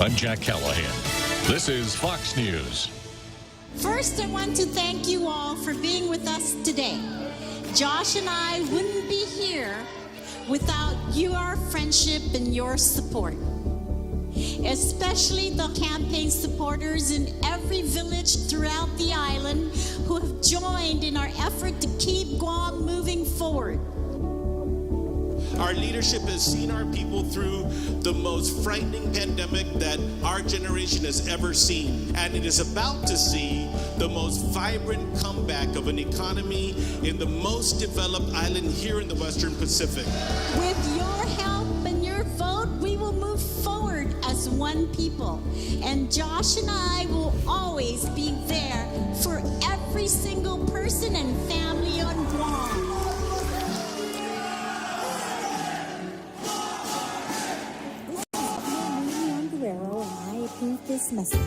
I'm Jack Callahan. This is Fox News. First, I want to thank you all for being with us today. Josh and I wouldn't be here without your friendship and your support. Especially the campaign supporters in every village throughout the island who have joined in our effort to keep Guam moving forward. Our leadership has seen our people through the most frightening pandemic that our generation has ever seen. And it is about to see the most vibrant comeback of an economy in the most developed island here in the Western Pacific. With your help and your vote, we will move forward as one people. And Josh and I will always be there for every single person and family on Guam. This message.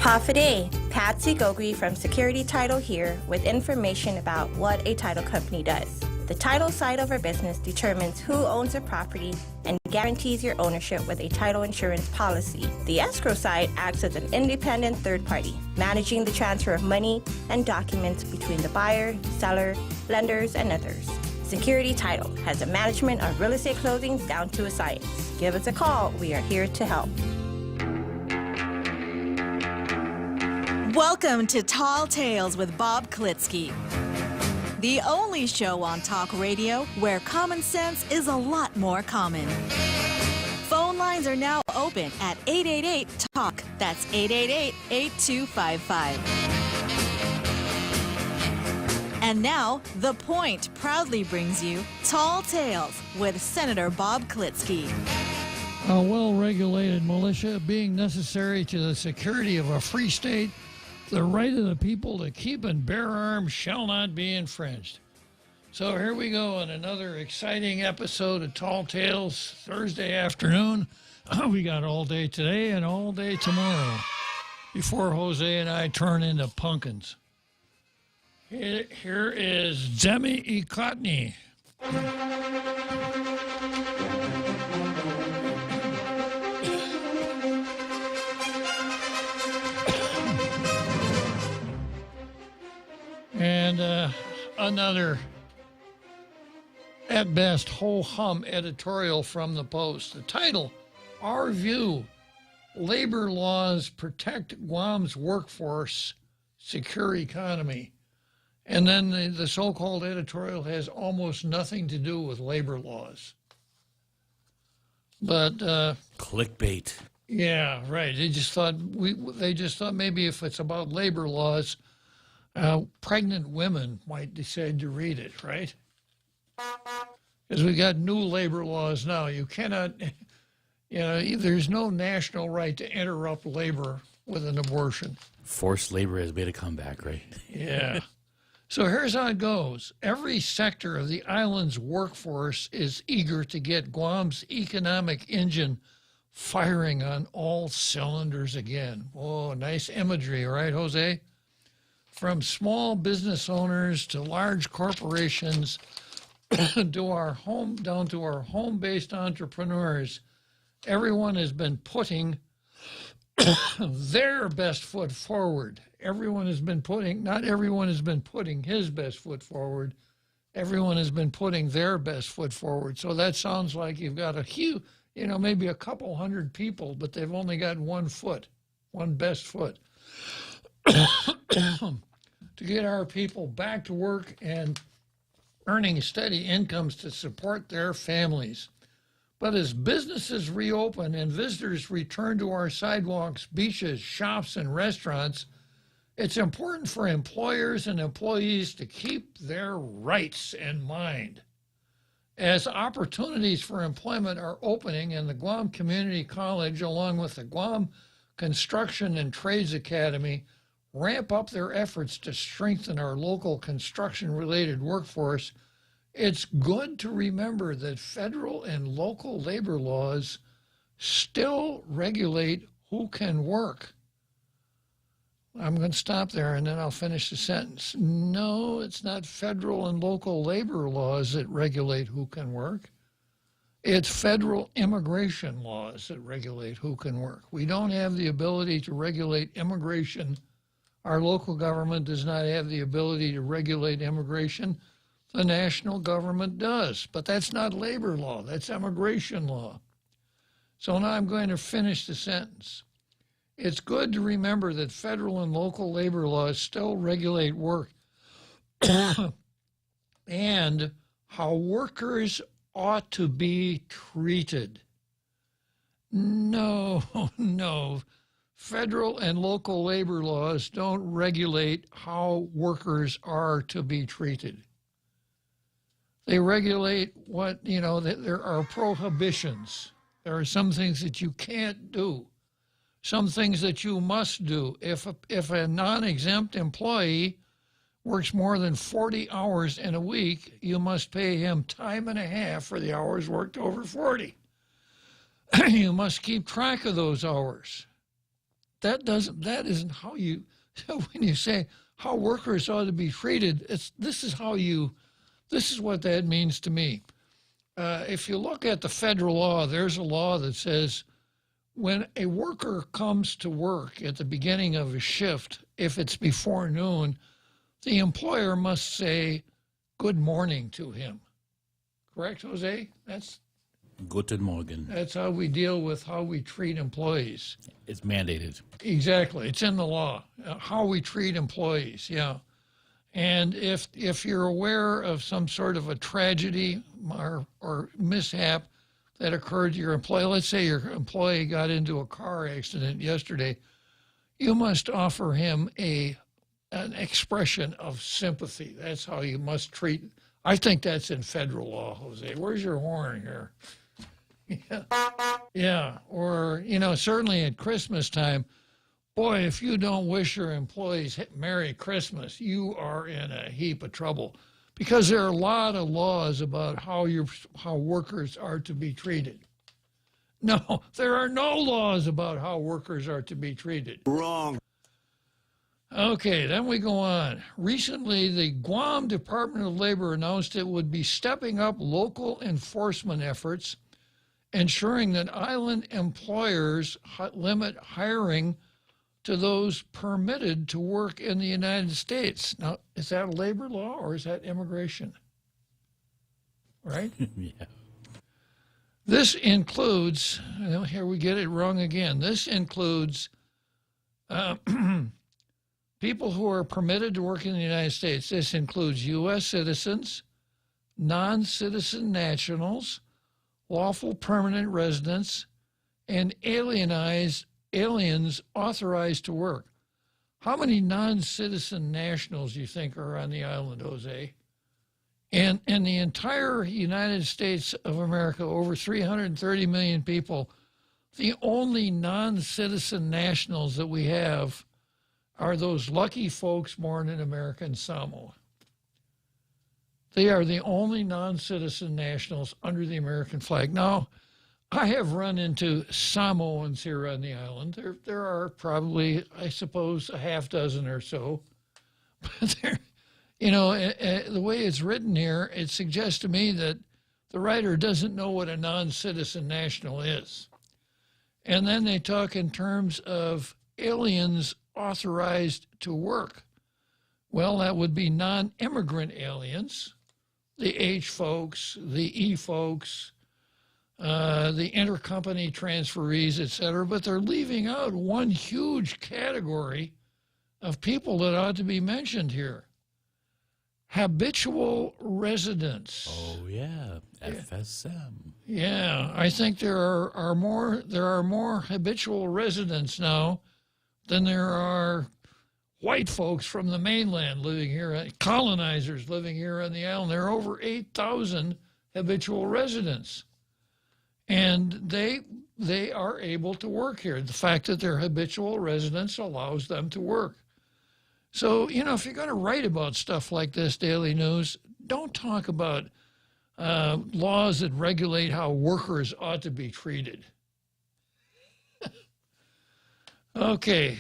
Hafa-day, Patsy Gogri from Security Title here with information about what a title company does. The title side of our business determines who owns a property and guarantees your ownership with a title insurance policy. The escrow side acts as an independent third party, managing the transfer of money and documents between the buyer, seller, lenders, and others. Security Title has a management of real estate closings down to a science. Give us a call. We are here to help. Welcome to Tall Tales with Bob Klitzkie, the only show on talk radio where common sense is a lot more common. Phone lines are now open at 888-TALK. That's 888-8255. And now, The Point proudly brings you Tall Tales with Senator Bob Klitzkie. A well-regulated militia being necessary to the security of a free state, the right of the people to keep and bear arms shall not be infringed. So here we go on another exciting episode of Tall Tales, Thursday afternoon. We got all day today and all day tomorrow before Jose and I turn into pumpkins. Here is Demi Ikotny. And another, at best, ho-hum editorial from the Post. The title, Our View, Labor Laws Protect Guam's Workforce, Secure Economy. And then the so-called editorial has almost nothing to do with labor laws. But clickbait. Yeah, right. They just thought maybe if it's about labor laws, pregnant women might decide to read it, right? Because we got new labor laws now. You cannot, there's no national right to interrupt labor with an abortion. Forced labor has made a comeback, right? Yeah. So here's how it goes. Every sector of the island's workforce is eager to get Guam's economic engine firing on all cylinders again. Oh, nice imagery, right, Jose? From small business owners to large corporations down to our home-based entrepreneurs, everyone has been putting their best foot forward. Not everyone has been putting his best foot forward. Everyone has been putting their best foot forward. So that sounds like you've got a few, maybe a couple hundred people, but they've only got one best foot. To get our people back to work and earning steady incomes to support their families. But as businesses reopen and visitors return to our sidewalks, beaches, shops, and restaurants, it's important for employers and employees to keep their rights in mind. As opportunities for employment are opening in the Guam Community College, along with the Guam Construction and Trades Academy, ramp up their efforts to strengthen our local construction-related workforce, it's good to remember that federal and local labor laws still regulate who can work. I'm going to stop there and then I'll finish the sentence. No, it's not federal and local labor laws that regulate who can work. It's federal immigration laws that regulate who can work. We don't have the ability to regulate immigration. Our local government does not have the ability to regulate immigration. The national government does, but that's not labor law. That's immigration law. So now I'm going to finish the sentence. It's good to remember that federal and local labor laws still regulate work and how workers ought to be treated. No. Federal and local labor laws don't regulate how workers are to be treated. They regulate what, there are prohibitions. There are some things that you can't do, some things that you must do. If a non-exempt employee works more than 40 hours in a week, you must pay him time and a half for the hours worked over 40. You must keep track of those hours. That isn't how you, when you say how workers ought to be treated, this is what that means to me. If you look at the federal law, there's a law that says when a worker comes to work at the beginning of a shift, if it's before noon, the employer must say good morning to him. Correct, Jose? Guten Morgen. That's how we deal with how we treat employees. It's mandated. Exactly. It's in the law, how we treat employees, yeah. And if you're aware of some sort of a tragedy or mishap that occurred to your employee, let's say your employee got into a car accident yesterday, you must offer him an expression of sympathy. That's how you must treat. I think that's in federal law, Jose. Where's your horn here? Yeah. Or, certainly at Christmas time, boy, if you don't wish your employees Merry Christmas, you are in a heap of trouble, because there are a lot of laws about how workers are to be treated. No, there are no laws about how workers are to be treated. Wrong. Okay, then we go on. Recently, the Guam Department of Labor announced it would be stepping up local enforcement efforts, ensuring that island employers limit hiring to those permitted to work in the United States. Now, is that a labor law or is that immigration? Right? Yeah. This includes, here we get it wrong again. This includes people who are permitted to work in the United States. This includes U.S. citizens, non-citizen nationals, lawful permanent residents, and aliens authorized to work. How many non-citizen nationals do you think are on the island, Jose? And in the entire United States of America, over 330 million people, the only non-citizen nationals that we have are those lucky folks born in American Samoa. They are the only non-citizen nationals under the American flag. Now, I have run into Samoans here on the island. There are probably, I suppose, a half dozen or so. But the way it's written here, it suggests to me that the writer doesn't know what a non-citizen national is. And then they talk in terms of aliens authorized to work. Well, that would be non-immigrant aliens, the H folks, the E folks, the intercompany transferees, et cetera, but they're leaving out one huge category of people that ought to be mentioned here. Habitual residents. Oh, yeah. FSM. Yeah, I think there are more habitual residents now than there are white folks from the mainland living here, colonizers living here on the island. There are over 8,000 habitual residents. And they are able to work here. The fact that they're habitual residents allows them to work. So, if you're going to write about stuff like this, Daily News, don't talk about laws that regulate how workers ought to be treated. Okay.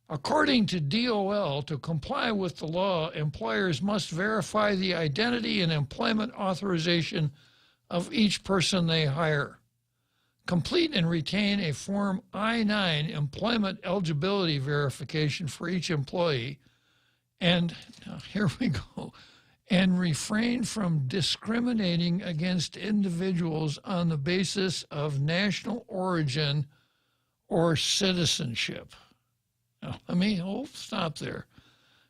According to DOL, to comply with the law, employers must verify the identity and employment authorization of each person they hire. Complete and retain a Form I-9 employment eligibility verification for each employee. And now here we go. And refrain from discriminating against individuals on the basis of national origin or citizenship. Now, stop there.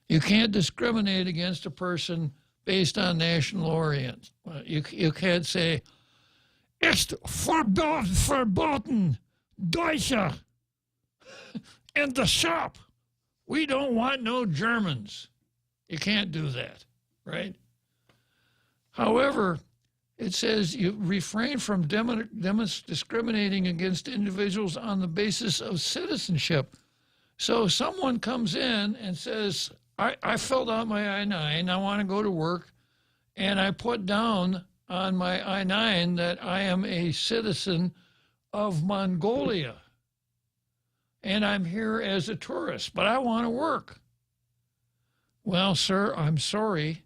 You can't discriminate against a person based on national origin. You can't say, "It's verboten, Deutsche, in the shop. We don't want no Germans." You can't do that, right? However, it says you refrain from discriminating against individuals on the basis of citizenship. So someone comes in and says, I filled out my I-9, I want to go to work, and I put down on my I-9 that I am a citizen of Mongolia, and I'm here as a tourist, but I want to work. Well, sir, I'm sorry,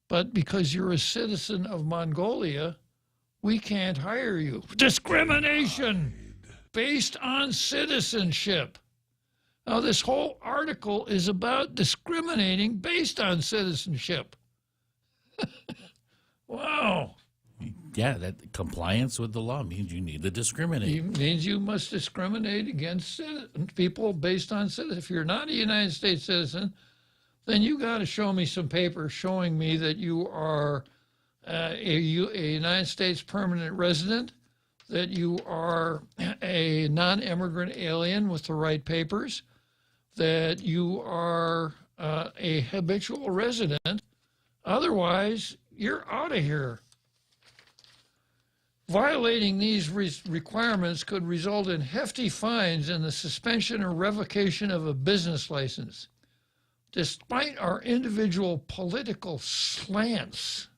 but because you're a citizen of Mongolia, we can't hire you. Discrimination based on citizenship. Now, this whole article is about discriminating based on citizenship. Wow. Yeah, that compliance with the law means you need to discriminate. It means you must discriminate against people based on citizenship. If you're not a United States citizen, then you got to show me some papers showing me that you are a United States permanent resident, that you are a non-immigrant alien with the right papers, that you are a habitual resident. Otherwise, you're out of here. Violating these requirements could result in hefty fines and the suspension or revocation of a business license. Despite our individual political slants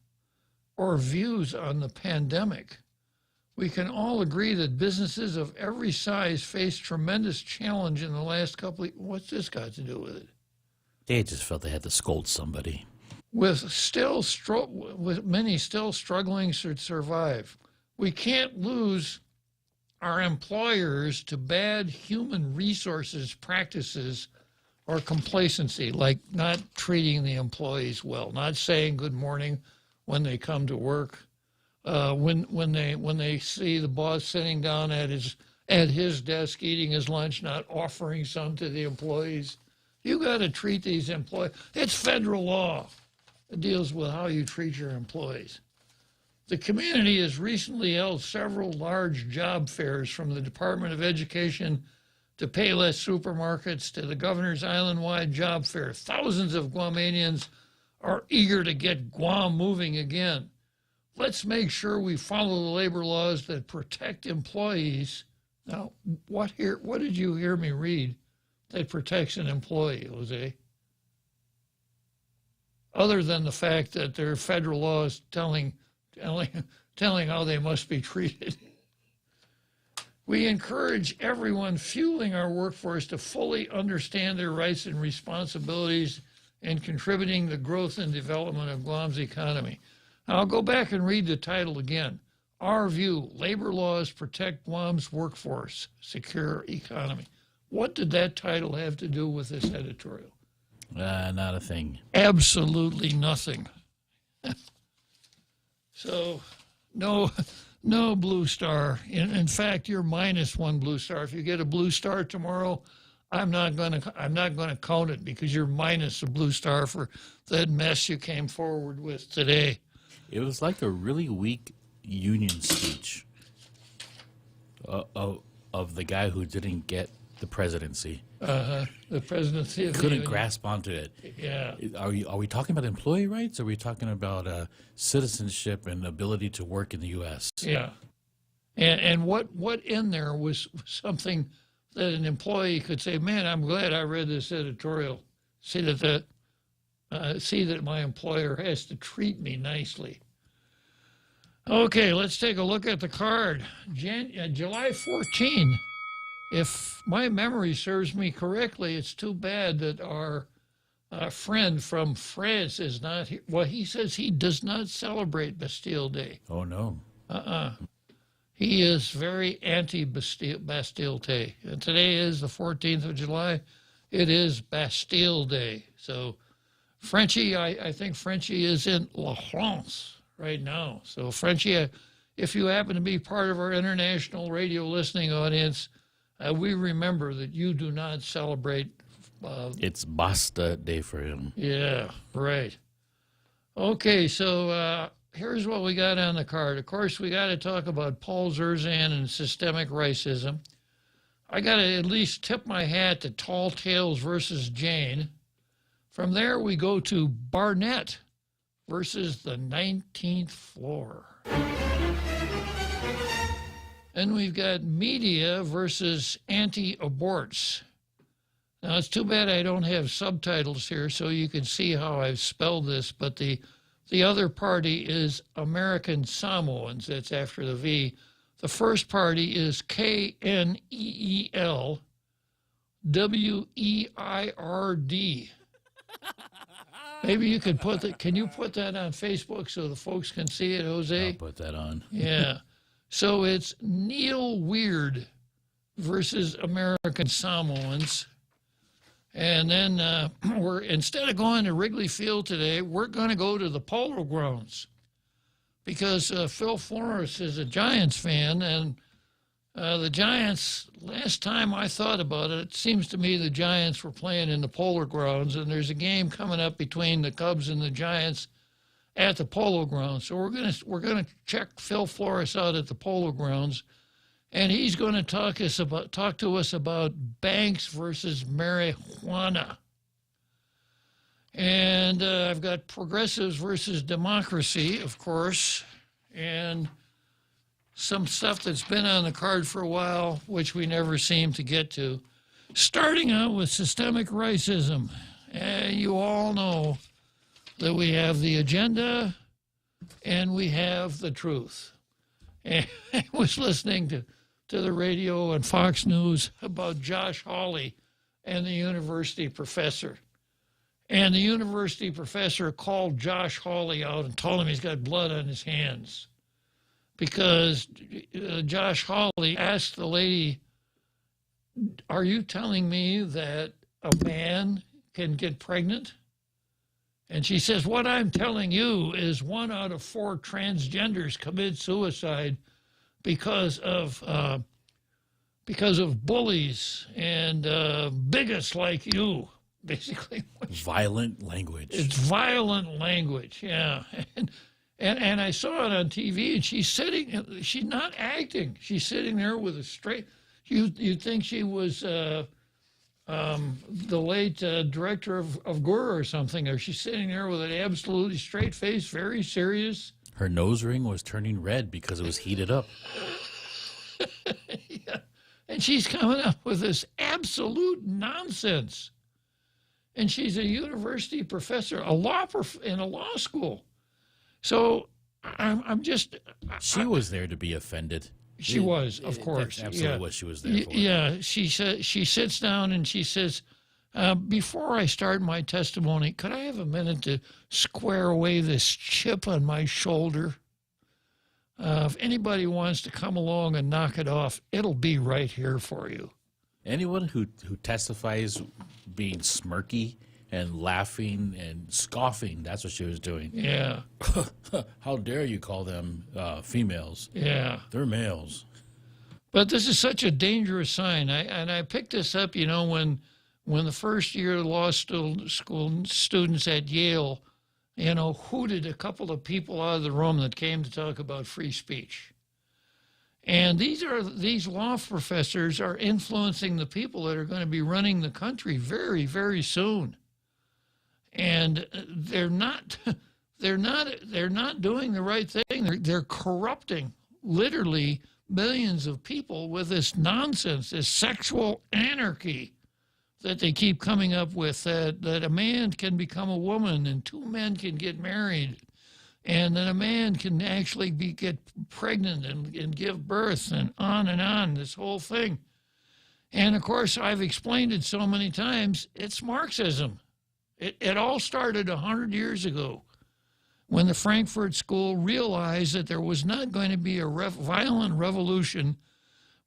or views on the pandemic, we can all agree that businesses of every size face tremendous challenge in the last couple of... What's this got to do with it? They just felt they had to scold somebody. With many still struggling to survive. We can't lose our employers to bad human resources practices or complacency, like not treating the employees well, not saying good morning when they come to work, when they see the boss sitting down at his desk eating his lunch, not offering some to the employees. You got to treat these employees. It's federal law. It deals with how you treat your employees. The community has recently held several large job fairs, from the Department of Education to Payless Supermarkets to the Governor's Island-wide job fair. Thousands of Guamanians are eager to get Guam moving again. Let's make sure we follow the labor laws that protect employees. Now, what did you hear me read that protects an employee, Jose? Other than the fact that there are federal laws telling how they must be treated. We encourage everyone fueling our workforce to fully understand their rights and responsibilities in contributing to the growth and development of Guam's economy. Now, I'll go back and read the title again. Our View, Labor Laws Protect Guam's Workforce, Secure Economy. What did that title have to do with this editorial? Not a thing. Absolutely nothing. So, no blue star. In fact, you're minus one blue star. If you get a blue star tomorrow, I'm not gonna count it, because you're minus a blue star for that mess you came forward with today. It was like a really weak union speech of the guy who didn't get the presidency. The presidency of the Couldn't union. grasp onto it. Yeah. Are we talking about employee rights? Or are we talking about citizenship and ability to work in the U.S.? Yeah. And what in there was something that an employee could say, man, I'm glad I read this editorial. See that my employer has to treat me nicely. Okay, let's take a look at the card. July 14. If my memory serves me correctly, it's too bad that our friend from France is not here. Well, he says he does not celebrate Bastille Day. Oh, no. He is very anti-Bastille Day. And today is the 14th of July. It is Bastille Day. So Frenchie, I think Frenchie is in La France right now. So Frenchie, if you happen to be part of our international radio listening audience, we remember that you do not celebrate. It's Basta Day for him. Yeah, right. Okay, so here's what we got on the card. Of course, we got to talk about Paul Zerzan and systemic racism. I got to at least tip my hat to Tall Tales versus Jane. From there, we go to Barnett versus the 19th floor. And we've got media versus anti-aborts. Now, it's too bad I don't have subtitles here so you can see how I've spelled this, but the other party is American Samoans. That's after the V. The first party is KNEEL-WEIRD. Maybe you could can you put that on Facebook so the folks can see it, Jose? I'll put that on. Yeah. So it's Neil Weird versus American Samoans. And then instead of going to Wrigley Field today, we're going to go to the Polo Grounds because Phil Flores is a Giants fan, and the Giants, last time I thought about it, it seems to me the Giants were playing in the Polo Grounds, and there's a game coming up between the Cubs and the Giants at the Polo Grounds. So we're gonna check Phil Flores out at the Polo Grounds. And he's going to talk to us about banks versus marijuana. And I've got progressives versus democracy, of course, and some stuff that's been on the card for a while, which we never seem to get to. Starting out with systemic racism. You all know that we have the agenda and we have the truth. And I was listening to the radio and Fox News about Josh Hawley and the university professor. And the university professor called Josh Hawley out and told him he's got blood on his hands because Josh Hawley asked the lady, "Are you telling me that a man can get pregnant?" And she says, "What I'm telling you is 1 out of 4 transgenders commit suicide because of bullies and bigots like you," basically. Violent language. It's violent language, yeah. And I saw it on TV, and she's not acting. She's sitting there with a straight. You'd think she was the late director of GUR or something, or she's sitting there with an absolutely straight face, very serious. Her nose ring was turning red because it was heated up. Yeah. And she's coming up with this absolute nonsense. And she's a university professor, in a law school. So I'm just... She was there to be offended. She was, of course. That's absolutely what she was there for. Yeah, she sits down and she says, before I start my testimony, could I have a minute to square away this chip on my shoulder? If anybody wants to come along and knock it off, it'll be right here for you. Anyone who testifies being smirky and laughing and scoffing, that's what she was doing. Yeah. How dare you call them females? Yeah. They're males. But this is such a dangerous sign. I picked this up, when the first year law school students at Yale, hooted a couple of people out of the room that came to talk about free speech. And these law professors are influencing the people that are going to be running the country very, very soon. And they're not doing the right thing. They're corrupting literally millions of people with this nonsense, this sexual anarchy that they keep coming up with, that a man can become a woman and 2 men can get married, and that a man can actually get pregnant and give birth, and on, this whole thing. And, of course, I've explained it so many times, it's Marxism. It all started 100 years ago when the Frankfurt School realized that there was not going to be a violent revolution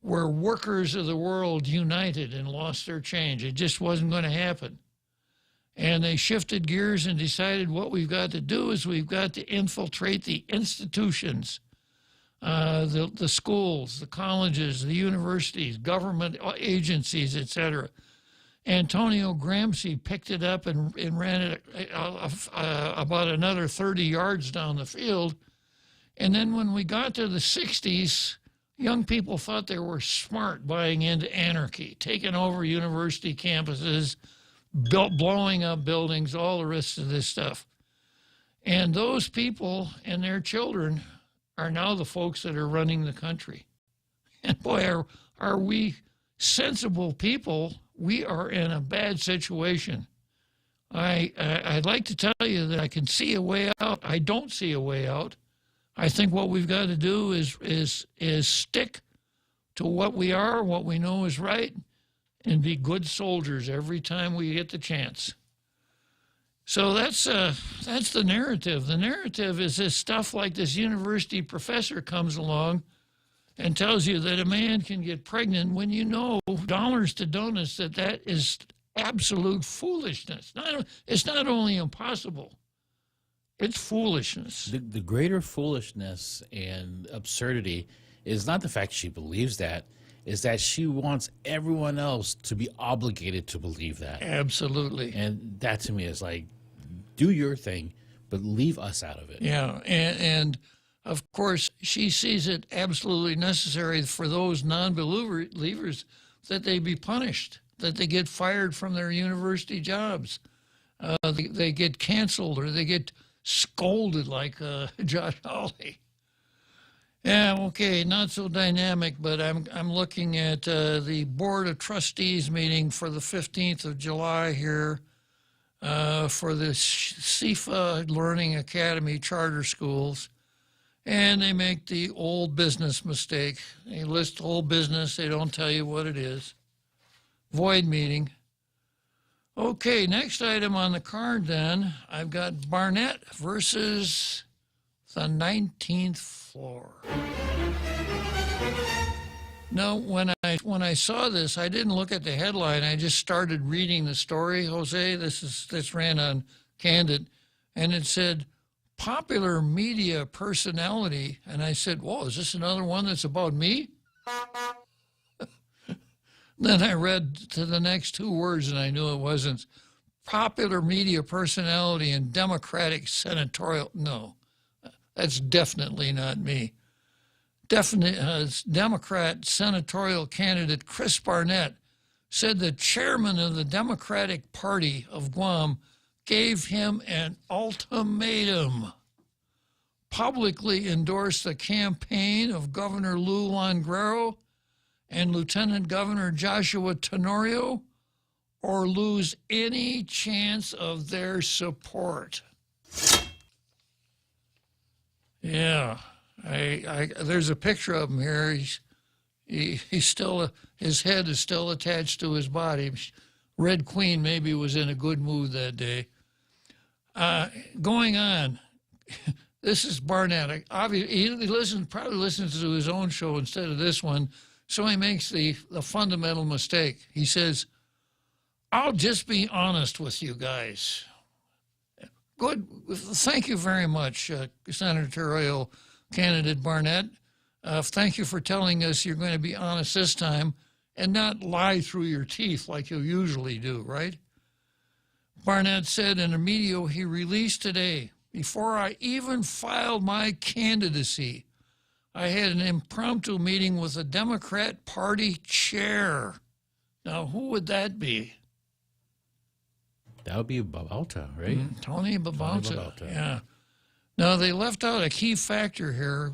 where workers of the world united and lost their change. It just wasn't going to happen. And they shifted gears and decided what we've got to do is we've got to infiltrate the institutions, the schools, the colleges, the universities, government agencies, etc. Antonio Gramsci picked it up and ran it about another 30 yards down the field. And then when we got to the 60s, young people thought they were smart buying into anarchy, taking over university campuses, blowing up buildings, all the rest of this stuff. And those people and their children are now the folks that are running the country. And boy, are we sensible people. We are in a bad situation. I'd like to tell you that I can see a way out. I don't see a way out. I think what we've got to do is stick to what we are, what we know is right, and be good soldiers every time we get the chance. So that's the narrative. The narrative is this stuff like this university professor comes along and tells you that a man can get pregnant when you know, dollars to donuts, that is absolute foolishness. It's not only impossible, it's foolishness. The greater foolishness and absurdity is not the fact she believes that, is that she wants everyone else to be obligated to believe that. Absolutely. And that to me is like, do your thing, but leave us out of it. Yeah, and of course, she sees it absolutely necessary for those non-believers that they be punished, that they get fired from their university jobs. They get canceled or they get scolded like Josh Hawley. Yeah, okay, not so dynamic, but I'm looking at the Board of Trustees meeting for the 15th of July here for the CIFA Learning Academy charter schools. And they make the old business mistake. They list old business. They don't tell you what it is. Void meeting. Okay, next item on the card then, I've got Barnett versus the 19th floor. Now, when I saw this, I didn't look at the headline. I just started reading the story, Jose. This ran on Candid, and it said, popular media personality. And I said, whoa, is this another one that's about me? Then I read to the next two words and I knew it wasn't. Popular media personality and Democratic senatorial. No, that's definitely not me. Democrat senatorial candidate Chris Barnett said the chairman of the Democratic Party of Guam gave him an ultimatum, publicly endorsed the campaign of Governor Lou Longuero and Lieutenant Governor Joshua Tenorio, or lose any chance of their support. Yeah, there's a picture of him here. He's still, his head is still attached to his body. Red Queen maybe was in a good mood that day. Going on, this is Barnett. Obviously, he probably listens to his own show instead of this one, so he makes the fundamental mistake. He says, I'll just be honest with you guys. Good. Thank you very much, senatorial candidate Barnett. Thank you for telling us you're going to be honest this time and not lie through your teeth like you usually do, right? Barnett said in a video he released today, before I even filed my candidacy, I had an impromptu meeting with a Democrat Party chair. Now, who would that be? That would be Babauta, right? Tony Babauta. Yeah. Now, they left out a key factor here.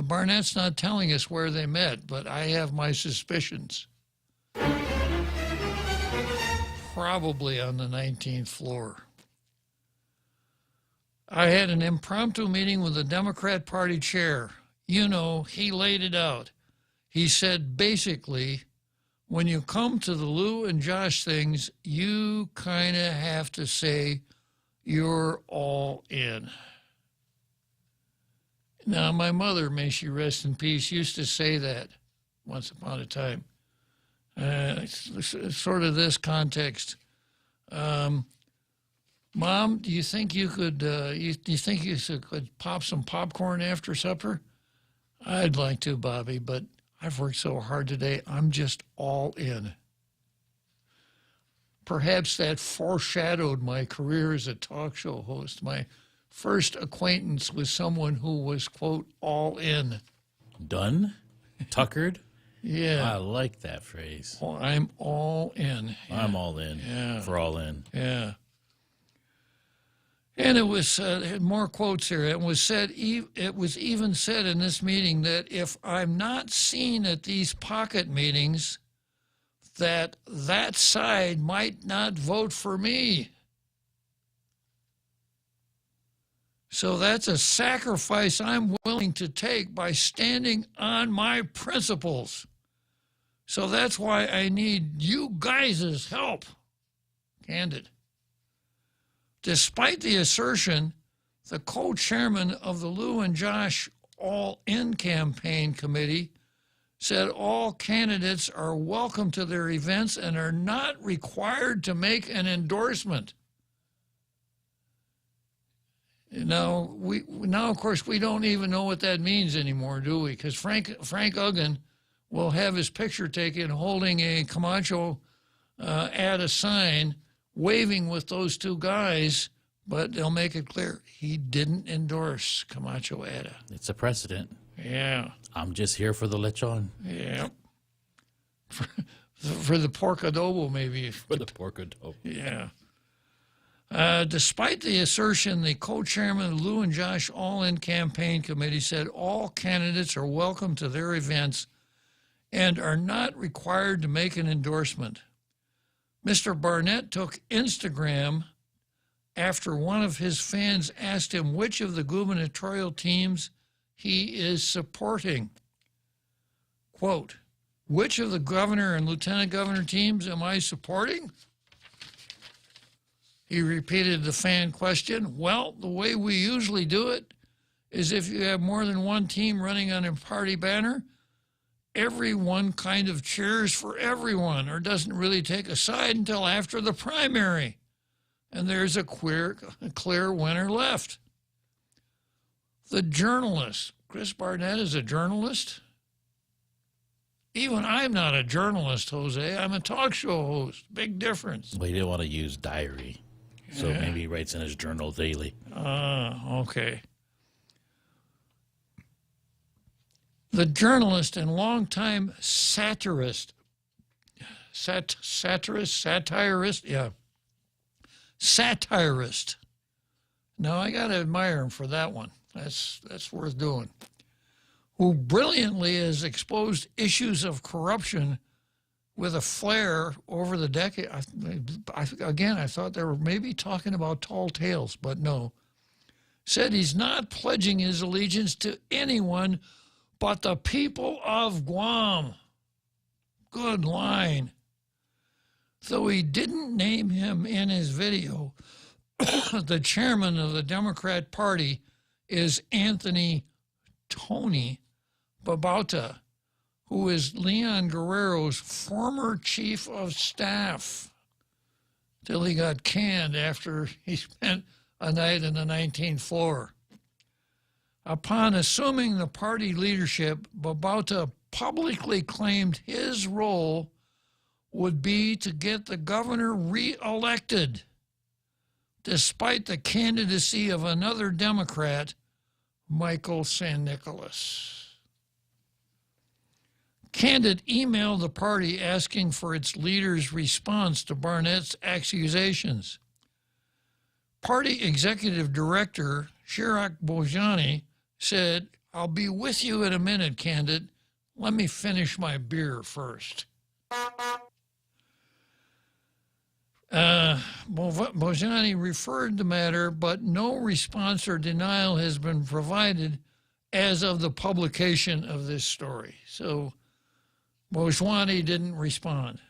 Barnett's not telling us where they met, but I have my suspicions. Probably on the 19th floor. I had an impromptu meeting with the Democrat Party chair. You know, he laid it out. He said, basically, when you come to the Lou and Josh things, you kind of have to say you're all in. Now, my mother, may she rest in peace, used to say that once upon a time. It's sort of this context. Mom, do you think you could? Do you think you could pop some popcorn after supper? I'd like to, Bobby, but I've worked so hard today. I'm just all in. Perhaps that foreshadowed my career as a talk show host. My first acquaintance with someone who was, quote, all in. Done? Tuckered? Yeah. I like that phrase. Oh, I'm all in. Yeah. I'm all in. Yeah. For all in. Yeah. And it was more quotes here. It was said. It was even said in this meeting that if I'm not seen at these pocket meetings, that side might not vote for me. So that's a sacrifice I'm willing to take by standing on my principles. So that's why I need you guys' help. Candid. Despite the assertion, the co-chairman of the Lou and Josh All-In Campaign Committee said all candidates are welcome to their events and are not required to make an endorsement. Now, of course, we don't even know what that means anymore, do we? Because Frank Uggan will have his picture taken holding a Camacho at a sign, waving with those two guys, but they'll make it clear he didn't endorse Camacho Ada. It's a precedent. Yeah. I'm just here for the lechon. Yeah. For the pork adobo, maybe. For the pork adobo. Yeah. Despite the assertion, the co-chairman of the Lou and Josh All-In Campaign Committee said all candidates are welcome to their events and are not required to make an endorsement. Mr. Barnett took Instagram after one of his fans asked him which of the gubernatorial teams he is supporting. Quote, which of the governor and lieutenant governor teams am I supporting? He repeated the fan question. Well, the way we usually do it is if you have more than one team running on a party banner, everyone kind of cheers for everyone or doesn't really take a side until after the primary. And there's a clear winner left. The journalist. Chris Barnett is a journalist? Even I'm not a journalist, Jose. I'm a talk show host. Big difference. Well, he didn't want to use diary. So maybe he writes in his journal daily. Okay. The journalist and longtime satirist. Satirist. Now, I got to admire him for that one. That's worth doing. Who brilliantly has exposed issues of corruption with a flair over the decade. I thought they were maybe talking about tall tales, but no. Said he's not pledging his allegiance to anyone but the people of Guam. Good line. Though he didn't name him in his video, the chairman of the Democrat Party is Anthony Tony Babauta, who is Leon Guerrero's former chief of staff, till he got canned after he spent a night in the 19th floor. Upon assuming the party leadership, Babauta publicly claimed his role would be to get the governor re-elected, despite the candidacy of another Democrat, Michael San Nicolas. Candid emailed the party asking for its leader's response to Barnett's accusations. Party Executive Director Chirac Bojani said, I'll be with you in a minute, Candid. Let me finish my beer first. Bojani referred the matter, but no response or denial has been provided as of the publication of this story. So Bojani didn't respond.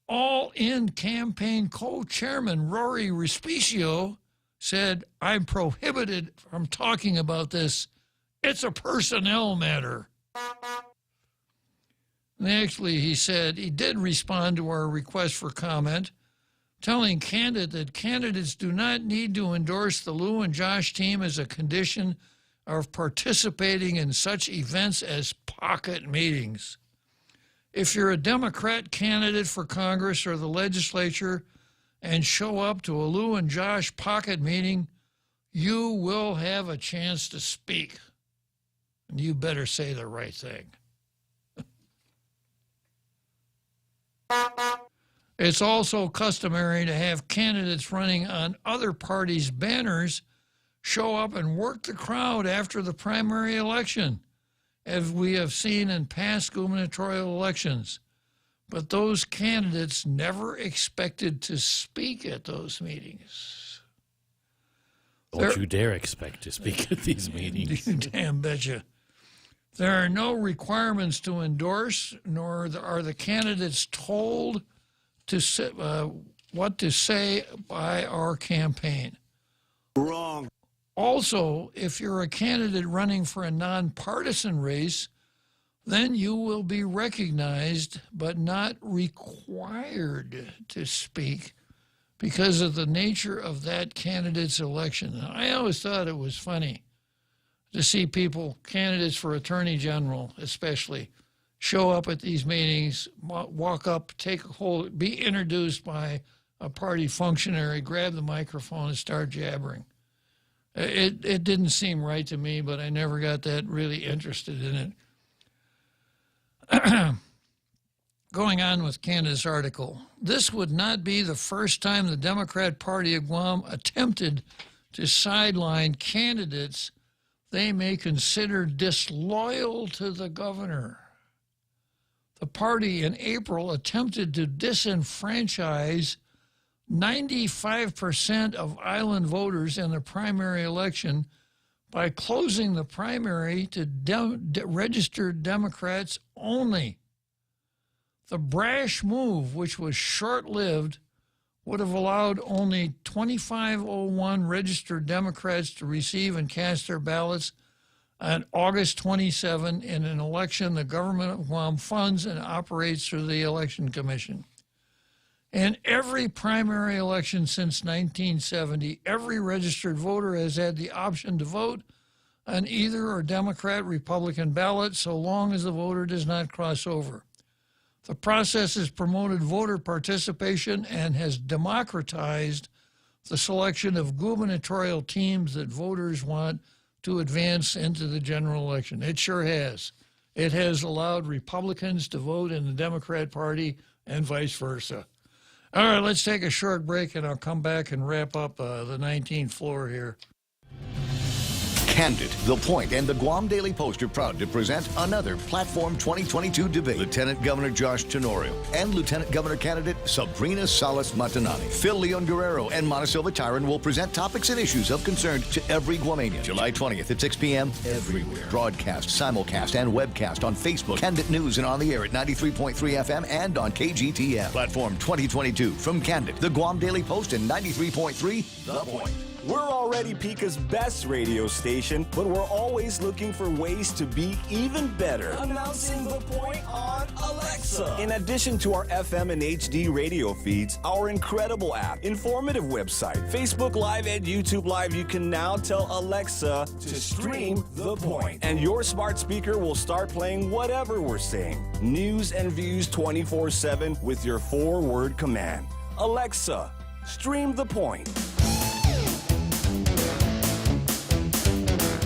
All-In campaign co-chairman Rory Respicio said, I'm prohibited from talking about this It's a personnel matter. And actually, he said he did respond to our request for comment, telling Candid that candidates do not need to endorse the Lou and Josh team as a condition of participating in such events as pocket meetings. If you're a Democrat candidate for Congress or the legislature and show up to a Lou and Josh pocket meeting, you will have a chance to speak. And you better say the right thing. It's also customary to have candidates running on other parties' banners show up and work the crowd after the primary election, as we have seen in past gubernatorial elections. But those candidates never expected to speak at those meetings. Don't you dare expect to speak at these meetings. You damn betcha. There are no requirements to endorse, nor are the candidates told to say, what to say by our campaign. Wrong. Also, if you're a candidate running for a nonpartisan race, then you will be recognized but not required to speak because of the nature of that candidate's election. I always thought it was funny to see people, candidates for attorney general especially, show up at these meetings, walk up, take a hold, be introduced by a party functionary, grab the microphone and start jabbering. It didn't seem right to me, but I never got that really interested in it. Going on with Candace's article, this would not be the first time the Democrat Party of Guam attempted to sideline candidates they may consider disloyal to the governor. The party in April attempted to disenfranchise 95% of island voters in the primary election by closing the primary to registered Democrats only. The brash move, which was short-lived, would have allowed only 2,501 registered Democrats to receive and cast their ballots on August 27 in an election the government of Guam funds and operates through the Election Commission. In every primary election since 1970, every registered voter has had the option to vote on either or Democrat Republican ballot so long as the voter does not cross over. The process has promoted voter participation and has democratized the selection of gubernatorial teams that voters want to advance into the general election. It sure has. It has allowed Republicans to vote in the Democrat Party and vice versa. All right, let's take a short break, and I'll come back and wrap up the 19th floor here. Candid, The Point, and the Guam Daily Post are proud to present another Platform 2022 debate. Lieutenant Governor Josh Tenorio and Lieutenant Governor candidate Sabrina Salas Matanani. Phil Leon Guerrero and Montesilva Tyron will present topics and issues of concern to every Guamanian. July 20th at 6 p.m. everywhere. Broadcast, simulcast, and webcast on Facebook, Candid News, and on the air at 93.3 FM and on KGTM. Platform 2022 from Candid, the Guam Daily Post, and 93.3 The Point. We're already Pica's best radio station, but we're always looking for ways to be even better. Announcing The Point on Alexa. In addition to our FM and HD radio feeds, our incredible app, informative website, Facebook Live, and YouTube Live, you can now tell Alexa to stream The Point. And your smart speaker will start playing whatever we're saying. News and views 24/7 with your 4-word command. Alexa, stream The Point.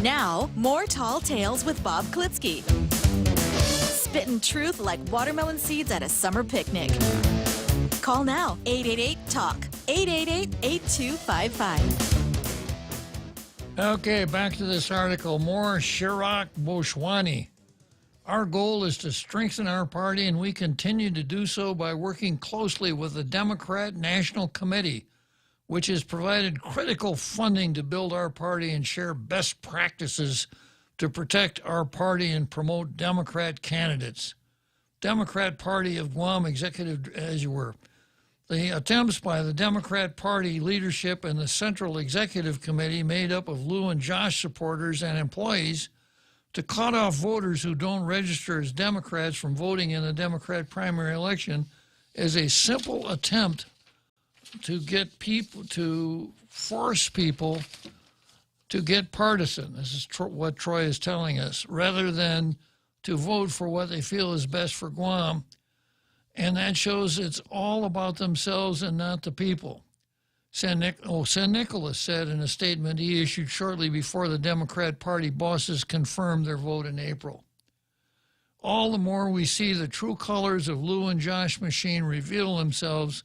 Now, more Tall Tales with Bob Klitzkie. Spitting truth like watermelon seeds at a summer picnic. Call now, 888-TALK, 888-8255. Okay, back to this article. More Shirak Boshwani. Our goal is to strengthen our party, and we continue to do so by working closely with the Democrat National Committee, which has provided critical funding to build our party and share best practices to protect our party and promote Democrat candidates. Democrat Party of Guam Executive, as you were. The attempts by the Democrat Party leadership and the Central Executive Committee, made up of Lou and Josh supporters and employees, to cut off voters who don't register as Democrats from voting in the Democrat primary election is a simple attempt to get people, to force people to get partisan. This is what Troy is telling us, rather than to vote for what they feel is best for Guam. And that shows it's all about themselves and not the people. San Nicolas said in a statement he issued shortly before the Democrat Party bosses confirmed their vote in April. All the more we see the true colors of Lou and Josh Machine reveal themselves,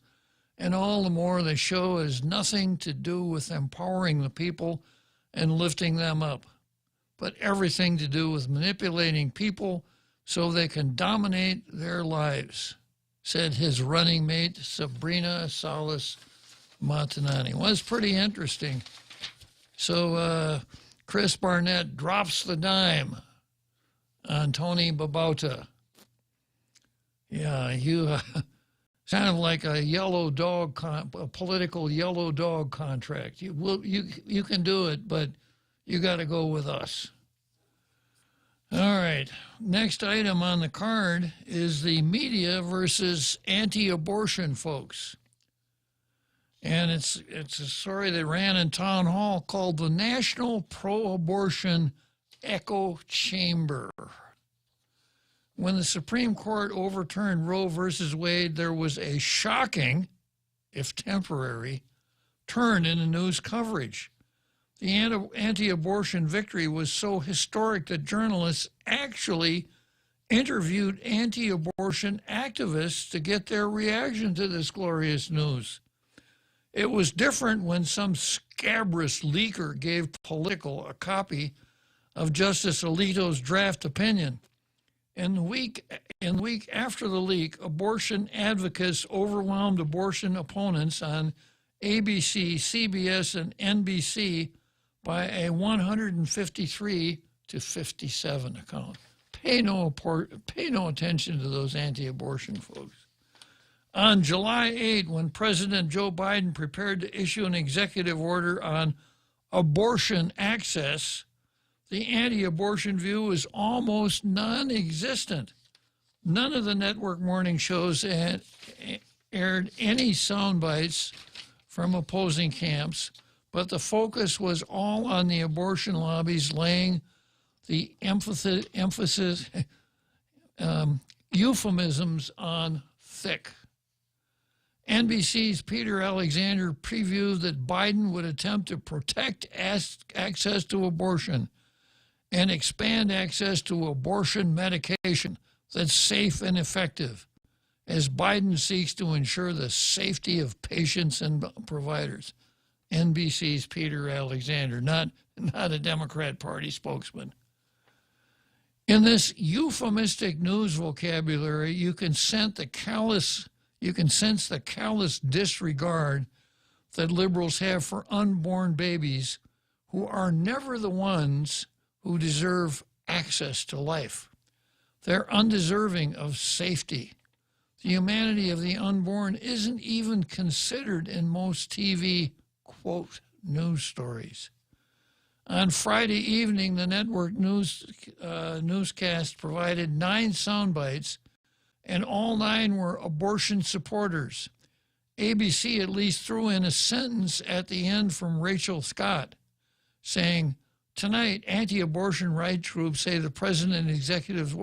and all the more the show has nothing to do with empowering the people and lifting them up, but everything to do with manipulating people so they can dominate their lives, said his running mate, Sabrina Salas Matanani. Well, it's pretty interesting. So Chris Barnett drops the dime on Tony Babauta. Yeah, you kind of like a yellow dog, a political yellow dog contract. You can do it, but you got to go with us. All right. Next item on the card is the media versus anti-abortion folks. And it's a story that ran in Town Hall called the National Pro-Abortion Echo Chamber. When the Supreme Court overturned Roe versus Wade, there was a shocking, if temporary, turn in the news coverage. The anti-abortion victory was so historic that journalists actually interviewed anti-abortion activists to get their reaction to this glorious news. It was different when some scabrous leaker gave Politico a copy of Justice Alito's draft opinion. In the week after the leak, abortion advocates overwhelmed abortion opponents on ABC, CBS, and NBC by a 153 to 57 account. Pay no attention to those anti-abortion folks. On July 8, when President Joe Biden prepared to issue an executive order on abortion access, the anti-abortion view was almost non-existent. None of the network morning shows had aired any sound bites from opposing camps, but the focus was all on the abortion lobbies laying the euphemisms on thick. NBC's Peter Alexander previewed that Biden would attempt to protect access to abortion and expand access to abortion medication that's safe and effective, as Biden seeks to ensure the safety of patients and providers. NBC's Peter Alexander, not a Democrat Party spokesman. In this euphemistic news vocabulary, you can sense the callous disregard that liberals have for unborn babies who are never the ones who deserve access to life. They're undeserving of safety. The humanity of the unborn isn't even considered in most TV, quote, news stories. On Friday evening, the network newscast provided 9 sound bites, and all 9 were abortion supporters. ABC at least threw in a sentence at the end from Rachel Scott, saying, "Tonight, anti-abortion rights groups say the president and executive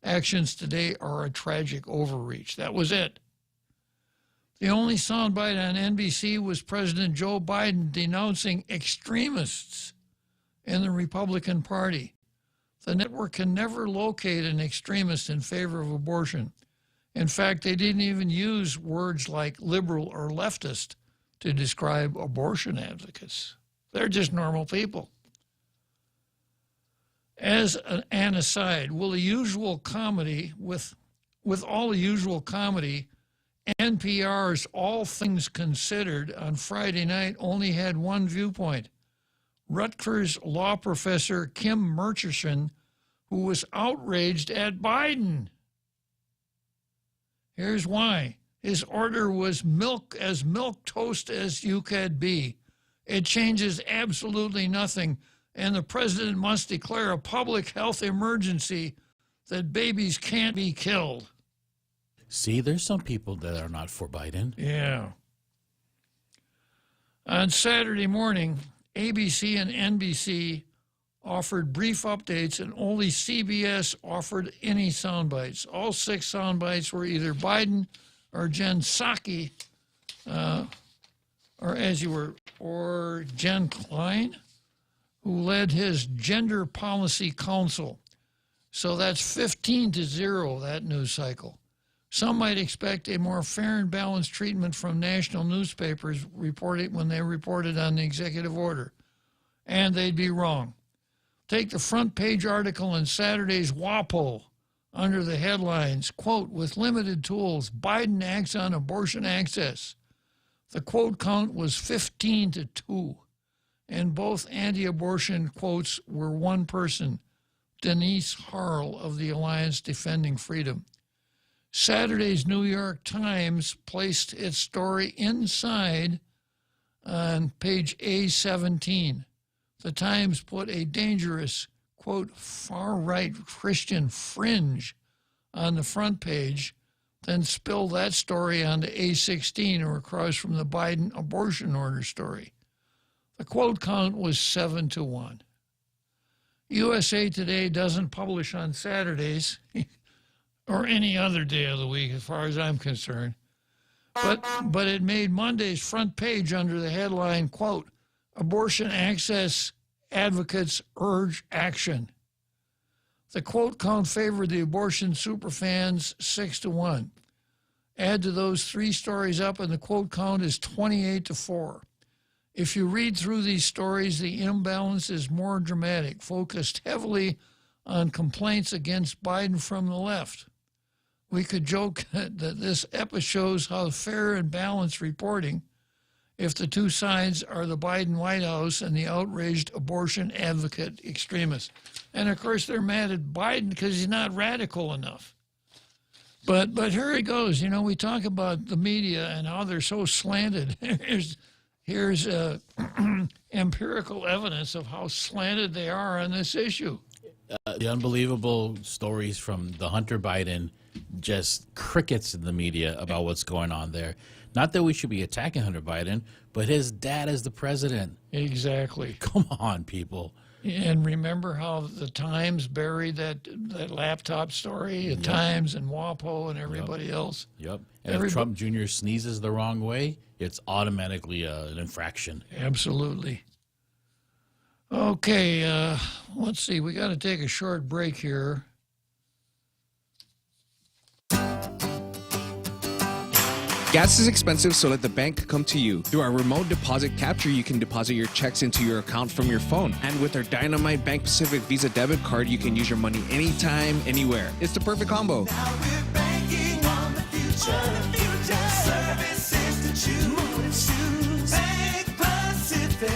actions today are a tragic overreach." That was it. The only soundbite on NBC was President Joe Biden denouncing extremists in the Republican Party. The network can never locate an extremist in favor of abortion. In fact, they didn't even use words like liberal or leftist to describe abortion advocates. They're just normal people. As an aside, with all the usual comedy, NPR's All Things Considered on Friday night only had one viewpoint. Rutgers law professor Kim Murchison, who was outraged at Biden. Here's why. His order was milk toast as you could be. It changes absolutely nothing. and the president must declare a public health emergency that babies can't be killed. See, there's some people that are not for Biden. Yeah. On Saturday morning, ABC and NBC offered brief updates, and only CBS offered any sound bites. All 6 sound bites were either Biden or Jen Psaki, or Jen Klein, who led his Gender Policy Council. So that's 15-0, that news cycle. Some might expect a more fair and balanced treatment from national newspapers when they reported on the executive order, and they'd be wrong. Take the front page article in Saturday's WAPO under the headlines, quote, with limited tools, Biden acts on abortion access. The quote count was 15-2, and both anti-abortion quotes were one person, Denise Harl of the Alliance Defending Freedom. Saturday's New York Times placed its story inside on page A17. The Times put a dangerous, quote, far-right Christian fringe on the front page, then spilled that story onto A16 or across from the Biden abortion order story. The quote count was 7-1. USA Today doesn't publish on Saturdays or any other day of the week as far as I'm concerned. But it made Monday's front page under the headline, quote, abortion access advocates urge action. The quote count favored the abortion superfans 6-1. Add to those 3 stories up and the quote count is 28-4. If you read through these stories, the imbalance is more dramatic, focused heavily on complaints against Biden from the left. We could joke that this episode shows how fair and balanced reporting if the two sides are the Biden White House and the outraged abortion advocate extremists. And of course, they're mad at Biden because he's not radical enough. But here it goes. You know, we talk about the media and how they're so slanted. Here's empirical evidence of how slanted they are on this issue. The unbelievable stories from the Hunter Biden, just crickets in the media about what's going on there. Not that we should be attacking Hunter Biden, but his dad is the president. Exactly. Come on, people. And remember how the Times buried that laptop story? The Times and WAPO and everybody else. Yep. And if Trump Jr. sneezes the wrong way, it's automatically an infraction. Absolutely. Okay, let's see. We got to take a short break here. Gas is expensive, so let the bank come to you. Through our remote deposit capture, you can deposit your checks into your account from your phone. And with our Dynamite Bank Pacific Visa debit card, you can use your money anytime, anywhere. It's the perfect combo. Now we're banking on the future. Services to choose. Bank Pacific,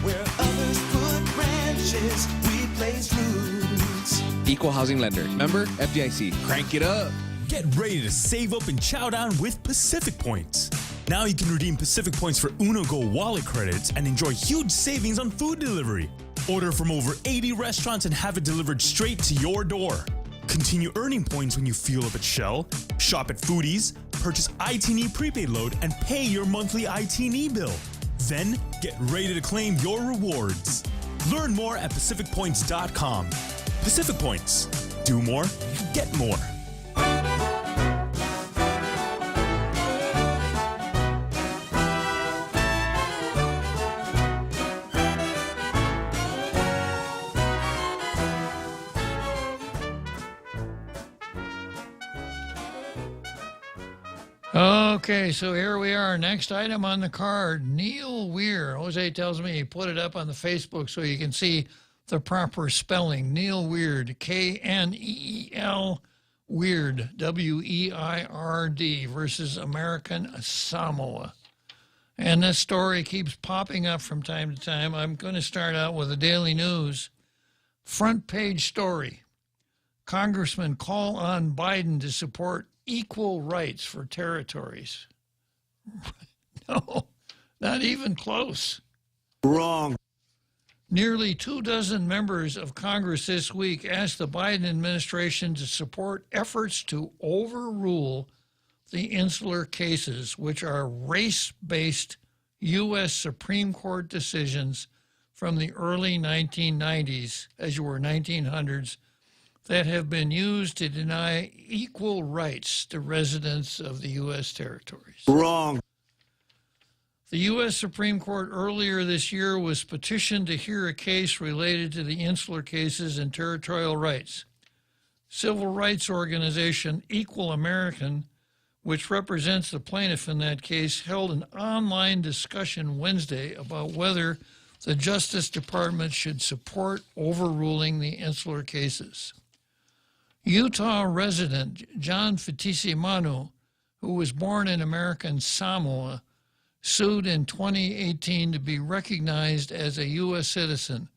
where others put branches, we place roots. Equal housing lender. Member FDIC. Crank it up. Get ready to save up and chow down with Pacific Points. Now you can redeem Pacific Points for Uno Go wallet credits and enjoy huge savings on food delivery. Order from over 80 restaurants and have it delivered straight to your door. Continue earning points when you fuel up at Shell, shop at Foodies, purchase ITNE prepaid load, and pay your monthly ITNE bill. Then get ready to claim your rewards. Learn more at PacificPoints.com. Pacific Points. Do more, get more. Okay, so here we are. Next item on the card, Neil Weir. Jose tells me he put it up on the Facebook so you can see the proper spelling. Neil Weird, Kneel Weird, W-E-I-R-D, versus American Samoa. And this story keeps popping up from time to time. I'm going to start out with the Daily News. Front page story. Congressmen call on Biden to support equal rights for territories. No, not even close. Wrong. Nearly 24 members of Congress this week asked the Biden administration to support efforts to overrule the insular cases, which are race-based U.S. Supreme Court decisions from the early 1990s, as you were 1900s, that have been used to deny equal rights to residents of the U.S. territories. Wrong. The U.S. Supreme Court earlier this year was petitioned to hear a case related to the insular cases and territorial rights. Civil rights organization Equal American, which represents the plaintiff in that case, held an online discussion Wednesday about whether the Justice Department should support overruling the insular cases. Utah resident John Fitissimanu, who was born in American Samoa, sued in 2018 to be recognized as a U.S. citizen,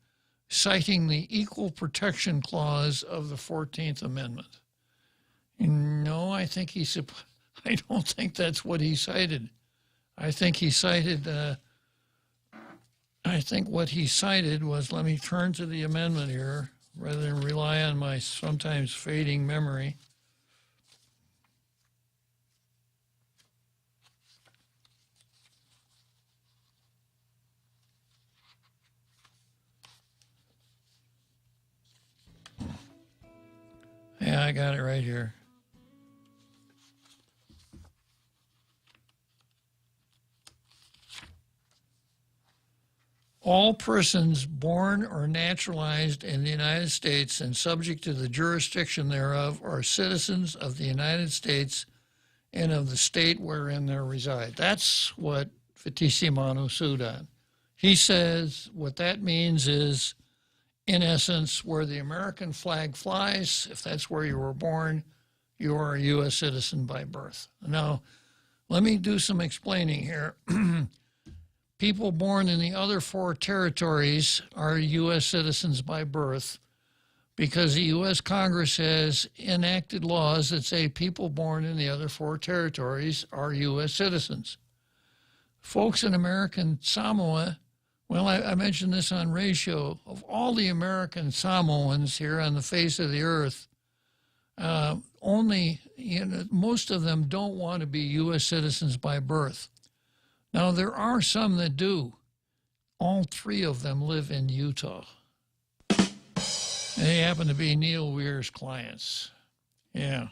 citing the Equal Protection Clause of the 14th Amendment. No, I don't think that's what he cited. I think what he cited was, let me turn to the amendment here, rather than rely on my sometimes fading memory. Yeah, I got it right here. All persons born or naturalized in the United States and subject to the jurisdiction thereof are citizens of the United States and of the state wherein they reside. That's what Fitissimanu sued on. He says what that means is, in essence, where the American flag flies, if that's where you were born, you are a U.S. citizen by birth. Now, let me do some explaining here. People born in the other 4 territories are U.S. citizens by birth because the U.S. Congress has enacted laws that say people born in the other 4 territories are U.S. citizens. Folks in American Samoa, well, I mentioned this on Ray's show, of all the American Samoans here on the face of the earth, most of them don't want to be U.S. citizens by birth. Now, there are some that do. All 3 of them live in Utah. They happen to be Neil Weir's clients. Yeah.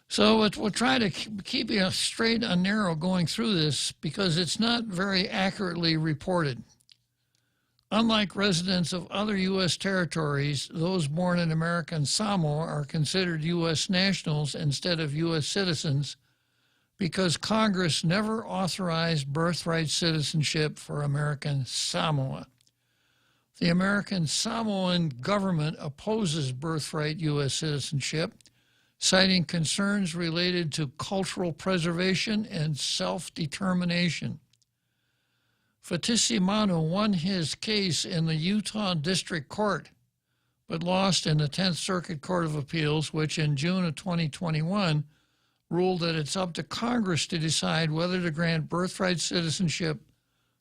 So we'll try to keep you straight and narrow going through this because it's not very accurately reported. Unlike residents of other U.S. territories, those born in American Samoa are considered U.S. nationals instead of U.S. citizens because Congress never authorized birthright citizenship for American Samoa. The American Samoan government opposes birthright U.S. citizenship, citing concerns related to cultural preservation and self-determination. Fitissimanu won his case in the Utah District Court, but lost in the 10th Circuit Court of Appeals, which in June of 2021 ruled that it's up to Congress to decide whether to grant birthright citizenship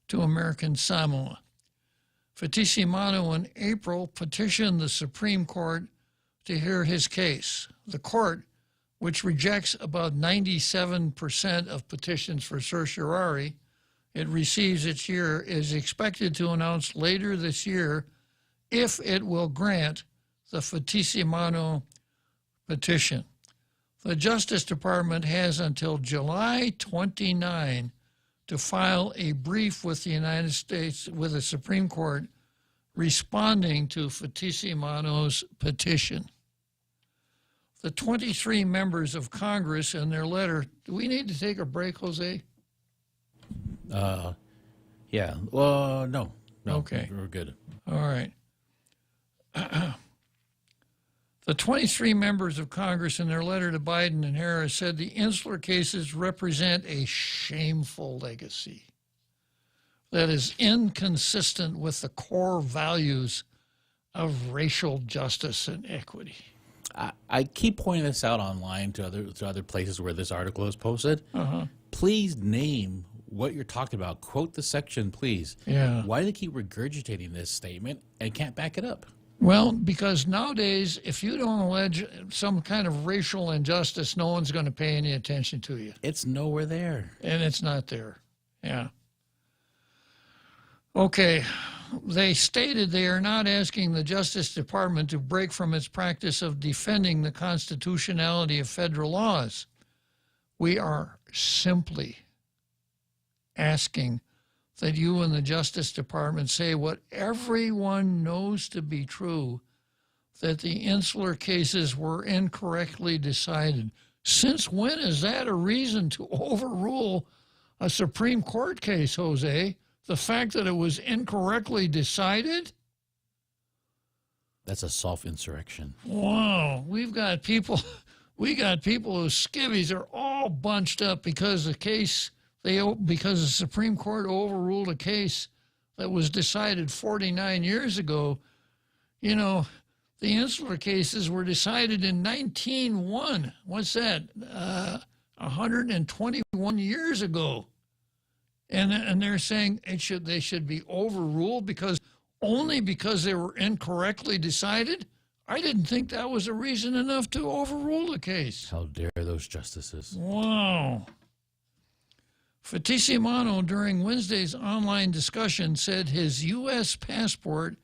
to American Samoa. Fitissimanu in April petitioned the Supreme Court to hear his case. The court, which rejects about 97% of petitions for certiorari it receives each year, is expected to announce later this year if it will grant the Fitissimanu petition. The Justice Department has until July 29 to file a brief with the United States, with the Supreme Court, responding to Fitissimano's petition. The 23 members of Congress in their letter, do we need to take a break, Jose? Yeah. Well, no. Okay. We're good. All right. The 23 members of Congress in their letter to Biden and Harris said the insular cases represent a shameful legacy that is inconsistent with the core values of racial justice and equity. I keep pointing this out online to other places where this article is posted. Please name what you're talking about. Quote the section, please. Yeah. Why do they keep regurgitating this statement and can't back it up? Well, because nowadays, if you don't allege some kind of racial injustice, no one's going to pay any attention to you. It's nowhere there. And it's not there. Yeah. Okay. They stated they are not asking the Justice Department to break from its practice of defending the constitutionality of federal laws. We are simply asking that you and the Justice Department say what everyone knows to be true, that the insular cases were incorrectly decided. Since when is that a reason to overrule a Supreme Court case, Jose? The fact that it was incorrectly decided? That's a self-insurrection. Wow, we got people whose skivvies are all bunched up because because the Supreme Court overruled a case that was decided 49 years ago. You know, the insular cases were decided in 1901. What's that? 121 years ago. And they're saying they should be overruled because they were incorrectly decided? I didn't think that was a reason enough to overrule the case. How dare those justices? Wow. Fatissimo, during Wednesday's online discussion, said his U.S. passport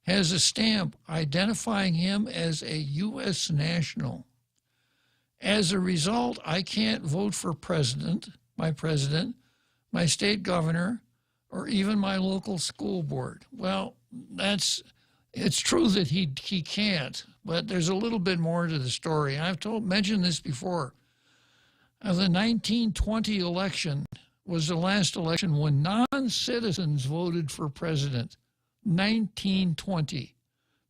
has a stamp identifying him as a U.S. national. As a result, I can't vote for president, my state governor, or even my local school board. Well, it's true that he can't, but there's a little bit more to the story. I've mentioned this before. The 1920 election was the last election when non-citizens voted for president. 1920.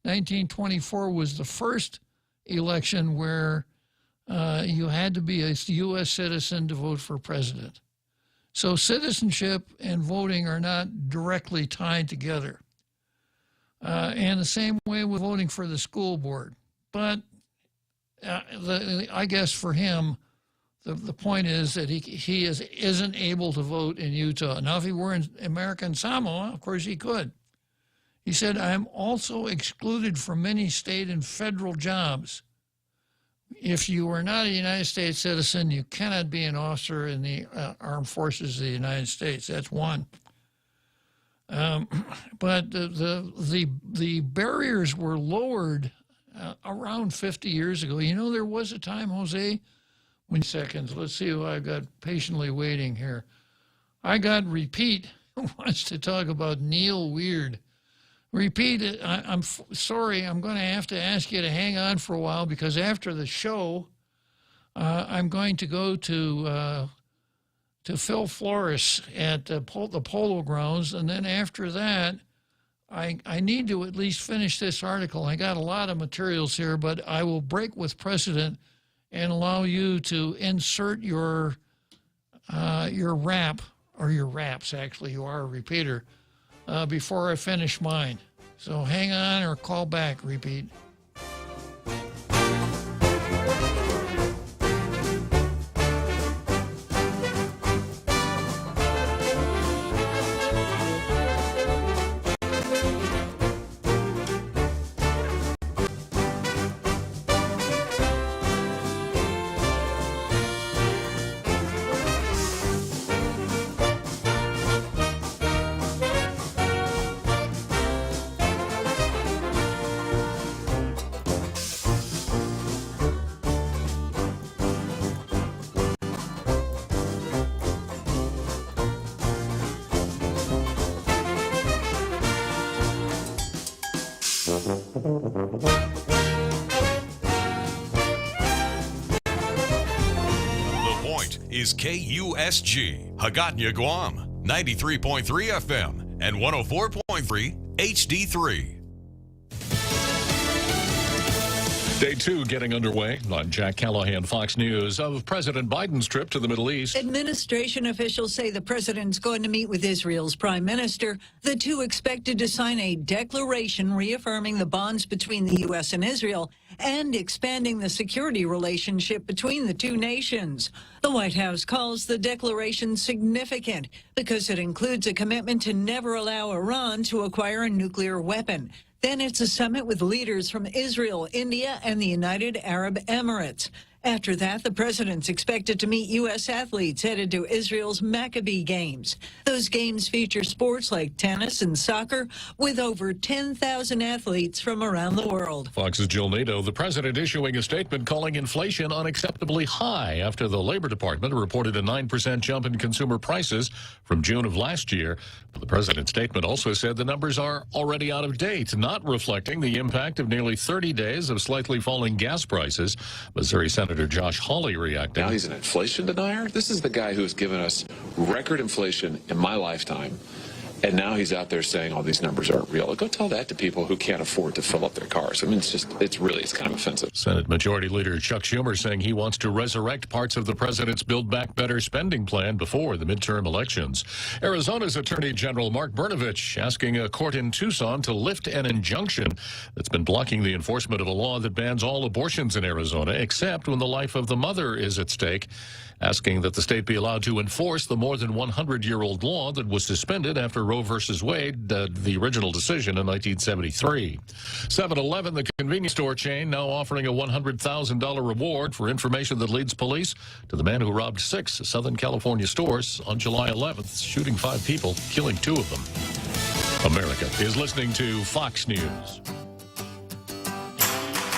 1924 was the first election where you had to be a U.S. citizen to vote for president. So citizenship and voting are not directly tied together. And the same way with voting for the school board. But I guess for him, the point is that he isn't able to vote in Utah. Now, if he were in American Samoa, of course he could. He said, I'm also excluded from many state and federal jobs. If you are not a United States citizen, you cannot be an officer in the armed forces of the United States. That's one. But the barriers were lowered around 50 years ago. You know, there was a time, Jose, seconds. Let's see who I've got patiently waiting here. I got Repeat who wants to talk about Neil Weird. Repeat, I'm sorry, I'm going to have to ask you to hang on for a while because after the show, I'm going to go to Phil Flores at the Polo Grounds, and then after that, I need to at least finish this article. I got a lot of materials here, but I will break with precedent and allow you to insert your rap, or your raps, actually, you are a repeater, before I finish mine. So hang on or call back, Repeat. Is KUSG, Hagåtña, Guam, 93.3 FM and 104.3 HD3. Day 2 getting underway. I'm Jack Callahan, Fox News, of President Biden's trip to the Middle East. Administration officials say the president's going to meet with Israel's prime minister. The two expected to sign a declaration reaffirming the bonds between the U.S. and Israel and expanding the security relationship between the two nations. The White House calls the declaration significant because it includes a commitment to never allow Iran to acquire a nuclear weapon. Then it's a summit with leaders from Israel, India, and the United Arab Emirates. After that, the president's expected to meet U.S. athletes headed to Israel's Maccabee Games. Those games feature sports like tennis and soccer, with over 10,000 athletes from around the world. Fox's Jill Nato, the president issuing a statement calling inflation unacceptably high after the Labor Department reported a 9% jump in consumer prices from June of last year. The president's statement also said the numbers are already out of date, not reflecting the impact of nearly 30 days of slightly falling gas prices. Missouri Senator Josh Hawley reacting. Now he's an inflation denier? This is the guy who has given us record inflation in my lifetime. And now he's out there saying all these numbers aren't real. Go tell that to people who can't afford to fill up their cars. I mean, it's kind of offensive. Senate Majority Leader Chuck Schumer saying he wants to resurrect parts of the president's Build Back Better spending plan before the midterm elections. Arizona's Attorney General Mark Brnovich asking a court in Tucson to lift an injunction that's been blocking the enforcement of a law that bans all abortions in Arizona, except when the life of the mother is at stake, asking that the state be allowed to enforce the more than 100-year-old law that was suspended after Roe versus Wade, the original decision in 1973. 7-Eleven, the convenience store chain, now offering a $100,000 reward for information that leads police to the man who robbed 6 Southern California stores on July 11th, shooting 5 people, killing 2 of them. America is listening to Fox News.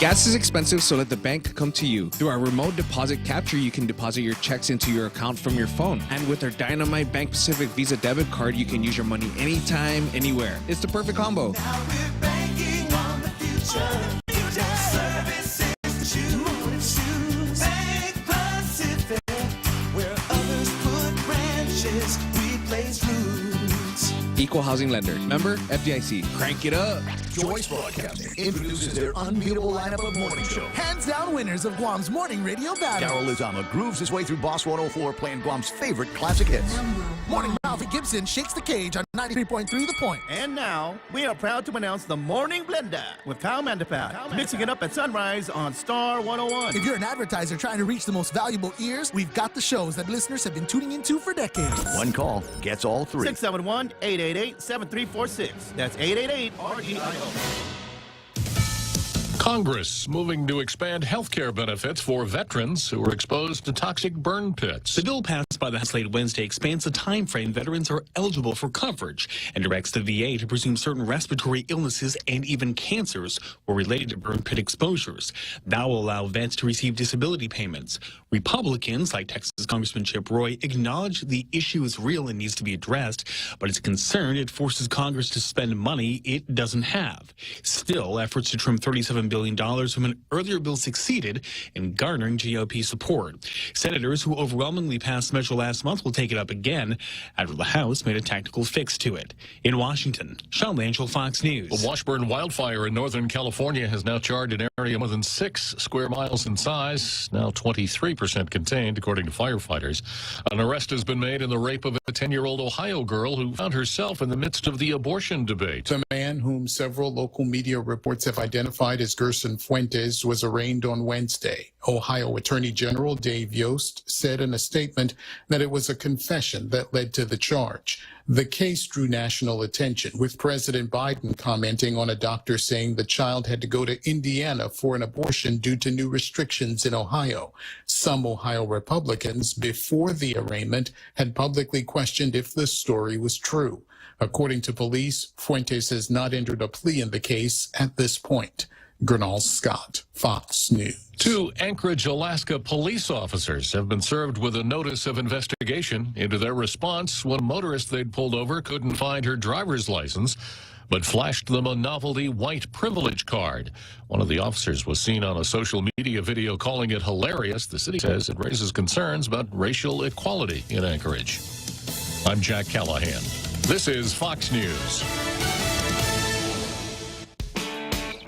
Gas is expensive, so let the bank come to you. Through our remote deposit capture, you can deposit your checks into your account from your phone. And with our Dynamite Bank Pacific Visa debit card, you can use your money anytime, anywhere. It's the perfect combo. Now we're banking on the future. Services to choose. Bank Pacific, where others put branches, we place roots. Equal housing lender. Member FDIC. Crank it up. Joyce Broadcasting introduces their unbeatable lineup of morning show. Hands down winners of Guam's morning radio battle. Daryl Lizama grooves his way through Boss 104 playing Guam's favorite classic hits. Morning Ralphie Gibson shakes the cage on 93.3 The Point. And now, we are proud to announce the Morning Blender with Kyle Mandapat, mixing it up at sunrise on Star 101. If you're an advertiser trying to reach the most valuable ears, we've got the shows that listeners have been tuning into for decades. One call gets all 3. 671-888-7346. That's 888-REIO. Congress moving to expand health care benefits for veterans who are exposed to toxic burn pits. The bill passed by the House late Wednesday expands the time frame veterans are eligible for coverage and directs the VA to presume certain respiratory illnesses and even cancers were related to burn pit exposures. That will allow vets to receive disability payments. Republicans, like Texas Congressman Chip Roy, acknowledge the issue is real and needs to be addressed, but is concerned it forces Congress to spend money it doesn't have. Still, efforts to trim $37 billion from an earlier bill succeeded in garnering GOP support. Senators who overwhelmingly passed the measure last month will take it up again after the House made a tactical fix to it. In Washington, Sean Langell, Fox News. The Washburn wildfire in Northern California has now charred an area more than 6 square miles in size, now 23% contained, according to firefighters. An arrest has been made in the rape of a 10-year-old Ohio girl who found herself in the midst of the abortion debate. The man, whom several local media reports have identified as Gerson Fuentes, was arraigned on Wednesday. Ohio Attorney General Dave Yost said in a statement that it was a confession that led to the charge. The case drew national attention, with President Biden commenting on a doctor saying the child had to go to Indiana for an abortion due to new restrictions in Ohio. Some Ohio Republicans, before the arraignment, had publicly questioned if the story was true. According to police, Fuentes has not entered a plea in the case at this point. Gernal Scott, Fox News. 2 Anchorage, Alaska police officers have been served with a notice of investigation into their response when a motorist they'd pulled over couldn't find her driver's license, but flashed them a novelty white privilege card. One of the officers was seen on a social media video calling it hilarious. The city says it raises concerns about racial equality in Anchorage. I'm Jack Callahan. This is Fox News.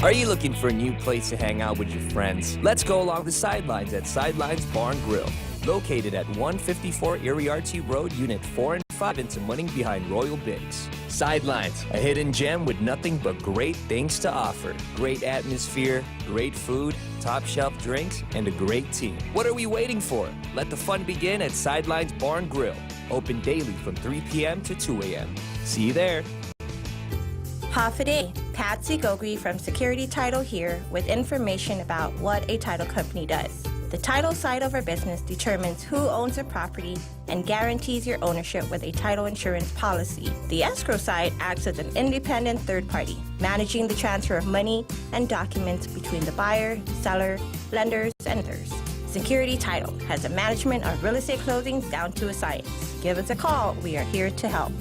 Are you looking for a new place to hang out with your friends? Let's go along the sidelines at Sidelines Bar and Grill. Located at 154 Iriarte Road, Unit 4 and 5 in Tamuning behind Royal Bigs. Sidelines, a hidden gem with nothing but great things to offer. Great atmosphere, great food, top shelf drinks, and a great team. What are we waiting for? Let the fun begin at Sidelines Bar and Grill. Open daily from 3 p.m. to 2 a.m. See you there. Hafa Patsy Gogri from Security Title here with information about what a title company does. The title side of our business determines who owns a property and guarantees your ownership with a title insurance policy. The escrow side acts as an independent third party, managing the transfer of money and documents between the buyer, seller, lenders, and others. Security Title has a management of real estate closings down to a science. Give us a call. We are here to help.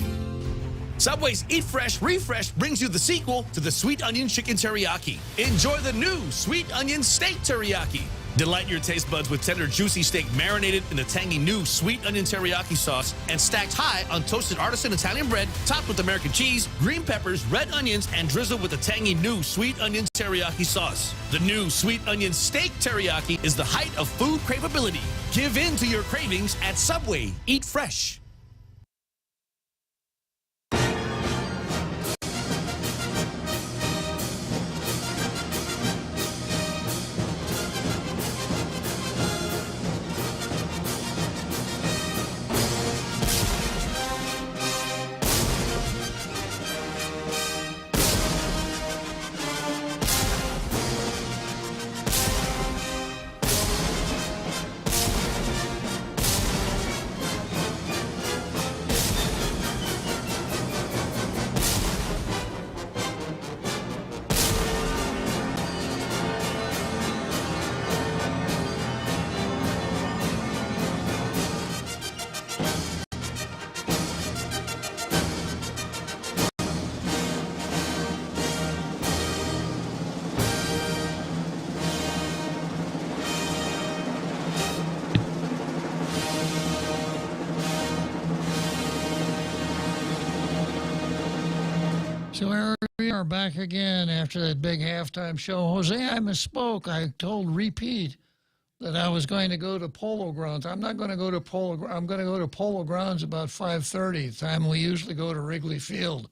Subway's Eat Fresh Refresh brings you the sequel to the Sweet Onion Chicken Teriyaki. Enjoy the new Sweet Onion Steak Teriyaki. Delight your taste buds with tender, juicy steak marinated in the tangy new Sweet Onion Teriyaki sauce and stacked high on toasted artisan Italian bread, topped with American cheese, green peppers, red onions, and drizzled with the tangy new Sweet Onion Teriyaki sauce. The new Sweet Onion Steak Teriyaki is the height of food craveability. Give in to your cravings at Subway. Eat fresh. So here we are back again after that big halftime show. Jose, I misspoke. I told Repeat that I was going to go to Polo Grounds. I'm not going to go to Polo. I'm going to go to Polo Grounds about 5:30, the time we usually go to Wrigley Field.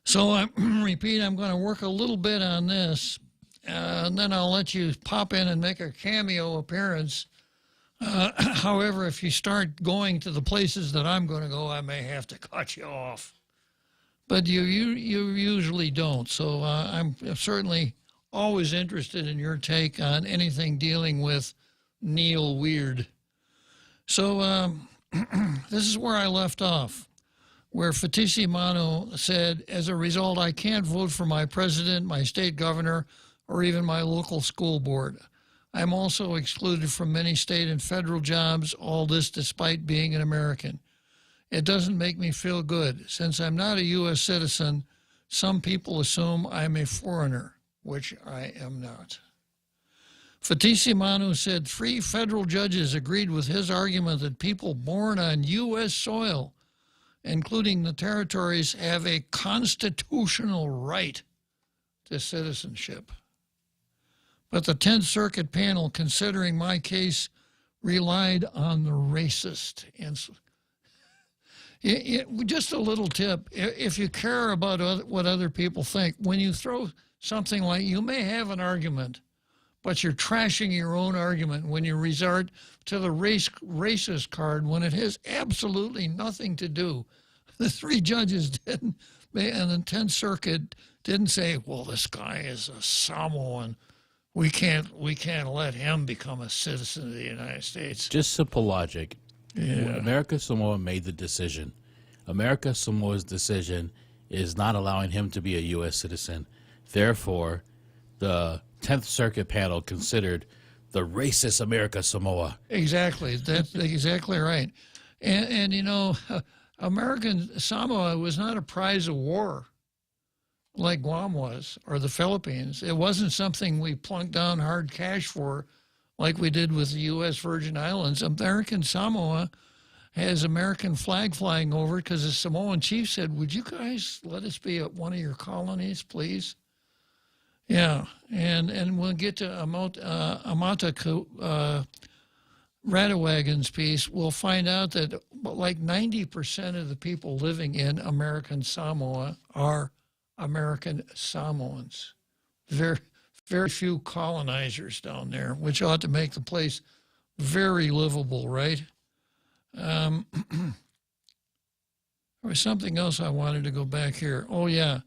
So Repeat, I'm going to work a little bit on this, and then I'll let you pop in and make a cameo appearance. However, if you start going to the places that I'm going to go, I may have to cut you off. But you usually don't. So I'm certainly always interested in your take on anything dealing with Neil Weird. So this is where I left off, where Fatisi Manu said, as a result, I can't vote for my president, my state governor, or even my local school board. I'm also excluded from many state and federal jobs, all this despite being an American. It doesn't make me feel good. Since I'm not a U.S. citizen, some people assume I'm a foreigner, which I am not. Fatisi Manu said 3 federal judges agreed with his argument that people born on U.S. soil, including the territories, have a constitutional right to citizenship. But the 10th Circuit panel, considering my case, relied on the racist incident. Just a little tip, if you care about what other people think, when you throw something like, you may have an argument, but you're trashing your own argument when you resort to the racist card when it has absolutely nothing to do. The 3 judges didn't, and the 10th Circuit didn't say, well, this guy is a Samoan. We can't let him become a citizen of the United States. Just simple logic. Yeah. America Samoa made the decision. America Samoa's decision is not allowing him to be a U.S. citizen. Therefore, the 10th Circuit panel considered the racist America Samoa. Exactly. That's exactly right. And you know, American Samoa was not a prize of war like Guam was, or the Philippines. It wasn't something we plunked down hard cash for like we did with the U.S. Virgin Islands. American Samoa has American flag flying over because the Samoan chief said, would you guys let us be at one of your colonies, please? Yeah, and we'll get to Amata Radowagon's piece. We'll find out that like 90% of the people living in American Samoa are American Samoans. Very, very few colonizers down there, which ought to make the place very livable, right? There was something else I wanted to go back here. Oh, yeah.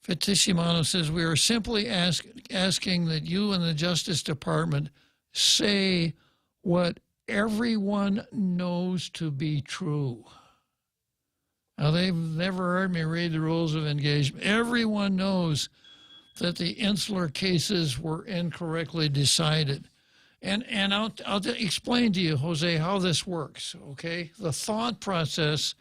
Fittissimo says, we are simply asking that you and the Justice Department say what everyone knows to be true. Now, they've never heard me read the rules of engagement. Everyone knows that the insular cases were incorrectly decided. And I'll explain to you, Jose, how this works, okay? The thought process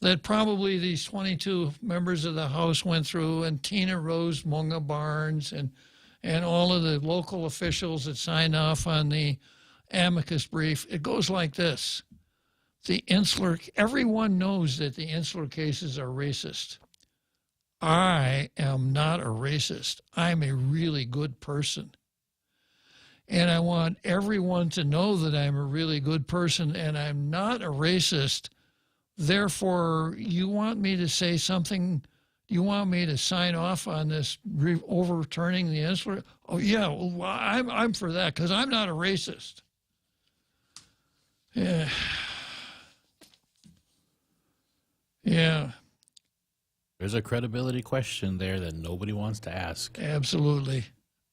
that probably these 22 members of the House went through, and Tina Rose Munga Barnes and all of the local officials that signed off on the amicus brief, it goes like this. Everyone knows that the insular cases are racist. I am not a racist. I'm a really good person. And I want everyone to know that I'm a really good person and I'm not a racist. Therefore, you want me to say something, you want me to sign off on this overturning the insular? Oh, yeah, well, I'm for that because I'm not a racist. Yeah. Yeah. There's a credibility question there that nobody wants to ask. Absolutely.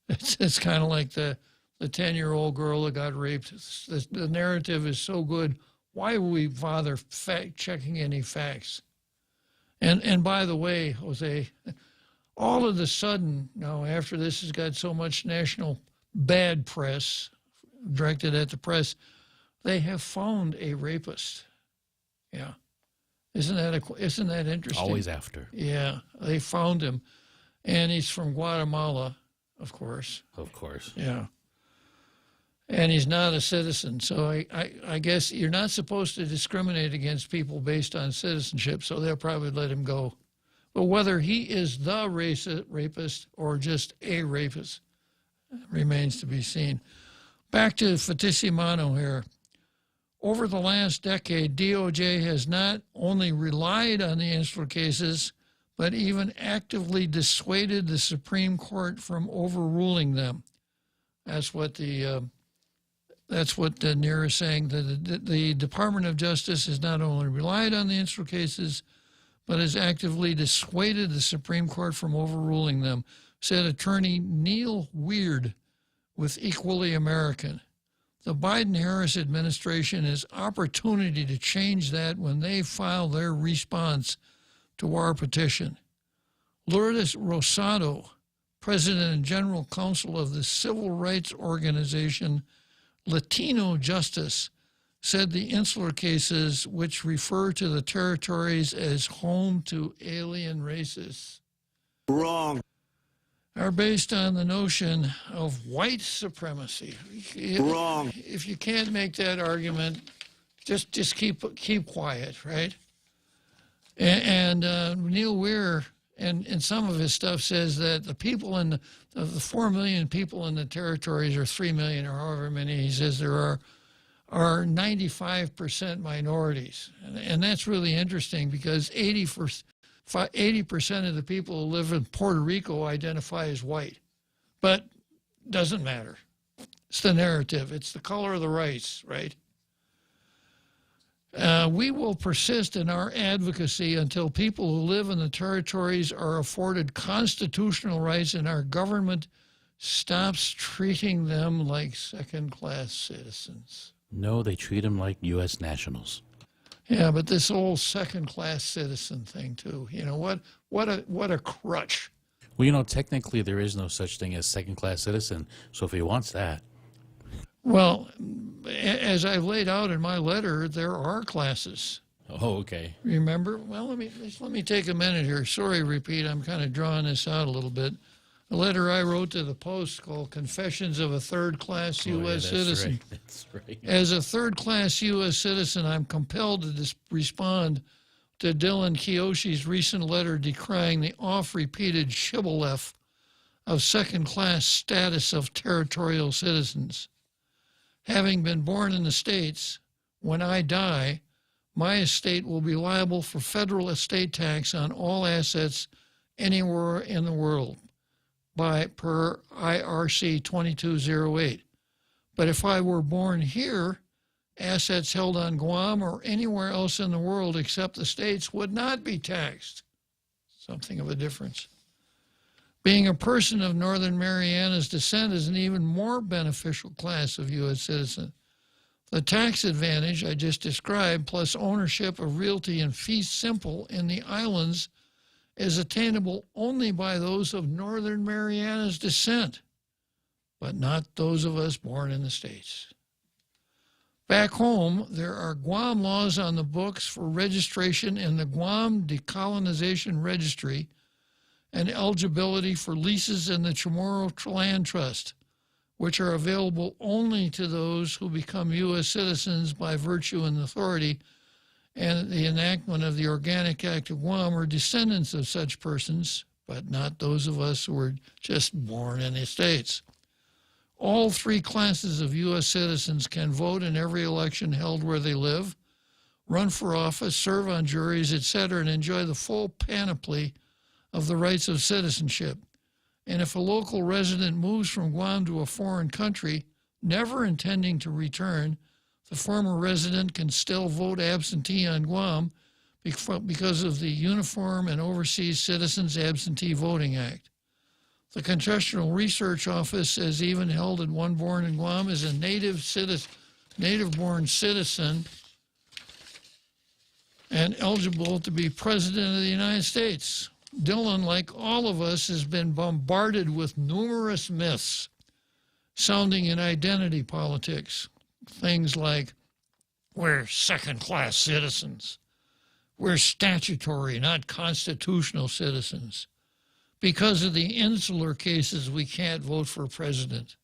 It's kind of like the 10-year-old girl that got raped. The narrative is so good. Why would we bother checking any facts? And by the way, Jose, all of a sudden, now after this has got so much national bad press directed at the press, they have found a rapist. Yeah. Isn't that interesting? Always after. Yeah, they found him. And he's from Guatemala, of course. Of course. Yeah. And he's not a citizen. So I guess you're not supposed to discriminate against people based on citizenship, so they'll probably let him go. But whether he is the rapist or just a rapist remains to be seen. Back to Fittissimo here. Over the last decade, DOJ has not only relied on the insular cases, but even actively dissuaded the Supreme Court from overruling them. That's what Neer is saying. The Department of Justice has not only relied on the insular cases, but has actively dissuaded the Supreme Court from overruling them, said attorney Neil Weird with Equally American. The Biden-Harris administration has opportunity to change that when they file their response to our petition. Lourdes Rosado, President and General Counsel of the civil rights organization Latino Justice, said the insular cases, which refer to the territories as home to alien races, wrong, are based on the notion of white supremacy. Wrong. If you can't make that argument, just keep quiet, right? And Neil Weir and some of his stuff says that the people of the 4 million people in the territories, or 3 million, or however many he says there are 95% minorities, and that's really interesting because 80% of the people who live in Puerto Rico identify as white, but doesn't matter. It's the narrative. It's the color of the rice, right? We will persist in our advocacy until people who live in the territories are afforded constitutional rights and our government stops treating them like second-class citizens. No, they treat them like U.S. nationals. Yeah, but this whole second-class citizen thing too. You know what a crutch. Well, you know, technically there is no such thing as second-class citizen. So if he wants that, well, as I laid out in my letter, there are classes. oh, okay. Remember? Well, let me take a minute here. Sorry, repeat. I'm kind of drawing this out a little bit. A letter I wrote to the Post called "Confessions of a Third-Class U.S. Citizen." Right. That's right. As a third-class U.S. citizen, I'm compelled to respond to Dylan Kiyoshi's recent letter decrying the oft-repeated shibboleth of second-class status of territorial citizens. Having been born in the States, when I die, my estate will be liable for federal estate tax on all assets anywhere in the world per IRC 2208. But if I were born here, assets held on Guam or anywhere else in the world except the States would not be taxed. Something of a difference. Being a person of Northern Mariana's descent is an even more beneficial class of U.S. citizen. The tax advantage I just described, plus ownership of realty and fee simple in the islands, is attainable only by those of Northern Mariana's descent, but not those of us born in the States. Back home, there are Guam laws on the books for registration in the Guam Decolonization Registry and eligibility for leases in the Chamorro Land Trust, which are available only to those who become U.S. citizens by virtue and authority and the enactment of the Organic Act of Guam or descendants of such persons, but not those of us who were just born in the States. All three classes of U.S. citizens can vote in every election held where they live, run for office, serve on juries, etc., and enjoy the full panoply of the rights of citizenship. And if a local resident moves from Guam to a foreign country, never intending to return, the former resident can still vote absentee on Guam because of the Uniform and Overseas Citizens Absentee Voting Act. The Congressional Research Office says even held at one born in Guam is a native-born citizen and eligible to be President of the United States. Dylan, like all of us, has been bombarded with numerous myths sounding in identity politics. Things like, we're second-class citizens. We're statutory, not constitutional citizens. Because of the insular cases, we can't vote for president.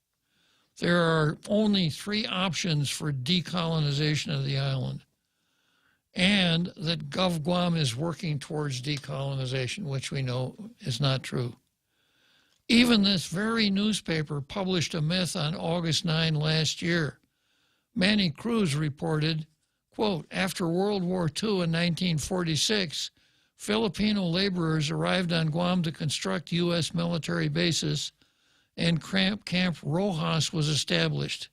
There are only 3 options for decolonization of the island. And that Gov Guam is working towards decolonization, which we know is not true. Even this very newspaper published a myth on August 9 last year. Manny Cruz reported, quote, after World War II in 1946, Filipino laborers arrived on Guam to construct U.S. military bases, and Camp Rojas was established.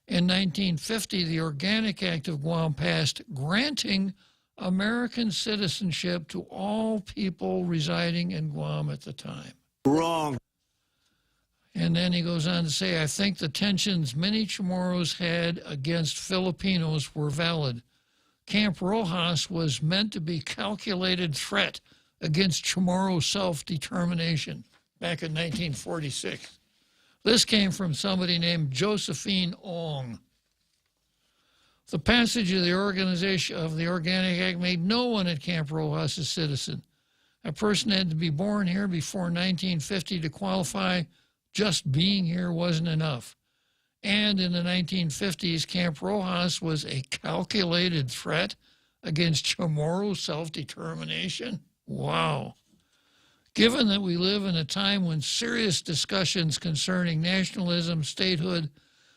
In 1950, the Organic Act of Guam passed, granting American citizenship to all people residing in Guam at the time. Wrong. And then he goes on to say, I think the tensions many Chamorros had against Filipinos were valid. Camp Rojas was meant to be calculated threat against Chamorro self-determination back in 1946. This came from somebody named Josephine Ong. The passage of the Organic Act made no one at Camp Rojas a citizen. A person had to be born here before 1950 to qualify. Just being here wasn't enough. And in the 1950s, Camp Rojas was a calculated threat against Chamorro self-determination. Wow. Given that we live in a time when serious discussions concerning nationalism, statehood,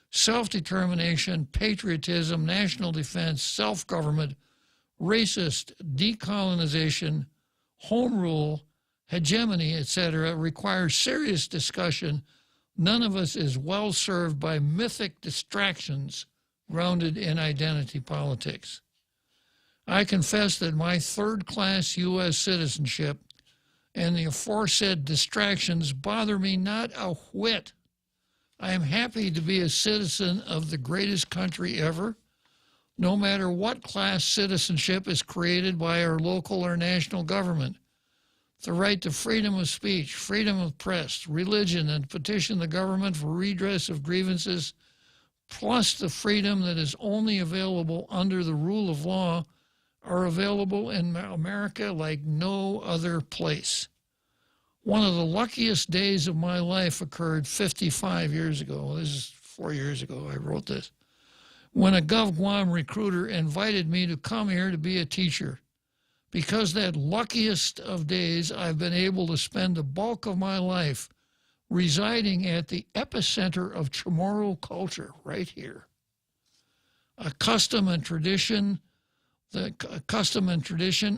self-determination, patriotism, national defense, self-government, racist, decolonization, home rule, hegemony, etc., require serious discussion, none of us is well served by mythic distractions grounded in identity politics. I confess that my third-class U.S. citizenship and the aforesaid distractions bother me not a whit. I am happy to be a citizen of the greatest country ever, no matter what class citizenship is created by our local or national government. The right to freedom of speech, freedom of press, religion, and petition the government for redress of grievances, plus the freedom that is only available under the rule of law, are available in America like no other place. One of the luckiest days of my life occurred 55 years ago. This is 4 years ago I wrote this. When a Gov Guam recruiter invited me to come here to be a teacher. because that luckiest of days I've been able to spend the bulk of my life residing at the epicenter of Chamorro culture right here. A custom and tradition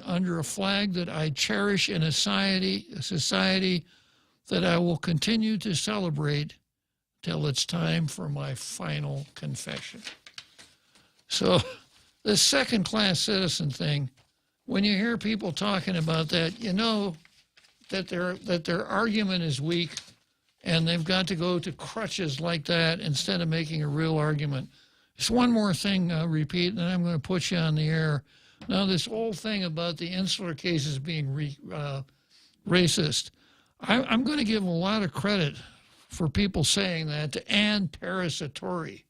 under a flag that I cherish in a society that I will continue to celebrate till it's time for my final confession. So this second-class citizen thing, when you hear people talking about that, you know that their argument is weak and they've got to go to crutches like that instead of making a real argument. Just one more thing, repeat, and then I'm going to put you on the air. Now, this whole thing about the insular cases being racist, I'm going to give a lot of credit for people saying that to Ann Parasatori,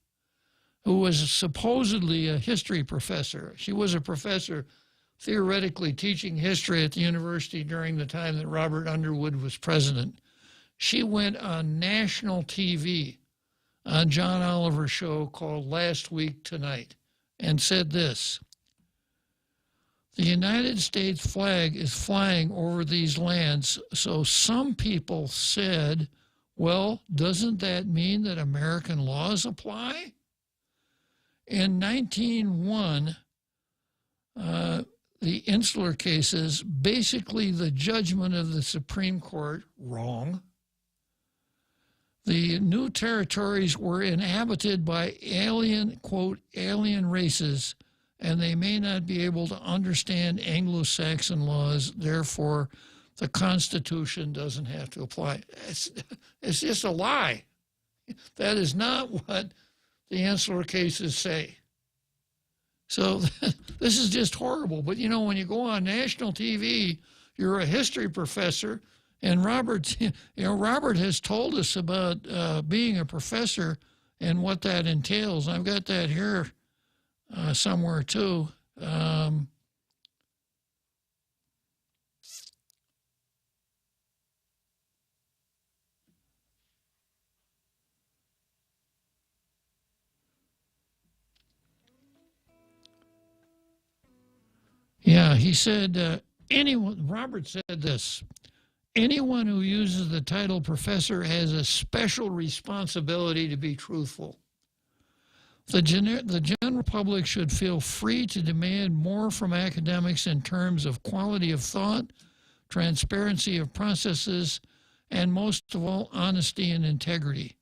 who was supposedly a history professor. She was a professor theoretically teaching history at the university during the time that Robert Underwood was president. She went on national TV on John Oliver's show called Last Week Tonight and said this: the United States flag is flying over these lands, so some people said, well, doesn't that mean that American laws apply? In 1901, the insular cases, basically the judgment of the Supreme Court, wrong. The new territories were inhabited by alien, quote, alien races, and they may not be able to understand Anglo-Saxon laws, therefore the Constitution doesn't have to apply. It's just a lie. That is not what the insular cases say. So this is just horrible. But, you know, when you go on national TV, you're a history professor, and Robert has told us about being a professor and what that entails. I've got that here somewhere too. Yeah, he said, Robert said this: anyone who uses the title professor has a special responsibility to be truthful. The general public should feel free to demand more from academics in terms of quality of thought, transparency of processes, and most of all, honesty and integrity.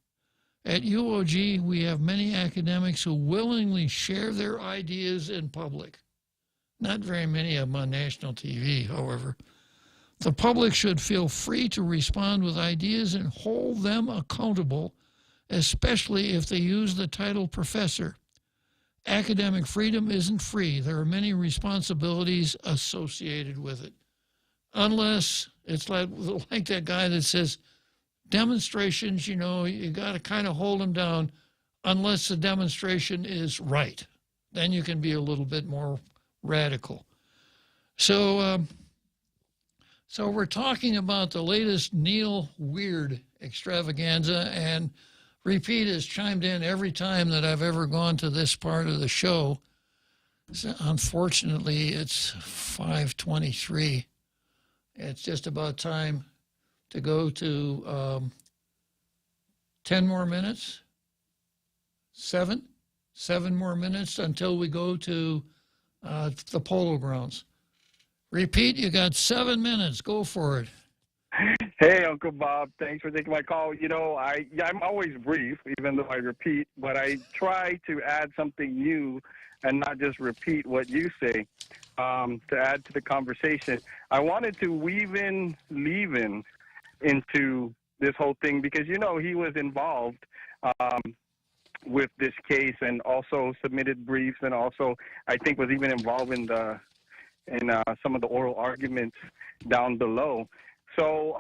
At UOG, we have many academics who willingly share their ideas in public. Not very many of them on national TV, however. The public should feel free to respond with ideas and hold them accountable, especially if they use the title professor. Academic freedom isn't free. There are many responsibilities associated with it. Unless it's like that guy that says, demonstrations, you know, you got to kind of hold them down unless the demonstration is right. Then you can be a little bit more radical. So we're talking about the latest Neil Weird extravaganza, and Repeat has chimed in every time that I've ever gone to this part of the show. So unfortunately, it's 5:23. It's just about time to go to 10 more minutes. 7 more minutes until we go to the Polo Grounds. Repeat, you got 7 minutes. Go for it. Hey, Uncle Bob. Thanks for taking my call. You know, I'm always brief, even though I repeat, but I try to add something new and not just repeat what you say to add to the conversation. I wanted to weave in Levin into this whole thing because, you know, he was involved with this case and also submitted briefs and also I think was even involved in some of the oral arguments down below. So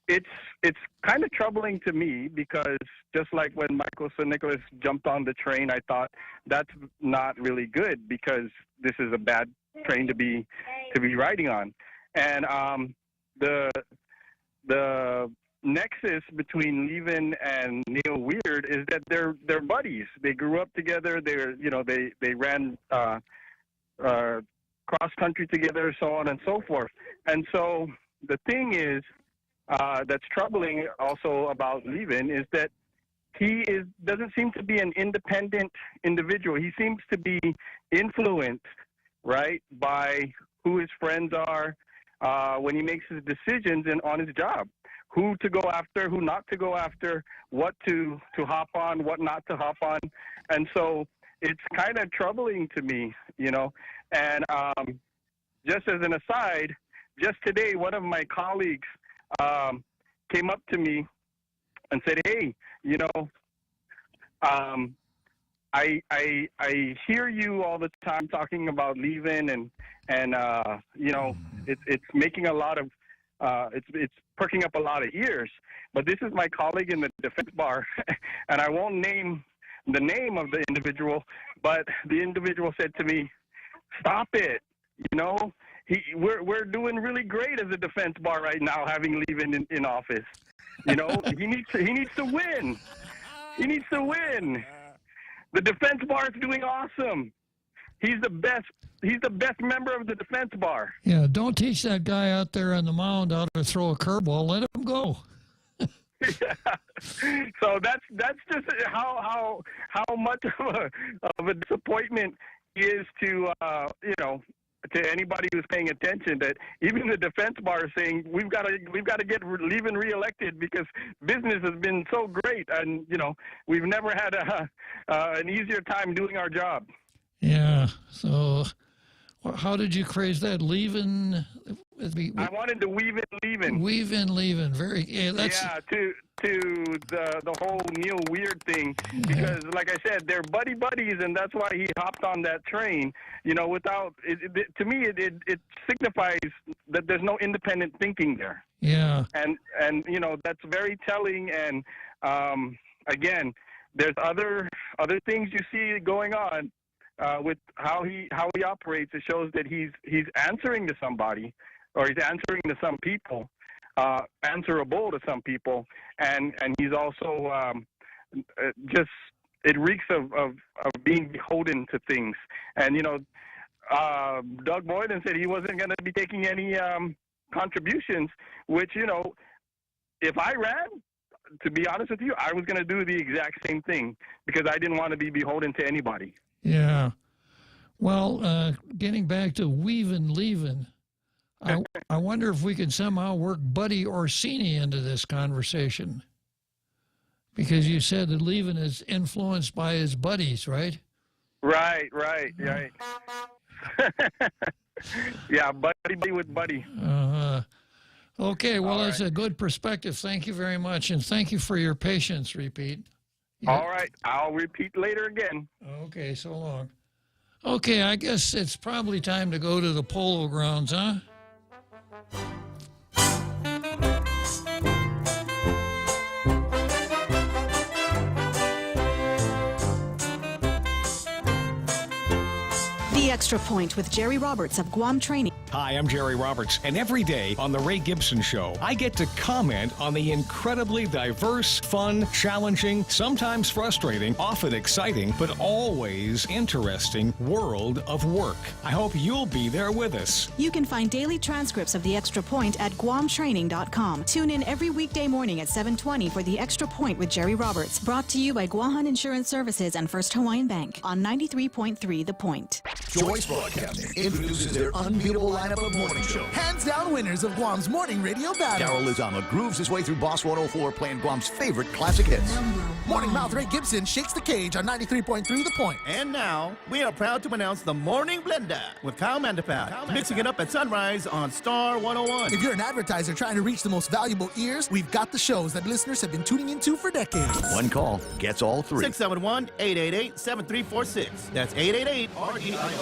it's kind of troubling to me because just like when Michael St. Nicholas jumped on the train, I thought that's not really good because this is a bad train to be riding on. And the nexus between Levin and Neil Weird is that they're buddies. They grew up together. They ran cross country together, so on and so forth. And so the thing is that's troubling also about leaving is that he doesn't seem to be an independent individual. He seems to be influenced, right, by who his friends are when he makes his decisions on his job. Who to go after, who not to go after, what to hop on, what not to hop on. And so it's kind of troubling to me, you know. And just as an aside, just today, one of my colleagues came up to me and said, hey, you know, I hear you all the time talking about leaving and you know, it's making a lot of, it's perking up a lot of ears. But this is my colleague in the defense bar, and I won't name the name of the individual, but the individual said to me, stop it, you know. We're doing really great as a defense bar right now, having Levin in office. You know, he needs to win. He needs to win. The defense bar is doing awesome. He's the best. He's the best member of the defense bar. Yeah, don't teach that guy out there on the mound how to throw a curveball. Let him go. So that's just how much of a disappointment he is to you know, to anybody who's paying attention, that even the defense bar is saying we've got to get Levin reelected because business has been so great, and you know, we've never had an easier time doing our job. Yeah. So, how did you phrase that? Levin. I wanted to weave in Levin. Weave in Levin. Very. Yeah. That's. Yeah. To the whole Neil Weird thing, because like I said, they're buddies, and that's why he hopped on that train. You know, without to me, it signifies that there's no independent thinking there. Yeah. And you know, that's very telling. And again, there's other things you see going on with how he operates. It shows that he's answering to somebody, or he's answering to some people. Answerable to some people, and he's also just, it reeks of being beholden to things. And you know, Doug Boyden said he wasn't going to be taking any contributions, which, you know, if I ran, to be honest with you, I was going to do the exact same thing because I didn't want to be beholden to anybody. Yeah. Well, getting back to weaving Levin, I wonder if we could somehow work Buddy Orsini into this conversation. Because you said that Levin is influenced by his buddies, right? Right. Yeah, buddy with buddy. Okay, well, that's a good perspective. Thank you very much, and thank you for your patience, Repeat. All right, I'll repeat later again. Okay, so long. Okay, I guess it's probably time to go to the Polo Grounds, huh? The Extra Point with Jerry Roberts of Guam Training. Hi, I'm Jerry Roberts, and every day on The Ray Gibson Show, I get to comment on the incredibly diverse, fun, challenging, sometimes frustrating, often exciting, but always interesting world of work. I hope you'll be there with us. You can find daily transcripts of The Extra Point at guamtraining.com. Tune in every weekday morning at 7:20 for The Extra Point with Jerry Roberts. Brought to you by Guahan Insurance Services and First Hawaiian Bank on 93.3 The Point. Joyce Broadcasting introduces their unbeatable lineup of morning show. Hands down winners of Guam's morning radio battle. Daryl Lizama grooves his way through Boss 104 playing Guam's favorite classic hits. Morning Mouth Ray Gibson shakes the cage on 93.3 The Point. And now, we are proud to announce the Morning Blender with Kyle Mandapat, mixing it up at sunrise on Star 101. If you're an advertiser trying to reach the most valuable ears, we've got the shows that listeners have been tuning into for decades. One call gets all three. 671-888-7346. That's 888-REIO.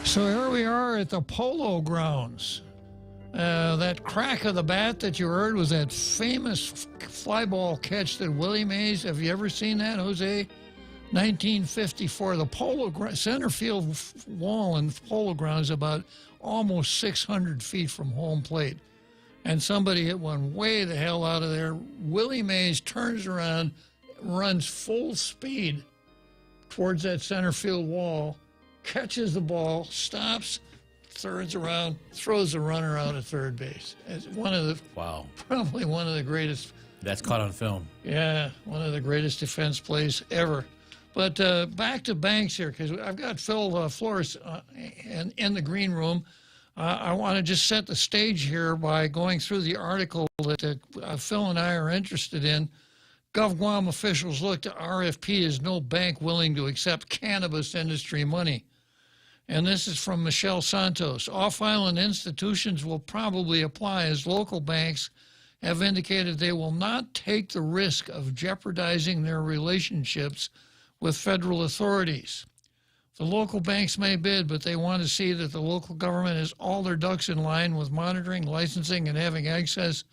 So here we are at the Polo Grounds. That crack of the bat that you heard was that famous fly ball catch that Willie Mays, have you ever seen that, Jose? 1954, the center field wall in Polo Grounds about almost 600 feet from home plate. And somebody hit one way the hell out of there. Willie Mays turns around, runs full speed towards that center field wall, catches the ball, stops, turns around, throws the runner out at third base. It's one of the probably one of the greatest. That's caught on film. Yeah, one of the greatest defense plays ever. But back to banks here, because I've got Phil Flores in the green room. I want to just set the stage here by going through the article that Phil and I are interested in. GovGuam officials look to RFP as no bank willing to accept cannabis industry money. And this is from Michelle Santos. Off-island institutions will probably apply as local banks have indicated they will not take the risk of jeopardizing their relationships with federal authorities. The local banks may bid, but they want to see that the local government has all their ducks in line with monitoring, licensing, and having access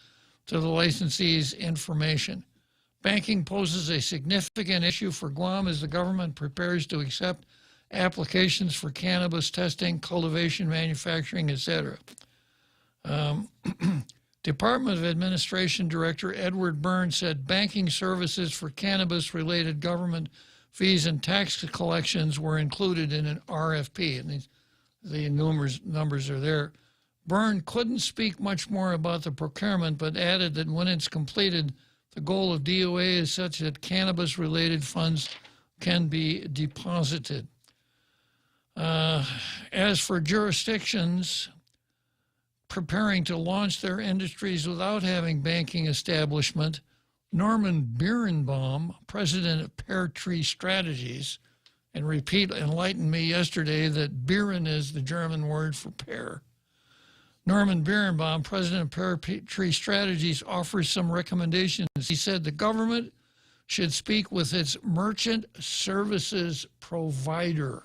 to the licensee's information. Banking poses a significant issue for Guam as the government prepares to accept applications for cannabis testing, cultivation, manufacturing, etc. Department of Administration Director Edward Byrne said banking services for cannabis-related government fees and tax collections were included in an RFP, and the numbers are there. Byrne couldn't speak much more about the procurement, but added that when it's completed, the goal of DOA is such that cannabis-related funds can be deposited. As for jurisdictions preparing to launch their industries without having banking establishment, Norman Birnbaum, president of Pear Tree Strategies, enlightened me yesterday that Beeren is the German word for pear. Norman Birnbaum, president of Pear Tree Strategies, offers some recommendations. He said the government should speak with its merchant services provider,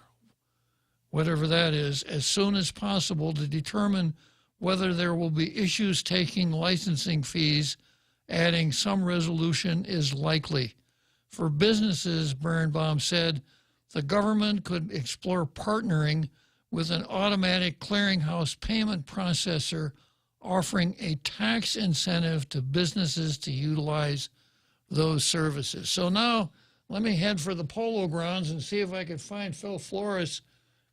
whatever that is, as soon as possible to determine whether there will be issues taking licensing fees, adding some resolution is likely. For businesses, Birnbaum said, the government could explore partnering with an automatic clearinghouse payment processor offering a tax incentive to businesses to utilize those services. So now let me head for the Polo Grounds and see if I can find Phil Flores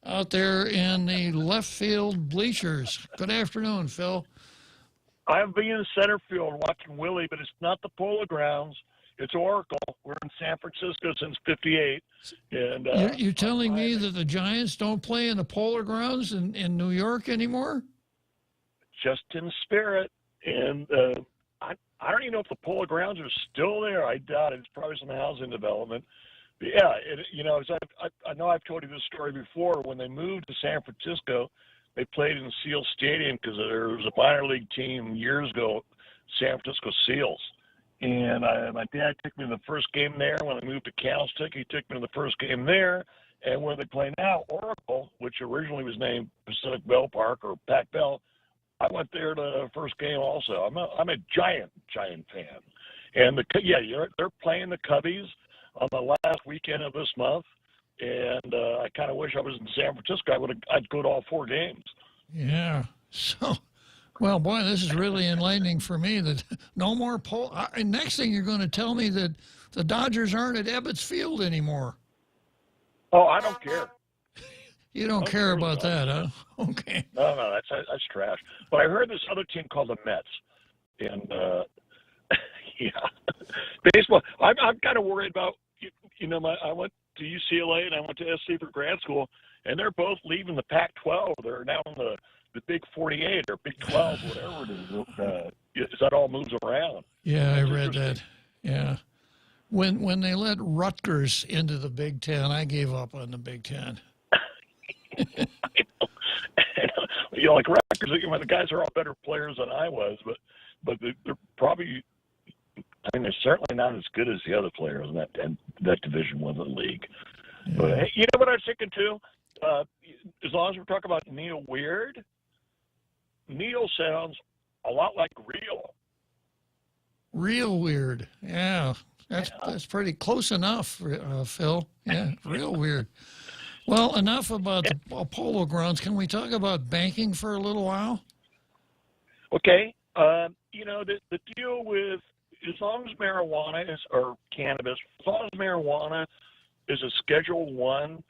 out there in the left field bleachers. Good afternoon, Phil. I've been in center field watching Willie, but it's not the Polo Grounds. It's Oracle. We're in San Francisco since '58. And you're telling me that the Giants don't play in the Polo Grounds in New York anymore? Just in spirit. And I don't even know if the Polo Grounds are still there. I doubt it. It's probably some housing development. But yeah, I know I've told you this story before. When they moved to San Francisco, they played in Seal Stadium because there was a minor league team years ago, San Francisco Seals. And my dad took me to the first game there. When I moved to Calstick, he took me to the first game there. And where they play now, Oracle, which originally was named Pacific Bell Park or Pac Bell, I went there to the first game also. I'm a giant fan. And they're playing the Cubbies on the last weekend of this month. And I kind of wish I was in San Francisco. I'd go to all four games. Yeah. So, well, boy, this is really enlightening for me. That no more Polo. Next thing you're going to tell me that the Dodgers aren't at Ebbets Field anymore. Oh, I don't care. You don't care about that, huh? Okay. No, that's trash. But I heard this other team called the Mets, and yeah, baseball. I'm kind of worried about. I went to UCLA and I went to SC for grad school, and they're both leaving the Pac-12. They're now in the Big 48 or Big 12, whatever it is. That all moves around. Yeah, I read that. Yeah. When they let Rutgers into the Big Ten, I gave up on the Big Ten. I know. Like Rutgers, the guys are all better players than I was, but they're probably. I mean, they're certainly not as good as the other players in that Division I league. Yeah. But hey, you know what I was thinking too? as long as we're talking about Neil Weird, Neil sounds a lot like Real. Real weird. Yeah, that's pretty close enough, Phil. Yeah, real weird. Well, enough about the polo grounds. Can we talk about banking for a little while? Okay. You know, the deal with, as long as marijuana is, or cannabis, as long as marijuana is a Schedule 1,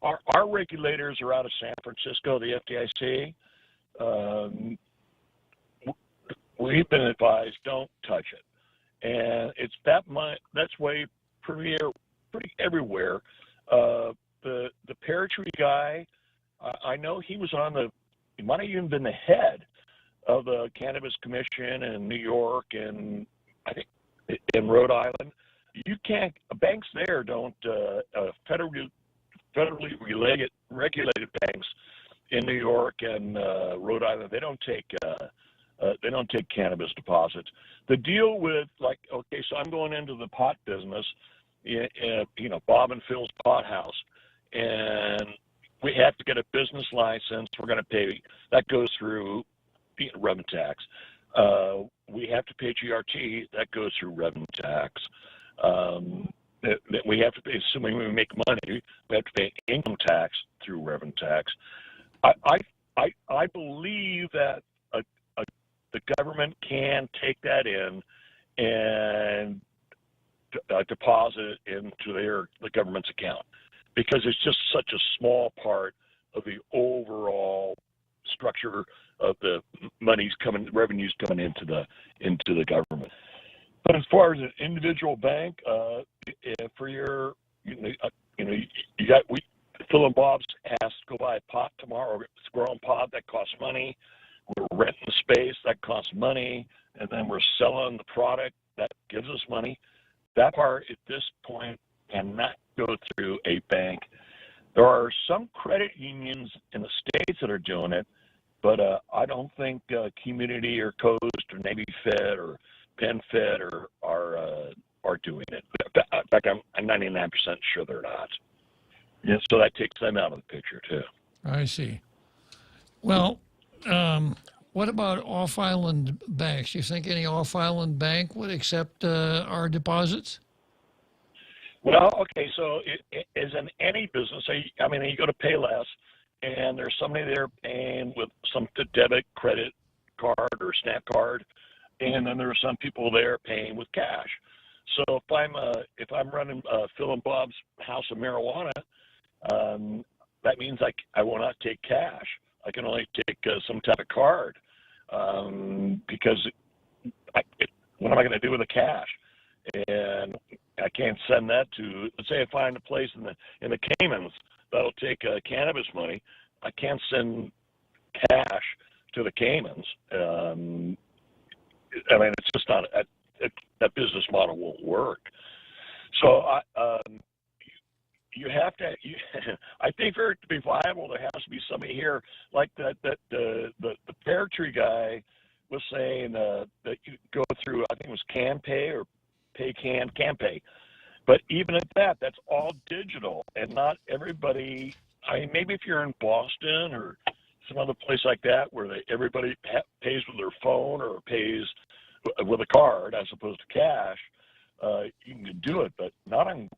our regulators are out of San Francisco, the FDIC. We've been advised don't touch it, and it's that's way pretty everywhere. The pear tree guy, I know he was he might have even been the head of the Cannabis Commission in New York and I think in Rhode Island. You can't, banks there don't, federally regulated banks in New York and Rhode Island, they don't take cannabis deposits. The deal with, like, okay, so I'm going into the pot business, you know, Bob and Phil's Pot House, and we have to get a business license. We're going to pay, that goes through revenue tax. We have to pay GRT, that goes through revenue tax. We have to pay, assuming we make money, we have to pay income tax through revenue tax. I believe that the government can take that in and deposit it into the government's account, because it's just such a small part of the overall structure of the revenues coming into the government. But as far as an individual bank, for your, Phil and Bob's asked to go buy a pot tomorrow, it's grown pot, that costs money. We're renting space, that costs money, and then we're selling the product, that gives us money. That part at this point cannot go through a bank. There are some credit unions in the states that are doing it, but I don't think Community or Coast or Navy Fed or Penn Fed are doing it. In fact, I'm 99% sure they're not. Yeah, so that takes them out of the picture too. I see. Well, what about off-island banks? You think any off-island bank would accept our deposits? Well, okay, so as in any business, I mean, you go to Payless, and there's somebody there paying with some debit, credit card, or Snap card, and then there are some people there paying with cash. So if I'm running Phil and Bob's House of Marijuana, that means I will not take cash. I can only take some type of card, because what am I going to do with the cash? And I can't send that to, let's say I find a place in the Caymans that'll take cannabis money. I can't send cash to the Caymans. I mean, it's just not, that business model won't work. So you have to, I think for it to be viable, there has to be somebody here like the pear tree guy was saying that you go through, I think it was CanPay or CanPay. But even at that, that's all digital, and not everybody, I mean, maybe if you're in Boston or some other place like that where everybody pays with their phone or pays with a card as opposed to cash, you can do it, but not on,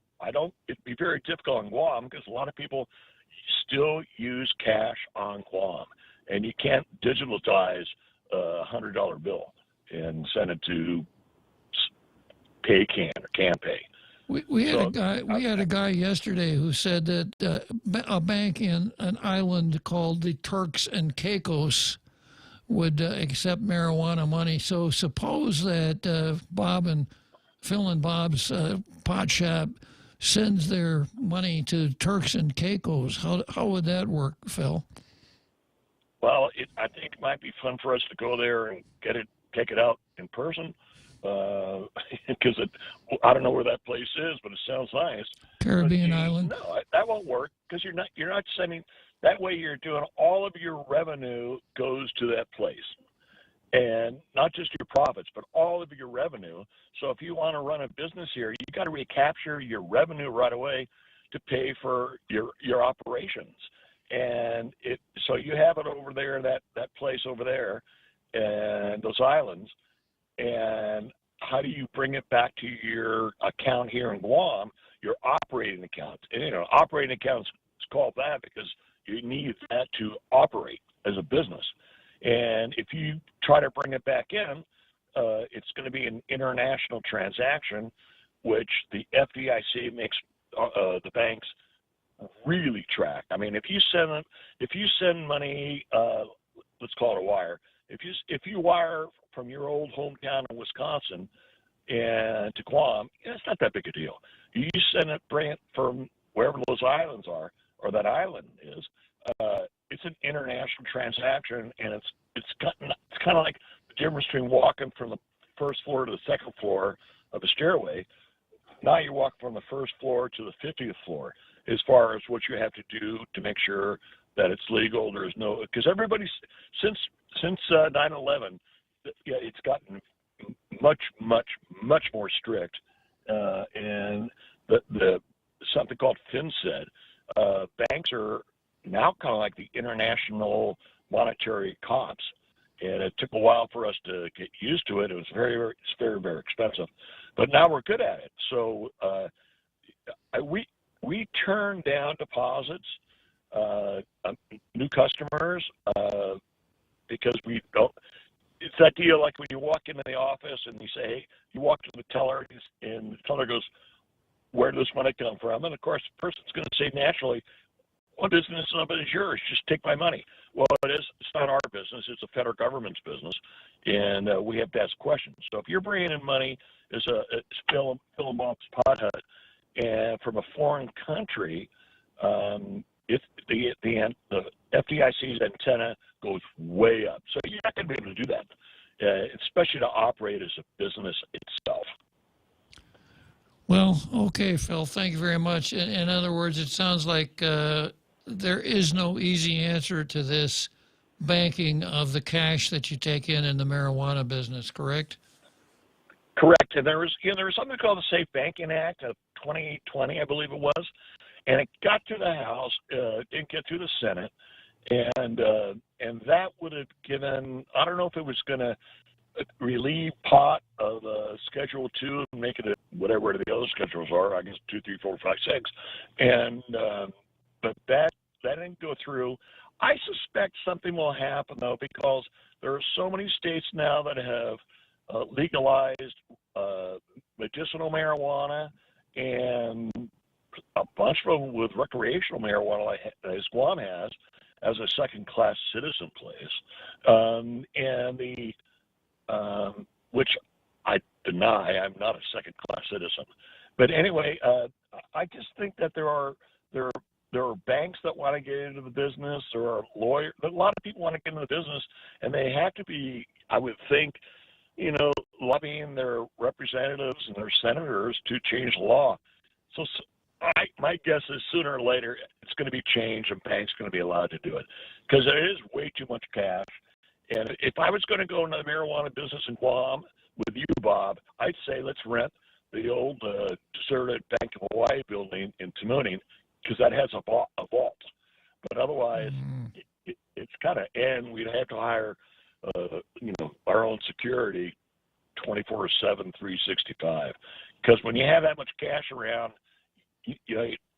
it'd be very difficult on Guam because a lot of people still use cash on Guam, and you can't digitalize a $100 bill and send it to PayCan or CanPay. We had a guy yesterday who said that a bank in an island called the Turks and Caicos would accept marijuana money. So suppose that Phil and Bob's pot shop sends their money to Turks and Caicos. How would that work, Phil? Well, I think it might be fun for us to go there and take it out in person. Because I don't know where that place is, but it sounds nice. Caribbean island. No, that won't work because you're not sending. That way, you're doing all of your revenue goes to that place, and not just your profits, but all of your revenue. So if you want to run a business here, you got to recapture your revenue right away. to pay for your operations. And so you have it over there, that place over there, and those islands. And how do you bring it back to your account here in Guam, your operating account? And, operating accounts is called that because you need that to operate as a business. And if you try to bring it back in, it's going to be an international transaction, which the FDIC makes the banks really track. I mean, if you send money, let's call it a wire. If you wire from your old hometown in Wisconsin and to Guam, it's not that big a deal. You bring it from wherever those islands are, or that island is. It's an international transaction, and it's kind of like the difference between walking from the first floor to the second floor of a stairway. Now you walk from the first floor to the 50th floor as far as what you have to do to make sure that it's legal. There's no, because everybody's, since 9/11, it's gotten much more strict. And the something called FinCEN, banks are now kind of like the international monetary cops. And it took a while for us to get used to it. It was very, very expensive. But now we're good at it. So we turn down deposits, new customers, because we don't. It's that deal like when you walk into the office and you say, hey, you walk to the teller, and the teller goes, where does this money come from? And, of course, the person's going to say naturally, well, business of it is yours. Just take my money. Well, it is. It's not our business. It's the federal government's business, and we have to ask questions. So if you're bringing in money as Phil Mott's pot hut, and from a foreign country, if the FDIC's antenna goes way up. So you're not going to be able to do that, especially to operate as a business itself. Well, okay, Phil, thank you very much. In other words, it sounds like there is no easy answer to this banking of the cash that you take in the marijuana business, correct? Correct. And there was something called the Safe Banking Act of 2020, I believe it was, and it got to the House, didn't get through the Senate, and that would have given, I don't know if it was going to relieve pot of Schedule 2 and make it whatever the other schedules are, I guess 2, 3, 4, 5, 6, and but that didn't go through. I suspect something will happen though, because there are so many states now that have legalized medicinal marijuana, and a bunch of them with recreational marijuana, like as Guam has, as a second-class citizen place, and the which I deny. I'm not a second-class citizen, but anyway, I just think that there are banks that want to get into the business. There are lawyers. A lot of people want to get into the business, and they have to be, I would think, lobbying their representatives and their senators to change the law. So my guess is sooner or later it's going to be changed, and banks are going to be allowed to do it, because there is way too much cash. And if I was going to go into the marijuana business in Guam with you, Bob, I'd say let's rent the old deserted Bank of Hawaii building in Tamuning, because that has a vault. But otherwise, it's kind of, and we'd have to hire, our own security 24/7, 365. Because when you have that much cash around,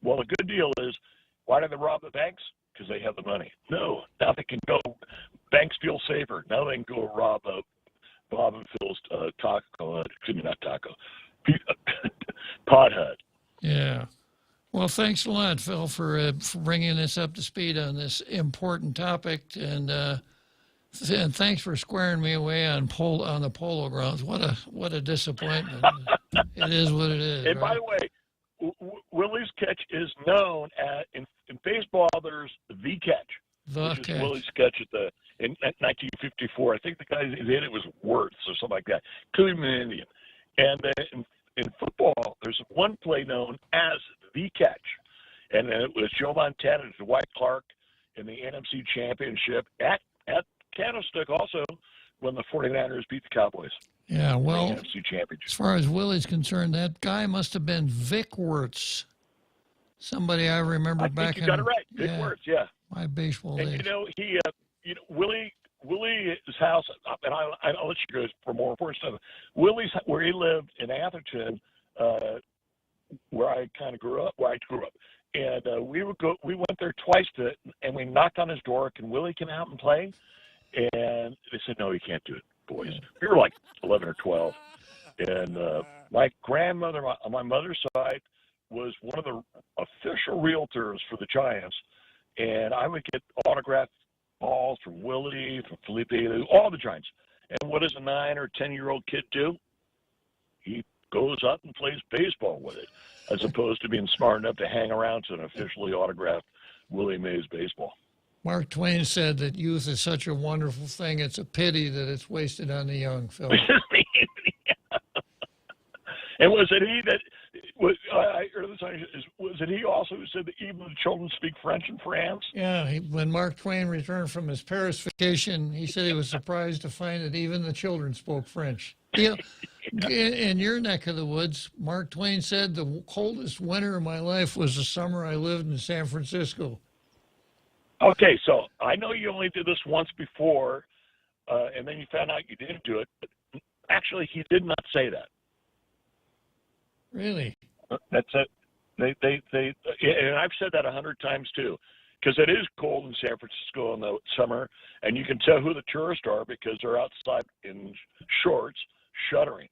well, the good deal is, why do they rob the banks? Because they have the money. No, now they can go. Banks feel safer. Now they can go rob Bob and Phil's pot hut. Yeah. Well, thanks a lot, Phil, for bringing us up to speed on this important topic, and thanks for squaring me away on the polo grounds. What a disappointment! It is what it is. And right? by the way, Willie's Catch is known in baseball. There's the catch, which is Willie's Catch in 1954. I think the guy who hit it was Wirtz or something like that. Cleveland Indian. And then in football, there's one play known as the catch, and it was Joe Montana and Dwight Clark in the NFC Championship at Candlestick, also when the 49ers beat the Cowboys. Yeah, well, the NFC Championship. As far as Willie's concerned, that guy must have been Vic Wirtz. Somebody I remember I back think you got it right. Good yeah, words, yeah. my baseball And days. Willie's house, and I'll let you go for more important stuff. Willie's, where he lived in Atherton, where I grew up, and we went there twice and we knocked on his door. Can Willie come out and play? And they said, no, you can't do it, boys. We were like 11 or 12. And my grandmother on my mother's side was one of the official realtors for the Giants. And I would get autographed balls from Willie, from Felipe, all the Giants. And what does a 9 or 10-year-old kid do? He goes up and plays baseball with it, as opposed to being smart enough to hang around to an officially autographed Willie Mays baseball. Mark Twain said that youth is such a wonderful thing. It's a pity that it's wasted on the young, Phil. And was it he that was? I heard this. Was it he also who said that even the children speak French in France? Yeah, when Mark Twain returned from his Paris vacation, he said he was surprised to find that even the children spoke French. Yeah, in your neck of the woods, Mark Twain said the coldest winter of my life was the summer I lived in San Francisco. Okay, so I know you only did this once before, and then you found out you didn't do it. But actually, he did not say that. Really? That's it. And I've said that 100 times too, because it is cold in San Francisco in the summer, and you can tell who the tourists are because they're outside in shorts, shuddering.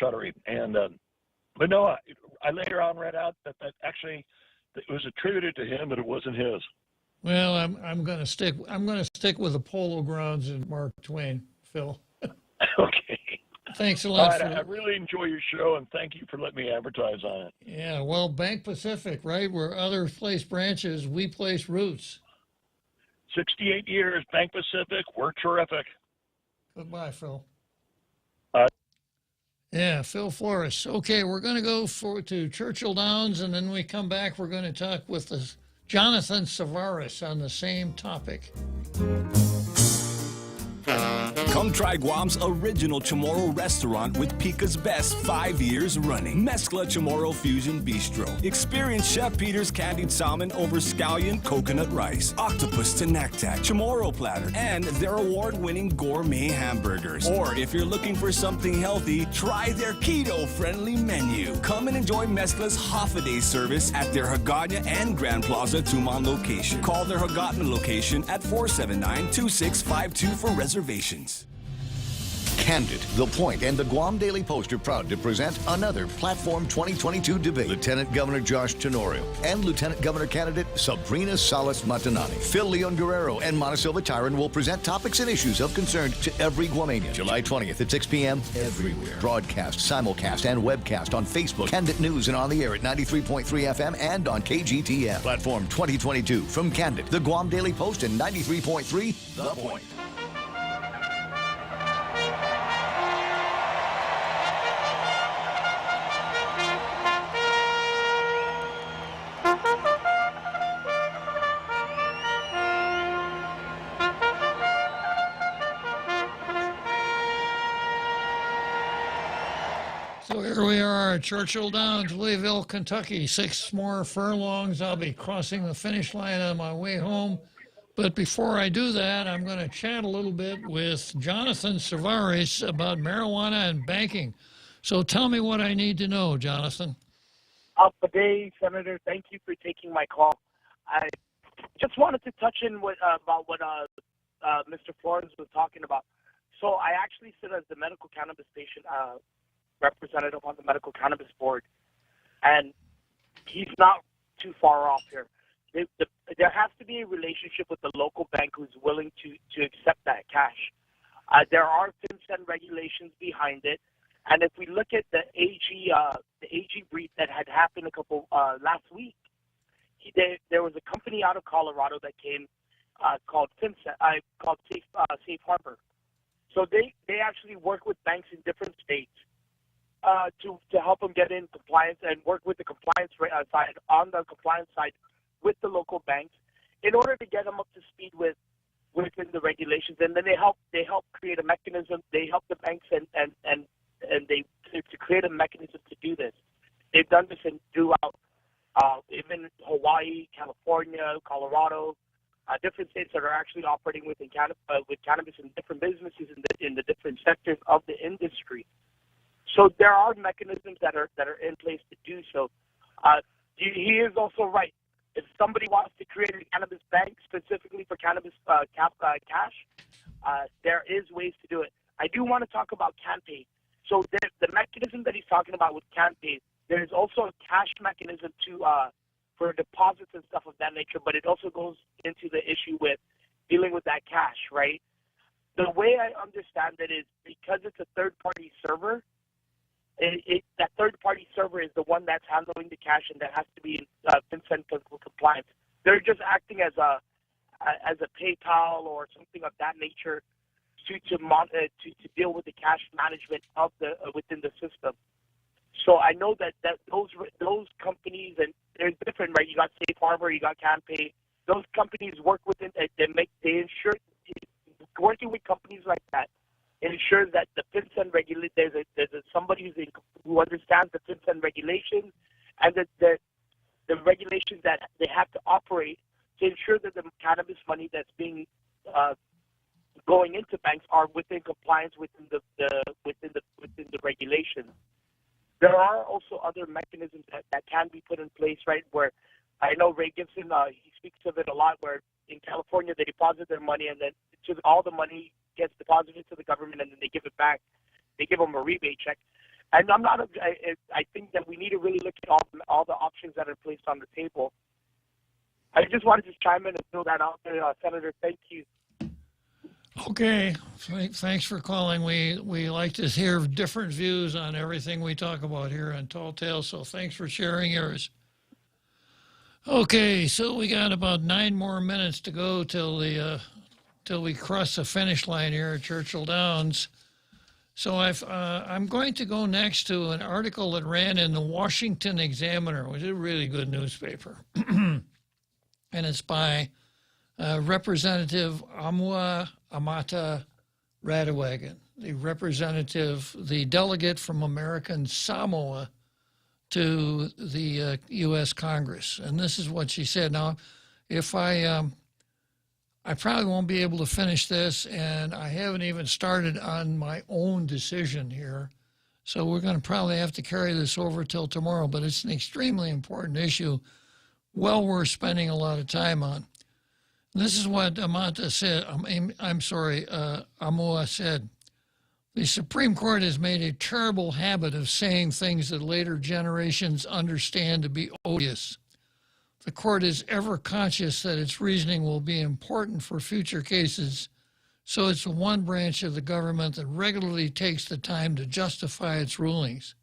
Shuddering. But no, I later on read out that actually it was attributed to him, but it wasn't his. Well, I'm going to stick with the Polo Grounds and Mark Twain, Phil. Okay. Thanks a lot. All right, I really enjoy your show, and thank you for letting me advertise on it. Yeah, well, Bank Pacific, right? Where others place branches, we place roots. 68 years, Bank Pacific, we're terrific. Goodbye, Phil. Bye. Yeah, Phil Flores. Okay, we're going to go to Churchill Downs, and then when we come back, we're going to talk with Jonathan Savaris on the same topic. Come try Guam's original Chamorro restaurant with Pica's Best 5 years running. Mezcla Chamorro Fusion Bistro. Experience Chef Peter's candied salmon over scallion coconut rice, octopus to naktak, Chamorro platter, and their award-winning gourmet hamburgers. Or if you're looking for something healthy, try their keto-friendly menu. Come and enjoy Mezcla's half-a-day service at their Hagåtña and Grand Plaza Tuman location. Call their Hagåtña location at 479-2652 for reservations. Candid, The Point, and the Guam Daily Post are proud to present another Platform 2022 debate. Lieutenant Governor Josh Tenorio and Lieutenant Governor candidate Sabrina Salas Matanani. Phil Leon Guerrero and Montecillo Tyron will present topics and issues of concern to every Guamanian. July 20th at 6 p.m. everywhere. Broadcast, simulcast, and webcast on Facebook, Candid News, and on the air at 93.3 FM and on KGTM. Platform 2022 from Candid, the Guam Daily Post, and 93.3 The Point. So here we are at Churchill Downs, Louisville, Kentucky. 6 more furlongs. I'll be crossing the finish line on my way home. But before I do that, I'm going to chat a little bit with Jonathan Savaris about marijuana and banking. So tell me what I need to know, Jonathan. Good day, Senator. Thank you for taking my call. I just wanted to touch in about what Mr. Flores was talking about. So I actually sit as the medical cannabis patient representative on the medical cannabis board, and he's not too far off here. There has to be a relationship with the local bank who's willing to accept that cash. There are FinCEN regulations behind it, and if we look at the AG brief that had happened last week, there was a company out of Colorado that came called FinCEN, called Safe Harbor. So they actually work with banks in different states to help them get in compliance and work with the compliance side, on the compliance side with the local banks in order to get them up to speed within the regulations. And then they help create a mechanism. They help the banks and they to create a mechanism to do this. they've done this throughout even Hawaii, California, Colorado, different states that are actually operating with cannabis in different businesses in the different sectors of the industry. So there are mechanisms that are in place to do so. He is also right. If somebody wants to create a cannabis bank specifically for cannabis cash, there is ways to do it. I do want to talk about CanPay. So the mechanism that he's talking about with CanPay, there is also a cash mechanism for deposits and stuff of that nature, but it also goes into the issue with dealing with that cash, right? The way I understand it is because it's a third-party server, that third-party server is the one that's handling the cash and that has to be in FinCEN compliance. They're just acting as a PayPal or something of that nature to deal with the cash management of within the system. So I know that those companies, and there's different, right? You got Safe Harbor, you got CanPay. Those companies work within. They ensure working with companies like that. It ensures that the FinCEN there's somebody who understands the FinCEN regulations and the regulations that they have to operate to ensure that the cannabis money that's being going into banks are within compliance within the regulations. There are also other mechanisms that can be put in place, right? Where I know Ray Gibson, he speaks of it a lot. Where in California they deposit their money and then all the money gets deposited to the government and then they give it back. They give them a rebate check. And I think that we need to really look at all the options that are placed on the table. I just wanted to chime in and throw that out there, Senator. Thank you. Okay, thanks for calling. We like to hear different views on everything we talk about here on Tall Tales, so thanks for sharing yours. Okay, so we got about 9 more minutes to go till we cross the finish line here at Churchill Downs. So I'm going to go next to an article that ran in the Washington Examiner, which is a really good newspaper, and it's by Representative Amata Radewagen, the delegate from American Samoa to the U.S. Congress. And this is what she said. Now, if I probably won't be able to finish this, and I haven't even started on my own decision here. So we're going to probably have to carry this over till tomorrow, but it's an extremely important issue, well worth spending a lot of time on. This is what Amata said. Amua said. The Supreme Court has made a terrible habit of saying things that later generations understand to be odious. The court is ever conscious that its reasoning will be important for future cases, so it's the one branch of the government that regularly takes the time to justify its rulings.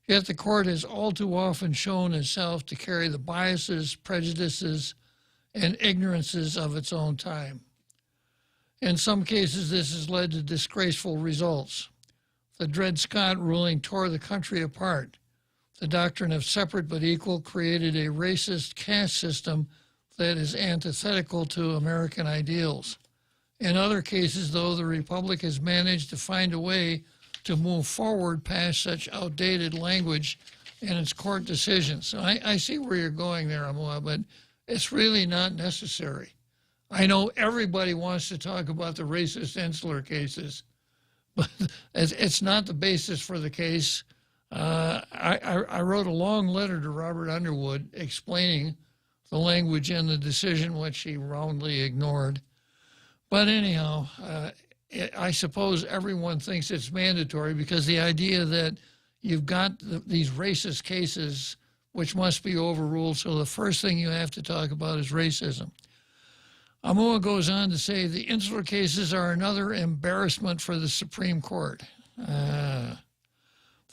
Yet the court has all too often shown itself to carry the biases, prejudices, and ignorances of its own time. In some cases, this has led to disgraceful results. The Dred Scott ruling tore the country apart. The doctrine of separate but equal created a racist caste system that is antithetical to American ideals. In other cases, though, the Republic has managed to find a way to move forward past such outdated language in its court decisions. So I see where you're going there, Amua, but it's really not necessary. I know everybody wants to talk about the racist insular cases, but it's not the basis for the case. I wrote a long letter to Robert Underwood explaining the language in the decision, which he roundly ignored. But anyhow, I suppose everyone thinks it's mandatory because the idea that you've got these racist cases which must be overruled, so the first thing you have to talk about is racism. Amua goes on to say the insular cases are another embarrassment for the Supreme Court.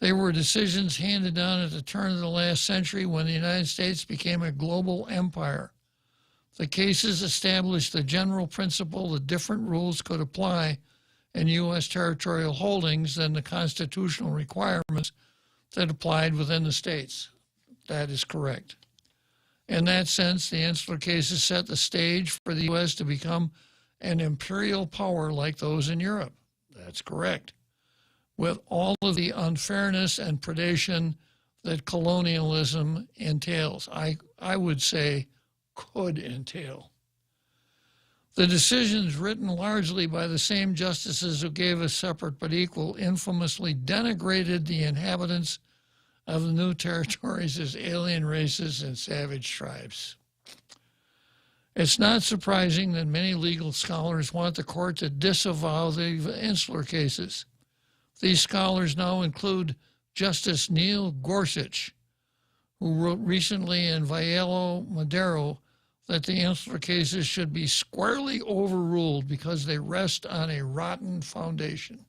They were decisions handed down at the turn of the last century when the United States became a global empire. The cases established the general principle that different rules could apply in U.S. territorial holdings than the constitutional requirements that applied within the states. That is correct. In that sense, the insular cases set the stage for the U.S. to become an imperial power like those in Europe. That's correct. With all of the unfairness and predation that colonialism entails. I would say could entail. The decisions written largely by the same justices who gave us separate but equal infamously denigrated the inhabitants of the new territories as alien races and savage tribes. It's not surprising that many legal scholars want the court to disavow the insular cases. These scholars now include Justice Neil Gorsuch, who wrote recently in Vialo Madero that the insular cases should be squarely overruled because they rest on a rotten foundation.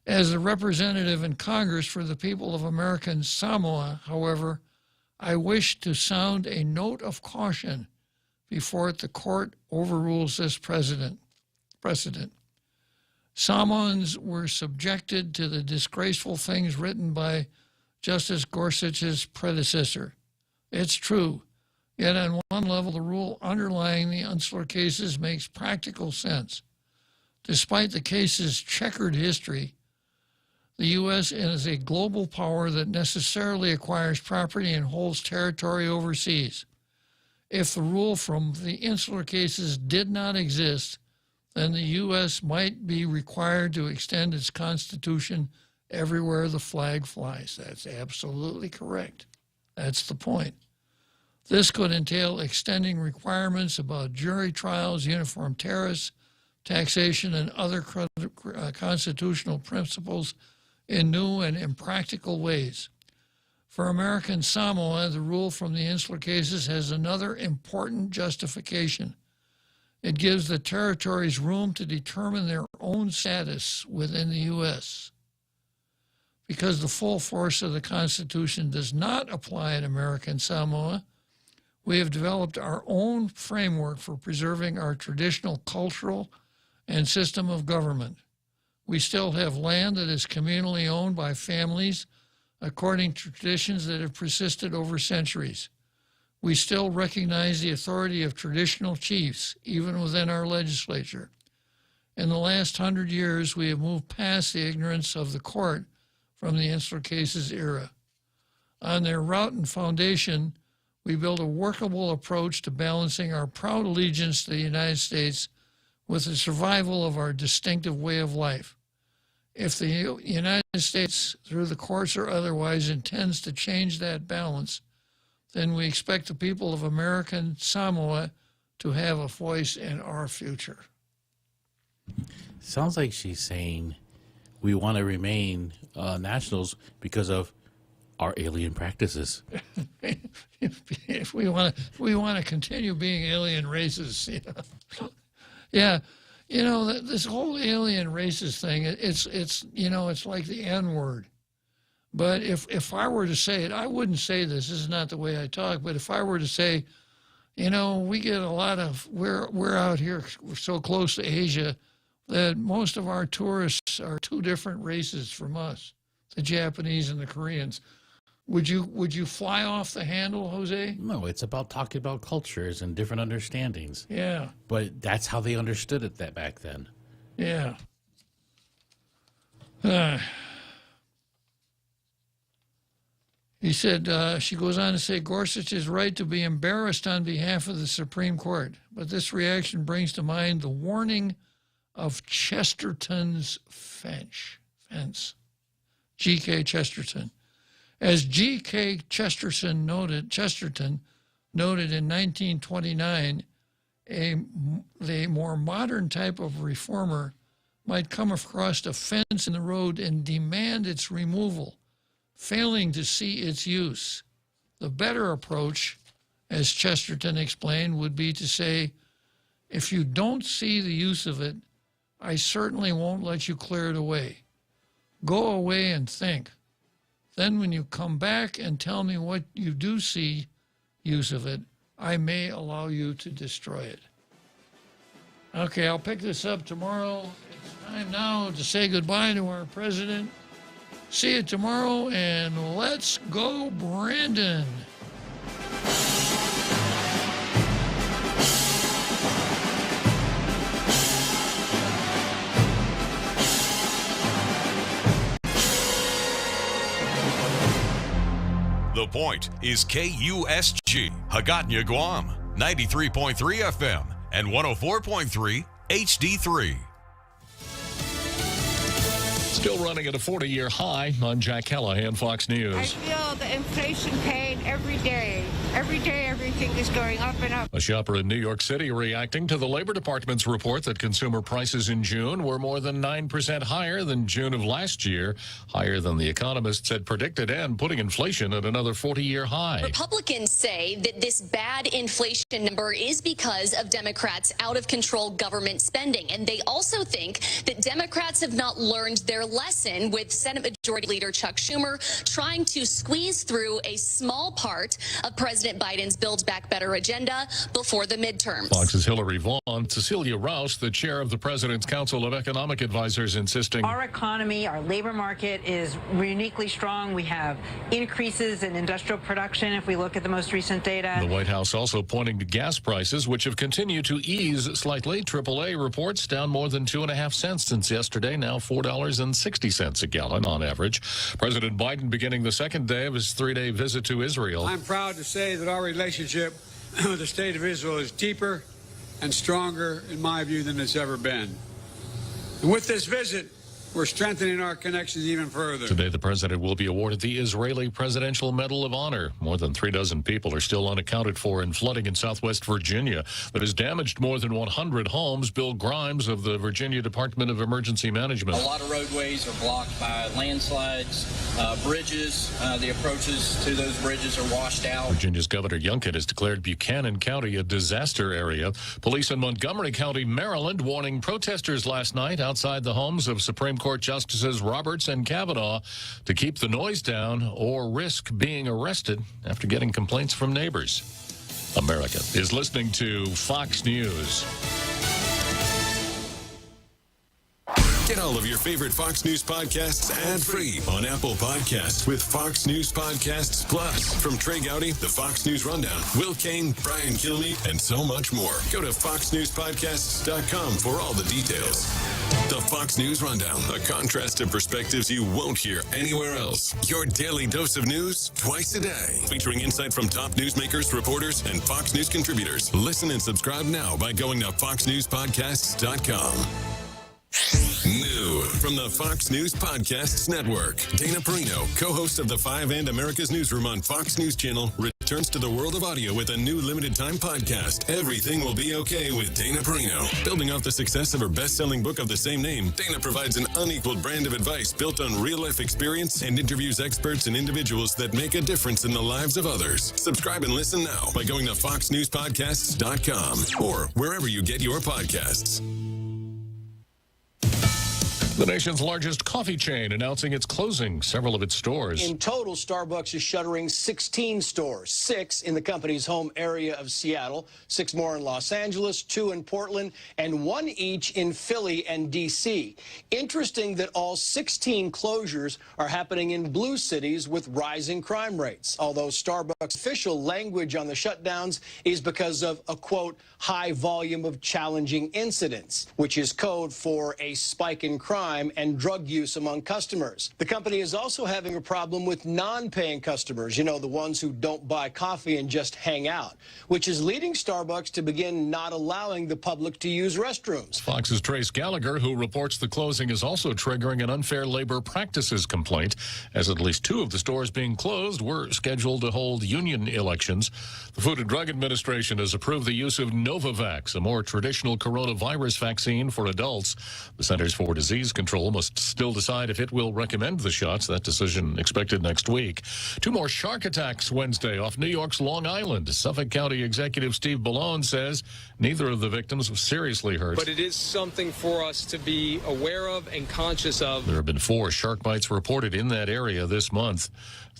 As a representative in Congress for the people of American Samoa, however, I wish to sound a note of caution before the court overrules this precedent. Samoans were subjected to the disgraceful things written by Justice Gorsuch's predecessor. It's true, yet on one level the rule underlying the insular cases makes practical sense. Despite the case's checkered history, the U.S. is a global power that necessarily acquires property and holds territory overseas. If the rule from the insular cases did not exist, then the U.S. might be required to extend its constitution everywhere the flag flies. That's absolutely correct. That's the point. This could entail extending requirements about jury trials, uniform tariffs, taxation, and other constitutional principles in new and impractical ways. For American Samoa, the rule from the insular cases has another important justification. It gives the territories room to determine their own status within the U.S. Because the full force of the Constitution does not apply in American Samoa, we have developed our own framework for preserving our traditional cultural and system of government. We still have land that is communally owned by families according to traditions that have persisted over centuries. We still recognize the authority of traditional chiefs, even within our legislature. In the last 100 years, we have moved past the ignorance of the court from the insular cases era. On their route and foundation, we built a workable approach to balancing our proud allegiance to the United States with the survival of our distinctive way of life. If the United States, through the courts or otherwise, intends to change that balance, then we expect the people of American Samoa to have a voice in our future. Sounds like she's saying we want to remain nationals because of our alien practices. If we want to continue being alien races, yeah. You know, this whole alien races thing, it's like the N-word. But if I were to say it, I wouldn't say this is not the way I talk, but if I were to say, we get a lot of, we're out here, we're so close to Asia that most of our tourists are two different races from us, the Japanese and the Koreans. Would you fly off the handle, Jose? No, it's about talking about cultures and different understandings. Yeah. But that's how they understood it back then. Yeah. He said, she goes on to say, Gorsuch is right to be embarrassed on behalf of the Supreme Court, but this reaction brings to mind the warning of Chesterton's fence. G.K. Chesterton. As G.K. Chesterton noted in 1929, the more modern type of reformer might come across a fence in the road and demand its removal, failing to see its use. The better approach, as Chesterton explained, would be to say, if you don't see the use of it, I certainly won't let you clear it away. Go away and think. Then when you come back and tell me what you do see use of it, I may allow you to destroy it. Okay, I'll pick this up tomorrow. It's time now to say goodbye to our president. See you tomorrow, and let's go, Brandon. The Point is KUSG, Hagåtña, Guam, 93.3 FM and 104.3 HD3. Still running at a 40-year high. I'm Jack Callahan, Fox News. I feel the inflation pain every day. Every day, everything is going up and up. A shopper in New York City reacting to the Labor Department's report that consumer prices in June were more than 9% higher than June of last year, higher than the economists had predicted, and putting inflation at another 40-year high. Republicans say that this bad inflation number is because of Democrats' out-of-control government spending, and they also think that Democrats have not learned their lesson, with Senate Majority Leader Chuck Schumer trying to squeeze through a small part of President Biden's Build Back Better agenda before the midterms. Fox's Hillary Vaughn, Cecilia Rouse, the chair of the President's Council of Economic Advisors, insisting our economy, our labor market is uniquely strong. We have increases in industrial production if we look at the most recent data. The White House also pointing to gas prices, which have continued to ease slightly. AAA reports down more than 2.5 cents since yesterday, now $4.60 a gallon on average. President Biden beginning the second day of his 3-day visit to Israel. I'm proud to say that our relationship with the state of Israel is deeper and stronger, in my view, than it's ever been. And with this visit, we're strengthening our connections even further. Today, the president will be awarded the Israeli Presidential Medal of Honor. More than 36 people are still unaccounted for in flooding in Southwest Virginia that has damaged more than 100 homes. Bill Grimes of the Virginia Department of Emergency Management. A lot of roadways are blocked by landslides, bridges. The approaches to those bridges are washed out. Virginia's Governor Youngkin has declared Buchanan County a disaster area. Police in Montgomery County, Maryland, warning protesters last night outside the homes of Supreme Court Justices Roberts and Kavanaugh to keep the noise down or risk being arrested after getting complaints from neighbors. America is listening to Fox News. Get all of your favorite Fox News podcasts ad-free on Apple Podcasts with Fox News Podcasts Plus. From Trey Gowdy, the Fox News Rundown, Will Kane, Brian Kilmeade, and so much more. Go to foxnewspodcasts.com for all the details. The Fox News Rundown, a contrast of perspectives you won't hear anywhere else. Your daily dose of news twice a day, featuring insight from top newsmakers, reporters, and Fox News contributors. Listen and subscribe now by going to foxnewspodcasts.com. New from the Fox News Podcasts Network, Dana Perino, co-host of the 5 and America's Newsroom on Fox News Channel, returns to the world of audio with a new limited-time podcast, Everything Will Be Okay with Dana Perino. Building off the success of her best-selling book of the same name, Dana provides an unequaled brand of advice built on real-life experience and interviews experts and individuals that make a difference in the lives of others. Subscribe and listen now by going to foxnewspodcasts.com or wherever you get your podcasts. The nation's largest coffee chain announcing it's closing several of its stores. In total, Starbucks is shuttering 16 stores, 6 in the company's home area of Seattle, 6 more in Los Angeles, 2 in Portland, and 1 each in Philly and D.C. Interesting that all 16 closures are happening in blue cities with rising crime rates, although Starbucks' official language on the shutdowns is because of a, quote, high volume of challenging incidents, which is code for a spike in crime and drug use among customers. The company is also having a problem with non-paying customers, you know, the ones who don't buy coffee and just hang out, which is leading Starbucks to begin not allowing the public to use restrooms. Fox's Trace Gallagher, who reports the closing is also triggering an unfair labor practices complaint, as at least 2 of the stores being closed were scheduled to hold union elections. The Food and Drug Administration has approved the use of Novavax, a more traditional coronavirus vaccine for adults. The Centers for Disease Control must still decide if it will recommend the shots. That decision expected next week. 2 more shark attacks Wednesday off New York's Long Island. Suffolk County Executive Steve Ballone says neither of the victims was seriously hurt. But it is something for us to be aware of and conscious of. There have been 4 shark bites reported in that area this month.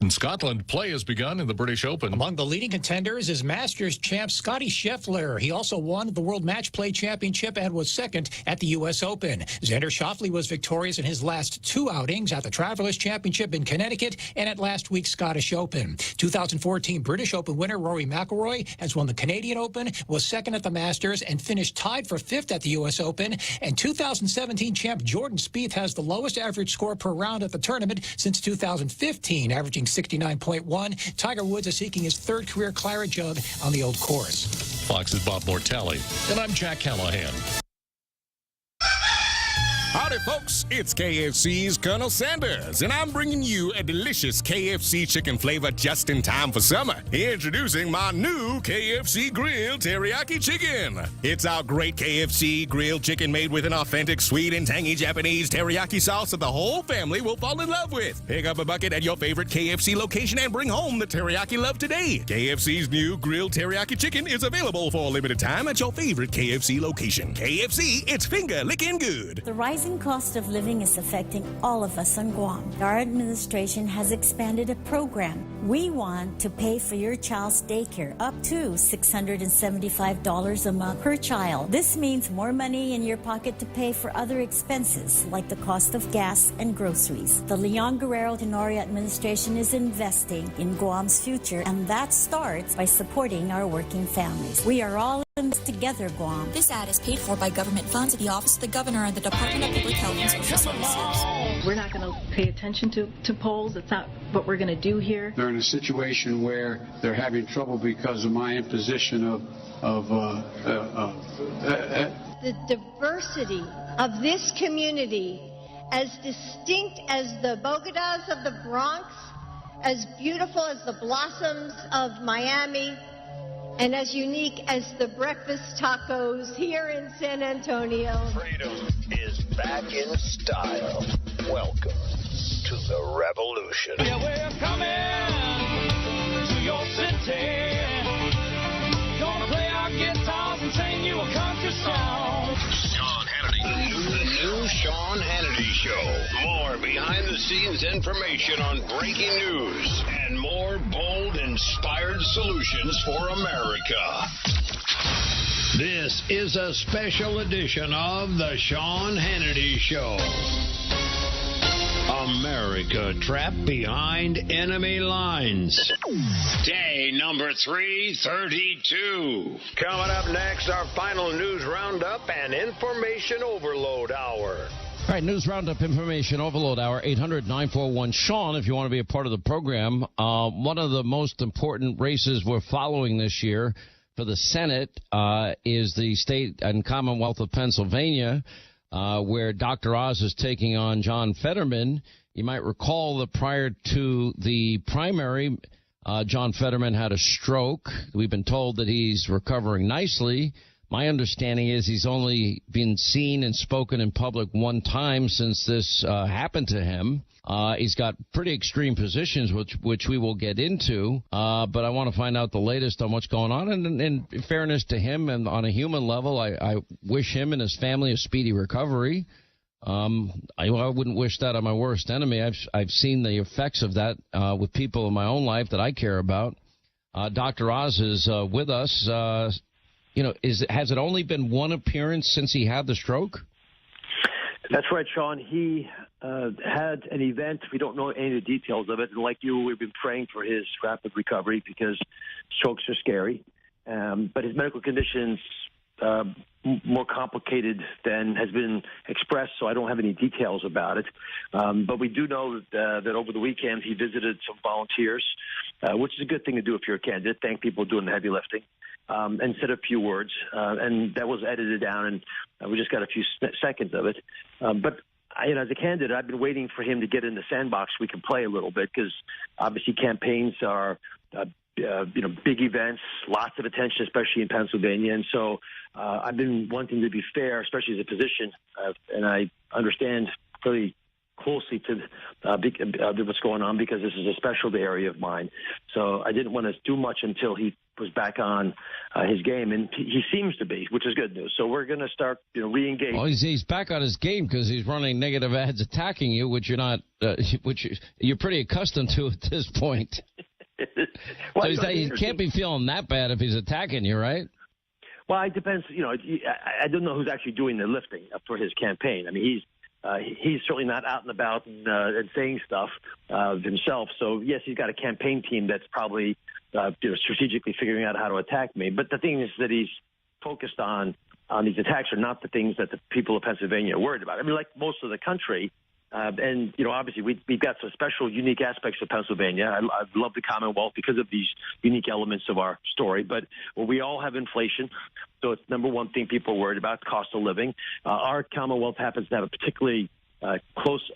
In Scotland, play has begun in the British Open. Among the leading contenders is Masters champ Scotty Scheffler. He also won the World Match Play Championship and was second at the U.S. Open. Xander Schauffele was was victorious in his last 2 outings at the Travelers Championship in Connecticut and at last week's Scottish Open. 2014 British Open winner Rory McIlroy has won the Canadian Open, was second at the Masters, and finished tied for 5th at the U.S. Open. And 2017 champ Jordan Spieth has the lowest average score per round at the tournament since 2015, averaging 69.1. Tiger Woods is seeking his 3rd career Claret Jug on the old course. Fox's Bob Mortelli. And I'm Jack Callahan. Howdy, folks. It's KFC's Colonel Sanders, and I'm bringing you a delicious KFC chicken flavor just in time for summer. Introducing my new KFC Grilled Teriyaki Chicken. It's our great KFC grilled chicken made with an authentic sweet and tangy Japanese teriyaki sauce that the whole family will fall in love with. Pick up a bucket at your favorite KFC location and bring home the teriyaki love today. KFC's new Grilled Teriyaki Chicken is available for a limited time at your favorite KFC location. KFC, it's finger licking good. The rising cost of living is affecting all of us on Guam. Our administration has expanded a program. We want to pay for your child's daycare up to $675 a month per child. This means more money in your pocket to pay for other expenses like the cost of gas and groceries. The Leon Guerrero Tenorio administration is investing in Guam's future, and that starts by supporting our working families. We are all in this together, Guam. This ad is paid for by government funds of the Office of the Governor and the Department of Public Health and Social Services. We're not going to pay attention to polls. That's not what we're going to do here. They're in a situation where they're having trouble because of my imposition of the diversity of this community, as distinct as the Bogotas of the Bronx, as beautiful as the blossoms of Miami, and as unique as the breakfast tacos here in San Antonio. Freedom is back in style. Welcome to the revolution. Yeah, we're coming to your city. Gonna play our guitars and sing you a country song. Sean Hannity. The new Sean Hannity Show. More behind-the-scenes information on breaking news and more bold, inspired solutions for America. This is a special edition of the Sean Hannity Show. America trapped behind enemy lines. Day number 332. Coming up next, our final news roundup and information overload hour. All right, News Roundup Information Overload Hour, 800-941-SEAN, if you want to be a part of the program. One of the most important races we're following this year for the Senate is the state and Commonwealth of Pennsylvania, where Dr. Oz is taking on John Fetterman. You might recall that prior to the primary, John Fetterman had a stroke. We've been told that he's recovering nicely. My understanding is he's only been seen and spoken in public one time since this happened to him. He's got pretty extreme positions, which we will get into. But I want to find out the latest on what's going on. And in fairness to him and on a human level, I wish him and his family a speedy recovery. I wouldn't wish that on my worst enemy. I've seen the effects of that with people in my own life that I care about. Dr. Oz is with us. Has it only been one appearance since he had the stroke? That's right, Sean. He had an event. We don't know any of the details of it. And like you, we've been praying for his rapid recovery because strokes are scary. But his medical condition's more complicated than has been expressed, so I don't have any details about it. But we do know that over the weekend he visited some volunteers, which is a good thing to do if you're a candidate. Thank people doing the heavy lifting. And said a few words, and that was edited down, and we just got a few seconds of it. But as a candidate, I've been waiting for him to get in the sandbox so we can play a little bit, because obviously campaigns are, big events, lots of attention, especially in Pennsylvania. And so I've been wanting to be fair, especially as a physician, and I understand really closely to what's going on, because this is a specialty area of mine. So I didn't want to do much until he was back on his game, and he seems to be, which is good news. So we're going to start, re-engage. Well, he's back on his game because he's running negative ads attacking you, which you're not, which you're pretty accustomed to at this point. Well, so he can't be feeling that bad if he's attacking you, right? Well, it depends. I don't know who's actually doing the lifting for his campaign. I mean, he's he's certainly not out and about and saying stuff himself. So, yes, he's got a campaign team that's probably strategically figuring out how to attack me. But the thing is that he's focused on these attacks are not the things that the people of Pennsylvania are worried about. I mean, like most of the country, and, obviously we've got some special, unique aspects of Pennsylvania. I love the Commonwealth because of these unique elements of our story. But we all have inflation, so it's number one thing people are worried about, cost of living. Our Commonwealth happens to have a particularly close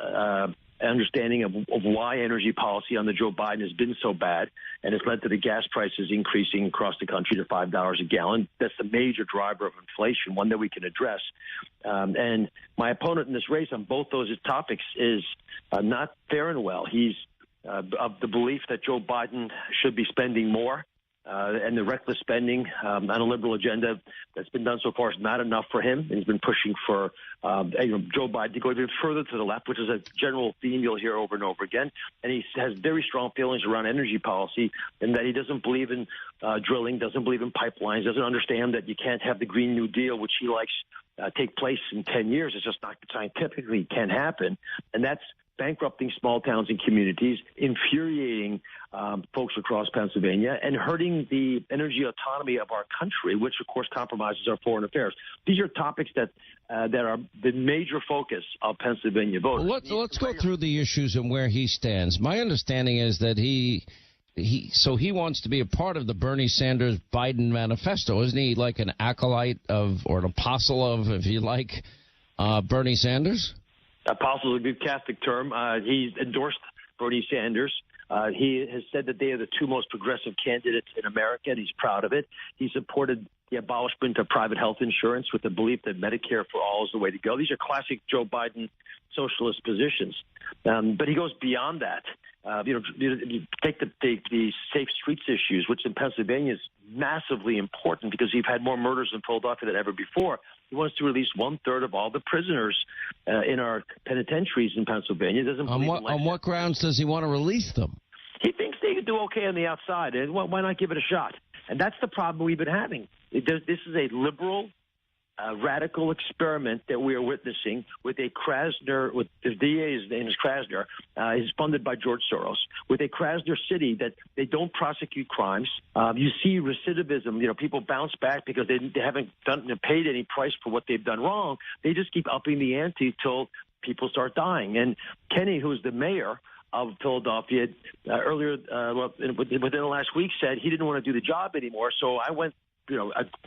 understanding of why energy policy under Joe Biden has been so bad, and it's led to the gas prices increasing across the country to $5 a gallon. That's the major driver of inflation, one that we can address. And my opponent in this race on both those topics is not fair and well. He's of the belief that Joe Biden should be spending more, and the reckless spending on a liberal agenda that's been done so far is not enough for him. And he's been pushing for Joe Biden to go even further to the left, which is a general theme you'll hear over and over again. And he has very strong feelings around energy policy, and that he doesn't believe in drilling, doesn't believe in pipelines, doesn't understand that you can't have the Green New Deal, which he likes, take place in 10 years. It's just not scientifically can't happen. And that's bankrupting small towns and communities, infuriating folks across Pennsylvania, and hurting the energy autonomy of our country, which, of course, compromises our foreign affairs. These are topics that are the major focus of Pennsylvania voters. Well, let's go through the issues and where he stands. My understanding is that he wants to be a part of the Bernie Sanders Biden manifesto. Isn't he like an acolyte of, or an apostle of, if you like, Bernie Sanders? Apostle is a good Catholic term. He's endorsed Bernie Sanders. He has said that they are the two most progressive candidates in America, and he's proud of it. He supported the abolishment of private health insurance with the belief that Medicare for all is the way to go. These are classic Joe Biden socialist positions. But he goes beyond that. You take the safe streets issues, which in Pennsylvania is massively important because you've had more murders in Philadelphia than ever before. He wants to release 1/3 of all the prisoners in our penitentiaries in Pennsylvania. Doesn't on what grounds does he want to release them? He thinks they can do okay on the outside, and why not give it a shot? And that's the problem we've been having. This is a liberal, radical experiment that we are witnessing with a Krasner, with the DA's name is Krasner, is funded by George Soros, with a Krasner city that they don't prosecute crimes. You see recidivism. People bounce back because they haven't paid any price for what they've done wrong. They just keep upping the ante till people start dying. And Kenny, who's the mayor of Philadelphia, earlier within the last week, said he didn't want to do the job anymore. So I went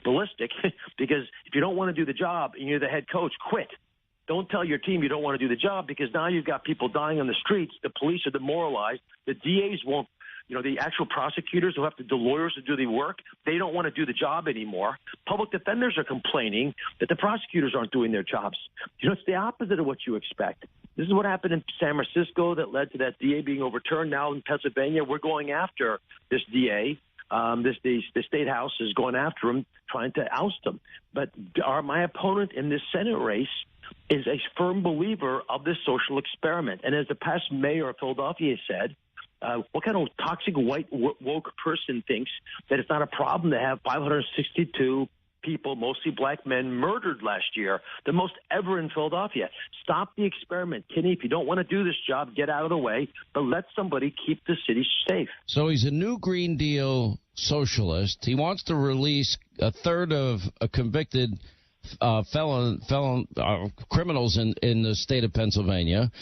ballistic because if you don't want to do the job and you're the head coach, quit. Don't tell your team you don't want to do the job, because now you've got people dying on the streets. The police are demoralized. The DAs won't, the actual prosecutors who have to, the lawyers to do the work, they don't want to do the job anymore. Public defenders are complaining that the prosecutors aren't doing their jobs. It's the opposite of what you expect. This is what happened in San Francisco that led to that DA being overturned. Now in Pennsylvania, we're going after this DA. The state house is going after him, trying to oust him. But my opponent in this Senate race is a firm believer of this social experiment. And as the past mayor of Philadelphia said, what kind of toxic white woke person thinks that it's not a problem to have 562 people, mostly black men, murdered last year, the most ever in Philadelphia? Stop the experiment. Kenny, if you don't want to do this job, get out of the way, but let somebody keep the city safe. So he's a new Green Deal socialist. He wants to release 1/3 of a convicted felon criminals in the state of Pennsylvania.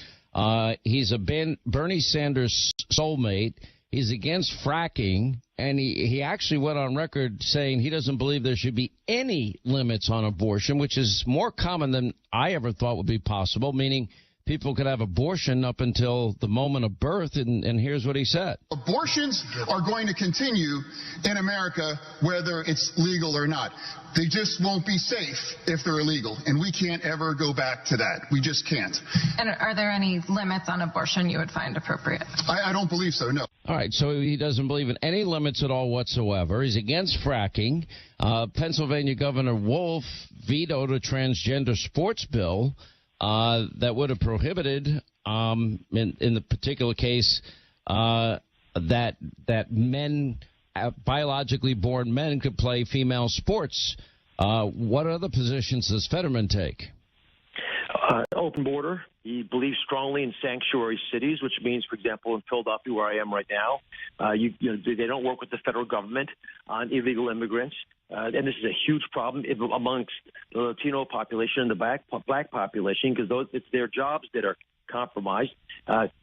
He's a Bernie Sanders soulmate. He's against fracking, and he actually went on record saying he doesn't believe there should be any limits on abortion, which is more common than I ever thought would be possible, meaning people could have abortion up until the moment of birth, and here's what he said. Abortions are going to continue in America whether it's legal or not. They just won't be safe if they're illegal, and we can't ever go back to that. We just can't. And are there any limits on abortion you would find appropriate? I don't believe so, no. All right, so he doesn't believe in any limits at all whatsoever. He's against fracking. Pennsylvania Governor Wolf vetoed a transgender sports bill that would have prohibited, in the particular case, that men, biologically born men, could play female sports. What other positions does Fetterman take? Open border. He believes strongly in sanctuary cities, which means, for example, in Philadelphia, where I am right now, they don't work with the federal government on illegal immigrants. And this is a huge problem amongst the Latino population and the black population, because it's their jobs that are compromised.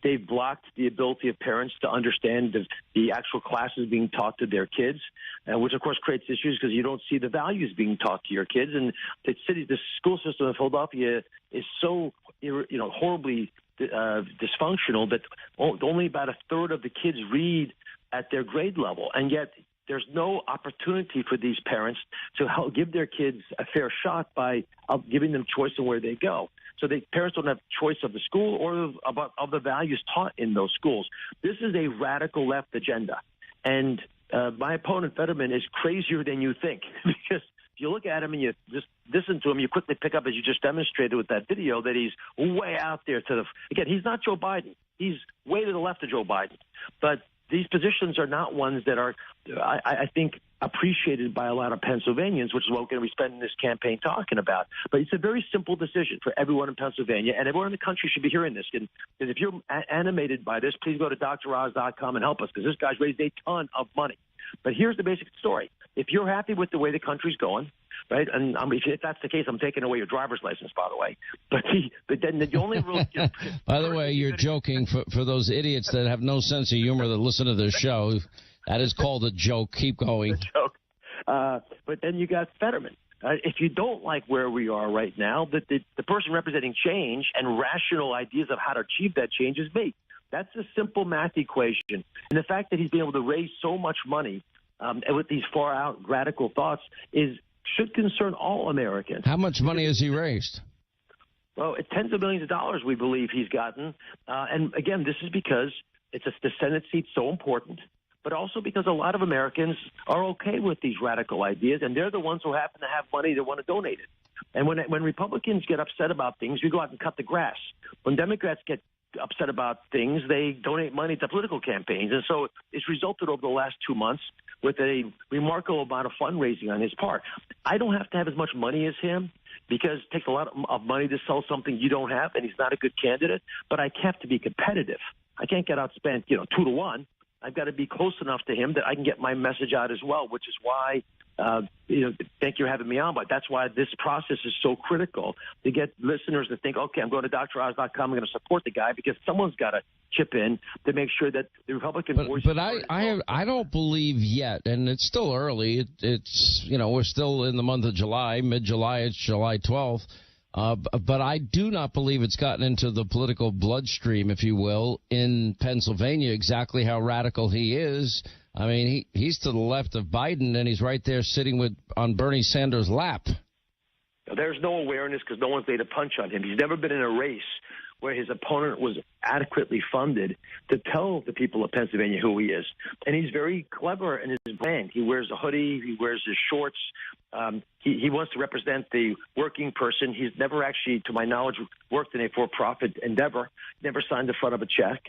They've blocked the ability of parents to understand the actual classes being taught to their kids, which of course creates issues because you don't see the values being taught to your kids. And the school system in Philadelphia is so horribly dysfunctional that only about a third of the kids read at their grade level, and yet there's no opportunity for these parents to help give their kids a fair shot by giving them choice in where they go. So the parents don't have choice of the school or of the values taught in those schools. This is a radical left agenda. And my opponent, Fetterman, is crazier than you think, because if you look at him and you just listen to him, you quickly pick up, as you just demonstrated with that video, that he's way out there again, he's not Joe Biden. He's way to the left of Joe Biden. But these positions are not ones that are, I think, appreciated by a lot of Pennsylvanians, which is what we're going to be spending this campaign talking about. But it's a very simple decision for everyone in Pennsylvania, and everyone in the country should be hearing this. And if you're animated by this, please go to DrOz.com and help us, because this guy's raised a ton of money. But here's the basic story. If you're happy with the way the country's going, right, and if that's the case, I'm taking away your driver's license, by the way. But then the only rule. By the way, you're joking. For those idiots that have no sense of humor that listen to this show, that is called a joke. Keep going. A joke. But then you got Fetterman. If you don't like where we are right now, the person representing change and rational ideas of how to achieve that change is me. That's a simple math equation. And the fact that he's been able to raise so much money with these far-out radical thoughts should concern all Americans. How much money has he raised? Well, it's tens of millions of dollars, we believe he's gotten. And, again, this is because the Senate seat's so important, but also because a lot of Americans are okay with these radical ideas, and they're the ones who happen to have money that want to donate it. And when Republicans get upset about things, we go out and cut the grass. When Democrats get upset about things, they donate money to political campaigns. And so it's resulted over the last 2 months with a remarkable amount of fundraising on his part. I don't have to have as much money as him, because it takes a lot of money to sell something you don't have, and he's not a good candidate. But I have to be competitive. I can't get outspent, 2-1. I've got to be close enough to him that I can get my message out as well, which is why, thank you for having me on, but that's why this process is so critical, to get listeners to think, okay, I'm going to DrOz.com, I'm going to support the guy, because someone's got to chip in to make sure that the Republican voice. But I don't believe yet, and it's still early. It's we're still in the month of July, mid-July. It's July 12th. But I do not believe it's gotten into the political bloodstream, if you will, in Pennsylvania, exactly how radical he is. I mean, he's to the left of Biden, and he's right there sitting on Bernie Sanders' lap. There's no awareness because no one's laid a punch on him. He's never been in a race where his opponent was adequately funded to tell the people of Pennsylvania who he is. And he's very clever in his brand. He wears a hoodie. He wears his shorts. He wants to represent the working person. He's never actually, to my knowledge, worked in a for-profit endeavor, never signed the front of a check.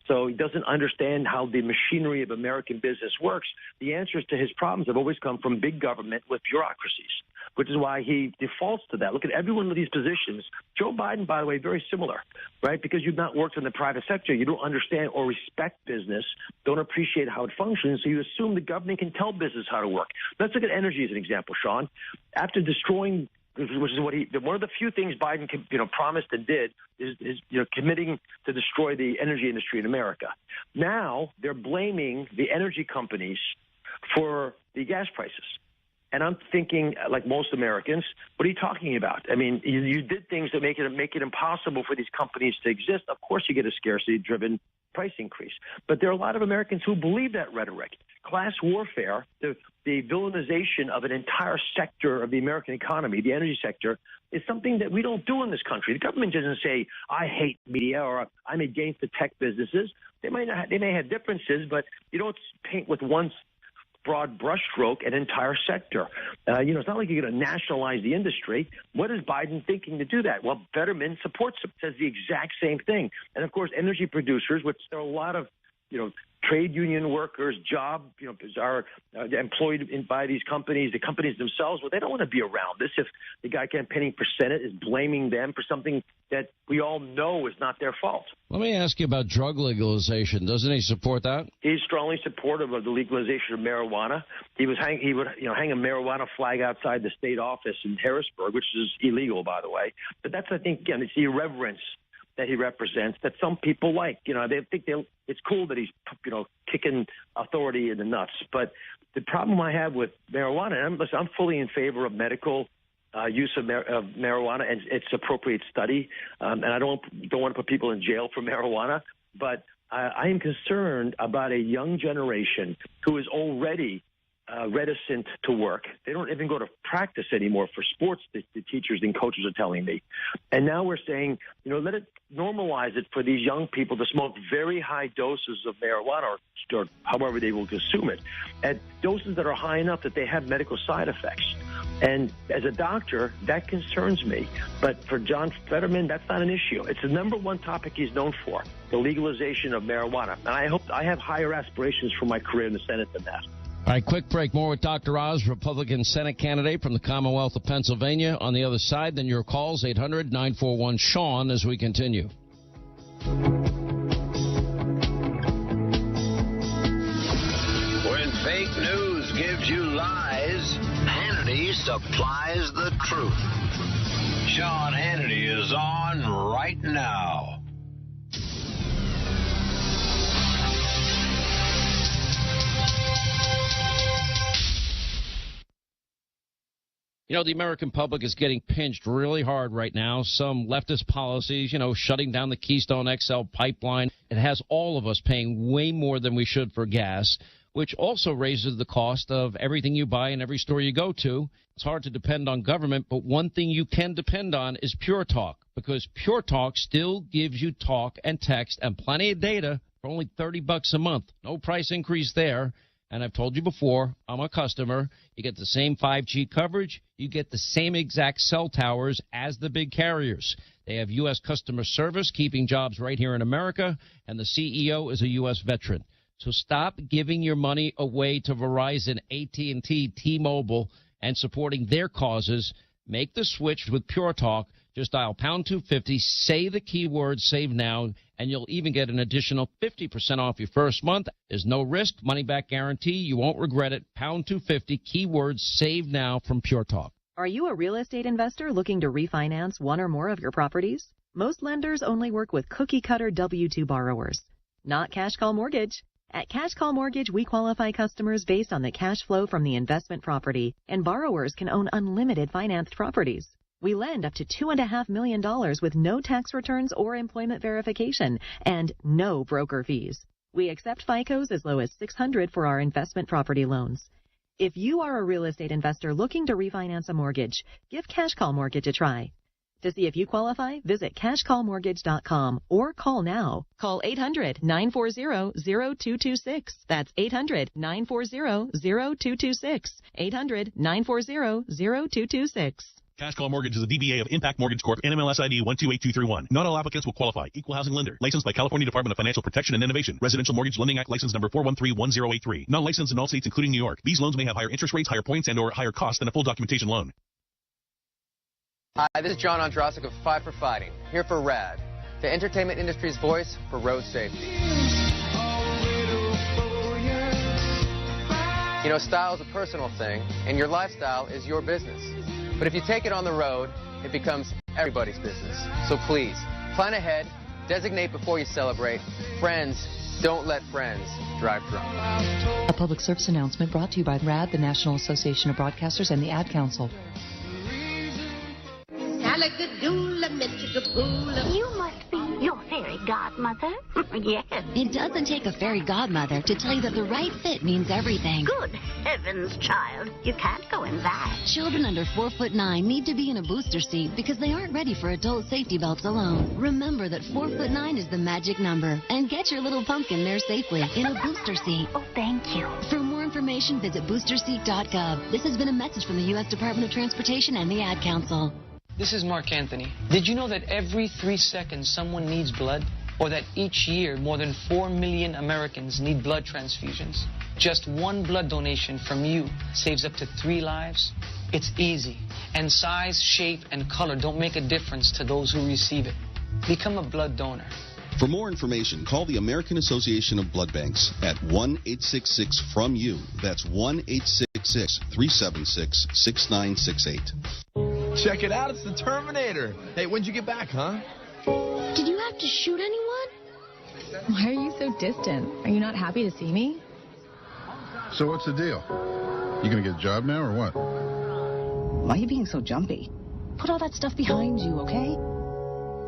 So he doesn't understand how the machinery of American business works. The answers to his problems have always come from big government with bureaucracies, which is why he defaults to that. Look at every one of these positions. Joe Biden, by the way, very similar, right? Because you've not worked in the private sector. You don't understand or respect business, don't appreciate how it functions, so you assume the government can tell business how to work. Let's look at energy as an example, Sean. After destroying, which is what one of the few things Biden promised and did is committing to destroy the energy industry in America. Now they're blaming the energy companies for the gas prices. And I'm thinking, like most Americans, what are you talking about? I mean, you did things that make it impossible for these companies to exist. Of course, you get a scarcity-driven price increase. But there are a lot of Americans who believe that rhetoric. Class warfare, the villainization of an entire sector of the American economy, the energy sector, is something that we don't do in this country. The government doesn't say, I hate media or I'm against the tech businesses. They may have differences, but you don't paint with one broad brushstroke an entire sector. It's not like you're going to nationalize the industry. What is Biden thinking to do that? Well, Fetterman supports him, says the exact same thing. And, of course, energy producers, which there are a lot of trade union workers, are employed by these companies, the companies themselves. Well, they don't want to be around this if the guy campaigning for Senate is blaming them for something that we all know is not their fault. Let me ask you about drug legalization. Doesn't he support that? He's strongly supportive of the legalization of marijuana. He would hang a marijuana flag outside the state office in Harrisburg, which is illegal, by the way. But that's, I think, again, it's the irreverence that he represents that some people like. They think it's cool that he's, kicking authority in the nuts. But the problem I have with marijuana, and I'm fully in favor of medical use of marijuana and its appropriate study, and I don't want to put people in jail for marijuana, but I am concerned about a young generation who is already reticent to work. They don't even go to practice anymore for sports, the teachers and coaches are telling me. And now we're saying, let it normalize it for these young people to smoke very high doses of marijuana or however they will consume it, at doses that are high enough that they have medical side effects. And as a doctor, that concerns me. But for John Fetterman, that's not an issue. It's the number one topic he's known for, the legalization of marijuana. And I hope I have higher aspirations for my career in the Senate than that. All right, quick break. More with Dr. Oz, Republican Senate candidate from the Commonwealth of Pennsylvania. On the other side, then your calls, 800-941-SEAN, as we continue. When fake news gives you lies, Hannity supplies the truth. Sean Hannity is on right now. The American public is getting pinched really hard right now. Some leftist policies, shutting down the Keystone XL pipeline. It has all of us paying way more than we should for gas, which also raises the cost of everything you buy in every store you go to. It's hard to depend on government, but one thing you can depend on is Pure Talk, because Pure Talk still gives you talk and text and plenty of data for only $30 a month. No price increase there. And I've told you before, I'm a customer. You get the same 5G coverage. You get the same exact cell towers as the big carriers. They have U.S. customer service, keeping jobs right here in America, and the CEO is a U.S. veteran. So stop giving your money away to Verizon, AT&T, T-Mobile, and supporting their causes. Make the switch with Pure Talk. Just dial pound 250, say the keyword save now, and you'll even get an additional 50% off your first month. There's no risk, money-back guarantee. You won't regret it. Pound 250, keyword save now from Pure Talk. Are you a real estate investor looking to refinance one or more of your properties? Most lenders only work with cookie-cutter W-2 borrowers, not cash call mortgage. At Cash Call Mortgage, we qualify customers based on the cash flow from the investment property, and borrowers can own unlimited financed properties. We lend up to $2.5 million with no tax returns or employment verification and no broker fees. We accept FICOs as low as 600 for our investment property loans. If you are a real estate investor looking to refinance a mortgage, give Cash Call Mortgage a try. To see if you qualify, visit cashcallmortgage.com or call now. Call 800-940-0226. That's 800-940-0226. 800-940-0226. Cash Call Mortgage is a DBA of Impact Mortgage Corp. NMLS ID 128231. Not all applicants will qualify. Equal housing lender. Licensed by California Department of Financial Protection and Innovation. Residential Mortgage Lending Act license number 4131083. Non-licensed in all states including New York. These loans may have higher interest rates, higher points, and/or higher costs than a full documentation loan. Hi, this is John Ondrasik of Five for Fighting. Here for RAD, the entertainment industry's voice for road safety. Style is a personal thing, and your lifestyle is your business. But if you take it on the road, it becomes everybody's business. So please, plan ahead, designate before you celebrate. Friends, don't let friends drive drunk. A public service announcement brought to you by RAD, the National Association of Broadcasters, and the Ad Council. You must be your fairy godmother. Yes. It doesn't take a fairy godmother to tell you that the right fit means everything. Good heavens, child. You can't go in that. Children under 4'9" need to be in a booster seat because they aren't ready for adult safety belts alone. Remember that 4'9" is the magic number, and get your little pumpkin there safely in a booster seat. Oh, thank you. For more information, visit boosterseat.gov. This has been a message from the U.S. Department of Transportation and the Ad Council. This is Mark Anthony. Did you know that every 3 seconds someone needs blood? or that each year more than 4 million Americans need blood transfusions. Just one blood donation from you saves up to 3 lives. It's easy, and size, shape, and color don't make a difference to those who receive it. Become a blood donor. For more information, call the American Association of Blood Banks at 1-866-FROM-YOU. That's 1-866-376-6968. Check it out, it's the Terminator. Hey, when'd you get back, huh? Did you have to shoot anyone? Why are you so distant? Are you not happy to see me? So what's the deal? You gonna get a job now or what? Why are you being so jumpy? Put all that stuff behind you, okay?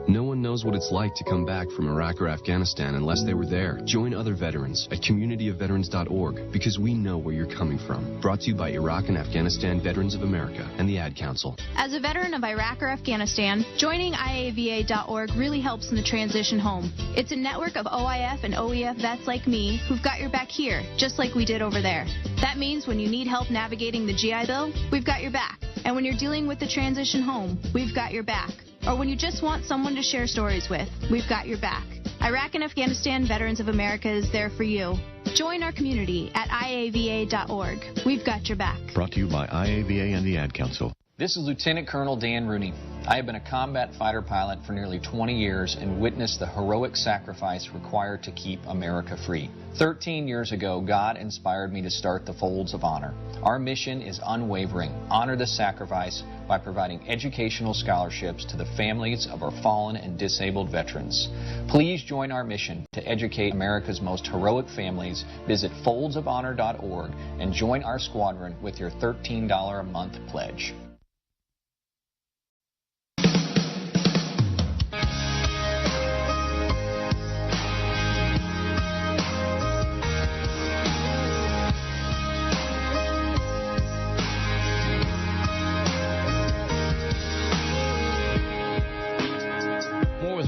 No one knows what it's like to come back from Iraq or Afghanistan unless they were there. Join other veterans at communityofveterans.org because we know where you're coming from. Brought to you by Iraq and Afghanistan Veterans of America and the Ad Council. As a veteran of Iraq or Afghanistan, joining IAVA.org really helps in the transition home. It's a network of OIF and OEF vets like me who've got your back here, just like we did over there. That means when you need help navigating the GI Bill, we've got your back. And when you're dealing with the transition home, we've got your back. Or when you just want someone to share stories with, we've got your back. Iraq and Afghanistan Veterans of America is there for you. Join our community at IAVA.org. We've got your back. Brought to you by IAVA and the Ad Council. This is Lieutenant Colonel Dan Rooney. I have been a combat fighter pilot for nearly 20 years and witnessed the heroic sacrifice required to keep America free. 13 years ago, God inspired me to start the Folds of Honor. Our mission is unwavering. Honor the sacrifice by providing educational scholarships to the families of our fallen and disabled veterans. Please join our mission to educate America's most heroic families. Visit foldsofhonor.org and join our squadron with your $13 a month pledge.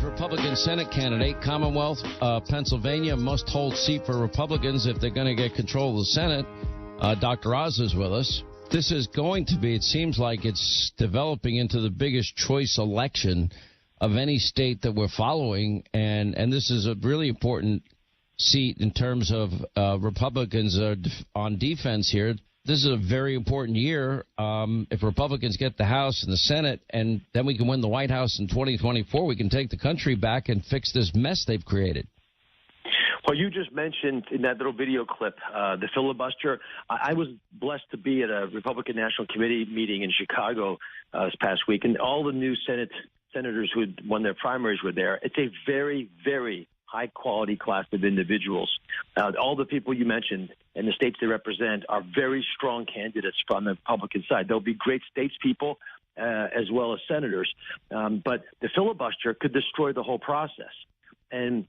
Republican Senate candidate, Commonwealth, Pennsylvania, must-hold seat for Republicans if they're going to get control of the Senate. Dr. Oz is with us. This is going to be, it seems like it's developing into the biggest choice election of any state that we're following, and this is a really important seat in terms of Republicans on defense here. This is a very important year. If Republicans get the House and the Senate, and then we can win the White House in 2024, we can take the country back and fix this mess they've created. Well, you just mentioned in that little video clip the filibuster. I was blessed to be at a Republican National Committee meeting in Chicago this past week, and all the new senators who had won their primaries were there. It's a very, very high-quality class of individuals. All the people you mentioned and the states they represent are very strong candidates from the Republican side. They'll be great statespeople as well as senators. But the filibuster could destroy the whole process. And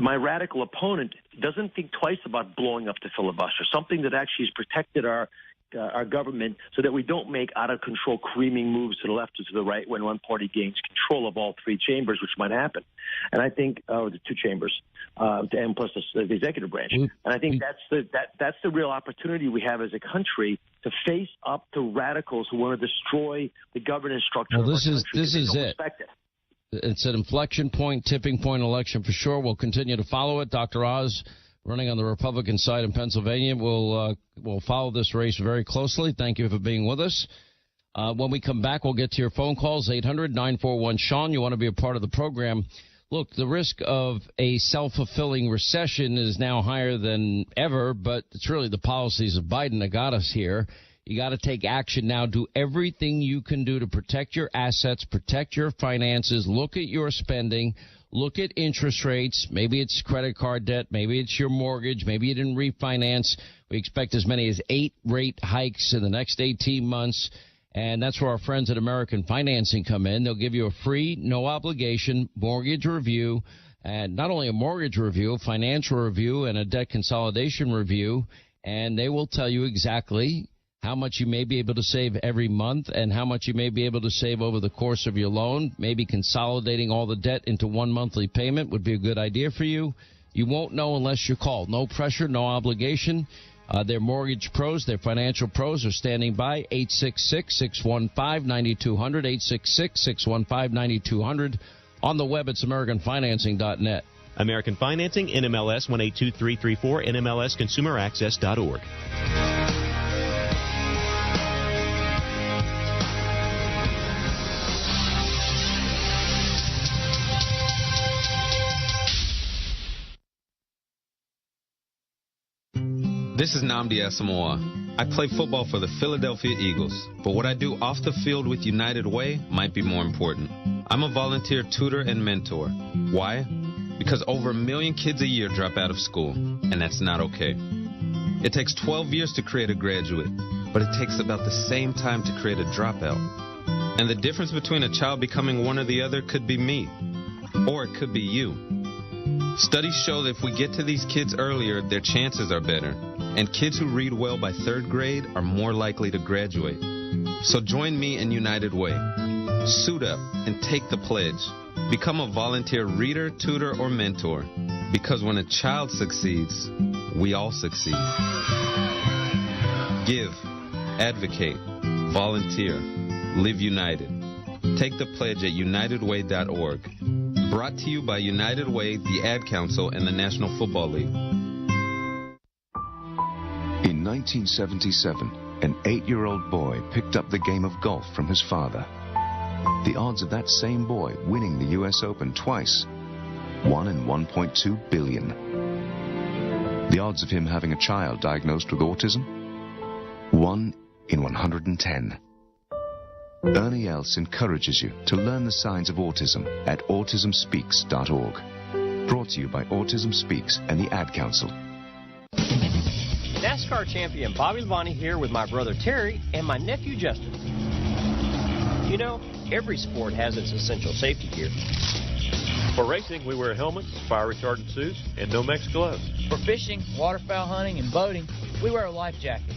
my radical opponent doesn't think twice about blowing up the filibuster, something that actually has protected our government so that we don't make out-of-control creaming moves to the left or to the right when one party gains control of all 3 chambers, which might happen. And I think the 2 chambers, and plus the executive branch. And I think that's the real opportunity we have as a country to face up to radicals who want to destroy the governance structure of our country. This is it. It's an inflection point, tipping point election for sure. We'll continue to follow it. Dr. Oz, running on the Republican side in Pennsylvania, will follow this race very closely. Thank you for being with us. When we come back, we'll get to your phone calls, 800-941-SEAN. You want to be a part of the program. Look, the risk of a self-fulfilling recession is now higher than ever, but it's really the policies of Biden that got us here. You got to take action now. Do everything you can do to protect your assets, protect your finances, look at your spending, look at interest rates. Maybe it's credit card debt. Maybe it's your mortgage. Maybe you didn't refinance. We expect as many as 8 rate hikes in the next 18 months. And that's where our friends at American Financing come in. They'll give you a free, no obligation mortgage review. And not only a mortgage review, a financial review and a debt consolidation review. And they will tell you exactly how much you may be able to save every month and how much you may be able to save over the course of your loan. Maybe consolidating all the debt into one monthly payment would be a good idea for you. You won't know unless you're called. No pressure, no obligation. Their mortgage pros, their financial pros are standing by. 866-615-9200, 866-615-9200. On the web, it's AmericanFinancing.net. American Financing, NMLS 182334, NMLSConsumerAccess.org. This is Nnamdi Asamoah. I play football for the Philadelphia Eagles, but what I do off the field with United Way might be more important. I'm a volunteer tutor and mentor. Why? Because over 1 million kids a year drop out of school, and that's not okay. It takes 12 years to create a graduate, but it takes about the same time to create a dropout. And the difference between a child becoming one or the other could be me, or it could be you. Studies show that if we get to these kids earlier, their chances are better. And kids who read well by 3rd grade are more likely to graduate. So join me in United Way. Suit up and take the pledge. Become a volunteer reader, tutor, or mentor. Because when a child succeeds, we all succeed. Give, advocate, volunteer, live united. Take the pledge at unitedway.org. Brought to you by United Way, the Ad Council, and the National Football League. In 1977, an 8-year-old boy picked up the game of golf from his father. The odds of that same boy winning the U.S. Open twice, 1 in 1.2 billion. The odds of him having a child diagnosed with autism, 1 in 110. Ernie Els encourages you to learn the signs of autism at autismspeaks.org. Brought to you by Autism Speaks and the Ad Council. NASCAR champion Bobby Labonte here with my brother Terry and my nephew Justin. You know, every sport has its essential safety gear. For racing, we wear helmets, fire retardant suits, and Nomex gloves. For fishing, waterfowl hunting, and boating, we wear life jackets.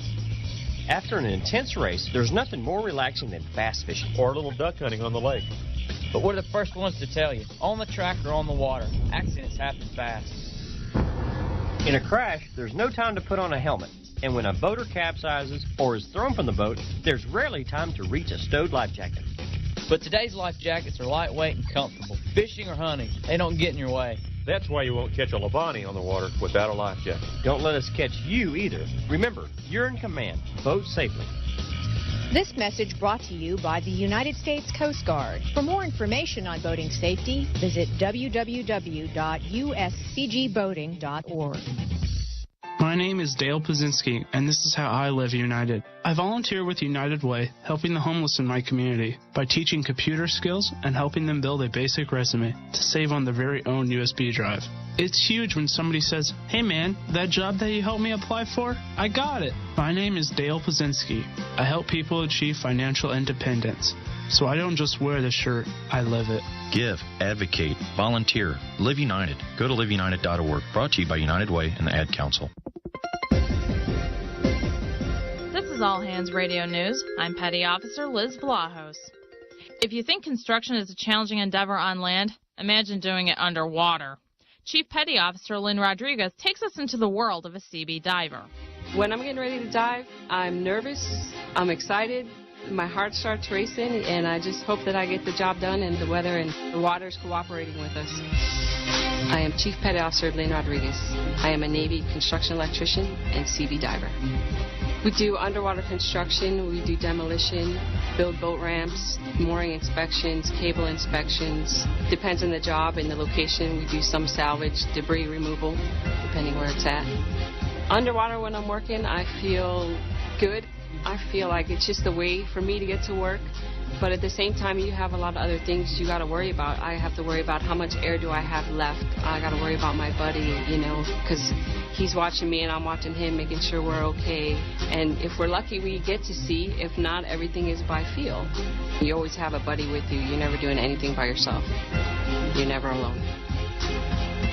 After an intense race, there's nothing more relaxing than fast fishing. Or a little duck hunting on the lake. But we're the first ones to tell you, on the track or on the water, accidents happen fast. In a crash, there's no time to put on a helmet. And when a boater capsizes or is thrown from the boat, there's rarely time to reach a stowed life jacket. But today's life jackets are lightweight and comfortable. Fishing or hunting, they don't get in your way. That's why you won't catch a Labonte on the water without a life jacket. Don't let us catch you either. Remember, you're in command. Boat safely. This message brought to you by the United States Coast Guard. For more information on boating safety, visit www.uscgboating.org. My name is Dale Pazinski, and this is how I live United. I volunteer with United Way, helping the homeless in my community by teaching computer skills and helping them build a basic resume to save on their very own USB drive. It's huge when somebody says, "Hey man, that job that you helped me apply for, I got it." My name is Dale Pazinski. I help people achieve financial independence. So I don't just wear the shirt, I live it. Give, advocate, volunteer, live united. Go to liveunited.org. Brought to you by United Way and the Ad Council. This is All Hands Radio News. I'm Petty Officer Liz Vlahos. If you think construction is a challenging endeavor on land, imagine doing it underwater. Chief Petty Officer Lynn Rodriguez takes us into the world of a CB diver. When I'm getting ready to dive, I'm nervous, I'm excited, my heart starts racing, and I just hope that I get the job done and the weather and the water's cooperating with us. I am Chief Petty Officer Lynn Rodriguez. I am a Navy construction electrician and CB diver. We do underwater construction, we do demolition, build boat ramps, mooring inspections, cable inspections. Depends on the job and the location. We do some salvage, debris removal, depending where it's at. Underwater when I'm working, I feel good. I feel like it's just a way for me to get to work. But at the same time, you have a lot of other things you got to worry about. I have to worry about how much air do I have left. I got to worry about my buddy, because he's watching me and I'm watching him, making sure we're okay. And if we're lucky, we get to see. If not, everything is by feel. You always have a buddy with you. You're never doing anything by yourself. You're never alone.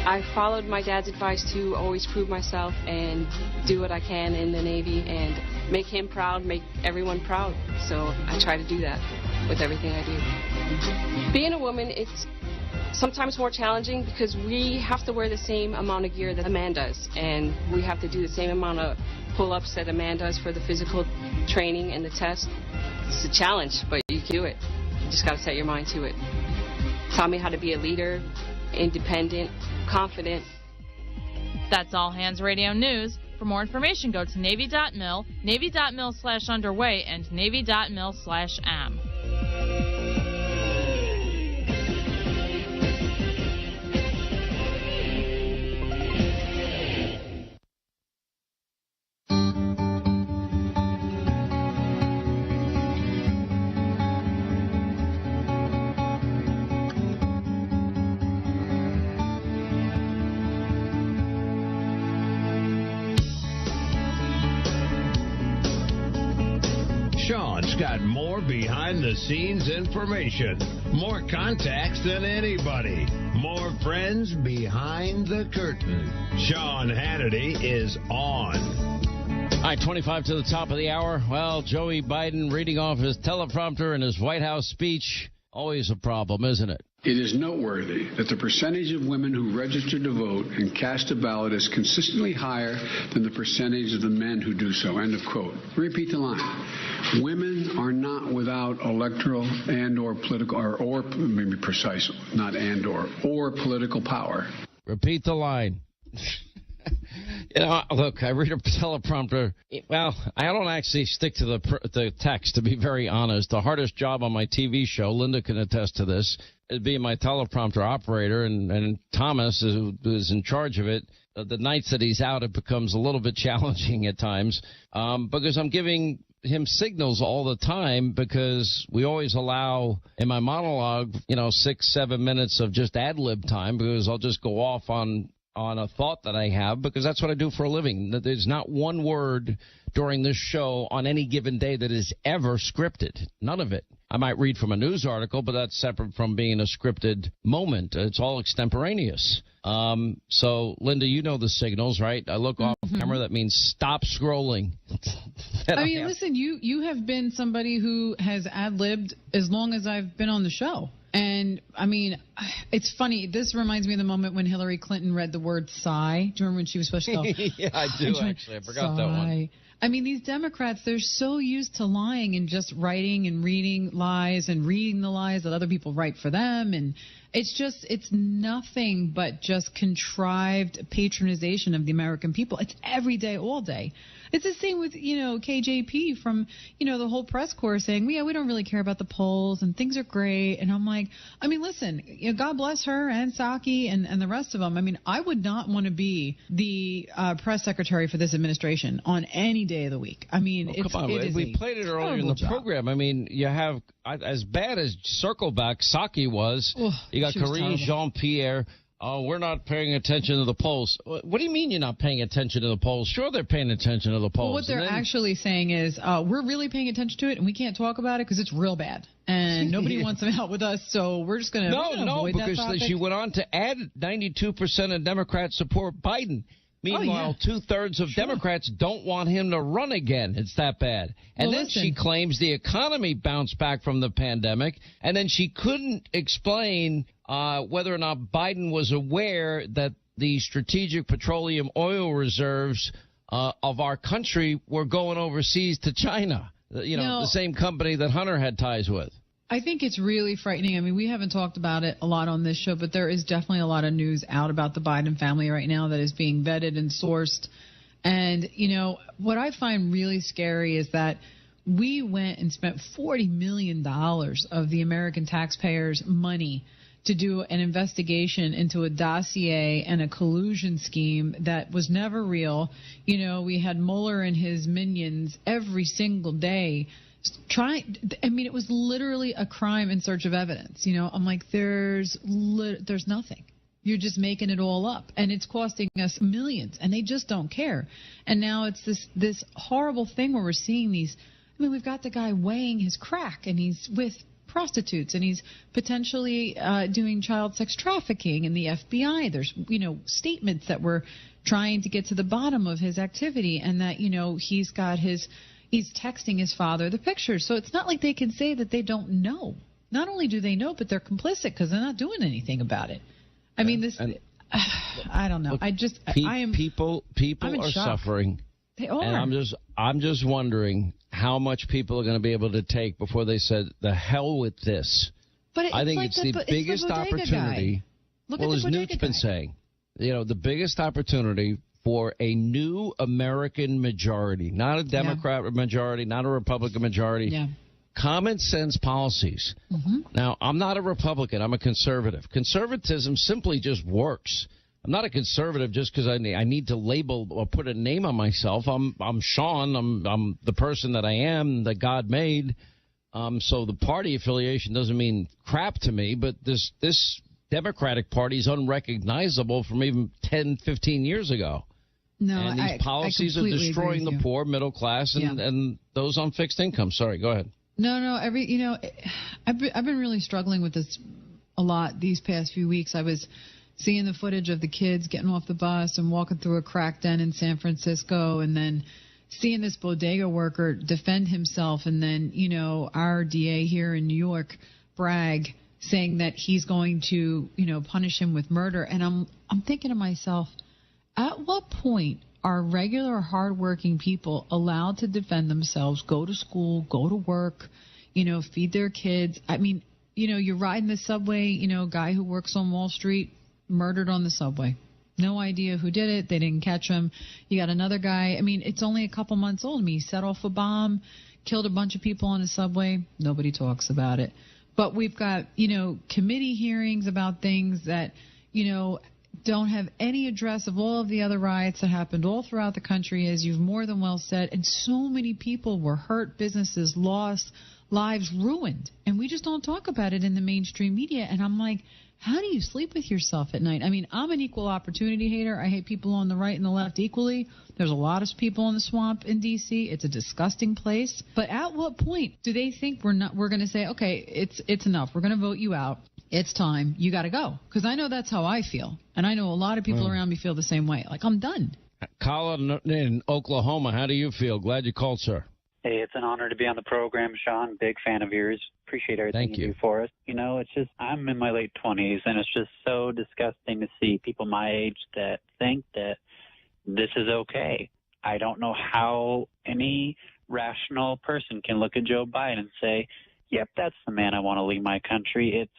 I followed my dad's advice to always prove myself and do what I can in the Navy and make him proud, make everyone proud. So I try to do that with everything I do. Being a woman, it's sometimes more challenging because we have to wear the same amount of gear that a man does, and we have to do the same amount of pull-ups that a man does for the physical training and the test. It's a challenge, but you can do it. You just got to set your mind to it. taught me how to be a leader, independent, confident. That's All Hands Radio News. For more information, go to Navy.mil, Navy.mil/underway, and Navy.mil/am. Sean's got more behind-the-scenes information, more contacts than anybody, more friends behind the curtain. Sean Hannity is on. All right, 25 to the top of the hour. Well, Joey Biden reading off his teleprompter in his White House speech. Always a problem, isn't it? It is noteworthy that the percentage of women who register to vote and cast a ballot is consistently higher than the percentage of the men who do so. End of quote. Repeat the line. Women are not without electoral and or political, or maybe precise, not and or political power. Repeat the line. You know, look, I read a teleprompter. Well, I don't actually stick to the text, to be very honest. The hardest job on my TV show, Linda can attest to this, is being my teleprompter operator, and Thomas, who is in charge of it. The nights that he's out, it becomes a little bit challenging at times because I'm giving him signals all the time, because we always allow in my monologue, 6-7 minutes of just ad-lib time, because I'll just go off on a thought that I have, because that's what I do for a living. There's not one word during this show on any given day that is ever scripted. None of it. I might read from a news article, but that's separate from being a scripted moment. It's all extemporaneous. So, Linda, you know the signals, right? I look off camera. That means stop scrolling. Listen, you have been somebody who has ad-libbed as long as I've been on the show. And, it's funny. This reminds me of the moment when Hillary Clinton read the word sigh. Do you remember when she was supposed to go? Yeah, I do, actually. I forgot that one. These Democrats, they're so used to lying and just writing and reading lies and reading the lies that other people write for them. And it's nothing but just contrived patronization of the American people. It's every day, all day. It's the same with, KJP from, the whole press corps saying, we don't really care about the polls and things are great. And I'm like, listen, God bless her and Psaki and the rest of them. I would not want to be the press secretary for this administration on any day of the week. We played it earlier in the program. You have, as bad as Circleback Psaki was, you got Karine Jean-Pierre. Oh, we're not paying attention to the polls. What do you mean you're not paying attention to the polls? Sure, they're paying attention to the polls. Well, what they're actually saying is we're really paying attention to it, and we can't talk about it because it's real bad. And nobody wants some help with us, so we're just going to avoid that topic. Because she went on to add 92% of Democrats support Biden. Meanwhile, two-thirds of Democrats don't want him to run again. It's that bad. And then she claims the economy bounced back from the pandemic, and then she couldn't explain whether or not Biden was aware that the strategic petroleum oil reserves of our country were going overseas to China, the same company that Hunter had ties with. I think it's really frightening. We haven't talked about it a lot on this show, but there is definitely a lot of news out about the Biden family right now that is being vetted and sourced. And, what I find really scary is that we went and spent $40 million of the American taxpayers' money to do an investigation into a dossier and a collusion scheme that was never real. We had Mueller and his minions every single day it was literally a crime in search of evidence. I'm like, there's nothing. You're just making it all up, and it's costing us millions, and they just don't care. And now it's this horrible thing where we're seeing these. We've got the guy weighing his crack, and he's with prostitutes, and he's potentially doing child sex trafficking in the FBI. There's, statements that we're trying to get to the bottom of his activity, and that, he's texting his father the pictures. So it's not like they can say that they don't know. Not only do they know, but they're complicit because they're not doing anything about it. I don't know. People are suffering. They are. And I'm just wondering how much people are going to be able to take before they said, the hell with this. But I think it's the biggest opportunity. Well, as Newt's been saying, the biggest opportunity for a new American majority, not a Democrat majority, not a Republican majority. Yeah. Common sense policies. Mm-hmm. Now, I'm not a Republican. I'm a conservative. Conservatism simply just works. I'm not a conservative just because I need to label or put a name on myself. I'm Sean. I'm the person that I am, that God made. So the party affiliation doesn't mean crap to me, but this Democratic Party is unrecognizable from even 10, 15 years ago. No, and these policies are destroying the poor, middle class, and those on fixed income. Sorry, go ahead. No. I've been really struggling with this a lot these past few weeks. I was seeing the footage of the kids getting off the bus and walking through a crack den in San Francisco, and then seeing this bodega worker defend himself, and then, our DA here in New York brag, saying that he's going to, punish him with murder. And I'm thinking to myself, at what point are regular hardworking people allowed to defend themselves, go to school, go to work, feed their kids? I mean, you're riding the subway, guy who works on Wall Street, murdered on the subway. No idea who did it. They didn't catch him. You got another guy. I mean, it's only a couple months old. He set off a bomb, killed a bunch of people on the subway. Nobody talks about it. But we've got, committee hearings about things that, don't have any address of all of the other riots that happened all throughout the country, as you've more than well said. And so many people were hurt, businesses lost, lives ruined. And we just don't talk about it in the mainstream media. And I'm like, how do you sleep with yourself at night? I mean, I'm an equal opportunity hater. I hate people on the right and the left equally. There's a lot of people in the swamp in D.C. It's a disgusting place. But at what point do they think we're going to say, okay, it's enough. We're going to vote you out. It's time. You got to go. Because I know that's how I feel. And I know a lot of people around me feel the same way. Like, I'm done. Colin in Oklahoma, how do you feel? Glad you called, sir. Hey, it's an honor to be on the program, Sean. Big fan of yours. Appreciate everything you do for us. It's just, I'm in my late 20s, and it's just so disgusting to see people my age that think that this is okay. I don't know how any rational person can look at Joe Biden and say, yep, that's the man I want to lead my country. It's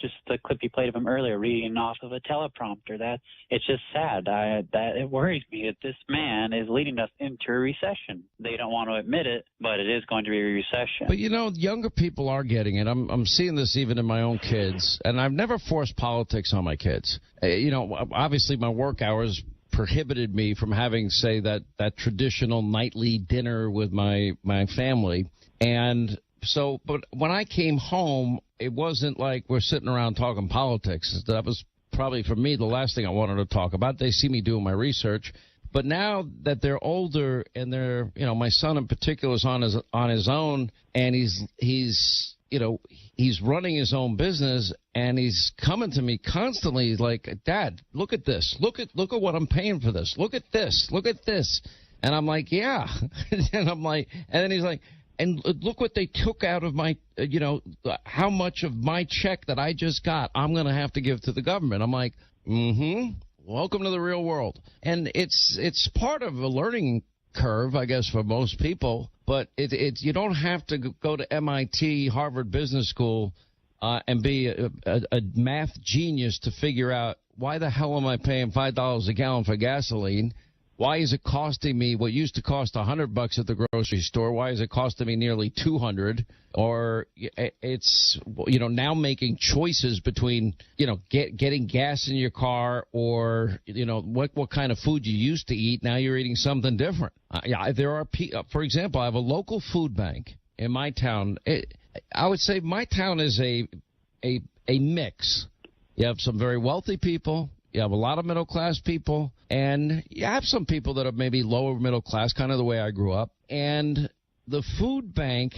just the clip you played of him earlier, reading off of a teleprompter. It's just sad. It worries me that this man is leading us into a recession. They don't want to admit it, but it is going to be a recession. But younger people are getting it. I'm seeing this even in my own kids, and I've never forced politics on my kids. Obviously my work hours prohibited me from having, say, that traditional nightly dinner with my family, and so, but when I came home, it wasn't like we're sitting around talking politics. That was probably, for me, the last thing I wanted to talk about. They see me doing my research. But now that they're older and they're, my son in particular is on his own, and he's running his own business, and he's coming to me constantly. He's like, Dad, look at this. Look at what I'm paying for this. Look at this. Look at this. And I'm like, yeah. And then he's like, and look what they took out of my, how much of my check that I just got I'm going to have to give to the government. I'm like, welcome to the real world. And it's part of a learning curve, I guess, for most people. But you don't have to go to MIT, Harvard Business School, and be a math genius to figure out, why the hell am I paying $5 a gallon for gasoline? Why is it costing me what used to cost $100 at the grocery store? Why is it costing me nearly $200? Or it's, now making choices between, getting gas in your car, or, what kind of food you used to eat. Now you're eating something different. There are, for example, I have a local food bank in my town. I would say my town is a mix. You have some very wealthy people. You have a lot of middle-class people, and you have some people that are maybe lower middle class, kind of the way I grew up. And the food bank,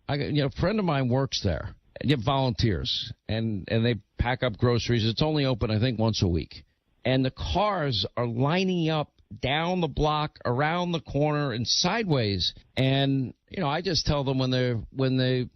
a friend of mine works there. You have volunteers, and they pack up groceries. It's only open, I think, once a week. And the cars are lining up down the block, around the corner, and sideways. And, I just tell them when they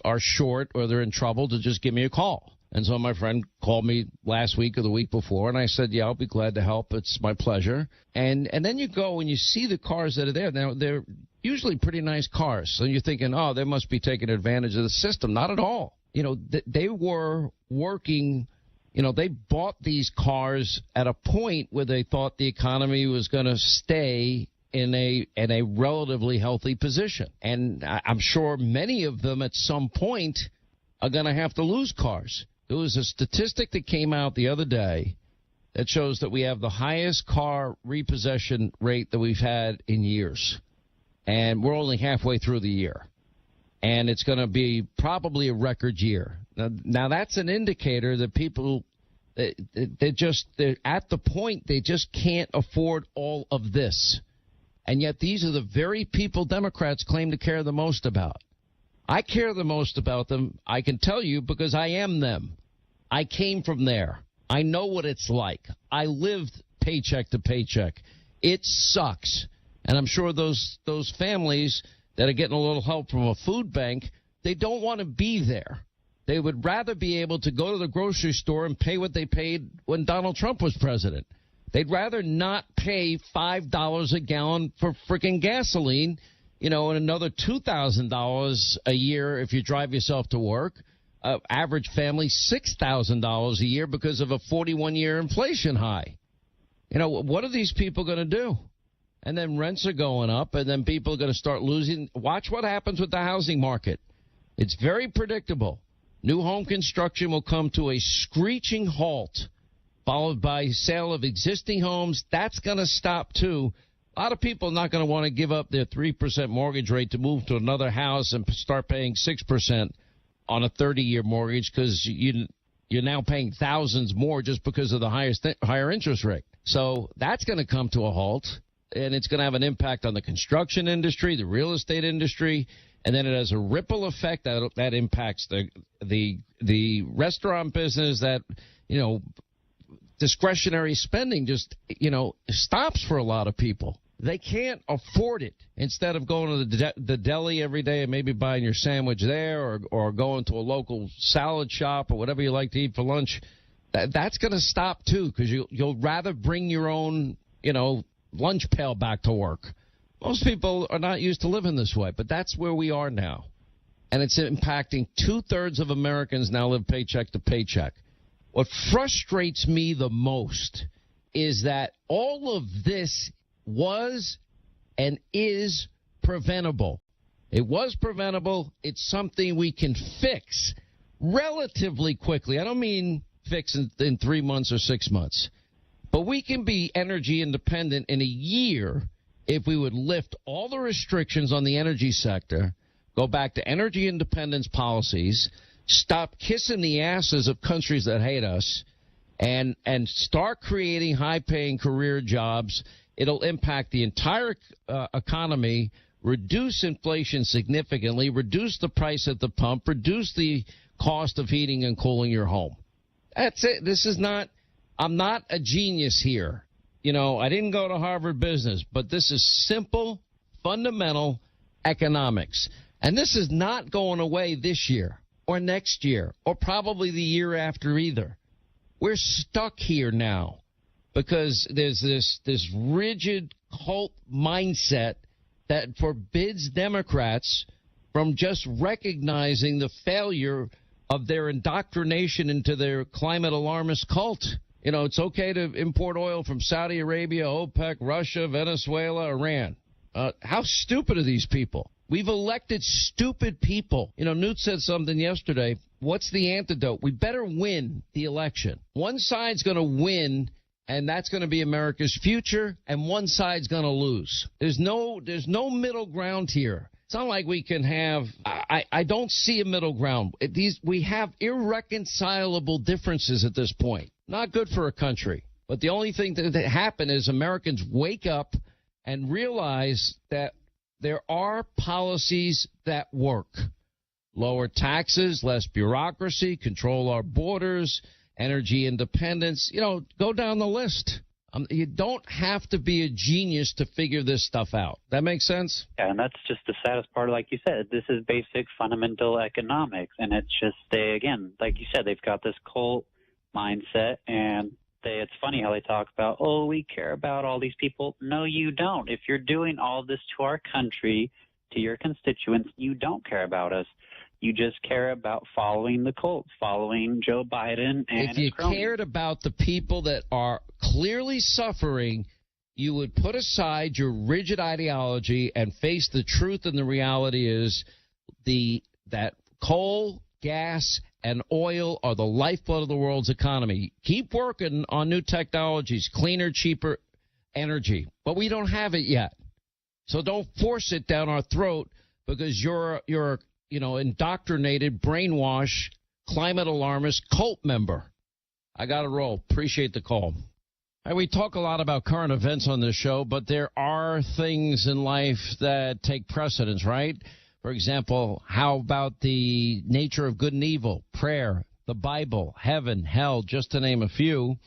are short or they're in trouble to just give me a call. And so my friend called me last week or the week before, and I said, yeah, I'll be glad to help. It's my pleasure. And then you go and you see the cars that are there. Now, they're usually pretty nice cars. So you're thinking, oh, they must be taking advantage of the system. Not at all. they were working. They bought these cars at a point where they thought the economy was going to stay in a relatively healthy position. And I'm sure many of them at some point are going to have to lose cars. There was a statistic that came out the other day that shows that we have the highest car repossession rate that we've had in years. And we're only halfway through the year. And it's going to be probably a record year. Now that's an indicator that people, they're at the point they just can't afford all of this. And yet these are the very people Democrats claim to care the most about. I care the most about them, I can tell you, because I am them. I came from there. I know what it's like. I lived paycheck to paycheck. It sucks. And I'm sure those families that are getting a little help from a food bank, they don't want to be there. They would rather be able to go to the grocery store and pay what they paid when Donald Trump was president. They'd rather not pay $5 a gallon for freaking gasoline, and another $2,000 a year if you drive yourself to work. Average family, $6,000 a year because of a 41-year inflation high. What are these people going to do? And then rents are going up, and then people are going to start losing. Watch what happens with the housing market. It's very predictable. New home construction will come to a screeching halt, followed by sale of existing homes. That's going to stop, too. A lot of people are not going to want to give up their 3% mortgage rate to move to another house and start paying 6% on a 30-year mortgage because you're now paying thousands more just because of the higher interest rate. So that's going to come to a halt, and it's going to have an impact on the construction industry, the real estate industry, and then it has a ripple effect that impacts the restaurant business. That discretionary spending just stops for a lot of people. They can't afford it. Instead of going to the deli every day and maybe buying your sandwich there, or going to a local salad shop or whatever you like to eat for lunch, that's going to stop too, because you'll rather bring your own lunch pail back to work. Most people are not used to living this way, but that's where we are now. And it's impacting 2/3 of Americans now live paycheck to paycheck. What frustrates me the most is that all of this was and is preventable. It was preventable. It's something we can fix relatively quickly. I don't mean fix in 3 months or 6 months. But we can be energy independent in a year if we would lift all the restrictions on the energy sector, go back to energy independence policies, stop kissing the asses of countries that hate us, and start creating high-paying career jobs. It'll impact the entire economy, reduce inflation significantly, reduce the price at the pump, reduce the cost of heating and cooling your home. That's it. I'm not a genius here. I didn't go to Harvard Business, but this is simple, fundamental economics. And this is not going away this year or next year or probably the year after either. We're stuck here now because there's this rigid cult mindset that forbids Democrats from just recognizing the failure of their indoctrination into their climate alarmist cult. It's okay to import oil from Saudi Arabia, OPEC, Russia, Venezuela, Iran. How stupid are these people? We've elected stupid people. Newt said something yesterday. What's the antidote? We better win the election. One side's going to win, and that's going to be America's future, and one side's going to lose. There's no middle ground here. It's not like we can have I don't see a middle ground. We have irreconcilable differences at this point. Not good for a country. But the only thing that happen is Americans wake up and realize that there are policies that work. Lower taxes, less bureaucracy, control our borders, energy independence. Go down the list. You don't have to be a genius to figure this stuff out. That makes sense? Yeah, and that's just the saddest part. Like you said, this is basic fundamental economics. And it's just, like you said, they've got this cult mindset, and it's funny how they talk about, we care about all these people. No, you don't. If you're doing all this to our country, to your constituents, you don't care about us. You just care about following the cult, following Joe Biden and if you cared about the people that are clearly suffering, you would put aside your rigid ideology and face the truth, and the reality is that coal, gas, and oil are the lifeblood of the world's economy. Keep working on new technologies, cleaner, cheaper energy, but we don't have it yet. So don't force it down our throat because you're indoctrinated, brainwashed, climate alarmist cult member. I got to roll. Appreciate the call. We talk a lot about current events on this show, but there are things in life that take precedence, right? For example, how about the nature of good and evil, prayer, the Bible, heaven, hell, just to name a few.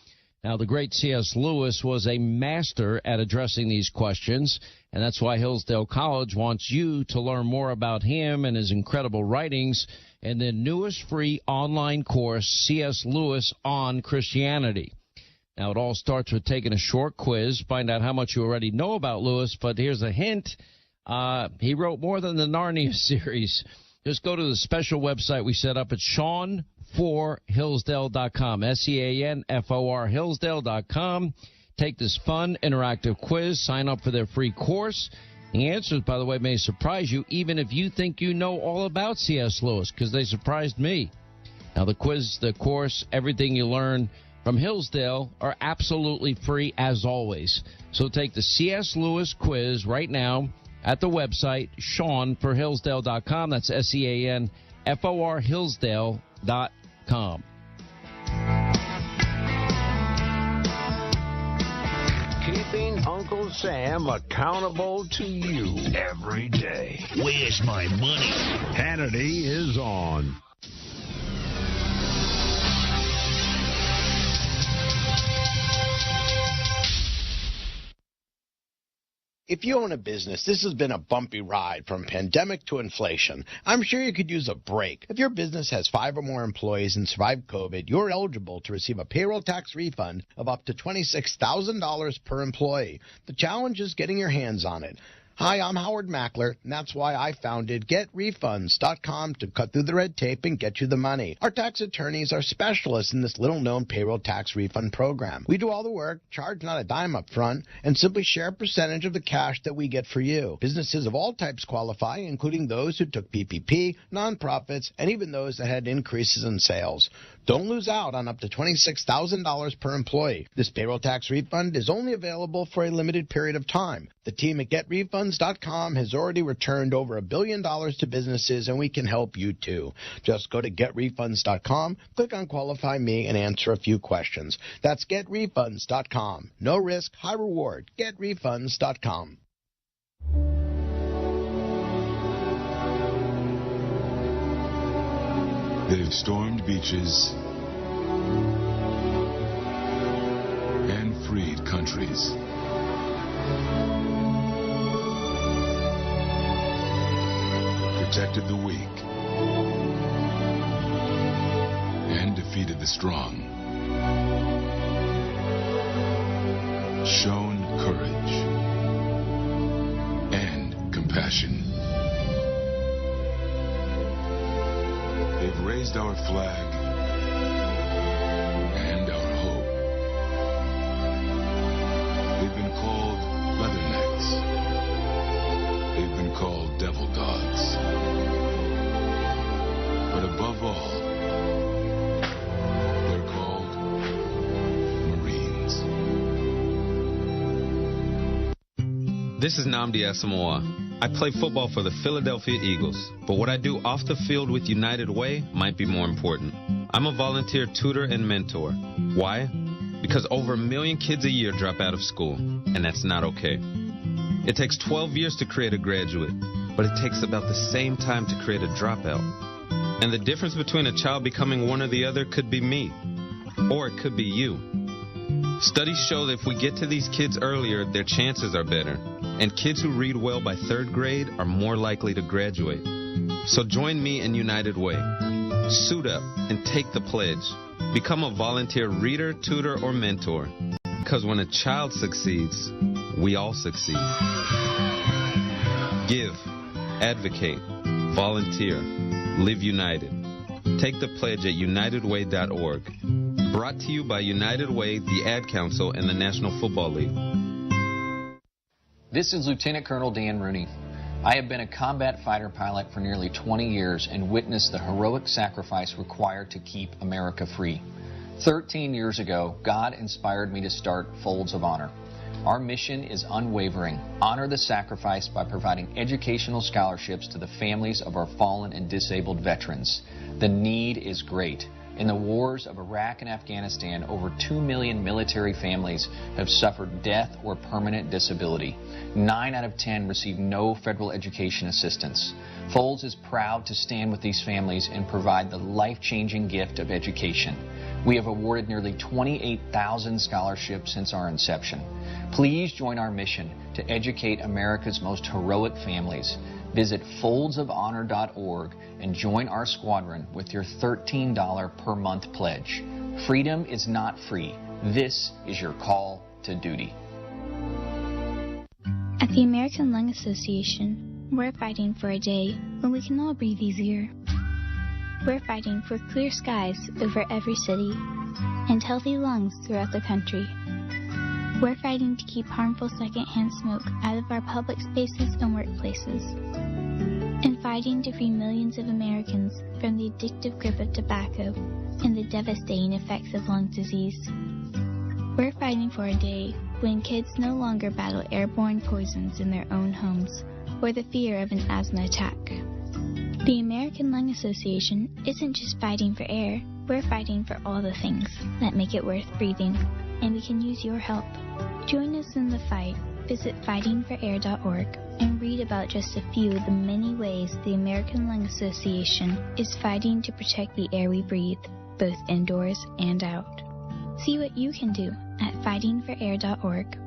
Now, the great C.S. Lewis was a master at addressing these questions, and that's why Hillsdale College wants you to learn more about him and his incredible writings in the newest free online course, C.S. Lewis on Christianity. Now, it all starts with taking a short quiz, find out how much you already know about Lewis, but here's a hint. He wrote more than the Narnia series. Just go to the special website we set up at SeanForHillsdale.com, SeanFor Hillsdale.com. Take this fun, interactive quiz. Sign up for their free course. The answers, by the way, may surprise you, even if you think you know all about C.S. Lewis, because they surprised me. Now, the quiz, the course, everything you learn from Hillsdale are absolutely free, as always. So take the C.S. Lewis quiz right now at the website, SeanForHillsdale.com. That's SeanFor Hillsdale.com. Keeping Uncle Sam accountable to you every day. Where's my money? Hannity is on. If you own a business, this has been a bumpy ride from pandemic to inflation. I'm sure you could use a break. If your business has 5 or more employees and survived COVID, you're eligible to receive a payroll tax refund of up to $26,000 per employee. The challenge is getting your hands on it. Hi, I'm Howard Mackler, and that's why I founded GetRefunds.com to cut through the red tape and get you the money. Our tax attorneys are specialists in this little-known payroll tax refund program. We do all the work, charge not a dime up front, and simply share a percentage of the cash that we get for you. Businesses of all types qualify, including those who took PPP, nonprofits, and even those that had increases in sales. Don't lose out on up to $26,000 per employee. This payroll tax refund is only available for a limited period of time. The team at GetRefunds.com has already returned over $1 billion to businesses, and we can help you too. Just go to GetRefunds.com, click on Qualify Me, and answer a few questions. That's GetRefunds.com. No risk, high reward. GetRefunds.com. They've stormed beaches and freed countries. Protected the weak and defeated the strong. Shown courage and compassion. They've raised our flag and our hope. They've been called leathernecks. They've been called devil dogs. But above all, they're called Marines. This is Nnamdi Asamoah. I play football for the Philadelphia Eagles, but what I do off the field with United Way might be more important. I'm a volunteer tutor and mentor. Why? Because over 1 million kids a year drop out of school, and that's not okay. It takes 12 years to create a graduate, but it takes about the same time to create a dropout. And the difference between a child becoming one or the other could be me, or it could be you. Studies show that if we get to these kids earlier, their chances are better. And kids who read well by 3rd grade are more likely to graduate. So join me in United Way. Suit up and take the pledge. Become a volunteer reader, tutor, or mentor. Because when a child succeeds, we all succeed. Give, advocate, volunteer. Live United. Take the pledge at unitedway.org. Brought to you by United Way, the Ad Council, and the National Football League. This is Lieutenant Colonel Dan Rooney. I have been a combat fighter pilot for nearly 20 years and witnessed the heroic sacrifice required to keep America free. 13 years ago, God inspired me to start Folds of Honor. Our mission is unwavering. Honor the sacrifice by providing educational scholarships to the families of our fallen and disabled veterans. The need is great. In the wars of Iraq and Afghanistan, over 2 million military families have suffered death or permanent disability. 9 out of 10 receive no federal education assistance. Folds is proud to stand with these families and provide the life-changing gift of education. We have awarded nearly 28,000 scholarships since our inception. Please join our mission to educate America's most heroic families. Visit foldsofhonor.org and join our squadron with your $13 per month pledge. Freedom is not free. This is your call to duty. At the American Lung Association, we're fighting for a day when we can all breathe easier. We're fighting for clear skies over every city and healthy lungs throughout the country. We're fighting to keep harmful secondhand smoke out of our public spaces and workplaces, and fighting to free millions of Americans from the addictive grip of tobacco and the devastating effects of lung disease. We're fighting for a day when kids no longer battle airborne poisons in their own homes or the fear of an asthma attack. The American Lung Association isn't just fighting for air, we're fighting for all the things that make it worth breathing, and we can use your help. Join us in the fight. Visit fightingforair.org and read about just a few of the many ways the American Lung Association is fighting to protect the air we breathe, both indoors and out. See what you can do at fightingforair.org.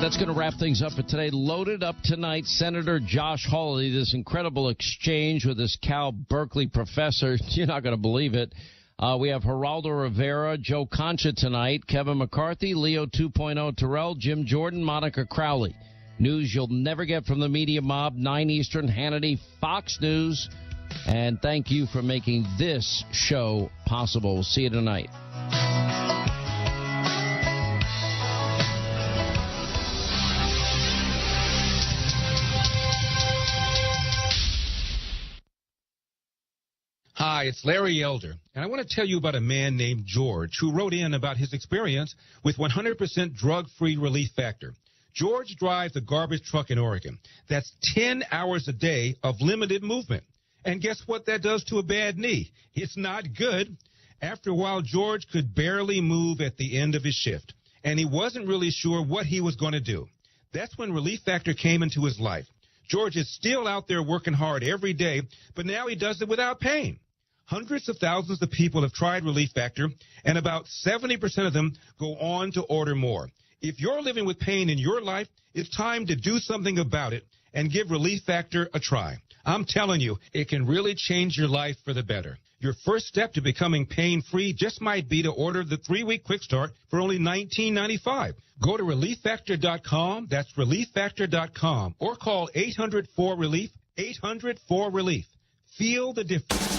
That's going to wrap things up for today. Loaded up tonight, Senator Josh Hawley, this incredible exchange with this Cal Berkeley professor. You're not going to believe it. We have Geraldo Rivera, Joe Concha tonight, Kevin McCarthy, Leo 2.0 Terrell, Jim Jordan, Monica Crowley. News you'll never get from the media mob, 9 Eastern, Hannity, Fox News. And thank you for making this show possible. We'll see you tonight. Hi, it's Larry Elder, and I want to tell you about a man named George who wrote in about his experience with 100% drug-free Relief Factor. George drives a garbage truck in Oregon. That's 10 hours a day of limited movement. And guess what that does to a bad knee? It's not good. After a while, George could barely move at the end of his shift, and he wasn't really sure what he was going to do. That's when Relief Factor came into his life. George is still out there working hard every day, but now he does it without pain. Hundreds of thousands of people have tried Relief Factor, and about 70% of them go on to order more. If you're living with pain in your life, it's time to do something about it and give Relief Factor a try. I'm telling you, it can really change your life for the better. Your first step to becoming pain-free just might be to order the 3-week quick start for only $19.95. Go to ReliefFactor.com, that's ReliefFactor.com, or call 800-4RELIEF, 800-4RELIEF. Feel the difference.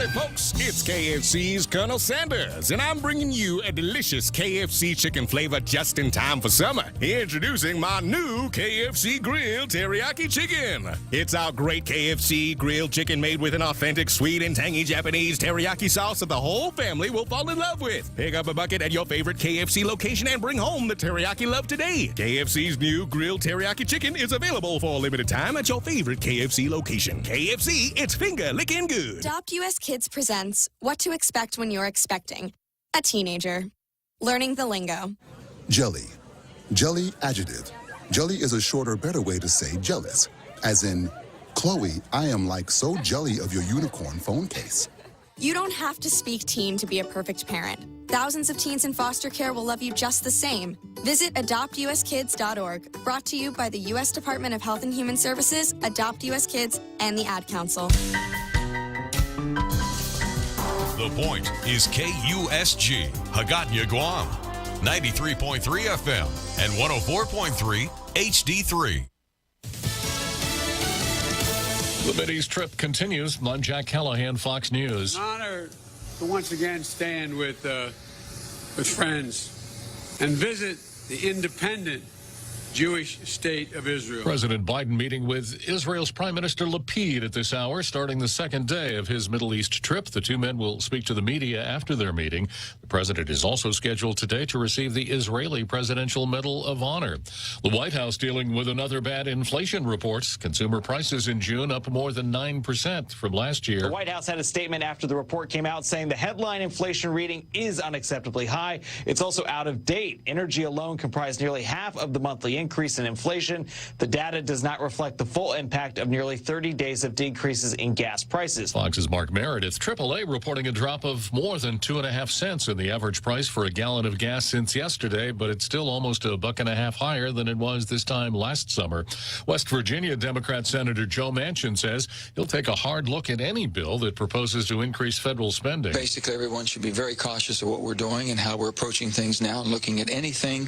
folks, it's KFC's Colonel Sanders, and I'm bringing you a delicious KFC chicken flavor just in time for summer. Introducing my new KFC Grilled Teriyaki Chicken. It's our great KFC grilled chicken made with an authentic sweet and tangy Japanese teriyaki sauce that the whole family will fall in love with. Pick up a bucket at your favorite KFC location and bring home the teriyaki love today. KFC's new Grilled Teriyaki Chicken is available for a limited time at your favorite KFC location. KFC, it's finger licking good. Adopt US Kids presents What to Expect When You're Expecting a Teenager. Learning the lingo. Jelly. Jelly adjective. Jelly is a shorter, better way to say jealous. As in, Chloe, I am like so jelly of your unicorn phone case. You don't have to speak teen to be a perfect parent. Thousands of teens in foster care will love you just the same. Visit adoptuskids.org. Brought to you by the U.S. Department of Health and Human Services, Adopt US Kids, and the Ad Council. The Point is KUSG, Hagåtña, Guam, 93.3 FM and 104.3 HD3. The Biddies trip continues. I'm Jack Callahan, Fox News. An honor to once again stand with friends and visit the independent Jewish state of Israel. President Biden meeting with Israel's Prime Minister Lapid at this hour, starting the second day of his Middle East trip. The two men will speak to the media after their meeting. The president is also scheduled today to receive the Israeli Presidential Medal of Honor. The White House dealing with another bad inflation report. Consumer prices in June up more than 9% from last year. The White House had a statement after the report came out saying the headline inflation reading is unacceptably high. It's also out of date. Energy alone comprised nearly half of the monthly increase in inflation. The data does not reflect the full impact of nearly 30 days of decreases in gas prices. Fox's Mark Meredith. AAA reporting a drop of more than 2.5 cents in the average price for a gallon of gas since yesterday, but it's still almost $1.50 higher than it was this time last summer. West Virginia Democrat Senator Joe Manchin says he'll take a hard look at any bill that proposes to increase federal spending. Basically, everyone should be very cautious of what we're doing and how we're approaching things now and looking at anything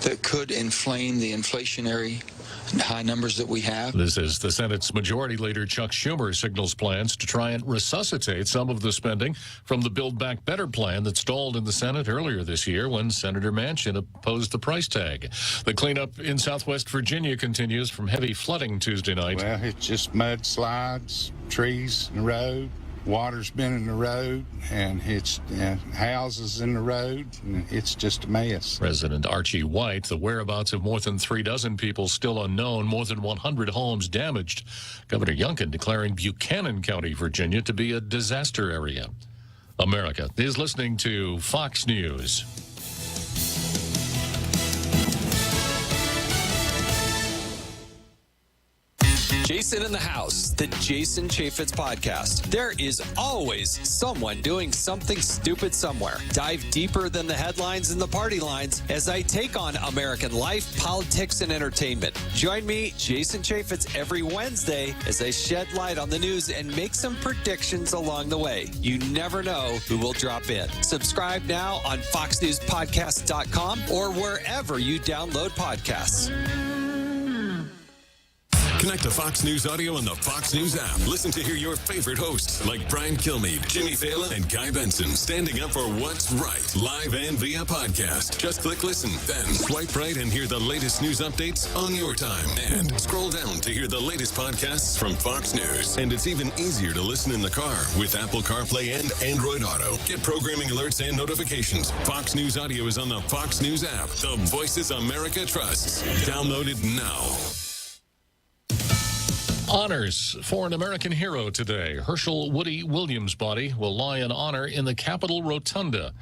that could inflame the inflationary high numbers that we have. This is the Senate's Majority Leader Chuck Schumer signals plans to try and resuscitate some of the spending from the Build Back Better plan that stalled in the Senate earlier this year when Senator Manchin opposed the price tag. The cleanup in Southwest Virginia continues from heavy flooding Tuesday night. Well, it's just mudslides, trees in the road. Water's been in the road, and it's houses in the road, and it's just a mess. President Archie White, the whereabouts of more than 36 people still unknown, more than 100 homes damaged. Governor Youngkin declaring Buchanan County, Virginia, to be a disaster area. America is listening to Fox News. Jason in the House, the Jason Chaffetz podcast. There is always someone doing something stupid somewhere. Dive deeper than the headlines and the party lines as I take on American life, politics, and entertainment. Join me, Jason Chaffetz, every Wednesday as I shed light on the news and make some predictions along the way. You never know who will drop in. Subscribe now on FoxNewsPodcast.com or wherever you download podcasts. Connect to Fox News Audio on the Fox News app. Listen to hear your favorite hosts like Brian Kilmeade, Jimmy Fallon, and Guy Benson standing up for what's right, live and via podcast. Just click listen, then swipe right and hear the latest news updates on your time. And scroll down to hear the latest podcasts from Fox News. And it's even easier to listen in the car with Apple CarPlay and Android Auto. Get programming alerts and notifications. Fox News Audio is on the Fox News app. The Voices America trusts. Download it now. Honors for an American hero today. Herschel Woody Williams' body will lie in honor in the Capitol Rotunda.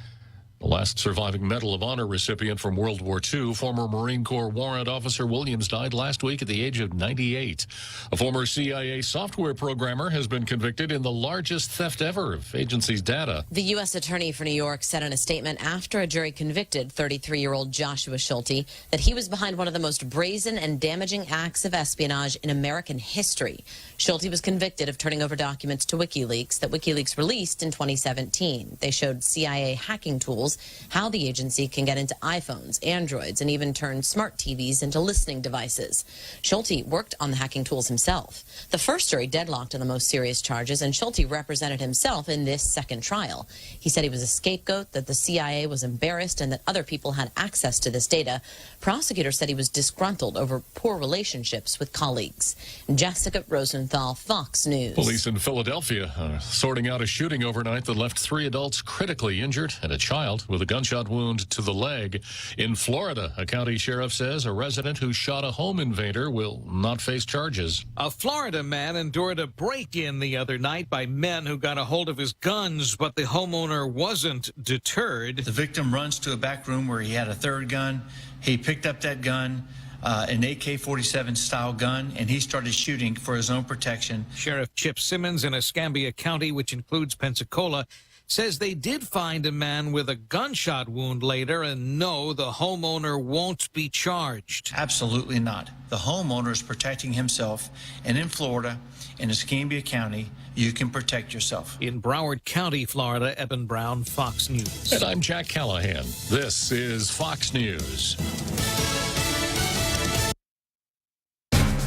The last surviving Medal of Honor recipient from World War II, former Marine Corps Warrant Officer Williams, died last week at the age of 98. A former CIA software programmer has been convicted in the largest theft ever of agency's data. The U.S. Attorney for New York said in a statement after a jury convicted 33-year-old Joshua Schulte that he was behind one of the most brazen and damaging acts of espionage in American history. Schulte was convicted of turning over documents to WikiLeaks that WikiLeaks released in 2017. They showed CIA hacking tools tools, how the agency can get into iPhones, Androids, and even turn smart TVs into listening devices. Schulte worked on the hacking tools himself. The first jury deadlocked on the most serious charges, and Schulte represented himself in this second trial. He said he was a scapegoat, that the CIA was embarrassed, and that other people had access to this data. Prosecutors said he was disgruntled over poor relationships with colleagues. Jessica Rosenthal, Fox News. Police in Philadelphia are sorting out a shooting overnight that left 3 adults critically injured and a child with a gunshot wound to the leg. In Florida, a county sheriff says a resident who shot a home invader will not face charges. A Florida man endured a break-in the other night by men who got a hold of his guns, but the homeowner wasn't deterred. The victim runs to a back room where he had a third gun. He picked up that gun, an AK-47 style gun, and he started shooting for his own protection. Sheriff Chip Simmons in Escambia County, which includes Pensacola, says they did find a man with a gunshot wound later, and no, the homeowner won't be charged. Absolutely not. The homeowner is protecting himself, and in Florida, in Escambia County, you can protect yourself. In Broward County, Florida, Eben Brown, Fox News. And I'm Jack Callahan. This is Fox News.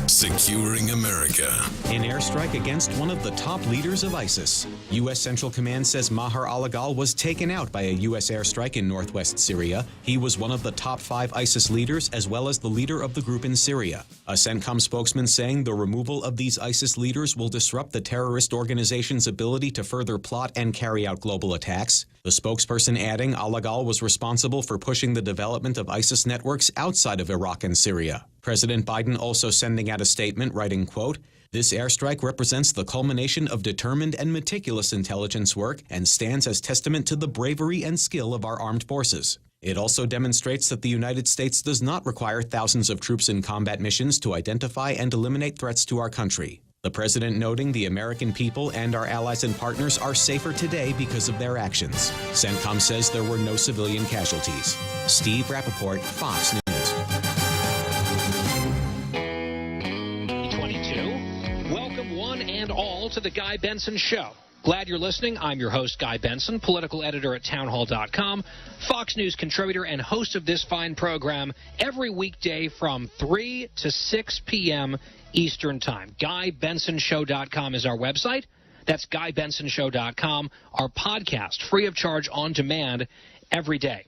Securing America. An airstrike against one of the top leaders of ISIS. U.S. Central Command says Maher al-Agal was taken out by a U.S. airstrike in northwest Syria. He was one of the top 5 ISIS leaders, as well as the leader of the group in Syria. A CENTCOM spokesman saying the removal of these ISIS leaders will disrupt the terrorist organization's ability to further plot and carry out global attacks. The spokesperson adding al-Agal was responsible for pushing the development of ISIS networks outside of Iraq and Syria. President Biden also sending out a statement writing, quote, "This airstrike represents the culmination of determined and meticulous intelligence work and stands as testament to the bravery and skill of our armed forces. It also demonstrates that the United States does not require thousands of troops in combat missions to identify and eliminate threats to our country." The president noting the American people and our allies and partners are safer today because of their actions. CENTCOM says there were no civilian casualties. Steve Rappaport, Fox News. 22. Welcome one and all to the Guy Benson Show. Glad you're listening. I'm your host, Guy Benson, political editor at townhall.com, Fox News contributor and host of this fine program every weekday from 3 to 6 p.m. Eastern Time. GuyBensonShow.com is our website. That's GuyBensonShow.com, our podcast, free of charge on demand every day.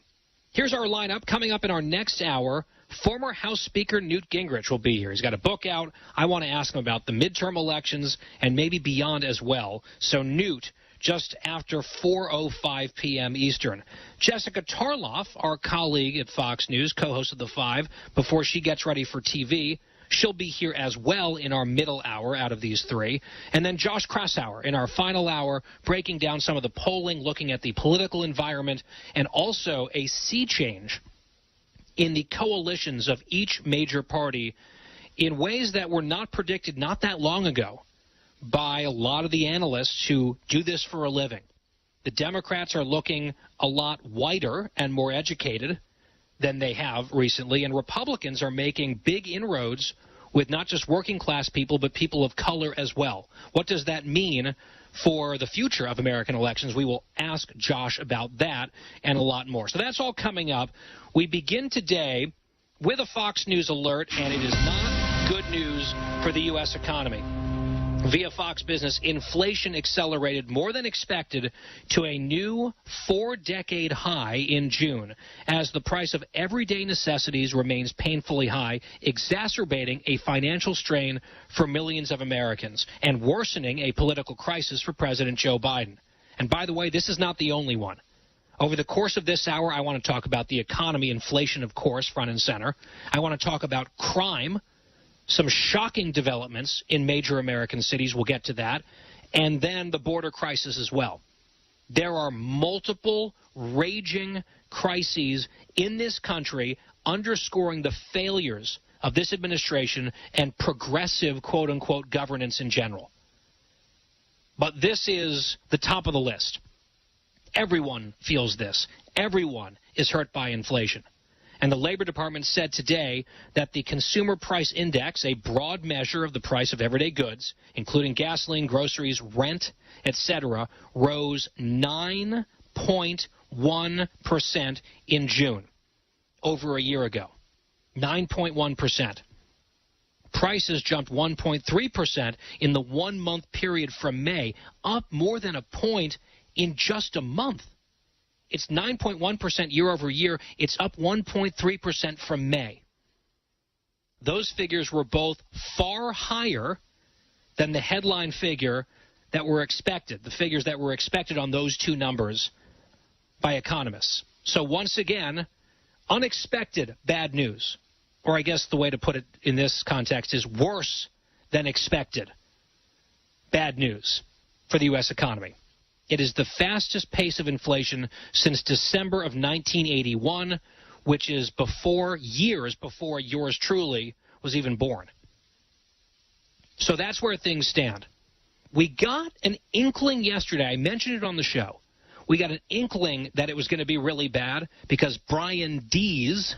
Here's our lineup. Coming up in our next hour, former House Speaker Newt Gingrich will be here. He's got a book out. I want to ask him about the midterm elections and maybe beyond as well. So Newt, just after 4:05 p.m. Eastern. Jessica Tarloff, our colleague at Fox News, co-host of The Five, before she gets ready for TV, she'll be here as well in our middle hour out of these 3. And then Josh Kraushaar in our final hour, breaking down some of the polling, looking at the political environment, and also a sea change in the coalitions of each major party in ways that were not predicted not that long ago by a lot of the analysts who do this for a living. The Democrats are looking a lot whiter and more educated than they have recently, and Republicans are making big inroads with not just working class people, but people of color as well. What does that mean for the future of American elections? We will ask Josh about that and a lot more. So that's all coming up. We begin today with a Fox News alert, and it is not good news for the U.S. economy. Via Fox Business, inflation accelerated more than expected to a new 4-decade high in June, as the price of everyday necessities remains painfully high, exacerbating a financial strain for millions of Americans and worsening a political crisis for President Joe Biden. And by the way, this is not the only one. Over the course of this hour, I want to talk about the economy, inflation, of course, front and center. I want to talk about crime. Some shocking developments in major American cities. We'll get to that. And then the border crisis as well. There are multiple raging crises in this country underscoring the failures of this administration and progressive, quote-unquote, governance in general. But this is the top of the list. Everyone feels this. Everyone is hurt by inflation. And the Labor Department said today that the Consumer Price Index, a broad measure of the price of everyday goods, including gasoline, groceries, rent, etc., rose 9.1% 9.1% in June, over a year ago. 9.1%. Prices jumped 1.3% in the 1 month period from May, up more than a point in just a month. It's 9.1% year over year. It's up 1.3% from May. Those figures were both far higher than the headline figure that were expected, the figures that were expected on those two numbers by economists. So once again, unexpected bad news. Or I guess the way to put it in this context is worse than expected bad news for the U.S. economy. It is the fastest pace of inflation since December of 1981, which is years before yours truly was even born. So that's where things stand. We got an inkling yesterday. I mentioned it on the show. We got an inkling that it was going to be really bad because Brian Dees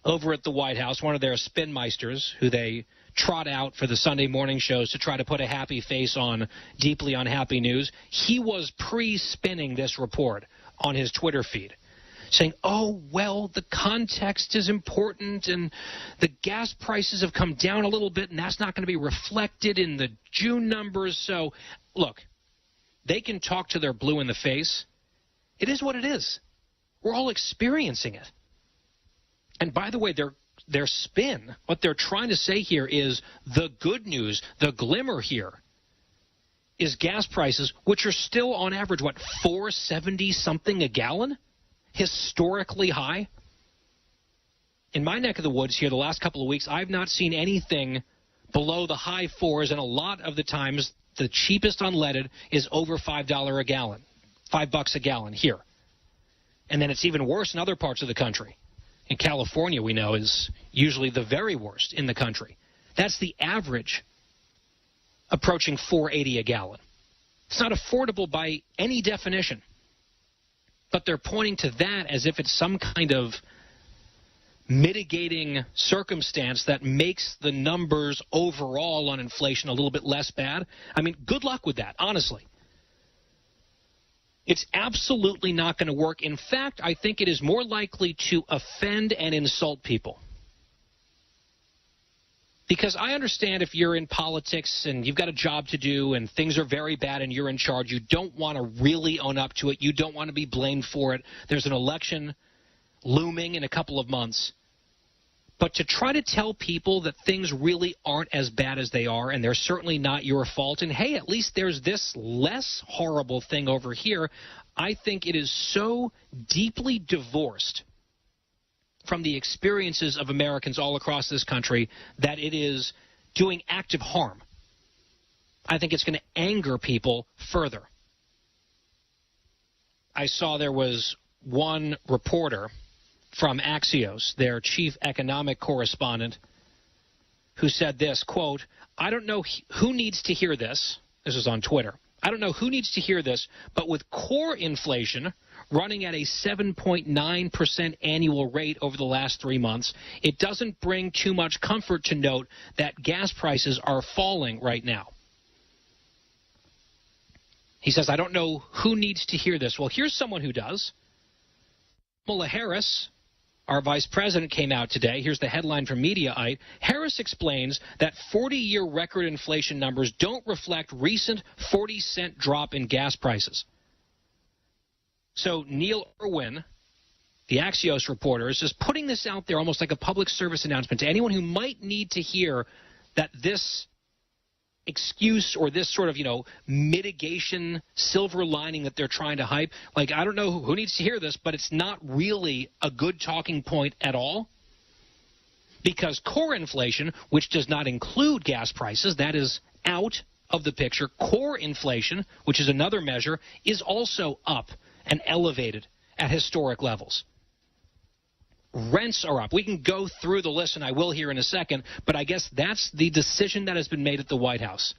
over at the White House, one of their spinmeisters who they trot out for the Sunday morning shows to try to put a happy face on deeply unhappy news, he was pre-spinning this report on his Twitter feed, saying, oh, well, the context is important and the gas prices have come down a little bit and that's not going to be reflected in the June numbers. So, look, they can talk to their blue in the face. It is what it is. We're all experiencing it. And by the way, their spin, what they're trying to say here is the good news, the glimmer here is gas prices, which are still on average, what, $4.70 something a gallon? Historically high. In my neck of the woods here the last couple of weeks, I've not seen anything below the high fours, and a lot of the times the cheapest unleaded is over $5 a gallon, $5 a gallon here. And then it's even worse in other parts of the country. In California, we know, is usually the very worst in the country. That's the average, approaching $4.80 a gallon. It's not affordable by any definition. But they're pointing to that as if it's some kind of mitigating circumstance that makes the numbers overall on inflation a little bit less bad. I mean, good luck with that, honestly. It's absolutely not going to work. In fact, I think it is more likely to offend and insult people. Because I understand if you're in politics and you've got a job to do and things are very bad and you're in charge, you don't want to really own up to it. You don't want to be blamed for it. There's an election looming in a couple of months. But to try to tell people that things really aren't as bad as they are and they're certainly not your fault, and hey, at least there's this less horrible thing over here, I think it is so deeply divorced from the experiences of Americans all across this country that it is doing active harm. I think it's going to anger people further. I saw there was one reporter from Axios, their chief economic correspondent, who said this, quote, I don't know who needs to hear this. This is on Twitter. I don't know who needs to hear this, but with core inflation running at a 7.9% annual rate over the last 3 months, it doesn't bring too much comfort to note that gas prices are falling right now. He says, I don't know who needs to hear this. Well, here's someone who does. Kamala Harris, our vice president, came out today. Here's the headline from Mediaite. Harris explains that 40-year record inflation numbers don't reflect recent 40-cent drop in gas prices. So Neil Irwin, the Axios reporter, is just putting this out there almost like a public service announcement to anyone who might need to hear that this excuse or this sort of, mitigation silver lining that they're trying to hype. Like, I don't know who needs to hear this, but it's not really a good talking point at all. Because core inflation, which does not include gas prices, that is out of the picture. Core inflation, which is another measure, is also up and elevated at historic levels. Rents are up. We can go through the list, and I will here in a second, but I guess that's the decision that has been made at the White House.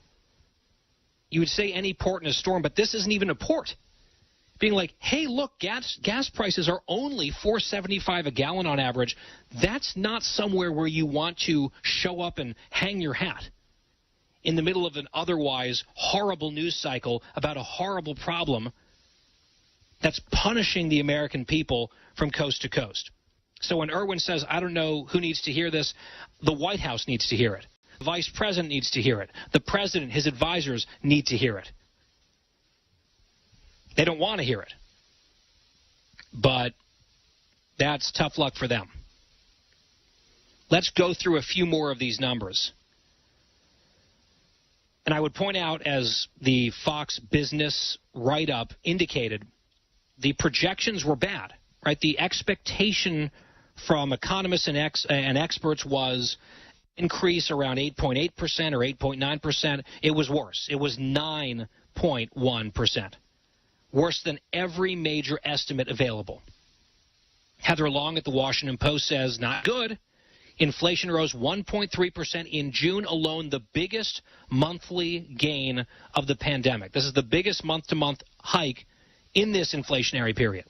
You would say any port in a storm, but this isn't even a port. Being like, hey, look, gas prices are only $4.75 a gallon on average. That's not somewhere where you want to show up and hang your hat in the middle of an otherwise horrible news cycle about a horrible problem that's punishing the American people from coast to coast. So when Irwin says, I don't know who needs to hear this, the White House needs to hear it. The Vice President needs to hear it. The President, his advisors need to hear it. They don't want to hear it. But that's tough luck for them. Let's go through a few more of these numbers. And I would point out, as the Fox Business write-up indicated, the projections were bad, right? The expectation from economists and experts was increase around 8.8% or 8.9%. It was worse. It was 9.1%. Worse than every major estimate available. Heather Long at the Washington Post says, not good. Inflation rose 1.3% in June alone, the biggest monthly gain of the pandemic. This is the biggest month-to-month hike in this inflationary period.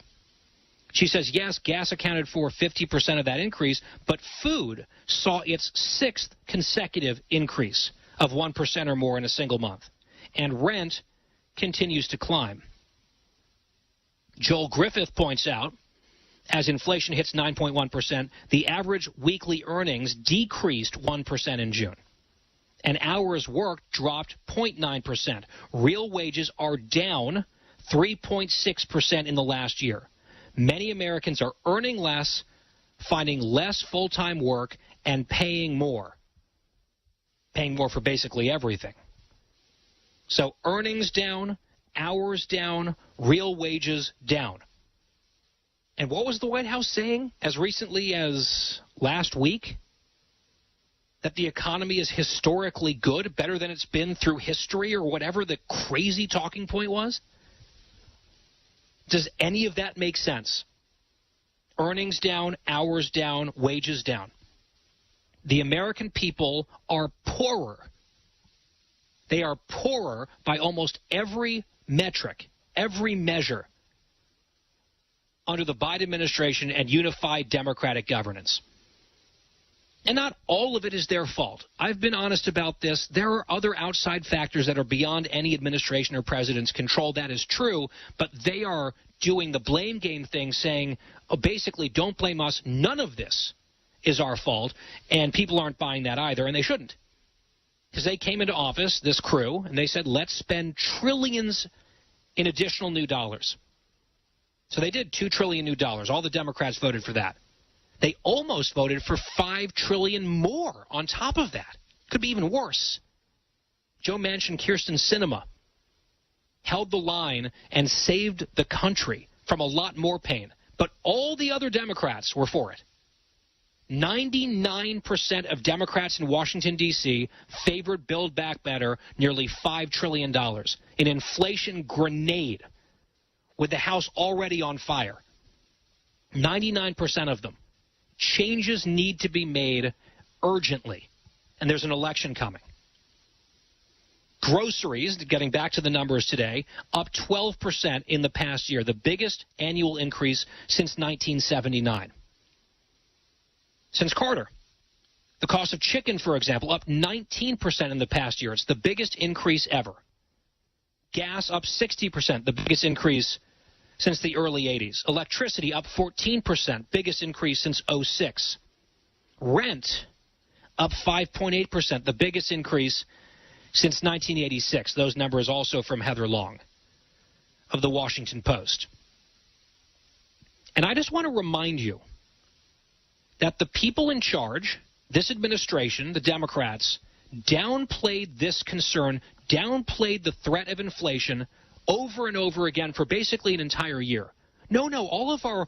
She says, yes, gas accounted for 50% of that increase, but food saw its sixth consecutive increase of 1% or more in a single month. And rent continues to climb. Joel Griffith points out, as inflation hits 9.1%, the average weekly earnings decreased 1% in June. And hours worked dropped 0.9%. Real wages are down 3.6% in the last year. Many Americans are earning less, finding less full-time work, and paying more. Paying more for basically everything. So earnings down, hours down, real wages down. And what was the White House saying as recently as last week? That the economy is historically good, better than it's been through history, or whatever the crazy talking point was? Does any of that make sense? Earnings down, hours down, wages down. The American people are poorer. They are poorer by almost every metric, every measure under the Biden administration and unified Democratic governance. And not all of it is their fault. I've been honest about this. There are other outside factors that are beyond any administration or president's control. That is true, but they are doing the blame game thing, saying, oh, basically, don't blame us. None of this is our fault, and people aren't buying that either, and they shouldn't. Because they came into office, this crew, and they said, let's spend trillions in additional new dollars. So they did $2 trillion new dollars. All the Democrats voted for that. They almost voted for $5 trillion more on top of that. Could be even worse. Joe Manchin, Kyrsten Sinema held the line and saved the country from a lot more pain. But all the other Democrats were for it. 99% of Democrats in Washington, D.C. favored Build Back Better, nearly $5 trillion. An inflation grenade with the House already on fire. 99% of them. Changes need to be made urgently, and there's an election coming. Groceries, getting back to the numbers today, up 12% in the past year, the biggest annual increase since 1979. Since Carter. The cost of chicken, for example, up 19% in the past year. It's the biggest increase ever. Gas up 60%, the biggest increase since the early 80s. Electricity up 14%, biggest increase since 06. Rent up 5.8%, the biggest increase since 1986. Those numbers also from Heather Long of the Washington Post. And I just want to remind you that the people in charge, this administration, the Democrats, downplayed this concern, downplayed the threat of inflation over and over again for basically an entire year. No, all of our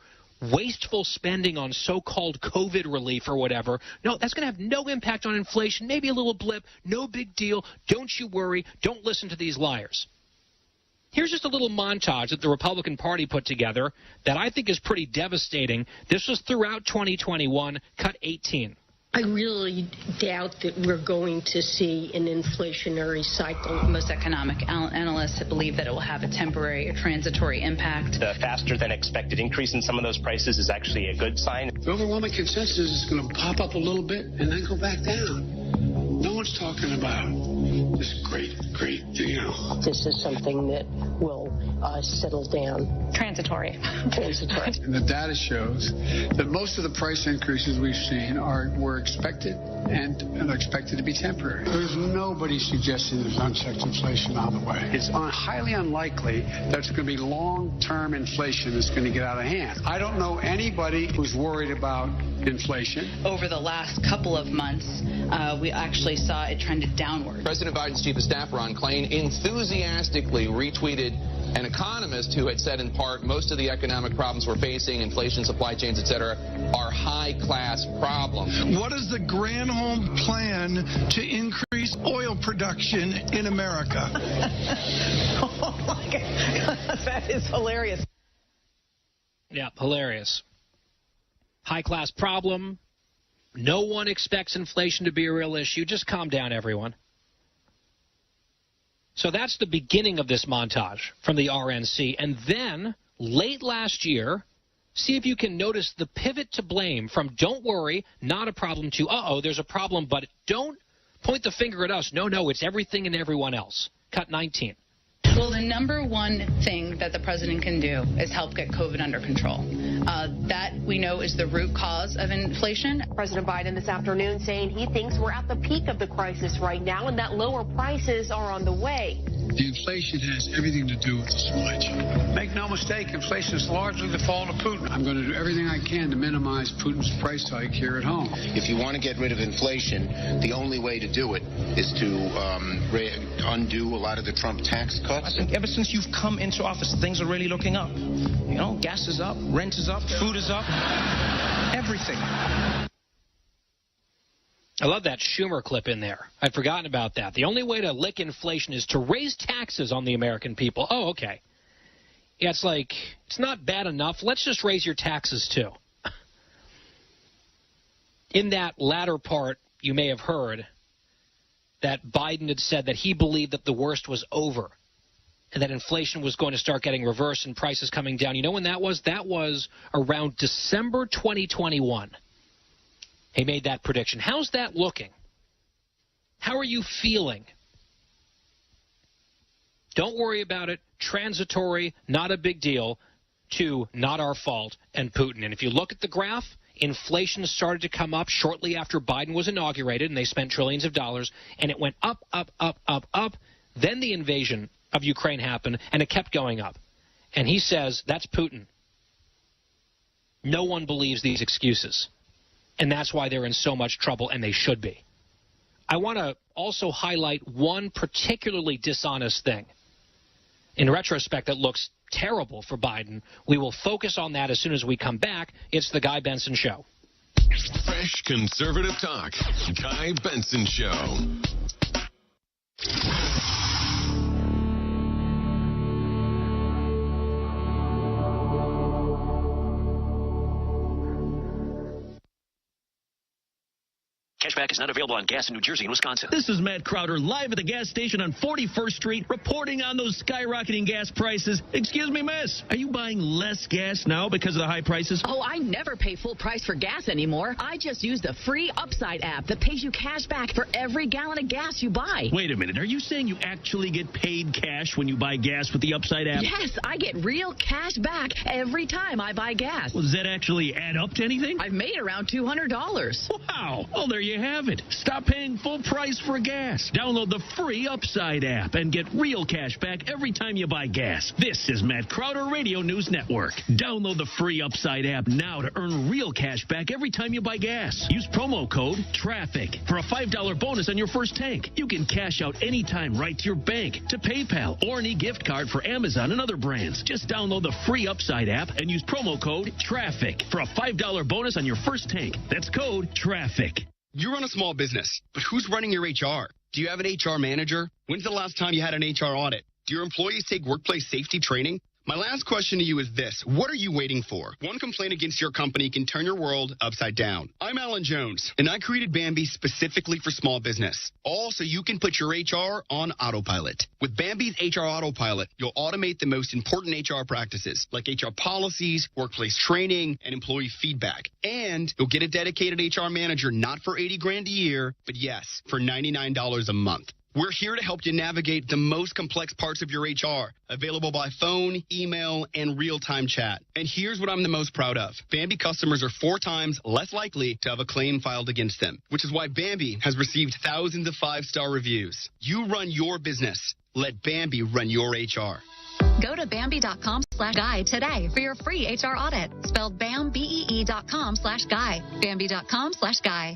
wasteful spending on so-called COVID relief or whatever, no, that's going to have no impact on inflation, maybe a little blip, no big deal, don't you worry, don't listen to these liars. Here's just a little montage that the Republican Party put together that I think is pretty devastating. This was throughout 2021, cut 18. I really doubt that we're going to see an inflationary cycle. Most economic analysts believe that it will have a temporary or transitory impact. The faster than expected increase in some of those prices is actually a good sign. The overwhelming consensus is going to pop up a little bit and then go back down. No one's talking about Just great, This is something that will settle down. Transitory. And the data shows that most of the price increases we've seen were expected and are expected to be temporary. There's nobody suggesting there's unchecked inflation on the way. It's highly unlikely that it's going to be long-term inflation that's going to get out of hand. I don't know anybody who's worried about inflation. Over the last couple of months, we actually saw it trended downward. President Biden's chief of staff, Ron Klain, enthusiastically retweeted an economist who had said in part most of the economic problems we're facing, inflation, supply chains, etc., are high-class problems. What is the Granholm plan to increase oil production in America? Oh, my God. That is hilarious. Yeah, hilarious. High-class problem. No one expects inflation to be a real issue. Just calm down, everyone. So that's the beginning of this montage from the RNC. And then, late last year, see if you can notice the pivot to blame from don't worry, not a problem, to uh-oh, there's a problem, but don't point the finger at us. No, it's everything and everyone else. Cut 19. Well, the number one thing that the president can do is help get COVID under control. That, we know, is the root cause of inflation. President Biden this afternoon saying he thinks we're at the peak of the crisis right now and that lower prices are on the way. The inflation has everything to do with the supply chain. Make no mistake, inflation is largely the fault of Putin. I'm going to do everything I can to minimize Putin's price hike here at home. If you want to get rid of inflation, the only way to do it is to undo a lot of the Trump tax cuts. I think ever since you've come into office, things are really looking up. You know, gas is up, rent is up, food is up, everything. I love that Schumer clip in there. I'd forgotten about that. The only way to lick inflation is to raise taxes on the American people. Oh, okay. Yeah, it's like, it's not bad enough. Let's just raise your taxes, too. In that latter part, you may have heard that Biden had said that he believed that the worst was over and that inflation was going to start getting reversed and prices coming down. You know when that was? That was around December 2021. He made that prediction. How's that looking? How are you feeling? Don't worry about it. Transitory, not a big deal, to not our fault, and Putin. And if you look at the graph, inflation started to come up shortly after Biden was inaugurated, and they spent trillions of dollars, and it went up, up, up, up, up. Then the invasion of Ukraine happened, and it kept going up. And he says, that's Putin. No one believes these excuses. And that's why they're in so much trouble, and they should be. I want to also highlight one particularly dishonest thing. In retrospect, that looks terrible for Biden. We will focus on that as soon as we come back. It's the Guy Benson Show. Fresh conservative talk. Guy Benson Show. Cashback is not available on gas in New Jersey and Wisconsin. This is Matt Crowder, live at the gas station on 41st Street, reporting on those skyrocketing gas prices. Excuse me, miss, are you buying less gas now because of the high prices? Oh, I never pay full price for gas anymore. I just use the free Upside app that pays you cash back for every gallon of gas you buy. Wait a minute, are you saying you actually get paid cash when you buy gas with the Upside app? Yes, I get real cash back every time I buy gas. Well, does that actually add up to anything? I've made around $200. Wow. Well, there you have it. Stop paying full price for gas. Download the free Upside app and get real cash back every time you buy gas. This is Matt Crowder Radio News Network. Download the free Upside app now to earn real cash back every time you buy gas. Use promo code TRAFFIC for a $5 bonus on your first tank. You can cash out anytime right to your bank, to PayPal, or an e-gift card for Amazon and other brands. Just download the free Upside app and use promo code TRAFFIC for a $5 bonus on your first tank. That's code TRAFFIC. You run a small business, but who's running your HR? Do you have an HR manager? When's the last time you had an HR audit? Do your employees take workplace safety training? My last question to you is this. What are you waiting for? One complaint against your company can turn your world upside down. I'm Alan Jones, and I created Bambi specifically for small business. All so you can put your HR on autopilot. With Bambi's HR Autopilot, you'll automate the most important HR practices, like HR policies, workplace training, and employee feedback. And you'll get a dedicated HR manager not for $80,000 a year, but yes, for $99 a month. We're here to help you navigate the most complex parts of your HR. Available by phone, email, and real-time chat. And here's what I'm the most proud of. Bambi customers are 4 times less likely to have a claim filed against them, which is why Bambi has received thousands of 5-star reviews. You run your business. Let Bambi run your HR. Go to Bambi.com/guy today for your free HR audit. Spelled BAMBEE.com/guy. Bambi.com/guy.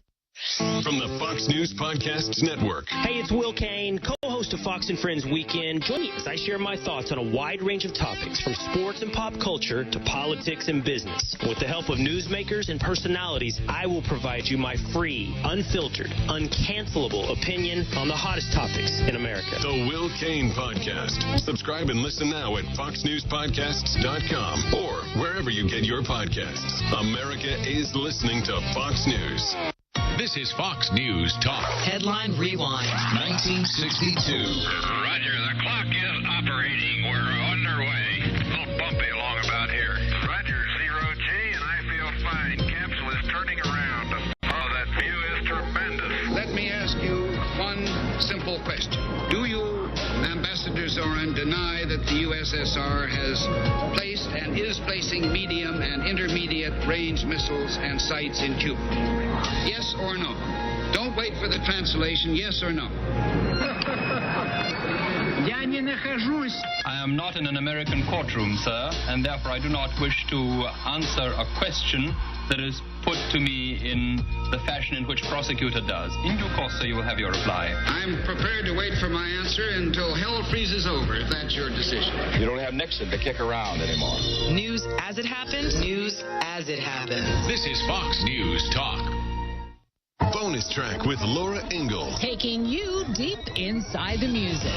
From the Fox News Podcasts Network. Hey, it's Will Kane, co-host of Fox and Friends Weekend. Join me as I share my thoughts on a wide range of topics, from sports and pop culture to politics and business. With the help of newsmakers and personalities, I will provide you my free, unfiltered, uncancelable opinion on the hottest topics in America. The Will Kane Podcast. Subscribe and listen now at foxnewspodcasts.com or wherever you get your podcasts. America is listening to Fox News. This is Fox News Talk. Headline Rewind. 1962. Roger, the clock is operating. We're underway. A little bumpy along about here. Roger, 0G, and I feel fine. Capsule is turning around. Oh, that view is tremendous. Let me ask you one simple question. Do you, Ambassador Zorin, deny that the USSR has placed and is placing medium and intermediate range missiles and sites in Cuba? Yes or no? Don't wait for the translation. Yes or no? I am not in an American courtroom, sir, and therefore I do not wish to answer a question that is put to me in the fashion in which prosecutor does. In due course, sir, you will have your reply. I'm prepared to wait for my answer until hell freezes over, if that's your decision. You don't have Nixon to kick around anymore. News as it happens. News as it happens. This is Fox News Talk. Bonus track with Laura Ingle. Taking you deep inside the music.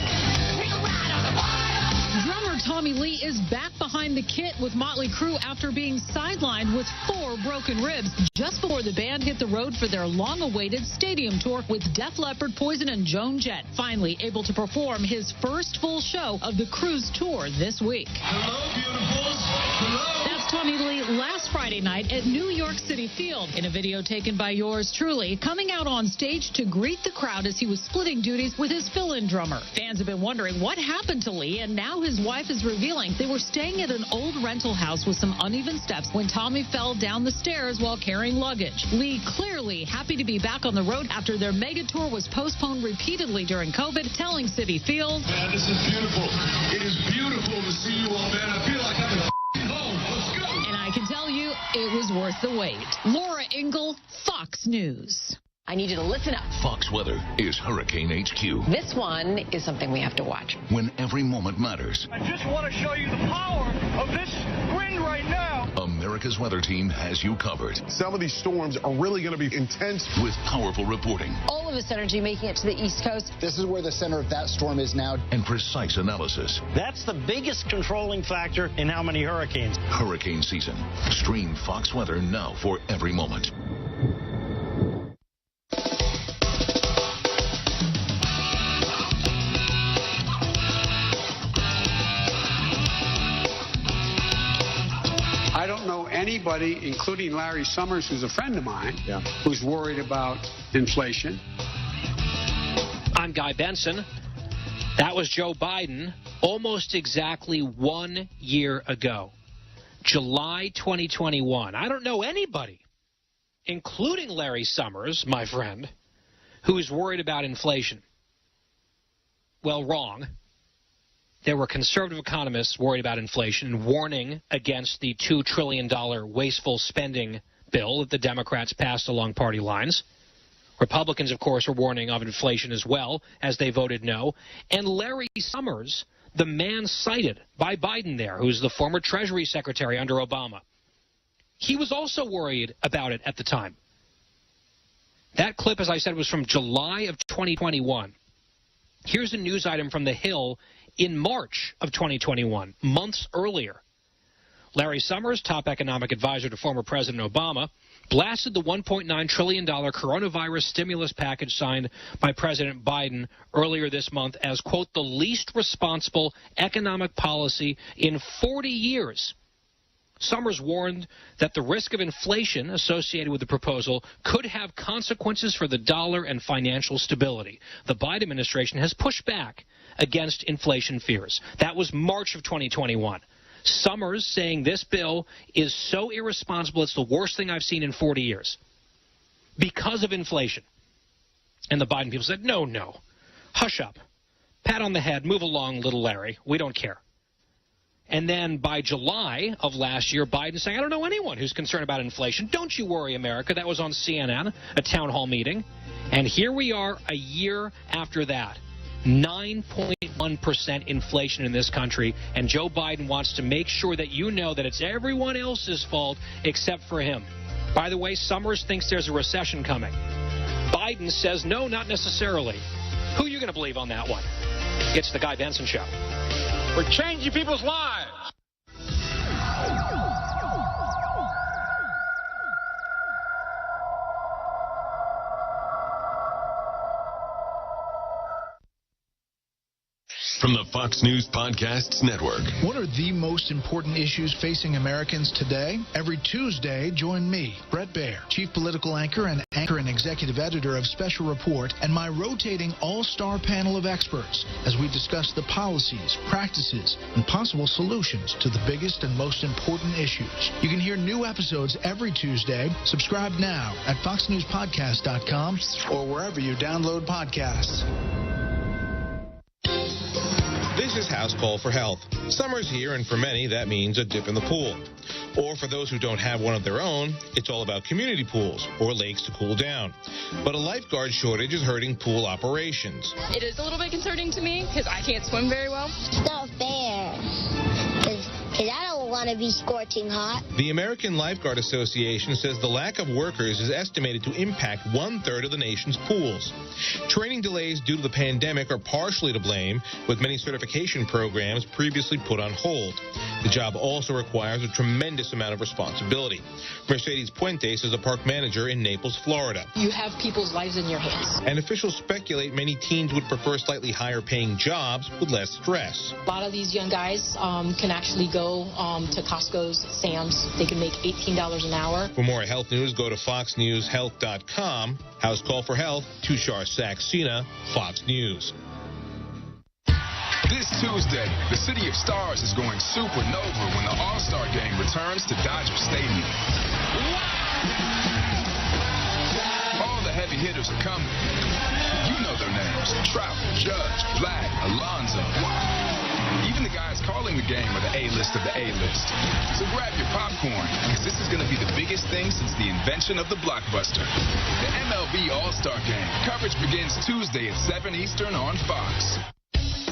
Drummer Tommy Lee is back behind the kit with Motley Crue after being sidelined with 4 broken ribs just before the band hit the road for their long-awaited stadium tour with Def Leppard, Poison, and Joan Jett, finally able to perform his first full show of the Cruise tour this week. Hello, beautifuls. Hello. That's Tommy Lee last Friday night at New York City Field in a video taken by yours truly, coming out on stage to greet the crowd as he was splitting duties with his fill-in drummer. Fans have been wondering what happened to Lee, and now his wife is revealing they were staying at an old rental house with some uneven steps when Tommy fell down the stairs while carrying luggage. Lee clearly happy to be back on the road after their mega tour was postponed repeatedly during COVID, telling Citi Field, Man, this is beautiful. It is beautiful to see you all, man. I feel like I'm home. Let's go. And I can tell you it was worth the wait. Laura Ingle, Fox News. I need you to listen up. Fox Weather is Hurricane HQ. This one is something we have to watch. When every moment matters. I just want to show you the power of this wind right now. America's weather team has you covered. Some of these storms are really going to be intense. With powerful reporting. All of this energy making it to the East Coast. This is where the center of that storm is now. And precise analysis. That's the biggest controlling factor in how many hurricanes. Hurricane season. Stream Fox Weather now for every moment. I don't know anybody, including Larry Summers, who's a friend of mine, who's worried about inflation. I'm Guy Benson. That was Joe Biden almost exactly 1 year ago, July 2021. I don't know anybody, including Larry Summers, my friend, who's worried about inflation. Well, wrong. There were conservative economists worried about inflation and warning against the $2 trillion wasteful spending bill that the Democrats passed along party lines. Republicans, of course, were warning of inflation as well, as they voted no. And Larry Summers, the man cited by Biden there, who's the former Treasury Secretary under Obama, he was also worried about it at the time. That clip, as I said, was from July of 2021. Here's a news item from The Hill in March of 2021, months earlier. Larry Summers, top economic advisor to former President Obama, blasted the $1.9 trillion coronavirus stimulus package signed by President Biden earlier this month as, quote, the least responsible economic policy in 40 years. Summers warned that the risk of inflation associated with the proposal could have consequences for the dollar and financial stability. The Biden administration has pushed back against inflation fears. That was March of 2021. Summers saying this bill is so irresponsible, it's the worst thing I've seen in 40 years because of inflation. And the Biden people said, no, hush up, pat on the head, move along, little Larry, we don't care. And then by July of last year, Biden saying, I don't know anyone who's concerned about inflation. Don't you worry, America. That was on CNN, a town hall meeting. And here we are a year after that. 9.1% inflation in this country. And Joe Biden wants to make sure that you know that it's everyone else's fault except for him. By the way, Summers thinks there's a recession coming. Biden says no, not necessarily. Who are you going to believe on that one? It's the Guy Benson Show. We're changing people's lives. From the Fox News Podcasts Network. What are the most important issues facing Americans today? Every Tuesday, join me, Brett Baer, chief political anchor and executive editor of Special Report, and my rotating all-star panel of experts as we discuss the policies, practices, and possible solutions to the biggest and most important issues. You can hear new episodes every Tuesday. Subscribe now at foxnewspodcast.com or wherever you download podcasts. This is House Call for Health. Summer's here, and for many, that means a dip in the pool. Or for those who don't have one of their own, it's all about community pools or lakes to cool down. But a lifeguard shortage is hurting pool operations. It is a little bit concerning to me because I can't swim very well. It's not fair because I don't want to be scorching hot. The American Lifeguard Association says the lack of workers is estimated to impact 1/3 of the nation's pools. Training delays due to the pandemic are partially to blame, with many certification programs previously put on hold. The job also requires a tremendous amount of responsibility. Mercedes Puentes is a park manager in Naples, Florida. You have people's lives in your hands. And officials speculate many teens would prefer slightly higher paying jobs with less stress. A lot of these young guys can actually go to Costco's, Sam's. They can make $18 an hour. For more health news, go to foxnewshealth.com. House Call for Health, Tushar Saxena, Fox News. This Tuesday, the City of Stars is going supernova when the All-Star Game returns to Dodger Stadium. All the heavy hitters are coming. You know their names: Trout, Judge, Vlad, Alonso. Even the guys calling the game are the A-list of the A-list. So grab your popcorn, because this is going to be the biggest thing since the invention of the blockbuster. The MLB All-Star Game. Coverage begins Tuesday at 7 Eastern on Fox.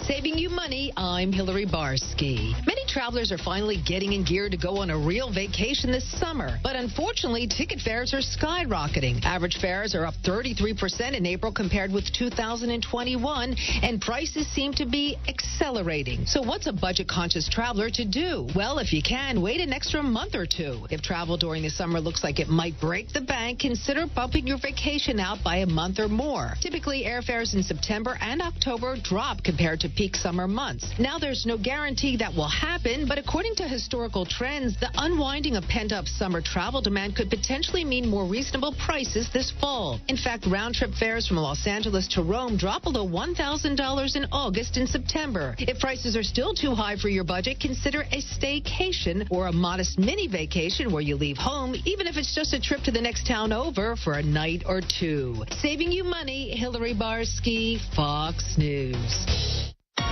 Saving you money, I'm Hillary Barsky. Many travelers are finally getting in gear to go on a real vacation this summer. But unfortunately, ticket fares are skyrocketing. Average fares are up 33% in April compared with 2021, and prices seem to be accelerating. So what's a budget-conscious traveler to do? Well, if you can, wait an extra month or two. If travel during the summer looks like it might break the bank, consider bumping your vacation out by a month or more. Typically, airfares in September and October drop compared to peak summer months. Now, there's no guarantee that will happen, but according to historical trends, the unwinding of pent-up summer travel demand could potentially mean more reasonable prices this fall. In fact, round-trip fares from Los Angeles to Rome drop below $1,000 in August and September. If prices are still too high for your budget, consider a staycation or a modest mini vacation where you leave home, even if it's just a trip to the next town over for a night or two. Saving you money, Hillary Barsky, Fox News.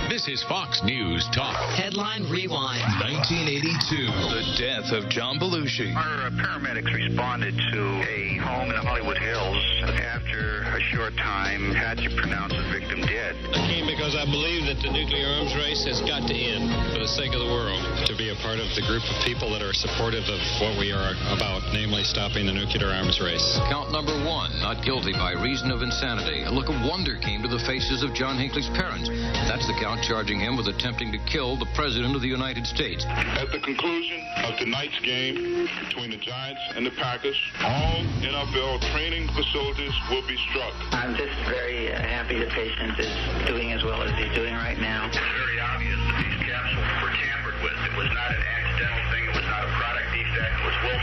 This is Fox News Talk. Headline Rewind. 1982. The death of John Belushi. Our paramedics responded to a home in the Hollywood Hills. After a short time, had to pronounce the victim dead. I came because I believe that the nuclear arms race has got to end for the sake of the world. To be a part of the group of people that are supportive of what we are about, namely stopping the nuclear arms race. Count number 1, not guilty by reason of insanity. A look of wonder came to the faces of John Hinckley's parents. That's the count charging him with attempting to kill the President of the United States. At the conclusion of tonight's game between the Giants and the Packers, all NFL training facilities will be struck. I'm just very happy the patient is doing as well as he's doing right now. It's very obvious that these capsules were tampered with. It was not an accidental thing. It was not a product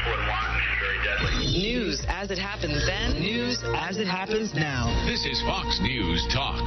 wouldn't want. Very deadly. News as it happened then, news as it happens now. This is Fox News Talk.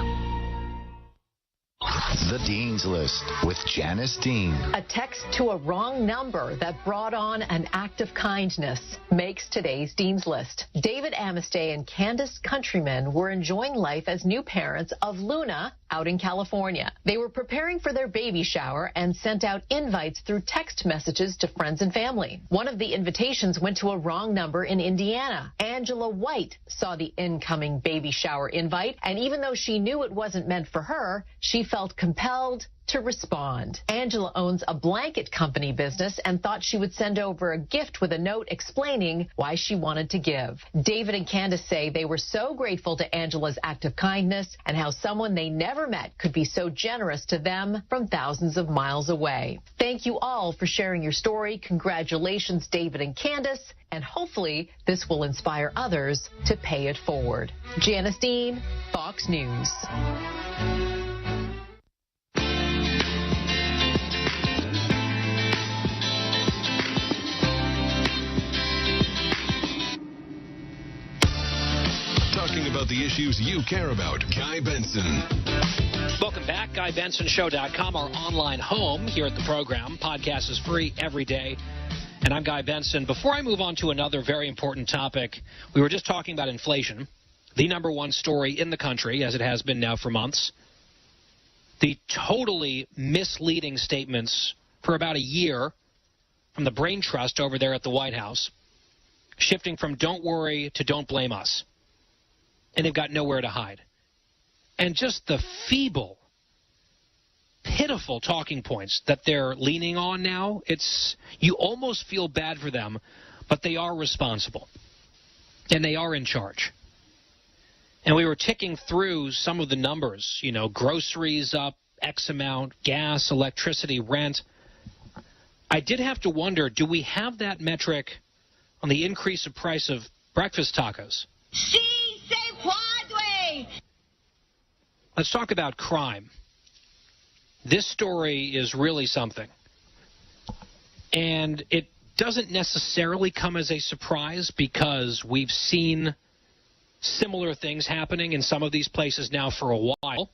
The Dean's List with Janice Dean. A text to a wrong number that brought on an act of kindness makes today's Dean's List. David Amistey and Candace Countryman were enjoying life as new parents of Luna out in California. They were preparing for their baby shower and sent out invites through text messages to friends and family. One of the invitations went to a wrong number in Indiana. Angela White saw the incoming baby shower invite, and even though she knew it wasn't meant for her, she felt compelled to respond. Angela owns a blanket company business and thought she would send over a gift with a note explaining why she wanted to give. David and Candace say they were so grateful to Angela's act of kindness and how someone they never met could be so generous to them from thousands of miles away. Thank you all for sharing your story. Congratulations, David and Candace, and hopefully this will inspire others to pay it forward. Janice Dean, Fox News. Talking about the issues you care about. Guy Benson. Welcome back. GuyBensonShow.com, our online home here at the program. Podcast is free every day. And I'm Guy Benson. Before I move on to another very important topic, we were just talking about inflation, the number one story in the country, as it has been now for months. The totally misleading statements for about a year from the Brain Trust over there at the White House, shifting from don't worry to don't blame us. And they've got nowhere to hide. And just the feeble, pitiful talking points that they're leaning on now, you almost feel bad for them, but they are responsible. And they are in charge. And we were ticking through some of the numbers, groceries up X amount, gas, electricity, rent. I did have to wonder, do we have that metric on the increase of price of breakfast tacos? Let's talk about crime. This story is really something. And it doesn't necessarily come as a surprise because we've seen similar things happening in some of these places now for a while.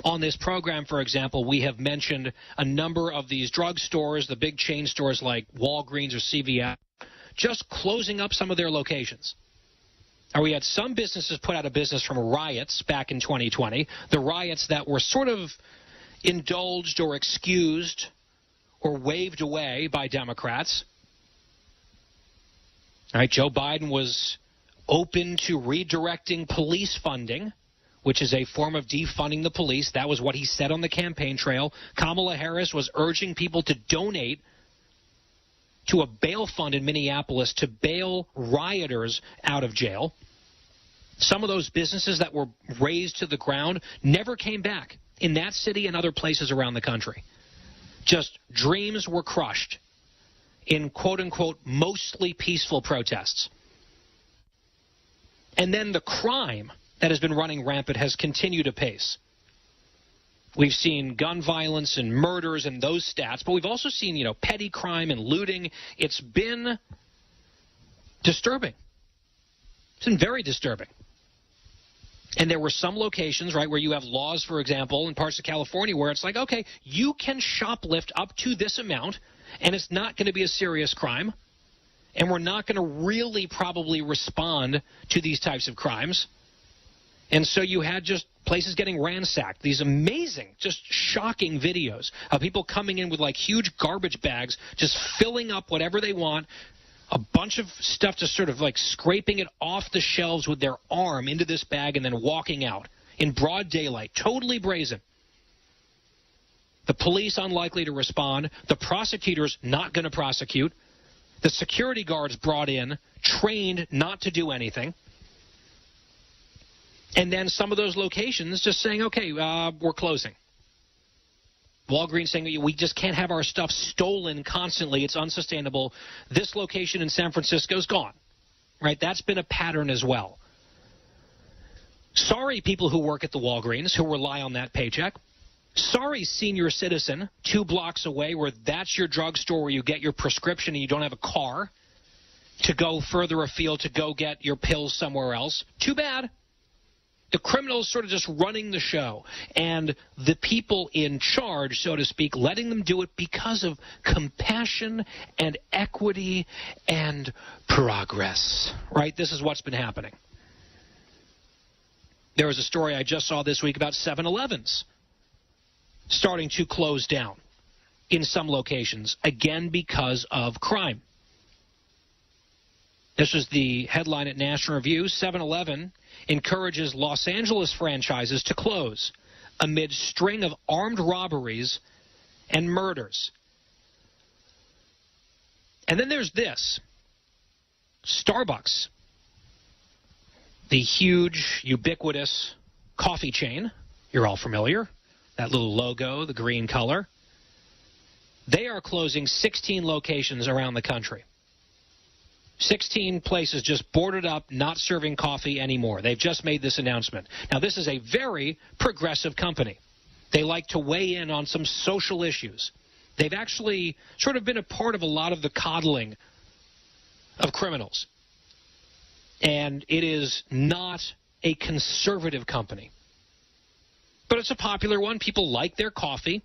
On this program, for example, we have mentioned a number of these drugstores, the big chain stores like Walgreens or CVS, just closing up some of their locations. Now, we had some businesses put out of business from riots back in 2020, the riots that were sort of indulged or excused or waved away by Democrats. All right, Joe Biden was open to redirecting police funding, which is a form of defunding the police. That was what he said on the campaign trail. Kamala Harris was urging people to donate to a bail fund in Minneapolis to bail rioters out of jail. Some of those businesses that were razed to the ground never came back in that city and other places around the country. Just dreams were crushed in quote-unquote mostly peaceful protests. And then the crime that has been running rampant has continued apace. We've seen gun violence and murders and those stats, but we've also seen, petty crime and looting. It's been disturbing. It's been very disturbing. And there were some locations, right, where you have laws, for example, in parts of California where it's like, okay, you can shoplift up to this amount, and it's not going to be a serious crime, and we're not going to really probably respond to these types of crimes. And so you had just places getting ransacked, these amazing, just shocking videos of people coming in with like huge garbage bags, just filling up whatever they want, a bunch of stuff just sort of like scraping it off the shelves with their arm into this bag and then walking out in broad daylight, totally brazen. The police unlikely to respond. The prosecutors not going to prosecute. The security guards brought in, trained not to do anything. And then some of those locations just saying, okay, we're closing. Walgreens saying, we just can't have our stuff stolen constantly. It's unsustainable. This location in San Francisco is gone. Right? That's been a pattern as well. Sorry, people who work at the Walgreens, who rely on that paycheck. Sorry, senior citizen, 2 blocks away where that's your drugstore where you get your prescription and you don't have a car to go further afield to go get your pills somewhere else. Too bad. The criminals sort of just running the show, and the people in charge, so to speak, letting them do it because of compassion and equity and progress, right? This is what's been happening. There was a story I just saw this week about 7-Elevens starting to close down in some locations, again because of crime. This was the headline at National Review. 7-Eleven encourages Los Angeles franchises to close amid string of armed robberies and murders. And then there's this. Starbucks, the huge, ubiquitous coffee chain, you're all familiar, that little logo, the green color. They are closing 16 locations around the country. 16 places just boarded up, not serving coffee anymore. They've just made this announcement. Now, this is a very progressive company. They like to weigh in on some social issues. They've actually sort of been a part of a lot of the coddling of criminals. And it is not a conservative company. But it's a popular one. People like their coffee.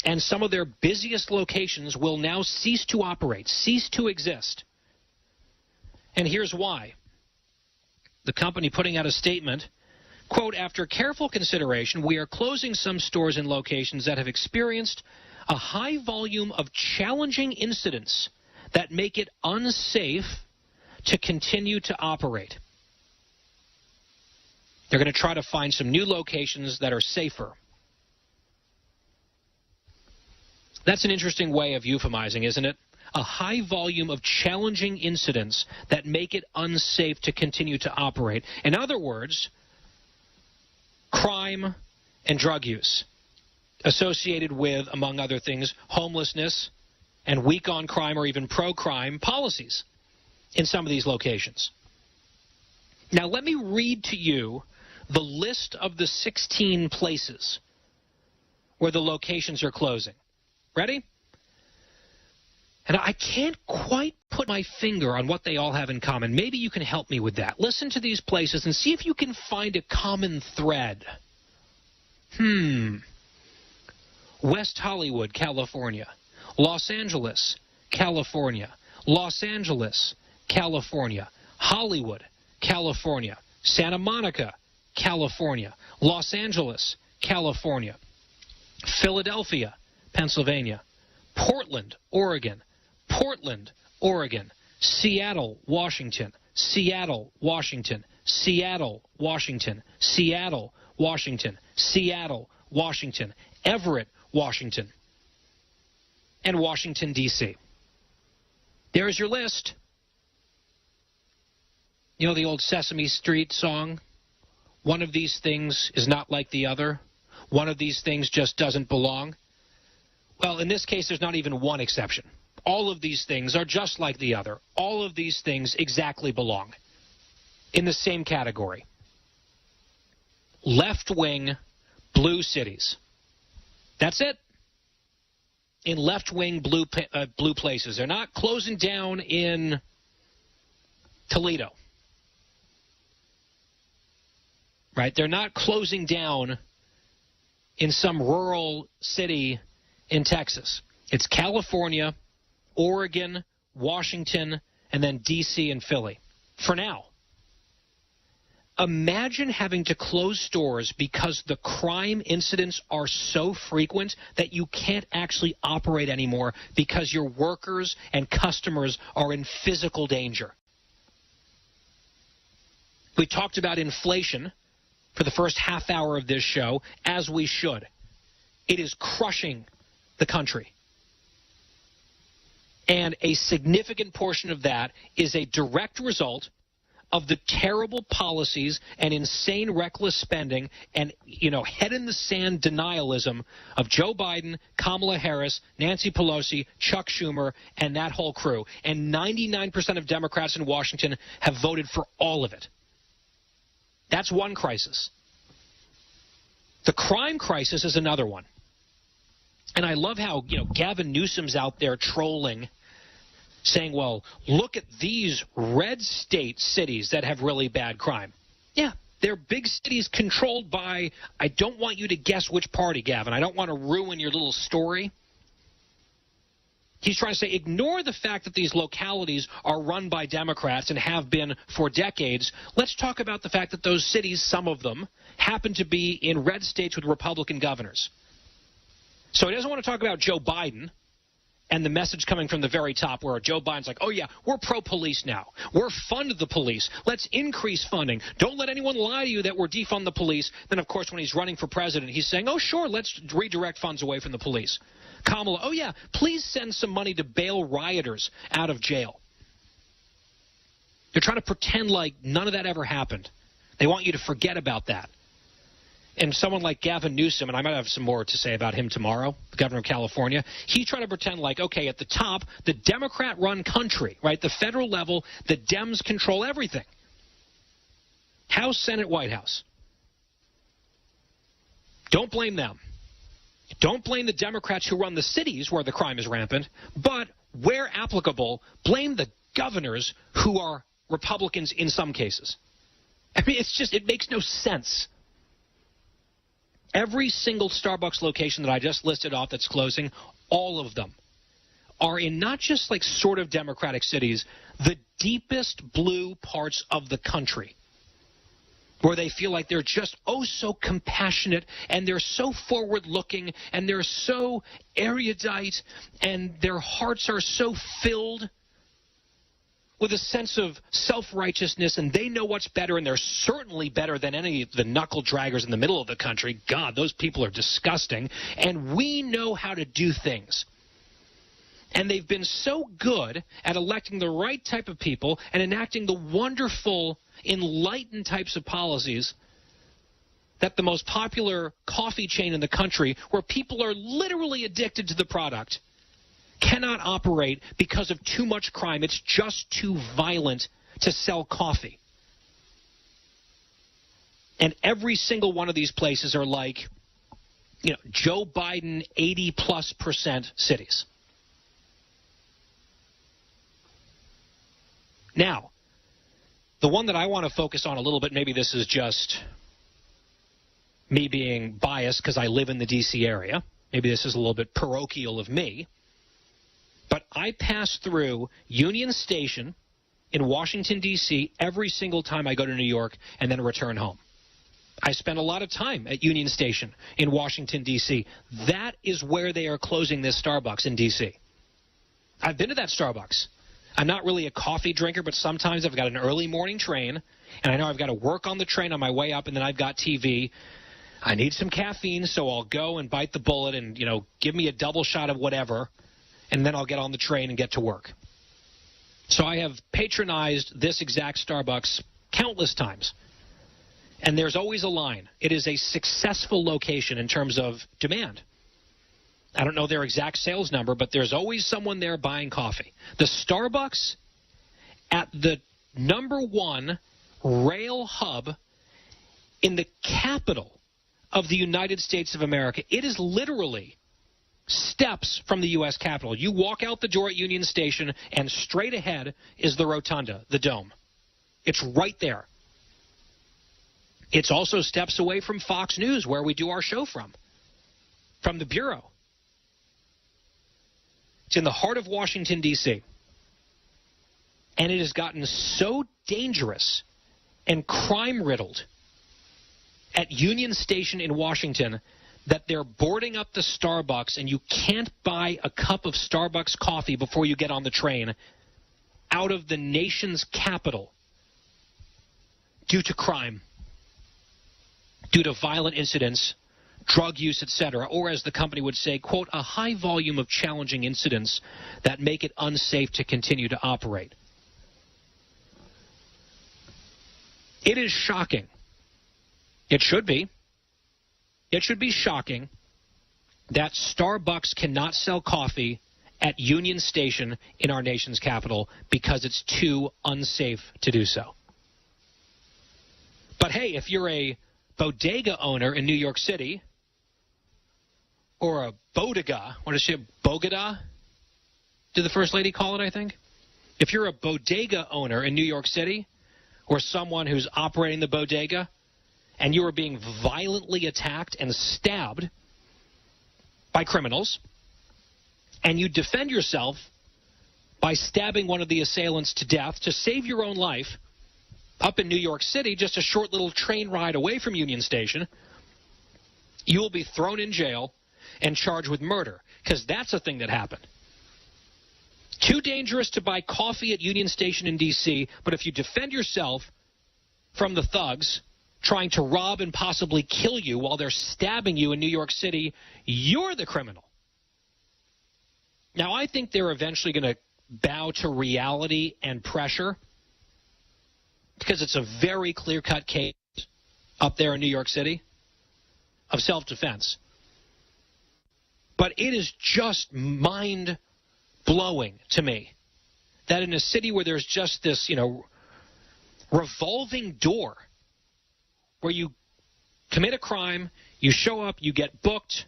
And some of their busiest locations will now cease to operate, cease to exist. And here's why. The company putting out a statement, quote, after careful consideration, we are closing some stores and locations that have experienced a high volume of challenging incidents that make it unsafe to continue to operate. They're going to try to find some new locations that are safer. That's an interesting way of euphemizing, isn't it? A high volume of challenging incidents that make it unsafe to continue to operate. In other words, crime and drug use associated with, among other things, homelessness and weak on crime or even pro-crime policies in some of these locations. Now, let me read to you the list of the 16 places where the locations are closing. Ready? And I can't quite put my finger on what they all have in common. Maybe you can help me with that. Listen to these places and see if you can find a common thread. West Hollywood, California. Los Angeles, California. Los Angeles, California. Hollywood, California. Santa Monica, California. Los Angeles, California. Philadelphia, Pennsylvania. Portland, Oregon. Portland, Oregon. Seattle, Washington. Seattle, Washington. Seattle, Washington. Seattle, Washington. Seattle, Washington. Everett, Washington. And Washington, D.C. There's your list. You know the old Sesame Street song? One of these things is not like the other. One of these things just doesn't belong. Well, in this case, there's not even one exception. All of these things are just like the other. All of these things exactly belong in the same category. Left-wing blue cities. That's it. In left-wing blue places. They're not closing down in Toledo. Right? They're not closing down in some rural city in Texas. It's California, Oregon, Washington, and then D.C. and Philly. For now. Imagine having to close stores because the crime incidents are so frequent that you can't actually operate anymore because your workers and customers are in physical danger. We talked about inflation for the first half hour of this show, as we should. It is crushing the country. And a significant portion of that is a direct result of the terrible policies and insane reckless spending and, head-in-the-sand denialism of Joe Biden, Kamala Harris, Nancy Pelosi, Chuck Schumer, and that whole crew. And 99% of Democrats in Washington have voted for all of it. That's one crisis. The crime crisis is another one. And I love how, Gavin Newsom's out there trolling, saying, well, look at these red state cities that have really bad crime. Yeah, they're big cities controlled by, I don't want you to guess which party, Gavin. I don't want to ruin your little story. He's trying to say, ignore the fact that these localities are run by Democrats and have been for decades. Let's talk about the fact that those cities, some of them, happen to be in red states with Republican governors. So he doesn't want to talk about Joe Biden and the message coming from the very top where Joe Biden's like, oh, yeah, we're pro-police now. We're fund the police. Let's increase funding. Don't let anyone lie to you that we're defund the police. Then, of course, when he's running for president, he's saying, oh, sure, let's redirect funds away from the police. Kamala, oh, yeah, please send some money to bail rioters out of jail. They're trying to pretend like none of that ever happened. They want you to forget about that. And someone like Gavin Newsom, and I might have some more to say about him tomorrow, the governor of California, he's trying to pretend like, okay, at the top, the Democrat-run country, right, the federal level, the Dems control everything. House, Senate, White House. Don't blame them. Don't blame the Democrats who run the cities where the crime is rampant, but where applicable, blame the governors who are Republicans in some cases. I mean, it makes no sense. Every single Starbucks location that I just listed off that's closing, all of them are in not just like sort of Democratic cities, the deepest blue parts of the country, where they feel like they're just so compassionate and they're so forward-looking and they're so erudite and their hearts are so filled with a sense of self-righteousness, and they know what's better, and they're certainly better than any of the knuckle-draggers in the middle of the country. God, those people are disgusting, and we know how to do things. And they've been so good at electing the right type of people and enacting the wonderful, enlightened types of policies that the most popular coffee chain in the country, where people are literally addicted to the product, cannot operate because of too much crime. It's just too violent to sell coffee. And every single one of these places are like, Joe Biden 80+% cities. Now, the one that I want to focus on a little bit, maybe this is just me being biased because I live in the D.C. area. Maybe this is a little bit parochial of me. But I pass through Union Station in Washington, D.C. every single time I go to New York and then return home. I spend a lot of time at Union Station in Washington, D.C. That is where they are closing this Starbucks in D.C. I've been to that Starbucks. I'm not really a coffee drinker, but sometimes I've got an early morning train, and I know I've got to work on the train on my way up, and then I've got TV. I need some caffeine, so I'll go and bite the bullet and, give me a double shot of whatever, and then I'll get on the train and get to work. So I have patronized this exact Starbucks countless times, and there's always a line. It is a successful location in terms of demand. I don't know their exact sales number, but there's always someone there buying coffee. The Starbucks at the #1 rail hub in the capital of the United States of America. It is literally steps from the U.S. Capitol. You walk out the door at Union Station, and straight ahead is the rotunda, the dome. It's right there. It's also steps away from Fox News, where we do our show from the Bureau. It's in the heart of Washington, D.C. And it has gotten so dangerous and crime-riddled at Union Station in Washington that they're boarding up the Starbucks, and you can't buy a cup of Starbucks coffee before you get on the train out of the nation's capital due to crime, due to violent incidents, drug use, etc., or as the company would say, quote, a high volume of challenging incidents that make it unsafe to continue to operate. It is shocking. It should be. It should be shocking that Starbucks cannot sell coffee at Union Station in our nation's capital because it's too unsafe to do so. But hey, if you're a bodega owner in New York City, or a bodega, what is she, a bogada? Did the First Lady call it, I think? If you're a bodega owner in New York City, or someone who's operating the bodega, and you are being violently attacked and stabbed by criminals, and you defend yourself by stabbing one of the assailants to death to save your own life up in New York City, just a short little train ride away from Union Station, you will be thrown in jail and charged with murder, because that's a thing that happened. Too dangerous to buy coffee at Union Station in D.C., but if you defend yourself from the thugs trying to rob and possibly kill you while they're stabbing you in New York City, you're the criminal. Now, I think they're eventually going to bow to reality and pressure, because it's a very clear-cut case up there in New York City of self-defense. But it is just mind-blowing to me that in a city where there's just this, revolving door where you commit a crime, you show up, you get booked,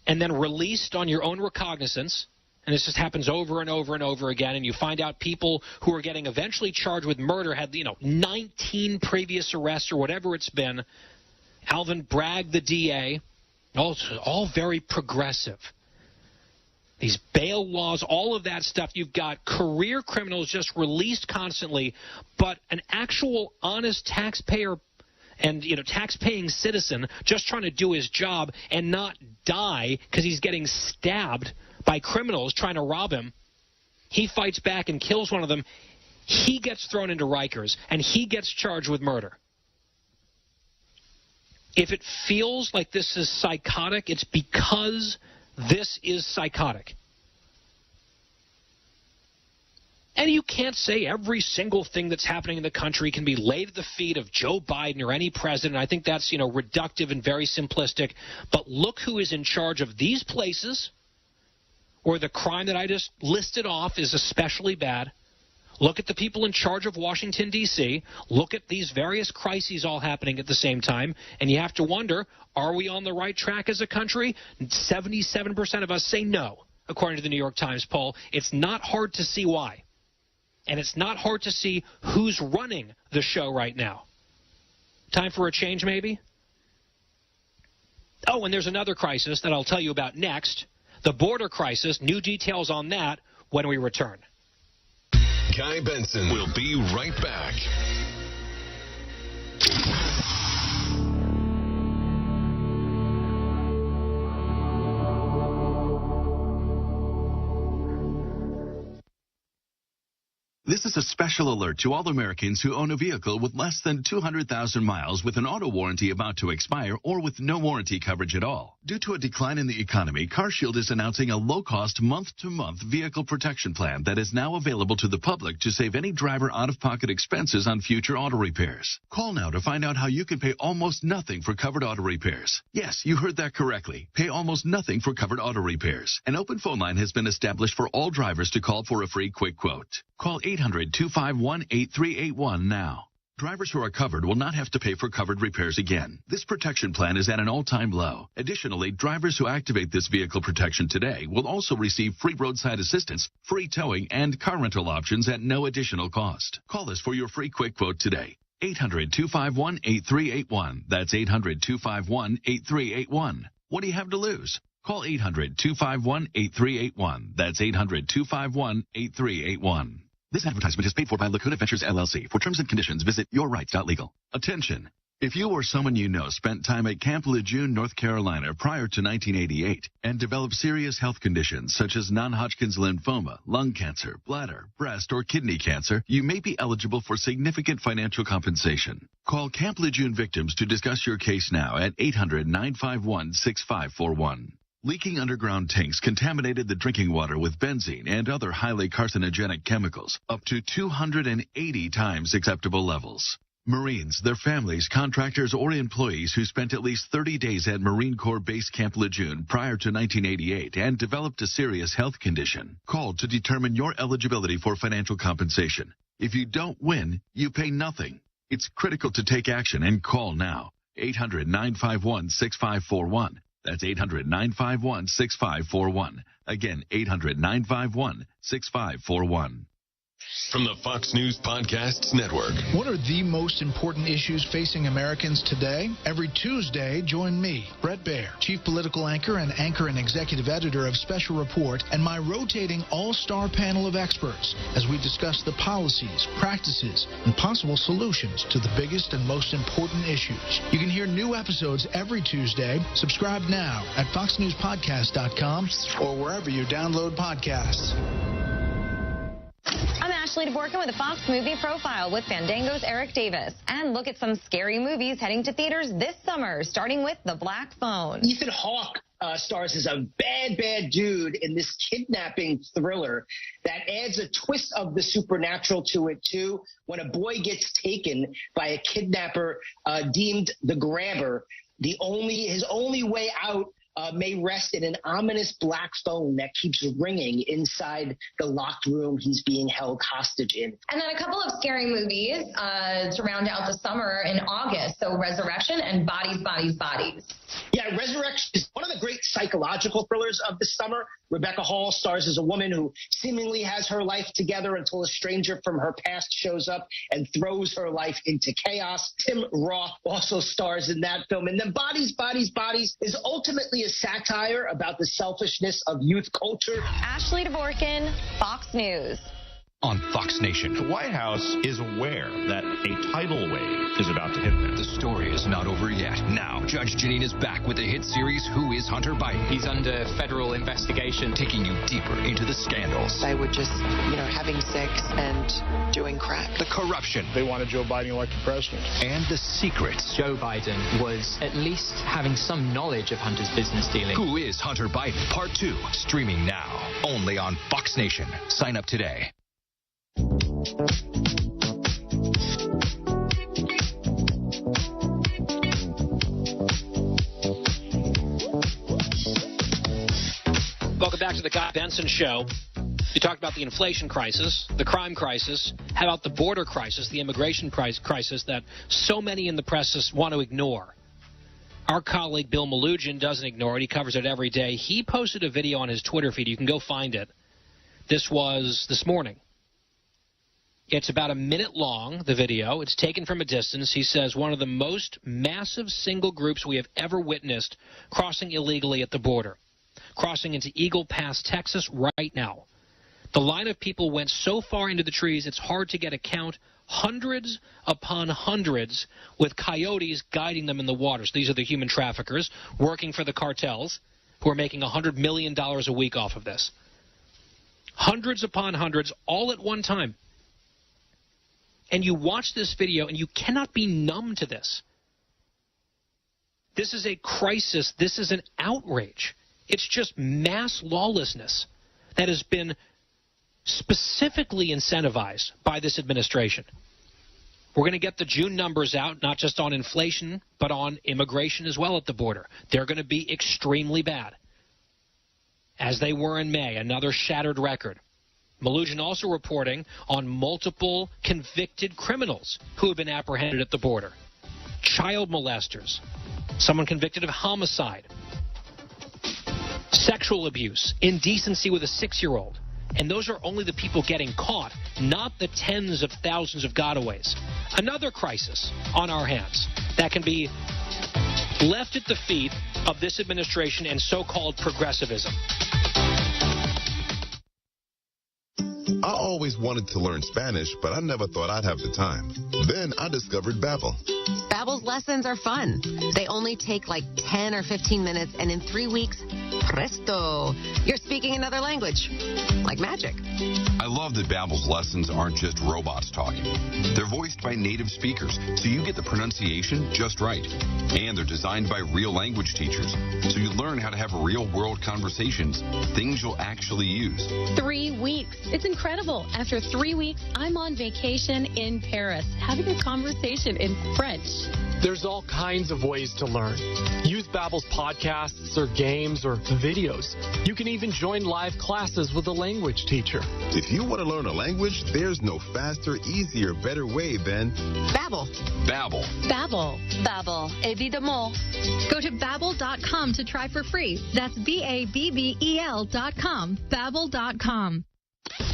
and then released on your own recognizance, and this just happens over and over and over again, and you find out people who are getting eventually charged with murder had, 19 previous arrests or whatever it's been. Alvin Bragg, the DA, all very progressive. These bail laws, all of that stuff. You've got career criminals just released constantly, but an actual honest taxpayer and, tax-paying citizen just trying to do his job and not die because he's getting stabbed by criminals trying to rob him. He fights back and kills one of them. He gets thrown into Rikers, and he gets charged with murder. If it feels like this is psychotic, it's because this is psychotic. And you can't say every single thing that's happening in the country can be laid at the feet of Joe Biden or any president. I think that's, reductive and very simplistic. But look who is in charge of these places, or the crime that I just listed off is especially bad. Look at the people in charge of Washington, D.C. Look at these various crises all happening at the same time. And you have to wonder, are we on the right track as a country? 77% of us say no, according to the New York Times poll. It's not hard to see why. And it's not hard to see who's running the show right now. Time for a change, maybe? Oh, and there's another crisis that I'll tell you about next. The border crisis. New details on that when we return. Guy Benson will be right back. This is a special alert to all Americans who own a vehicle with less than 200,000 miles with an auto warranty about to expire or with no warranty coverage at all. Due to a decline in the economy, CarShield is announcing a low-cost month-to-month vehicle protection plan that is now available to the public to save any driver out-of-pocket expenses on future auto repairs. Call now to find out how you can pay almost nothing for covered auto repairs. Yes, you heard that correctly. Pay almost nothing for covered auto repairs. An open phone line has been established for all drivers to call for a free quick quote. Call 800-251-8381 now. Drivers who are covered will not have to pay for covered repairs again. This protection plan is at an all-time low. Additionally, drivers who activate this vehicle protection today will also receive free roadside assistance, free towing, and car rental options at no additional cost. Call us for your free quick quote today. 800-251-8381. That's 800-251-8381. What do you have to lose? Call 800-251-8381. That's 800-251-8381. This advertisement is paid for by Lacuna Ventures, LLC. For terms and conditions, visit yourrights.legal. Attention. If you or someone you know spent time at Camp Lejeune, North Carolina prior to 1988 and developed serious health conditions such as non-Hodgkin's lymphoma, lung cancer, bladder, breast, or kidney cancer, you may be eligible for significant financial compensation. Call Camp Lejeune victims to discuss your case now at 800-951-6541. Leaking underground tanks contaminated the drinking water with benzene and other highly carcinogenic chemicals, up to 280 times acceptable levels. Marines, their families, contractors, or employees who spent at least 30 days at Marine Corps Base Camp Lejeune prior to 1988 and developed a serious health condition, called to determine your eligibility for financial compensation. If you don't win, you pay nothing. It's critical to take action and call now. 800-951-6541. That's 800-951-6541. Again, 800-951-6541. From the Fox News Podcasts Network. What are the most important issues facing Americans today? Every Tuesday, join me, Brett Baer, Chief Political Anchor and Executive Editor of Special Report, and my rotating all-star panel of experts as we discuss the policies, practices, and possible solutions to the biggest and most important issues. You can hear new episodes every Tuesday. Subscribe now at foxnewspodcast.com or wherever you download podcasts. I'm Ashley Dvorkin with a Fox Movie Profile with Fandango's Eric Davis. And look at some scary movies heading to theaters this summer, starting with The Black Phone. Ethan Hawke stars as a bad dude in this kidnapping thriller that adds a twist of the supernatural to it, too. When a boy gets taken by a kidnapper deemed the grabber, his only way out may rest in an ominous black phone that keeps ringing inside the locked room he's being held hostage in. And then a couple of scary movies to round out the summer in August. So Resurrection and Bodies. Yeah, Resurrection is one of the great psychological thrillers of the summer. Rebecca Hall stars as a woman who seemingly has her life together until a stranger from her past shows up and throws her life into chaos. Tim Roth also stars in that film. And then Bodies is ultimately a satire about the selfishness of youth culture. Ashley Dvorkin, Fox News. On Fox Nation, the White House is aware that a tidal wave is about to hit them. The story is not over yet. Now, Judge Janine is back with the hit series, Who is Hunter Biden? He's under federal investigation. Taking you deeper into the scandals. They were just, having sex and doing crack. The corruption. They wanted Joe Biden elected president. And the secrets. Joe Biden was at least having some knowledge of Hunter's business dealings. Who is Hunter Biden? Part 2, streaming now, only on Fox Nation. Sign up today. Welcome back to the Guy Benson Show. You talked about the inflation crisis, the crime crisis. How about the border crisis, the immigration crisis that so many in the press want to ignore? Our colleague Bill Malugin doesn't ignore it. He covers it every day. He posted a video on his Twitter feed. You can go find it. This was this morning. It's about a minute long, the video. It's taken from a distance. He says one of the most massive single groups we have ever witnessed crossing illegally at the border, crossing into Eagle Pass, Texas right now. The line of people went so far into the trees it's hard to get a count, hundreds upon hundreds, with coyotes guiding them in the waters. These are the human traffickers working for the cartels who are making $100 million a week off of this. Hundreds upon hundreds, all at one time. And you watch this video, and you cannot be numb to this. This is a crisis. This is an outrage. It's just mass lawlessness that has been specifically incentivized by this administration. We're going to get the June numbers out, not just on inflation, but on immigration as well at the border. They're going to be extremely bad, as they were in May, another shattered record. Malugin also reporting on multiple convicted criminals who have been apprehended at the border. Child molesters, someone convicted of homicide, sexual abuse, indecency with a 6-year-old. And those are only the people getting caught, not the tens of thousands of gotaways. Another crisis on our hands that can be left at the feet of this administration and so-called progressivism. I always wanted to learn Spanish, but I never thought I'd have the time. Then I discovered Babbel. Babbel's lessons are fun. They only take like 10 or 15 minutes, and in 3 weeks, presto, you're speaking another language. Like magic. I love that Babbel's lessons aren't just robots talking. They're voiced by native speakers, so you get the pronunciation just right. And they're designed by real language teachers, so you learn how to have real-world conversations, things you'll actually use. 3 weeks. It's incredible. After 3 weeks, I'm on vacation in Paris, having a conversation in French. There's all kinds of ways to learn. Use Babbel's podcasts or games or the videos. You can even join live classes with a language teacher. If you want to learn a language, there's no faster, easier, better way than Babbel. Babbel. Babbel. Babbel. Évidemment. Go to Babbel.com to try for free. That's BABBEL.com. Babbel.com.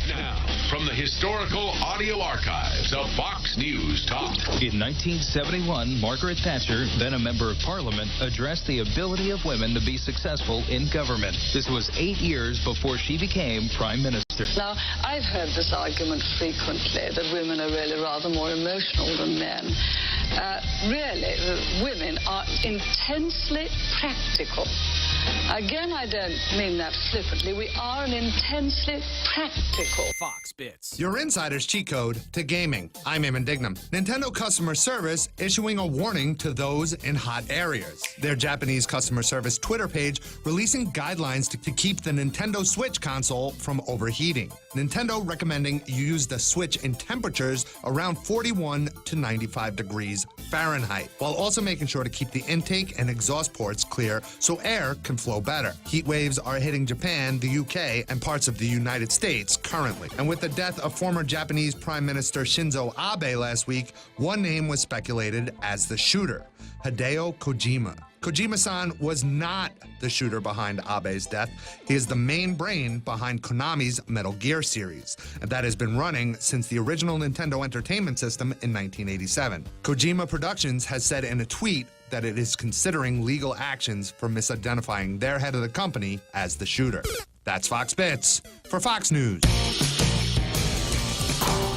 Now, from the historical audio archives of Fox News Talk. In 1971, Margaret Thatcher, then a member of Parliament, addressed the ability of women to be successful in government. This was 8 years before she became Prime Minister. Now, I've heard this argument frequently, that women are really rather more emotional than men. Really, women are intensely practical. Again, I don't mean that flippantly. We are an intensely practical. Fox Bits. Your insider's cheat code to gaming. I'm Eamon Dignam. Nintendo customer service issuing a warning to those in hot areas. Their Japanese customer service Twitter page releasing guidelines to keep the Nintendo Switch console from overheating. Nintendo recommending you use the Switch in temperatures around 41 to 95 degrees Fahrenheit, while also making sure to keep the intake and exhaust ports clear so air can flow better. Heat waves are hitting Japan, the UK, and parts of the United States currently. And with the death of former Japanese Prime Minister Shinzo Abe last week, one name was speculated as the shooter, Hideo Kojima. Kojima-san was not the shooter behind Abe's death. He is the main brain behind Konami's Metal Gear series, and that has been running since the original Nintendo Entertainment System in 1987. Kojima Productions has said in a tweet that it is considering legal actions for misidentifying their head of the company as the shooter. That's Fox Bits for Fox News.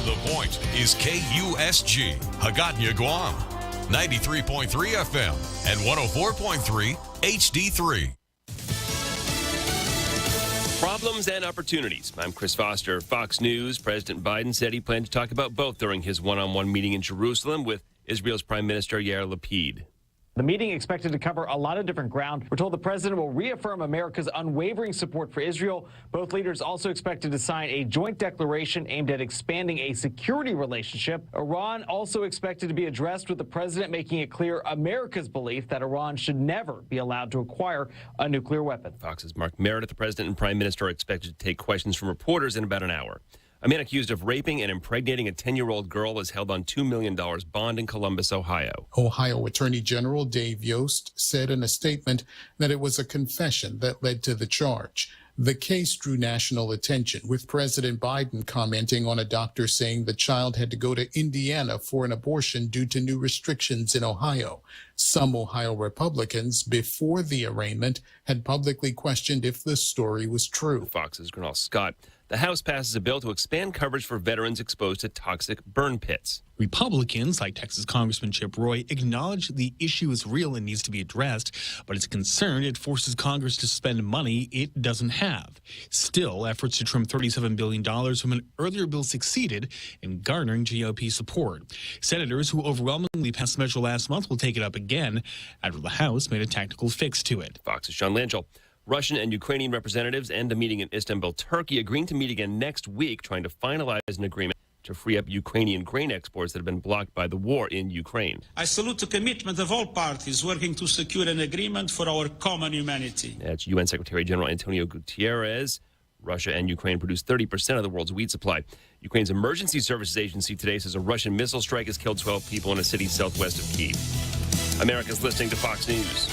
The Point is KUSG, Hagåtña, Guam. 93.3 FM and 104.3 HD3. Problems and opportunities. I'm Chris Foster, Fox News. President Biden said he planned to talk about both during his one-on-one meeting in Jerusalem with Israel's Prime Minister Yair Lapid. The meeting expected to cover a lot of different ground. We're told the president will reaffirm America's unwavering support for Israel. Both leaders also expected to sign a joint declaration aimed at expanding a security relationship. Iran also expected to be addressed, with the president making it clear America's belief that Iran should never be allowed to acquire a nuclear weapon. Fox's Mark Meredith, the president and prime minister, are expected to take questions from reporters in about an hour. A man accused of raping and impregnating a 10-year-old girl is held on $2 million bond in Columbus, Ohio. Ohio Attorney General Dave Yost said in a statement that it was a confession that led to the charge. The case drew national attention, with President Biden commenting on a doctor saying the child had to go to Indiana for an abortion due to new restrictions in Ohio. Some Ohio Republicans, before the arraignment, had publicly questioned if the story was true. Fox's Gernal Scott. The House passes a bill to expand coverage for veterans exposed to toxic burn pits. Republicans, like Texas Congressman Chip Roy, acknowledge the issue is real and needs to be addressed, but it's concerned it forces Congress to spend money it doesn't have. Still, efforts to trim $37 billion from an earlier bill succeeded in garnering GOP support. Senators who overwhelmingly passed the measure last month will take it up again after the House made a tactical fix to it. Fox's Sean Langell. Russian and Ukrainian representatives end a meeting in Istanbul, Turkey, agreeing to meet again next week, trying to finalize an agreement to free up Ukrainian grain exports that have been blocked by the war in Ukraine. I salute the commitment of all parties working to secure an agreement for our common humanity. That's UN Secretary General Antonio Guterres. Russia and Ukraine produce 30% of the world's wheat supply. Ukraine's Emergency Services Agency today says a Russian missile strike has killed 12 people in a city southwest of Kyiv. America's listening to Fox News.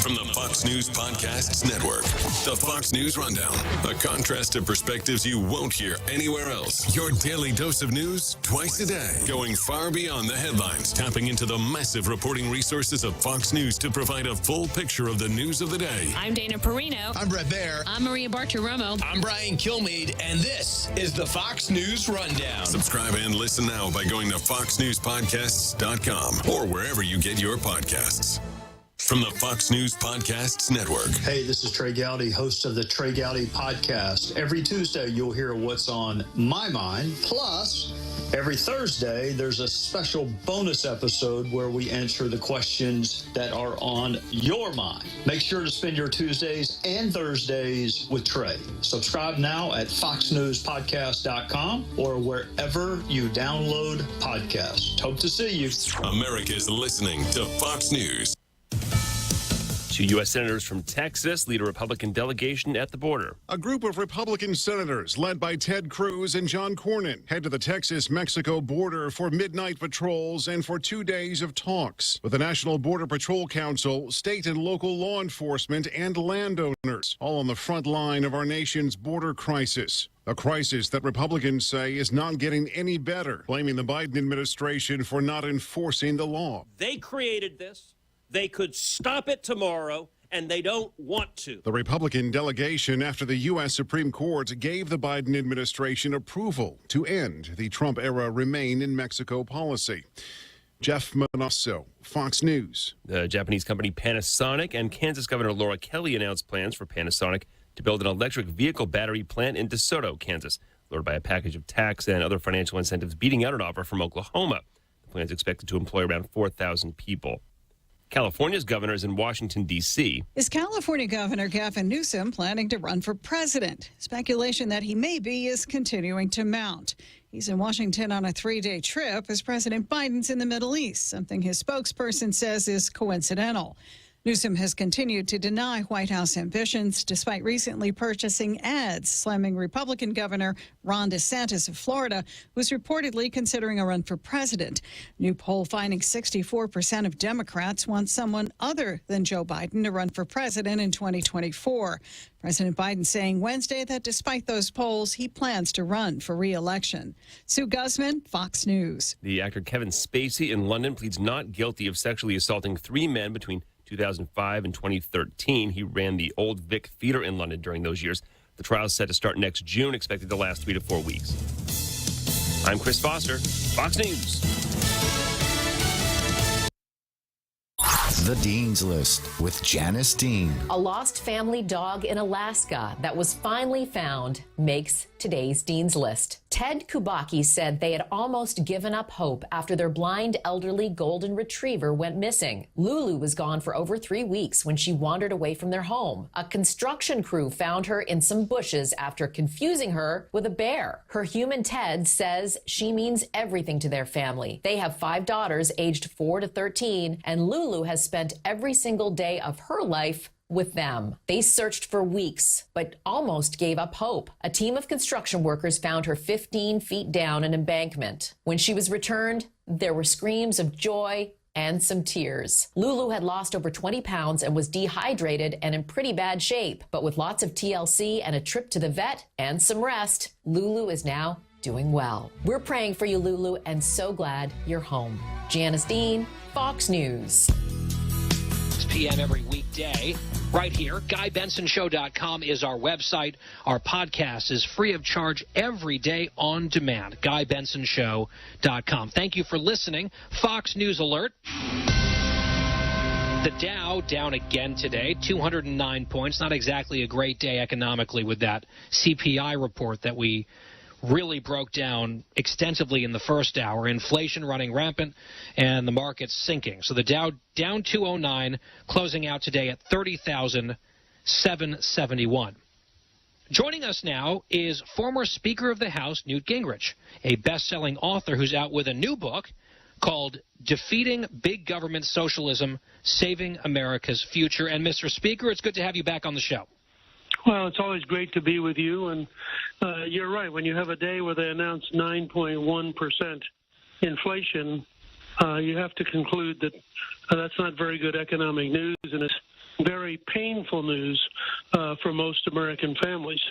From the Fox News Podcasts Network, the Fox News Rundown, a contrast of perspectives you won't hear anywhere else. Your daily dose of news twice a day, going far beyond the headlines, tapping into the massive reporting resources of Fox News to provide a full picture of the news of the day. I'm Dana Perino. I'm Brett Baer. I'm Maria Bartiromo. I'm Brian Kilmeade, and this is the Fox News Rundown. Subscribe and listen now by going to foxnewspodcasts.com or wherever you get your podcasts. From the Fox News Podcasts Network. Hey, this is Trey Gowdy, host of the Trey Gowdy Podcast. Every Tuesday, you'll hear what's on my mind. Plus, every Thursday, there's a special bonus episode where we answer the questions that are on your mind. Make sure to spend your Tuesdays and Thursdays with Trey. Subscribe now at foxnewspodcast.com or wherever you download podcasts. Hope to see you. America's listening to Fox News. Two U.S. senators from Texas lead a Republican delegation at the border. A group of Republican senators led by Ted Cruz and John Cornyn head to the Texas-Mexico border for midnight patrols and for 2 days of talks with the National Border Patrol Council, state and local law enforcement, and landowners, all on the front line of our nation's border crisis. A crisis that Republicans say is not getting any better, blaming the Biden administration for not enforcing the law. They created this. They could stop it tomorrow, and they don't want to. The Republican delegation after the U.S. Supreme Court gave the Biden administration approval to end the Trump-era Remain in Mexico policy. Jeff Manasso, Fox News. The Japanese company Panasonic and Kansas Governor Laura Kelly announced plans for Panasonic to build an electric vehicle battery plant in DeSoto, Kansas, lured by a package of tax and other financial incentives beating out an offer from Oklahoma. The plan is expected to employ around 4,000 people. California's governor is in Washington, D.C. Is California Governor Gavin Newsom planning to run for president? Speculation that he may be is continuing to mount. He's in Washington on a 3-day trip as President Biden's in the Middle East, something his spokesperson says is coincidental. Newsom has continued to deny White House ambitions, despite recently purchasing ads, slamming Republican Governor Ron DeSantis of Florida, who's reportedly considering a run for president. New poll finding 64% of Democrats want someone other than Joe Biden to run for president in 2024. President Biden saying Wednesday that despite those polls, he plans to run for re-election. Sue Guzman, Fox News. The actor Kevin Spacey in London pleads not guilty of sexually assaulting 3 men between 2005 and 2013. He ran the Old Vic Theatre in London during those years. The trial is set to start next June, expected to last 3 to 4 weeks. I'm Chris Foster, Fox News. The Dean's List with Janice Dean. A lost family dog in Alaska that was finally found makes today's Dean's List. Ted Kubacki said they had almost given up hope after their blind elderly golden retriever went missing. Lulu was gone for over 3 weeks when she wandered away from their home. A construction crew found her in some bushes after confusing her with a bear. Her human Ted says she means everything to their family. They have 5 daughters aged 4 to 13, and Lulu has spent every single day of her life with them. They searched for weeks, but almost gave up hope. A team of construction workers found her 15 feet down an embankment. When she was returned, there were screams of joy and some tears. Lulu had lost over 20 pounds and was dehydrated and in pretty bad shape. But with lots of TLC and a trip to the vet and some rest, Lulu is now doing well. We're praying for you, Lulu, and so glad you're home. Janice Dean, Fox News. 6 p.m. every weekday, right here. GuyBensonShow.com is our website. Our podcast is free of charge every day on demand. GuyBensonShow.com. Thank you for listening. Fox News Alert. The Dow down again today, 209 points. Not exactly a great day economically with that CPI report that we really broke down extensively in the first hour. Inflation running rampant and the market's sinking. So the Dow down 209, closing out today at 30,771. Joining us now is former Speaker of the House Newt Gingrich, a best-selling author who's out with a new book called Defeating Big Government Socialism, Saving America's Future. And Mr. Speaker, it's good to have you back on the show. Well, it's always great to be with you, and you're right. When you have a day where they announce 9.1% inflation, you have to conclude that that's not very good economic news, and it's very painful news for most American families.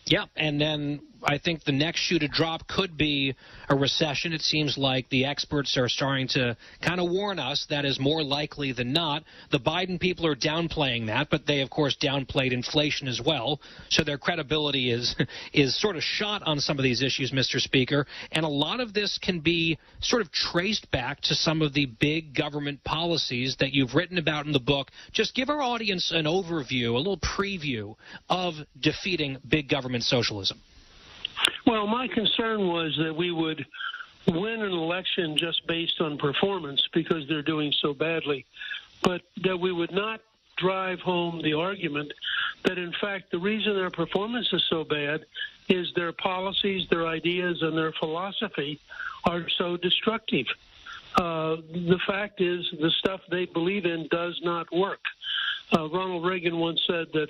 Yeah, and then I think the next shoe to drop could be a recession. It seems like the experts are starting to kind of warn us that is more likely than not. The Biden people are downplaying that, but they, of course, downplayed inflation as well. So their credibility is sort of shot on some of these issues, Mr. Speaker. And a lot of this can be sort of traced back to some of the big government policies that you've written about in the book. Just give our audience an overview, a little preview of defeating big government socialism. Well, my concern was that we would win an election just based on performance because they're doing so badly, but that we would not drive home the argument that, in fact, the reason their performance is so bad is their policies, their ideas, and their philosophy are so destructive. The fact is the stuff they believe in does not work. Ronald Reagan once said that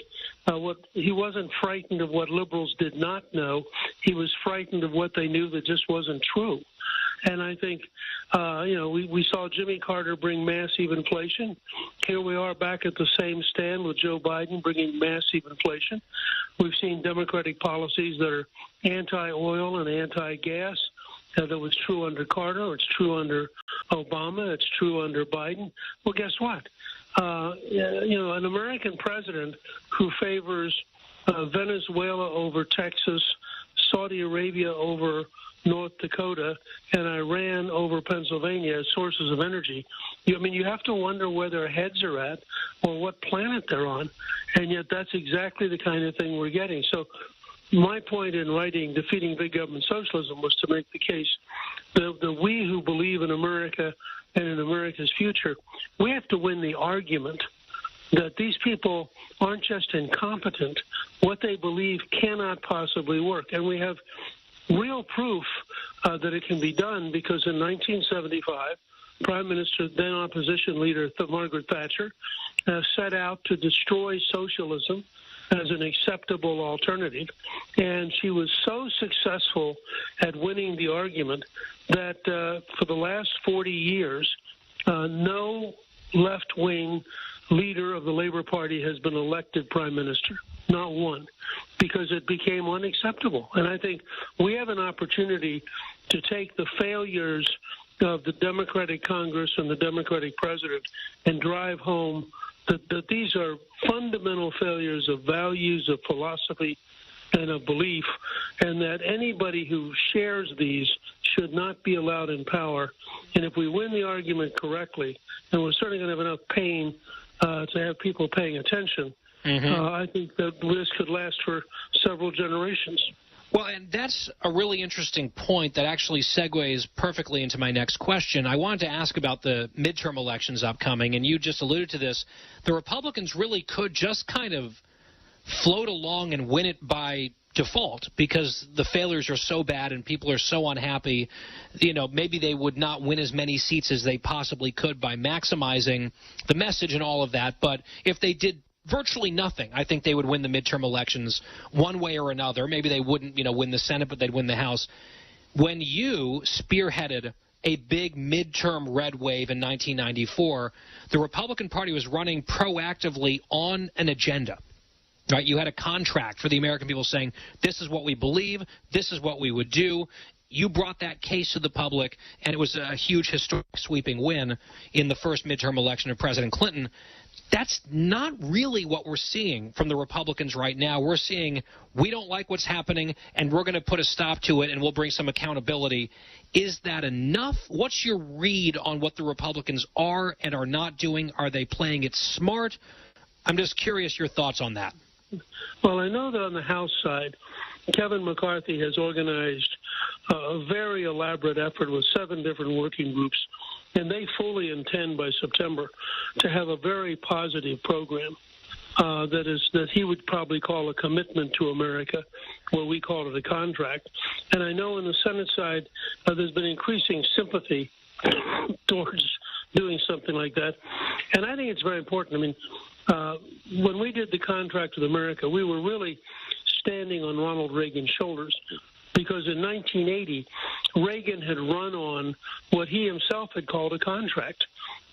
he wasn't frightened of what liberals did not know. He was frightened of what they knew that just wasn't true. And I think, we saw Jimmy Carter bring massive inflation. Here we are back at the same stand with Joe Biden bringing massive inflation. We've seen Democratic policies that are anti-oil and anti-gas. That was true under Carter. It's true under Obama. It's true under Biden. Well, guess what? An American president who favors Venezuela over Texas, Saudi Arabia over North Dakota, and Iran over Pennsylvania as sources of energy. You have to wonder where their heads are at or what planet they're on, and yet that's exactly the kind of thing we're getting. So my point in writing Defeating Big Government Socialism was to make the case that we who believe in America and in America's future, we have to win the argument that these people aren't just incompetent. What they believe cannot possibly work. And we have real proof that it can be done because in 1975, Prime Minister, then opposition leader Margaret Thatcher, set out to destroy socialism as an acceptable alternative. And she was so successful at winning the argument that for the last 40 years, no left-wing leader of the Labour Party has been elected prime minister, not one, because it became unacceptable. And I think we have an opportunity to take the failures of the Democratic Congress and the Democratic president and drive home that these are fundamental failures of values, of philosophy, and of belief, and that anybody who shares these should not be allowed in power. And if we win the argument correctly, and we're certainly going to have enough pain to have people paying attention, I think that this could last for several generations. Well, and that's a really interesting point that actually segues perfectly into my next question. I wanted to ask about the midterm elections upcoming, and you just alluded to this. The Republicans really could just kind of float along and win it by default because the failures are so bad and people are so unhappy. Maybe they would not win as many seats as they possibly could by maximizing the message and all of that. But if they did virtually nothing, I think they would win the midterm elections one way or another. Maybe they wouldn't, win the Senate, but they'd win the House. When you spearheaded a big midterm red wave in 1994, the Republican Party was running proactively on an agenda. Right? You had a contract for the American people saying, this is what we believe, this is what we would do. You brought that case to the public, and it was a huge, historic, sweeping win in the first midterm election of President Clinton. That's not really what we're seeing from the Republicans right now. We're seeing we don't like what's happening, and we're going to put a stop to it, and we'll bring some accountability. Is that enough? What's your read on what the Republicans are and are not doing? Are they playing it smart? I'm just curious your thoughts on that. Well, I know that on the House side, Kevin McCarthy has organized a very elaborate effort with 7 different working groups, and they fully intend by September to have a very positive program that he would probably call a commitment to America, where we call it a contract. And I know in the Senate side, there's been increasing sympathy towards doing something like that. And I think it's very important. I mean, when we did the contract with America, we were really standing on Ronald Reagan's shoulders because in 1980, Reagan had run on what he himself had called a contract.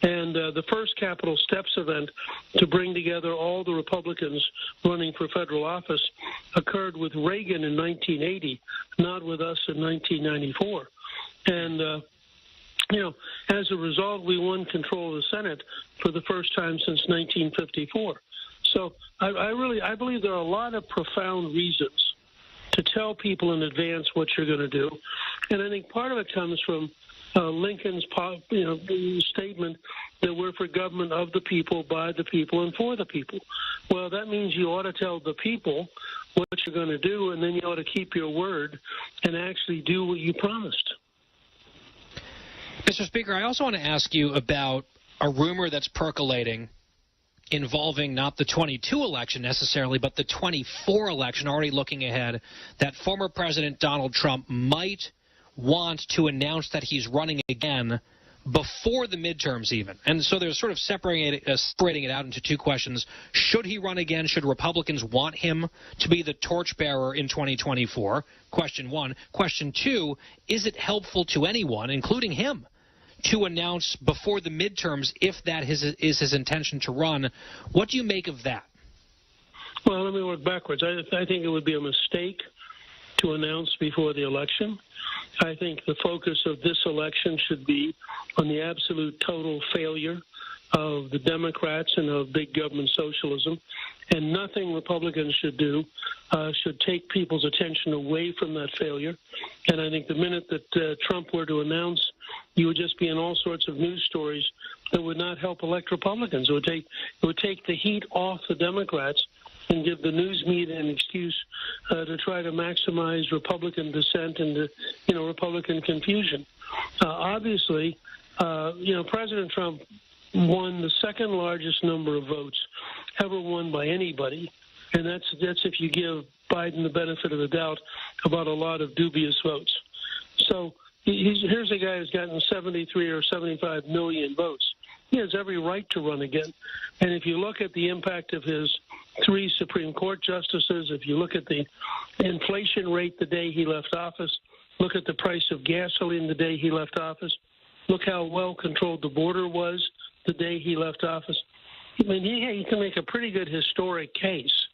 And the first Capitol Steps event to bring together all the Republicans running for federal office occurred with Reagan in 1980, not with us in 1994. And as a result, we won control of the Senate for the first time since 1954. So I believe there are a lot of profound reasons to tell people in advance what you're going to do. And I think part of it comes from Lincoln's statement that we're for government of the people, by the people, and for the people. Well, that means you ought to tell the people what you're going to do, and then you ought to keep your word and actually do what you promised. Mr. Speaker, I also want to ask you about a rumor that's percolating involving not the 22 election necessarily, but the 24 election, already looking ahead, that former President Donald Trump might want to announce that he's running again before the midterms even. And so they're sort of separating it out into two questions. Should he run again? Should Republicans want him to be the torchbearer in 2024? Question one. Question two, is it helpful to anyone, including him, to announce before the midterms if that is his intention to run? What do you make of that? Well, let me work backwards. I think it would be a mistake to announce before the election. I think the focus of this election should be on the absolute total failure of the Democrats and of big government socialism, and nothing Republicans should do should take people's attention away from that failure. And I think the minute that Trump were to announce, you would just be in all sorts of news stories that would not help elect Republicans. It would take the heat off the Democrats and give the news media an excuse to try to maximize Republican dissent and Republican confusion. Obviously, President Trump won the second largest number of votes ever won by anybody, and that's if you give Biden the benefit of the doubt about a lot of dubious votes. So here's a guy who's gotten 73 or 75 million votes. He has every right to run again. And if you look at the impact of his 3 Supreme Court justices, if you look at the inflation rate the day he left office, look at the price of gasoline the day he left office, look how well controlled the border was the day he left office. I mean, he can make a pretty good historic case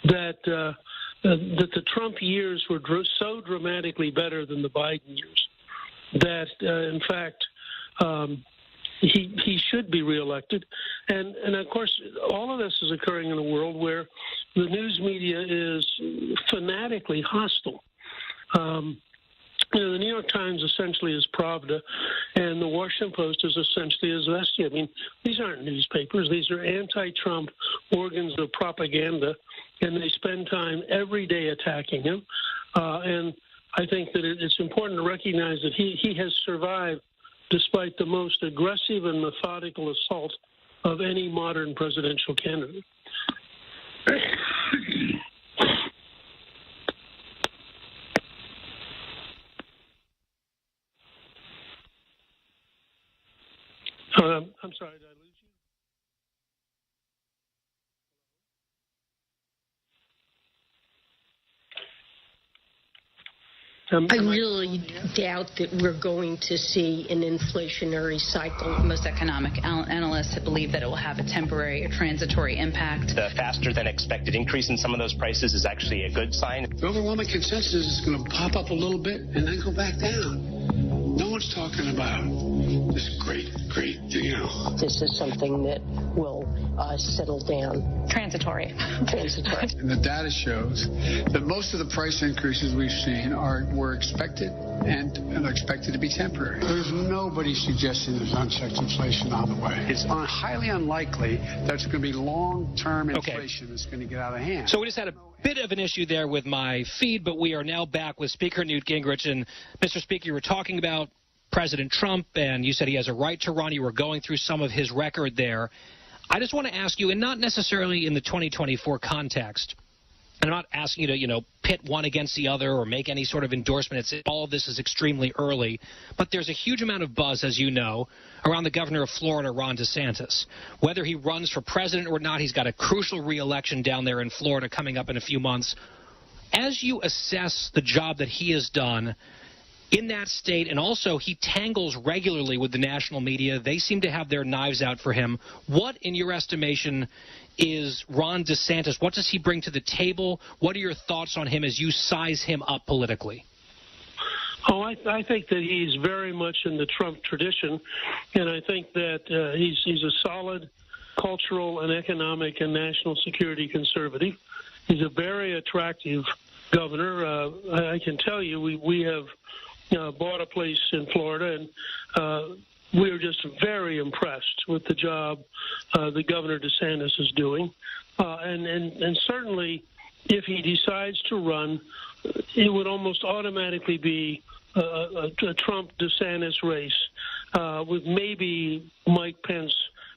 that the Trump years were so dramatically better than the Biden years that, in fact, he should be reelected. And of course, all of this is occurring in a world where the news media is fanatically hostile. The New York Times essentially is Pravda, and the Washington Post is essentially Izvestia. I mean, these aren't newspapers. These are anti-Trump organs of propaganda, and they spend time every day attacking him. And I think that it's important to recognize that he has survived despite the most aggressive and methodical assault of any modern presidential candidate. I'm sorry, did I lose you? I really doubt that we're going to see an inflationary cycle. Most economic analysts believe that it will have a temporary or transitory impact. The faster than expected increase in some of those prices is actually a good sign. The overwhelming consensus is going to pop up a little bit and then go back down. No one's talking about this great, This is something that will settle down. Transitory. And the data shows that most of the price increases we've seen were expected and are expected to be temporary. There's nobody suggesting there's unchecked inflation on the way. It's highly unlikely that it's going to be long-term inflation that's going to get out of hand. So we just had a bit of an issue there with my feed, but we are now back with Speaker Newt Gingrich. And, Mr. Speaker, you were talking about President Trump, and you said he has a right to run. You were going through some of his record there. I just want to ask you, and not necessarily in the 2024 context, and I'm not asking you to, pit one against the other or make any sort of endorsement. All of this is extremely early. But there's a huge amount of buzz, as you know, around the governor of Florida, Ron DeSantis. Whether he runs for president or not, he's got a crucial re-election down there in Florida coming up in a few months. As you assess the job that he has done in that state, and also he tangles regularly with the national media. They seem to have their knives out for him. What, in your estimation, is Ron DeSantis? What does he bring to the table? What are your thoughts on him as you size him up politically? Oh, I think that he's very much in the Trump tradition, and I think that he's a solid cultural and economic and national security conservative. He's a very attractive governor. I can tell you we have bought a place in Florida, and we are just very impressed with the job that Governor DeSantis is doing. And certainly, if he decides to run, it would almost automatically be a Trump-DeSantis race with maybe Mike Pence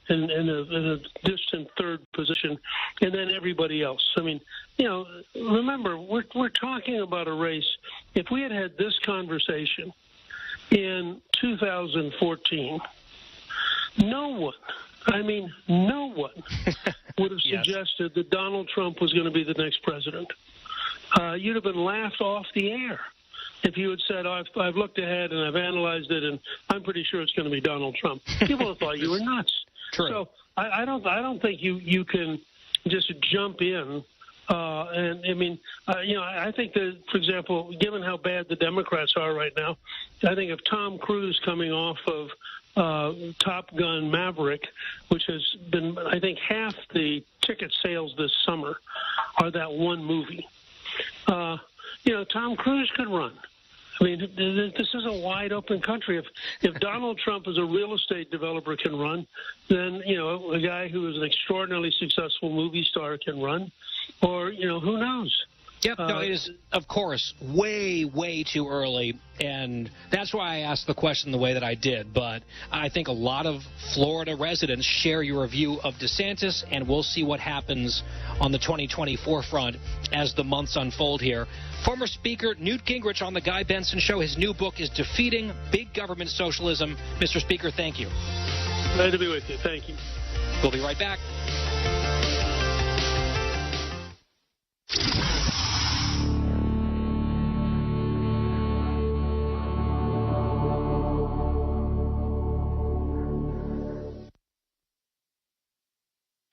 in a distant third position, and then everybody else. I mean, remember, we're talking about a race. If we had had this conversation in 2014, no one would have suggested that Donald Trump was going to be the next president. You'd have been laughed off the air if you had said, I've looked ahead and I've analyzed it, and I'm pretty sure it's going to be Donald Trump. People have thought you were nuts. True. So I don't think you can just jump in. I think that, for example, given how bad the Democrats are right now, I think if Tom Cruise coming off of Top Gun Maverick, which has been, I think, half the ticket sales this summer are that one movie. Tom Cruise could run. I mean, this is a wide open country. If Donald Trump as a real estate developer can run, then, a guy who is an extraordinarily successful movie star can run, or, who knows? Yep, no, it is, of course, way, way too early, and that's why I asked the question the way that I did. But I think a lot of Florida residents share your view of DeSantis, and we'll see what happens on the 2024 front as the months unfold here. Former Speaker Newt Gingrich on The Guy Benson Show. His new book is Defeating Big Government Socialism. Mr. Speaker, thank you. Glad to be with you. Thank you. We'll be right back.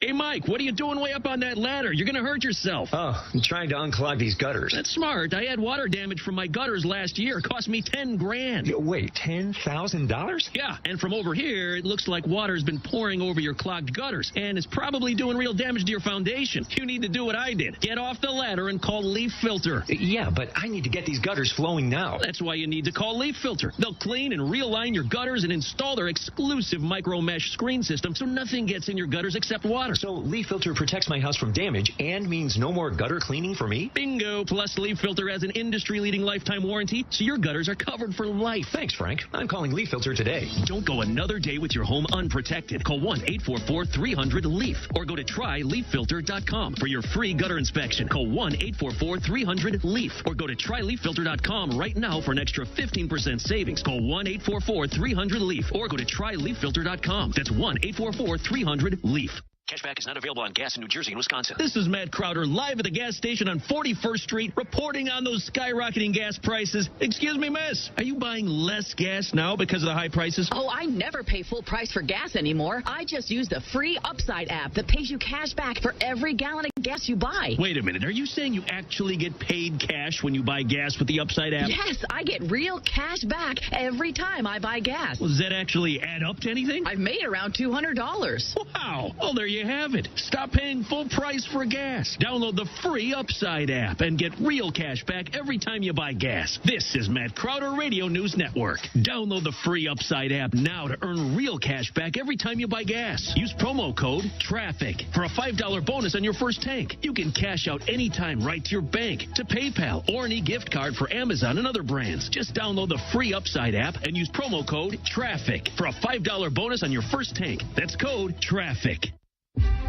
Hey, Mike, what are you doing way up on that ladder? You're going to hurt yourself. Oh, I'm trying to unclog these gutters. That's smart. I had water damage from my gutters last year. It cost me $10,000. Wait, $10,000? Yeah, and from over here, it looks like water's been pouring over your clogged gutters, and it's probably doing real damage to your foundation. You need to do what I did. Get off the ladder and call Leaf Filter. Yeah, but I need to get these gutters flowing now. That's why you need to call Leaf Filter. They'll clean and realign your gutters and install their exclusive micro mesh screen system so nothing gets in your gutters except water. So Leaf Filter protects my house from damage and means no more gutter cleaning for me? Bingo! Plus, Leaf Filter has an industry-leading lifetime warranty, so your gutters are covered for life. Thanks, Frank. I'm calling Leaf Filter today. Don't go another day with your home unprotected. Call 1-844-300-LEAF or go to tryleaffilter.com for your free gutter inspection. Call 1-844-300-LEAF or go to tryleaffilter.com right now for an extra 15% savings. Call 1-844-300-LEAF or go to tryleaffilter.com. That's 1-844-300-LEAF. Cashback is not available on gas in New Jersey and Wisconsin. This is Matt Crowder, live at the gas station on 41st Street, reporting on those skyrocketing gas prices. Excuse me, miss, are you buying less gas now because of the high prices? Oh, I never pay full price for gas anymore. I just use the free Upside app that pays you cash back for every gallon of gas you buy. Wait a minute, are you saying you actually get paid cash when you buy gas with the Upside app? Yes, I get real cash back every time I buy gas. Well, does that actually add up to anything? I've made around $200. Wow. Well, there you have it. Stop paying full price for gas. Download the free Upside app and get real cash back every time you buy gas. This is Matt Crowder Radio News Network. Download the free Upside app now to earn real cash back every time you buy gas. Use promo code TRAFFIC for a $5 bonus on your first tank. You can cash out anytime right to your bank, to PayPal, or an e-gift card for Amazon and other brands. Just download the free Upside app and use promo code TRAFFIC for a $5 bonus on your first tank. That's code TRAFFIC.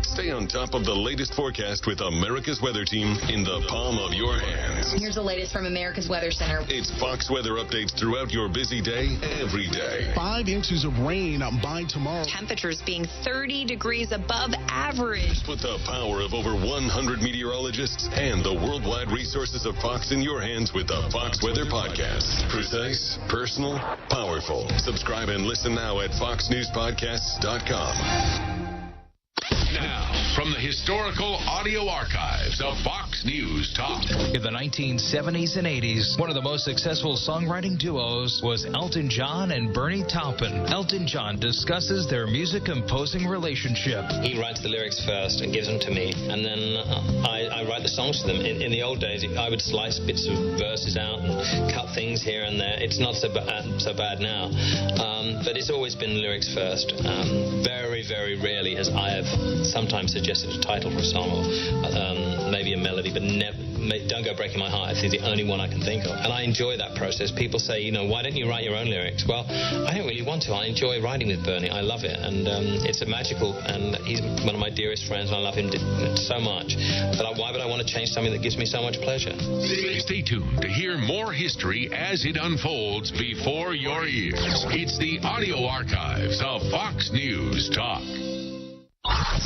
Stay on top of the latest forecast with America's Weather Team in the palm of your hands. Here's the latest from America's Weather Center. It's Fox weather updates throughout your busy day, every day. 5 inches of rain by tomorrow. Temperatures being 30 degrees above average. Put the power of over 100 meteorologists and the worldwide resources of Fox in your hands with the Fox Weather Podcast. Precise, personal, powerful. Subscribe and listen now at foxnewspodcasts.com. Now, from the historical audio archives of Fox News Talk. In the 1970s and 80s, one of the most successful songwriting duos was Elton John and Bernie Taupin. Elton John discusses their music composing relationship. He writes the lyrics first and gives them to me, and then I write the songs to them. In the old days, I would slice bits of verses out and cut things here and there. It's not so bad now, but it's always been lyrics first. Very, very rarely has I have sometimes suggested a title for a song or maybe a melody, but don't go breaking my heart. It's the only one I can think of. And I enjoy that process. People say, why don't you write your own lyrics? Well, I don't really want to. I enjoy writing with Bernie. I love it. And it's a magical, and he's one of my dearest friends, and I love him so much. But why would I want to change something that gives me so much pleasure? Stay tuned to hear more history as it unfolds before your ears. It's the audio archives of Fox News Talk.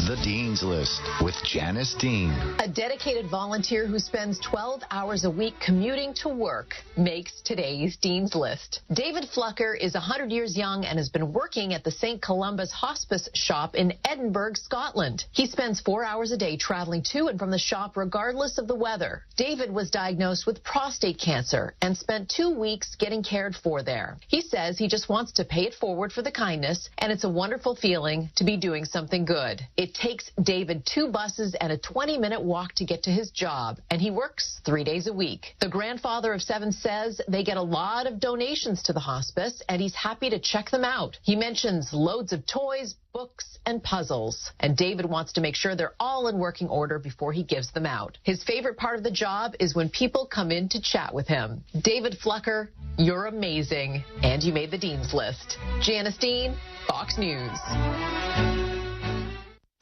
The Dean's List with Janice Dean. A dedicated volunteer who spends 12 hours a week commuting to work makes today's Dean's List. David Flucker is 100 years young and has been working at the St. Columba's Hospice shop in Edinburgh, Scotland. He spends 4 hours a day traveling to and from the shop regardless of the weather. David was diagnosed with prostate cancer and spent 2 weeks getting cared for there. He says he just wants to pay it forward for the kindness, and it's a wonderful feeling to be doing something good. It takes David 2 buses and a 20-minute walk to get to his job, and he works 3 days a week. The grandfather of 7 says they get a lot of donations to the hospice, and he's happy to check them out. He mentions loads of toys, books, and puzzles, and David wants to make sure they're all in working order before he gives them out. His favorite part of the job is when people come in to chat with him. David Flucker, you're amazing, and you made the Dean's List. Janice Dean, Fox News.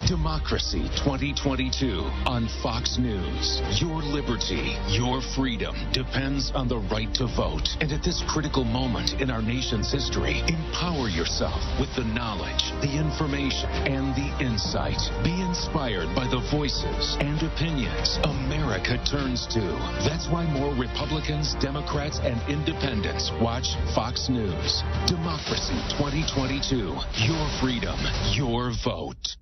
Democracy 2022 on Fox News. Your liberty, your freedom depends on the right to vote. And at this critical moment in our nation's history, empower yourself with the knowledge, the information, and the insight. Be inspired by the voices and opinions America turns to. That's why more Republicans, Democrats, and independents watch Fox News. Democracy 2022. Your freedom, your vote.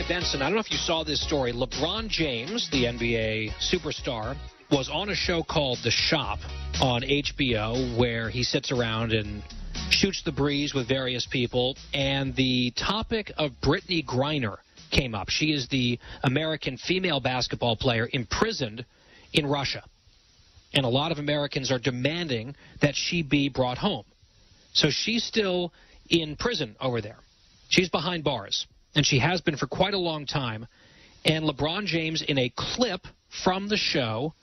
Benson, I don't know if you saw this story. LeBron James, the NBA superstar, was on a show called The Shop on HBO where he sits around and shoots the breeze with various people, and the topic of Brittany Griner came up. She is the American female basketball player imprisoned in Russia, and a lot of Americans are demanding that she be brought home. So she's still in prison over there. She's behind bars. And she has been for quite a long time. And LeBron James, in a clip from the show,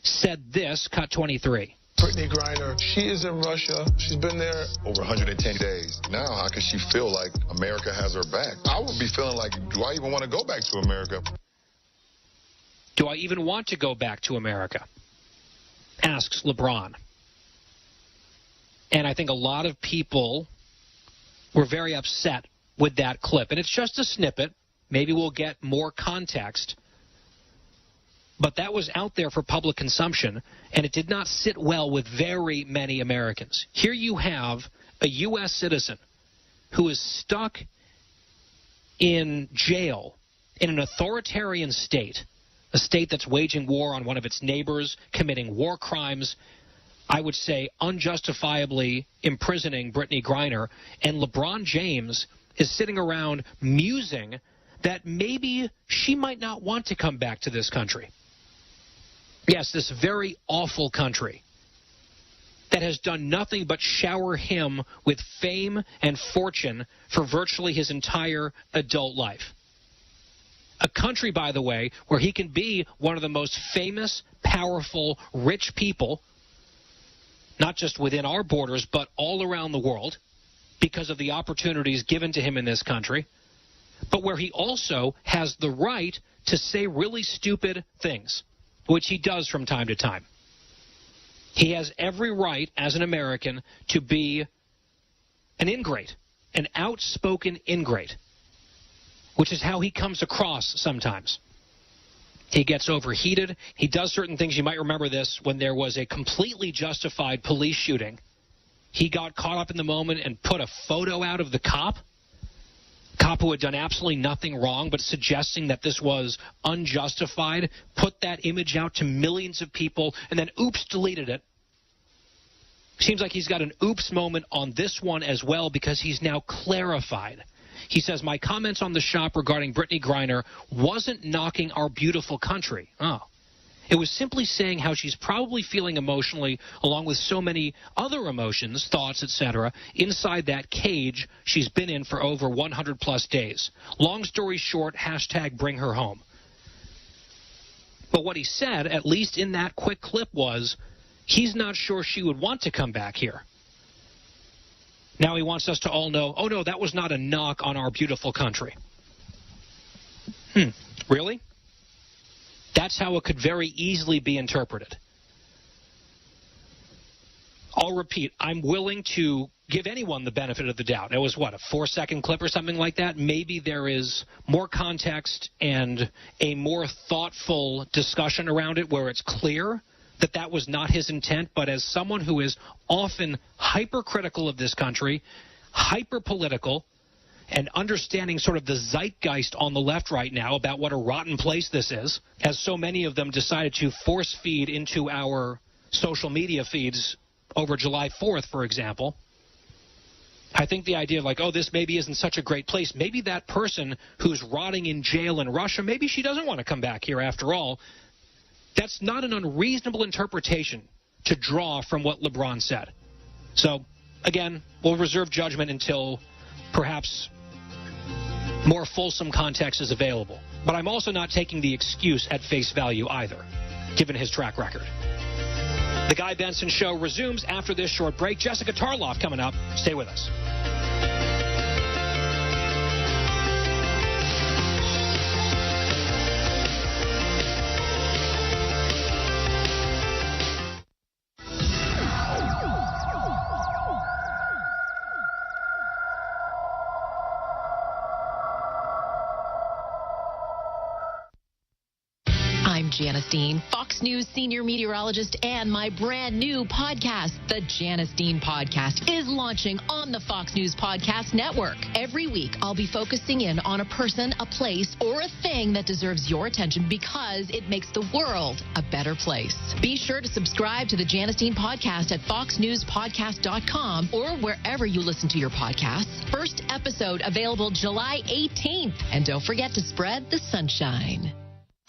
said this, cut 23. Brittany Griner, she is in Russia. She's been there over 110 days. Now, how can she feel like America has her back? I would be feeling like, do I even want to go back to America? Do I even want to go back to America? Asks LeBron. And I think a lot of people were very upset with that clip. And it's just a snippet. Maybe we'll get more context. But that was out there for public consumption, and it did not sit well with very many Americans. Here you have a U.S. citizen who is stuck in jail in an authoritarian state, a state that's waging war on one of its neighbors, committing war crimes, I would say unjustifiably imprisoning Brittany Griner, and LeBron James is sitting around musing that maybe she might not want to come back to this country. Yes, this very awful country that has done nothing but shower him with fame and fortune for virtually his entire adult life. A country, by the way, where he can be one of the most famous, powerful, rich people, not just within our borders, but all around the world, because of the opportunities given to him in this country, but where he also has the right to say really stupid things, which he does from time to time. He has every right as an American to be an ingrate, an outspoken ingrate, which is how he comes across sometimes. He gets overheated. He does certain things. You might remember this when there was a completely justified police shooting. He got caught up in the moment and put a photo out of the cop who had done absolutely nothing wrong, but suggesting that this was unjustified, put that image out to millions of people, and then oops, deleted it. Seems like he's got an oops moment on this one as well, because he's now clarified. He says, my comments on The Shop regarding Brittany Griner wasn't knocking our beautiful country. Oh. It was simply saying how she's probably feeling emotionally, along with so many other emotions, thoughts, etc., inside that cage she's been in for over 100-plus days. Long story short, hashtag bring her home. But what he said, at least in that quick clip, was he's not sure she would want to come back here. Now he wants us to all know, oh no, that was not a knock on our beautiful country. Really? That's how it could very easily be interpreted. I'll repeat, I'm willing to give anyone the benefit of the doubt. It was, what, a 4-second clip or something like that? Maybe there is more context and a more thoughtful discussion around it where it's clear that that was not his intent. But as someone who is often hypercritical of this country, hyper-political, and understanding sort of the zeitgeist on the left right now about what a rotten place this is, as so many of them decided to force feed into our social media feeds over July 4th, for example, I think the idea of like, oh, this maybe isn't such a great place, maybe that person who's rotting in jail in Russia, maybe she doesn't want to come back here after all. That's not an unreasonable interpretation to draw from what LeBron said. So, again, we'll reserve judgment until perhaps more fulsome context is available. But I'm also not taking the excuse at face value either, given his track record. The Guy Benson Show resumes after this short break. Jessica Tarloff coming up. Stay with us. Janice Dean, Fox News senior meteorologist, and my brand new podcast, The Janice Dean Podcast, is launching on the Fox News Podcast Network. Every week, I'll be focusing in on a person, a place, or a thing that deserves your attention because it makes the world a better place. Be sure to subscribe to The Janice Dean Podcast at foxnewspodcast.com or wherever you listen to your podcasts. First episode available July 18th. And don't forget to spread the sunshine.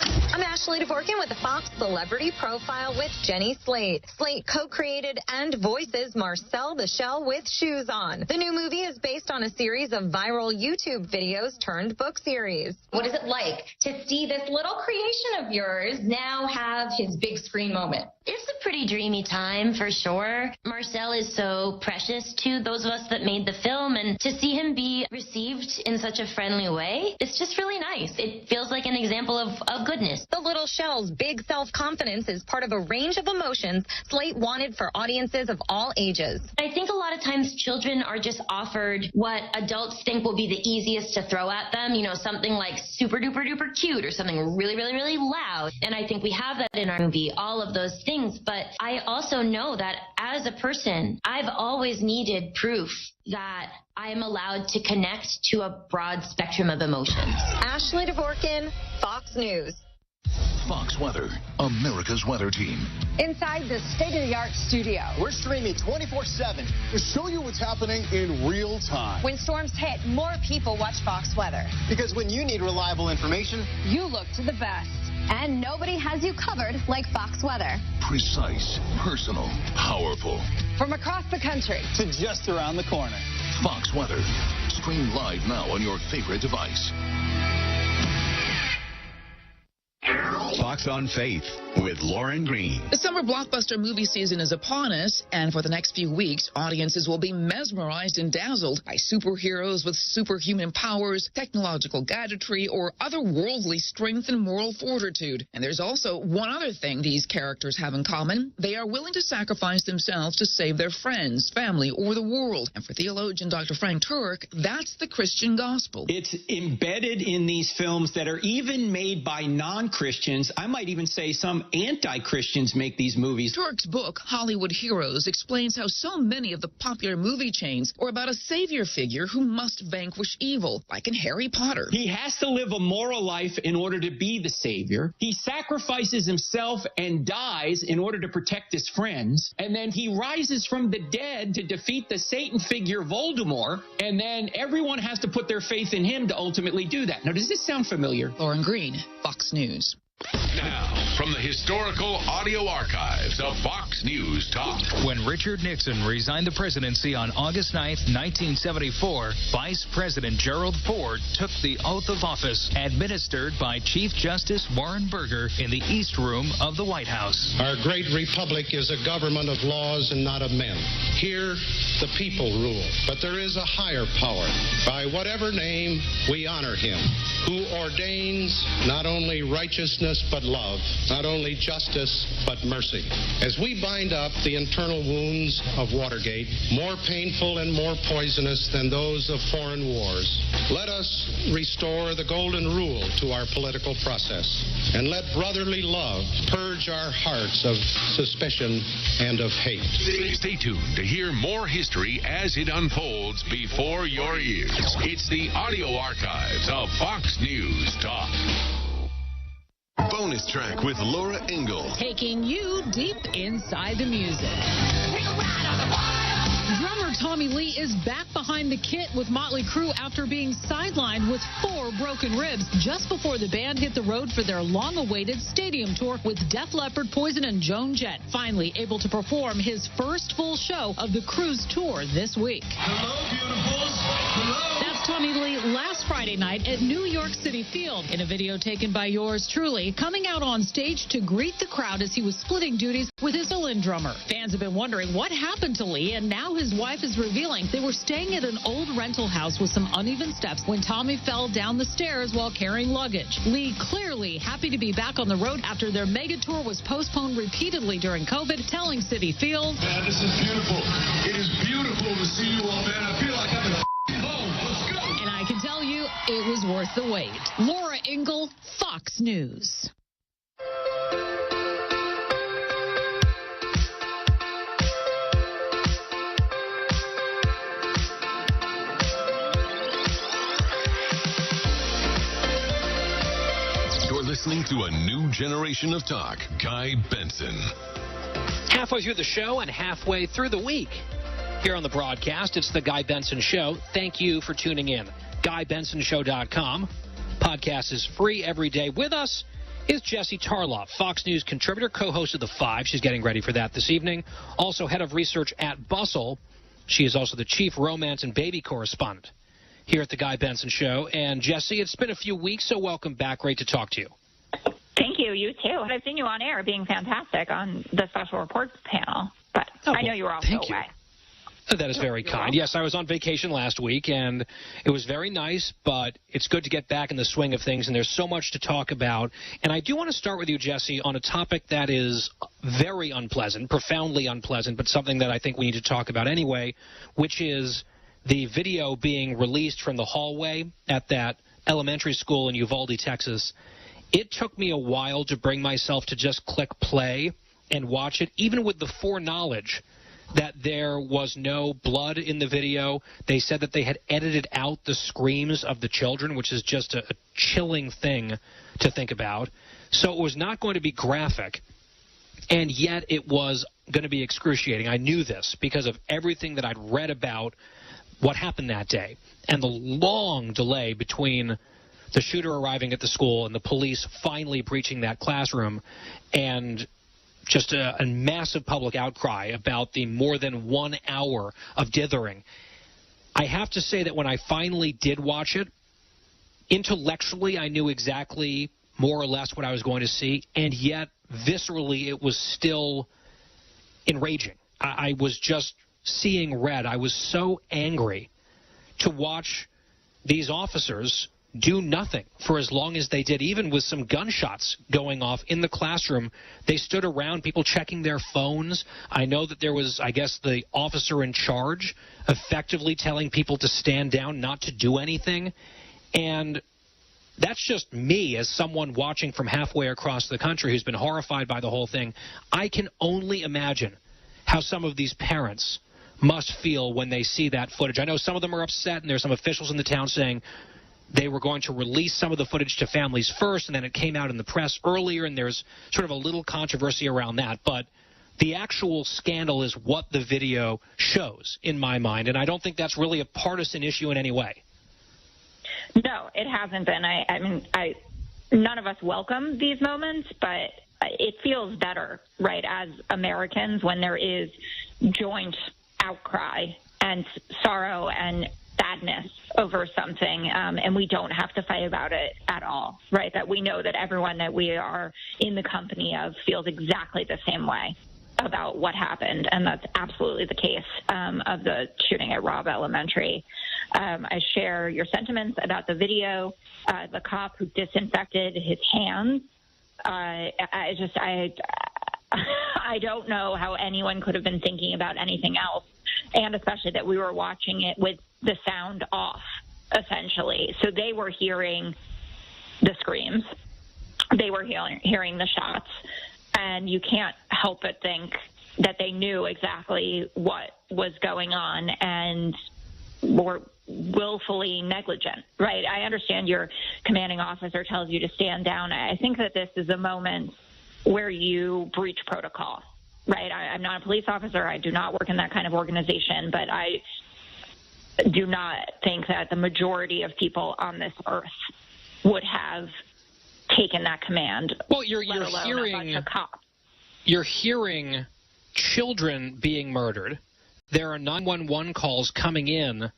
I'm Ashley Dvorkin with the Fox Celebrity Profile with Jenny Slate. Slate co-created and voices Marcel the Shell with Shoes On. The new movie is based on a series of viral YouTube videos turned book series. What is it like to see this little creation of yours now have his big screen moment? It's a pretty dreamy time, for sure. Marcel is so precious to those of us that made the film, and to see him be received in such a friendly way, it's just really nice. It feels like an example of goodness. The Little Shell's big self-confidence is part of a range of emotions Slate wanted for audiences of all ages. I think a lot of times children are just offered what adults think will be the easiest to throw at them, you know, something like super duper duper cute or something really, really, really loud. And I think we have that in our movie, all of those things. But I also know that as a person, I've always needed proof that I am allowed to connect to a broad spectrum of emotions. Ashley Dvorkin, Fox News. Fox Weather, America's weather team. Inside the state-of-the-art studio. We're streaming 24/7 to show you what's happening in real time. When storms hit, more people watch Fox Weather. Because when you need reliable information, you look to the best. And nobody has you covered like Fox Weather. Precise, personal, powerful. From across the country to just around the corner. Fox Weather. Stream live now on your favorite device. Fox on Faith with Lauren Green. The summer blockbuster movie season is upon us, and for the next few weeks, audiences will be mesmerized and dazzled by superheroes with superhuman powers, technological gadgetry, or otherworldly strength and moral fortitude. And there's also one other thing these characters have in common. They are willing to sacrifice themselves to save their friends, family, or the world. And for theologian Dr. Frank Turek, that's the Christian gospel. It's embedded in these films that are even made by non-Christians. I might even say some anti-Christians make these movies. Turek's book, Hollywood Heroes, explains how so many of the popular movie chains are about a savior figure who must vanquish evil, like in Harry Potter. He has to live a moral life in order to be the savior. He sacrifices himself and dies in order to protect his friends. And then he rises from the dead to defeat the Satan figure Voldemort. And then everyone has to put their faith in him to ultimately do that. Now, does this sound familiar? Lauren Green, Fox News. Now, from the historical audio archives of Fox News Talk. When Richard Nixon resigned the presidency on August 9th, 1974, Vice President Gerald Ford took the oath of office administered by Chief Justice Warren Burger in the East Room of the White House. Our great republic is a government of laws and not of men. Here, the people rule. But there is a higher power. By whatever name, we honor him, who ordains not only righteousness but love, not only justice but mercy. As we bind up the internal wounds of Watergate, more painful and more poisonous than those of foreign wars, let us restore the golden rule to our political process, and let brotherly love purge our hearts of suspicion and of hate. Stay tuned to hear more history as it unfolds before your ears. It's the audio archives of Fox News Talk. Bonus track with Laura Ingle. Taking you deep inside the music. Drummer Tommy Lee is back behind the kit with Motley Crue after being sidelined with 4 broken ribs just before the band hit the road for their long-awaited stadium tour with Def Leppard, Poison, and Joan Jett, finally able to perform his first full show of the Cruise tour this week. Hello, beautifuls. Hello. That's Tommy Lee last Friday night at New York City Field in a video taken by yours truly, coming out on stage to greet the crowd as he was splitting duties with his fill-in drummer. Fans have been wondering what happened to Lee, and now his wife is revealing they were staying at an old rental house with some uneven steps when Tommy fell down the stairs while carrying luggage. Lee clearly happy to be back on the road after their mega tour was postponed repeatedly during COVID, telling Citi Field, "Man, this is beautiful. It is beautiful to see you all, man. I feel like I'm in home. Let's go." And I can tell you it was worth the wait. Laura Ingle, Fox News. Listening to a new generation of talk, Guy Benson. Halfway through the show and halfway through the week here on the broadcast, it's the Guy Benson Show. Thank you for tuning in. GuyBensonShow.com. Podcast is free every day. With us is Jessie Tarloff, Fox News contributor, co-host of The Five. She's getting ready for that this evening. Also head of research at Bustle. She is also the chief romance and baby correspondent here at the Guy Benson Show. And Jessie, it's been a few weeks, so welcome back. Great to talk to you. Thank you. You too. I've seen you on air being fantastic on the special reports panel, but I know you were also away. That is very kind. Yes, I was on vacation last week, and it was very nice, but it's good to get back in the swing of things, and there's so much to talk about. And I do want to start with you, Jessie, on a topic that is very unpleasant, profoundly unpleasant, but something that I think we need to talk about anyway, which is the video being released from the hallway at that elementary school in Uvalde, Texas. It took me a while to bring myself to just click play and watch it, even with the foreknowledge that there was no blood in the video. They said that they had edited out the screams of the children, which is just a chilling thing to think about. So it was not going to be graphic, and yet it was going to be excruciating. I knew this because of everything that I'd read about what happened that day and the long delay between the shooter arriving at the school and the police finally breaching that classroom, and just a massive public outcry about the more than 1 hour of dithering. I have to say that when I finally did watch it, intellectually I knew exactly more or less what I was going to see, and yet viscerally it was still enraging. I was just seeing red. I was so angry to watch these officers do nothing for as long as they did, even with some gunshots going off in the classroom. They stood around, people checking their phones. I know that there was, I guess, the officer in charge effectively telling people to stand down, not to do anything. And that's just me as someone watching from halfway across the country who's been horrified by the whole thing. I can only imagine how some of these parents must feel when they see that footage. I know some of them are upset, and there's some officials in the town saying they were going to release some of the footage to families first, and then it came out in the press earlier, and there's sort of a little controversy around that. But the actual scandal is what the video shows, in my mind, and I don't think that's really a partisan issue in any way. No, it hasn't been. I mean, none of us welcome these moments, but it feels better, right, as Americans when there is joint outcry and sorrow and sadness over something, and we don't have to fight about it at all, right, that we know that everyone that we are in the company of feels exactly the same way about what happened, and that's absolutely the case of the shooting at Robb Elementary. I share your sentiments about the video, the cop who disinfected his hands. I don't know how anyone could have been thinking about anything else, and especially that we were watching it with the sound off, essentially. So they were hearing the screams. They were hearing the shots. And you can't help but think that they knew exactly what was going on and were willfully negligent, right? I understand your commanding officer tells you to stand down. I think that this is a moment where you breach protocol, right? I'm not a police officer. I do not work in that kind of organization, but I do not think that the majority of people on this earth would have taken that command. Well, you're hearing children being murdered. There are 911 calls coming in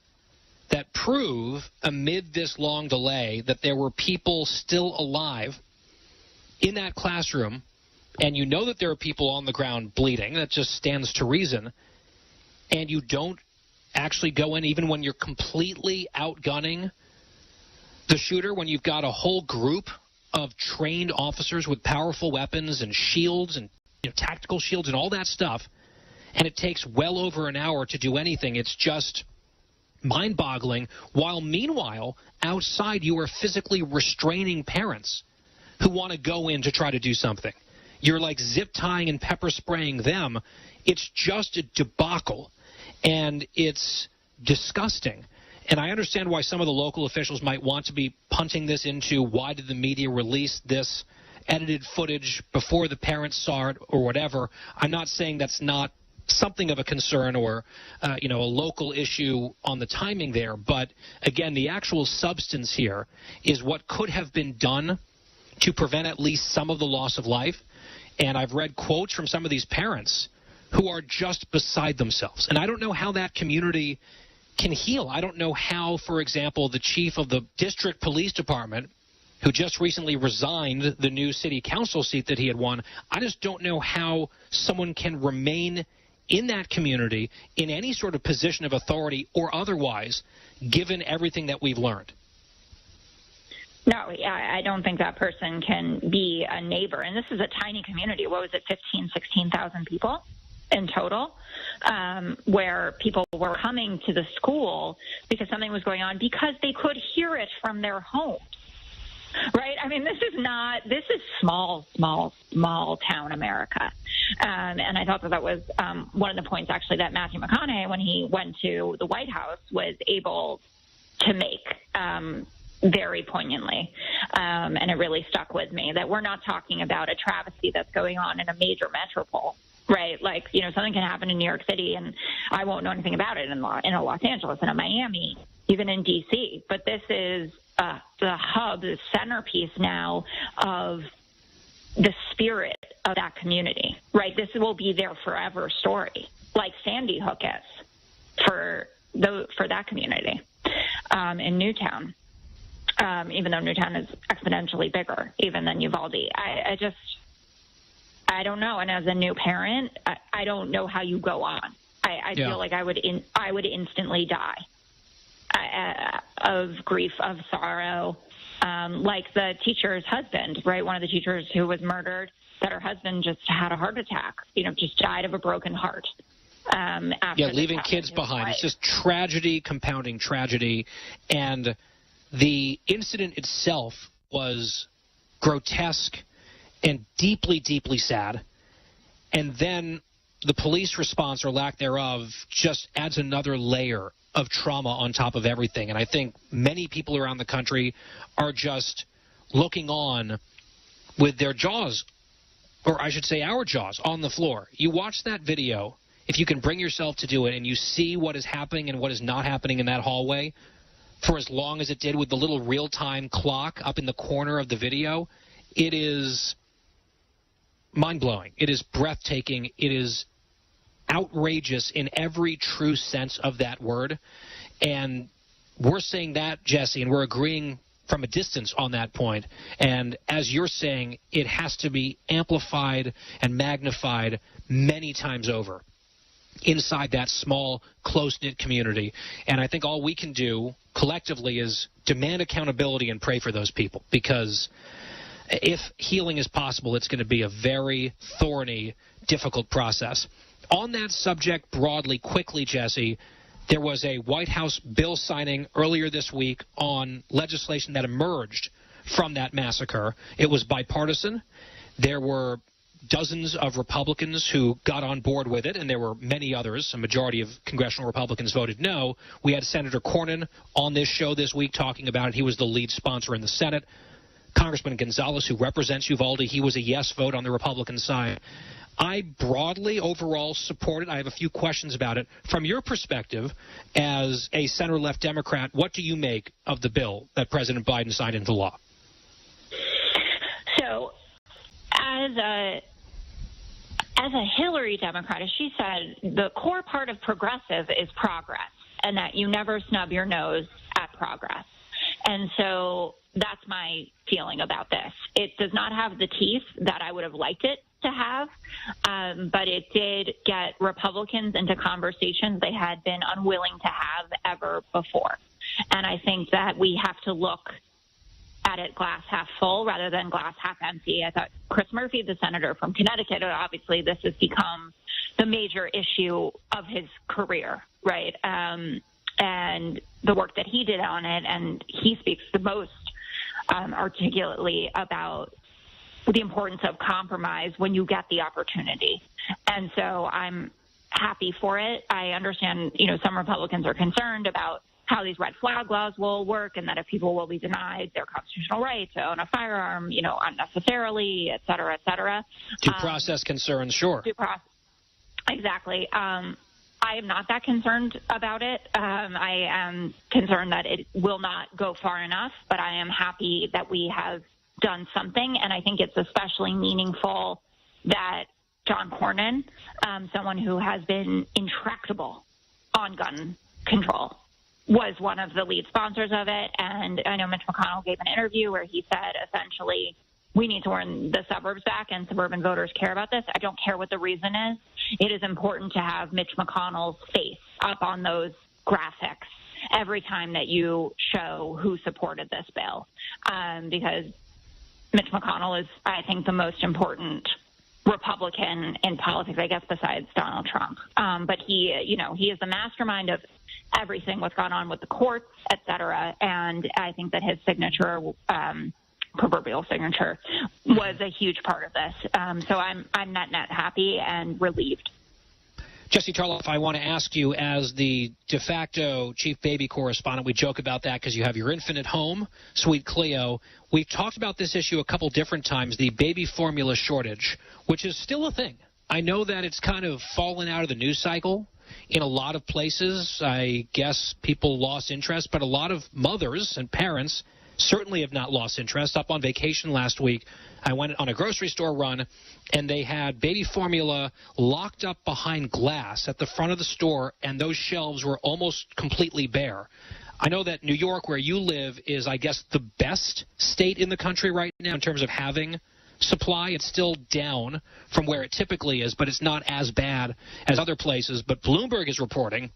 that prove, amid this long delay, that there were people still alive in that classroom, and you know that there are people on the ground bleeding. That just stands to reason. And you don't actually go in, even when you're completely outgunning the shooter, when you've got a whole group of trained officers with powerful weapons and shields and tactical shields and all that stuff, and it takes well over an hour to do anything. It's just mind-boggling, while meanwhile, outside you are physically restraining parents who want to go in to try to do something. You're like zip-tying and pepper-spraying them. It's just a debacle, and it's disgusting. And I understand why some of the local officials might want to be punting this into, why did the media release this edited footage before the parents saw it or whatever. I'm not saying that's not something of a concern or, a local issue on the timing there. But, again, the actual substance here is what could have been done to prevent at least some of the loss of life. And I've read quotes from some of these parents who are just beside themselves. And I don't know how that community can heal. I don't know how, for example, the chief of the district police department, who just recently resigned the new city council seat that he had won, I just don't know how someone can remain in that community in any sort of position of authority or otherwise, given everything that we've learned. No, I don't think that person can be a neighbor. And this is a tiny community. What was it, 15,000, 16,000 people in total, where people were coming to the school because something was going on because they could hear it from their homes. Right? I mean, this is small town America. And I thought that was one of the points, actually, that Matthew McConaughey, when he went to the White House, was able to make very poignantly. And it really stuck with me that we're not talking about a travesty that's going on in a major metropole. Right, like, something can happen in New York City, and I won't know anything about it in Los Angeles and in Miami, even in D.C. But this is the hub, the centerpiece now of the spirit of that community. Right, this will be their forever story, like Sandy Hook is for that community in Newtown. Even though Newtown is exponentially bigger, even than Uvalde, I don't know. And as a new parent, I don't know how you go on. I feel like I would instantly die of grief, of sorrow, like the teacher's husband, right? One of the teachers who was murdered, that her husband just had a heart attack, just died of a broken heart. After leaving kids behind. It's just tragedy, compounding tragedy. And the incident itself was grotesque and deeply, deeply sad. And then the police response, or lack thereof, just adds another layer of trauma on top of everything. And I think many people around the country are just looking on with their jaws, or I should say our jaws, on the floor. You watch that video, if you can bring yourself to do it, and you see what is happening and what is not happening in that hallway, for as long as it did with the little real-time clock up in the corner of the video, it is mind-blowing. It is breathtaking. It is outrageous in every true sense of that word. And we're saying that, Jesse, and we're agreeing from a distance on that point. And as you're saying, it has to be amplified and magnified many times over inside that small, close-knit community. And I think all we can do collectively is demand accountability and pray for those people, because if healing is possible, it's going to be a very thorny, difficult process. On that subject broadly, quickly, Jesse, there was a White House bill signing earlier this week on legislation that emerged from that massacre. It was bipartisan. There were dozens of Republicans who got on board with it, and there were many others. A majority of congressional Republicans voted no. We had Senator Cornyn on this show this week talking about it. He was the lead sponsor in the Senate. Congressman Gonzalez, who represents Uvalde, he was a yes vote on the Republican side. I broadly, overall, support it. I have a few questions about it. From your perspective, as a center-left Democrat, what do you make of the bill that President Biden signed into law? So, as a Hillary Democrat, as she said, the core part of progressive is progress, and that you never snub your nose at progress. And so that's my feeling about this. It does not have the teeth that I would have liked it to have, but it did get Republicans into conversations they had been unwilling to have ever before. And I think that we have to look at it glass half full rather than glass half empty. I thought Chris Murphy, the senator from Connecticut, obviously this has become the major issue of his career, right? And the work that he did on it, and he speaks the most articulately about the importance of compromise when you get the opportunity. And so I'm happy for it. I understand, some Republicans are concerned about how these red flag laws will work, and that if people will be denied their constitutional right to own a firearm, unnecessarily, et cetera, et cetera. Due process concerns, sure. Exactly. I am not that concerned about it. I am concerned that it will not go far enough, but I am happy that we have done something, and I think it's especially meaningful that John Cornyn, someone who has been intractable on gun control, was one of the lead sponsors of it. And I know Mitch McConnell gave an interview where he said, essentially, we need to earn the suburbs back, and suburban voters care about this. I don't care what the reason is. It is important to have Mitch McConnell's face up on those graphics every time that you show who supported this bill, because Mitch McConnell is, I think, the most important Republican in politics, I guess, besides Donald Trump. But he is the mastermind of everything, what's gone on with the courts, et cetera. And I think that his signature, proverbial signature, was a huge part of this. So I'm net happy and relieved. Jesse Tarloff, I want to ask you, as the de facto chief baby correspondent, we joke about that because you have your infant at home, sweet Cleo. We've talked about this issue a couple different times, the baby formula shortage, which is still a thing. I know that it's kind of fallen out of the news cycle in a lot of places. I guess people lost interest, but a lot of mothers and parents certainly have not lost interest. Up on vacation last week, I went on a grocery store run, and they had baby formula locked up behind glass at the front of the store, and those shelves were almost completely bare. I know that New York, where you live, is, I guess, the best state in the country right now in terms of having supply. It's still down from where it typically is, but it's not as bad as other places. But Bloomberg is reporting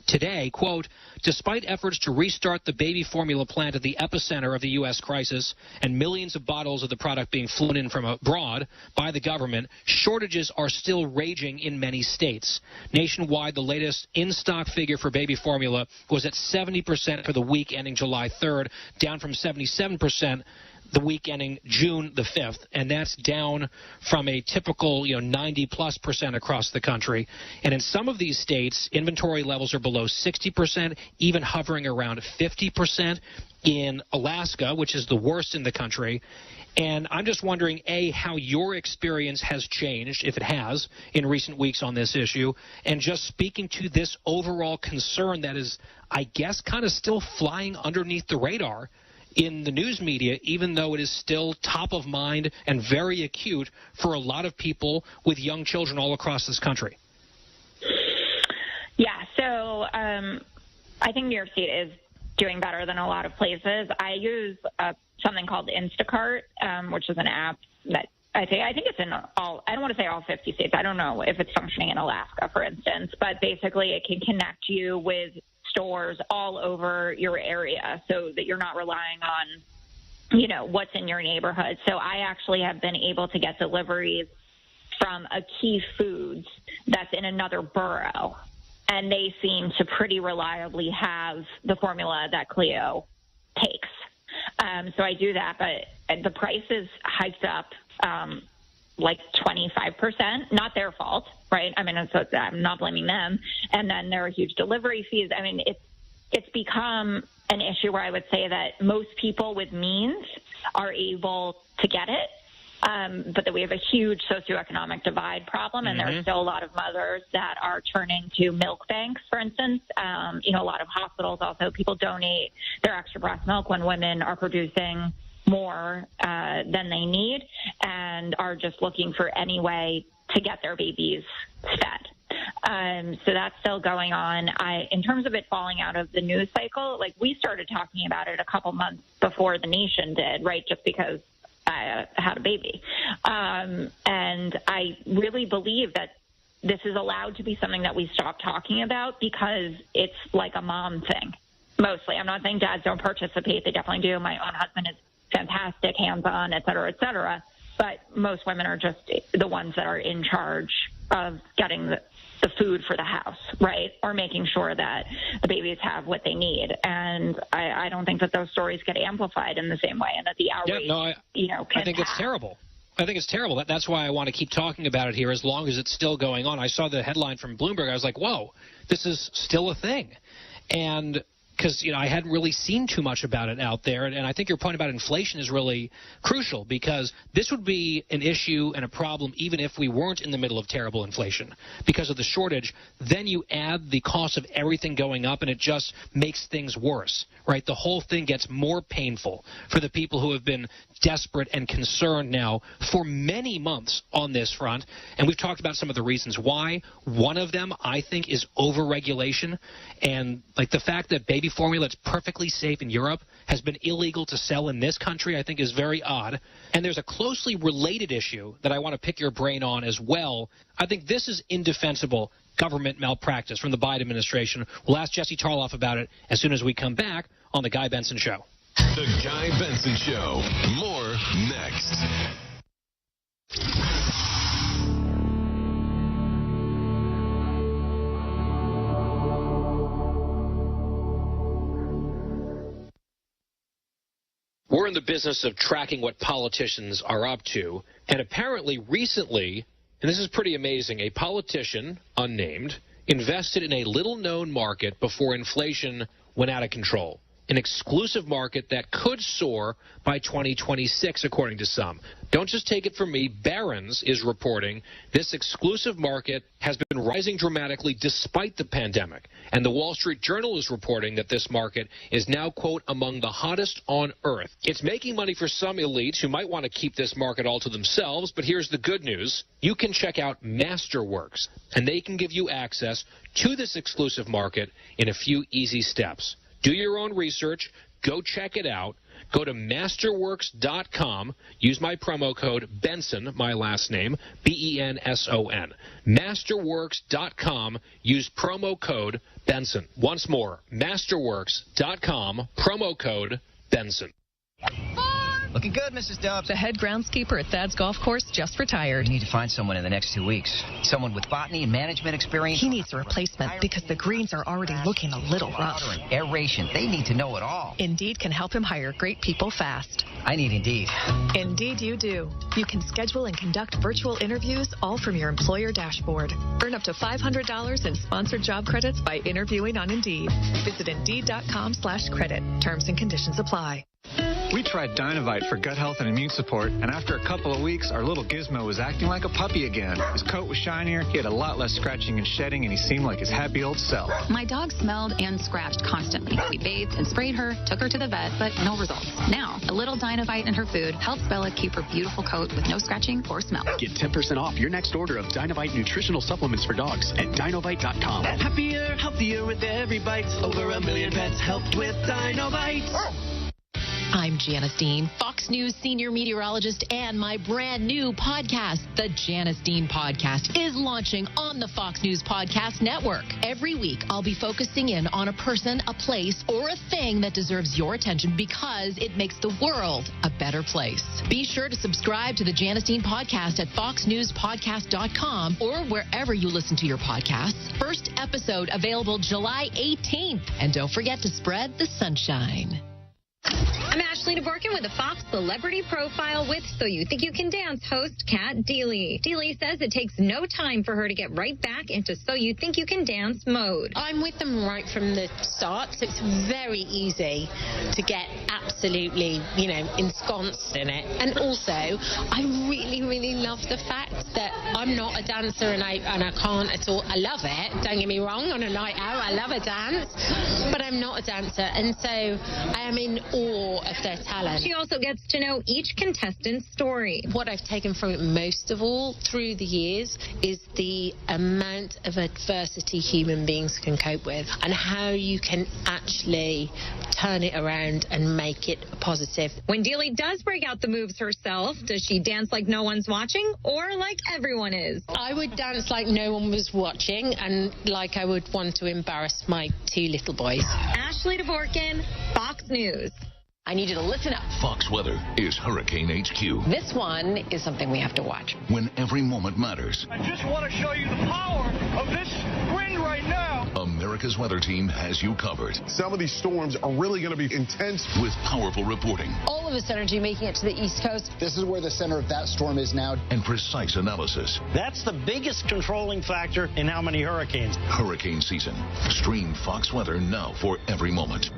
today, quote, despite efforts to restart the baby formula plant at the epicenter of the U.S. crisis and millions of bottles of the product being flown in from abroad by the government, shortages are still raging in many states. Nationwide, the latest in-stock figure for baby formula was at 70% for the week ending July 3rd, down from 77% the week ending June the 5th, and that's down from a typical 90+% across the country. And in some of these states, inventory levels are below 60%, even hovering around 50% in Alaska, which is the worst in the country. And I'm just wondering, A, how your experience has changed, if it has, in recent weeks on this issue, and just speaking to this overall concern that is, I guess, kind of still flying underneath the radar in the news media, even though it is still top of mind and very acute for a lot of people with young children all across this country. Yeah, so I think New York State is doing better than a lot of places. I use something called Instacart, which is an app that I think it's in all, I don't want to say all 50 states. I don't know if it's functioning in Alaska, for instance, but basically it can connect you with stores all over your area so that you're not relying on, what's in your neighborhood. So I actually have been able to get deliveries from a Key Foods that's in another borough, and they seem to pretty reliably have the formula that Cleo takes. So I do that, but the price is hiked up like 25%, not their fault, right? I mean, so I'm not blaming them. And then there are huge delivery fees. I mean, it's become an issue where I would say that most people with means are able to get it, but that we have a huge socioeconomic divide problem, and there are still a lot of mothers that are turning to milk banks, for instance. A lot of hospitals also, people donate their extra breast milk when women are producing more than they need and are just looking for any way to get their babies fed. So that's still going on. In terms of it falling out of the news cycle, like we started talking about it a couple months before the nation did, right, just because I had a baby. And I really believe that this is allowed to be something that we stop talking about because it's like a mom thing, mostly. I'm not saying dads don't participate. They definitely do. My own husband is fantastic, hands-on, et cetera, et cetera. But most women are just the ones that are in charge of getting the food for the house, right? Or making sure that the babies have what they need. And I don't think that those stories get amplified in the same way, and that the outrage, I think it's terrible. I think it's terrible. That's why I want to keep talking about it here as long as it's still going on. I saw the headline from Bloomberg. I was like, whoa, this is still a thing. And because, I hadn't really seen too much about it out there. And I think your point about inflation is really crucial, because this would be an issue and a problem even if we weren't in the middle of terrible inflation because of the shortage. Then you add the cost of everything going up, and it just makes things worse, right? The whole thing gets more painful for the people who have been desperate and concerned now for many months on this front. And we've talked about some of the reasons why. One of them, I think, is overregulation. And like the fact that baby formula that's perfectly safe in Europe has been illegal to sell in this country, I think is very odd. And there's a closely related issue that I want to pick your brain on as well. I think this is indefensible government malpractice from the Biden administration. We'll ask Jesse Tarloff about it as soon as we come back on The Guy Benson Show. The Guy Benson Show. More next. We're in the business of tracking what politicians are up to, and apparently recently, and this is pretty amazing, a politician, unnamed, invested in a little-known market before inflation went out of control. An exclusive market that could soar by 2026, according to some. Don't just take it from me. Barron's is reporting this exclusive market has been rising dramatically despite the pandemic. And the Wall Street Journal is reporting that this market is now, quote, among the hottest on earth. It's making money for some elites who might want to keep this market all to themselves. But here's the good news. You can check out Masterworks, and they can give you access to this exclusive market in a few easy steps. Do your own research. Go check it out. Go to masterworks.com. Use my promo code Benson, my last name, Benson. Masterworks.com. Use promo code Benson. Once more, masterworks.com, promo code Benson. For Looking good, Mrs. Dubs. The head groundskeeper at Thad's golf course just retired. We need to find someone in the next 2 weeks. Someone with botany and management experience. He needs a replacement because the greens are already looking a little rough. Aeration. They need to know it all. Indeed can help him hire great people fast. I need Indeed. Indeed you do. You can schedule and conduct virtual interviews all from your employer dashboard. Earn up to $500 in sponsored job credits by interviewing on Indeed. Visit Indeed.com/credit. Terms and conditions apply. We tried Dynovite for gut health and immune support, and after a couple of weeks, our little Gizmo was acting like a puppy again. His coat was shinier, he had a lot less scratching and shedding, and he seemed like his happy old self. My dog smelled and scratched constantly. We bathed and sprayed her, took her to the vet, but no results. Now, a little Dynovite in her food helps Bella keep her beautiful coat with no scratching or smell. Get 10% off your next order of Dynovite nutritional supplements for dogs at Dynovite.com. Happier, healthier with every bite. Over 1 million pets helped with Dynovite. I'm Janice Dean, Fox News senior meteorologist, and my brand new podcast, the Janice Dean Podcast, is launching on the Fox News Podcast Network. Every week, I'll be focusing in on a person, a place, or a thing that deserves your attention because it makes the world a better place. Be sure to subscribe to the Janice Dean Podcast at foxnewspodcast.com or wherever you listen to your podcasts. First episode available July 18th. And don't forget to spread the sunshine. I'm Ashley DeVorkin with the Fox Celebrity Profile with So You Think You Can Dance host Kat Deely. Deely says it takes no time for her to get right back into So You Think You Can Dance mode. I'm with them right from the start, so it's very easy to get absolutely, ensconced in it. And also, I really, really love the fact that I'm not a dancer and I can't at all. I love it, don't get me wrong, on a night out, I love a dance, but I'm not a dancer, and so I am in awe of their talent. She also gets to know each contestant's story. What I've taken from it most of all through the years is the amount of adversity human beings can cope with and how you can actually turn it around and make it positive. When Deely does break out the moves herself, does she dance like no one's watching or like everyone is? I would dance like no one was watching and like I would want to embarrass my 2 little boys. Ashley DeVorkin, Fox News. I need you to listen up. Fox Weather is Hurricane HQ. This one is something we have to watch. When every moment matters. I just want to show you the power of this wind right now. America's weather team has you covered. Some of these storms are really going to be intense. With powerful reporting. All of this energy making it to the East Coast. This is where the center of that storm is now. And precise analysis. That's the biggest controlling factor in how many hurricanes. Hurricane season. Stream Fox Weather now for every moment.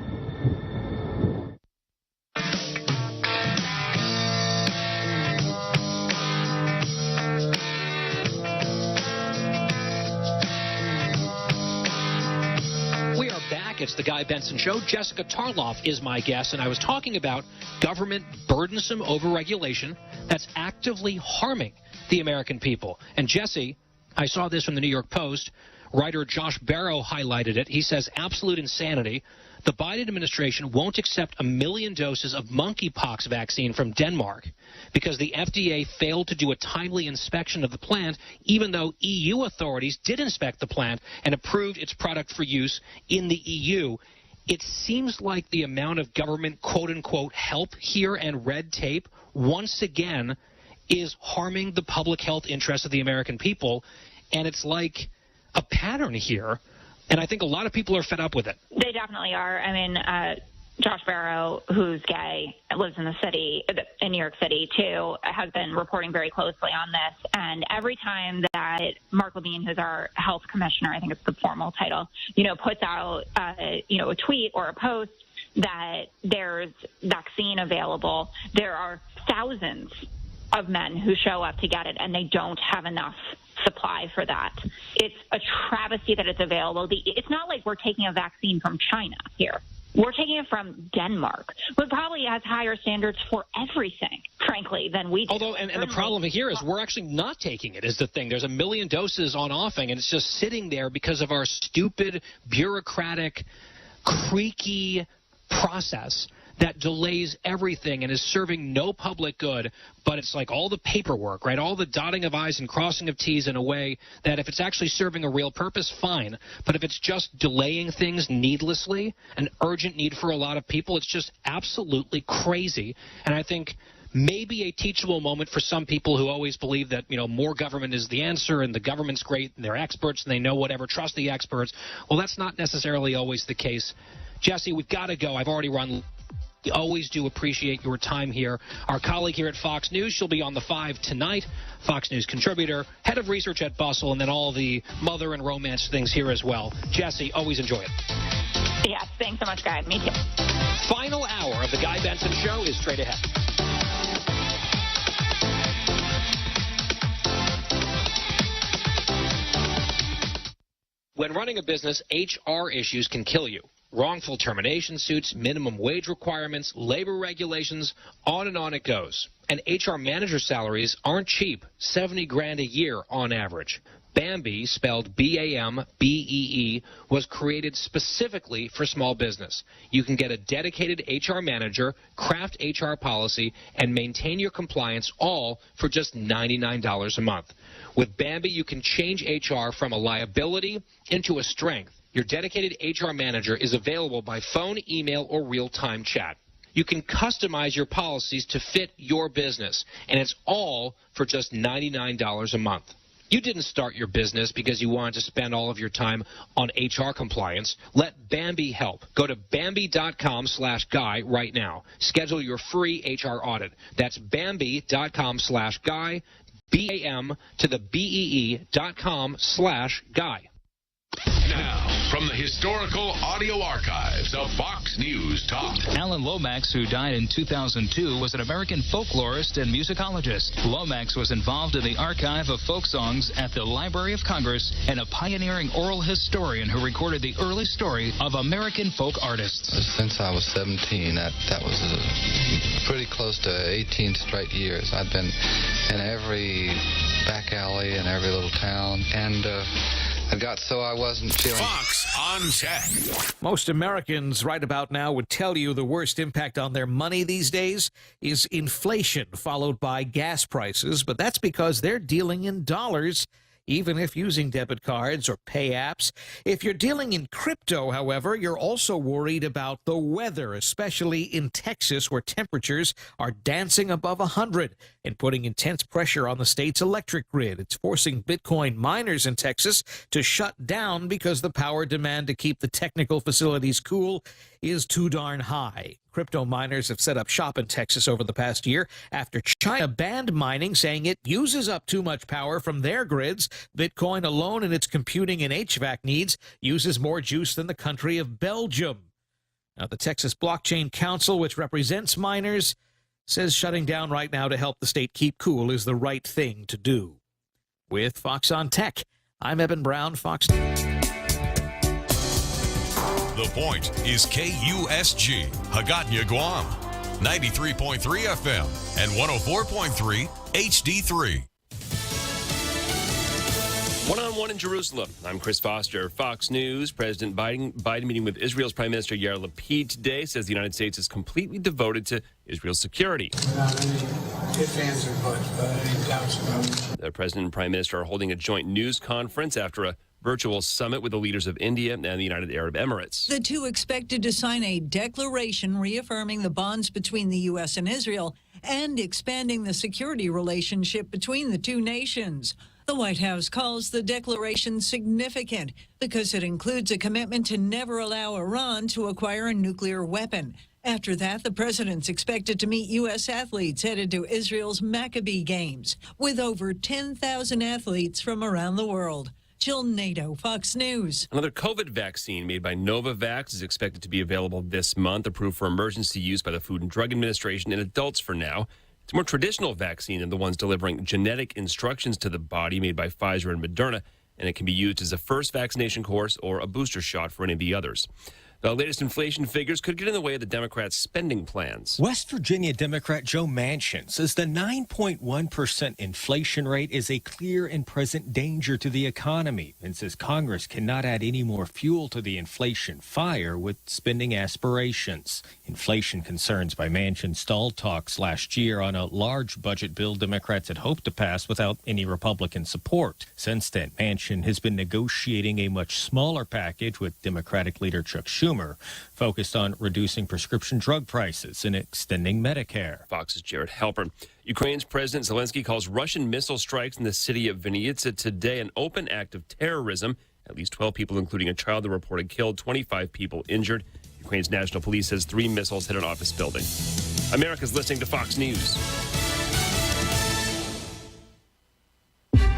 It's the Guy Benson Show. Jessica Tarloff is my guest, and I was talking about government burdensome overregulation that's actively harming the American people. And Jesse, I saw this from the New York Post. Writer Josh Barrow highlighted it. He says, absolute insanity. The Biden administration won't accept 1 million doses of monkeypox vaccine from Denmark because the FDA failed to do a timely inspection of the plant, even though EU authorities did inspect the plant and approved its product for use in the EU. It seems like the amount of government quote-unquote help here and red tape once again is harming the public health interests of the American people, and it's like a pattern here. And I think a lot of people are fed up with it. They definitely are. I mean, Josh Barrow, who's gay, lives in the city, in New York City, too, has been reporting very closely on this. And every time that Mark Levine, who's our health commissioner, I think it's the formal title, puts out, a tweet or a post that there's vaccine available, there are thousands of men who show up to get it, and they don't have enough supply for that. It's a travesty that it's available. It's not like we're taking a vaccine from China here. We're taking it from Denmark, but probably has higher standards for everything, frankly, than we do. Although, and the problem here is we're actually not taking it, is the thing. There's 1 million doses on offing, and it's just sitting there because of our stupid, bureaucratic, creaky process that delays everything and is serving no public good, but it's like all the paperwork, right? All the dotting of I's and crossing of T's in a way that if it's actually serving a real purpose, fine. But if it's just delaying things needlessly, an urgent need for a lot of people, it's just absolutely crazy. And I think maybe a teachable moment for some people who always believe that, more government is the answer and the government's great and they're experts and they know whatever, trust the experts. Well, that's not necessarily always the case. Jesse, we've got to go. I've already run. We always do appreciate your time here. Our colleague here at Fox News, she'll be on the 5 tonight, Fox News contributor, head of research at Bustle, and then all the mother and romance things here as well. Jesse, always enjoy it. Yeah, thanks so much, Guy. Me too. Final hour of the Guy Benson Show is straight ahead. When running a business, HR issues can kill you. Wrongful termination suits, minimum wage requirements, labor regulations, on and on it goes. And HR manager salaries aren't cheap, $70,000 a year on average. Bambee, spelled B-A-M-B-E-E, was created specifically for small business. You can get a dedicated HR manager, craft HR policy, and maintain your compliance all for just $99 a month. With Bambee, you can change HR from a liability into a strength. Your dedicated HR manager is available by phone, email, or real-time chat. You can customize your policies to fit your business, and it's all for just $99 a month. You didn't start your business because you wanted to spend all of your time on HR compliance. Let Bambee help. Go to Bambee.com/guy right now. Schedule your free HR audit. That's Bambee.com/guy, B-A-M to the BEE.com/guy. Now, from the historical audio archives of Fox News Talk. Alan Lomax, who died in 2002, was an American folklorist and musicologist. Lomax was involved in the archive of folk songs at the Library of Congress and a pioneering oral historian who recorded the early story of American folk artists. Since I was 17, that was pretty close to 18 straight years. I'd been in every back alley in every little town, and it got so I wasn't feeling... Fox on Tech. Most Americans right about now would tell you the worst impact on their money these days is inflation, followed by gas prices. But that's because they're dealing in dollars, even if using debit cards or pay apps. If you're dealing in crypto, however, you're also worried about the weather, especially in Texas, where temperatures are dancing above 100 and putting intense pressure on the state's electric grid. It's forcing Bitcoin miners in Texas to shut down because the power demand to keep the technical facilities cool is too darn high. Crypto miners have set up shop in Texas over the past year after China banned mining, saying it uses up too much power from their grids. Bitcoin alone in its computing and HVAC needs uses more juice than the country of Belgium. Now, the Texas Blockchain Council, which represents miners, says shutting down right now to help the state keep cool is the right thing to do. With Fox on Tech, I'm Eben Brown, Fox News. The Point is KUSG, Hagåtña, Guam, 93.3 FM and 104.3 HD3. One-on-one in Jerusalem. I'm Chris Foster. Fox News. President Biden meeting with Israel's Prime Minister Yair Lapid today, says the United States is completely devoted to Israel's security. Without any ifs, ands, or buts, any doubts about it. The President and Prime Minister are holding a joint news conference after a virtual summit with the leaders of India and the United Arab Emirates. The two expected to sign a declaration reaffirming the bonds between the U.S. and Israel and expanding the security relationship between the two nations. The White House calls the declaration significant because it includes a commitment to never allow Iran to acquire a nuclear weapon. After that, the president's expected to meet U.S. athletes headed to Israel's Maccabee Games, with over 10,000 athletes from around the world. Jill Nato, Fox News. Another COVID vaccine made by Novavax is expected to be available this month, approved for emergency use by the Food and Drug Administration in adults for now. It's a more traditional vaccine than the ones delivering genetic instructions to the body, made by Pfizer and Moderna, and it can be used as a first vaccination course or a booster shot for any of the others. The latest inflation figures could get in the way of the Democrats' spending plans. West Virginia Democrat Joe Manchin says the 9.1% inflation rate is a clear and present danger to the economy and says Congress cannot add any more fuel to the inflation fire with spending aspirations. Inflation concerns by Manchin stalled talks last year on a large budget bill Democrats had hoped to pass without any Republican support. Since then, Manchin has been negotiating a much smaller package with Democratic leader Chuck Schumer, focused on reducing prescription drug prices and extending Medicare. Fox's Jared Halpern. Ukraine's President Zelensky calls Russian missile strikes in the city of Vinnytsia today an open act of terrorism. At least 12 people, including a child, are reported killed, 25 people injured. Ukraine's national police says 3 missiles hit an office building. America's listening to Fox News.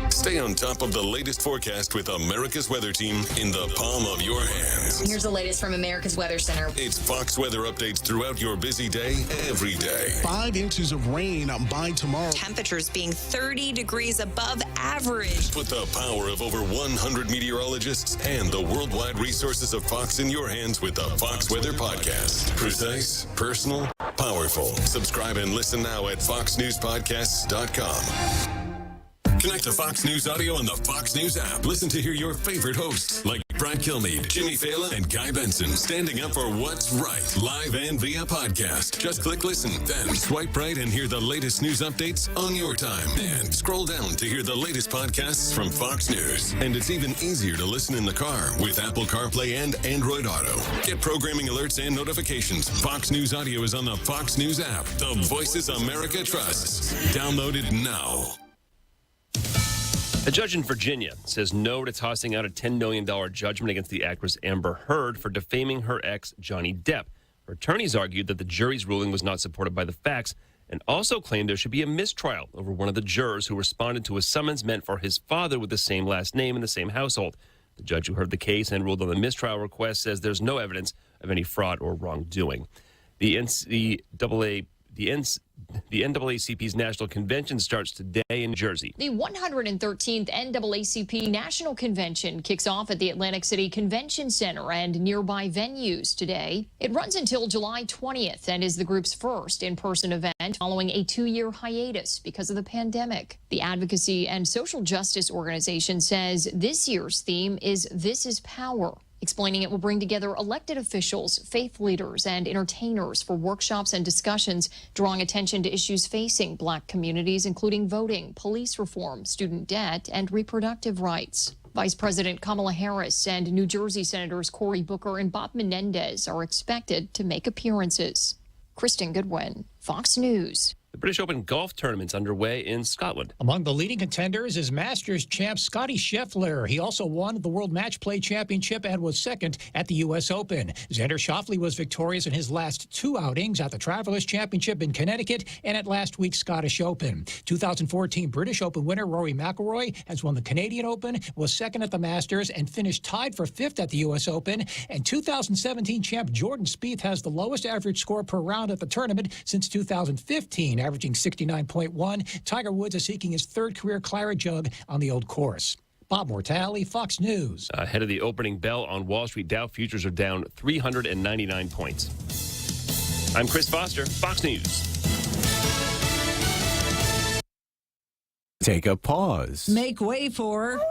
Stay on top of the latest forecast with America's Weather Team in the palm of your hands. Here's the latest from America's Weather Center. It's Fox weather updates throughout your busy day, every day. 5 inches of rain by tomorrow. Temperatures being 30 degrees above average. Put the power of over 100 meteorologists and the worldwide resources of Fox in your hands with the Fox Weather Podcast. Precise, personal, powerful. Subscribe and listen now at foxnewspodcasts.com. Connect to Fox News Audio on the Fox News app. Listen to hear your favorite hosts like Brian Kilmeade, Jimmy Fallon, and Guy Benson standing up for what's right, live and via podcast. Just click listen, then swipe right and hear the latest news updates on your time. And scroll down to hear the latest podcasts from Fox News. And it's even easier to listen in the car with Apple CarPlay and Android Auto. Get programming alerts and notifications. Fox News Audio is on the Fox News app. The voices America trusts. Download it now. A judge in Virginia says no to tossing out a $10 million judgment against the actress Amber Heard for defaming her ex, Johnny Depp. Her attorneys argued that the jury's ruling was not supported by the facts and also claimed there should be a mistrial over one of the jurors who responded to a summons meant for his father with the same last name in the same household. The judge who heard the case and ruled on the mistrial request says there's no evidence of any fraud or wrongdoing. The NAACP's National Convention starts today in New Jersey. The 113th NAACP National Convention kicks off at the Atlantic City Convention Center and nearby venues today. It runs until July 20th and is the group's first in-person event following a 2-year hiatus because of the pandemic. The advocacy and social justice organization says this year's theme is This is Power, explaining it will bring together elected officials, faith leaders, and entertainers for workshops and discussions, drawing attention to issues facing Black communities, including voting, police reform, student debt, and reproductive rights. Vice President Kamala Harris and New Jersey Senators Cory Booker and Bob Menendez are expected to make appearances. Kristen Goodwin, Fox News. The British Open golf tournament's underway in Scotland. Among the leading contenders is Masters champ Scottie Scheffler. He also won the World Match Play Championship and was second at the U.S. Open. Xander Schauffele was victorious in his last 2 outings at the Travelers Championship in Connecticut and at last week's Scottish Open. 2014 British Open winner Rory McIlroy has won the Canadian Open, was second at the Masters, and finished tied for 5th at the U.S. Open. And 2017 champ Jordan Spieth has the lowest average score per round at the tournament since 2015. Averaging 69.1. Tiger Woods is seeking his 3rd career Claret Jug on the old course. Bob Mortale, Fox News. Ahead of the opening bell on Wall Street, Dow futures are down 399 points. I'm Chris Foster, Fox News. Take a pause. Make way for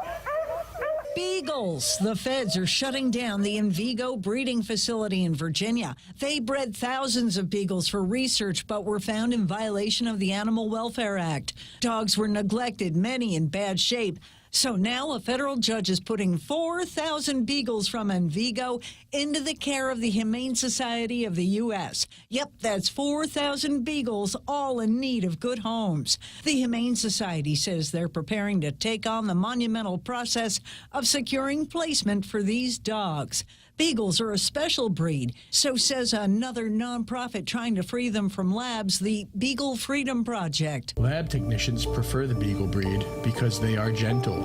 beagles. The feds are shutting down the Envigo breeding facility in Virginia. They bred thousands of beagles for research, but were found in violation of the Animal Welfare Act. Dogs were neglected, many in bad shape. So now a federal judge is putting 4,000 beagles from Envigo into the care of the Humane Society of the U.S. Yep, that's 4,000 beagles, all in need of good homes. The Humane Society says they're preparing to take on the monumental process of securing placement for these dogs. Beagles are a special breed, so says another nonprofit trying to free them from labs, the Beagle Freedom Project. Lab technicians prefer the beagle breed because they are gentle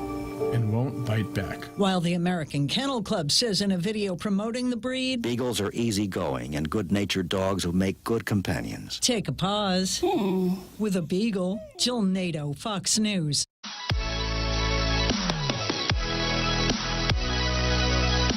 and won't bite back. While the American Kennel Club says in a video promoting the breed, beagles are easygoing and good-natured dogs who make good companions. Take a pause. With a beagle, Jill Nato, Fox News.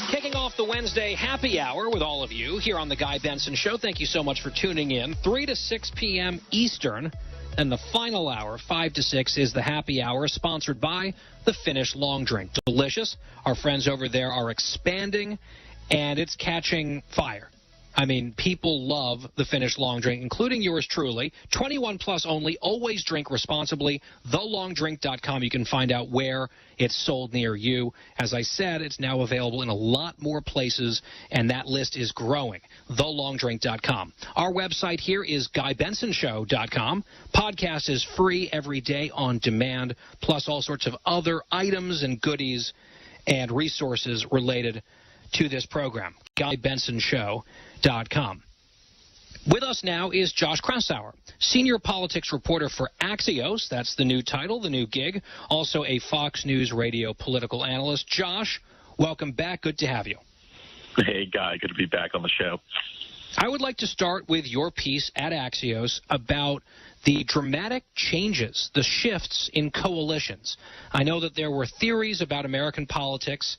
Kicking off the Wednesday happy hour with all of you here on The Guy Benson Show. Thank you so much for tuning in. 3 to 6 p.m. Eastern. And the final hour, 5 to 6, is the happy hour, sponsored by the Finnish Long Drink. Delicious. Our friends over there are expanding, and it's catching fire. I mean, people love the Finnish Long Drink, including yours truly. 21 plus only. Always drink responsibly. TheLongDrink.com. You can find out where it's sold near you. As I said, it's now available in a lot more places, and that list is growing. TheLongDrink.com. Our website here is GuyBensonShow.com. Podcast is free every day on demand, plus all sorts of other items and goodies and resources related to this program. GuyBensonShow.com. With us now is Josh Krausauer, senior politics reporter for Axios. That's the new title, the new gig. Also a Fox News radio political analyst. Josh, welcome back. Good to have you. Hey, Guy. Good to be back on the show. I would like to start with your piece at Axios about the dramatic changes, the shifts in coalitions. I know that there were theories about American politics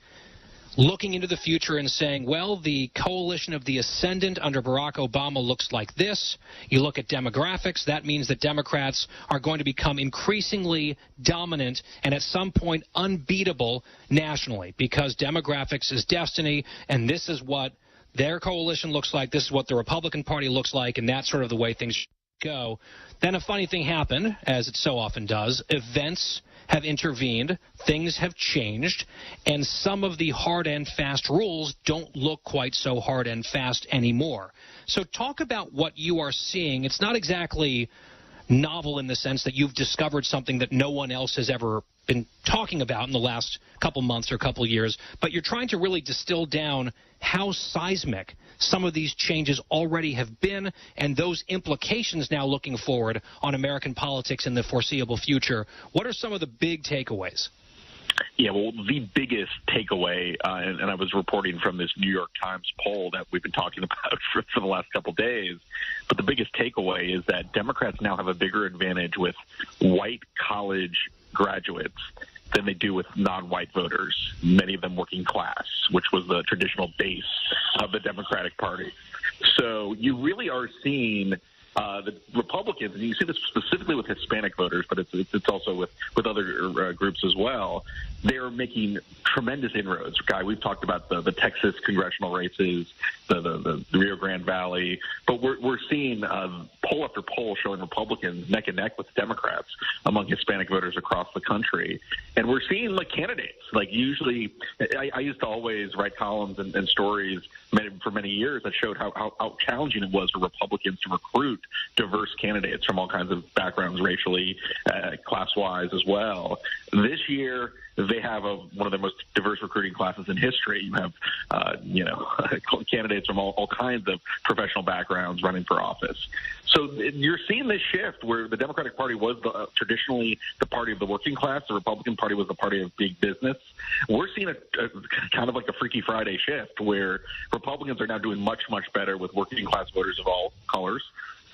looking into the future and saying, well, the coalition of the ascendant under Barack Obama looks like this. You look at demographics, that means that Democrats are going to become increasingly dominant and at some point unbeatable nationally, because demographics is destiny, and this is what their coalition looks like, this is what the Republican Party looks like, and that's sort of the way things go. Then a funny thing happened, as it so often does. Events have intervened, things have changed, and some of the hard and fast rules don't look quite so hard and fast anymore. So talk about what you are seeing. It's not exactly novel in the sense that you've discovered something that no one else has ever been talking about in the last couple months or couple years, but you're trying to really distill down how seismic some of these changes already have been and those implications now looking forward on American politics in the foreseeable future. What are some of the big takeaways? Yeah, well, the biggest takeaway, and I was reporting from this New York Times poll that we've been talking about for the last couple of days, but the biggest takeaway is that Democrats now have a bigger advantage with white college graduates than they do with non-white voters, many of them working class, which was the traditional base of the Democratic Party. So you really are seeing the Republicans, and you see this specifically with Hispanic voters, but it's also with other groups as well. They're making tremendous inroads. Guy, we've talked about the Texas congressional races, the Rio Grande Valley, but we're seeing poll after poll showing Republicans neck and neck with Democrats among Hispanic voters across the country. And we're seeing like candidates. Like usually, I used to always write columns and stories for many years that showed how challenging it was for Republicans to recruit diverse candidates from all kinds of backgrounds, racially, class-wise as well. This year, they have one of the most diverse recruiting classes in history. You have, candidates from all kinds of professional backgrounds running for office. So you're seeing this shift where the Democratic Party was traditionally the party of the working class. The Republican Party was the party of big business. We're seeing a kind of like a Freaky Friday shift where Republicans are now doing much, much better with working class voters of all colors.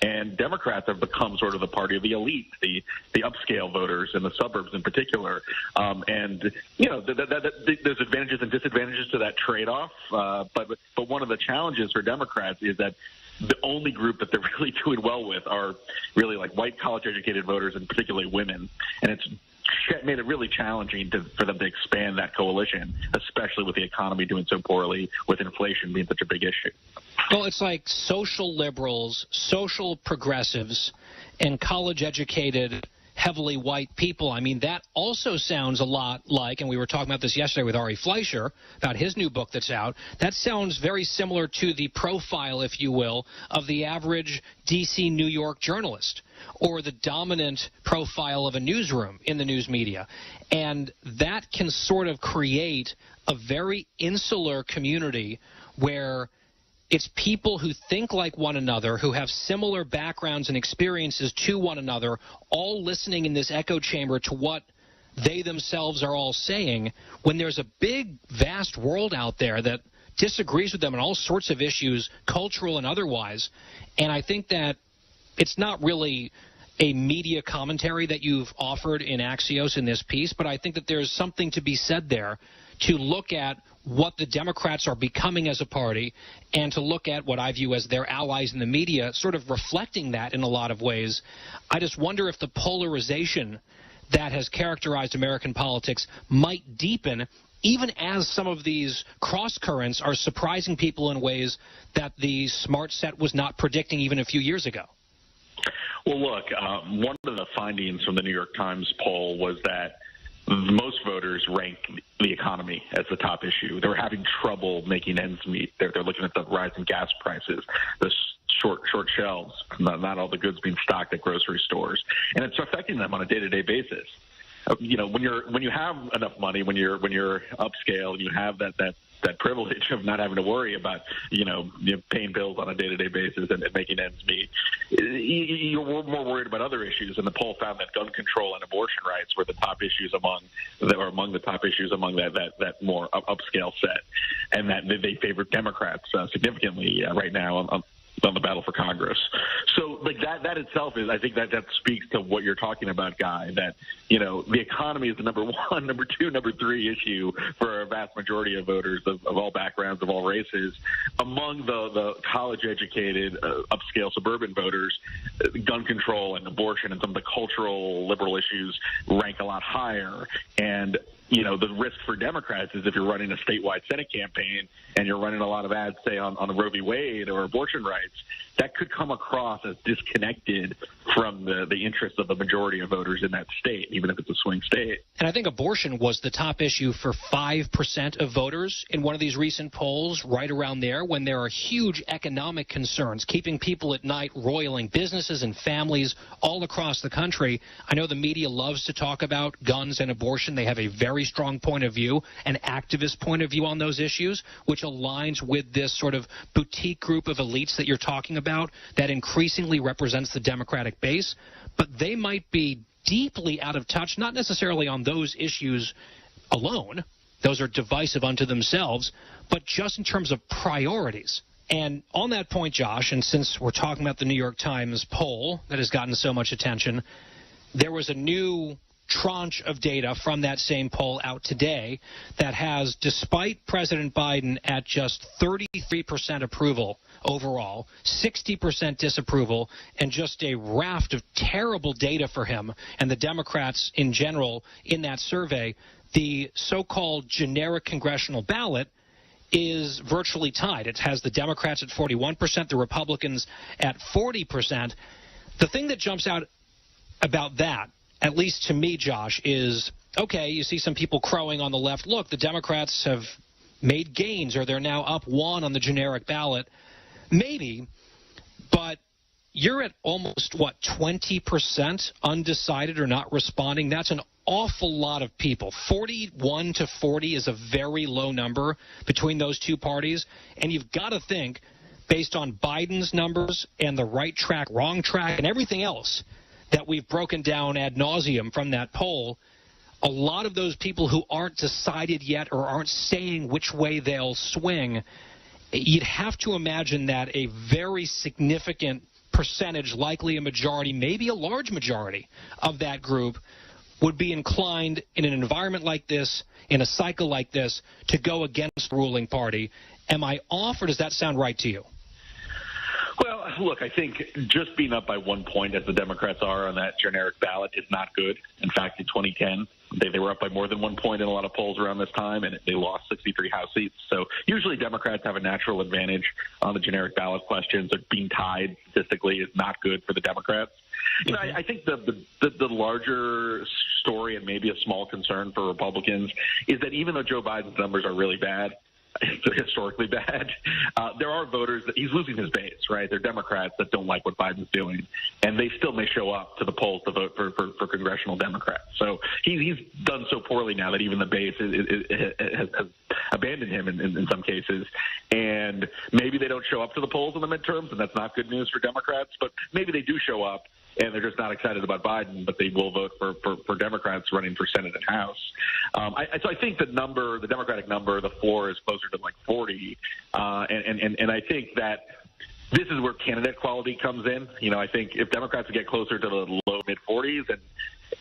And Democrats have become sort of the party of the elite, the upscale voters in the suburbs in particular. And, there's advantages and disadvantages to that trade-off. But one of the challenges for Democrats is that the only group that they're really doing well with are really like white college-educated voters and particularly women. And it's made it really challenging for them to expand that coalition, especially with the economy doing so poorly, with inflation being such a big issue. Well, it's like social liberals, social progressives, and college-educated, heavily white people. I mean, that also sounds a lot like, and we were talking about this yesterday with Ari Fleischer about his new book that's out, that sounds very similar to the profile, if you will, of the average D.C., New York journalist, or the dominant profile of a newsroom in the news media. And that can sort of create a very insular community where it's people who think like one another, who have similar backgrounds and experiences to one another, all listening in this echo chamber to what they themselves are all saying, when there's a big, vast world out there that disagrees with them on all sorts of issues, cultural and otherwise. And I think that it's not really a media commentary that you've offered in Axios in this piece, but I think that there's something to be said there to look at what the Democrats are becoming as a party and to look at what I view as their allies in the media sort of reflecting that in a lot of ways, I just wonder if the polarization that has characterized American politics might deepen even as some of these cross-currents are surprising people in ways that the smart set was not predicting even a few years ago. Well, look, one of the findings from the New York Times poll was that most voters rank the economy as the top issue. They're having trouble making ends meet. They're looking at the rise in gas prices, the short shelves, not all the goods being stocked at grocery stores, and it's affecting them on a day-to-day basis. You know, when you have enough money, when you're upscale, you have that privilege of not having to worry about paying bills on a day-to-day basis and making ends meet. You're more worried about other issues, and the poll found that gun control and abortion rights were the top issues among the top issues among that more upscale set, and that they favor Democrats significantly right now on the battle for Congress. So like that itself is, I think that speaks to what you're talking about, Guy, that, the economy is the number one, number two, number three issue for a vast majority of voters of all backgrounds, of all races. Among the college-educated, upscale suburban voters, gun control and abortion and some of the cultural liberal issues rank a lot higher. And the risk for Democrats is if you're running a statewide Senate campaign and you're running a lot of ads, say, on Roe v. Wade or abortion rights, that could come across as disconnected from the interests of the majority of voters in that state, even if it's a swing state. And I think abortion was the top issue for 5% of voters in one of these recent polls, right around there, when there are huge economic concerns, keeping people at night, roiling businesses and families all across the country. I know the media loves to talk about guns and abortion. They have a very strong point of view, an activist point of view on those issues, which aligns with this sort of boutique group of elites that you're talking about that increasingly represents the Democratic base. But they might be deeply out of touch, not necessarily on those issues alone. Those are divisive unto themselves, but just in terms of priorities. And on that point, Josh, and since we're talking about the New York Times poll that has gotten so much attention, there was a new tranche of data from that same poll out today that has, despite President Biden at just 33% approval overall, 60% disapproval, and just a raft of terrible data for him and the Democrats in general in that survey, the so-called generic congressional ballot is virtually tied. It has the Democrats at 41%, the Republicans at 40%. The thing that jumps out about that, at least to me, Josh, is, okay, you see some people crowing on the left. Look, the Democrats have made gains, or they're now up one on the generic ballot. Maybe, but you're at almost, 20% undecided or not responding? That's an awful lot of people. 41 to 40 is a very low number between those two parties, and you've got to think, based on Biden's numbers and the right track, wrong track, and everything else that we've broken down ad nauseum from that poll, a lot of those people who aren't decided yet or aren't saying which way they'll swing, you'd have to imagine that a very significant percentage, likely a majority, maybe a large majority of that group would be inclined in an environment like this, in a cycle like this, to go against the ruling party. Am I off, or does that sound right to you? Well, look, I think just being up by 1 point, as the Democrats are on that generic ballot, is not good. In fact, in 2010, they were up by more than 1 point in a lot of polls around this time, and they lost 63 House seats. So usually Democrats have a natural advantage on the generic ballot questions. Being tied statistically is not good for the Democrats. You know, I think the larger story, and maybe a small concern for Republicans, is that even though Joe Biden's numbers are really bad, historically bad, there are voters that he's losing his base, right? They're Democrats that don't like what Biden's doing, and they still may show up to the polls to vote for congressional Democrats. So he's done so poorly now that even the base has abandoned him in some cases, and maybe they don't show up to the polls in the midterms, and that's not good news for Democrats, but maybe they do show up, and they're just not excited about Biden, but they will vote for Democrats running for Senate and House. So I think the Democratic number, the floor, is closer to like 40, and I think that this is where candidate quality comes in. You know, I think if Democrats get closer to the low mid 40s, and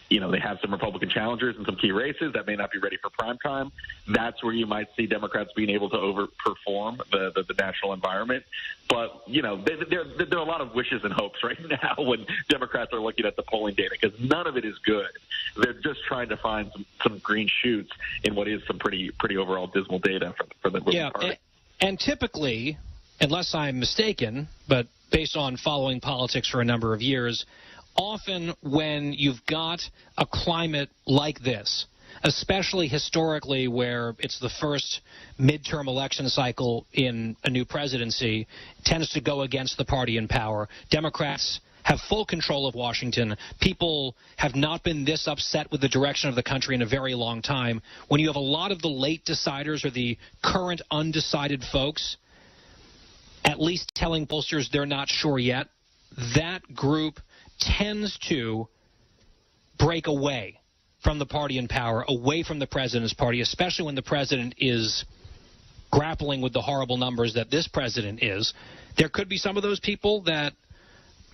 they have some Republican challengers in some key races that may not be ready for prime time. That's where you might see Democrats being able to overperform the national environment. But, there are a lot of wishes and hopes right now when Democrats are looking at the polling data, because none of it is good. They're just trying to find some green shoots in what is some pretty overall dismal data for the Republican Party. And typically, unless I'm mistaken, but based on following politics for a number of years, often when you've got a climate like this, especially historically where it's the first midterm election cycle in a new presidency, tends to go against the party in power. Democrats have full control of Washington. People have not been this upset with the direction of the country in a very long time. When you have a lot of the late deciders or the current undecided folks at least telling pollsters they're not sure yet, that group tends to break away from the party in power, away from the president's party, especially when the president is grappling with the horrible numbers that this president is. There could be some of those people that,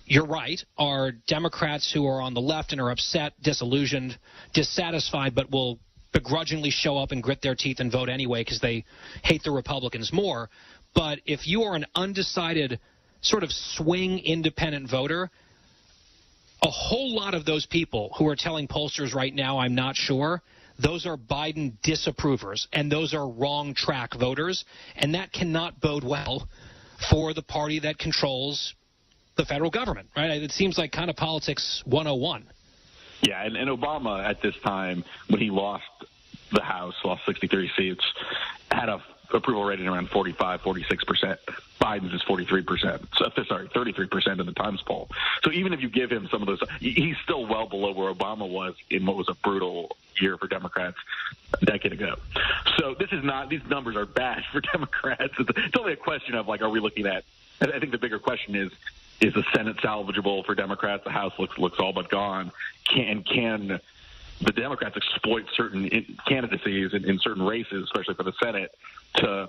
you're right, are Democrats who are on the left and are upset, disillusioned, dissatisfied, but will begrudgingly show up and grit their teeth and vote anyway because they hate the Republicans more. But if you are an undecided sort of swing independent voter, a whole lot of those people who are telling pollsters right now, I'm not sure, those are Biden disapprovers, and those are wrong track voters, and that cannot bode well for the party that controls the federal government, right? It seems like kind of politics 101. Yeah, and Obama at this time, when he lost the House, lost 63 seats, had a approval rating around 45, 46%. Biden's is 43%. 33% in the Times poll. So even if you give him some of those, he's still well below where Obama was in what was a brutal year for Democrats a decade ago. So these numbers are bad for Democrats. It's only a question of, are we looking at, I think the bigger question is the Senate salvageable for Democrats? The House looks all but gone. Can the Democrats exploit certain candidacies in certain races, especially for the Senate, to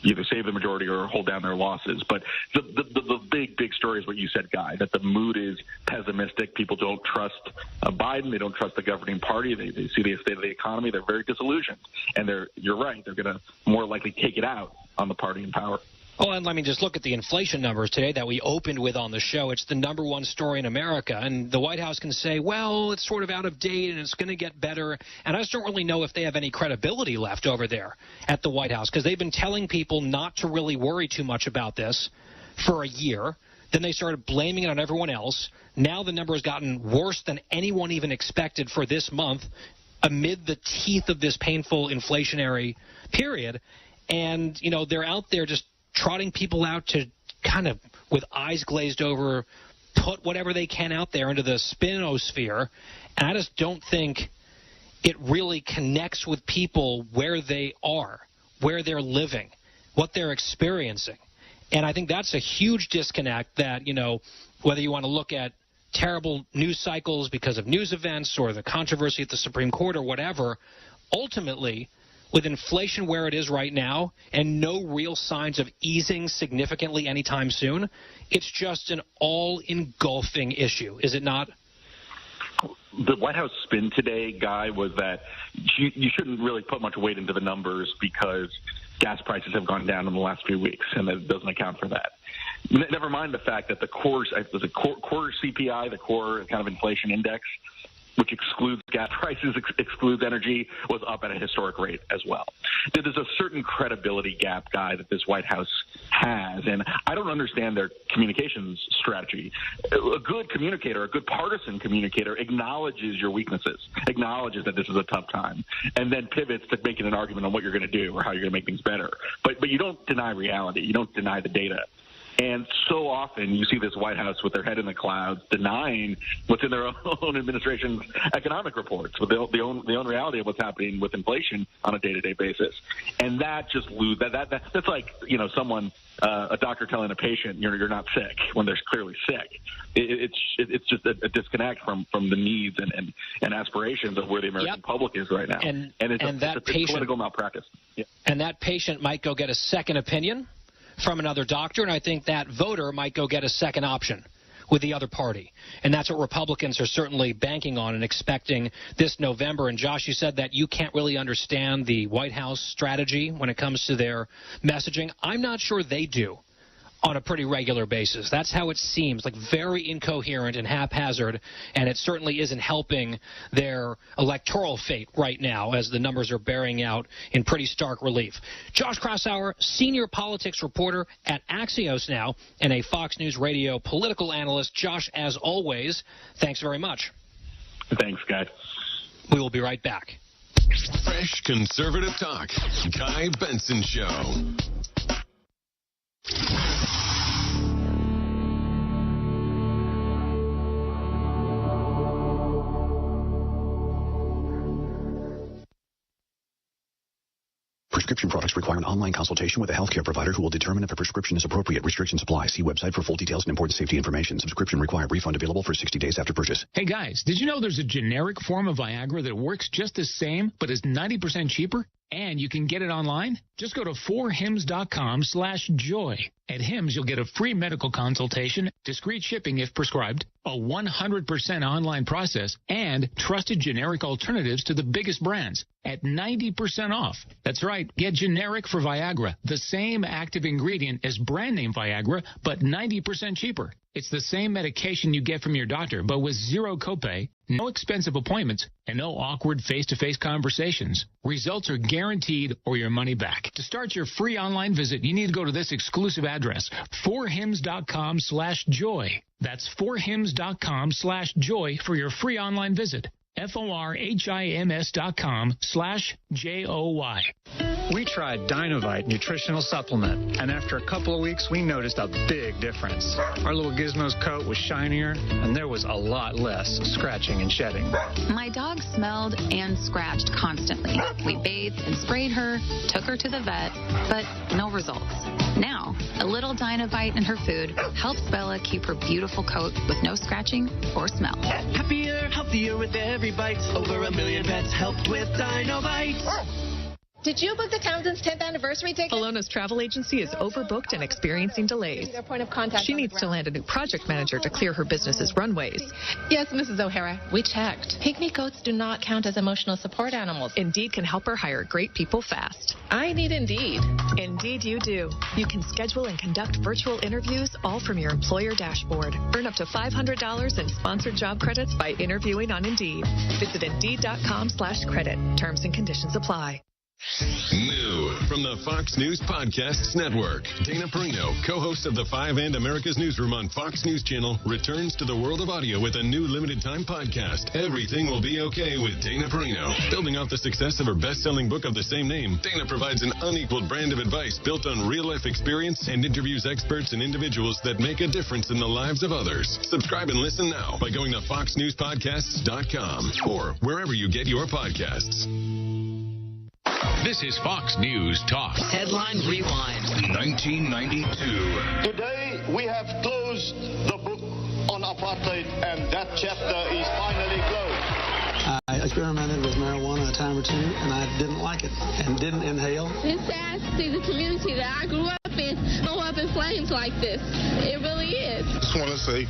either save the majority or hold down their losses? But the big story is what you said, Guy, that the mood is pessimistic. People don't trust Biden. They don't trust the governing party. They see the state of the economy. They're very disillusioned. And you're right. They're going to more likely take it out on the party in power. Oh, and let me just look at the inflation numbers today that we opened with on the show. It's the number one story in America. And the White House can say, well, it's sort of out of date and it's going to get better. And I just don't really know if they have any credibility left over there at the White House, because they've been telling people not to really worry too much about this for a year. Then they started blaming it on everyone else. Now the number has gotten worse than anyone even expected for this month amid the teeth of this painful inflationary period. And, they're out there just trotting people out to kind of, with eyes glazed over, put whatever they can out there into the spinosphere. And I just don't think it really connects with people where they are, where they're living, what they're experiencing. And I think that's a huge disconnect that, whether you want to look at terrible news cycles because of news events or the controversy at the Supreme Court or whatever, ultimately, with inflation where it is right now and no real signs of easing significantly anytime soon, it's just an all-engulfing issue, is it not? The White House spin today, Guy, was that you shouldn't really put much weight into the numbers because gas prices have gone down in the last few weeks, and that doesn't account for that. Never mind the fact that the core CPI, the core kind of inflation index, which excludes gas prices, excludes energy, was up at a historic rate as well. There's a certain credibility gap, Guy, that this White House has, and I don't understand their communications strategy. A good communicator, a good partisan communicator, acknowledges your weaknesses, acknowledges that this is a tough time, and then pivots to making an argument on what you're going to do or how you're going to make things better. But you don't deny reality. You don't deny the data. And so often you see this White House with their head in the clouds denying what's in their own administration's economic reports, with the own reality of what's happening with inflation on a day-to-day basis. And that just that's like, someone, a doctor telling a patient you're not sick when they're clearly sick. It's just a disconnect from the needs and aspirations of where the American public is right now. And it's political malpractice. Yeah. And that patient might go get a second opinion from another doctor, and I think that voter might go get a second option, with the other party. And that's what Republicans are certainly banking on and expecting this November. And Josh, you said that you can't really understand the White House strategy when it comes to their messaging. I'm not sure they do on a pretty regular basis. That's how it seems, like very incoherent and haphazard, and it certainly isn't helping their electoral fate right now as the numbers are bearing out in pretty stark relief. Josh Krausauer, senior politics reporter at Axios now, and a Fox News Radio political analyst. Josh, as always, thanks very much. Thanks, guys. We will be right back. Fresh conservative talk. Guy Benson Show. Prescription products require an online consultation with a healthcare provider who will determine if a prescription is appropriate. Restrictions apply. See website for full details and important safety information. Subscription required. Refund available for 60 days after purchase. Hey guys, did you know there's a generic form of Viagra that works just the same but is 90% cheaper? And you can get it online? Just go to 4hims.com/joy. At Hims, you'll get a free medical consultation, discreet shipping if prescribed, a 100% online process, and trusted generic alternatives to the biggest brands at 90% off. That's right. Get generic for Viagra, the same active ingredient as brand name Viagra, but 90% cheaper. It's the same medication you get from your doctor, but with zero copay, no expensive appointments, and no awkward face-to-face conversations. Results are guaranteed or your money back. To start your free online visit, you need to go to this exclusive address, 4hims.com/joy. That's 4hims.com/joy for your free online visit. FORHIMS.com/JOY. We tried Dynovite nutritional supplement, and after a couple of weeks, we noticed a big difference. Our little Gizmo's coat was shinier, and there was a lot less scratching and shedding. My dog smelled and scratched constantly. We bathed and sprayed her, took her to the vet, but no results. Now, a little Dynovite in her food helps Bella keep her beautiful coat with no scratching or smell. Happier, healthier with every bite. Over 1 million pets helped with Dynovite. Did you book the Townsend's 10th anniversary ticket? Alona's travel agency is overbooked and experiencing delays. Their point of contact. She needs to land a new project manager to clear her business's runways. Yes, Mrs. O'Hara. We checked. Pygmy goats do not count as emotional support animals. Indeed can help her hire great people fast. I need Indeed. Indeed you do. You can schedule and conduct virtual interviews all from your employer dashboard. Earn up to $500 in sponsored job credits by interviewing on Indeed. Visit Indeed.com/credit. Terms and conditions apply. New from the Fox News Podcasts Network, Dana Perino, co-host of the 5 and America's Newsroom on Fox News Channel, returns to the world of audio with a new limited-time podcast, Everything Will Be Okay with Dana Perino. Building off the success of her best-selling book of the same name, Dana provides an unequaled brand of advice built on real-life experience and interviews experts and individuals that make a difference in the lives of others. Subscribe and listen now by going to foxnewspodcasts.com or wherever you get your podcasts. This is Fox News Talk. Headline Rewind. 1992. Today, we have closed the book on apartheid, and that chapter is finally closed. I experimented with marijuana a time or two, and I didn't like it and didn't inhale. It's sad to see the community that I grew up in go up in flames like this. It really is. I just want to say,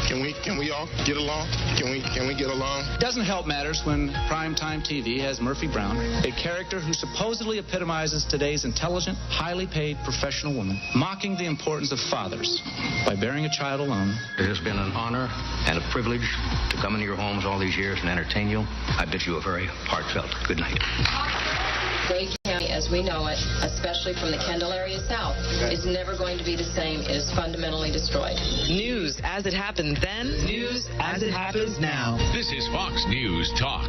can we all get along? Can we get along? It doesn't help matters when primetime TV has Murphy Brown, a character who supposedly epitomizes today's intelligent, highly paid professional woman, mocking the importance of fathers by bearing a child alone. It has been an honor and a privilege to come into your homes all these years and entertain you. I bid you a very heartfelt good night. Dade County, as we know it, especially from the Kendall area south, is never going to be the same. It is fundamentally destroyed. News as it happened then. News as it happens now. This is Fox News Talk.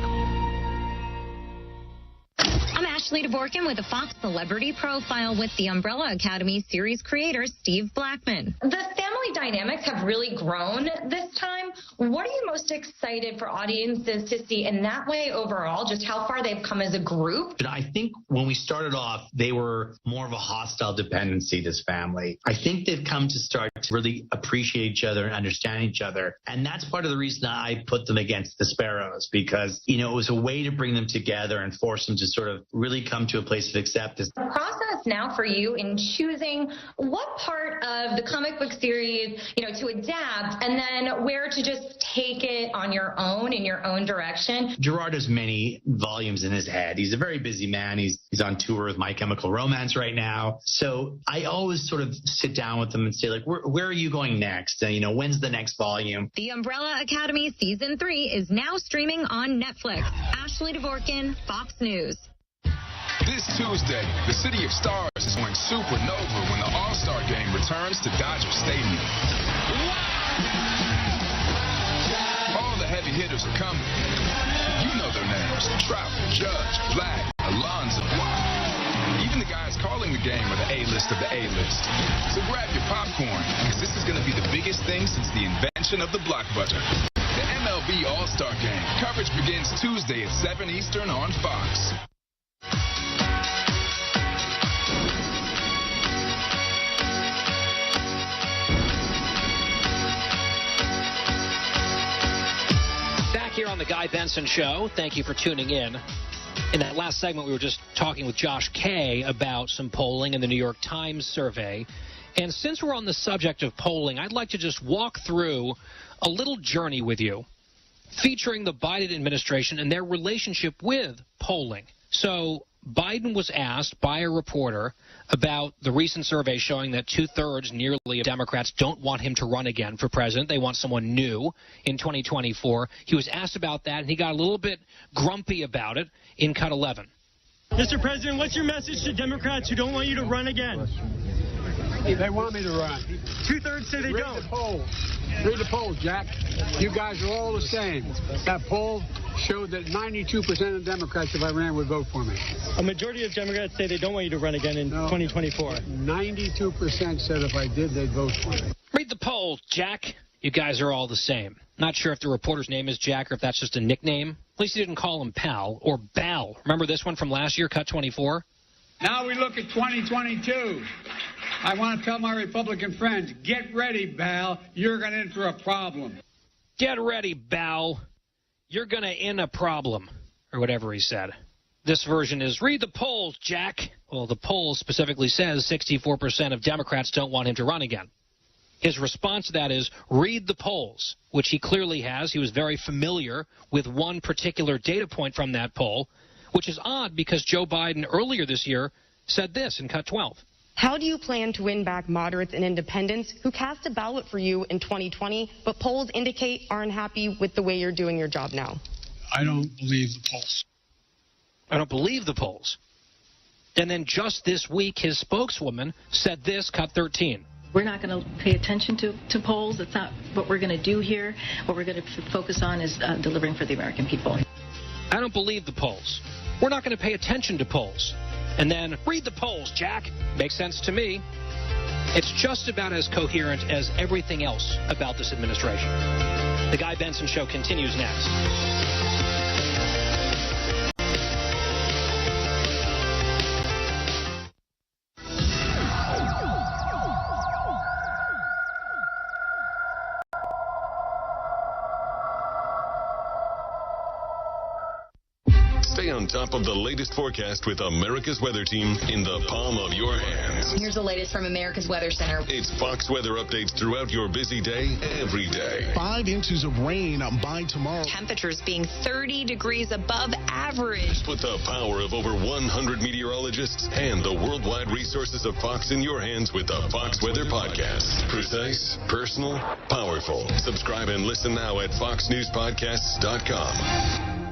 I'm Ashley DeBorkin with a Fox Celebrity Profile with the Umbrella Academy series creator Steve Blackman. The family dynamics have really grown this time. What are you most excited for audiences to see in that way overall, just how far they've come as a group? I think when we started off, they were more of a hostile dependency, this family. I think they've come to start to really appreciate each other and understand each other. And that's part of the reason I put them against the Sparrows, because, it was a way to bring them together and force them to sort of really come to a place of acceptance. The process now for you in choosing what part of the comic book series, to adapt, and then where to just take it on your own, in your own direction. Gerard has many volumes in his head. He's a very busy man. He's on tour with My Chemical Romance right now. So I always sort of sit down with him and say, like, where are you going next? When's the next volume? The Umbrella Academy Season 3 is now streaming on Netflix. Ashley Dvorkin, Fox News. This Tuesday, the City of Stars is going supernova when the All-Star Game returns to Dodger Stadium. All the heavy hitters are coming. You know their names: Trout, Judge, Vlad, Alonso. Even the guys calling the game are the A-list of the A-list. So grab your popcorn, because this is going to be the biggest thing since the invention of the blockbuster. The MLB All-Star Game. Coverage begins Tuesday at 7 Eastern on Fox. Back here on the Guy Benson Show. Thank you for tuning in. In that last segment, we were just talking with Josh Kay about some polling in the New York Times survey. And since we're on the subject of polling, I'd like to just walk through a little journey with you featuring the Biden administration and their relationship with polling. So Biden was asked by a reporter about the recent survey showing that 2/3 nearly of Democrats don't want him to run again for president. They want someone new in 2024. He was asked about that, and he got a little bit grumpy about it in Cut 11. Mr. President, what's your message to Democrats who don't want you to run again? They want me to run. 2/3 say they don't. Read the poll. Read the poll, Jack. You guys are all the same. That poll showed that 92% of Democrats, if I ran, would vote for me. A majority of Democrats say they don't want you to run again in 2024. 92% said if I did, they'd vote for me. Read the poll, Jack. You guys are all the same. Not sure if the reporter's name is Jack or if that's just a nickname. At least he didn't call him Pal or Bal. Remember this one from last year, Cut 24? Now we look at 2022. I want to tell my Republican friends, get ready, Bal. You're going to enter a problem. Get ready, Bal. You're going to in a problem, or whatever he said. This version is, read the polls, Jack. Well, the poll specifically says 64% of Democrats don't want him to run again. His response to that is, read the polls, which he clearly has. He was very familiar with one particular data point from that poll, which is odd because Joe Biden earlier this year said this in Cut 12. How do you plan to win back moderates and independents who cast a ballot for you in 2020, but polls indicate aren't happy with the way you're doing your job now? I don't believe the polls. I don't believe the polls. And then just this week, his spokeswoman said this, Cut 13. We're not going to pay attention to polls. That's not what we're going to do here. What we're going to focus on is delivering for the American people. I don't believe the polls. We're not going to pay attention to polls. And then, read the polls, Jack. Makes sense to me. It's just about as coherent as everything else about this administration. The Guy Benson Show continues next. Stay on top of the latest forecast with America's Weather Team in the palm of your hands. Here's the latest from America's Weather Center. It's Fox weather updates throughout your busy day, every day. 5 inches of rain by tomorrow. Temperatures being 30 degrees above average. Put the power of over 100 meteorologists and the worldwide resources of Fox in your hands with the Fox Weather Podcast. Precise, personal, powerful. Subscribe and listen now at foxnewspodcasts.com.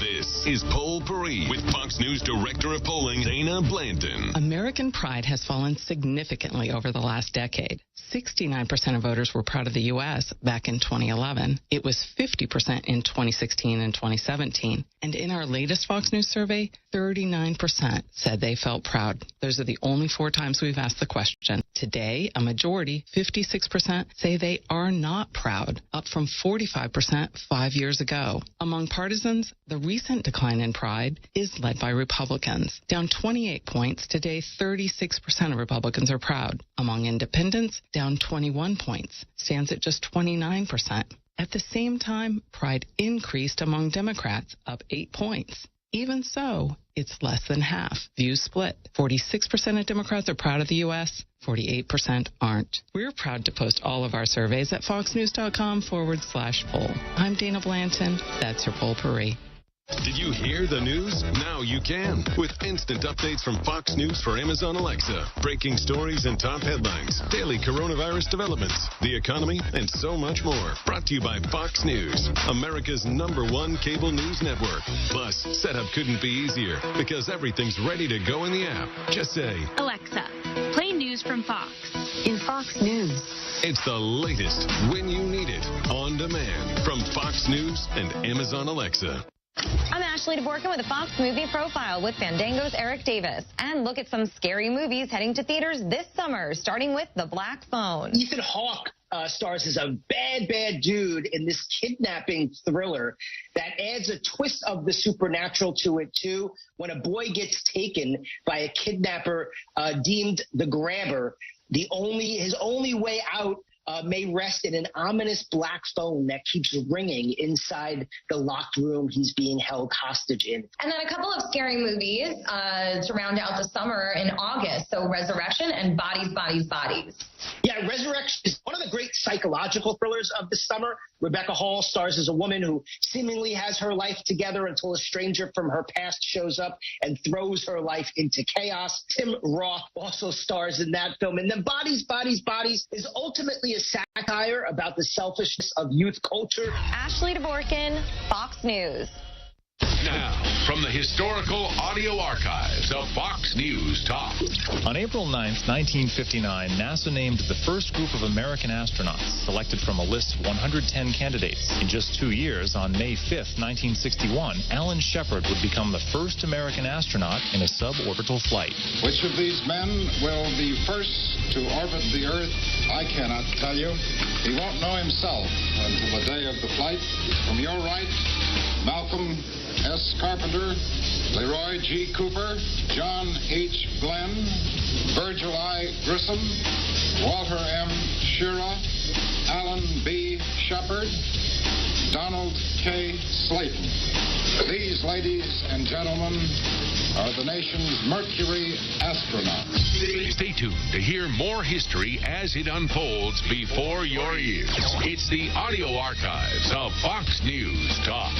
This is Poll Parade with Fox News Director of Polling, Dana Blanton. American pride has fallen significantly over the last decade. 69% of voters were proud of the U.S. back in 2011. It was 50% in 2016 and 2017. And in our latest Fox News survey, 39% said they felt proud. Those are the only 4 times we've asked the question. Today, a majority, 56%, say they are not proud, up from 45% 5 years ago. Among partisans, the recent decline in pride is led by Republicans. Down 28 points, today 36% of Republicans are proud. Among independents, down 21 points, stands at just 29%. At the same time, pride increased among Democrats, up 8 points. Even so, it's less than half. Views split. 46% of Democrats are proud of the U.S., 48% aren't. We're proud to post all of our surveys at foxnews.com/poll. I'm Dana Blanton. That's your pollparee. Did you hear the news? Now you can. With instant updates from Fox News for Amazon Alexa. Breaking stories and top headlines. Daily coronavirus developments. The economy, and so much more. Brought to you by Fox News, America's #1 cable news network. Plus, setup couldn't be easier because everything's ready to go in the app. Just say, Alexa, play news from Fox. In Fox News. It's the latest when you need it. On demand from Fox News and Amazon Alexa. I'm Ashley DeBorkin with a Fox Movie Profile with Fandango's Eric Davis. And look at some scary movies heading to theaters this summer, starting with The Black Phone. Ethan Hawke stars as a bad dude in this kidnapping thriller that adds a twist of the supernatural to it, too. When a boy gets taken by a kidnapper deemed the grabber, his only way out may rest in an ominous black phone that keeps ringing inside the locked room he's being held hostage in. And then a couple of scary movies to round out the summer in August. So Resurrection and Bodies. Yeah, Resurrection is one of the great psychological thrillers of the summer. Rebecca Hall stars as a woman who seemingly has her life together until a stranger from her past shows up and throws her life into chaos. Tim Roth also stars in that film. And then Bodies is ultimately a satire about the selfishness of youth culture. Ashley DeBorkin, Fox News. Now, from the historical audio archives of Fox News Talk. On April 9th, 1959, NASA named the first group of American astronauts, selected from a list of 110 candidates. In just 2 years, on May 5th, 1961, Alan Shepard would become the first American astronaut in a suborbital flight. Which of these men will be first to orbit the Earth, I cannot tell you. He won't know himself until the day of the flight. From your right, Malcolm S. Carpenter, Leroy G. Cooper, John H. Glenn, Virgil I. Grissom, Walter M. Schirra, Alan B. Shepard, Donald K. Slayton. These, ladies and gentlemen, are the nation's Mercury astronauts. Stay tuned to hear more history as it unfolds before your ears. It's the audio archives of Fox News Talk.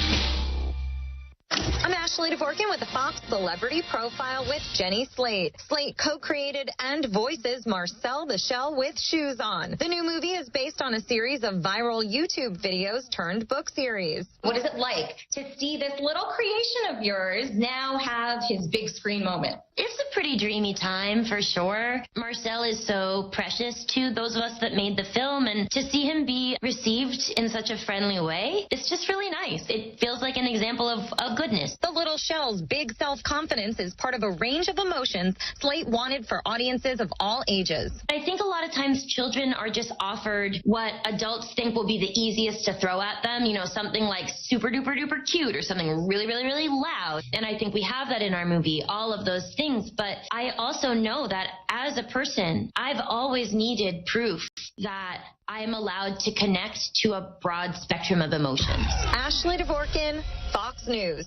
I'm Ashley DeBorkin with the Fox Celebrity Profile with Jenny Slate. Slate co-created and voices Marcel the Shell with Shoes On. The new movie is based on a series of viral YouTube videos turned book series. What is it like to see this little creation of yours now have his big screen moment? It's a pretty dreamy time, for sure. Marcel is so precious to those of us that made the film, and to see him be received in such a friendly way, it's just really nice. It feels like an example of goodness. The Little Shell's big self-confidence is part of a range of emotions Slate wanted for audiences of all ages. I think a lot of times children are just offered what adults think will be the easiest to throw at them, you know, something like super duper duper cute or something really, really, really loud. And I think we have that in our movie, all of those things. But I also know that as a person, I've always needed proof that I am allowed to connect to a broad spectrum of emotions. Ashley DeBorkin, Fox News.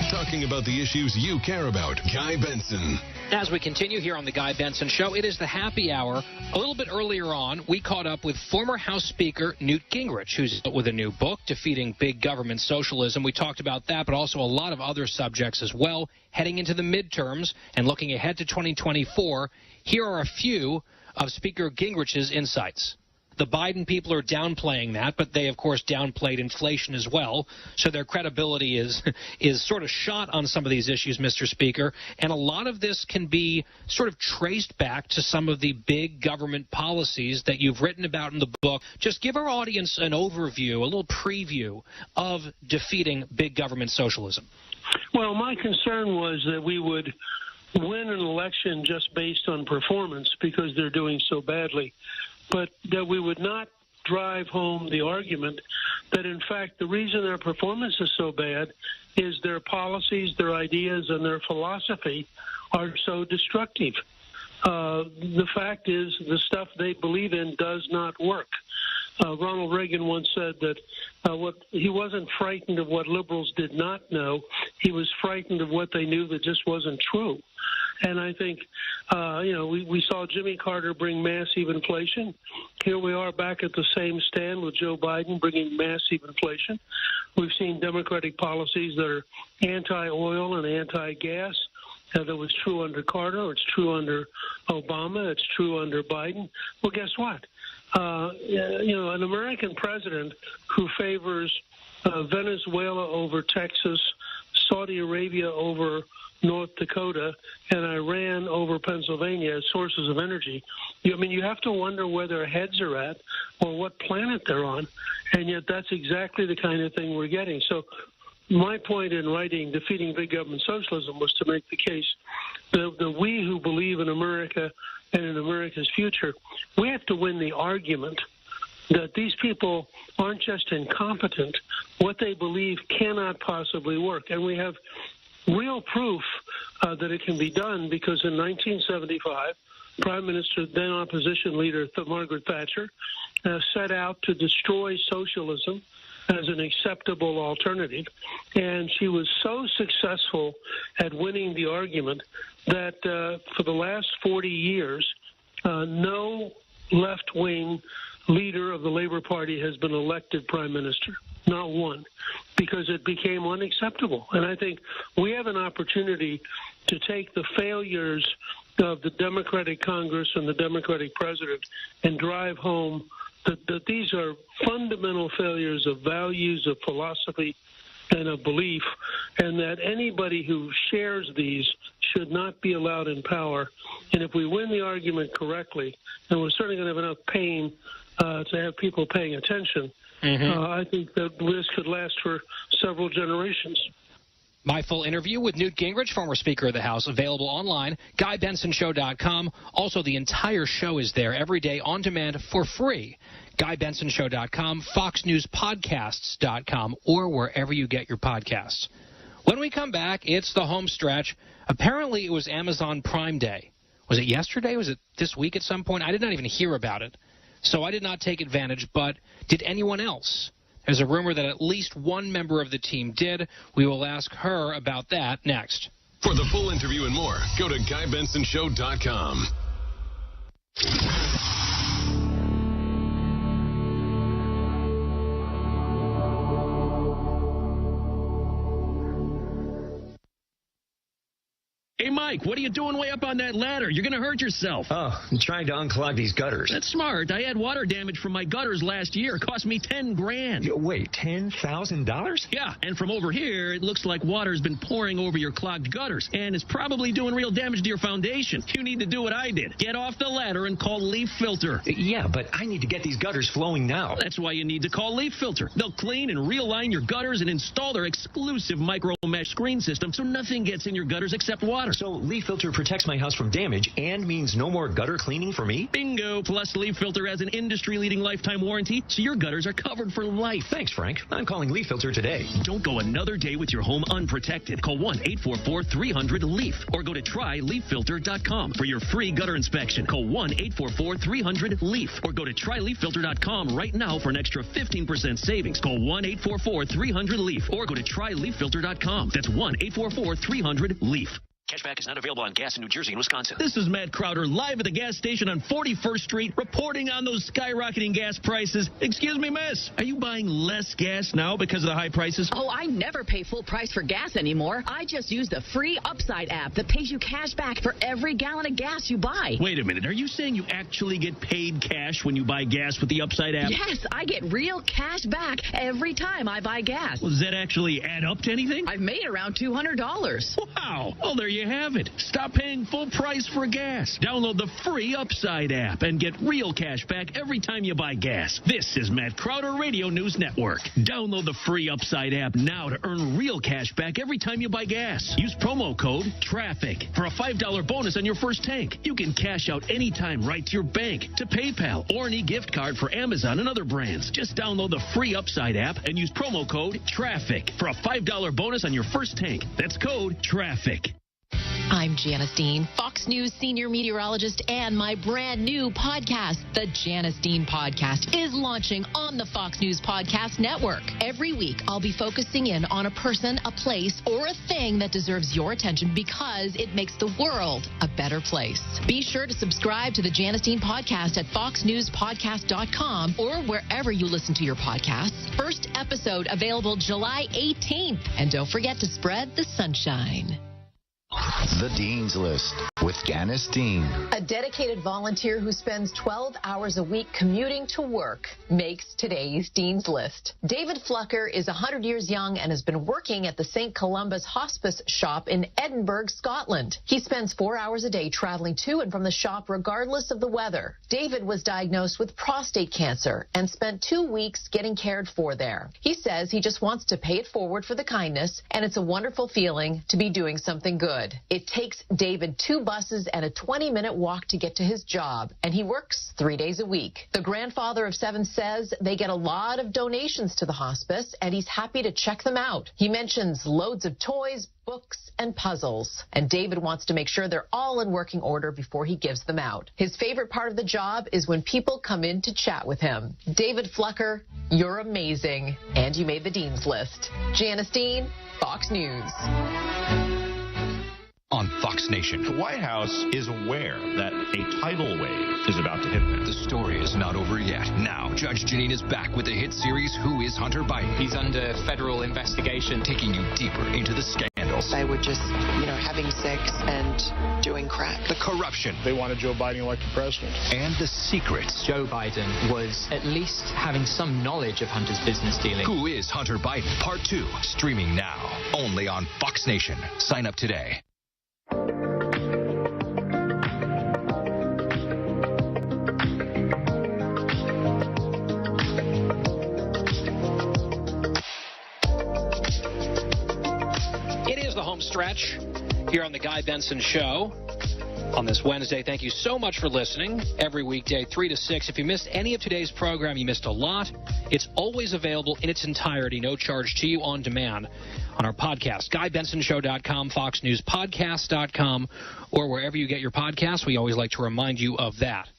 Talking about the issues you care about, Guy Benson. As we continue here on the Guy Benson Show, it is the happy hour. A little bit earlier on, we caught up with former House Speaker Newt Gingrich, who's out with a new book, Defeating Big Government Socialism. We talked about that, but also a lot of other subjects as well. Heading into the midterms and looking ahead to 2024, here are a few of Speaker Gingrich's insights. The Biden people are downplaying that, but they, of course, downplayed inflation as well. So their credibility is sort of shot on some of these issues, Mr. Speaker. And a lot of this can be sort of traced back to some of the big government policies that you've written about in the book. Just give our audience an overview, a little preview of defeating big government socialism. Well, my concern was that we would win an election just based on performance because they're doing so badly, but that we would not drive home the argument that, in fact, the reason their performance is so bad is their policies, their ideas, and their philosophy are so destructive. The fact is the stuff they believe in does not work. Ronald Reagan once said that he wasn't frightened of what liberals did not know. He was frightened of what they knew that just wasn't true. And I think, we saw Jimmy Carter bring massive inflation. Here we are back at the same stand with Joe Biden bringing massive inflation. We've seen Democratic policies that are anti-oil and anti-gas. That was true under Carter. It's true under Obama. It's true under Biden. Well, guess what? An American president who favors Venezuela over Texas, Saudi Arabia over North Dakota, and Iran over Pennsylvania as sources of energy. You have to wonder where their heads are at or what planet they're on, and yet that's exactly the kind of thing we're getting. So my point in writing Defeating Big Government Socialism was to make the case that we who believe in America and in America's future, we have to win the argument that these people aren't just incompetent. What they believe cannot possibly work. And we have real proof that it can be done because in 1975, Prime Minister, then opposition leader Margaret Thatcher, set out to destroy socialism as an acceptable alternative. And she was so successful at winning the argument that for the last 40 years, no left-wing leader of the Labour Party has been elected prime minister. Not one, because it became unacceptable. And I think we have an opportunity to take the failures of the Democratic Congress and the Democratic president and drive home that these are fundamental failures of values, of philosophy, and of belief, and that anybody who shares these should not be allowed in power. And if we win the argument correctly, and we're certainly going to have enough pain to have people paying attention, I think that this could last for several generations. My full interview with Newt Gingrich, former Speaker of the House, available online, GuyBensonShow.com. Also, the entire show is there every day on demand for free. GuyBensonShow.com, FoxNewsPodcasts.com, or wherever you get your podcasts. When we come back, it's the home stretch. Apparently, it was Amazon Prime Day. Was it yesterday? Was it this week at some point? I did not even hear about it. So I did not take advantage, but did anyone else? There's a rumor that at least one member of the team did. We will ask her about that next. For the full interview and more, go to GuyBensonShow.com. Hey, Mike, what are you doing way up on that ladder? You're going to hurt yourself. Oh, I'm trying to unclog these gutters. That's smart. I had water damage from my gutters last year. It cost me $10,000. Wait, $10,000? Yeah, and from over here, it looks like water's been pouring over your clogged gutters, and it's probably doing real damage to your foundation. You need to do what I did. Get off the ladder and call Leaf Filter. Yeah, but I need to get these gutters flowing now. That's why you need to call Leaf Filter. They'll clean and realign your gutters and install their exclusive micro mesh screen system so nothing gets in your gutters except water. So Leaf Filter protects my house from damage and means no more gutter cleaning for me? Bingo! Plus, Leaf Filter has an industry-leading lifetime warranty, so your gutters are covered for life. Thanks, Frank. I'm calling Leaf Filter today. Don't go another day with your home unprotected. Call 1-844-300-LEAF or go to tryleaffilter.com for your free gutter inspection. Call 1-844-300-LEAF or go to tryleaffilter.com right now for an extra 15% savings. Call 1-844-300-LEAF or go to tryleaffilter.com. That's 1-844-300-LEAF. Cashback is not available on gas in New Jersey and Wisconsin. This is Matt Crowder, live at the gas station on 41st Street, reporting on those skyrocketing gas prices. Excuse me, miss, are you buying less gas now because of the high prices? Oh, I never pay full price for gas anymore. I just use the free Upside app that pays you cash back for every gallon of gas you buy. Wait a minute, are you saying you actually get paid cash when you buy gas with the Upside app? Yes, I get real cash back every time I buy gas. Well, does that actually add up to anything? I've made around $200. Wow. Well, there you have it. Stop paying full price for gas. Download the free Upside app and get real cash back every time you buy gas. This is Matt Crowder Radio News Network. Download the free Upside app now to earn real cash back every time you buy gas. Use promo code TRAFFIC for a $5 bonus on your first tank. You can cash out anytime right to your bank, to PayPal, or an e-gift card for Amazon and other brands. Just download the free Upside app and use promo code TRAFFIC for a $5 bonus on your first tank. That's code TRAFFIC. I'm Janice Dean, Fox News senior meteorologist, and my brand new podcast, The Janice Dean Podcast, is launching on the Fox News Podcast Network. Every week, I'll be focusing in on a person, a place, or a thing that deserves your attention because it makes the world a better place. Be sure to subscribe to The Janice Dean Podcast at foxnewspodcast.com or wherever you listen to your podcasts. First episode available July 18th. And don't forget to spread the sunshine. The Dean's List with Janice Dean. A dedicated volunteer who spends 12 hours a week commuting to work makes today's Dean's List. David Flucker is 100 years young and has been working at the St. Columba's Hospice shop in Edinburgh, Scotland. He spends 4 hours a day traveling to and from the shop regardless of the weather. David was diagnosed with prostate cancer and spent 2 weeks getting cared for there. He says he just wants to pay it forward for the kindness, and it's a wonderful feeling to be doing something good. It takes David 2 buses and a 20-minute walk to get to his job, and he works 3 days a week. The grandfather of 7 says they get a lot of donations to the hospice, and he's happy to check them out. He mentions loads of toys, books, and puzzles, and David wants to make sure they're all in working order before he gives them out. His favorite part of the job is when people come in to chat with him. David Flucker, you're amazing, and you made the Dean's List. Janice Dean, Fox News. On Fox Nation, the White House is aware that a tidal wave is about to hit them. The story is not over yet. Now, Judge Janine is back with the hit series, Who is Hunter Biden? He's under federal investigation. Taking you deeper into the scandals. I would just, having sex and doing crack. The corruption. They wanted Joe Biden elected president. And the secrets. Joe Biden was at least having some knowledge of Hunter's business dealings. Who is Hunter Biden? Part 2. Streaming now. Only on Fox Nation. Sign up today. It is the home stretch here on the Guy Benson Show on this Wednesday. Thank you so much for listening. Every weekday, 3 to 6. If you missed any of today's program, you missed a lot. It's always available in its entirety, no charge to you, on demand on our podcast, GuyBensonShow.com, FoxNewsPodcast.com, or wherever you get your podcasts. We always like to remind you of that.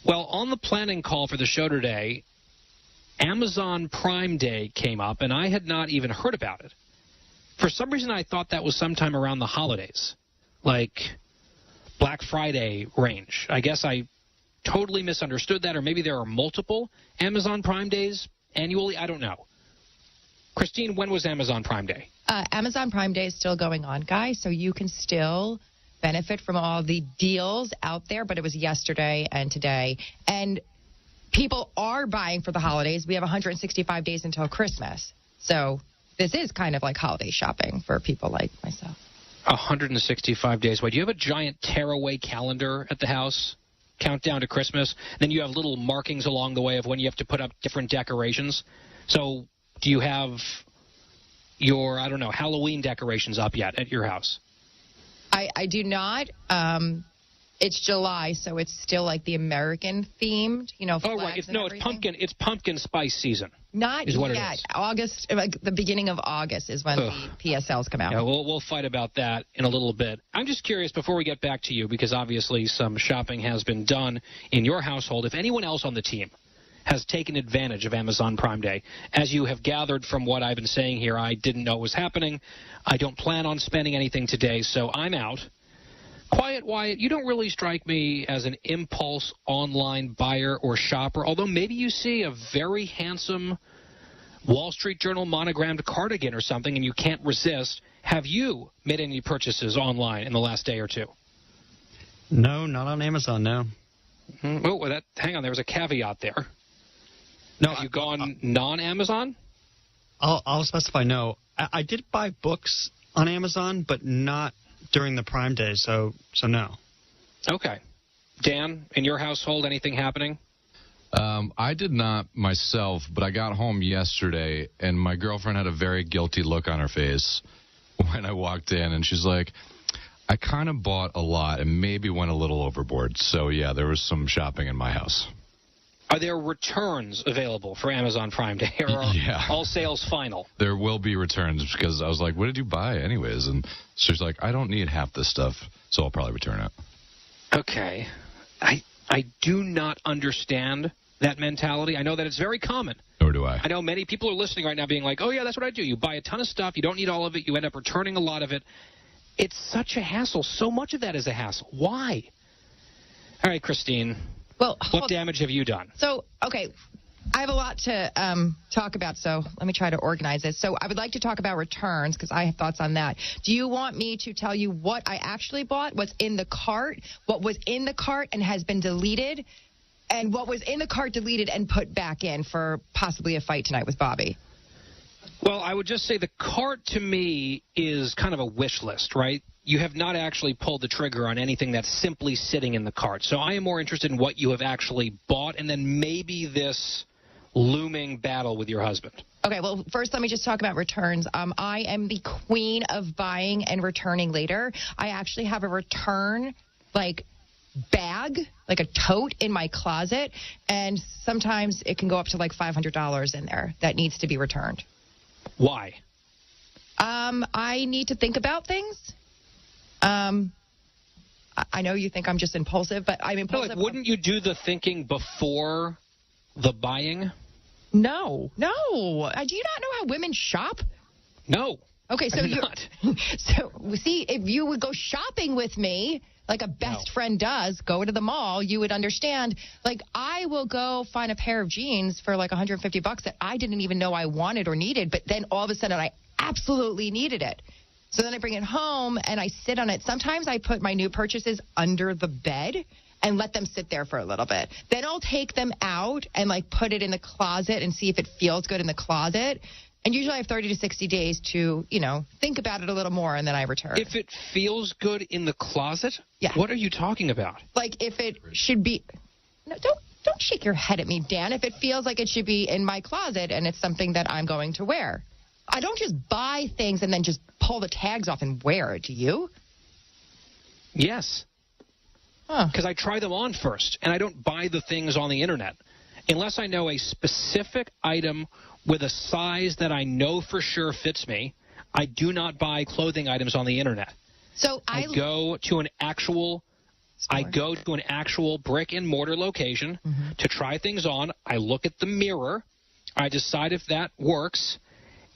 Well, on the planning call for the show today, Amazon Prime Day came up, and I had not even heard about it. For some reason, I thought that was sometime around the holidays, like Black Friday range. I guess I totally misunderstood that, or maybe there are multiple Amazon Prime Days annually. I don't know. Christine, when was Amazon Prime Day? Amazon Prime Day is still going on, Guy, so you can still benefit from all the deals out there, but it was yesterday and today. And people are buying for the holidays. We have 165 days until Christmas. So this is kind of like holiday shopping for people like myself. 165 days. Wait, do you have a giant tearaway calendar at the house? Countdown to Christmas? Then you have little markings along the way of when you have to put up different decorations. So do you have your, Halloween decorations up yet at your house? I do not. It's July, so it's still like the American themed, Oh, right. It's pumpkin spice season. Not yet. August, like the beginning of August is when the PSLs come out. Yeah, we'll fight about that in a little bit. I'm just curious, before we get back to you, because obviously some shopping has been done in your household, if anyone else on the team has taken advantage of Amazon Prime Day. As you have gathered from what I've been saying here, I didn't know it was happening. I don't plan on spending anything today, so I'm out. Quiet Wyatt, you don't really strike me as an impulse online buyer or shopper, although maybe you see a very handsome Wall Street Journal monogrammed cardigan or something and you can't resist. Have you made any purchases online in the last day or two? No, not on Amazon, no. Hang on, there was a caveat there. No, have you gone non-Amazon? I'll specify no. I did buy books on Amazon, but not during the Prime Day, so no. Okay. Dan, in your household, anything happening? I did not myself, but I got home yesterday, and my girlfriend had a very guilty look on her face when I walked in, and she's like, I kind of bought a lot and maybe went a little overboard. So, yeah, there was some shopping in my house. Are there returns available for Amazon Prime Day, or are all sales final? There will be returns, because I was like, what did you buy anyways? And she's like, I don't need half this stuff, so I'll probably return it. Okay. I do not understand that mentality. I know that it's very common. Nor do I. I know many people are listening right now being like, oh, yeah, that's what I do. You buy a ton of stuff. You don't need all of it. You end up returning a lot of it. It's such a hassle. So much of that is a hassle. Why? All right, Christine. Well, what damage have you done? So, okay, I have a lot to talk about, so let me try to organize this. So I would like to talk about returns because I have thoughts on that. Do you want me to tell you what I actually bought, what's in the cart, what was in the cart and has been deleted, and what was in the cart deleted and put back in for possibly a fight tonight with Bobby? Well, I would just say the cart to me is kind of a wish list, right? You have not actually pulled the trigger on anything that's simply sitting in the cart. So I am more interested in what you have actually bought and then maybe this looming battle with your husband. Okay, well, first let me just talk about returns. I am the queen of buying and returning later. I actually have a return, bag, like a tote in my closet, and sometimes it can go up to $500 in there that needs to be returned. Why? I need to think about things. I know you think I'm just impulsive, but I'm impulsive. No, wouldn't you do the thinking before the buying? No. Do you not know how women shop? No. Okay, so you're not. So see, if you would go shopping with me, like a best friend does, go to the mall, you would understand. I will go find a pair of jeans for $150 that I didn't even know I wanted or needed, but then all of a sudden I absolutely needed it. So then I bring it home and I sit on it. Sometimes I put my new purchases under the bed and let them sit there for a little bit. Then I'll take them out and put it in the closet and see if it feels good in the closet. And usually I have 30 to 60 days to, think about it a little more, and then I return. If it feels good in the closet? Yeah. What are you talking about? If it should be... No, don't shake your head at me, Dan. If it feels like it should be in my closet and it's something that I'm going to wear. I don't just buy things and then just pull the tags off and wear it. Do you? Yes. Because I try them on first, and I don't buy the things on the internet. Unless I know a specific item with a size that I know for sure fits me, I do not buy clothing items on the internet. So I go to an actual brick and mortar location to try things on. I look at the mirror. I decide if that works,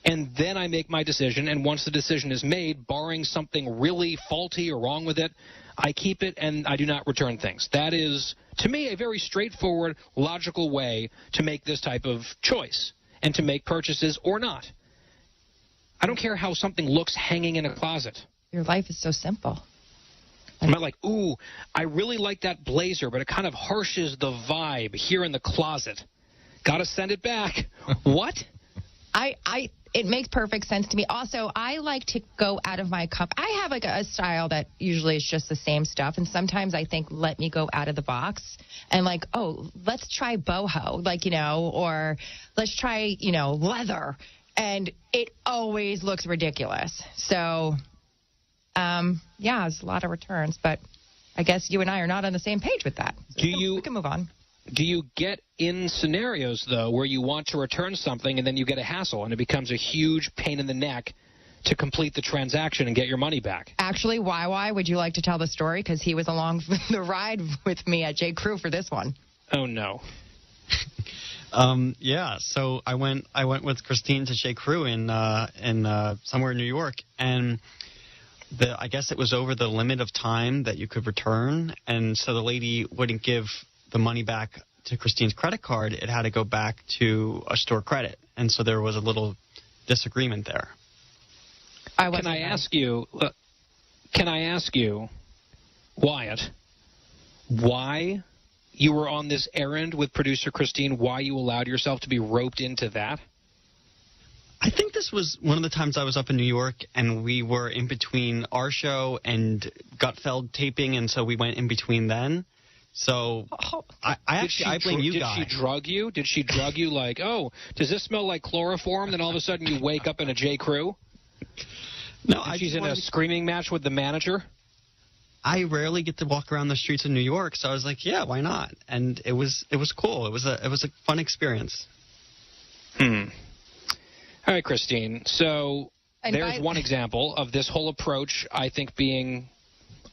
and then I make my decision. And once the decision is made, barring something really faulty or wrong with it, I keep it and I do not return things. That is, to me, a very straightforward, logical way to make this type of choice and to make purchases or not. I don't care how something looks hanging in a closet. Your life is so simple. I'm not like, ooh, I really like that blazer, but it kind of harshes the vibe here in the closet. Got to send it back. What? It makes perfect sense to me. Also, I like to go out of my comfort. I have a style that usually is just the same stuff, and sometimes I think, let me go out of the box and let's try boho, or let's try, leather, and it always looks ridiculous. So, it's a lot of returns, but I guess you and I are not on the same page with that. So we can move on. Do you get in scenarios, though, where you want to return something and then you get a hassle and it becomes a huge pain in the neck to complete the transaction and get your money back? Actually, YY, would you like to tell the story? Because he was along for the ride with me at J. Crew for this one. Oh, no. So I went with Christine to J. Crew in somewhere in New York, and I guess it was over the limit of time that you could return, and so the lady wouldn't give the money back to Christine's credit card. It had to go back to a store credit, and so there was a little disagreement there. Can I ask you, Wyatt, why you were on this errand with producer Christine, why you allowed yourself to be roped into that? I think this was one of the times I was up in New York, and we were in between our show and Gutfeld taping, and so we went in between then. So I blame you guys. Did she drug you? Did she drug you like, oh, does this smell like chloroform? Then all of a sudden you wake up in a J. Crew? No, she's in a screaming match with the manager? I rarely get to walk around the streets of New York, so I was like, yeah, why not? And it was cool. It was a fun experience. All right, Christine. So there's one example of this whole approach, I think, being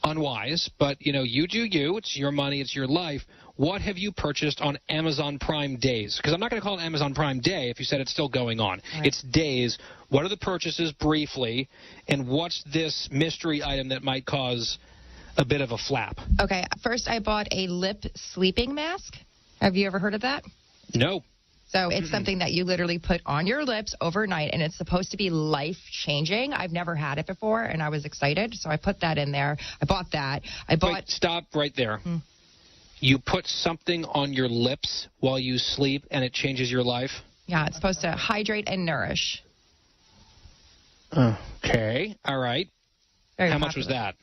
unwise. But, you do you. It's your money. It's your life. What have you purchased on Amazon Prime Days? Because I'm not going to call it Amazon Prime Day if you said it's still going on. Right. It's days. What are the purchases briefly? And what's this mystery item that might cause a bit of a flap? Okay. First, I bought a lip sleeping mask. Have you ever heard of that? No. So it's something that you literally put on your lips overnight, and it's supposed to be life-changing. I've never had it before, and I was excited, so I put that in there. I bought that. Wait, stop right there. You put something on your lips while you sleep, and it changes your life? Yeah, it's supposed to hydrate and nourish. Okay. All right. How much was that?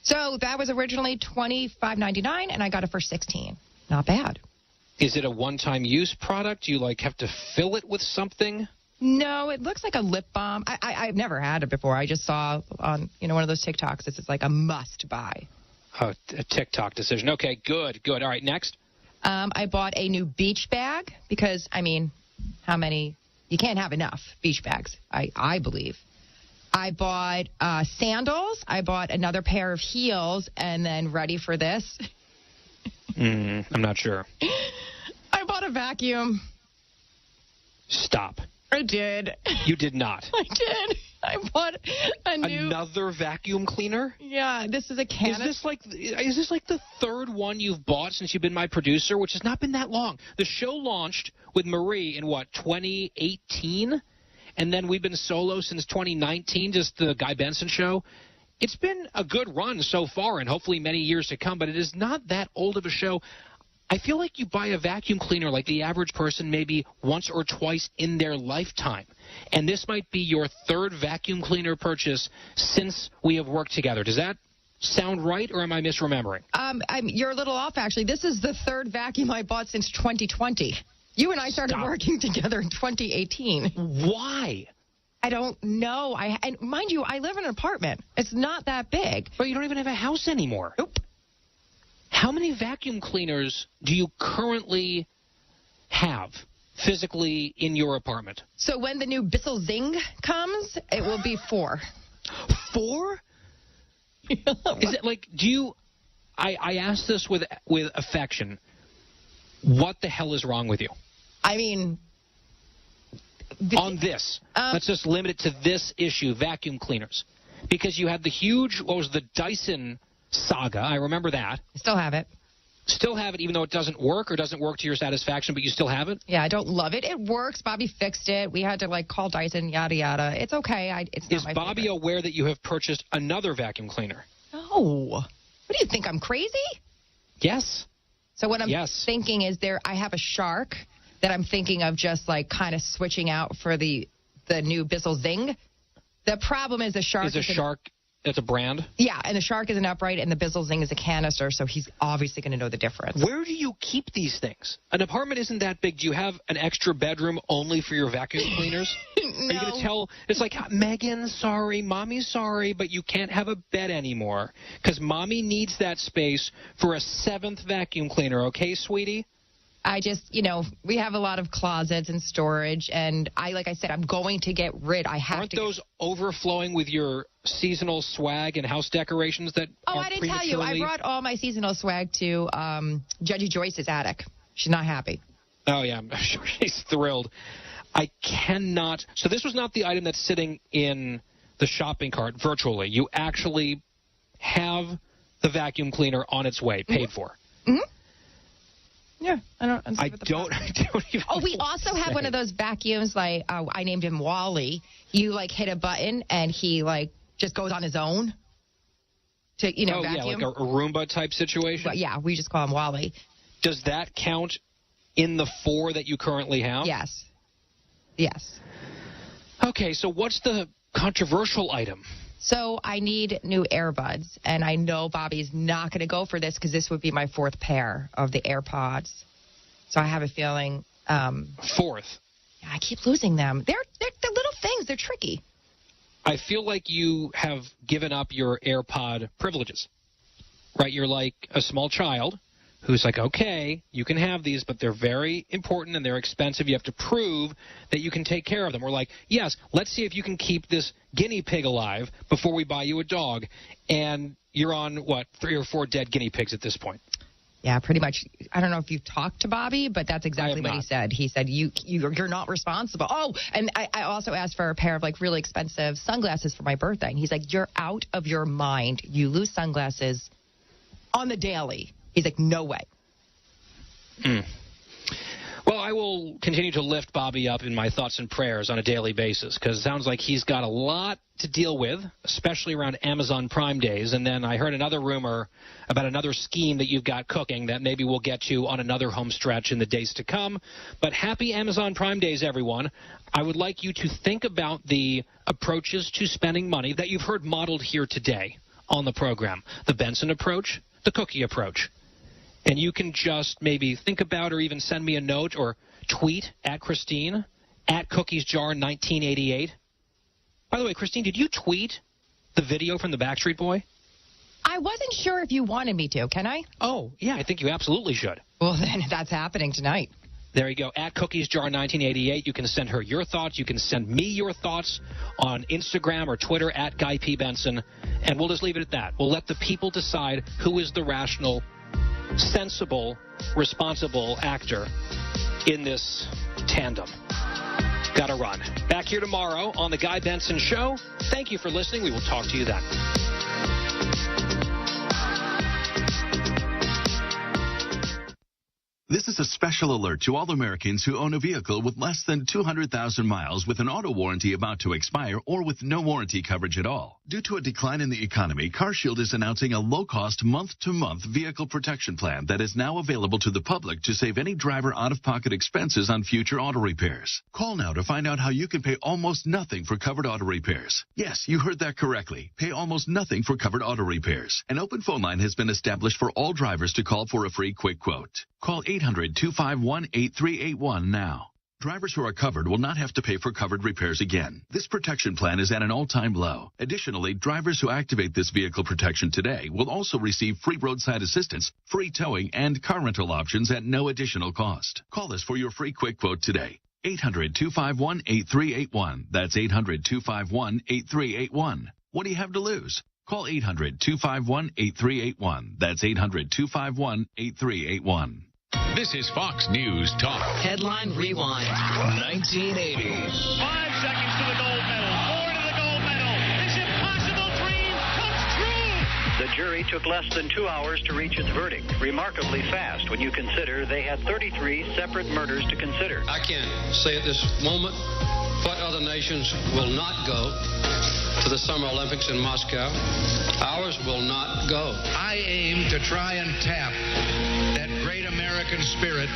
So that was originally $25.99, and I got it for $16. Not bad. Is it a one-time use product? Do you have to fill it with something? No, it looks like a lip balm. I've never had it before. I just saw on one of those TikToks. It's like a must buy. Oh, a TikTok decision. Okay, good. All right, next. I bought a new beach bag because how many? You can't have enough beach bags. I believe. I bought sandals. I bought another pair of heels, and then ready for this. I'm not sure. I bought a vacuum. Stop. I did. You did not. I did. I bought another vacuum cleaner? Yeah, this is a canister. Is this like the third one you've bought since you've been my producer, which has not been that long? The show launched with Marie in 2018? And then we've been solo since 2019, just the Guy Benson show. It's been a good run so far, and hopefully many years to come, but it is not that old of a show. I feel like you buy a vacuum cleaner like the average person maybe once or twice in their lifetime. And this might be your third vacuum cleaner purchase since we have worked together. Does that sound right, or am I misremembering? You're a little off, actually. This is the third vacuum I bought since 2020. You and I started working together in 2018. Why? I don't know. And mind you, I live in an apartment. It's not that big. But you don't even have a house anymore. Nope. How many vacuum cleaners do you currently have physically in your apartment? So when the new Bissell Zing comes, it will be 4. 4? Is it I ask this with affection. What the hell is wrong with you? On this. Let's just limit it to this issue, vacuum cleaners. Because you had the huge, the Dyson saga. I remember that. Still have it. Still have it even though it doesn't work or doesn't work to your satisfaction, but you still have it? Yeah, I don't love it. It works. Bobby fixed it. We had to call Dyson, yada, yada. It's okay. Is Bobby aware that you have purchased another vacuum cleaner? No. What do you think? I'm crazy? Yes. So what I'm thinking is I have a Shark that I'm thinking of just kind of switching out for the new Bissell Zing. The problem is the Shark is a Shark. It's a brand? Yeah, and the Shark is an upright, and the Bissell Zing is a canister, so he's obviously going to know the difference. Where do you keep these things? An apartment isn't that big. Do you have an extra bedroom only for your vacuum cleaners? No. Are you going to tell? It's like, Megan, sorry, Mommy's sorry, but you can't have a bed anymore because Mommy needs that space for a 7th vacuum cleaner, okay, sweetie? I just, we have a lot of closets and storage, and like I said, I'm going to get rid. Aren't those overflowing with your seasonal swag and house decorations that Oh, I didn't tell you. I brought all my seasonal swag to Judgy Joyce's attic. She's not happy. Oh, yeah, I'm sure she's thrilled. I cannot. So this was not the item that's sitting in the shopping cart virtually. You actually have the vacuum cleaner on its way, paid for. Mm-hmm. Yeah, I don't even. Oh, we also have one of those vacuums. I named him Wally. You hit a button and he just goes on his own to vacuum. Yeah, like a Roomba type situation. But yeah, we just call him Wally. Does that count in the 4 that you currently have? Yes. Yes. Okay, so what's the controversial item? So I need new earbuds, and I know Bobby's not going to go for this because this would be my fourth pair of the AirPods. So I have a feeling... Fourth? Yeah, I keep losing them. They're little things. They're tricky. I feel like you have given up your AirPod privileges, right? You're like a small child who's like, okay, you can have these, but they're very important and they're expensive. You have to prove that you can take care of them. We're like, yes, let's see if you can keep this guinea pig alive before we buy you a dog. And you're on, 3 or 4 dead guinea pigs at this point. Yeah, pretty much. I don't know if you've talked to Bobby, but that's exactly what he said. He said, you're not responsible. Oh, and I also asked for a pair of, really expensive sunglasses for my birthday. And he's like, you're out of your mind. You lose sunglasses on the daily. He's like, no way. Well, I will continue to lift Bobby up in my thoughts and prayers on a daily basis because it sounds like he's got a lot to deal with, especially around Amazon Prime days. And then I heard another rumor about another scheme that you've got cooking that maybe we'll get to on another home stretch in the days to come. But happy Amazon Prime days, everyone. I would like you to think about the approaches to spending money that you've heard modeled here today on the program. The Benson approach, the cookie approach. And you can just maybe think about or even send me a note or tweet at Christine, at CookiesJar1988. By the way, Christine, did you tweet the video from the Backstreet Boy? I wasn't sure if you wanted me to. Can I? Oh, yeah, I think you absolutely should. Well, then that's happening tonight. There you go. At CookiesJar1988. You can send her your thoughts. You can send me your thoughts on Instagram or Twitter at Guy P. Benson. And we'll just leave it at that. We'll let the people decide who is the rational, sensible, responsible actor in this tandem. Gotta run. Back here tomorrow on The Guy Benson Show. Thank you for listening. We will talk to you then. This is a special alert to all Americans who own a vehicle with less than 200,000 miles with an auto warranty about to expire or with no warranty coverage at all. Due to a decline in the economy, CarShield is announcing a low-cost month-to-month vehicle protection plan that is now available to the public to save any driver out-of-pocket expenses on future auto repairs. Call now to find out how you can pay almost nothing for covered auto repairs. Yes, you heard that correctly. Pay almost nothing for covered auto repairs. An open phone line has been established for all drivers to call for a free quick quote. Call 800-251-8381 now. Drivers who are covered will not have to pay for covered repairs again. This protection plan is at an all-time low. Additionally, drivers who activate this vehicle protection today will also receive free roadside assistance, free towing, and car rental options at no additional cost. Call us for your free quick quote today. 800-251-8381. That's 800-251-8381. What do you have to lose? Call 800-251-8381. That's 800-251-8381. This is Fox News Talk. Headline Rewind. 1980. 5 seconds to the gold medal. 4 to the gold medal. This impossible dream comes true. The jury took less than 2 hours to reach its verdict. Remarkably fast when you consider they had 33 separate murders to consider. I can say at this moment what other nations will not go to the Summer Olympics in Moscow. Ours will not go. I aim to try and tap that great American spirit.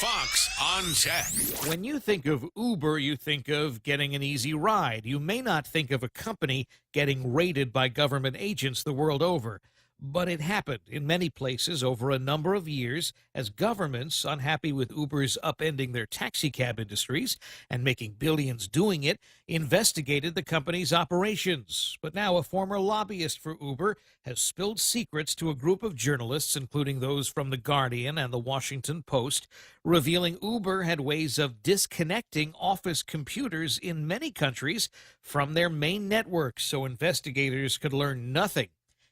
Fox on Tech. When you think of Uber, you think of getting an easy ride. You may not think of a company getting raided by government agents the world over. But it happened in many places over a number of years as governments, unhappy with Uber's upending their taxicab industries and making billions doing it, investigated the company's operations. But now a former lobbyist for Uber has spilled secrets to a group of journalists, including those from The Guardian and The Washington Post, revealing Uber had ways of disconnecting office computers in many countries from their main networks so investigators could learn nothing,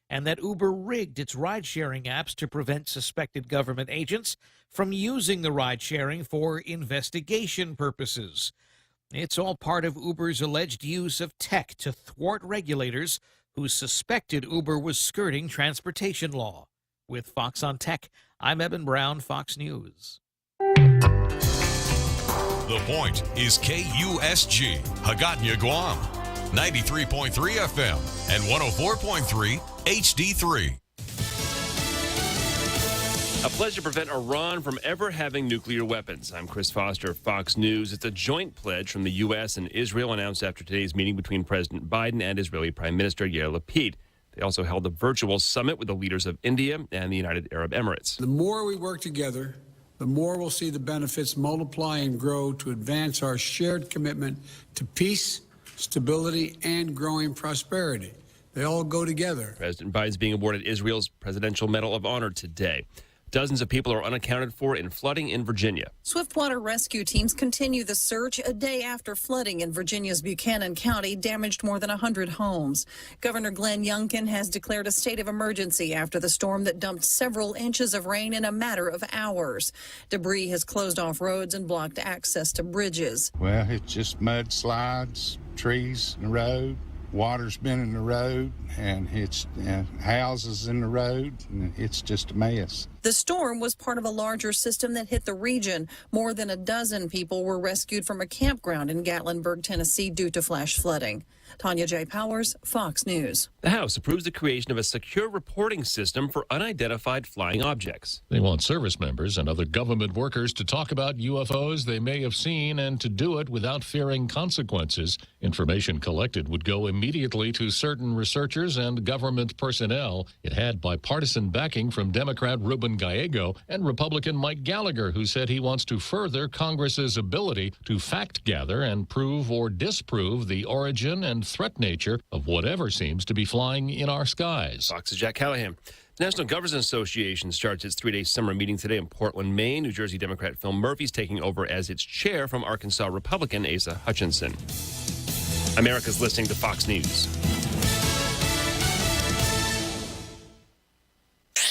and that Uber rigged its ride-sharing apps to prevent suspected government agents from using the ride-sharing for investigation purposes. It's all part of Uber's alleged use of tech to thwart regulators who suspected Uber was skirting transportation law. With Fox on Tech, I'm Eben Brown, Fox News. The Point is KUSG, Hagåtña, Guam. 93.3 FM and 104.3 HD3. A pledge to prevent Iran from ever having nuclear weapons. I'm Chris Foster, Fox News. It's a joint pledge from the U.S. and Israel announced after today's meeting between President Biden and Israeli Prime Minister Yair Lapid. They also held a virtual summit with the leaders of India and the United Arab Emirates. The more we work together, the more we'll see the benefits multiply and grow to advance our shared commitment to peace, stability, and growing prosperity. They all go together. President Biden's being awarded Israel's Presidential Medal of Honor today. Dozens of people are unaccounted for in flooding in Virginia. Swiftwater rescue teams continue the search a day after flooding in Virginia's Buchanan County damaged more than 100 homes. Governor Glenn Youngkin has declared a state of emergency after the storm that dumped several inches of rain in a matter of hours. Debris has closed off roads and blocked access to bridges. Well, it's just mudslides, trees in the road. Water's been in the road, and it's houses in the road, and it's just a mess. The storm was part of a larger system that hit the region. More than a dozen people were rescued from a campground in Gatlinburg, Tennessee, due to flash flooding. Tanya J. Powers, Fox News. The House approves the creation of a secure reporting system for unidentified flying objects. They want service members and other government workers to talk about UFOs they may have seen and to do it without fearing consequences. Information collected would go immediately to certain researchers and government personnel. It had bipartisan backing from Democrat Ruben Gallego and Republican Mike Gallagher, who said he wants to further Congress's ability to fact gather and prove or disprove the origin and threat nature of whatever seems to be flying in our skies. Fox's Jack Callahan. The National Governors Association starts its three-day summer meeting today in Portland, Maine. New Jersey Democrat Phil Murphy's taking over as its chair from Arkansas Republican Asa Hutchinson. America's listening to Fox News.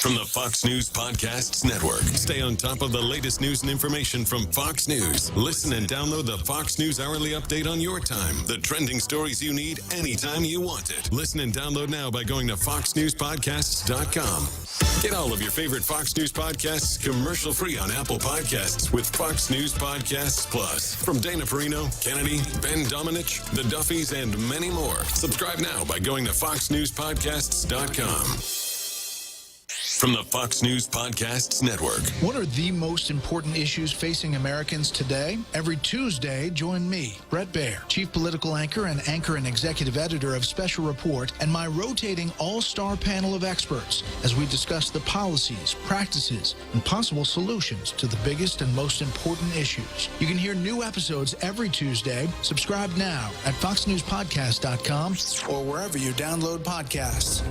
From the Fox News Podcasts Network. Stay on top of the latest news and information from Fox News. Listen and download the Fox News Hourly Update on your time. The trending stories you need anytime you want it. Listen and download now by going to foxnewspodcasts.com. Get all of your favorite Fox News podcasts commercial-free on Apple Podcasts with Fox News Podcasts Plus. From Dana Perino, Kennedy, Ben Domenech, The Duffys, and many more. Subscribe now by going to foxnewspodcasts.com. From the Fox News Podcasts Network. What are the most important issues facing Americans today? Every Tuesday, join me, Brett Baer, chief political anchor and executive editor of Special Report, and my rotating all-star panel of experts as we discuss the policies, practices, and possible solutions to the biggest and most important issues. You can hear new episodes every Tuesday. Subscribe now at foxnewspodcast.com or wherever you download podcasts.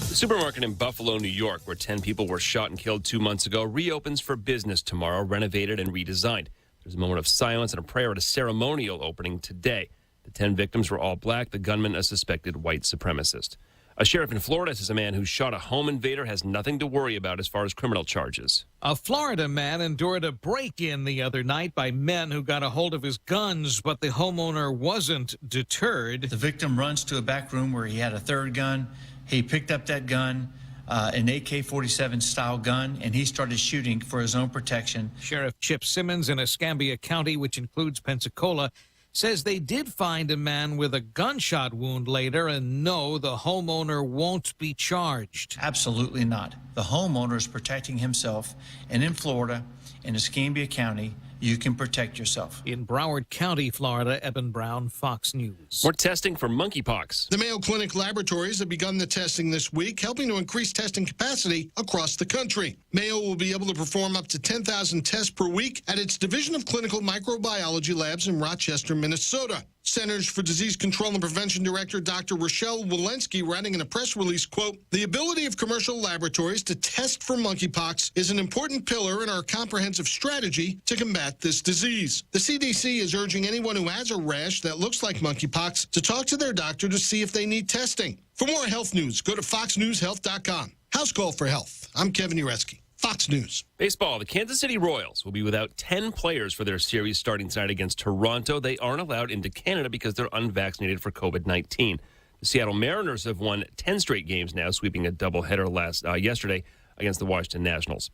The supermarket in Buffalo, New York, where 10 people were shot and killed 2 months ago, reopens for business tomorrow, renovated and redesigned. There's a moment of silence and a prayer at a ceremonial opening today. The 10 victims were all black, the gunman a suspected white supremacist. A sheriff in Florida says a man who shot a home invader has nothing to worry about as far as criminal charges. A Florida man endured a break-in the other night by men who got a hold of his guns, but the homeowner wasn't deterred. The victim runs to a back room where he had a third gun. He picked up that gun, an AK-47 style gun, and he started shooting for his own protection. Sheriff Chip Simmons in Escambia County, which includes Pensacola, says they did find a man with a gunshot wound later, and no, the homeowner won't be charged. Absolutely not. The homeowner is protecting himself, and in Florida, in Escambia County, you can protect yourself. In Broward County, Florida, Eben Brown, Fox News. More testing for monkeypox. The Mayo Clinic laboratories have begun the testing this week, helping to increase testing capacity across the country. Mayo will be able to perform up to 10,000 tests per week at its Division of Clinical Microbiology labs in Rochester, Minnesota. Centers for Disease Control and Prevention Director Dr. Rochelle Walensky writing in a press release, quote, "The ability of commercial laboratories to test for monkeypox is an important pillar in our comprehensive strategy to combat this disease. The CDC is urging anyone who has a rash that looks like monkeypox to talk to their doctor to see if they need testing. For more health news, go to foxnewshealth.com. House Call for Health. I'm Kevin Ureski. Fox News. Baseball. The Kansas City Royals will be without 10 players for their series starting tonight against Toronto. They aren't allowed into Canada because they're unvaccinated for COVID-19. The Seattle Mariners have won 10 straight games now, sweeping a doubleheader yesterday against the Washington Nationals.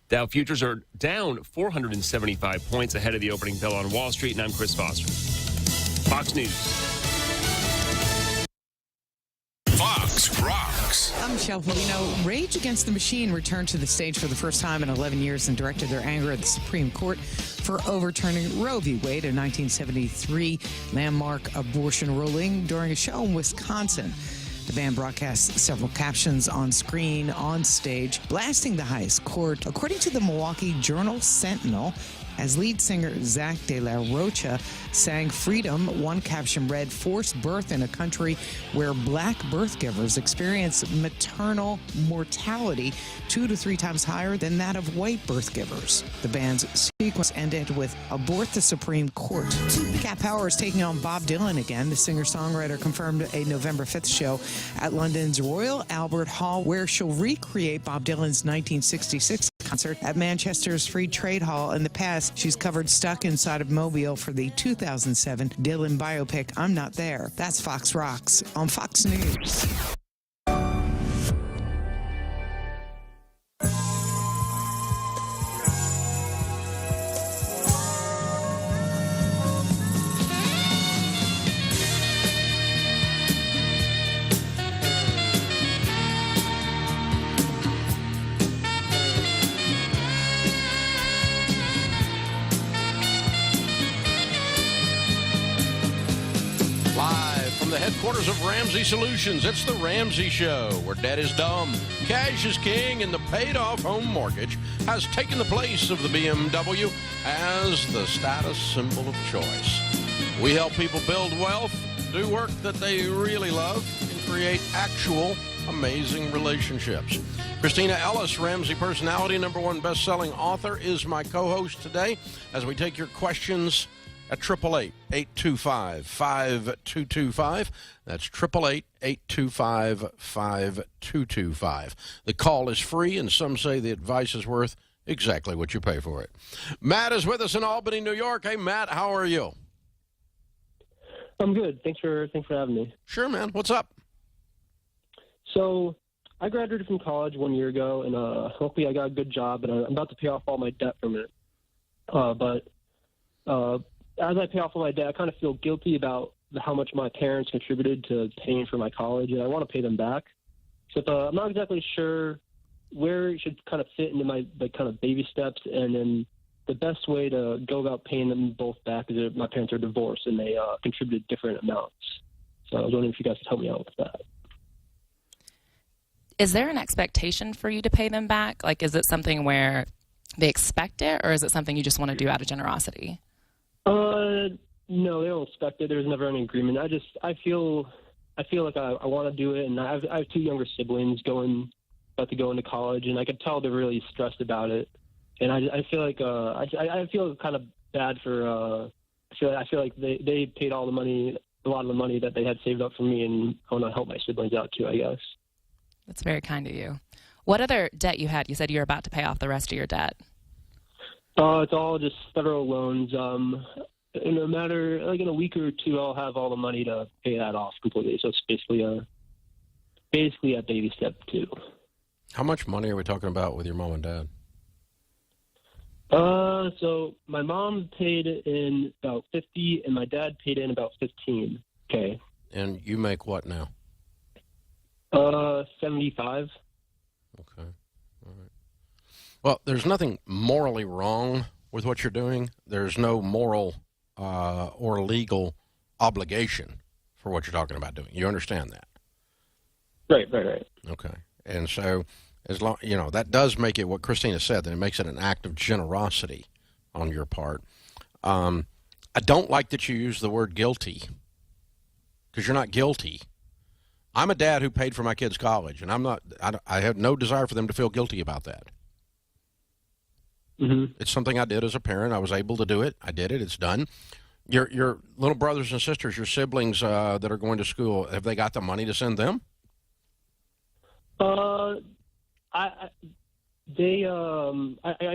Dow futures are down 475 points ahead of the opening bell on Wall Street, and I'm Chris Foster. Fox News. Fox rocks. Fox. I'm Michelle Polino. Rage Against the Machine returned to the stage for the first time in 11 years and directed their anger at the Supreme Court for overturning Roe v. Wade, a 1973 landmark abortion ruling, during a show in Wisconsin. The band broadcast several captions on screen, on stage, blasting the highest court. According to the Milwaukee Journal-Sentinel, as lead singer Zach De La Rocha sang Freedom, one caption read, "Forced birth in a country where black birth givers experience maternal mortality 2 to 3 times higher than that of white birth givers." The band's sequence ended with "Abort the Supreme Court." Cat Power is taking on Bob Dylan again. The singer-songwriter confirmed a November 5th show at London's Royal Albert Hall, where she'll recreate Bob Dylan's 1966 concert at Manchester's Free Trade Hall. In the past, she's covered Stuck Inside of Mobile for the 2007 Dylan biopic, I'm Not There. That's Fox Rocks on Fox News. Headquarters of Ramsey Solutions, it's the Ramsey Show, where debt is dumb, cash is king, and the paid-off home mortgage has taken the place of the BMW as the status symbol of choice. We help people build wealth, do work that they really love, and create actual amazing relationships. Christina Ellis, Ramsey personality, #1 best-selling author, is my co-host today as we take your questions at 888-825-5225. That's 888-825-5225. The call is free, and some say the advice is worth exactly what you pay for it. Matt is with us in Albany, New York. Hey, Matt, how are you? I'm good. Thanks for having me. Sure, man. What's up? So I graduated from college 1 year ago, and hopefully I got a good job, and I'm about to pay off all my debt from it. But as I pay off all my debt, I kind of feel guilty about how much my parents contributed to paying for my college, and I want to pay them back. So I'm not exactly sure where it should kind of fit into my kind of baby steps, and then the best way to go about paying them both back is that my parents are divorced and they contributed different amounts. So I was wondering if you guys could help me out with that. Is there an expectation for you to pay them back? Like, is it something where they expect it, or is it something you just want to do out of generosity? No, they don't expect it. There's never any agreement. I feel like I want to do it, and I have 2 younger siblings about to go into college, and I could tell they're really stressed about it. And I feel like I feel kind of bad for. I feel like they paid a lot of the money that they had saved up for me, and I want to help my siblings out too, I guess. That's very kind of you. What other debt you had? You said you were about to pay off the rest of your debt. It's all just federal loans. In a matter, like in a week or two, I'll have all the money to pay that off completely. So it's basically a baby step 2. How much money are we talking about with your mom and dad? So my mom paid in about 50, and my dad paid in about 15. Okay. And you make what now? 75. Okay. All right. Well, there's nothing morally wrong with what you're doing. There's no moral or legal obligation for what you're talking about doing. You understand that? Right. Okay. And so, as long, that does make it what Christina said, that it makes it an act of generosity on your part. I don't like that you use the word guilty, because you're not guilty. I'm a dad who paid for my kids' college, and I have no desire for them to feel guilty about that. Mm-hmm. It's something I did as a parent. I was able to do it. I did it. It's done. Your little brothers and sisters, your siblings that are going to school, have they got the money to send them? I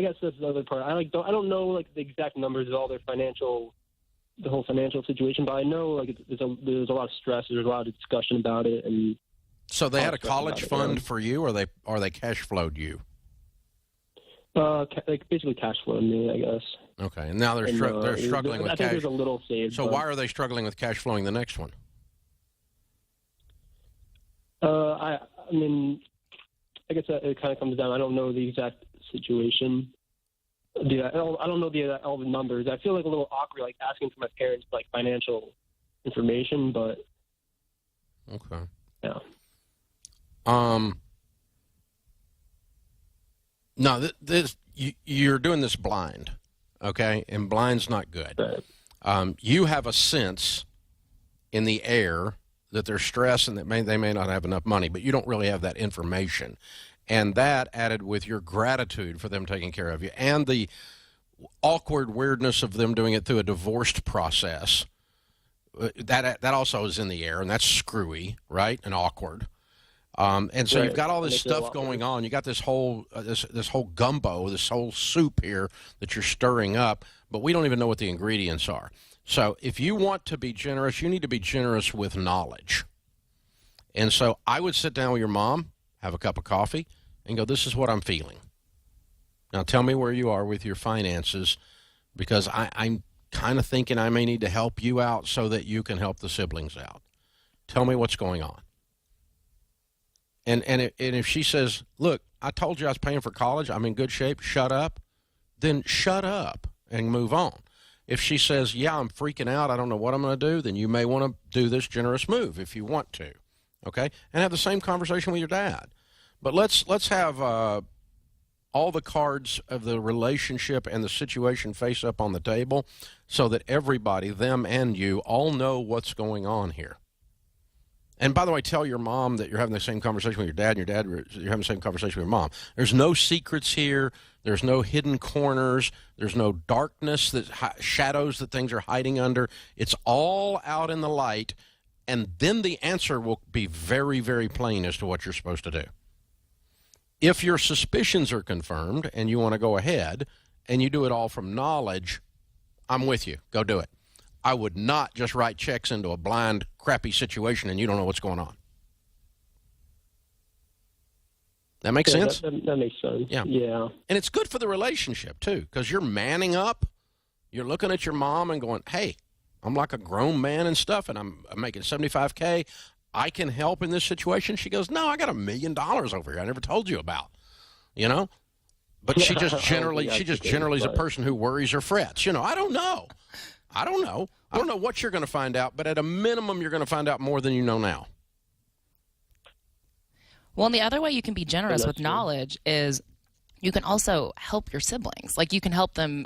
guess that's the other part. I don't know like the exact numbers of all their the whole financial situation, but I know like there's a lot of stress. There's a lot of discussion about it, and so they had a college fund for you, or they cash flowed you? Like basically cash flowed me, I guess. Okay, and now they're struggling with cash. I think there's a little saved. So why are they struggling with cash flowing the next one? I I mean, I guess it kind of comes down. I don't know the exact situation. I don't know all the numbers. I feel like a little awkward, like asking for my parents like financial information, but okay, yeah. No, you're doing this blind, okay, and blind's not good. Right. You have a sense in the air that they're stressed and that they may not have enough money, but you don't really have that information. And that added with your gratitude for them taking care of you and the awkward weirdness of them doing it through a divorced process, that also is in the air, and that's screwy, right, and awkward. And so Right. you've got all this Makes it a stuff lot going worse. on. You got this whole this whole gumbo, this whole soup here that you're stirring up, but we don't even know what the ingredients are. So if you want to be generous, you need to be generous with knowledge. And so I would sit down with your mom, have a cup of coffee, and go, this is what I'm feeling. Now tell me where you are with your finances, because I'm kind of thinking I may need to help you out so that you can help the siblings out. Tell me what's going on. And if she says, look, I told you I was paying for college, I'm in good shape, shut up, then shut up and move on. If she says, yeah, I'm freaking out, I don't know what I'm going to do, then you may want to do this generous move if you want to, okay? And have the same conversation with your dad. But let's have all the cards of the relationship and the situation face up on the table so that everybody, them and you, all know what's going on here. And by the way, tell your mom that you're having the same conversation with your dad, and you're having the same conversation with your mom. There's no secrets here. There's no hidden corners. There's no darkness, shadows that things are hiding under. It's all out in the light, and then the answer will be very, very plain as to what you're supposed to do. If your suspicions are confirmed and you want to go ahead and you do it all from knowledge, I'm with you. Go do it. I would not just write checks into a blind, crappy situation and you don't know what's going on. That makes sense? That makes sense. Yeah. Yeah. And it's good for the relationship, too, because you're manning up. You're looking at your mom and going, hey, I'm like a grown man and stuff, and I'm making $75K. I can help in this situation. She goes, no, I got $1 million over here I never told you about, you know? But she just generally is a person who worries or frets. You know, I don't know. I don't know what you're going to find out, but at a minimum, you're going to find out more than you know now. Well, and the other way you can be generous with knowledge is you can also help your siblings. Like, you can help them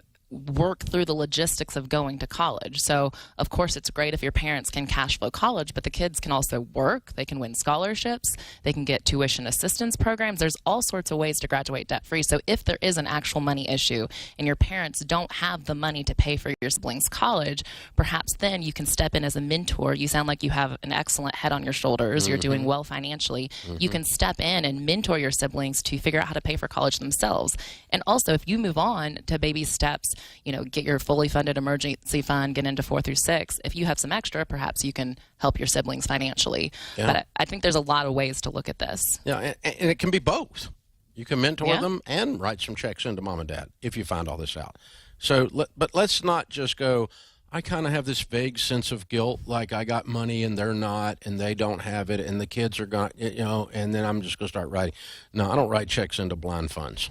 work through the logistics of going to college. So, of course, it's great if your parents can cash flow college, but the kids can also work. They can win scholarships. They can get tuition assistance programs. There's all sorts of ways to graduate debt-free. So if there is an actual money issue and your parents don't have the money to pay for your siblings' college, perhaps then you can step in as a mentor. You sound like you have an excellent head on your shoulders. Mm-hmm. You're doing well financially. Mm-hmm. You can step in and mentor your siblings to figure out how to pay for college themselves. And also, if you move on to baby steps, you know, get your fully funded emergency fund, get into 4 through 6. If you have some extra, perhaps you can help your siblings financially. Yeah. But I think there's a lot of ways to look at this. Yeah, and it can be both. You can mentor them and write some checks into mom and dad if you find all this out. So, but let's not just go, I kind of have this vague sense of guilt, like I got money and they're not, and they don't have it, and the kids are going, you know, and then I'm just going to start writing. No, I don't write checks into blind funds.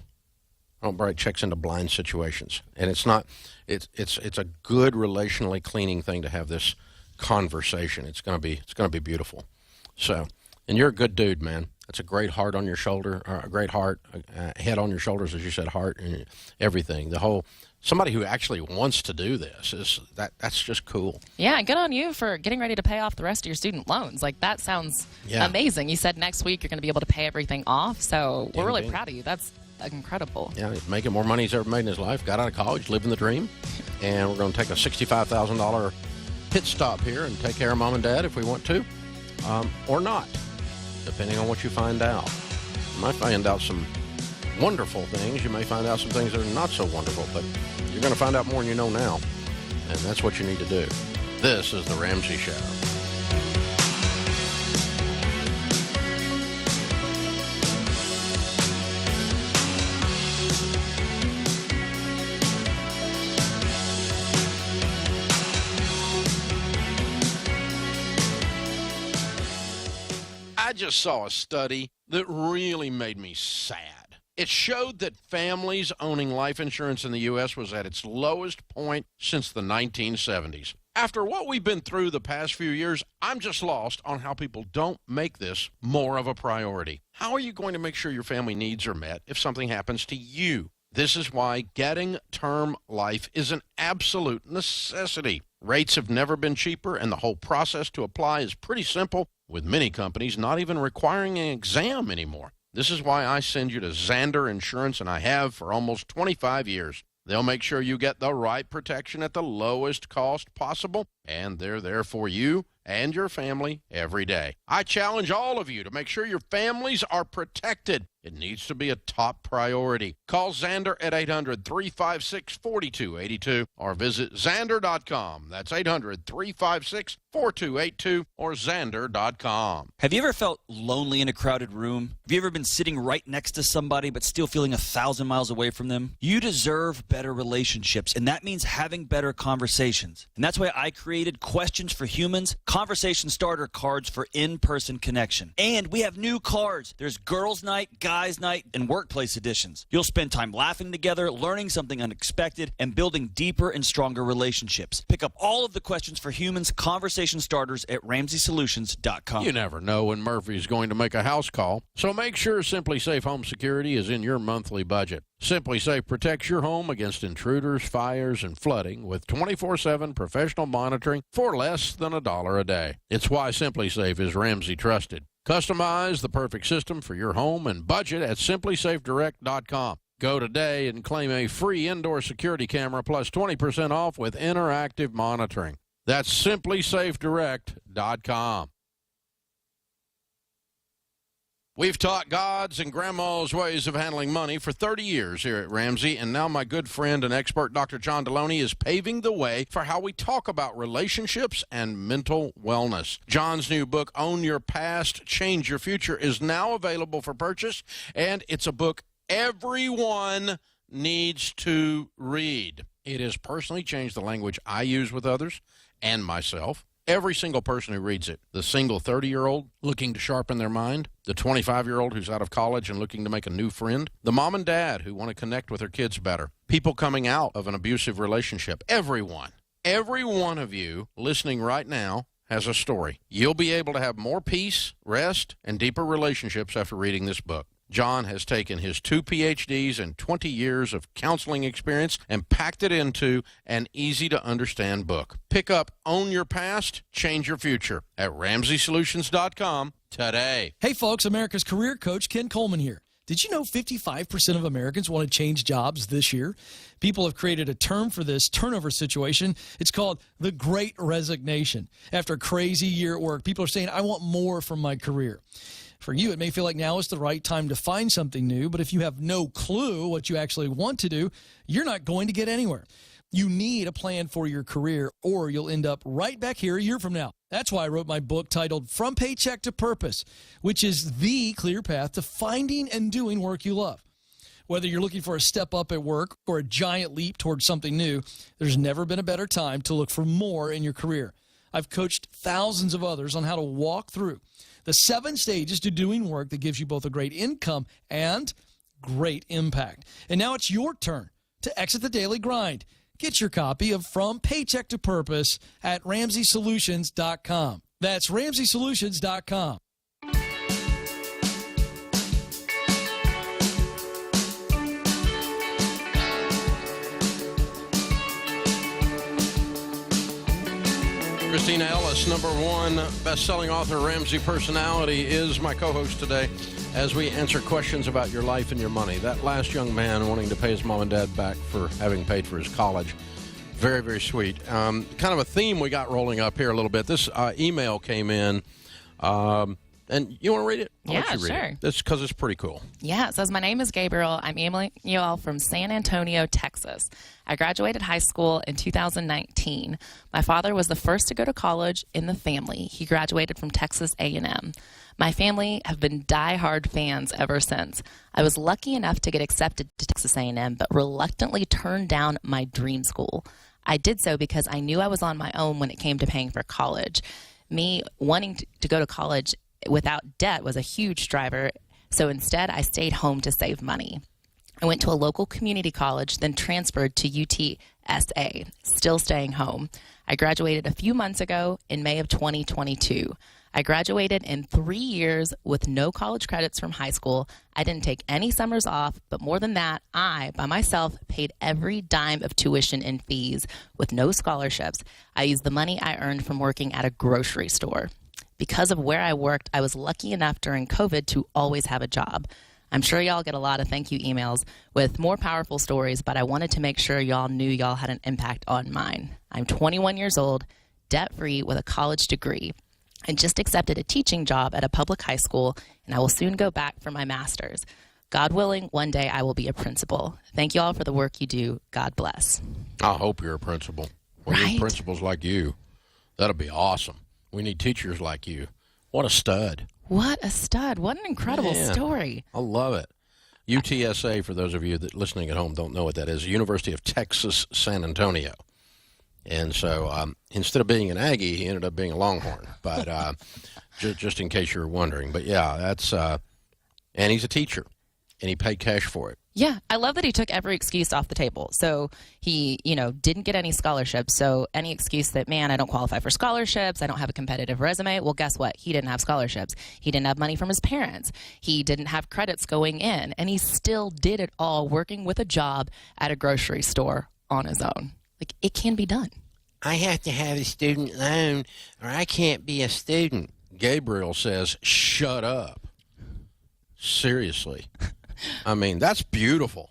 I don't write checks into blind situations. And it's not, it's a good relationally cleaning thing to have this conversation. It's going to be beautiful. So, and you're a good dude, man. That's a great heart on your shoulder, or a great heart, head on your shoulders, as you said, heart and everything. Somebody who actually wants to do this that's just cool. Yeah, good on you for getting ready to pay off the rest of your student loans. Like, that sounds amazing. You said next week you're going to be able to pay everything off, so we're really proud of you. That's incredible. Yeah, he's making more money he's ever made in his life. Got out of college, living the dream, and we're going to take a $65,000 pit stop here and take care of mom and dad if we want to, or not, depending on what you find out. You might find out some wonderful things. You may find out some things that are not so wonderful, but you're going to find out more than you know now, and that's what you need to do. This is The Ramsey Show. I just saw a study that really made me sad. It showed that families owning life insurance in the U.S. was at its lowest point since the 1970s. After what we've been through the past few years, I'm just lost on how people don't make this more of a priority. How are you going to make sure your family needs are met if something happens to you? This is why getting term life is an absolute necessity. Rates have never been cheaper, and the whole process to apply is pretty simple, with many companies not even requiring an exam anymore. This is why I send you to Xander Insurance, and I have for almost 25 years. They'll make sure you get the right protection at the lowest cost possible, and they're there for you and your family every day. I challenge all of you to make sure your families are protected. It needs to be a top priority. Call Xander at 800-356-4282 or visit Xander.com. That's 800-356-4282 or Xander.com. Have you ever felt lonely in a crowded room? Have you ever been sitting right next to somebody but still feeling 1,000 miles away from them? You deserve better relationships, and that means having better conversations. And that's why I created Questions for Humans, conversation starter cards for in-person connection. And we have new cards. There's Girls Night, Guys Night, and Workplace editions. You'll spend time laughing together, learning something unexpected, and building deeper and stronger relationships. Pick up all of the Questions for Humans conversation starters at RamseySolutions.com. You never know when Murphy's going to make a house call, so make sure Simply Safe Home Security is in your monthly budget. Simply Safe protects your home against intruders, fires, and flooding with 24/7 professional monitoring for less than $1 a day. It's why Simply Safe is Ramsey trusted. Customize the perfect system for your home and budget at simplysafedirect.com. Go today and claim a free indoor security camera plus 20% off with interactive monitoring. That's simplysafedirect.com. We've taught God's and Grandma's ways of handling money for 30 years here at Ramsey, and now my good friend and expert Dr. John Deloney is paving the way for how we talk about relationships and mental wellness. John's new book, Own Your Past, Change Your Future, is now available for purchase, and it's a book everyone needs to read. It has personally changed the language I use with others and myself. Every single person who reads it, the single 30-year-old looking to sharpen their mind, the 25-year-old who's out of college and looking to make a new friend, the mom and dad who want to connect with their kids better, people coming out of an abusive relationship, everyone. Every one of you listening right now has a story. You'll be able to have more peace, rest, and deeper relationships after reading this book. John has taken his 2 PhDs and 20 years of counseling experience and packed it into an easy-to-understand book. Pick up Own Your Past, Change Your Future at RamseySolutions.com today. Hey, folks, America's career coach Ken Coleman here. Did you know 55% of Americans want to change jobs this year? People have created a term for this turnover situation. It's called the Great Resignation. After a crazy year at work, people are saying, I want more from my career. For you, it may feel like now is the right time to find something new, but if you have no clue what you actually want to do, you're not going to get anywhere. You need a plan for your career, or you'll end up right back here a year from now. That's why I wrote my book titled From Paycheck to Purpose, which is the clear path to finding and doing work you love. Whether you're looking for a step up at work or a giant leap towards something new, there's never been a better time to look for more in your career. I've coached thousands of others on how to walk through the 7 stages to doing work that gives you both a great income and great impact. And now it's your turn to exit the daily grind. Get your copy of From Paycheck to Purpose at RamseySolutions.com. That's RamseySolutions.com. Christina Ellis, #1 best-selling author, Ramsey personality, is my co-host today as we answer questions about your life and your money. That last young man wanting to pay his mom and dad back for having paid for his college. Very, very sweet. Kind of a theme we got rolling up here a little bit. This email came in, and you want to read it? I'll let you read sure. it. That's because it's pretty cool. Yeah, it says, my name is Gabriel. I'm emailing you all from San Antonio, Texas. I graduated high school in 2019. My father was the first to go to college in the family. He graduated from Texas A&M. My family have been diehard fans ever since. I was lucky enough to get accepted to Texas A&M, but reluctantly turned down my dream school. I did so because I knew I was on my own when it came to paying for college. Me wanting to go to college without debt was a huge driver. So instead, I stayed home to save money. I went to a local community college, then transferred to UTSA, still staying home. I graduated a few months ago in May of 2022. I graduated in 3 years with no college credits from high school. I didn't take any summers off, but more than that, I, by myself, paid every dime of tuition and fees with no scholarships. I used the money I earned from working at a grocery store. Because of where I worked, I was lucky enough during COVID to always have a job. I'm sure y'all get a lot of thank you emails with more powerful stories, but I wanted to make sure y'all knew y'all had an impact on mine. I'm 21 years old, debt-free with a college degree. I just accepted a teaching job at a public high school, and I will soon go back for my master's. God willing, one day I will be a principal. Thank you all for the work you do. God bless. I hope you're a principal. We need principals like you. That'll be awesome. We need teachers like you. What a stud. What a stud. What an incredible story. I love it. UTSA, for those of you that listening at home don't know what that is, University of Texas, San Antonio. And so instead of being an Aggie, he ended up being a Longhorn. But just in case you're wondering. But, yeah, that's and he's a teacher, and he paid cash for it. Yeah, I love that he took every excuse off the table. So he, didn't get any scholarships. So any excuse that, man, I don't qualify for scholarships, I don't have a competitive resume. Well, guess what? He didn't have scholarships. He didn't have money from his parents. He didn't have credits going in. And he still did it all working with a job at a grocery store on his own. Like, it can be done. I have to have a student loan or I can't be a student. Gabriel says, shut up. Seriously. I mean, that's beautiful.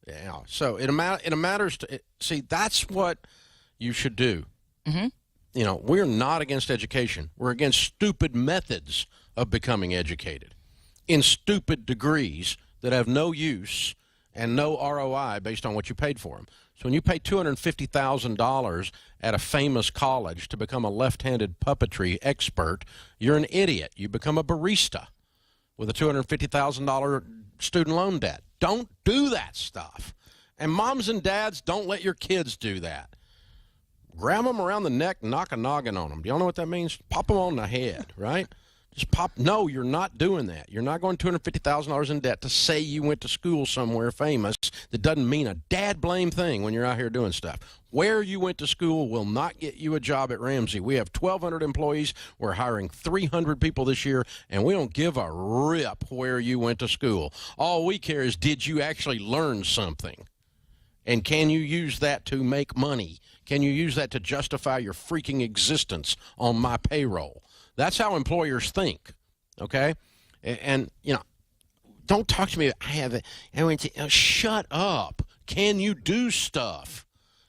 Yeah. So it matters to see. That's what you should do. Mm-hmm. We're not against education. We're against stupid methods of becoming educated in stupid degrees that have no use and no ROI based on what you paid for them. So when you pay $250,000 at a famous college to become a left-handed puppetry expert, you're an idiot. You become a barista with a $250,000 student loan debt. Don't do that stuff. And moms and dads, don't let your kids do that. Grab them around the neck, knock a noggin on them. Do y'all know what that means? Pop them on the head, right? Just pop. No, you're not doing that. You're not going $250,000 in debt to say you went to school somewhere famous. That doesn't mean a dad blame thing when you're out here doing stuff. Where you went to school will not get you a job at Ramsey. We have 1,200 employees. We're hiring 300 people this year, and we don't give a rip where you went to school. All we care is, did you actually learn something? And can you use that to make money? Can you use that to justify your freaking existence on my payroll? That's how employers think, okay? And don't talk to me. Shut up. Can you do stuff?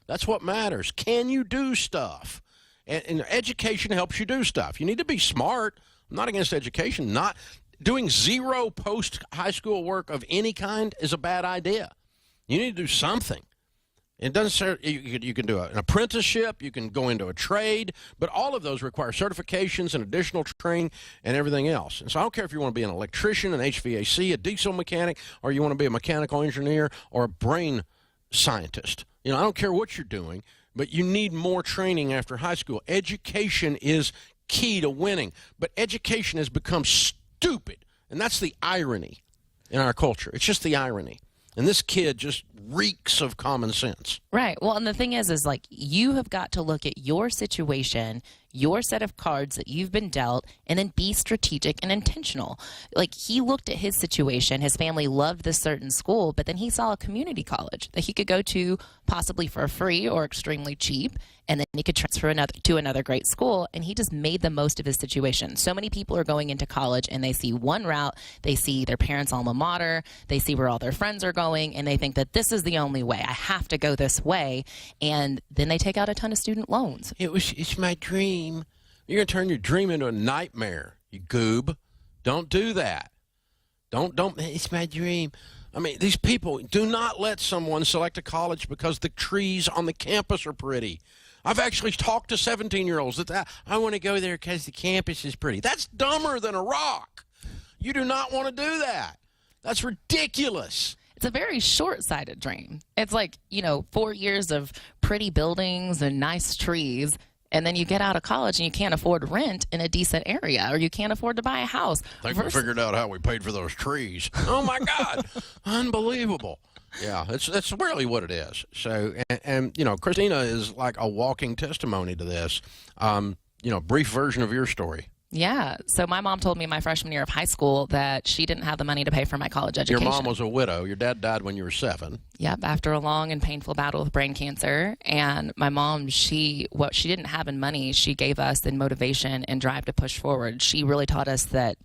That's what matters. Can you do stuff? And education helps you do stuff. You need to be smart. I'm not against education. Not doing zero post-high school work of any kind is a bad idea. You need to do something. It doesn't. You can do an apprenticeship. You can go into a trade, but all of those require certifications and additional training and everything else. And so I don't care if you want to be an electrician, an HVAC, a diesel mechanic, or you want to be a mechanical engineer or a brain scientist. I don't care what you're doing, but you need more training after high school. Education is key to winning, but education has become stupid, and that's the irony in our culture. It's just the irony. And this kid just reeks of common sense. Right. Well, and the thing is like, you have got to look at your situation, your set of cards that you've been dealt, and then be strategic and intentional. Like, he looked at his situation. His family loved this certain school, but then he saw a community college that he could go to possibly for free or extremely cheap, and then he could transfer to another great school, and he just made the most of his situation. So many people are going into college, and they see one route. They see their parents' alma mater. They see where all their friends are going, and they think that this is the only way. I have to go this way, and then they take out a ton of student loans. It's my dream. You're going to turn your dream into a nightmare, you goob. Don't do that. Don't. It's my dream. I mean, these people, do not let someone select a college because the trees on the campus are pretty. I've actually talked to 17-year-olds that I want to go there because the campus is pretty. That's dumber than a rock. You do not want to do that. That's ridiculous. It's a very short-sighted dream. It's like, 4 years of pretty buildings and nice trees, And then you get out of college and you can't afford rent in a decent area, or you can't afford to buy a house. I think we figured out how we paid for those trees. Oh, my God. Unbelievable. Yeah, that's really what it is. So, and you know, Christina is like a walking testimony to this. You know, brief version of your story. Yeah. So my mom told me my freshman year of high school that she didn't have the money to pay for my college education. Your mom was a widow. Your dad died when you were 7. Yep, after a long and painful battle with brain cancer. And my mom, what she didn't have in money, she gave us in motivation and drive to push forward. She really taught us that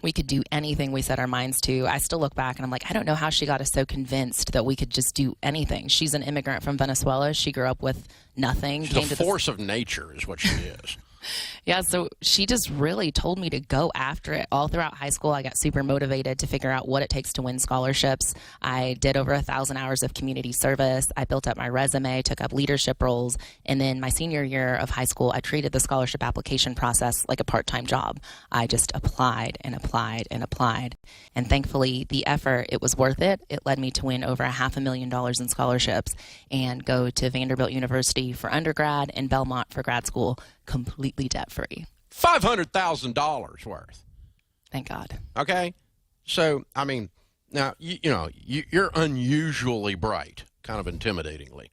we could do anything we set our minds to. I still look back and I'm like, I don't know how she got us so convinced that we could just do anything. She's an immigrant from Venezuela. She grew up with nothing. She's a force of nature is what she is. Yeah, so she just really told me to go after it. All throughout high school, I got super motivated to figure out what it takes to win scholarships. I did over 1,000 hours of community service. I built up my resume, took up leadership roles. And then my senior year of high school, I treated the scholarship application process like a part-time job. I just applied and applied and applied. And thankfully, the effort, it was worth it. It led me to win over $500,000 in scholarships and go to Vanderbilt University for undergrad and Belmont for grad school, completely debt-free. $500,000 worth. Thank God. Okay. So, I mean, now, you're unusually bright, kind of intimidatingly.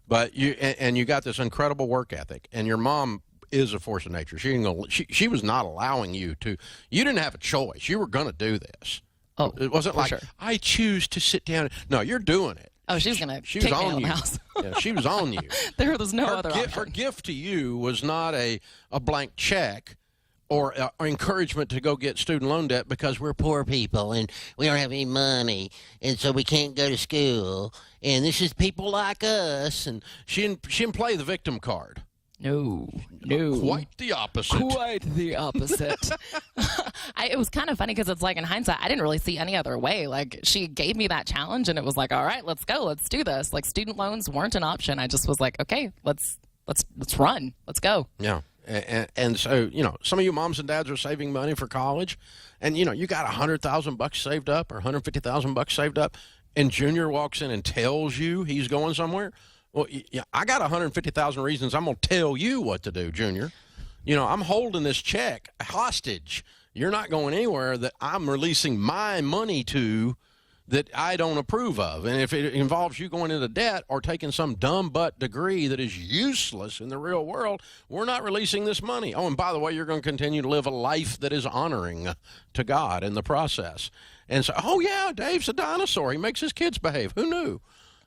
But you got this incredible work ethic, and your mom is a force of nature. She was not allowing you to. You didn't have a choice. You were going to do this. Oh, it wasn't like, sure. I choose to sit down. No, you're doing it. Oh, she was going to kick me out of the house. Yeah, she was on you. There was no other option. Her gift to you was not a blank check or encouragement to go get student loan debt because we're poor people and we don't have any money and so we can't go to school and this is people like us. And she didn't play the victim card. No. Quite the opposite. Quite the opposite. It was kind of funny because it's like in hindsight, I didn't really see any other way. Like she gave me that challenge and it was like, all right, let's go. Let's do this. Like student loans weren't an option. I just was like, okay, let's run. Let's go. Yeah. And so, some of you moms and dads are saving money for college and, you got $100,000 saved up or $150,000 saved up and Junior walks in and tells you he's going somewhere. Well, yeah, I got 150,000 reasons I'm going to tell you what to do, Junior. I'm holding this check hostage. You're not going anywhere that I'm releasing my money to that I don't approve of. And if it involves you going into debt or taking some dumb butt degree that is useless in the real world, we're not releasing this money. Oh, and by the way, you're going to continue to live a life that is honoring to God in the process. And so, oh, yeah, Dave's a dinosaur. He makes his kids behave. Who knew?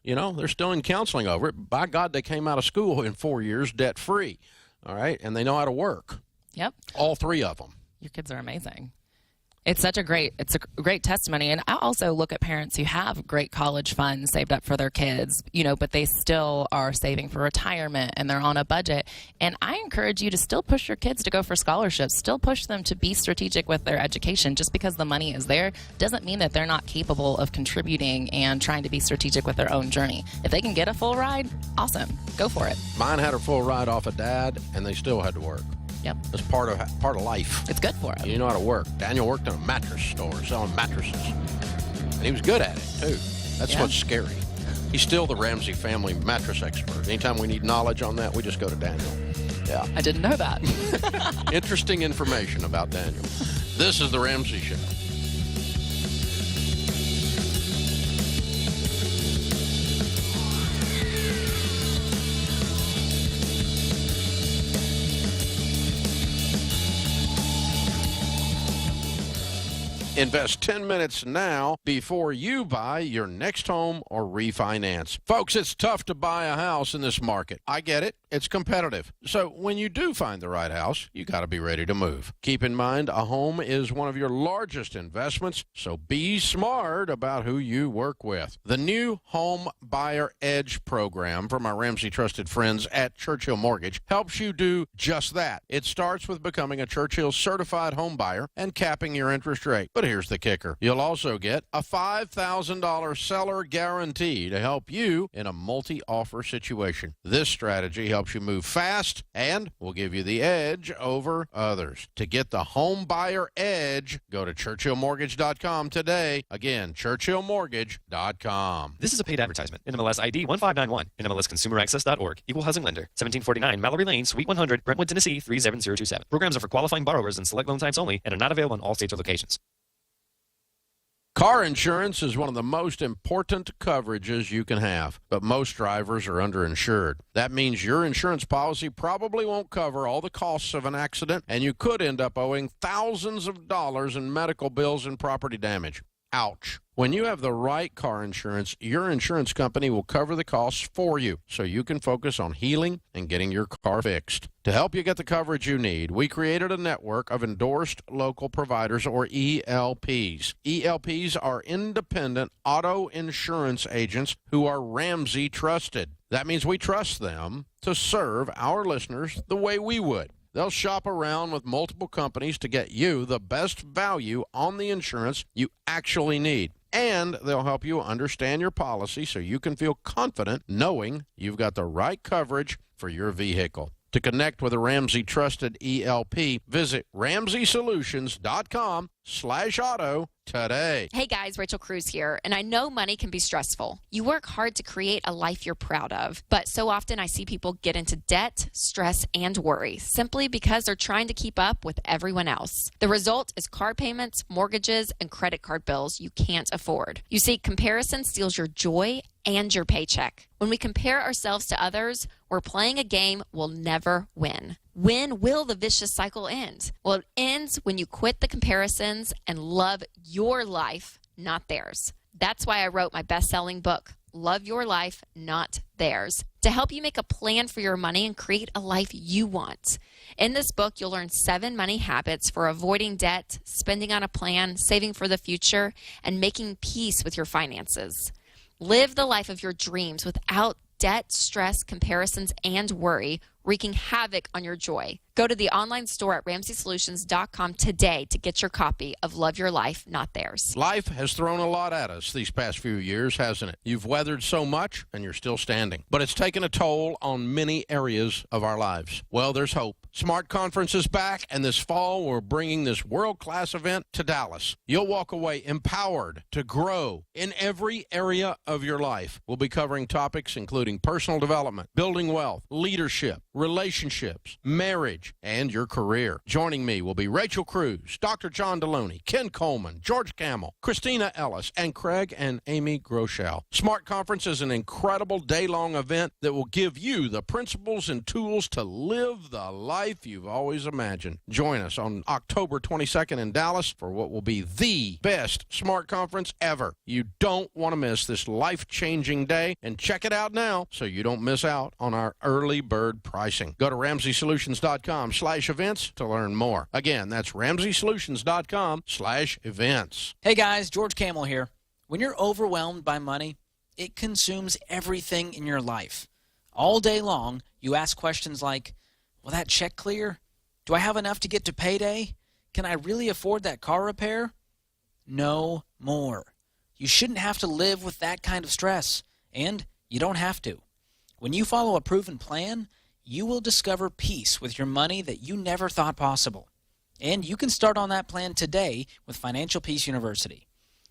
They're still in counseling over it. By God, they came out of school in 4 years debt-free, all right? And they know how to work. Yep. All 3 of them. Your kids are amazing. It's a great testimony. And I also look at parents who have great college funds saved up for their kids, but they still are saving for retirement and they're on a budget. And I encourage you to still push your kids to go for scholarships, still push them to be strategic with their education. Just because the money is there doesn't mean that they're not capable of contributing and trying to be strategic with their own journey. If they can get a full ride, awesome. Go for it. Mine had a full ride off of Dad, and they still had to work. Yep. It's part of life. It's good for him. You know how to work. Daniel worked in a mattress store selling mattresses. And he was good at it, too. That's what's scary. He's still the Ramsey family mattress expert. Anytime we need knowledge on that, we just go to Daniel. Yeah. I didn't know that. Interesting information about Daniel. This is The Ramsey Show. Invest 10 minutes now before you buy your next home or refinance. Folks, it's tough to buy a house in this market. I get it. It's competitive. So when you do find the right house, you got to be ready to move. Keep in mind, a home is one of your largest investments, so be smart about who you work with. The new Home Buyer Edge program from our Ramsey trusted friends at Churchill Mortgage helps you do just that. It starts with becoming a Churchill certified home buyer and capping your interest rate. But But here's the kicker. You'll also get a $5,000 seller guarantee to help you in a multi-offer situation. This strategy helps you move fast and will give you the edge over others. To get the home buyer edge, go to ChurchillMortgage.com today. Again, ChurchillMortgage.com. This is a paid advertisement. NMLS ID 1591. NMLSConsumerAccess.org. Equal housing lender. 1749 Mallory Lane, Suite 100, Brentwood, Tennessee 37027. Programs are for qualifying borrowers and select loan types only and are not available in all states or locations. Car insurance is one of the most important coverages you can have, but most drivers are underinsured. That means your insurance policy probably won't cover all the costs of an accident, and you could end up owing thousands of dollars in medical bills and property damage. Ouch. When you have the right car insurance, your insurance company will cover the costs for you so you can focus on healing and getting your car fixed. To help you get the coverage you need, we created a network of endorsed local providers, or ELPs. ELPs are independent auto insurance agents who are Ramsey trusted. That means we trust them to serve our listeners the way we would. They'll shop around with multiple companies to get you the best value on the insurance you actually need. And they'll help you understand your policy so you can feel confident knowing you've got the right coverage for your vehicle. To connect with a Ramsey Trusted ELP, visit RamseySolutions.com/auto today. Hey guys, Rachel Cruz here, and I know money can be stressful. You work hard to create a life you're proud of, but so often I see people get into debt, stress, and worry simply because they're trying to keep up with everyone else. The result is car payments, mortgages, and credit card bills you can't afford. You see, comparison steals your joy and your paycheck. When we compare ourselves to others, we're playing a game we'll never win. When will the vicious cycle end? Well, it ends when you quit the comparisons and love your life, not theirs. That's why I wrote my best-selling book, Love Your Life, Not Theirs, to help you make a plan for your money and create a life you want. In this book, you'll learn 7 money habits for avoiding debt, spending on a plan, saving for the future, and making peace with your finances. Live the life of your dreams without debt, stress, comparisons, and worry, wreaking havoc on your joy. Go to the online store at RamseySolutions.com today to get your copy of Love Your Life, Not Theirs. Life has thrown a lot at us these past few years, hasn't it? You've weathered so much, and you're still standing. But it's taken a toll on many areas of our lives. Well, there's hope. Smart Conference is back, and this fall we're bringing this world-class event to Dallas. You'll walk away empowered to grow in every area of your life. We'll be covering topics including personal development, building wealth, leadership, relationships, marriage, and your career. Joining me will be Rachel Cruz, Dr. John Deloney, Ken Coleman, George Camel, Christina Ellis, and Craig and Amy Groeschel. Smart Conference is an incredible day-long event that will give you the principles and tools to live the life you've always imagined. Join us on October 22nd in Dallas for what will be the best Smart Conference ever. You don't want to miss this life-changing day, and check it out now so you don't miss out on our early bird pricing. Go to RamseySolutions.com/events to learn more. Again, that's RamseySolutions.com/events. Hey guys, George Camel here. When you're overwhelmed by money, it consumes everything in your life. All day long, you ask questions like, will that check clear? Do I have enough to get to payday? Can I really afford that car repair? No more. You shouldn't have to live with that kind of stress, and you don't have to. When you follow a proven plan, you will discover peace with your money that you never thought possible. And you can start on that plan today with Financial Peace University.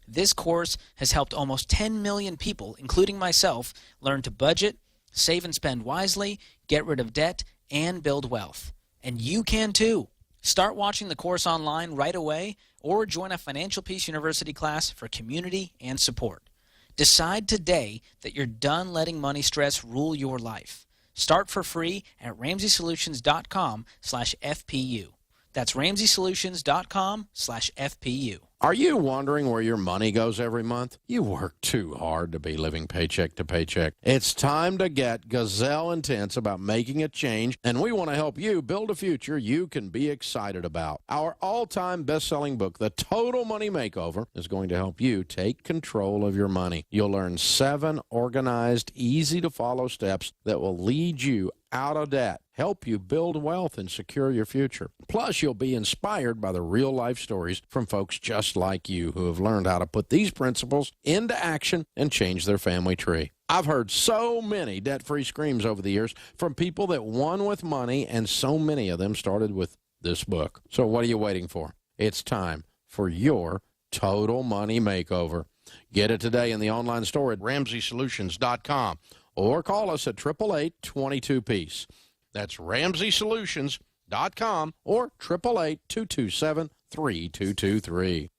This course has helped almost 10 million people, including myself, learn to budget, save and spend wisely, get rid of debt, and build wealth. And you can too. Start watching the course online right away or join a Financial Peace University class for community and support. Decide today that you're done letting money stress rule your life. Start for free at RamseySolutions.com/FPU. That's RamseySolutions.com/FPU. Are you wondering where your money goes every month? You work too hard to be living paycheck to paycheck. It's time to get gazelle intense about making a change, and we want to help you build a future you can be excited about. Our all-time best-selling book, The Total Money Makeover, is going to help you take control of your money. You'll learn 7 organized, easy-to-follow steps that will lead you out of debt, help you build wealth and secure your future. Plus, you'll be inspired by the real-life stories from folks just like you who have learned how to put these principles into action and change their family tree. I've heard so many debt-free screams over the years from people that won with money, and so many of them started with this book. So what are you waiting for? It's time for your total money makeover. Get it today in the online store at RamseySolutions.com or call us at 888-22-PEACE. That's RamseySolutions.com or 888-227-3223.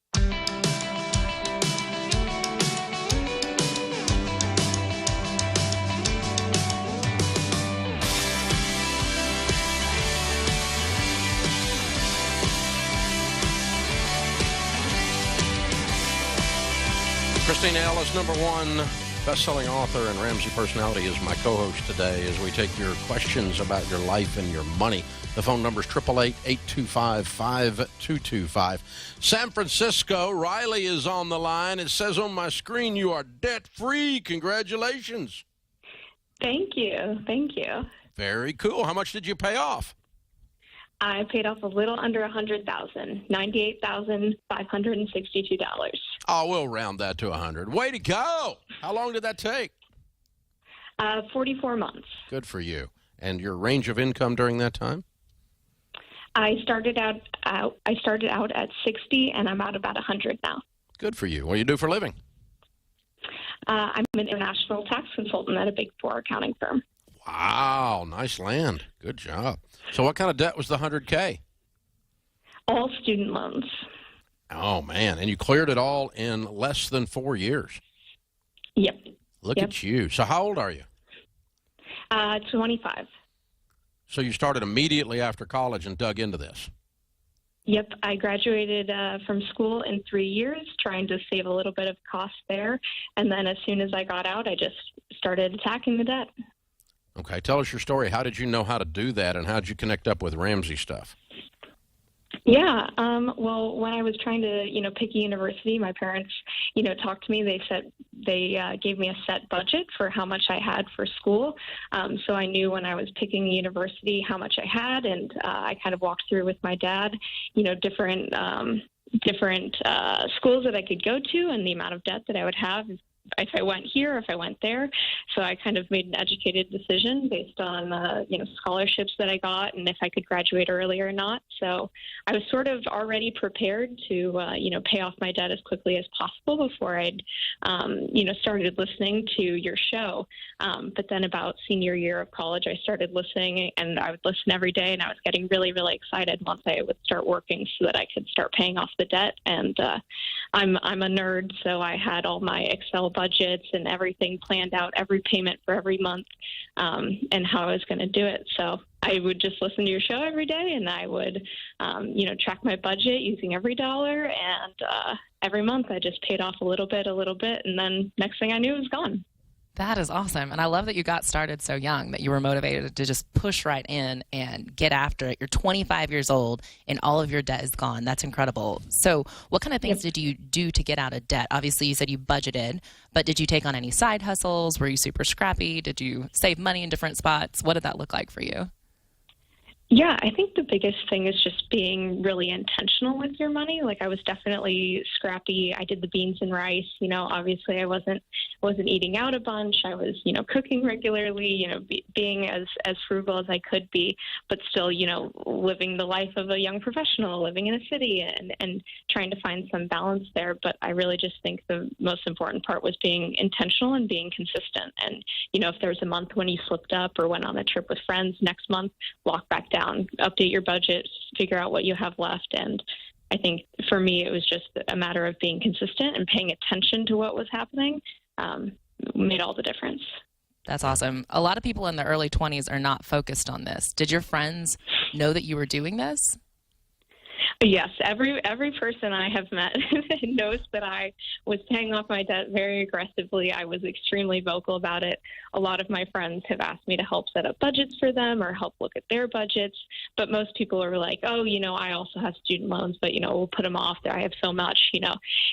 Christina Ellis, #1 best-selling author and Ramsey personality, is my co-host today as we take your questions about your life and your money. The phone number is 888-825-5225. San Francisco, Riley is on the line. It says on my screen you are debt-free. Congratulations. Thank you. Thank you. Very cool. How much did you pay off? I paid off a little under $100,000, $98,562. Oh, we'll round that to 100. Way to go. How long did that take? 44 months. Good for you. And your range of income during that time? I started out at 60, and I'm at about 100 now. Good for you. What do you do for a living? I'm an international tax consultant at a Big Four accounting firm. Wow, nice land. Good job. So what kind of debt was the $100K? All student loans. Oh, man. And you cleared it all in less than 4 years. Yep. Look at you. So how old are you? 25. So you started immediately after college and dug into this? Yep. I graduated from school in 3 years, trying to save a little bit of cost there. And then as soon as I got out, I just started attacking the debt. Okay. Tell us your story. How did you know how to do that, and how did you connect up with Ramsey stuff? Yeah. Well, when I was trying to, pick a university, my parents, talked to me. They said they gave me a set budget for how much I had for school. So I knew when I was picking a university how much I had, and I kind of walked through with my dad, different schools that I could go to and the amount of debt that I would have if I went here, if I went there. So I kind of made an educated decision based on, scholarships that I got and if I could graduate early or not. So I was sort of already prepared to, pay off my debt as quickly as possible before I'd, started listening to your show. But then about senior year of college, I started listening, and I would listen every day, and I was getting really, really excited once I would start working so that I could start paying off the debt. And I'm a nerd, so I had all my Excel budgets and everything planned out, every payment for every month, and how I was going to do it. So I would just listen to your show every day, and I would, track my budget using every dollar, and every month I just paid off a little bit, and then next thing I knew, it was gone. That is awesome. And I love that you got started so young, that you were motivated to just push right in and get after it. You're 25 years old and all of your debt is gone. That's incredible. So what kind of things did you do to get out of debt? Obviously, you said you budgeted, but did you take on any side hustles? Were you super scrappy? Did you save money in different spots? What did that look like for you? Yeah, I think the biggest thing is just being really intentional with your money. Like, I was definitely scrappy. I did the beans and rice. Obviously I wasn't eating out a bunch. I was, cooking regularly, being as frugal as I could be, but still, living the life of a young professional, living in a city and trying to find some balance there. But I really just think the most important part was being intentional and being consistent. And, if there was a month when you slipped up or went on a trip with friends, next month, walk back down, update your budget, figure out what you have left. And I think for me, it was just a matter of being consistent and paying attention to what was happening. Made all the difference. That's awesome. A lot of people in the early 20s are not focused on this. Did your friends know that you were doing this? Yes, every person I have met knows that I was paying off my debt very aggressively. I was extremely vocal about it. A lot of my friends have asked me to help set up budgets for them or help look at their budgets. But most people are like, oh, I also have student loans, but, we'll put them off there. I have so much,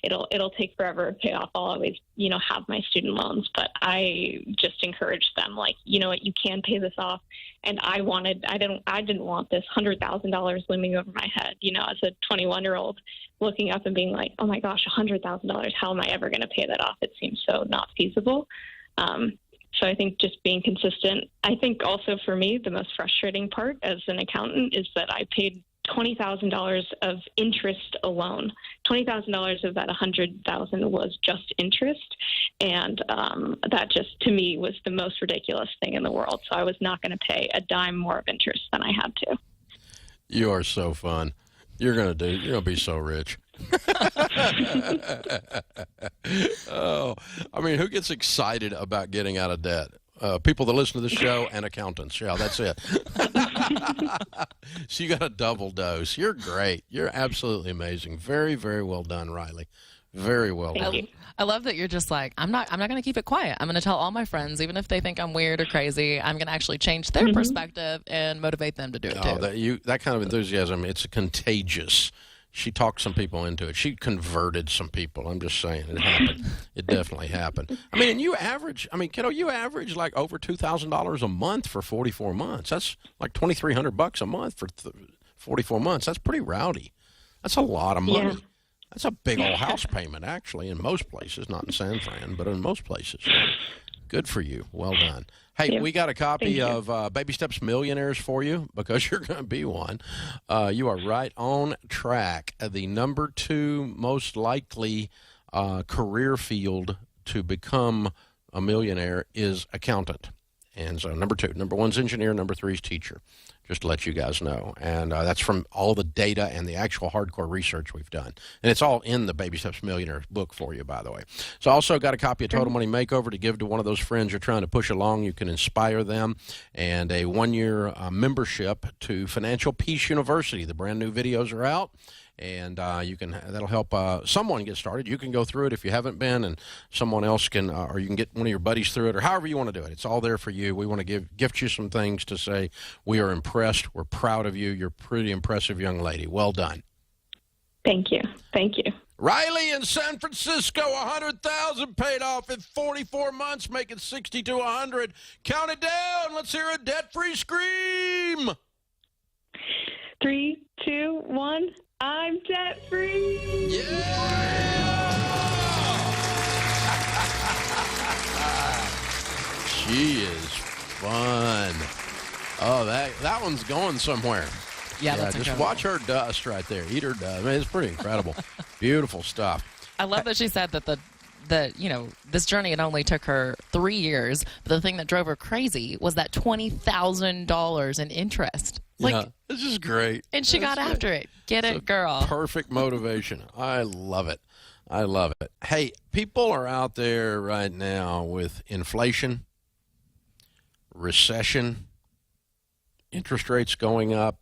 it'll take forever to pay off. I'll always, have my student loans. But I just encourage them, like, you know what, you can pay this off. And I didn't want this $100,000 looming over my head, as a 21-year-old looking up and being like, oh my gosh, $100,000, how am I ever going to pay that off? It seems so not feasible. So I think just being consistent. I think also for me, the most frustrating part as an accountant is that I paid $20,000 of interest alone. $20,000 of that $100,000 was just interest. And that just, to me, was the most ridiculous thing in the world. So I was not going to pay a dime more of interest than I had to. You are so fun. You're going to be so rich. Oh, I mean, who gets excited about getting out of debt? People that listen to the show and accountants. Yeah, that's it. So you got a double dose. You're great. You're absolutely amazing. Very, very well done, Riley. Very well done. I love that you're just like, I'm not going to keep it quiet. I'm going to tell all my friends, even if they think I'm weird or crazy, I'm going to actually change their perspective and motivate them to do it too. That kind of enthusiasm, it's contagious. She talked some people into it. She converted some people. I'm just saying, it happened. It definitely happened. I mean, and you average like over $2,000 a month for 44 months. That's like $2,300 a month for 44 months. That's pretty rowdy. That's a lot of money. Yeah. That's a big old house payment, actually, in most places. Not in San Fran, but in most places. Good for you. Well done. Hey, we got a copy of Baby Steps Millionaires for you because you're going to be one. You are right on track. The number 2 most likely career field to become a millionaire is accountant. And so number 2. Number 1's engineer. Number 3 is teacher. Just to let you guys know. And that's from all the data and the actual hardcore research we've done. And it's all in the Baby Steps Millionaire book for you, by the way. So I also got a copy of Total Money Makeover to give to one of those friends you're trying to push along. You can inspire them. And a 1-year membership to Financial Peace University. The brand new videos are out. And that'll help someone get started. You can go through it if you haven't been, and someone else can, or you can get one of your buddies through it, or however you want to do it. It's all there for you. We want to gift you some things to say we are impressed. We're proud of you. You're a pretty impressive young lady. Well done. Thank you. Thank you. Riley in San Francisco, $100,000 paid off in 44 months, making 60 to 100. Count it down. Let's hear a debt-free scream. 3, 2, 1. I'm debt-free. Yeah! She is fun. Oh, that one's going somewhere. Yeah, that's just incredible. watch her dust right there. Eat her dust. I mean, it's pretty incredible. Beautiful stuff. I love that she said that this journey, it only took her 3 years, but the thing that drove her crazy was that $20,000 in interest. This is great. And she got after it. Get it, girl. Perfect motivation. I love it. I love it. Hey, people are out there right now with inflation, recession, interest rates going up,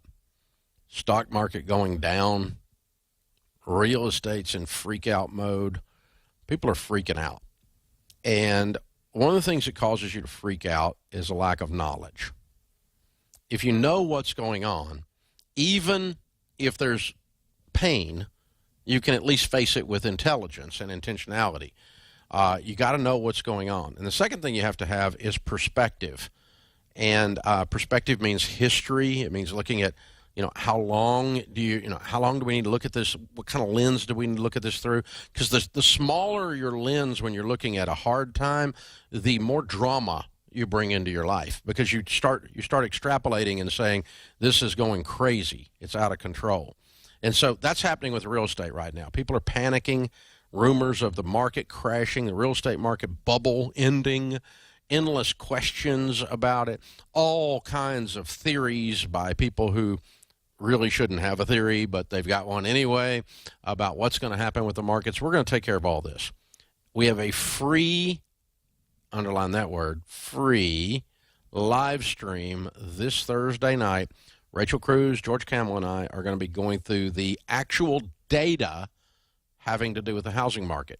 stock market going down, real estate's in freak out mode. People are freaking out. And one of the things that causes you to freak out is a lack of knowledge. If you know what's going on, even if there's pain, you can at least face it with intelligence and intentionality. You got to know what's going on. And the second thing you have to have is perspective. And perspective means history. It means looking at, how long do we need to look at this? What kind of lens do we need to look at this through? Because the smaller your lens when you're looking at a hard time, the more drama you bring into your life, because you start extrapolating and saying, this is going crazy. It's out of control. And so that's happening with real estate right now. People are panicking, rumors of the market crashing, the real estate market bubble ending, endless questions about it, all kinds of theories by people who really shouldn't have a theory, but they've got one anyway about what's going to happen with the markets. We're going to take care of all this. We have a free, underline that word, free live stream this Thursday night Rachel Cruz, George Kamel, and I are going to be going through the actual data having to do with the housing market.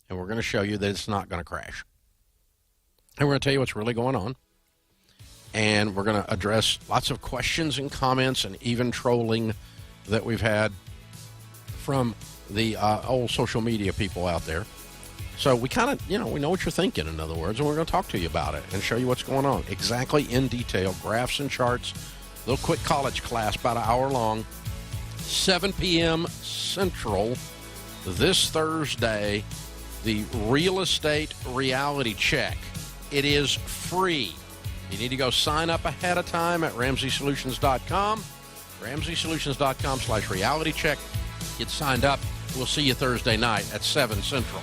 And we're going to show you that it's not going to crash. And we're going to tell you what's really going on. And we're going to address lots of questions and comments and even trolling that we've had from the old social media people out there. So we kind of, we know what you're thinking, in other words, and we're going to talk to you about it and show you what's going on exactly in detail, graphs and charts, little quick college class, about an hour long, 7 p.m. Central this Thursday, the Real Estate Reality Check. It is free. You need to go sign up ahead of time at RamseySolutions.com, RamseySolutions.com/reality check. Get signed up. We'll see you Thursday night at 7 Central.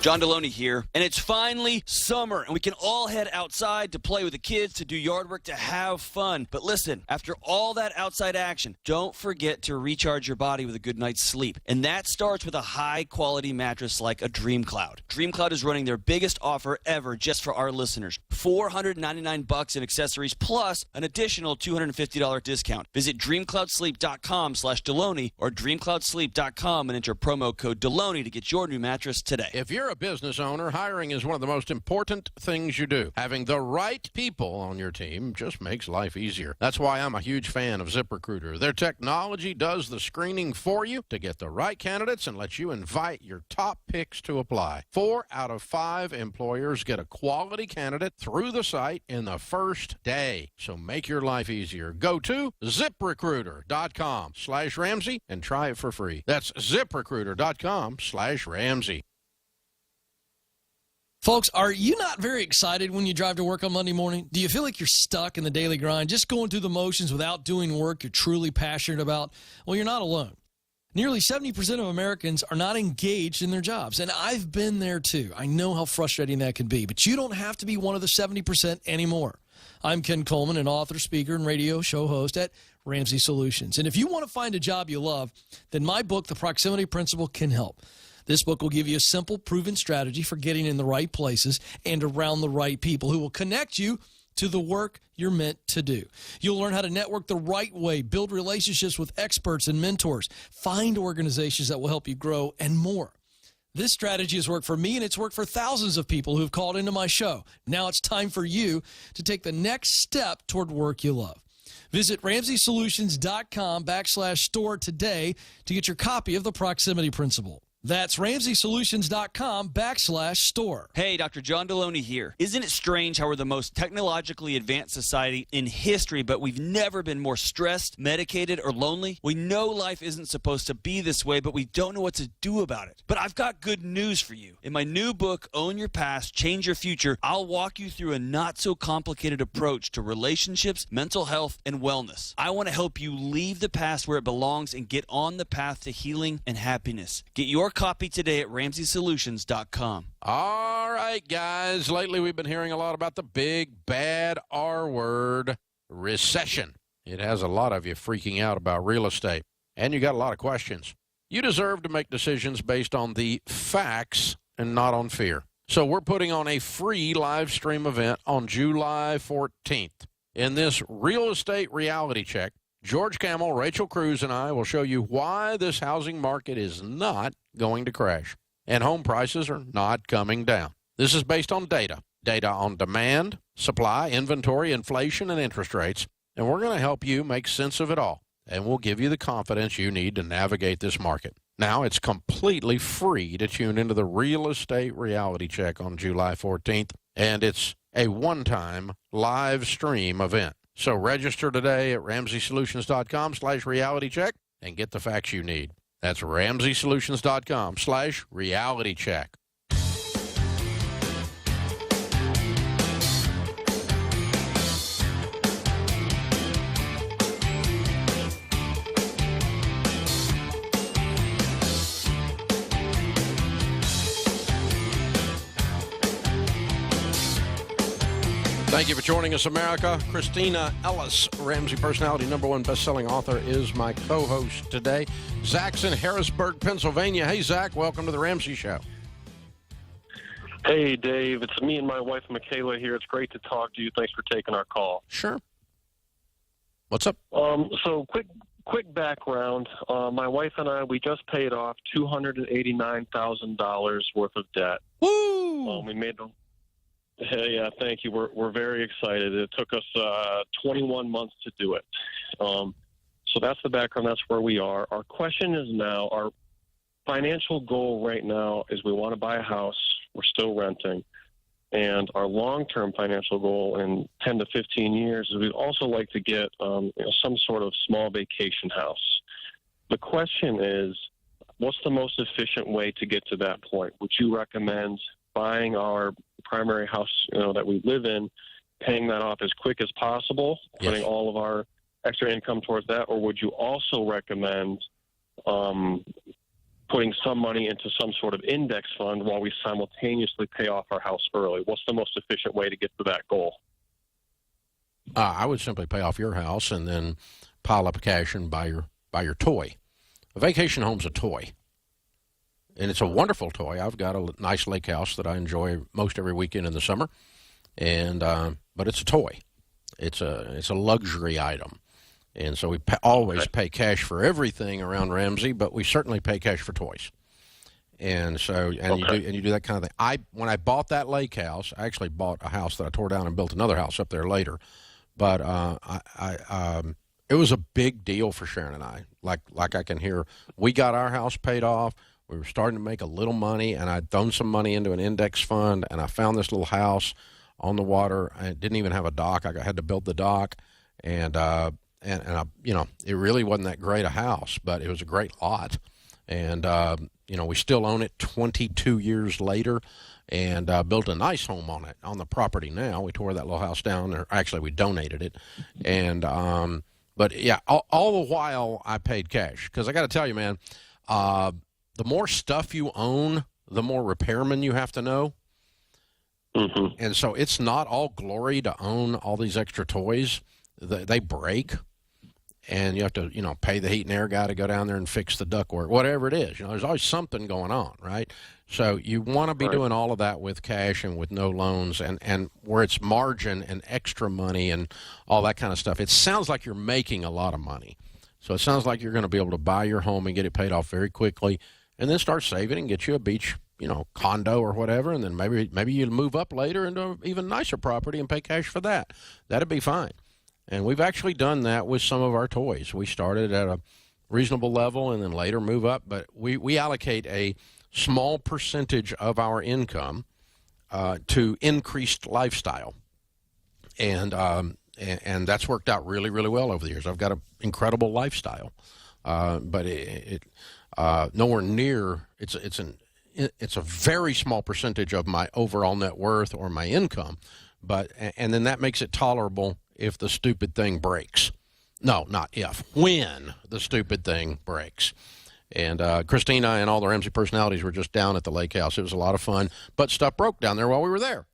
John Deloney here, and it's finally summer, and we can all head outside to play with the kids, to do yard work, to have fun. But listen, after all that outside action, don't forget to recharge your body with a good night's sleep. And that starts with a high-quality mattress like a Dream Cloud. Dream Cloud is running their biggest offer ever just for our listeners. $499 in accessories plus an additional $250 discount. Visit DreamCloudSleep.com/Deloney or DreamCloudSleep.com and enter promo code Deloney to get your new mattress today. If you're a business owner, hiring is one of the most important things you do. Having the right people on your team just makes life easier. That's why I'm a huge fan of ZipRecruiter. Their technology does the screening for you to get the right candidates and lets you invite your top picks to apply. 4 out of 5 employers get a quality candidate through the site in the first day. So make your life easier. Go to ZipRecruiter.com/Ramsey and try it for free. That's ZipRecruiter.com/Ramsey. Folks, are you not very excited when you drive to work on Monday morning? Do you feel like you're stuck in the daily grind, just going through the motions without doing work you're truly passionate about? Well, you're not alone. Nearly 70% of Americans are not engaged in their jobs, and I've been there too. I know how frustrating that can be, but you don't have to be one of the 70% anymore. I'm Ken Coleman, an author, speaker, and radio show host at Ramsey Solutions. And if you want to find a job you love, then my book, The Proximity Principle, can help. This book will give you a simple, proven strategy for getting in the right places and around the right people who will connect you to the work you're meant to do. You'll learn how to network the right way, build relationships with experts and mentors, find organizations that will help you grow, and more. This strategy has worked for me, and it's worked for thousands of people who have called into my show. Now it's time for you to take the next step toward work you love. Visit RamseySolutions.com/store today to get your copy of The Proximity Principle. That's RamseySolutions.com/store. Hey, Dr. John Deloney here. Isn't it strange how we're the most technologically advanced society in history, but we've never been more stressed, medicated, or lonely? We know life isn't supposed to be this way, but we don't know what to do about it. But I've got good news for you. In my new book, Own Your Past, Change Your Future, I'll walk you through a not-so-complicated approach to relationships, mental health, and wellness. I want to help you leave the past where it belongs and get on the path to healing and happiness. Get your copy today at RamseySolutions.com. All right, guys. Lately, we've been hearing a lot about the big, bad R word, recession. It has a lot of you freaking out about real estate, and you got a lot of questions. You deserve to make decisions based on the facts and not on fear. So we're putting on a free live stream event on July 14th. In this real estate reality check, George Kamel, Rachel Cruz, and I will show you why this housing market is not going to crash and home prices are not coming down. This is based on data on demand, supply, inventory, inflation, and interest rates, and we're going to help you make sense of it all, and we'll give you the confidence you need to navigate this market. Now, it's completely free to tune into the Real Estate Reality Check on July 14th, and it's a one-time live stream event. So register today at RamseySolutions.com/reality-check and get the facts you need. That's RamseySolutions.com/reality-check. Thank you for joining us, America. Christina Ellis, Ramsey personality, #1 best-selling author, is my co-host today. Zach's in Harrisburg, Pennsylvania. Hey, Zach, welcome to the Ramsey Show. Hey, Dave. It's me and my wife, Michaela, here. It's great to talk to you. Thanks for taking our call. Sure. What's up? So quick background. My wife and I, we just paid off $289,000 worth of debt. Woo! We made them. Yeah, thank you. We're very excited. It took us 21 months to do it. So that's the background. That's where we are. Our question is now, our financial goal right now is we want to buy a house. We're still renting. And our long-term financial goal in 10 to 15 years is we'd also like to get some sort of small vacation house. The question is, what's the most efficient way to get to that point? Would you recommend buying our primary house, that we live in, paying that off as quick as possible, putting all of our extra income towards that, or would you also recommend putting some money into some sort of index fund while we simultaneously pay off our house early? What's the most efficient way to get to that goal? I would simply pay off your house and then pile up cash and buy your toy. A vacation home's a toy. And it's a wonderful toy. I've got a nice lake house that I enjoy most every weekend in the summer, and but it's a toy. It's a luxury item, and so we always pay cash for everything around Ramsey, but we certainly pay cash for toys. And so you do that kind of thing. When I bought that lake house, I actually bought a house that I tore down and built another house up there later, but it was a big deal for Sharon and I. Like I can hear, we got our house paid off. We were starting to make a little money, and I'd thrown some money into an index fund, and I found this little house on the water. And it didn't even have a dock. I had to build the dock, and I, it really wasn't that great a house, but it was a great lot. And, we still own it 22 years later, and built a nice home on the property now. We tore that little house down, or actually we donated it. And, but yeah, all the while I paid cash, because I got to tell you, man, the more stuff you own, the more repairmen you have to know. Mm-hmm. And so it's not all glory to own all these extra toys. They break, and you have to, pay the heat and air guy to go down there and fix the ductwork, whatever it is. There's always something going on, right? So you want to be doing all of that with cash and with no loans, and where it's margin and extra money and all that kind of stuff. It sounds like you're making a lot of money. So it sounds like you're going to be able to buy your home and get it paid off very quickly, and then start saving and get you a beach, condo or whatever, and then maybe you'll move up later into an even nicer property and pay cash for that. That'd be fine. And we've actually done that with some of our toys. We started at a reasonable level and then later move up, but we allocate a small percentage of our income to increased lifestyle. And that's worked out really, really well over the years. I've got an incredible lifestyle, but it nowhere near. It's a very small percentage of my overall net worth or my income, and then that makes it tolerable if the stupid thing breaks. No, not if. When the stupid thing breaks. And Christina and all the Ramsey personalities were just down at the lake house. It was a lot of fun, but stuff broke down there while we were there.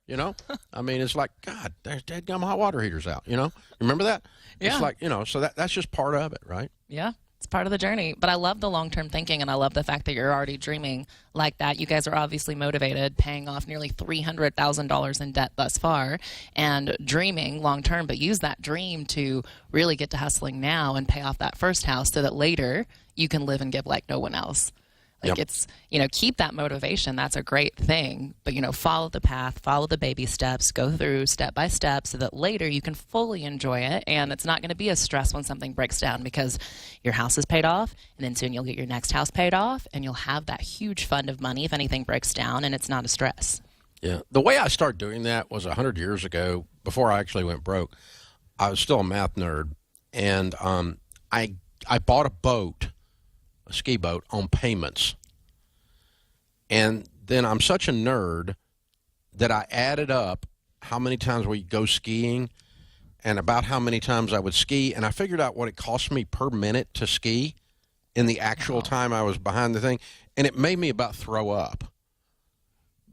I mean, it's like, God, there's dadgum hot water heaters out. Remember that? Yeah. It's like, so that's just part of it, right? Yeah. It's part of the journey. But I love the long-term thinking, and I love the fact that you're already dreaming like that. You guys are obviously motivated, paying off nearly $300,000 in debt thus far, and dreaming long-term, but use that dream to really get to hustling now and pay off that first house so that later you can live and give like no one else. It's, keep that motivation. That's a great thing. But, follow the path, follow the baby steps, go through step by step so that later you can fully enjoy it. And it's not going to be a stress when something breaks down because your house is paid off. And then soon you'll get your next house paid off and you'll have that huge fund of money if anything breaks down, and it's not a stress. Yeah. The way I started doing that was 100 years ago, before I actually went broke. I was still a math nerd. And I bought a ski boat on payments. And then I'm such a nerd that I added up how many times we go skiing and about how many times I would ski. And I figured out what it cost me per minute to ski in the actual time I was behind the thing. And it made me about throw up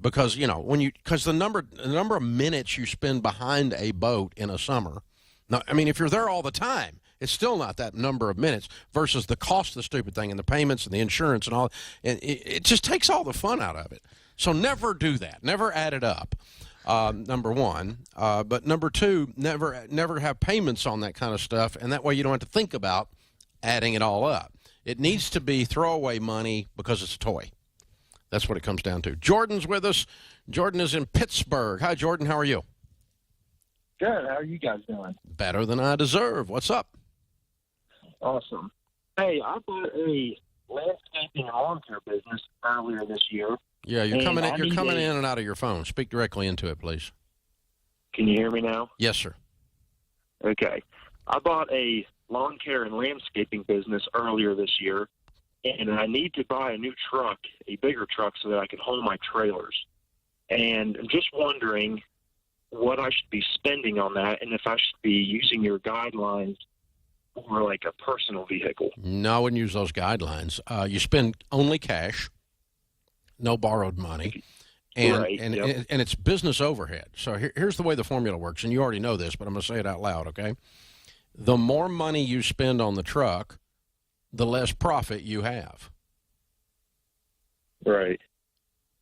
because the number of minutes you spend behind a boat in a summer. Now, I mean, if you're there all the time, it's still not that number of minutes versus the cost of the stupid thing and the payments and the insurance and all. And it just takes all the fun out of it. So never do that. Never add it up. Number one. But number two, never have payments on that kind of stuff. And that way you don't have to think about adding it all up. It needs to be throwaway money because it's a toy. That's what it comes down to. Jordan's with us. Jordan is in Pittsburgh. Hi, Jordan. How are you? Good. How are you guys doing? Better than I deserve. What's up? Awesome. Hey, I bought a landscaping and lawn care business earlier this year. Yeah, you're coming in and out of your phone. Speak directly into it, please. Can you hear me now? Yes, sir. Okay. I bought a lawn care and landscaping business earlier this year, and I need to buy a new truck, a bigger truck, so that I can haul my trailers. And I'm just wondering what I should be spending on that, and if I should be using your guidelines for like a personal vehicle. No, I wouldn't use those guidelines. You spend only cash, no borrowed money, and Right, and yep. and it's business overhead. So here's the way the formula works, and you already know this, but I'm going to say it out loud, okay? The more money you spend on the truck, the less profit you have. Right.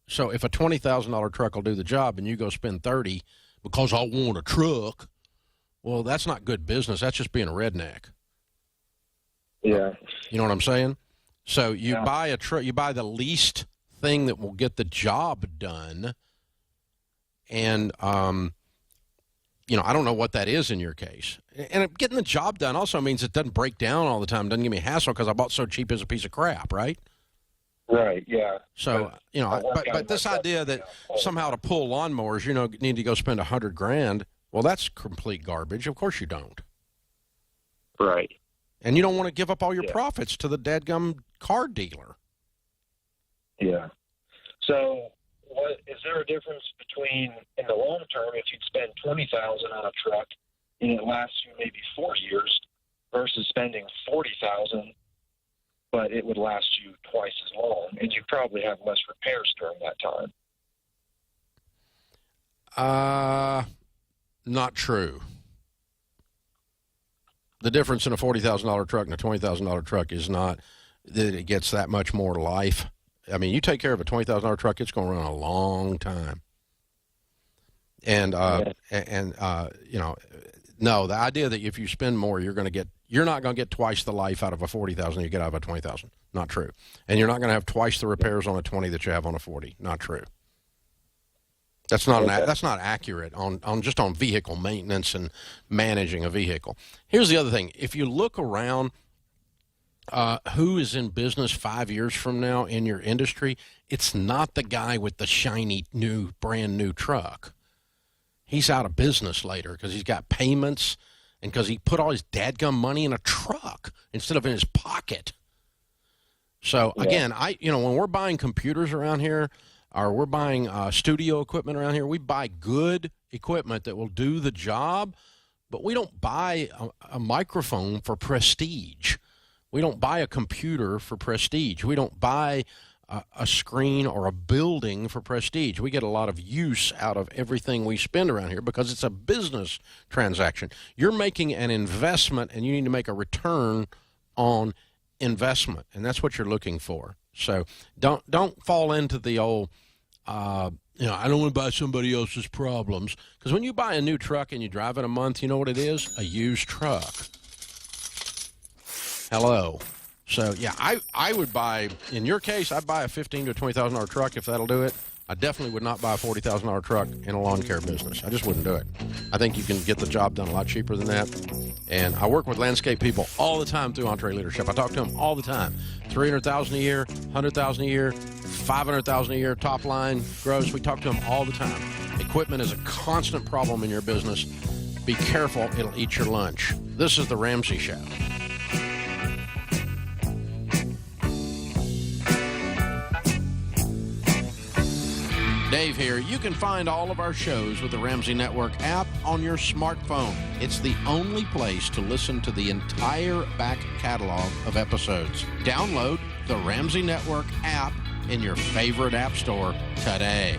So if a $20,000 truck will do the job and you go spend $30,000 because I want a truck, well, that's not good business. That's just being a redneck. Yeah. You know what I'm saying? So you buy a truck, you buy the least thing that will get the job done. And, I don't know what that is in your case. And getting the job done also means it doesn't break down all the time. It doesn't give me a hassle because I bought so cheap as a piece of crap, right? Right, yeah. So, but this idea that somehow to pull lawnmowers, need to go spend $100,000, well, that's complete garbage. Of course you don't. Right. And you don't want to give up all your profits to the dadgum car dealer. Yeah. So, what is there a difference between, in the long term, if you'd spend $20,000 on a truck and it lasts you maybe 4 years, versus spending $40,000, but it would last you twice as long, and you probably have less repairs during that time? Not true. The difference in a $40,000 truck and a $20,000 truck is not that it gets that much more life. I mean, you take care of a $20,000 truck, it's going to run a long time. And no, the idea that if you spend more, you're not going to get twice the life out of a $40,000 you get out of a $20,000. Not true. And you're not going to have twice the repairs on a 20 that you have on a 40. Not true. That's not that's not accurate on vehicle maintenance and managing a vehicle. Here's the other thing. If you look around, who is in business 5 years from now in your industry, it's not the guy with the shiny brand new truck. He's out of business later because he's got payments and because he put all his dadgum money in a truck instead of in his pocket. So again, when we're buying computers around here, or we're buying studio equipment around here, we buy good equipment that will do the job, but we don't buy a microphone for prestige. We don't buy a computer for prestige. We don't buy a screen or a building for prestige. We get a lot of use out of everything we spend around here because it's a business transaction. You're making an investment, and you need to make a return on investment, and that's what you're looking for. So don't fall into the old, I don't want to buy somebody else's problems. Because when you buy a new truck and you drive it a month, you know what it is? A used truck. Hello. So, yeah, I would buy, in your case, I'd buy a $15,000 to $20,000 truck if that'll do it. I definitely would not buy a $40,000 truck in a lawn care business. I just wouldn't do it. I think you can get the job done a lot cheaper than that. And I work with landscape people all the time through EntreLeadership. I talk to them all the time. $300,000 a year, $100,000 a year, $500,000 a year, top line, gross. We talk to them all the time. Equipment is a constant problem in your business. Be careful, it'll eat your lunch. This is The Ramsey Show. Dave here. You can find all of our shows with the Ramsey Network app on your smartphone. It's the only place to listen to the entire back catalog of episodes. Download the Ramsey Network app in your favorite app store today.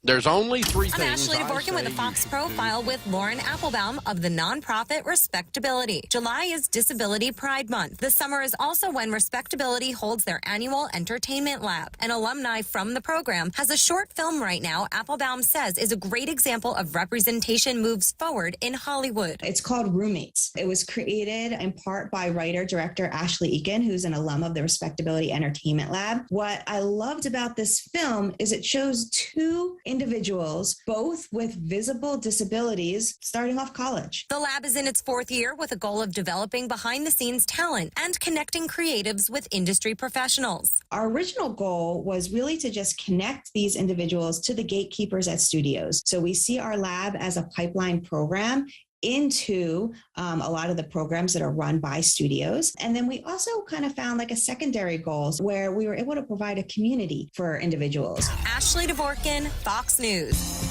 There's only three I'm things Ashley I DeVorkin with a say Fox you Profile with Lauren Applebaum of the nonprofit Respectability. July is Disability Pride Month. This summer is also when Respectability holds their annual entertainment lab. An alumni from the program has a short film right now Applebaum says is a great example of representation moves forward in Hollywood. It's called Roommates. It was created in part by writer-director Ashley Eakin, who's an alum of the Respectability Entertainment Lab. What I loved about this film is it shows two individuals, both with visible disabilities, starting off college. The lab is in its fourth year with a goal of developing behind-the-scenes talent and connecting creatives with industry professionals. Our original goal was really to just connect these individuals to the gatekeepers at studios. So we see our lab as a pipeline program into a lot of the programs that are run by studios. And then we also kind of found like a secondary goals where we were able to provide a community for individuals. Ashley DeVorkin, Fox News.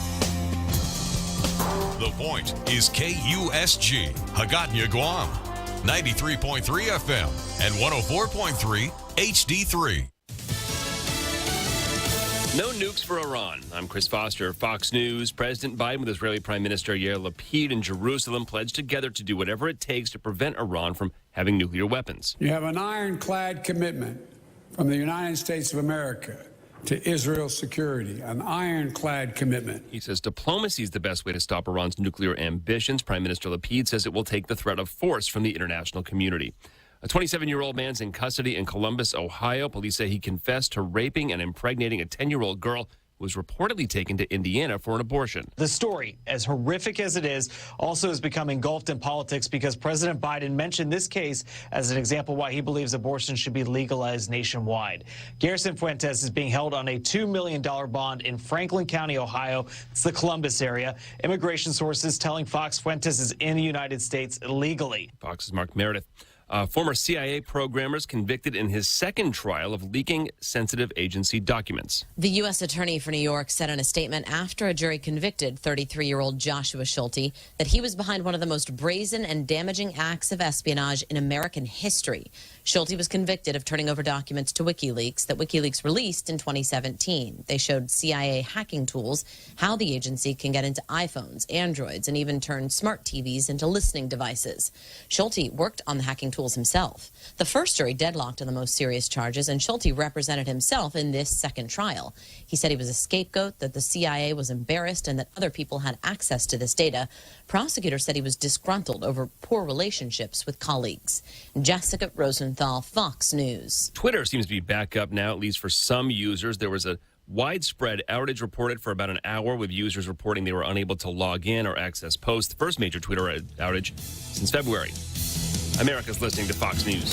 The Point is KUSG, Hagåtña, Guam, 93.3 FM and 104.3 HD3. No nukes for Iran. I'm Chris Foster, Fox News. President Biden with Israeli Prime Minister Yair Lapid in Jerusalem pledged together to do whatever it takes to prevent Iran from having nuclear weapons. You have an ironclad commitment from the United States of America to Israel's security, an ironclad commitment. He says diplomacy is the best way to stop Iran's nuclear ambitions. Prime Minister Lapid says it will take the threat of force from the international community. A 27-year-old man's in custody in Columbus, Ohio. Police say he confessed to raping and impregnating a 10-year-old girl who was reportedly taken to Indiana for an abortion. The story, as horrific as it is, also has become engulfed in politics because President Biden mentioned this case as an example why he believes abortion should be legalized nationwide. Garrison Fuentes is being held on a $2 million bond in Franklin County, Ohio. It's the Columbus area. Immigration sources telling Fox Fuentes is in the United States illegally. Fox's Mark Meredith. Former CIA programmers convicted in his second trial of leaking sensitive agency documents. The U.S. Attorney for New York said in a statement after a jury convicted 33-year-old Joshua Schulte that he was behind one of the most brazen and damaging acts of espionage in American history. Schulte was convicted of turning over documents to WikiLeaks that WikiLeaks released in 2017. They showed CIA hacking tools, how the agency can get into iPhones, Androids, and even turn smart TVs into listening devices. Schulte worked on the hacking tools himself. The first jury deadlocked on the most serious charges, and Schulte represented himself in this second trial. He said he was a scapegoat, that the CIA was embarrassed, and that other people had access to this data. Prosecutors said he was disgruntled over poor relationships with colleagues. Jessica Rosenthal, Fox News. Twitter seems to be back up now, at least for some users. There was a widespread outage reported for about an hour, with users reporting they were unable to log in or access posts. The first major Twitter outage since February. America's listening to Fox News.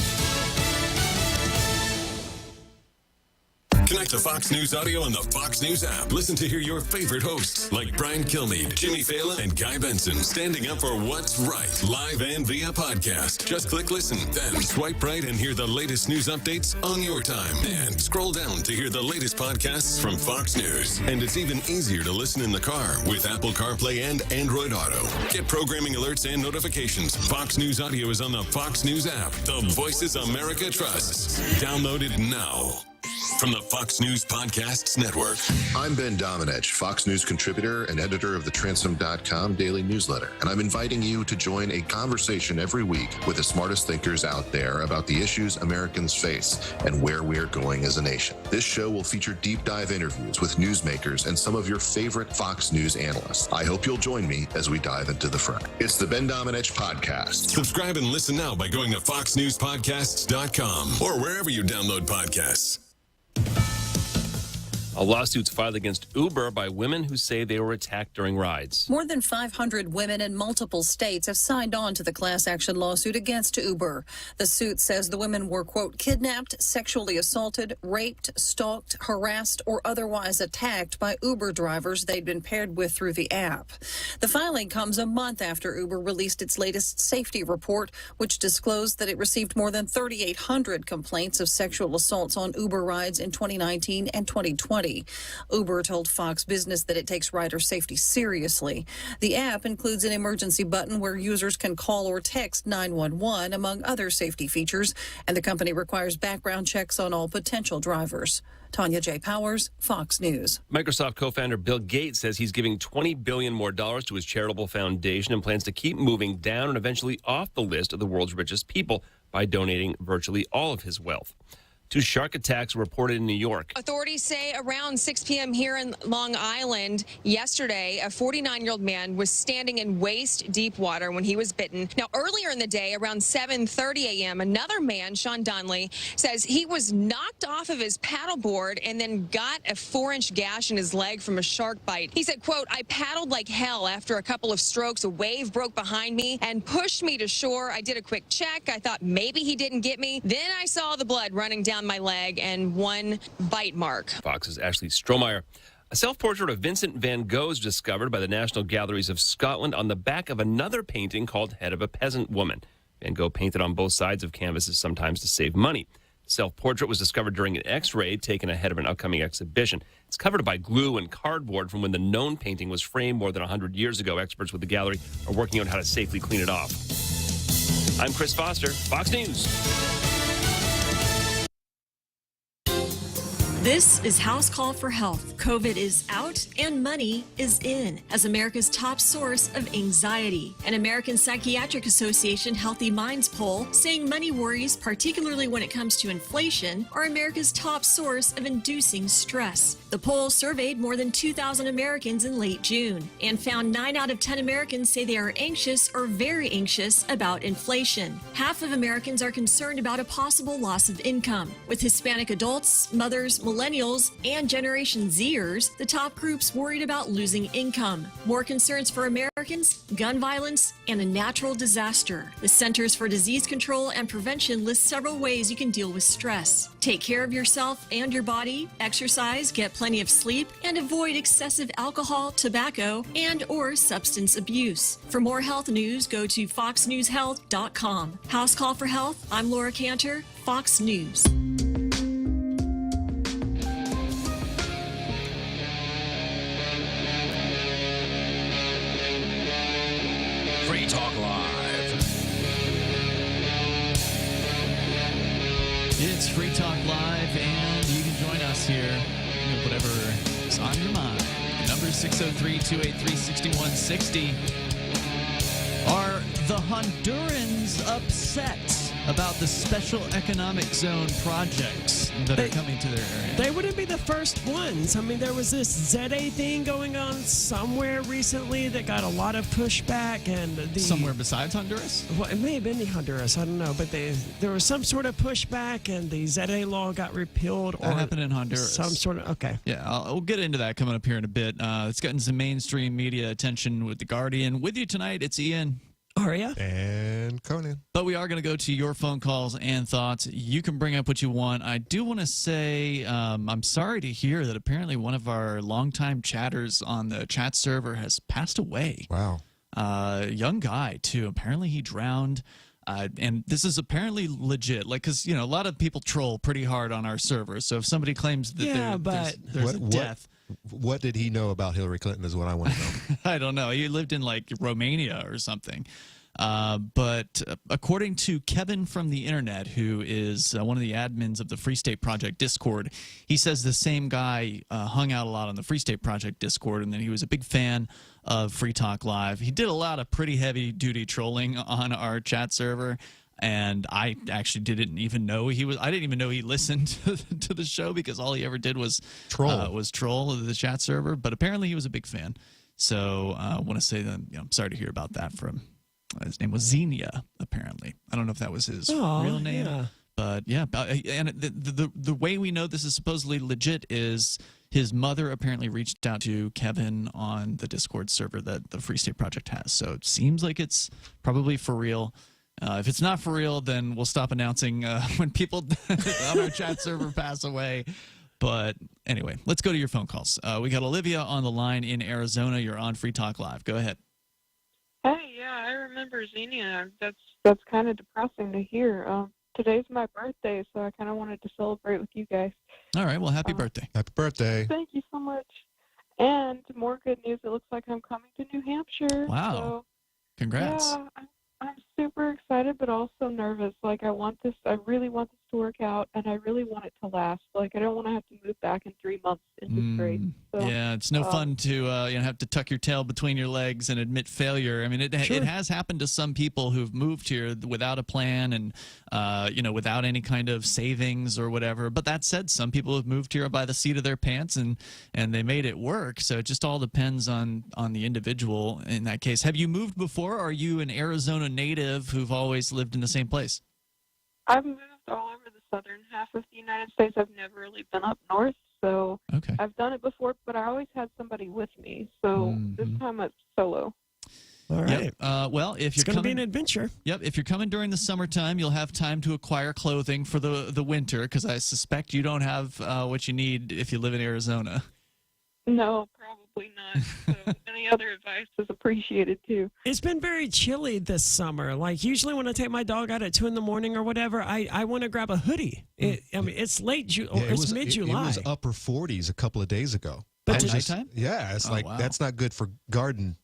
Connect to Fox News Audio on the Fox News app. Listen to hear your favorite hosts like Brian Kilmeade, Jimmy Fallon, and Guy Benson standing up for what's right, live and via podcast. Just click listen, then swipe right and hear the latest news updates on your time. And scroll down to hear the latest podcasts from Fox News. And it's even easier to listen in the car with Apple CarPlay and Android Auto. Get programming alerts and notifications. Fox News Audio is on the Fox News app. The voices America trusts. Download it now. From the Fox News Podcasts Network. I'm Ben Domenech, Fox News contributor and editor of the Transom.com daily newsletter, and I'm inviting you to join a conversation every week with the smartest thinkers out there about the issues Americans face and where we're going as a nation. This show will feature deep dive interviews with newsmakers and some of your favorite Fox News analysts. I hope you'll join me as we dive into the fray. It's the Ben Domenech Podcast. Subscribe and listen now by going to foxnewspodcasts.com or wherever you download podcasts. A lawsuit's filed against Uber by women who say they were attacked during rides. More than 500 women in multiple states have signed on to the class action lawsuit against Uber. The suit says the women were, quote, kidnapped, sexually assaulted, raped, stalked, harassed, or otherwise attacked by Uber drivers they'd been paired with through the app. The filing comes a month after Uber released its latest safety report, which disclosed that it received more than 3,800 complaints of sexual assaults on Uber rides in 2019 and 2020. Uber told Fox Business that it takes rider safety seriously. The app includes an emergency button where users can call or text 911, among other safety features, and the company requires background checks on all potential drivers. Tanya J. Powers, Fox News. Microsoft co-founder Bill Gates says he's giving $20 billion more to his charitable foundation and plans to keep moving down and eventually off the list of the world's richest people by donating virtually all of his wealth. 2 shark attacks were reported in New York. Authorities say around 6 p.m. here in Long Island yesterday, a 49-year-old man was standing in waist-deep water when he was bitten. Now, earlier in the day, around 7:30 a.m., another man, Sean Donnelly, says he was knocked off of his paddleboard and then got a 4-inch gash in his leg from a shark bite. He said, quote, "I paddled like hell after a couple of strokes. A wave broke behind me and pushed me to shore. I did a quick check. I thought maybe he didn't get me. Then I saw the blood running down my leg and 1 bite mark." Fox's Ashley Strohmeyer. A self-portrait of Vincent van Gogh is discovered by the National Galleries of Scotland on the back of another painting called Head of a Peasant Woman. Van Gogh painted on both sides of canvases, sometimes to save money. The self-portrait was discovered during an X-ray taken ahead of an upcoming exhibition. It's covered by glue and cardboard from when the known painting was framed more than 100 years ago. Experts with the gallery are working on how to safely clean it off. I'm Chris Foster, Fox News. This is House Call for Health. COVID is out and money is in as America's top source of anxiety. An American Psychiatric Association Healthy Minds poll saying money worries, particularly when it comes to inflation, are America's top source of inducing stress. The poll surveyed more than 2,000 Americans in late June and found 9 out of 10 Americans say they are anxious or very anxious about inflation. Half of Americans are concerned about a possible loss of income. With Hispanic adults, mothers, millennials, and Generation Zers, the top groups worried about losing income. More concerns for Americans, gun violence, and a natural disaster. The Centers for Disease Control and Prevention lists several ways you can deal with stress. Take care of yourself and your body, exercise, get plenty of sleep, and avoid excessive alcohol, tobacco, and or substance abuse. For more health news, go to foxnewshealth.com. House Call for Health, I'm Laura Cantor, Fox News. Free Talk Live. It's Free Talk Live, and you can join us here. Whatever is on your mind. The number is 603-283-6160. Are the Hondurans upset about the special economic zone projects that are coming to their area? They wouldn't be the first ones. I mean, there was this ZA thing going on somewhere recently that got a lot of pushback, and somewhere besides Honduras? Well, it may have been Honduras. I don't know, but there was some sort of pushback, and the ZA law got repealed. That happened in Honduras. Some sort of Yeah, we'll get into that coming up here in a bit. It's gotten some mainstream media attention with The Guardian. With you tonight, it's Ian. Aria. And Conan. But we are going to go to your phone calls and thoughts. You can bring up what you want. I do want to say I'm sorry to hear that apparently one of our longtime chatters on the chat server has passed away. Wow. Young guy, too. Apparently he drowned. And this is apparently legit. Like, because, a lot of people troll pretty hard on our server. So if somebody claims that there's a death. What did he know about Hillary Clinton is what I want to know. I don't know. He lived in like Romania or something. But according to Kevin from the internet, who is one of the admins of the Free State Project Discord, he says the same guy hung out a lot on the Free State Project Discord, and then he was a big fan of Free Talk Live. He did a lot of pretty heavy-duty trolling on our chat server. And I actually didn't even know I didn't even know he listened to the show because all he ever did was troll the chat server. But apparently he was a big fan. So I want to say that I'm sorry to hear about that from his name was Xenia, apparently. I don't know if that was his real name. Yeah. But yeah, and the way we know this is supposedly legit is his mother apparently reached out to Kevin on the Discord server that the Free State Project has. So it seems like it's probably for real. If it's not for real, then we'll stop announcing when people on our chat server pass away. But anyway, let's go to your phone calls. We got Olivia on the line in Arizona. You're on Free Talk Live. Go ahead. Hey, yeah, I remember Xenia. That's kind of depressing to hear. Today's my birthday, so I kind of wanted to celebrate with you guys. All right, well, happy birthday. Happy birthday. Thank you so much. And more good news, it looks like I'm coming to New Hampshire. Wow. So, congrats. Yeah, I'm super super excited, but also nervous. Like, I really want this to work out, and I really want it to last. Like, I don't want to have to move back in 3 months and disgrace. So, yeah, it's no fun to have to tuck your tail between your legs and admit failure. I mean, it has happened to some people who've moved here without a plan and without any kind of savings or whatever. But that said, some people have moved here by the seat of their pants and they made it work. So it just all depends on the individual in that case. Have you moved before? Or are you an Arizona native who've always lived in the same place? I've moved all over the southern half of the United States. I've never really been up north, so I've done it before, but I always had somebody with me. So this time it's solo. All right. Yep. Well, if you're it's going to be coming, an adventure. Yep. If you're coming during the summertime, you'll have time to acquire clothing for the winter, because I suspect you don't have what you need if you live in Arizona. No, probably not. So any other advice is appreciated too. It's been very chilly this summer. Like, usually when I take my dog out at 2 a.m. or whatever, I want to grab a hoodie. It's it's mid-July. It was upper 40s a couple of days ago. But at nighttime? Yeah, it's that's not good for garden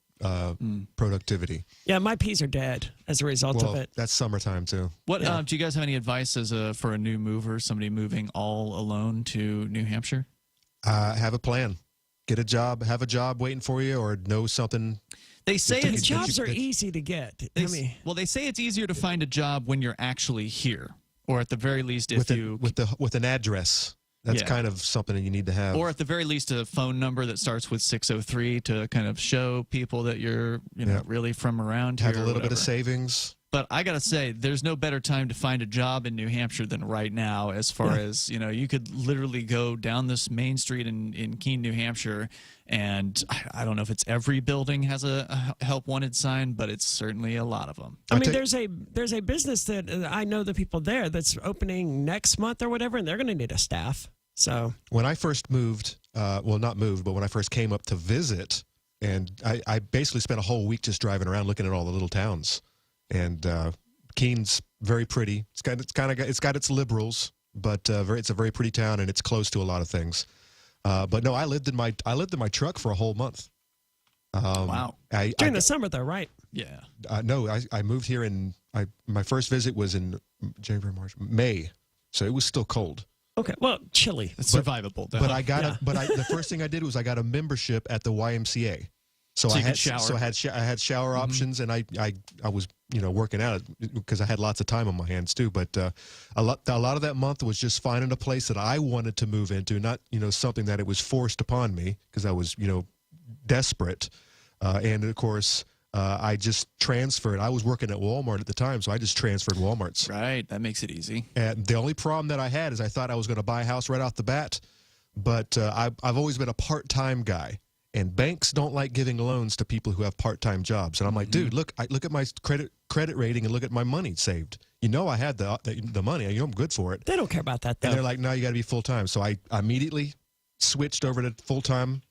productivity. Yeah, my peas are dead as a result of it. That's summertime too. What do you guys have any advice for a new mover, somebody moving all alone to New Hampshire? Have a plan. Get a job, have a job waiting for you, or know something. They say jobs are easy to get. They say it's easier to find a job when you're actually here, or at the very least, with an address. That's kind of something that you need to have, or at the very least, a phone number that starts with 603 to kind of show people that you're really from around here. Have a little bit of savings. But I got to say, there's no better time to find a job in New Hampshire than right now, as far as, you could literally go down this main street in Keene, New Hampshire, and I don't know if it's every building has a help wanted sign, but it's certainly a lot of them. I mean, there's a business that I know the people there that's opening next month or whatever, and they're going to need a staff. So when I first moved, not moved, but when I first came up to visit, and I basically spent a whole week just driving around looking at all the little towns. And Keene's very pretty. It's got its liberals, but it's a very pretty town, and it's close to a lot of things. But no, I lived in my truck for a whole month. Wow! During the summer, though, right? Yeah. No, I moved here my first visit was in January, March, May, so it was still cold. Okay, well, chilly. It's survivable. But the first thing I did was I got a membership at the YMCA. So I had shower options, and I was working out because I had lots of time on my hands too. But a lot of that month was just finding a place that I wanted to move into, not something that it was forced upon me because I was desperate. And of course, I just transferred. I was working at Walmart at the time, so I just transferred Walmarts. Right, that makes it easy. And the only problem that I had is I thought I was going to buy a house right off the bat, but I've always been a part-time guy. And banks don't like giving loans to people who have part-time jobs. And I'm like, dude, look at my credit rating and look at my money saved. I had the money. I'm good for it. They don't care about that, though. And they're like, no, you got to be full-time. So I immediately switched over to full-time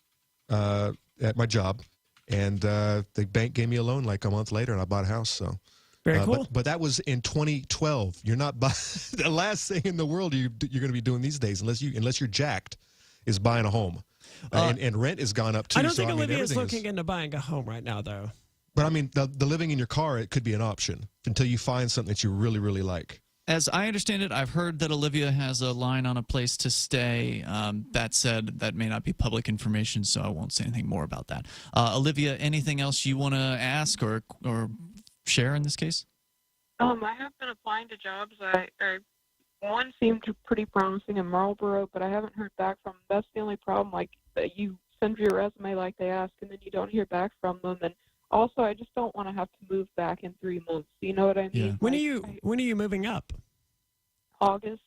at my job. And the bank gave me a loan like a month later, and I bought a house. So very cool. But that was in 2012. You're not the last thing in the world you're going to be doing these days, unless you're jacked, is buying a home. And rent has gone up too. I don't think Olivia's looking into buying a home right now, though. But I mean, the living in your car, it could be an option until you find something that you really, really like. As I understand it, I've heard that Olivia has a line on a place to stay. That said, that may not be public information, so I won't say anything more about that. Olivia, anything else you want to ask or share in this case? I have been applying to jobs. One seemed pretty promising in Marlboro, but I haven't heard back from them. That's the only problem. Like, you send your resume like they ask, and then you don't hear back from them. And also, I just don't want to have to move back in 3 months. You know what I mean? Yeah. When are you moving up? August.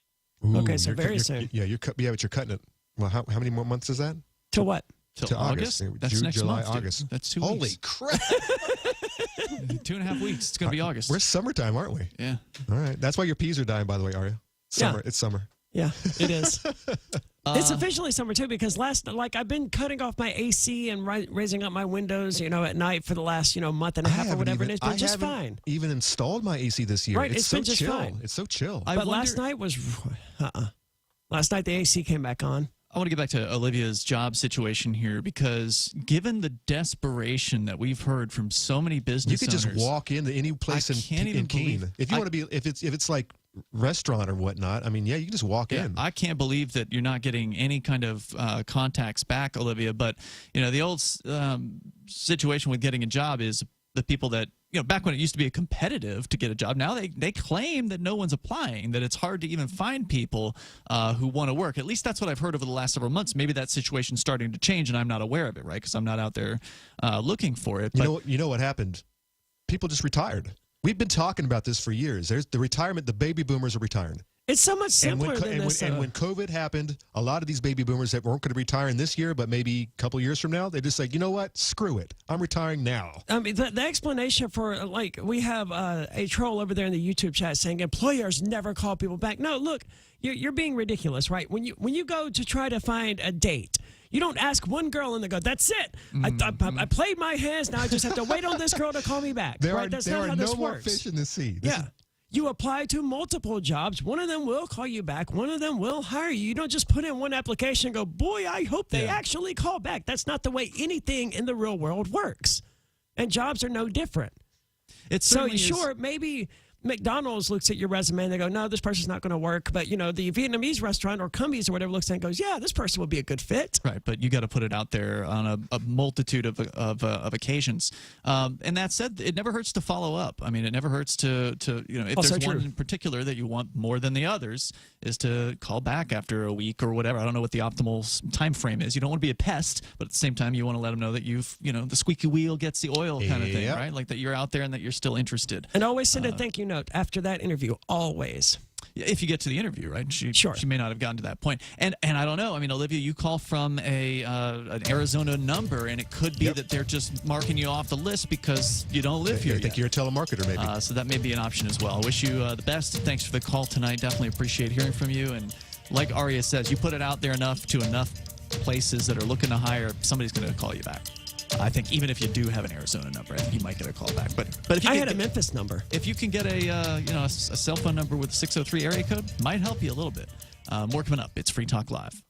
Ooh, okay, so very soon. But you're cutting it. Well, how many more months is that? To what? To August? That's June, next July, month. August. Dude. That's 2 Holy weeks. crap! 2.5 weeks. It's going to be August. We're summertime, aren't we? Yeah. All right. That's why your peas are dying, by the way, Aria. Summer. Yeah. It's summer. Yeah, it is. It's officially summer too, because I've been cutting off my AC and raising up my windows, at night for the last, month and a half or whatever, and it's been just fine. Even installed my AC this year. Right, it's been so just chill. fine. It's so chill. But last night was, last night the AC came back on. I want to get back to Olivia's job situation here, because given the desperation that we've heard from so many business owners, you could owners, just walk into any place in Keene. If you want to be, if it's like restaurant or whatnot, I mean, yeah, you can just walk in. I can't believe that you're not getting any kind of contacts back, Olivia. But the old situation with getting a job is the people that, back when it used to be competitive to get a job, now they claim that no one's applying, that it's hard to even find people who want to work. At least that's what I've heard over the last several months. Maybe that situation's starting to change, and I'm not aware of it, right? Because I'm not out there looking for it. You know what happened? People just retired. We've been talking about this for years. There's the retirement. The baby boomers are retiring. It's so much simpler than this. And when COVID happened, a lot of these baby boomers that weren't going to retire in this year, but maybe a couple years from now, they just like, you know what? Screw it. I'm retiring now. I mean, the explanation for, we have a troll over there in the YouTube chat saying employers never call people back. No, look, you're being ridiculous, right? When you go to try to find a date, you don't ask one girl and they go, that's it. I played my hands. Now I just have to wait on this girl to call me back. That's not how this works. There are no more fish in the sea. You apply to multiple jobs. One of them will call you back. One of them will hire you. You don't just put in one application and go, boy, I hope they actually call back. That's not the way anything in the real world works. And jobs are no different. Maybe McDonald's looks at your resume and they go, no, this person's not going to work. But, the Vietnamese restaurant or Cumbies or whatever looks at it and goes, yeah, this person would be a good fit. Right, but you got to put it out there on a multitude of occasions. And that said, it never hurts to follow up. I mean, it never hurts to if there's one in particular that you want more than the others, is to call back after a week or whatever. I don't know what the optimal time frame is. You don't want to be a pest, but at the same time, you want to let them know that you've, the squeaky wheel gets the oil kind of thing, right? Like that you're out there and that you're still interested. And always send a thank you note after that interview, always. If you get to the interview, right? She may not have gotten to that point. And I don't know. I mean, Olivia, you call from an Arizona number, and it could be that they're just marking you off the list because you don't live here. I think you're a telemarketer, maybe. So that may be an option as well. I wish you the best. Thanks for the call tonight. Definitely appreciate hearing from you. And like Aria says, you put it out there enough to enough places that are looking to hire, somebody's going to call you back. I think even if you do have an Arizona number, I think you might get a call back. But if you had a Memphis number, if you can get a cell phone number with a 603 area code, might help you a little bit. More coming up. It's Free Talk Live.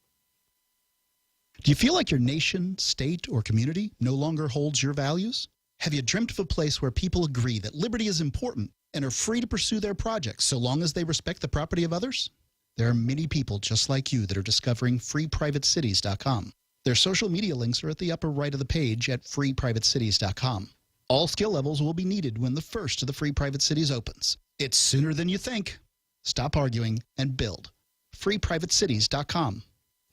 Do you feel like your nation, state, or community no longer holds your values? Have you dreamt of a place where people agree that liberty is important and are free to pursue their projects so long as they respect the property of others? There are many people just like you that are discovering freeprivatecities.com. Their social media links are at the upper right of the page at freeprivatecities.com. All skill levels will be needed when the first of the Free Private Cities opens. It's sooner than you think. Stop arguing and build. freeprivatecities.com.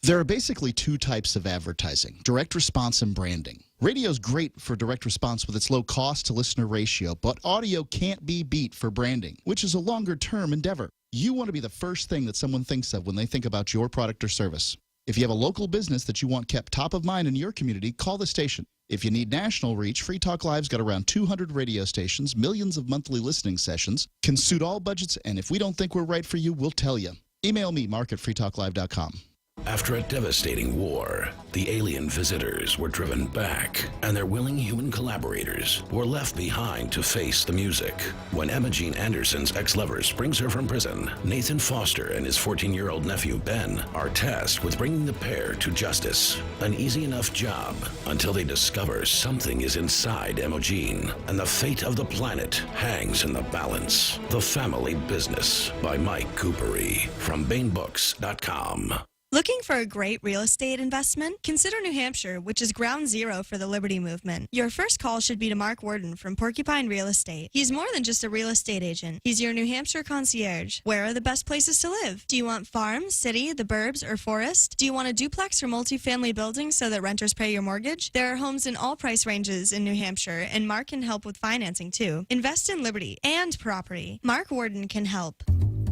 There are basically two types of advertising: direct response and branding. Radio's great for direct response with its low cost to listener ratio, but audio can't be beat for branding, which is a longer-term endeavor. You want to be the first thing that someone thinks of when they think about your product or service. If you have a local business that you want kept top of mind in your community, call the station. If you need national reach, Free Talk Live's got around 200 radio stations, millions of monthly listening sessions, can suit all budgets, and if we don't think we're right for you, we'll tell you. Email me, mark@freetalklive.com. After a devastating war, the alien visitors were driven back, and their willing human collaborators were left behind to face the music. When Emma Jean Anderson's ex-lover brings her from prison, Nathan Foster and his 14-year-old nephew Ben are tasked with bringing the pair to justice. An easy enough job until they discover something is inside Emma Jean, and the fate of the planet hangs in the balance. The Family Business by Mike Coopery from BaneBooks.com. Looking for a great real estate investment? Consider New Hampshire, which is ground zero for the Liberty Movement. Your first call should be to Mark Worden from Porcupine Real Estate. He's more than just a real estate agent. He's your New Hampshire concierge. Where are the best places to live? Do you want farm, city, the burbs, or forest? Do you want a duplex or multifamily building so that renters pay your mortgage? There are homes in all price ranges in New Hampshire, and Mark can help with financing too. Invest in liberty and property. Mark Worden can help.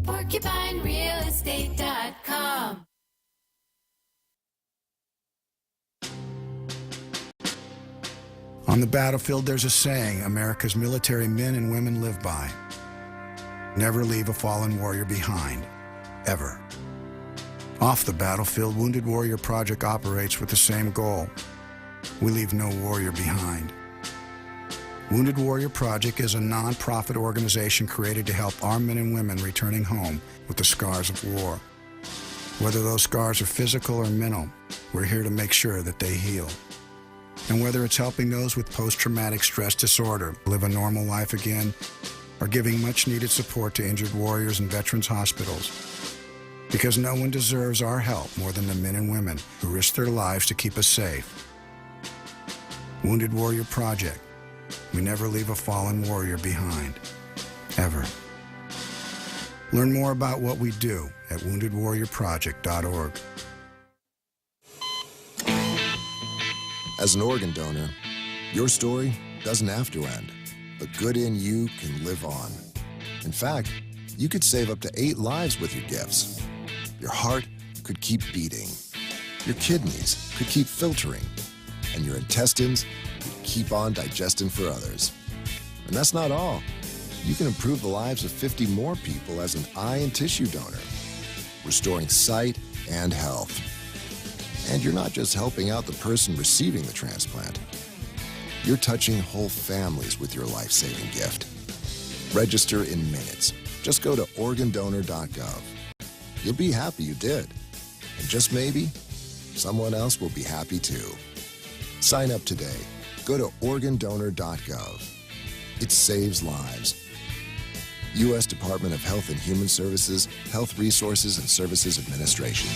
PorcupineRealEstate.com. On the battlefield, there's a saying America's military men and women live by. Never leave a fallen warrior behind, ever. Off the battlefield, Wounded Warrior Project operates with the same goal. We leave no warrior behind. Wounded Warrior Project is a non-profit organization created to help our men and women returning home with the scars of war. Whether those scars are physical or mental, we're here to make sure that they heal. And whether it's helping those with post-traumatic stress disorder live a normal life again, or giving much-needed support to injured warriors in veterans hospitals. Because no one deserves our help more than the men and women who risk their lives to keep us safe. Wounded Warrior Project. We never leave a fallen warrior behind. Ever. Learn more about what we do at woundedwarriorproject.org. As an organ donor, your story doesn't have to end. The good in you can live on. In fact, you could save up to 8 lives with your gifts. Your heart could keep beating. Your kidneys could keep filtering. And your intestines could keep on digesting for others. And that's not all. You can improve the lives of 50 more people as an eye and tissue donor, restoring sight and health. And you're not just helping out the person receiving the transplant. You're touching whole families with your life-saving gift. Register in minutes. Just go to organdonor.gov. You'll be happy you did. And just maybe, someone else will be happy too. Sign up today. Go to organdonor.gov. It saves lives. U.S. Department of Health and Human Services, Health Resources and Services Administration.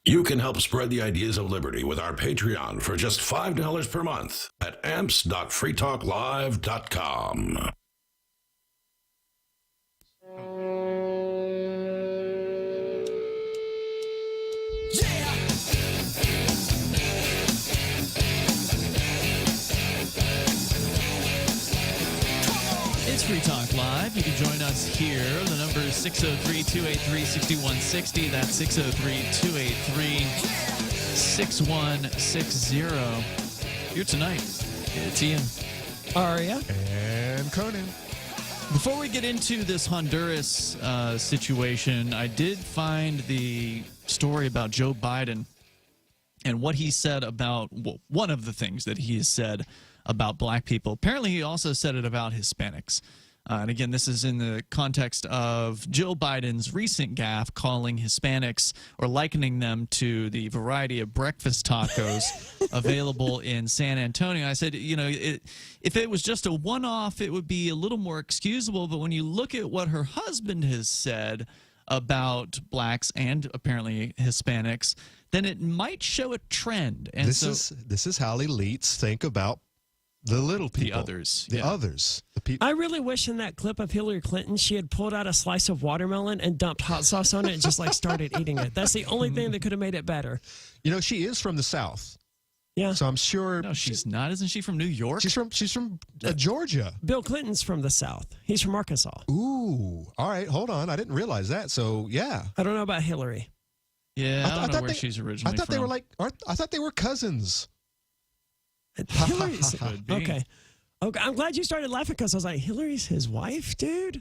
You can help spread the ideas of liberty with our Patreon for just $5 per month at amps.freetalklive.com. It's Free Talk Live. You can join us here. The number is 603-283-6160. That's 603-283-6160. Here tonight, it's Ian. Aria. And Conan. Before we get into this Honduras situation, I did find the story about Joe Biden and what he said about, well, one of the things that he has said about black people. Apparently, he also said it about Hispanics. And again, this is in the context of Joe Biden's recent gaffe calling Hispanics or likening them to the variety of breakfast tacos available in San Antonio. I said, you know, if it was just a one-off, it would be a little more excusable. But when you look at what her husband has said about blacks and apparently Hispanics, then it might show a trend. And this is how elites think about the little people. The others. The people. I really wish in that clip of Hillary Clinton, she had pulled out a slice of watermelon and dumped hot sauce on it and just like started eating it. That's the only thing that could have made it better. You know, she is from the South. Yeah. So I'm sure. No, she's not. Isn't she from New York? She's from Georgia. Bill Clinton's from the South. He's from Arkansas. Ooh. All right. Hold on. I didn't realize that. So, yeah. I don't know about Hillary. Yeah, I don't know where she's originally I thought from. they were like, I thought they were cousins. Hillary's okay. Okay, I'm glad you started laughing because I was like, Hillary's his wife, dude?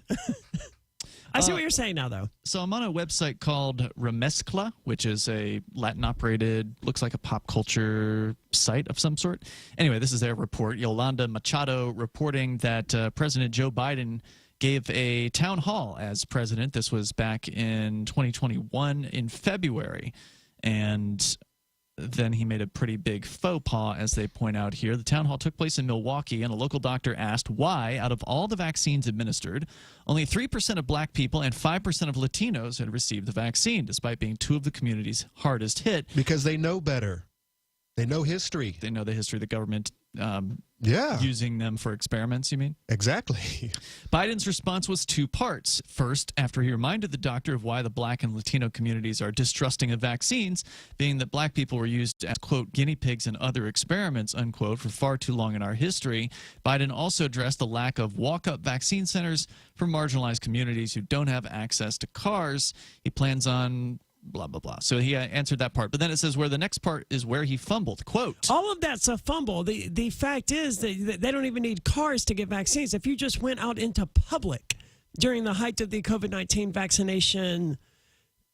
I see what you're saying now, though. So I'm on a website called Remezcla, which is a Latin-operated, looks like a pop culture site of some sort. Anyway, this is their report. Yolanda Machado reporting that President Joe Biden gave a town hall as president. This was back in 2021 in February. And then he made a pretty big faux pas, as they point out here. The town hall took place in Milwaukee, and a local doctor asked why, out of all the vaccines administered, only 3% of black people and 5% of Latinos had received the vaccine, despite being two of the communities hardest hit. Because they know better. They know history. They know the history of the government using them for experiments, you mean? Exactly. Biden's response was two parts. First, after he reminded the doctor of why the black and Latino communities are distrusting of vaccines, being that black people were used as, quote, guinea pigs in other experiments, unquote, for far too long in our history, Biden also addressed the lack of walk-up vaccine centers for marginalized communities who don't have access to cars. He plans on blah, blah, blah. So he answered that part. But then it says where the next part is where he fumbled. Quote. All of that's a fumble. The fact is that they don't even need cars to get vaccines. If you just went out into public during the height of the COVID-19 vaccination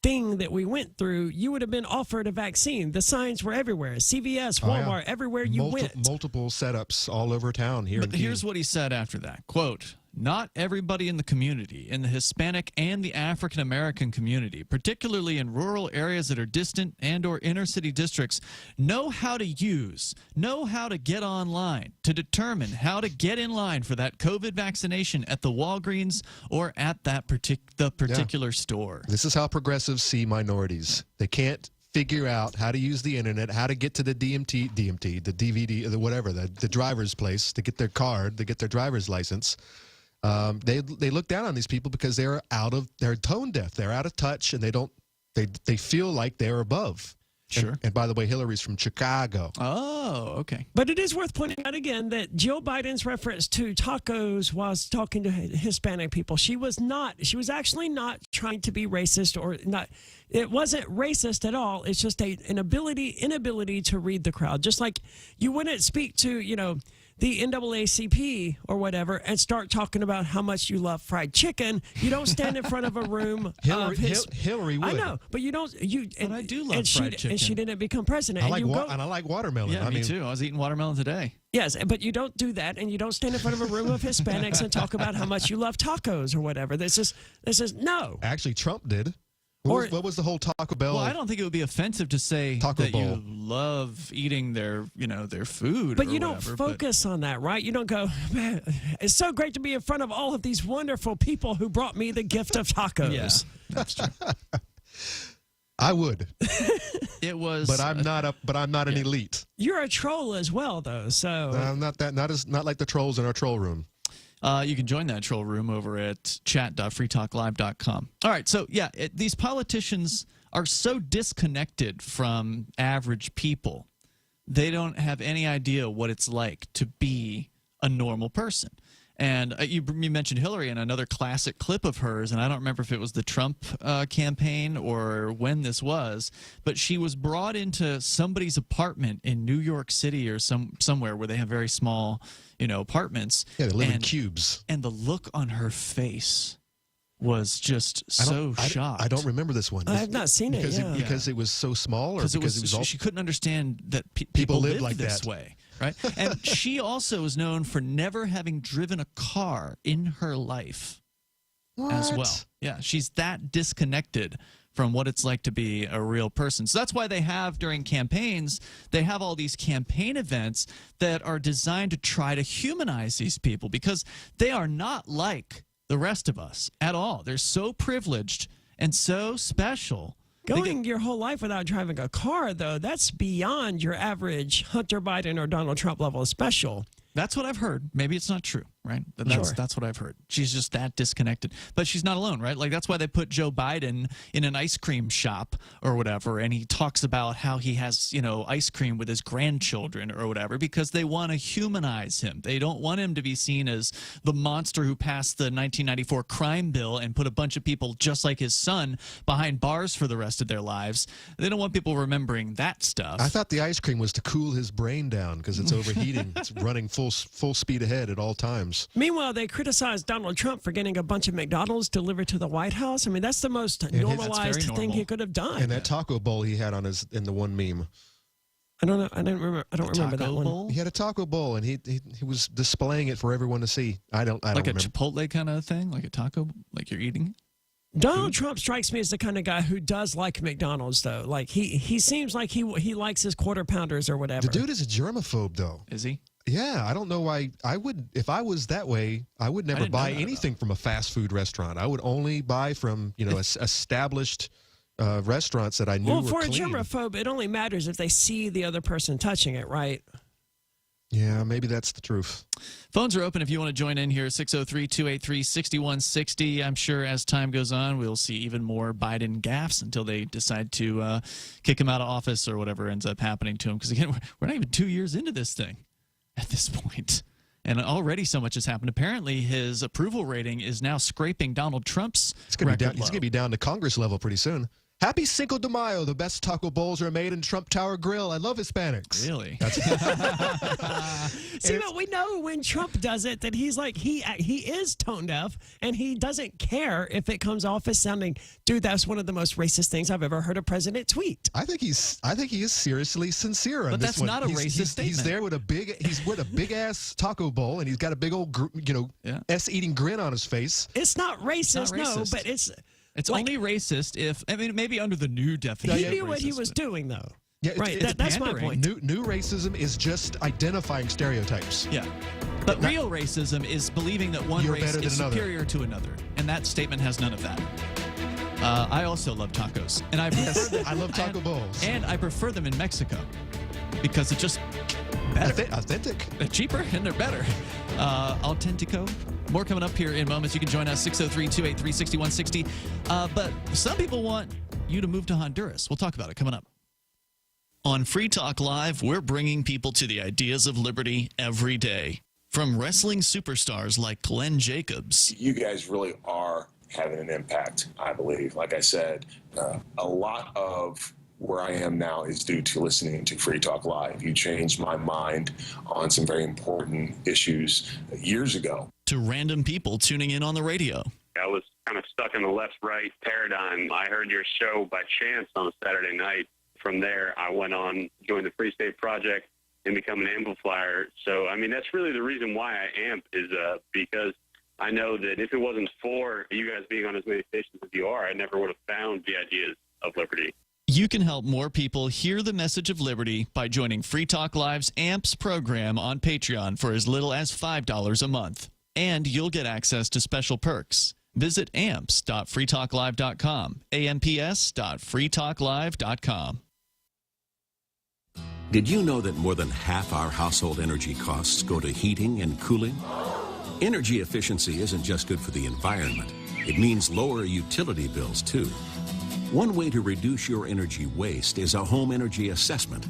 thing that we went through, you would have been offered a vaccine. The signs were everywhere. CVS, Walmart, everywhere you went. Multiple setups all over town here. But here's what he said after that. Quote, not everybody in the community, in the Hispanic and the African American community, particularly in rural areas that are distant and or inner city districts, know how to get online to determine how to get in line for that COVID vaccination at the Walgreens or at that particular store. This is how progressives see minorities. They can't figure out how to use the internet, how to get to the the DVD, the driver's place to get their card, to get their driver's license. They look down on these people because they're tone deaf, they're out of touch, and they feel like they're above. Sure. And by the way, Hillary's from Chicago. Oh, okay. But it is worth pointing out again that Jill Biden's reference to tacos was talking to Hispanic people. She was actually not trying to be racist or not. It wasn't racist at all. It's just an inability to read the crowd. Just like you wouldn't speak to, the NAACP or whatever and start talking about how much you love fried chicken. You don't stand in front of a room. Hillary would. I know, but you don't. But I do love fried chicken. And she didn't become president. I like watermelon. Yeah, me too. I was eating watermelon today. Yes, but you don't do that, and you don't stand in front of a room of Hispanics and talk about how much you love tacos or whatever. This is no. Actually, Trump did. What was the whole Taco Bell? Well, I don't think it would be offensive to say that you love eating their food. But you don't focus on that, right? You don't go, man, it's so great to be in front of all of these wonderful people who brought me the gift of tacos. Yeah, that's true. I would. It was, but I'm not an elite. You're a troll as well, though. So I'm not that. Not like the trolls in our troll room. You can join that troll room over at chat.freetalklive.com. All right, so yeah, these politicians are so disconnected from average people. They don't have any idea what it's like to be a normal person. And you mentioned Hillary in another classic clip of hers, and I don't remember if it was the Trump campaign or when this was, but she was brought into somebody's apartment in New York City or somewhere where they have very small, apartments. Yeah, they live in cubes. And the look on her face was just so shocked. I don't remember this one. I have not seen it. Because it was so small, or because it was all, she couldn't understand that people live like this way. Right? And she also is known for never having driven a car in her life as well. Yeah, she's that disconnected from what it's like to be a real person. So that's why they have, during campaigns, they have all these campaign events that are designed to try to humanize these people, because they are not like the rest of us at all. They're so privileged and so special. Going your whole life without driving a car, though, that's beyond your average Hunter Biden or Donald Trump level of special. That's what I've heard. Maybe it's not true, right? That's what I've heard. She's just that disconnected. But she's not alone, right? Like, that's why they put Joe Biden in an ice cream shop or whatever, and he talks about how he has, ice cream with his grandchildren or whatever, because they want to humanize him. They don't want him to be seen as the monster who passed the 1994 crime bill and put a bunch of people just like his son behind bars for the rest of their lives. They don't want people remembering that stuff. I thought the ice cream was to cool his brain down because it's overheating. It's running full speed ahead at all times. Meanwhile, they criticized Donald Trump for getting a bunch of McDonald's delivered to the White House. I mean, that's the most normalized thing he could have done. And that taco bowl he had in the one meme. I don't know. I don't remember that one. Bowl? He had a taco bowl, and he was displaying it for everyone to see. I don't like remember. A Chipotle kind of thing, like a taco, like you're eating. Donald Trump strikes me as the kind of guy who does like McDonald's, though. Like he seems like he likes his quarter pounders or whatever. The dude is a germaphobe, though. Is he? Yeah, I don't know why I would. If I was that way, I would never buy anything from a fast food restaurant. I would only buy from established restaurants that I knew were clean. Well, for a germaphobe, it only matters if they see the other person touching it, right? Yeah, maybe that's the truth. Phones are open if you want to join in here, 603-283-6160. I'm sure as time goes on, we'll see even more Biden gaffes until they decide to kick him out of office or whatever ends up happening to him. Because, again, we're not even 2 years into this thing at this point. And already so much has happened. Apparently, his approval rating is now scraping Donald Trump's record low. He's going to be down to Congress level pretty soon. Happy Cinco de Mayo. The best taco bowls are made in Trump Tower Grill. I love Hispanics. Really? See, but we know when Trump does it that he's like he is tone deaf and he doesn't care if it comes off as sounding, dude, that's one of the most racist things I've ever heard a president tweet. I think he is seriously sincere on But this that's one. not a racist statement. He's there with a big ass taco bowl, and he's got a big old s-eating grin on his face. It's not racist, It's not no, racist. but it's only racist if, I mean, maybe under the new definition. he knew of what he racist, was but- doing, though. Yeah, Right, that's my point. New racism is just identifying stereotypes. Yeah. But real racism is believing that one You're race better than is another. superior to another. And that statement has none of that. I also love tacos. And I prefer them, I love taco bowls. And I prefer them in Mexico because it's just better. Authentic. They're cheaper and they're better. Authentico. More coming up here in moments. You can join us 603-283-6160. But some people want you to move to Honduras. We'll talk about it coming up. On Free Talk Live, we're bringing people to the ideas of liberty every day. From wrestling superstars like Glenn Jacobs. You guys really are having an impact, I believe. Like I said, a lot of where I am now is due to listening to Free Talk Live. You changed my mind on some very important issues years ago. To random people tuning in on the radio. I was kind of stuck in the left-right paradigm. I heard your show by chance on a Saturday night. From there, I went on, joined the Free State Project, and become an amplifier. So, I mean, that's really the reason why I amp is because I know that if it wasn't for you guys being on as many stations as you are, I never would have found the ideas of liberty. You can help more people hear the message of liberty by joining Free Talk Live's AMPS program on Patreon for as little as $5 a month. And you'll get access to special perks. Visit amps.freetalklive.com, amps.freetalklive.com. Did you know that more than half our household energy costs go to heating and cooling? Energy efficiency isn't just good for the environment. It means lower utility bills, too. One way to reduce your energy waste is a home energy assessment.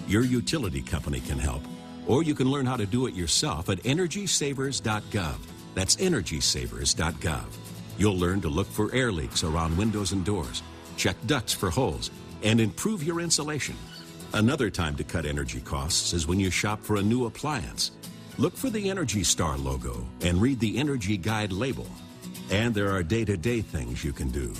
Your utility company can help, or you can learn how to do it yourself at EnergySavers.gov. That's EnergySavers.gov. You'll learn to look for air leaks around windows and doors, check ducts for holes, and improve your insulation. Another time to cut energy costs is when you shop for a new appliance. Look for the Energy Star logo and read the Energy Guide label. And there are day-to-day things you can do.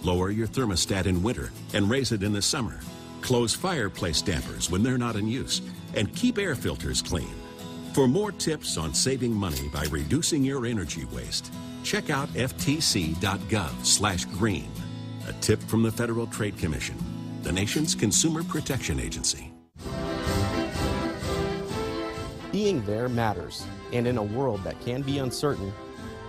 Lower your thermostat in winter and raise it in the summer. Close fireplace dampers when they're not in use. And keep air filters clean. For more tips on saving money by reducing your energy waste, check out ftc.gov/green. A tip from the Federal Trade Commission, the nation's consumer protection agency. Being there matters, and in a world that can be uncertain,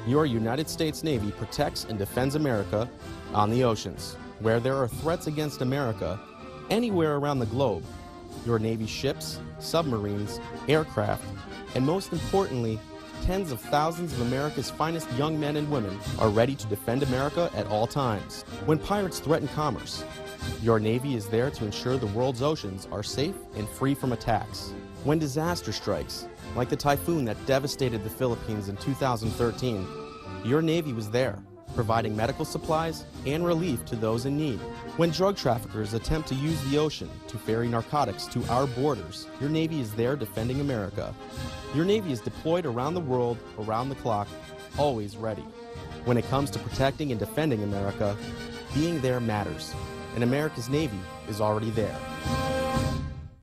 your United States Navy protects and defends America on the oceans. Where there are threats against America, anywhere around the globe, your Navy ships, submarines, aircraft, and most importantly, tens of thousands of America's finest young men and women are ready to defend America at all times. When pirates threaten commerce, your Navy is there to ensure the world's oceans are safe and free from attacks. When disaster strikes, like the typhoon that devastated the Philippines in 2013, your Navy was there, providing medical supplies and relief to those in need. When drug traffickers attempt to use the ocean to ferry narcotics to our borders, your Navy is there defending America. Your Navy is deployed around the world, around the clock, always ready. When it comes to protecting and defending America, being there matters, and America's Navy is already there.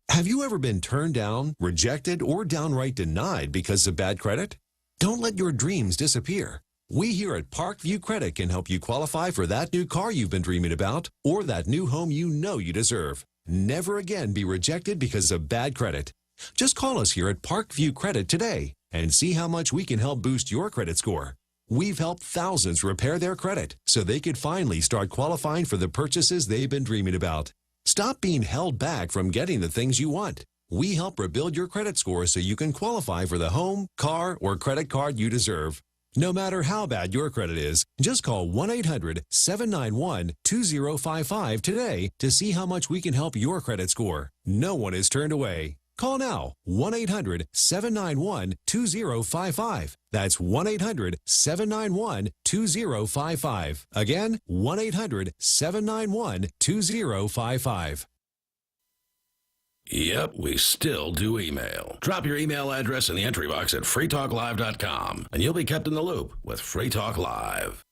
Have you ever been turned down, rejected, or downright denied because of bad credit? Don't let your dreams disappear. We here at Parkview Credit can help you qualify for that new car you've been dreaming about or that new home you know you deserve. Never again be rejected because of bad credit. Just call us here at Parkview Credit today and see how much we can help boost your credit score. We've helped thousands repair their credit so they could finally start qualifying for the purchases they've been dreaming about. Stop being held back from getting the things you want. We help rebuild your credit score so you can qualify for the home, car, or credit card you deserve. No matter how bad your credit is, just call 1-800-791-2055 today to see how much we can help your credit score. No one is turned away. Call now, 1-800-791-2055. That's 1-800-791-2055. Again, 1-800-791-2055. Yep, we still do email. Drop your email address in the entry box at freetalklive.com, and you'll be kept in the loop with Free Talk Live.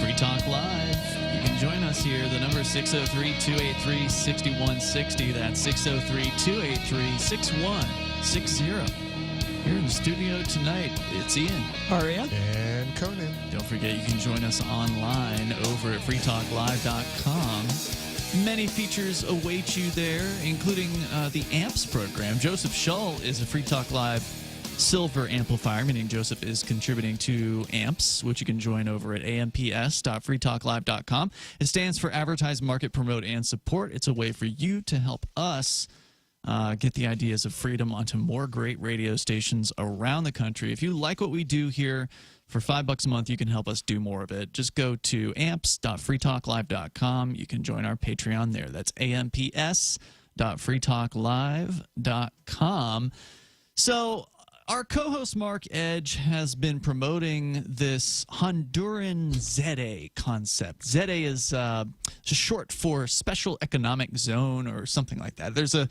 Free Talk Live. You can join us here. The number is 603-283-6160. That's 603-283-6160. Here in the studio tonight, it's Ian. Aria. And Conan. Don't forget, you can join us online over at freetalklive.com. Many features await you there, including the AMPS program. Joseph Shull is a Free Talk Live Silver Amplifier, meaning Joseph is contributing to AMPS, which you can join over at amps.freetalklive.com. It stands for Advertise, Market, Promote, and Support. It's a way for you to help us get the ideas of freedom onto more great radio stations around the country. If you like what we do here, for $5 a month, you can help us do more of it. Just go to amps.freetalklive.com. You can join our Patreon there. That's amps.freetalklive.com. So our co-host Mark Edge has been promoting this Honduran ZA concept. ZA is short for Special Economic Zone or something like that. There's a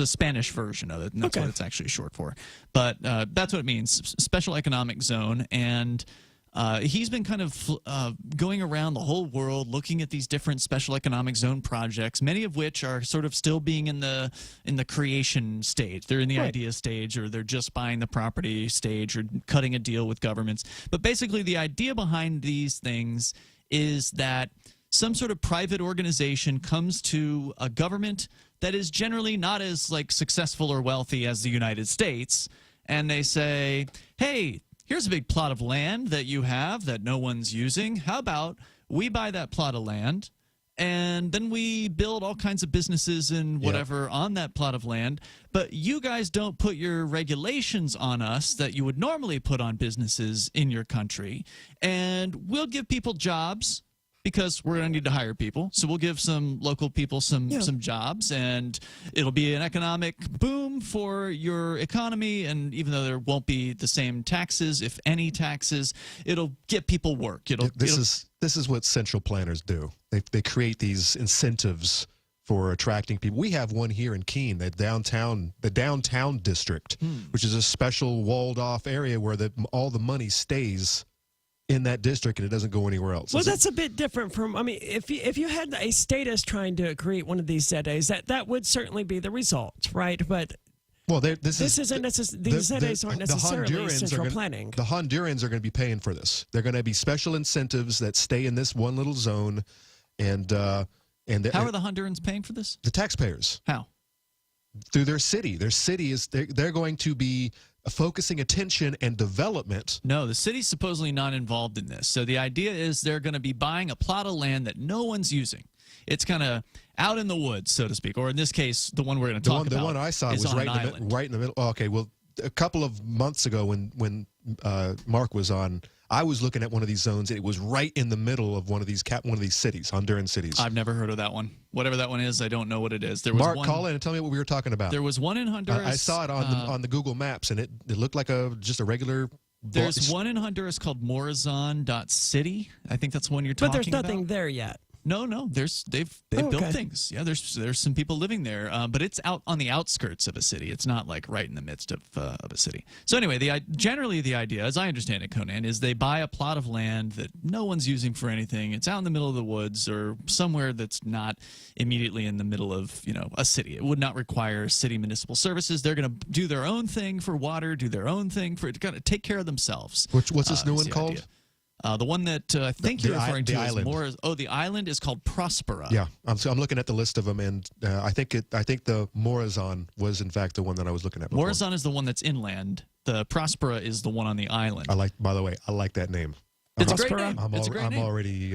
Spanish version of it, and that's what it's actually short for. But that's what it means, Special Economic Zone. And he's been kind of going around the whole world looking at these different special economic zone projects, many of which are sort of still being in the creation stage. They're in the idea stage, or they're just buying the property stage, or cutting a deal with governments. But basically the idea behind these things is that some sort of private organization comes to a government that is generally not as successful or wealthy as the United States, and they say, hey, here's a big plot of land that you have that no one's using. How about we buy that plot of land, and then we build all kinds of businesses and whatever on that plot of land, but you guys don't put your regulations on us that you would normally put on businesses in your country, and we'll give people jobs, because we're going to need to hire people. So we'll give some local people some jobs, and it'll be an economic boom for your economy. And even though there won't be the same taxes, if any taxes, it'll get people work. This is what central planners do. They create these incentives for attracting people. We have one here in Keene, the downtown district, which is a special walled off area where all the money stays in that district and it doesn't go anywhere else. Well, that's a bit different from, I mean, if you had a status trying to create one of these ZAs, that would certainly be the result, right? But these ZAs aren't necessarily central planning. The Hondurans are going to be paying for this. They're going to be special incentives that stay in this one little zone, and how are the Hondurans paying for this? The taxpayers. How? Through their city. Their city is they're going to be focusing attention and development. No, the city's supposedly not involved in this. So the idea is they're going to be buying a plot of land that no one's using. It's kind of out in the woods, so to speak, or in this case, the one we're going to talk about. The one I saw was right in the middle. Oh, okay, well, a couple of months ago when Mark was on, I was looking at one of these zones, and it was right in the middle of one of these cities, Honduran cities. I've never heard of that one. Whatever that one is, I don't know what it is. There was Mark, call in and tell me what we were talking about. There was one in Honduras. I saw it on the Google Maps, and it looked like just a regular. There's one in Honduras called Morazan.city. I think that's one you're talking about. But there's nothing there yet. No. They've built things. Yeah, there's some people living there, but it's out on the outskirts of a city. It's not like right in the midst of a city. So anyway, generally the idea, as I understand it, Conan, is they buy a plot of land that no one's using for anything. It's out in the middle of the woods or somewhere that's not immediately in the middle of a city. It would not require city municipal services. They're going to do their own thing for water, do their own thing for take care of themselves. What's this new one called? Idea. The one that I think you're referring to is more. The island is called Prospera. Yeah, I'm looking at the list of them, and I think the Morazan was in fact the one that I was looking at before. Morazan is the one that's inland. The Prospera is the one on the island. By the way, I like that name. It's a great name. I'm already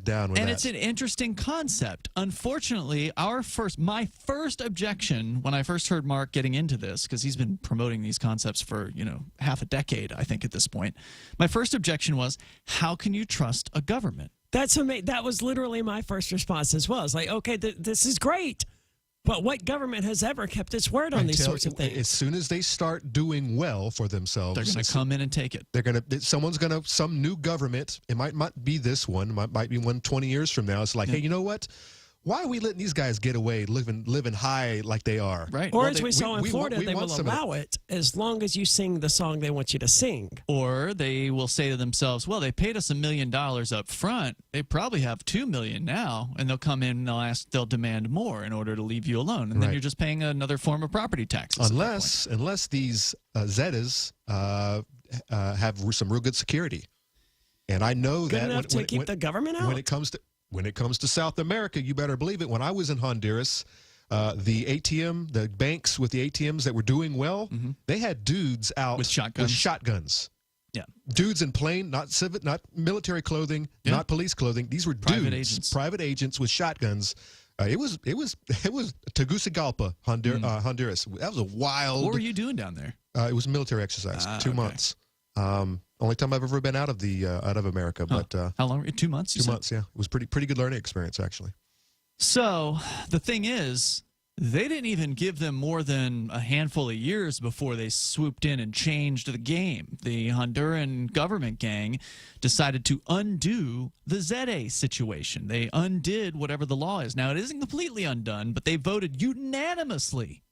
down with that. And it's an interesting concept. Unfortunately, my first objection when I first heard Mark getting into this, because he's been promoting these concepts for half a decade, I think at this point. My first objection was, how can you trust a government? That was literally my first response as well. It's like, okay, this is great, but what government has ever kept its word on these sorts of things? As soon as they start doing well for themselves, they're going to come in and take it. Some new government, it might not be this one, might be one 20 years from now. It's like, hey, you know what? Why are we letting these guys get away living high like they are? Right. Or as we saw in Florida, they will allow it as long as you sing the song they want you to sing. Or they will say to themselves, well, they paid us $1 million up front. They probably have $2 million now, and they'll come in and they'll demand more in order to leave you alone. And then you're just paying another form of property taxes. Unless these Zetas have some real good security. And I know good enough to keep the government out? When it comes to South America, you better believe it. When I was in Honduras, the banks with the ATMs that were doing well, they had dudes out with shotguns. Yeah, dudes in plain, not military clothing, not police clothing. These were private agents with shotguns. It was Tegucigalpa, Honduras. That was a wild. What were you doing down there? It was a military exercise. 2 months. Only time I've ever been out of America. But how long? 2 months. 2 months. Yeah, it was pretty good learning experience actually. So the thing is, they didn't even give them more than a handful of years before they swooped in and changed the game. The Honduran government gang decided to undo the ZA situation. They undid whatever the law is. Now, it isn't completely undone, but they voted unanimously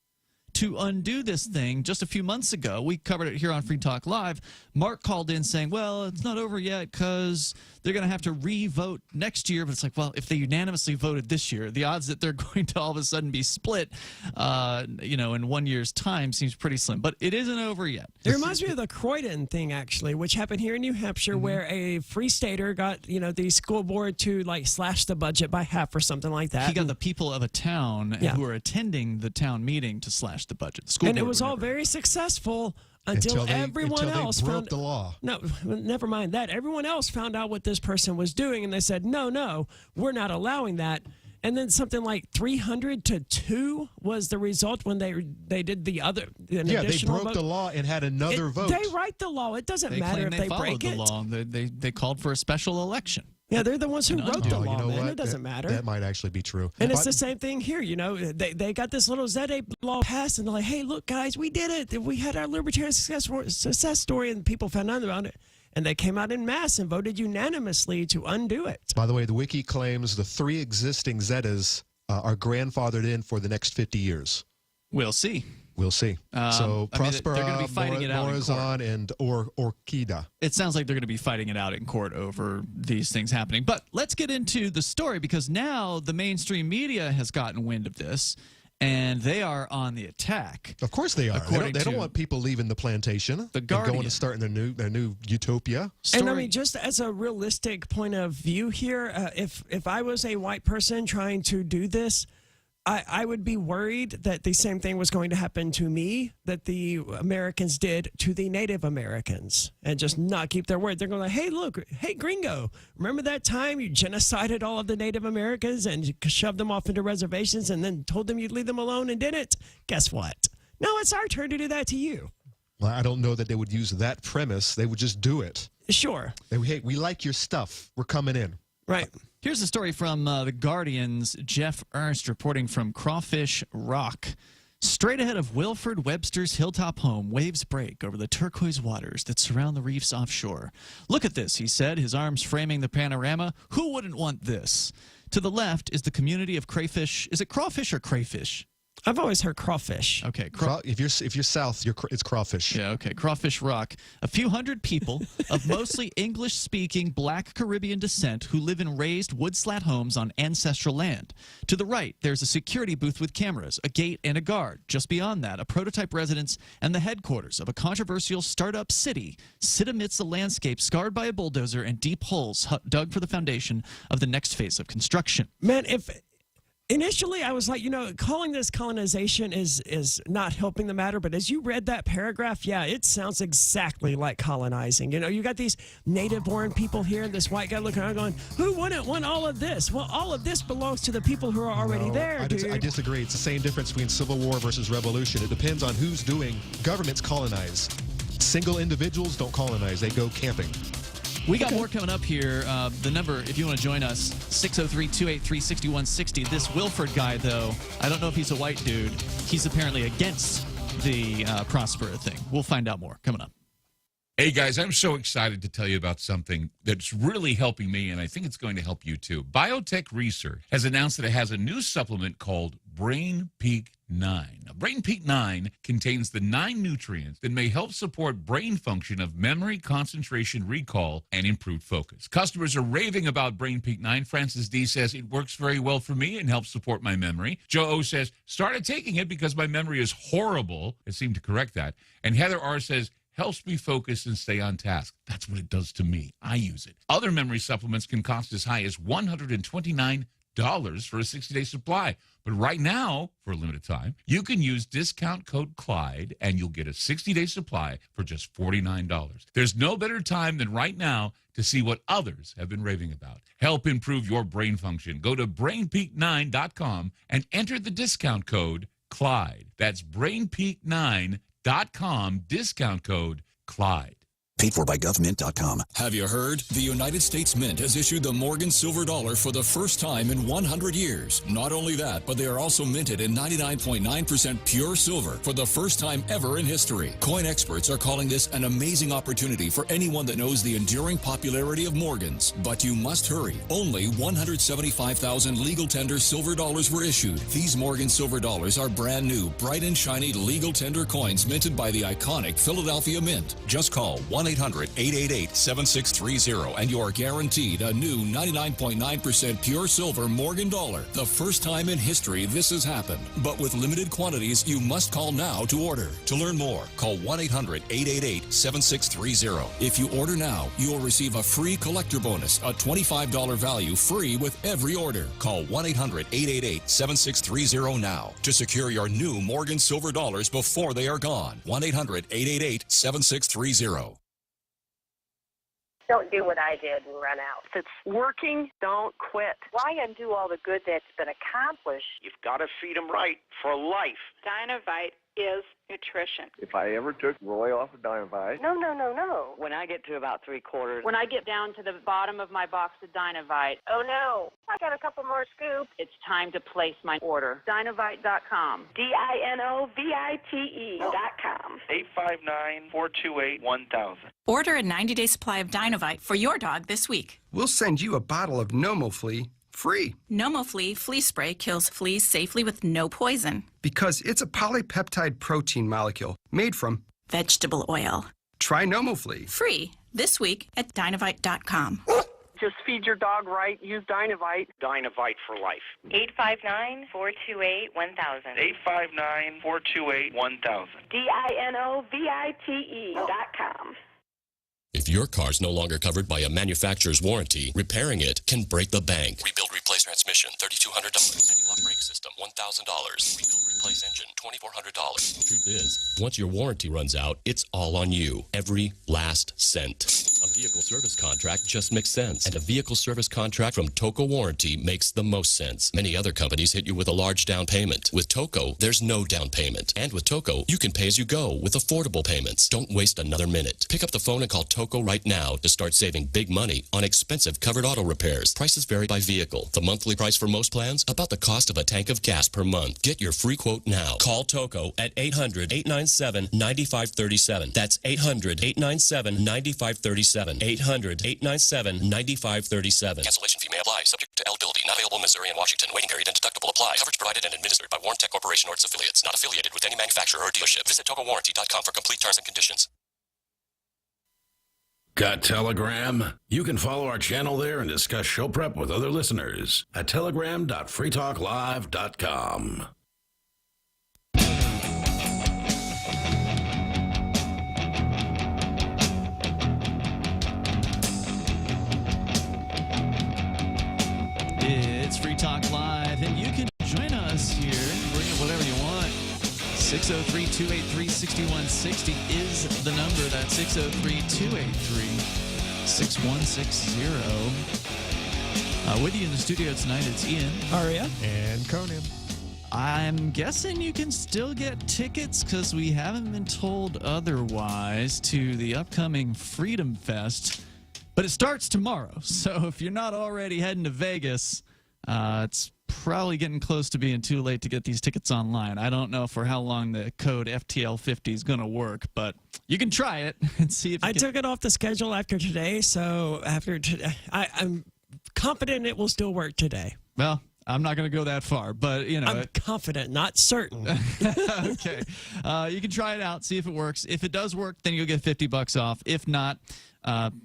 to undo this thing just a few months ago. We covered it here on Free Talk Live. Mark called in saying, well, it's not over yet because they're going to have to re-vote next year. But it's like, well, if they unanimously voted this year, the odds that they're going to all of a sudden be split, in 1 year's time seems pretty slim. But it isn't over yet. It reminds me of the Croydon thing, actually, which happened here in New Hampshire, where a Free Stater got, the school board to slash the budget by half or something like that. He got the people of a town who were attending the town meeting to slash the budget. The school and board it was all very successful until everyone else broke the law. No, never mind that. Everyone else found out what this person was doing, and they said, no, we're not allowing that. And then something like 300 to 2 was the result when they did the other. They broke the law and had another vote. They write the law. It doesn't matter if they break it. The law. They called for a special election. Yeah, they're the ones who wrote the law, man. It doesn't matter. That might actually be true. And it's the same thing here. They got this little ZA law passed, and they're like, hey, look, guys, we did it. We had our libertarian success story, and people found out about it. And they came out in mass and voted unanimously to undo it. By the way, the wiki claims the 3 existing Zetas are grandfathered in for the next 50 years. We'll see. We'll see. So Prospera, they're going to be fighting it out in court. And Orquídea. It sounds like they're going to be fighting it out in court over these things happening. But let's get into the story, because now the mainstream media has gotten wind of this, and they are on the attack. Of course they are. They don't want people leaving the plantation. The Guardian. Going to start their new utopia. And I mean, just as a realistic point of view here, if I was a white person trying to do this, I would be worried that the same thing was going to happen to me that the Americans did to the Native Americans, and just not keep their word. They're going like, hey, look, hey, gringo, remember that time you genocided all of the Native Americans and shoved them off into reservations and then told them you'd leave them alone and didn't? Guess what? Now it's our turn to do that to you. Well, I don't know that they would use that premise. They would just do it. Sure. Hey, we like your stuff. We're coming in. Right. Here's a story from the Guardian's Jeff Ernst reporting from Crawfish Rock. Straight ahead of Wilford Webster's hilltop home, waves break over the turquoise waters that surround the reefs offshore. Look at this, he said, his arms framing the panorama. Who wouldn't want this? To the left is the community of crayfish. Is it crawfish or crayfish? I've always heard crawfish. Okay, if you're south, it's crawfish. Yeah, okay, Crawfish Rock. A few hundred people of mostly English-speaking Black Caribbean descent who live in raised wood-slat homes on ancestral land. To the right, there's a security booth with cameras, a gate, and a guard. Just beyond that, a prototype residence and the headquarters of a controversial startup city sit amidst a landscape scarred by a bulldozer and deep holes dug for the foundation of the next phase of construction. Man, Initially, I was like, calling this colonization is not helping the matter. But as you read that paragraph, yeah, it sounds exactly like colonizing. You got these native-born people here, and this white guy looking around going, who wouldn't want all of this? Well, all of this belongs to the people who are already there, I disagree. It's the same difference between civil war versus revolution. It depends on who's doing. Governments colonize. Single individuals don't colonize. They go camping. We got more coming up here. The number, if you want to join us, 603-283-6160. This Wilford guy, though, I don't know if he's a white dude. He's apparently against the Prospera thing. We'll find out more coming up. Hey, guys, I'm so excited to tell you about something that's really helping me, and I think it's going to help you, too. Biotech Research has announced that it has a new supplement called Brain Peak 9. Now, Brain Peak 9 contains the 9 nutrients that may help support brain function of memory, concentration, recall, and improved focus. Customers are raving about Brain Peak 9. Francis D says it works very well for me and helps support my memory. Joe O says, started taking it because my memory is horrible. It seemed to correct that. And Heather R says, helps me focus and stay on task. That's what it does to me. I use it. Other memory supplements can cost as high as $129 for a 60-day supply. But right now, for a limited time, you can use discount code Clyde and you'll get a 60-day supply for just $49. There's no better time than right now to see what others have been raving about. Help improve your brain function. Go to brainpeak9.com and enter the discount code Clyde. That's brainpeak9.com, discount code Clyde. Paid for by government.com. Have you heard? The United States Mint has issued the Morgan Silver Dollar for the first time in 100 years. Not only that, but they are also minted in 99.9% pure silver for the first time ever in history. Coin experts are calling this an amazing opportunity for anyone that knows the enduring popularity of Morgans. But you must hurry. Only 175,000 legal tender silver dollars were issued. These Morgan Silver Dollars are brand new, bright and shiny legal tender coins minted by the iconic Philadelphia Mint. Just call 1-800-888-7630 and you're guaranteed a new 99.9% pure silver Morgan dollar. The first time in history this has happened. But with limited quantities, you must call now to order. To learn more, call 1-800-888-7630. If you order now, you will receive a free collector bonus, a $25 value free with every order. Call 1-800-888-7630 now to secure your new Morgan Silver Dollars before they are gone. 1-800-888-7630. Don't do what I did and run out. If it's working, don't quit. Why undo all the good that's been accomplished? You've got to feed them right for life. Dynavite is nutrition. If I ever took Roy off of Dynavite. No. When I get to about 3/4. When I get down to the bottom of my box of Dynavite. Oh no, I got a couple more scoops. It's time to place my order. Dynavite.com. DINOVITE.com. 859-428-1000. Order a 90-day supply of Dynavite for your dog this week. We'll send you a bottle of NomoFlea free. NomoFlea flea spray kills fleas safely with no poison. Because it's a polypeptide protein molecule made from vegetable oil. Try NomoFlea. Free this week at Dynavite.com. Just feed your dog right. Use Dynavite. Dynavite for life. 859-428-1000. 859-428-1000. DINOVITE.com. If your car's no longer covered by a manufacturer's warranty, repairing it can break the bank. Rebuild, replace transmission, $3,200. Anti-lock brake system, $1,000. Rebuild, replace engine, $2,400. Truth is, once your warranty runs out, it's all on you. Every last cent. A vehicle service contract just makes sense. And a vehicle service contract from Toco Warranty makes the most sense. Many other companies hit you with a large down payment. With Toco, there's no down payment. And with Toco, you can pay as you go with affordable payments. Don't waste another minute. Pick up the phone and call Toco right now to start saving big money on expensive covered auto repairs. Prices vary by vehicle. The monthly price for most plans, about the cost of a tank of gas per month. Get your free quote now. Call Toco at 800-897-9537. That's 800-897-9537. 800-897-9537. Cancellation fee may apply, subject to eligibility. Not available in Missouri and Washington. Waiting period and deductible apply. Coverage provided and administered by Warrantech Corporation or its affiliates. Not affiliated with any manufacturer or dealership. Visit TocoWarranty.com for complete terms and conditions. Got Telegram? You can follow our channel there and discuss show prep with other listeners at telegram.freetalklive.com. It's Free Talk Live, and you can 603-283-6160 is the number. That's 603-283-6160. With you in the studio tonight, it's Ian. Aria. And Conan. I'm guessing you can still get tickets because we haven't been told otherwise to the upcoming Freedom Fest. But it starts tomorrow, so if you're not already heading to Vegas, it's probably getting close to being too late to get these tickets online. I don't know for how long the code FTL50 is going to work, but you can try it and see if I took it off the schedule after today, so after today, I'm confident it will still work today. Well, I'm not going to go that far, but, you know. I'm confident, not certain. Okay. You can try it out, see if it works. If it does work, then you'll get $50 off. If not,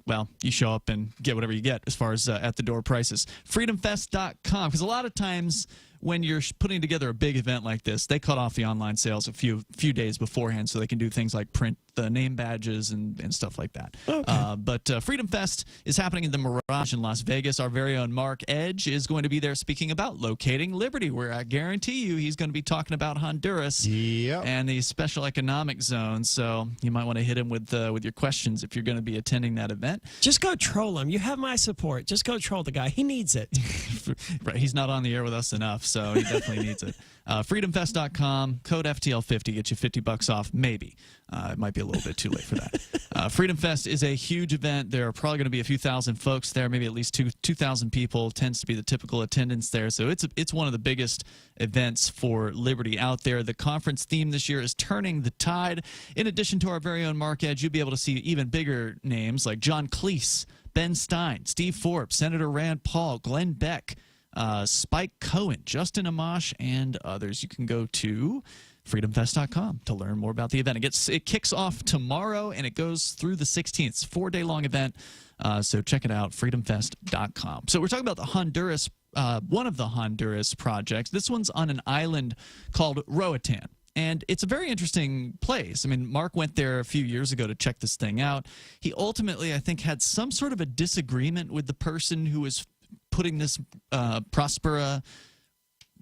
well, you show up and get whatever you get as far as at-the-door prices. FreedomFest.com, because a lot of times when you're putting together a big event like this, they cut off the online sales a few days beforehand so they can do things like print the name badges and stuff like that. Okay. But Freedom Fest is happening in the Mirage in Las Vegas. Our very own Mark Edge is going to be there speaking about locating liberty, where I guarantee you he's going to be talking about Honduras and the special economic zone. So you might want to hit him with your questions if you're going to be attending that event. Just go troll him. You have my support. Just go troll the guy. He needs it. Right. He's not on the air with us enough, so he definitely needs it. FreedomFest.com, code FTL50 gets you $50 off, maybe. It might be a little bit too late for that. Freedom Fest is a huge event. There are probably going to be a few thousand folks there, maybe at least 2,000 people. Tends to be the typical attendance there. So it's one of the biggest events for liberty out there. The conference theme this year is Turning the Tide. In addition to our very own Mark Edge, you'll be able to see even bigger names like John Cleese, Ben Stein, Steve Forbes, Senator Rand Paul, Glenn Beck, Spike Cohen, Justin Amash, and others. You can go to freedomfest.com to learn more about the event. It kicks off tomorrow, and it goes through the 16th. It's a 4-day-long event, so check it out, freedomfest.com. So we're talking about the Honduras, one of the Honduras projects. This one's on an island called Roatan. And it's a very interesting place. I mean, Mark went there a few years ago to check this thing out. He ultimately, I think, had some sort of a disagreement with the person who was putting this Prospera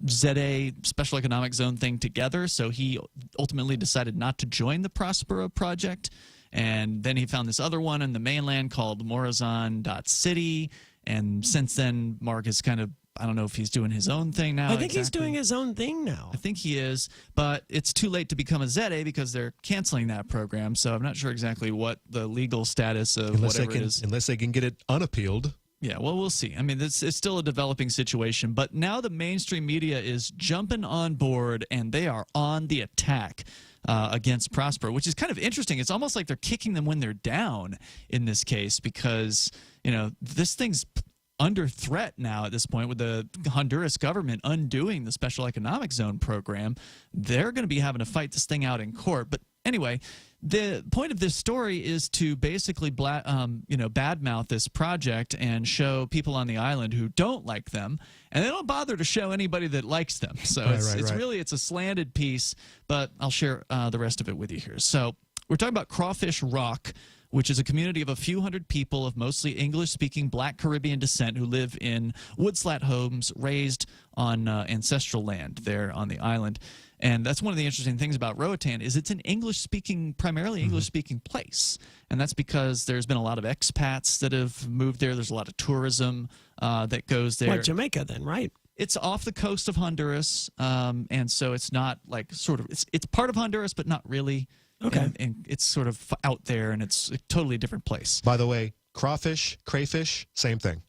ZA Special Economic Zone thing together. So he ultimately decided not to join the Prospera project. And then he found this other one in the mainland called Morazan.city. And since then, Mark is kind of, I don't know if he's doing his own thing now. I think he's doing his own thing now. I think he is, but it's too late to become a ZA because they're canceling that program. So I'm not sure exactly what the legal status of whatever it is. Unless they can get it unappealed. Yeah, well, we'll see. I mean, it's still a developing situation, but now the mainstream media is jumping on board, and they are on the attack against Prosper, which is kind of interesting. It's almost like they're kicking them when they're down in this case because, you know, this thing's under threat now at this point with the Honduras government undoing the Special Economic Zone program. They're going to be having to fight this thing out in court. But anyway, the point of this story is to basically badmouth this project and show people on the island who don't like them, and they don't bother to show anybody that likes them. So it's a slanted piece, but I'll share the rest of it with you here. So we're talking about Crawfish Rock, which is a community of a few hundred people of mostly English-speaking Black Caribbean descent who live in wood-slat homes raised on ancestral land there on the island. And that's one of the interesting things about Roatan is it's an English-speaking, primarily English-speaking place. And that's because there's been a lot of expats that have moved there. There's a lot of tourism that goes there. Like Jamaica then, right? It's off the coast of Honduras, and so it's not like sort of – it's part of Honduras, but not really. Okay. And it's sort of out there, and it's a totally different place. By the way, crawfish, crayfish, same thing.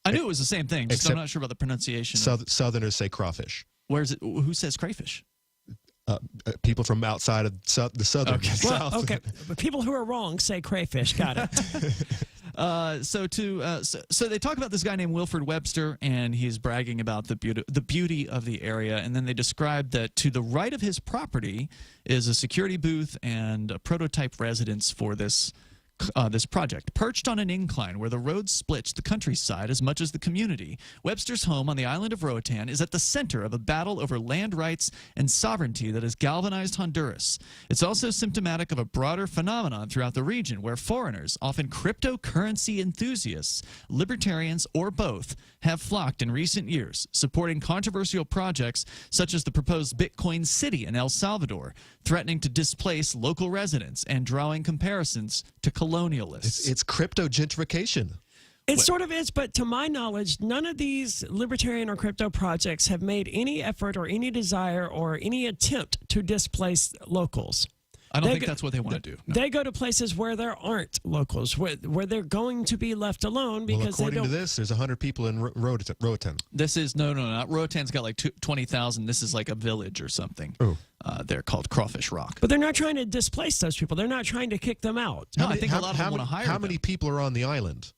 I knew it was the same thing, just I'm not sure about the pronunciation. Southerners say crawfish. Where's it? Who says crayfish? People from outside of the southern south. Well, okay, but people who are wrong say crayfish. Got it. So they talk about this guy named Wilford Webster, and he's bragging about the beauty of the area. And then they describe that to the right of his property is a security booth and a prototype residence for this this project. Perched on an incline where the road splits the countryside as much as the community, Webster's home on the island of Roatan is at the center of a battle over land rights and sovereignty that has galvanized Honduras. It's also symptomatic of a broader phenomenon throughout the region where foreigners, often cryptocurrency enthusiasts, libertarians, or both, have flocked in recent years, supporting controversial projects such as the proposed Bitcoin City in El Salvador, threatening to displace local residents and drawing comparisons to colonialists. It's crypto gentrification. It sort of is, but to my knowledge, none of these libertarian or crypto projects have made any effort or any desire or any attempt to displace locals. I don't think that's what they want to do. No. They go to places where there aren't locals, where they're going to be left alone because according to this, there's 100 people in Roatan. This is no. Roatan's got like 20,000. This is like a village or something. Oh. They're called Crawfish Rock. But they're not trying to displace those people. They're not trying to kick them out. No, I think a lot of them want to hire them. How many people are on the island?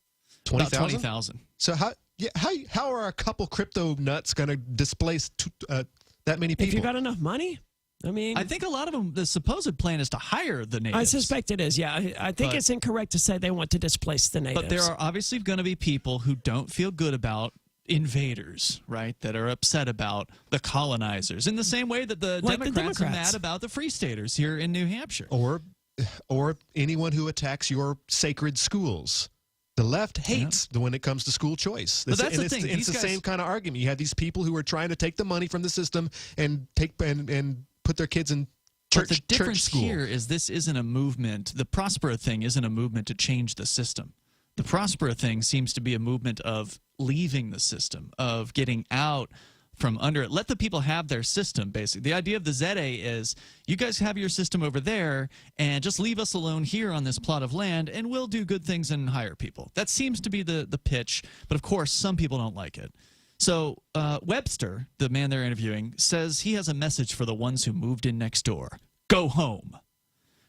20,000. About 20,000. So how are a couple crypto nuts going to displace that many people? If you got enough money? I mean, I think a lot of them, the supposed plan is to hire the natives. I suspect it is, yeah. I think it's incorrect to say they want to displace the natives. But there are obviously going to be people who don't feel good about invaders, right, that are upset about the colonizers in the same way that the Democrats are mad about the Free Staters here in New Hampshire. Or anyone who attacks your sacred schools. The left hates when it comes to school choice. But that's the thing. It's the same kind of argument. You have these people who are trying to take the money from the system and put their kids in church school. But the difference here is this isn't a movement. The Prospera thing isn't a movement to change the system. The Prospera thing seems to be a movement of leaving the system, of getting out from under it. Let the people have their system, basically. The idea of the ZA is you guys have your system over there and just leave us alone here on this plot of land and we'll do good things and hire people. That seems to be the pitch, but of course some people don't like it. So Webster, the man they're interviewing, says he has a message for the ones who moved in next door. Go home.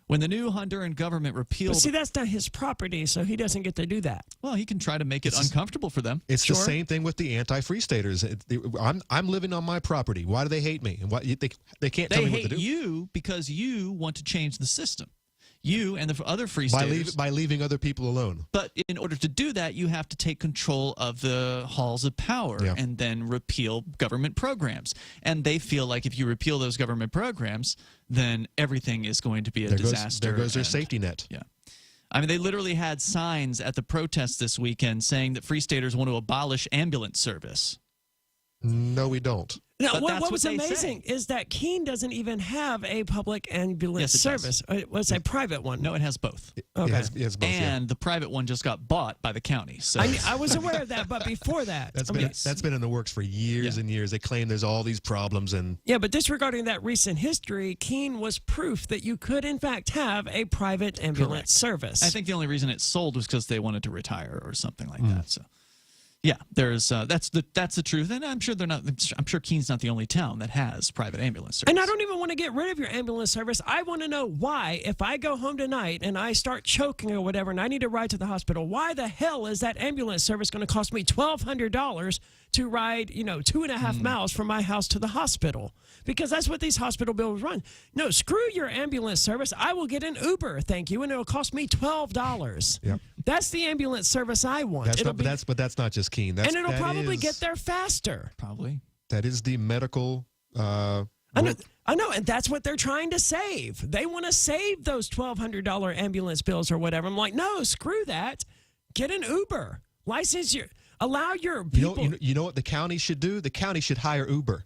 When the new Honduran government repealed... But see, that's not his property, so he doesn't get to do that. Well, he can try to make it uncomfortable for them. It's the same thing with the anti-free staters. I'm living on my property. Why do they hate me? And they can't tell me what to do. They hate you because you want to change the system. You and the other free staters. By leaving other people alone. But in order to do that, you have to take control of the halls of power and then repeal government programs. And they feel like if you repeal those government programs, then everything is going to be a disaster. There goes their safety net. Yeah. I mean, they literally had signs at the protests this weekend saying that free staters want to abolish ambulance service. No, we don't. No, what was amazing is that Keene doesn't even have a public ambulance service. It was a private one. No, it has both. Okay. It has both, and the private one just got bought by the county. So I was aware of that, but before that. That's been in the works for years and years. They claim there's all these problems. Yeah, but disregarding that recent history, Keene was proof that you could, in fact, have a private ambulance service. I think the only reason it sold was because they wanted to retire or something like that. So. Yeah, there's that's the truth, and I'm sure Keene's not the only town that has private ambulance service. And I don't even want to get rid of your ambulance service. I want to know why, if I go home tonight and I start choking or whatever, and I need to ride to the hospital, why the hell is that ambulance service going to cost me $1,200 to ride, 2.5 miles from my house to the hospital? Because that's what these hospital bills run. No, screw your ambulance service. I will get an Uber, thank you, and it'll cost me $12. Yep. That's the ambulance service I want. But that's not just Keene. And it'll probably get there faster. Probably. That is the medical. I know, and that's what they're trying to save. They want to save those $1,200 ambulance bills or whatever. I'm like, no, screw that. Get an Uber. Allow your people. You know what the county should do? The county should hire Uber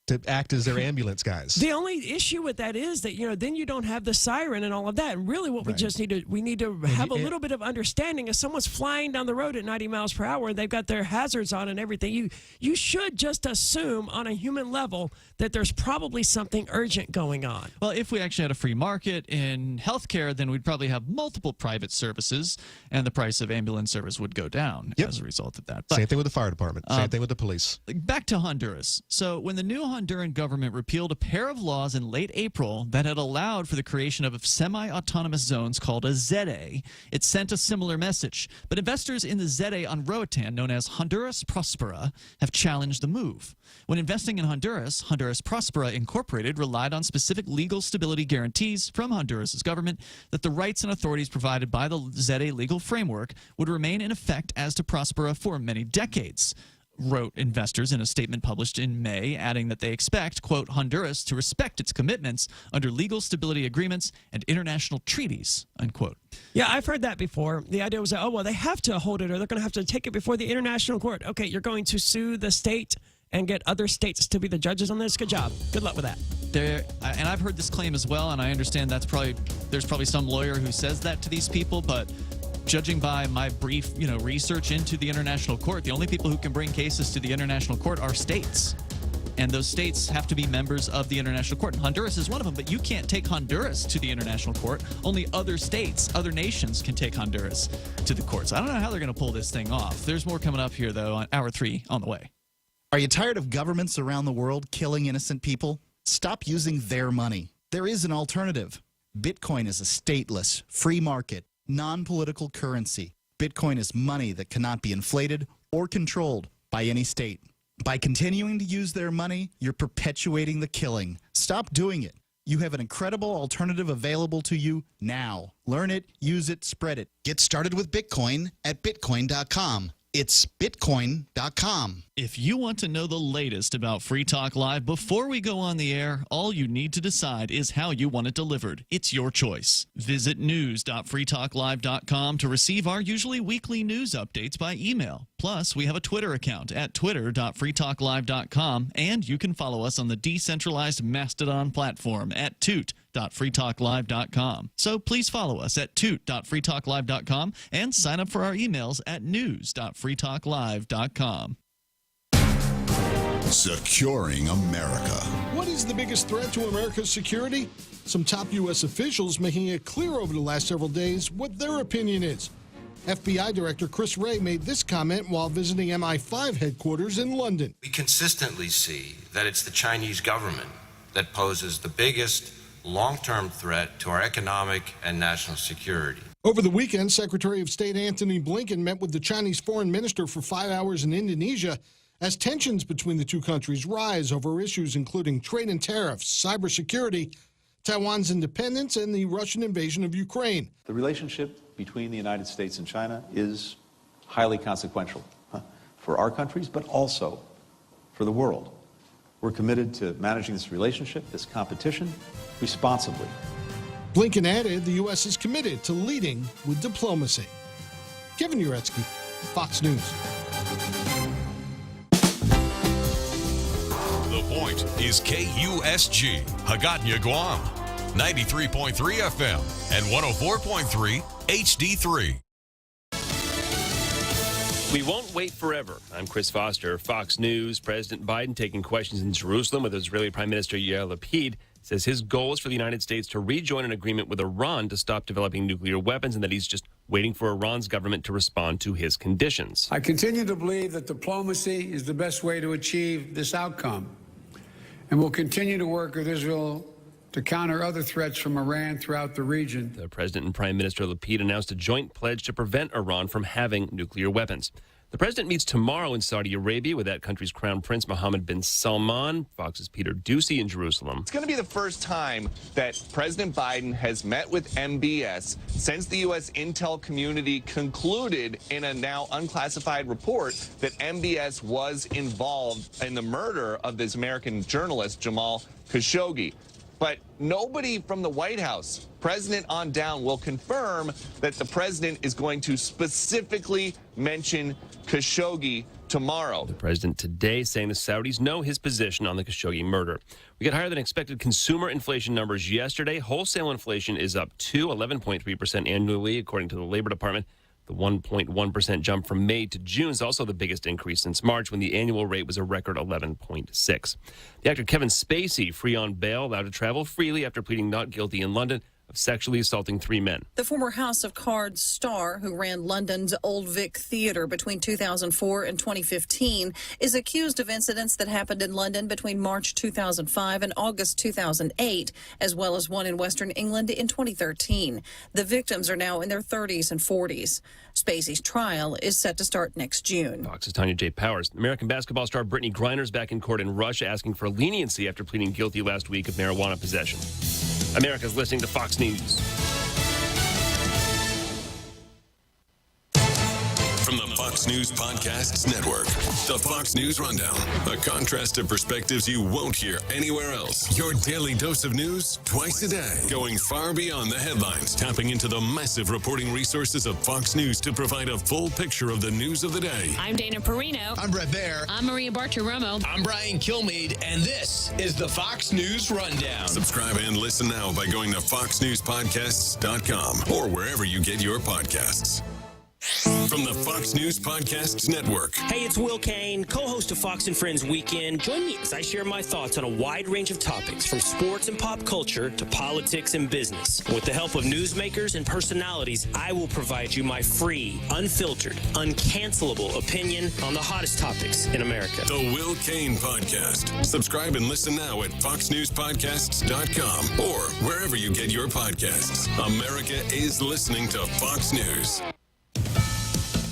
to act as their ambulance guys. The only issue with that is that then you don't have the siren and all of that. And really, what we just need to have a little bit of understanding. If someone's flying down the road at 90 miles per hour and they've got their hazards on and everything, you should just assume on a human level that there's probably something urgent going on. Well, if we actually had a free market in healthcare, then we'd probably have multiple private services, and the price of ambulance service would go down as a result of that. But, same thing with the fire department. Same thing with the police. Back to Honduras. So when the new Honduran government repealed a pair of laws in late April that had allowed for the creation of semi-autonomous zones called a ZA. It sent a similar message, but investors in the ZA on Roatan, known as Honduras Prospera, have challenged the move. When investing in Honduras, Honduras Prospera Incorporated relied on specific legal stability guarantees from Honduras' government that the rights and authorities provided by the ZA legal framework would remain in effect as to Prospera for many decades, wrote investors in a statement published in May, adding that they expect, quote, Honduras to respect its commitments under legal stability agreements and international treaties, unquote. Yeah, I've heard that before. The idea was that, oh, well, they have to hold it or they're going to have to take it before the international court. Okay, you're going to sue the state and get other states to be the judges on this. Good job. Good luck with that. And I've heard this claim as well, and I understand there's probably some lawyer who says that to these people, but judging by my brief, research into the international court, the only people who can bring cases to the international court are states. And those states have to be members of the international court. And Honduras is one of them, but you can't take Honduras to the international court. Only other states, other nations can take Honduras to the courts. I don't know how they're going to pull this thing off. There's more coming up here, though, on Hour 3 on the way. Are you tired of governments around the world killing innocent people? Stop using their money. There is an alternative. Bitcoin is a stateless, free market, non-political currency. Bitcoin is money that cannot be inflated or controlled by any state. By continuing to use their money, you're perpetuating the killing. Stop doing it. You have an incredible alternative available to you now. Learn it, use it, spread it. Get started with Bitcoin at Bitcoin.com. It's Bitcoin.com. If you want to know the latest about Free Talk Live before we go on the air, all you need to decide is how you want it delivered. It's your choice. Visit news.freetalklive.com to receive our usually weekly news updates by email. Plus, we have a Twitter account at twitter.freetalklive.com, and you can follow us on the decentralized Mastodon platform at toot.freetalklive.com. So please follow us at toot.freetalklive.com and sign up for our emails at news.freetalklive.com. Securing America. What is the biggest threat to America's security? Some top U.S. officials making it clear over the last several days what their opinion is. FBI Director Chris Wray made this comment while visiting MI5 headquarters in London. We consistently see that it's the Chinese government that poses the biggest long-term threat to our economic and national security. Over the weekend, Secretary of State Antony Blinken met with the Chinese foreign minister for 5 hours in Indonesia as tensions between the two countries rise over issues including trade and tariffs, cybersecurity, Taiwan's independence, and the Russian invasion of Ukraine. The relationship between the United States and China is highly consequential for our countries, but also for the world. We're committed to managing this relationship, this competition, responsibly. Blinken added the U.S. is committed to leading with diplomacy. Kevin Uretsky, Fox News. The Point is KUSG, Hagåtña, Guam, 93.3 FM and 104.3 HD3. We won't wait forever. I'm Chris Foster, Fox News. President Biden taking questions in Jerusalem with Israeli Prime Minister Yair Lapid says his goal is for the United States to rejoin an agreement with Iran to stop developing nuclear weapons and that he's just waiting for Iran's government to respond to his conditions. I continue to believe that diplomacy is the best way to achieve this outcome, and we'll continue to work with Israel to counter other threats from Iran throughout the region. The President and Prime Minister Lapid announced a joint pledge to prevent Iran from having nuclear weapons. The president meets tomorrow in Saudi Arabia with that country's Crown Prince Mohammed bin Salman. Fox's Peter Ducey in Jerusalem. It's going to be the first time that President Biden has met with MBS since the U.S. intel community concluded in a now unclassified report that MBS was involved in the murder of this American journalist, Jamal Khashoggi. But nobody from the White House, president on down, will confirm that the president is going to specifically mention Khashoggi tomorrow. The president today saying the Saudis know his position on the Khashoggi murder. We got higher than expected consumer inflation numbers yesterday. Wholesale inflation is up to 11.3% annually, according to the Labor Department. The 1.1% jump from May to June is also the biggest increase since March, when the annual rate was a record 11.6. The actor Kevin Spacey, free on bail, allowed to travel freely after pleading not guilty in London. of sexually assaulting 3 men. The former House of Cards star who ran London's Old Vic Theatre between 2004 and 2015 is accused of incidents that happened in London between March 2005 and August 2008, as well as one in Western England in 2013. The victims are now in their 30s and 40s. Spacey's trial is set to start next June. Fox's Tanya J. Powers. American basketball star Brittany Griner is back in court in Russia asking for leniency after pleading guilty last week of marijuana possession. America's listening to Fox News. From the Fox News Podcasts Network, the Fox News Rundown, a contrast of perspectives you won't hear anywhere else. Your daily dose of news twice a day, going far beyond the headlines, tapping into the massive reporting resources of Fox News to provide a full picture of the news of the day. I'm Dana Perino. I'm Brett Baer. I'm Maria Bartiromo. I'm Brian Kilmeade, and this is the Fox News Rundown. Subscribe and listen now by going to foxnewspodcasts.com or wherever you get your podcasts. From the Fox News Podcasts Network. Hey, it's Will Kane, co-host of Fox and Friends Weekend. Join me as I share my thoughts on a wide range of topics, from sports and pop culture to politics and business. With the help of newsmakers and personalities, I will provide you my free, unfiltered, uncancelable opinion on the hottest topics in America. The Will Kane Podcast. Subscribe and listen now at foxnewspodcasts.com or wherever you get your podcasts. America is listening to Fox News.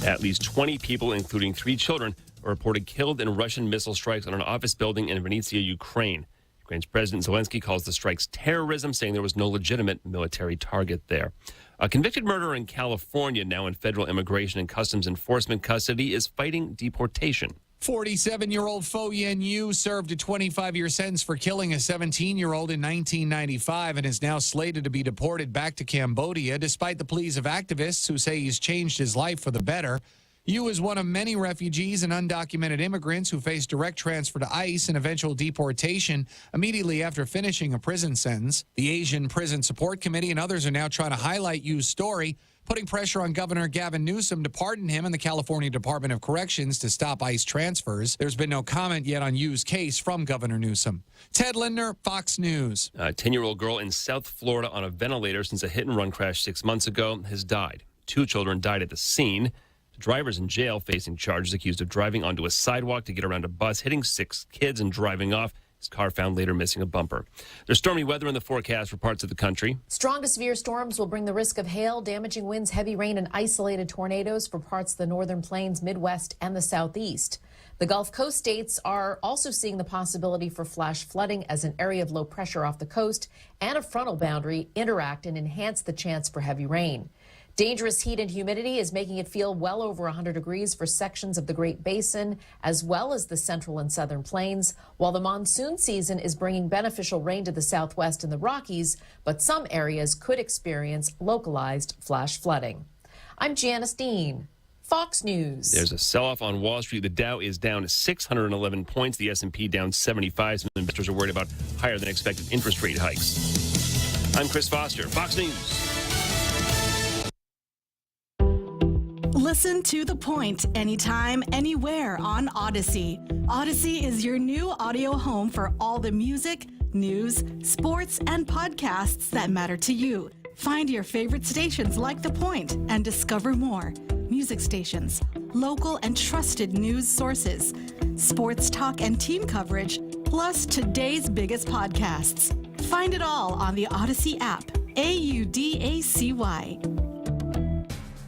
At least 20 people, including 3 children, are reported killed in Russian missile strikes on an office building in Vinnytsia, Ukraine. Ukraine's President Zelensky calls the strikes terrorism, saying there was no legitimate military target there. A convicted murderer in California, now in federal immigration and customs enforcement custody, is fighting deportation. 47-year-old Fo Yen Yu served a 25-year sentence for killing a 17-year-old in 1995 and is now slated to be deported back to Cambodia, despite the pleas of activists who say he's changed his life for the better. Yu is one of many refugees and undocumented immigrants who face direct transfer to ICE and eventual deportation immediately after finishing a prison sentence. The Asian Prison Support Committee and others are now trying to highlight Yu's story, putting pressure on Governor Gavin Newsom to pardon him and the California Department of Corrections to stop ICE transfers. There's been no comment yet on Yu's case from Governor Newsom. Ted Lindner, Fox News. A 10-year-old girl in South Florida on a ventilator since a hit-and-run crash 6 months ago has died. 2 children died at the scene. The driver's in jail facing charges, accused of driving onto a sidewalk to get around a bus, hitting 6 kids and driving off. His car found later missing a bumper. There's stormy weather in the forecast for parts of the country. Strong to severe storms will bring the risk of hail, damaging winds, heavy rain, and isolated tornadoes for parts of the northern plains, Midwest, and the Southeast. The Gulf Coast states are also seeing the possibility for flash flooding as an area of low pressure off the coast and a frontal boundary interact and enhance the chance for heavy rain. Dangerous heat and humidity is making it feel well over 100 degrees for sections of the Great Basin, as well as the central and southern plains, while the monsoon season is bringing beneficial rain to the southwest and the Rockies, but some areas could experience localized flash flooding. I'm Janice Dean, Fox News. There's a sell-off on Wall Street. The Dow is down 611 points. The S&P down 75. Some investors are worried about higher than expected interest rate hikes. I'm Chris Foster, Fox News. Listen to The Point anytime, anywhere on Odyssey. Odyssey is your new audio home for all the music, news, sports, and podcasts that matter to you. Find your favorite stations like The Point and discover more. Music stations, local and trusted news sources, sports talk and team coverage, plus today's biggest podcasts. Find it all on the Odyssey app. AUDACY.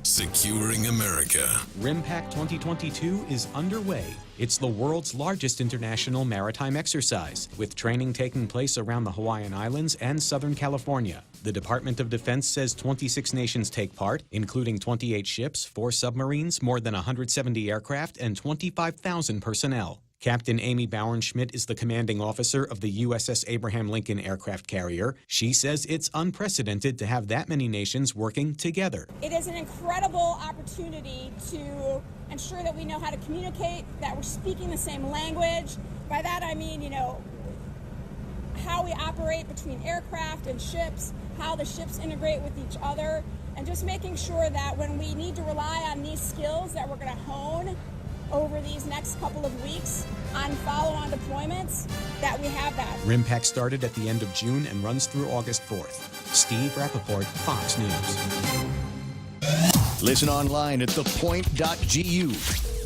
Securing America. RIMPAC 2022 is underway. It's the world's largest international maritime exercise, with training taking place around the Hawaiian Islands and Southern California. The Department of Defense says 26 nations take part, including 28 ships, 4 submarines, more than 170 aircraft, and 25,000 personnel. Captain Amy Bauernschmidt is the commanding officer of the USS Abraham Lincoln aircraft carrier. She says it's unprecedented to have that many nations working together. It is an incredible opportunity to ensure that we know how to communicate, that we're speaking the same language. By that I mean, how we operate between aircraft and ships, how the ships integrate with each other, and just making sure that when we need to rely on these skills that we're going to hone over these next couple of weeks on follow-on deployments, that we have that. RIMPAC started at the end of June and runs through August 4th. Steve Rappaport, Fox News. Listen online at thepoint.gu.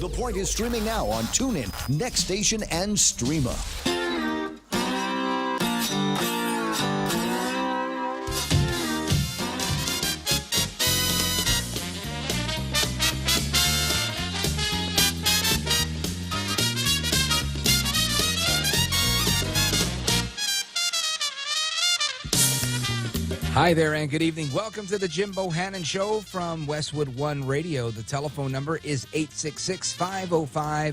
The Point is streaming now on TuneIn, Next Station, and Streama. Hi there and good evening. Welcome to the Jim Bohannon Show from Westwood One Radio. The telephone number is 866-505-4626.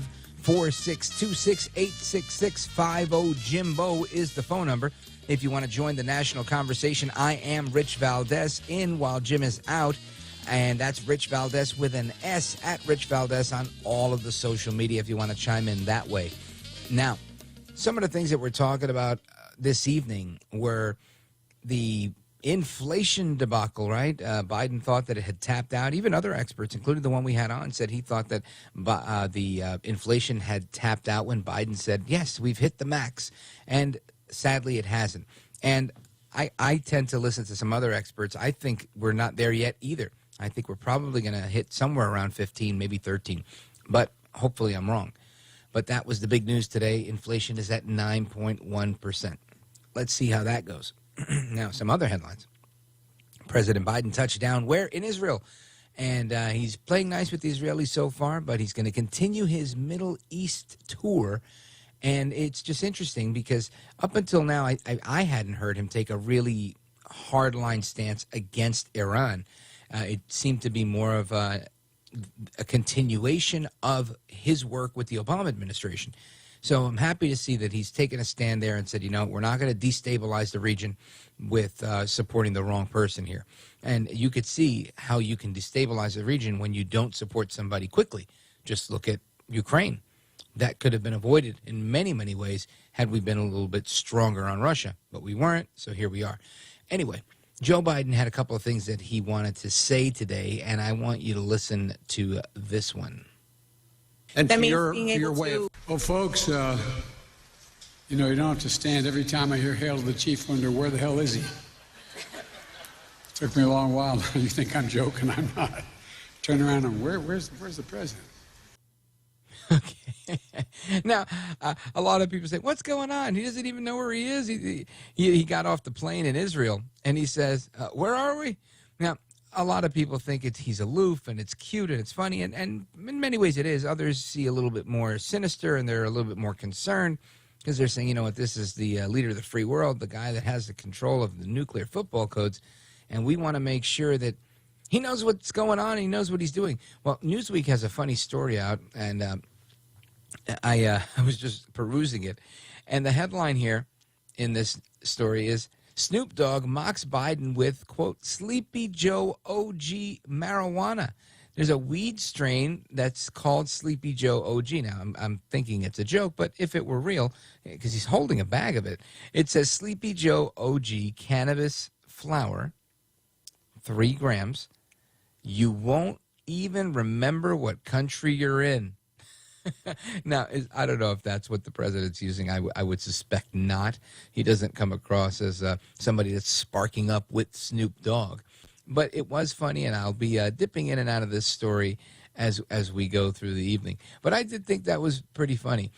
866-50-JIMBO is the phone number. If you want to join the national conversation, I am Rich Valdez in while Jim is out. And that's Rich Valdez with an S at Rich Valdez on all of the social media if you want to chime in that way. Now, some of the things that we're talking about this evening were the inflation debacle, right? Biden thought that it had tapped out. Even other experts, including the one we had on, said he thought that the inflation had tapped out when Biden said, yes, we've hit the max. And sadly, it hasn't. And I tend to listen to some other experts. I think we're not there yet either. I think we're probably going to hit somewhere around 15, maybe 13. But hopefully I'm wrong. But that was the big news today. Inflation is at 9.1%. Let's see how that goes. Now, some other headlines. President Biden touched down where? In Israel. And he's playing nice with the Israelis so far, but he's going to continue his Middle East tour. And it's just interesting because up until now, I hadn't heard him take a really hardline stance against Iran. It seemed to be more of a continuation of his work with the Obama administration. So I'm happy to see that he's taken a stand there and said, you know, we're not going to destabilize the region with supporting the wrong person here. And you could see how you can destabilize the region when you don't support somebody quickly. Just look at Ukraine. That could have been avoided in many, many ways had we been a little bit stronger on Russia. But we weren't, so here we are. Anyway, Joe Biden had a couple of things that he wanted to say today, and I want you to listen to this one. And for your way of... Well, folks, you know, you don't have to stand every time I hear Hail to the Chief wonder, where the hell is he? Took me a long while. You think I'm joking? I'm not. Turn around and where's the president? Okay. Now, a lot of people say, what's going on? He doesn't even know where he is. He got off the plane in Israel, and he says, where are we? Now, a lot of people think he's aloof and it's cute and it's funny, and in many ways it is. Others see a little bit more sinister and they're a little bit more concerned because they're saying, you know what, this is the leader of the free world, the guy that has the control of the nuclear football codes, and we want to make sure that he knows what's going on and he knows what he's doing. Well, Newsweek has a funny story out, and I was just perusing it, and the headline here in this story is, Snoop Dogg mocks Biden with, quote, Sleepy Joe OG marijuana. There's a weed strain that's called Sleepy Joe OG. Now, I'm thinking it's a joke, but if it were real, because he's holding a bag of it, it says Sleepy Joe OG cannabis flower, 3 grams. You won't even remember what country you're in. Now, I don't know if that's what the president's using. I would suspect not. He doesn't come across as somebody that's sparking up with Snoop Dogg. But it was funny, and I'll be dipping in and out of this story as we go through the evening. But I did think that was pretty funny.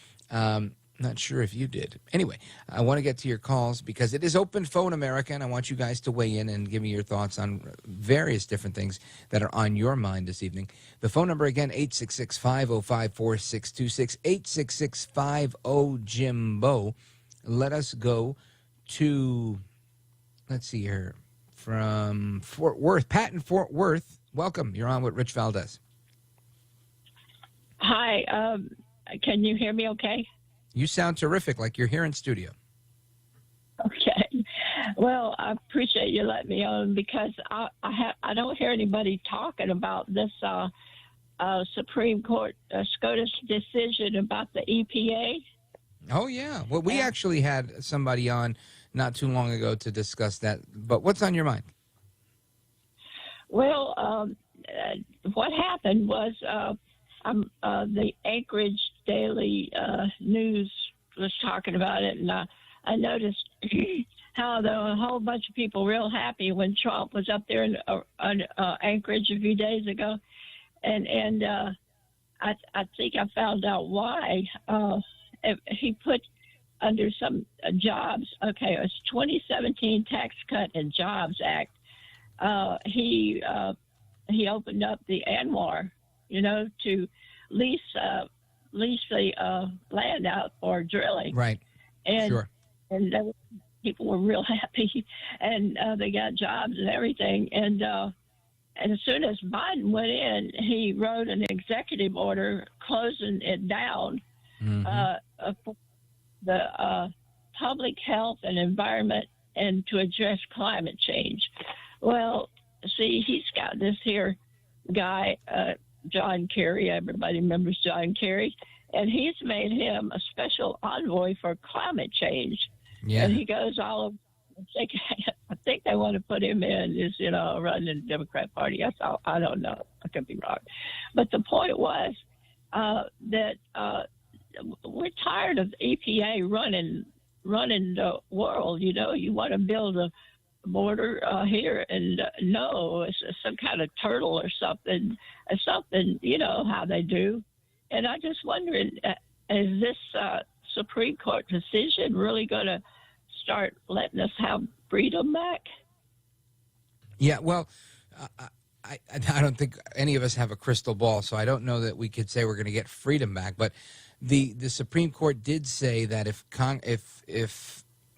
Not sure if you did. Anyway, I want to get to your calls because it is Open Phone America, and I want you guys to weigh in and give me your thoughts on various different things that are on your mind this evening. The phone number again, 866-505-4626, 866-50-JIMBO. Let us go to, let's see here, from Fort Worth. Pat in Fort Worth, welcome. You're on with Rich Valdez. Hi, can you hear me okay? You sound terrific, like you're here in studio. Okay. Well, I appreciate you letting me on because I don't hear anybody talking about this Supreme Court SCOTUS decision about the EPA. Oh, yeah. Well, we actually had somebody on not too long ago to discuss that. But what's on your mind? Well, what happened was the Anchorage Daily News was talking about it, and I noticed how there were a whole bunch of people real happy when Trump was up there in Anchorage a few days ago, and I think I found out why. He put under some jobs. Okay, it was 2017 Tax Cut and Jobs Act. He opened up the ANWR, to lease the land out for drilling. Right. And, sure. And people were real happy, and they got jobs and everything. And as soon as Biden went in, he wrote an executive order closing it down for the public health and environment and to address climate change. Well, see, he's got this here guy, John Kerry. Everybody remembers John Kerry. And he's made him a special envoy for climate change. Yeah. And he goes all over. I think they want to put him in as, running the Democrat Party. That's all. I don't know. I could be wrong. But the point was that we're tired of EPA running the world. You want to build a border here, and no, it's some kind of turtle or something, how they do. And I just wondering, is this Supreme Court decision really going to start letting us have freedom back? Yeah, well, I don't think any of us have a crystal ball, so I don't know that we could say we're going to get freedom back. But the Supreme Court did say that if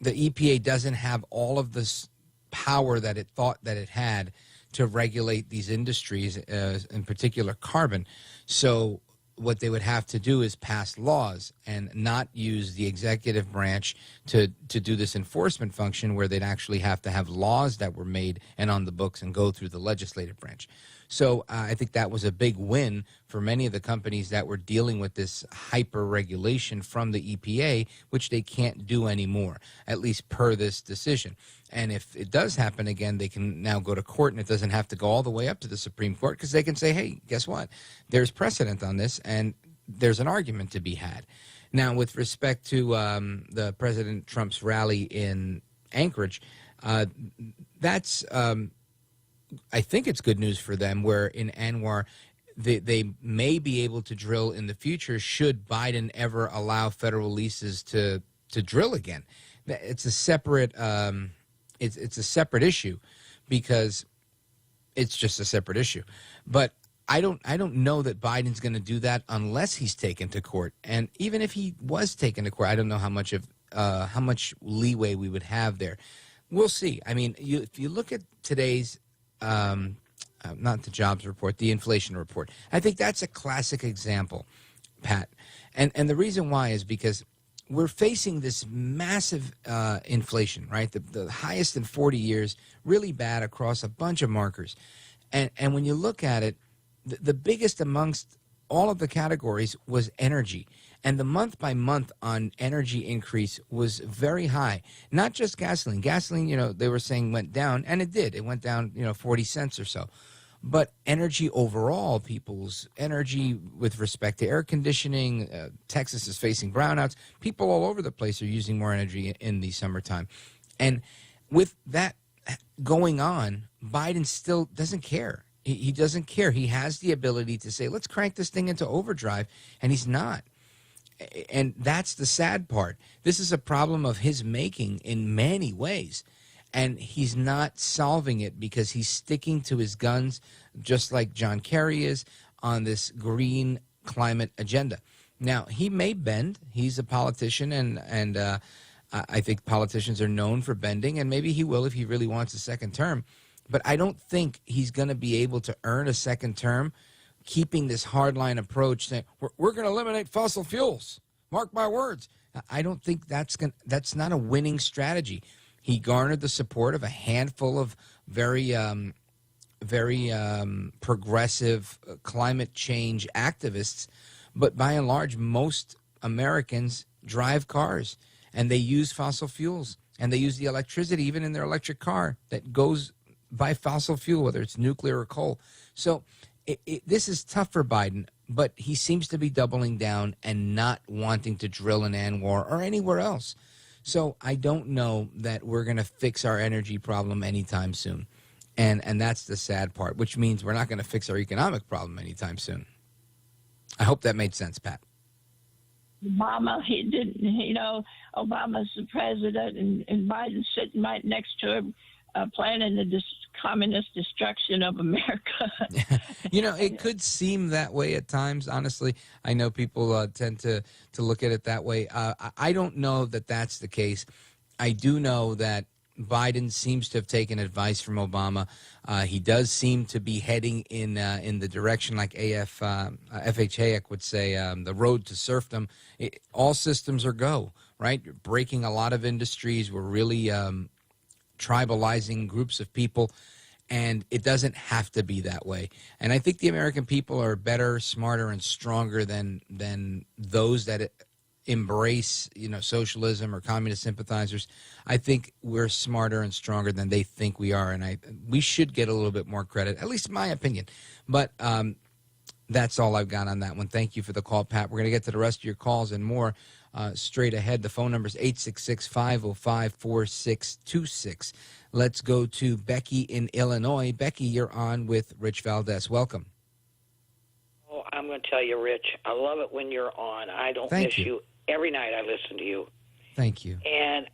the EPA doesn't have all of this power that it thought that it had to regulate these industries, in particular carbon, so what they would have to do is pass laws and not use the executive branch to do this enforcement function, where they'd actually have to have laws that were made and on the books and go through the legislative branch. So I think that was a big win for many of the companies that were dealing with this hyper regulation from the EPA, which they can't do anymore, at least per this decision. And if it does happen again, they can now go to court, and it doesn't have to go all the way up to the Supreme Court, because they can say, hey, guess what? There's precedent on this, and there's an argument to be had. Now, with respect to the President Trump's rally in Anchorage, that's I think it's good news for them, where in ANWR they may be able to drill in the future should Biden ever allow federal leases to drill again. It's a separate it's a separate issue, because it's just a separate issue. But I don't know that Biden's going to do that unless he's taken to court. And even if he was taken to court, I don't know how much leeway we would have there. We'll see. I mean, if you look at today's not the jobs report, the inflation report, I think that's a classic example, Pat. And the reason why is because we're facing this massive inflation, right? The highest in 40 years, really bad across a bunch of markers. And when you look at it, the biggest amongst all of the categories was energy. And the month by month on energy increase was very high. Not just gasoline. Gasoline, they were saying went down, and it did. It went down, 40 cents or so. But energy overall, people's energy with respect to air conditioning, Texas is facing brownouts. People all over the place are using more energy in the summertime. And with that going on, Biden still doesn't care. He doesn't care. He has the ability to say, let's crank this thing into overdrive, and he's not. And that's the sad part. This is a problem of his making in many ways. And he's not solving it because he's sticking to his guns, just like John Kerry is, on this green climate agenda. Now, he may bend. He's a politician, and I think politicians are known for bending, and maybe he will if he really wants a second term. But I don't think he's going to be able to earn a second term keeping this hardline approach saying, we're going to eliminate fossil fuels. Mark my words. I don't think that's not a winning strategy. He garnered the support of a handful of very progressive climate change activists, but by and large, most Americans drive cars, and they use fossil fuels, and they use the electricity even in their electric car that goes by fossil fuel, whether it's nuclear or coal. So this is tough for Biden, but he seems to be doubling down and not wanting to drill in Anwar or anywhere else. So I don't know that we're going to fix our energy problem anytime soon. And that's the sad part, which means we're not going to fix our economic problem anytime soon. I hope that made sense, Pat. Obama, he didn't, Obama's the president and Biden's sitting right next to him planning the communist destruction of America. It could seem that way at times, honestly. I know people tend to look at it that way. I don't know that that's the case. I do know that Biden seems to have taken advice from Obama. He does seem to be heading in the direction like FHA would say, the road to serfdom. All systems are go, right? You're breaking a lot of industries. We're really tribalizing groups of people, and it doesn't have to be that way. And I think the American people are better, smarter, and stronger than those that embrace, socialism or communist sympathizers. I think we're smarter and stronger than they think we are, and we should get a little bit more credit, at least in my opinion. But that's all I've got on that one. Thank you for the call, Pat. We're going to get to the rest of your calls and more straight ahead. The phone number is 866-505-4626. Let's go to Becky in Illinois. Becky, you're on with Rich Valdez. Welcome. Oh, I'm going to tell you, Rich, I love it when you're on. I don't Thank miss you. you. Every night I listen to you. Thank you. And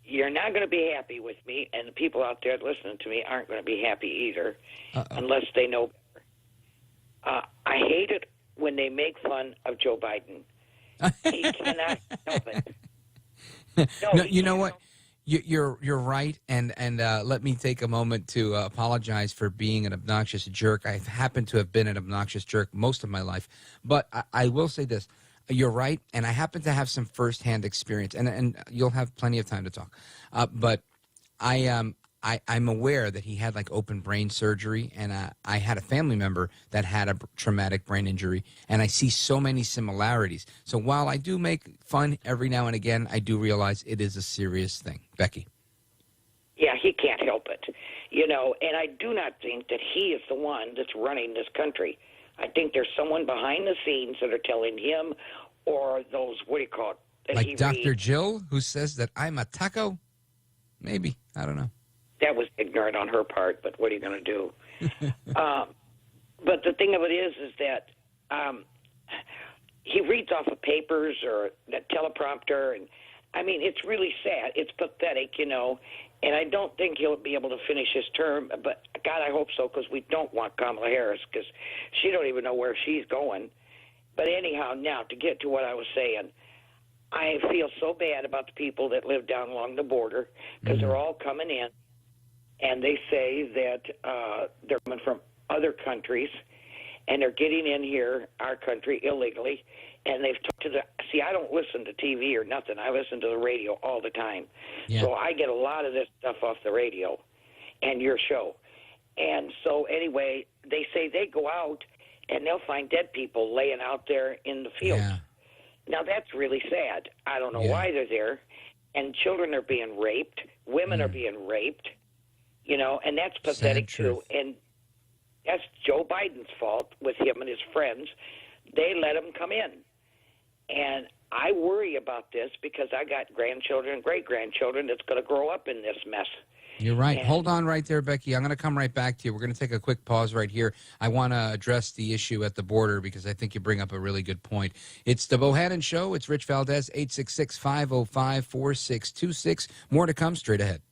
you're not going to be happy with me, and the people out there listening to me aren't going to be happy either, unless they know better. I hate it when they make fun of Joe Biden. He cannot help it. No, you know what? You're right, and let me take a moment to apologize for being an obnoxious jerk. I happen to have been an obnoxious jerk most of my life, but I will say this. You're right, and I happen to have some firsthand experience, and you'll have plenty of time to talk. But I'm aware that he had like open brain surgery, and I had a family member that had a traumatic brain injury, and I see so many similarities. So while I do make fun every now and again, I do realize it is a serious thing. Becky. Yeah, he can't help it. And I do not think that he is the one that's running this country. I think there's someone behind the scenes that are telling him, or those, what do you call it? Like Dr. Jill, who says that I'm a taco? Maybe. I don't know. That was ignorant on her part, but what are you going to do? But the thing of it is that he reads off of papers or that teleprompter, and I mean, it's really sad. It's pathetic, and I don't think he'll be able to finish his term, but God, I hope so, because we don't want Kamala Harris, because she don't even know where she's going. But anyhow, now, to get to what I was saying, I feel so bad about the people that live down along the border, because they're all coming in, and they say that they're coming from other countries, and they're getting in here, our country, illegally, and they've talked to I don't listen to TV or nothing. I listen to the radio all the time. Yeah. So I get a lot of this stuff off the radio and your show. And so anyway, they say they go out and they'll find dead people laying out there in the field. Yeah. Now, that's really sad. I don't know why they're there. And children are being raped. Women are being raped. And that's pathetic, too. And that's Joe Biden's fault with him and his friends. They let him come in. And I worry about this because I got grandchildren and great-grandchildren that's going to grow up in this mess. You're right. Hold on right there, Becky. I'm going to come right back to you. We're going to take a quick pause right here. I want to address the issue at the border because I think you bring up a really good point. It's the Bohannon Show. It's Rich Valdez, 866-505-4626. More to come straight ahead.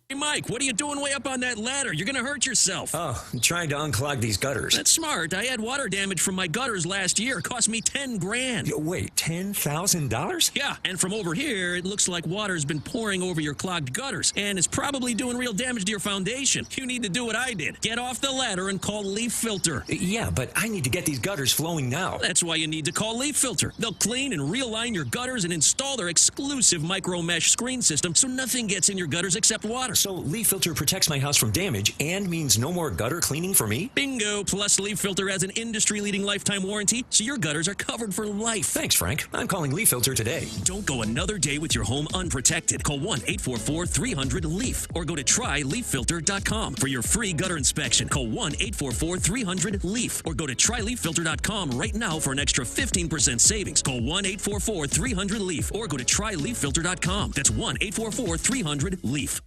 Hey, Mike, what are you doing way up on that ladder? You're going to hurt yourself. Oh, I'm trying to unclog these gutters. That's smart. I had water damage from my gutters last year. It cost me $10,000. Wait, $10,000? Yeah, and from over here, it looks like water's been pouring over your clogged gutters, and it's probably doing real damage to your foundation. You need to do what I did. Get off the ladder and call Leaf Filter. Yeah, but I need to get these gutters flowing now. That's why you need to call Leaf Filter. They'll clean and realign your gutters and install their exclusive micro mesh screen system so nothing gets in your gutters except water. So Leaf Filter protects my house from damage and means no more gutter cleaning for me? Bingo! Plus, Leaf Filter has an industry-leading lifetime warranty, so your gutters are covered for life. Thanks, Frank. I'm calling Leaf Filter today. Don't go another day with your home unprotected. Call 1-844-300-LEAF or go to tryleaffilter.com for your free gutter inspection. Call 1-844-300-LEAF or go to tryleaffilter.com right now for an extra 15% savings. Call 1-844-300-LEAF or go to tryleaffilter.com. That's 1-844-300-LEAF.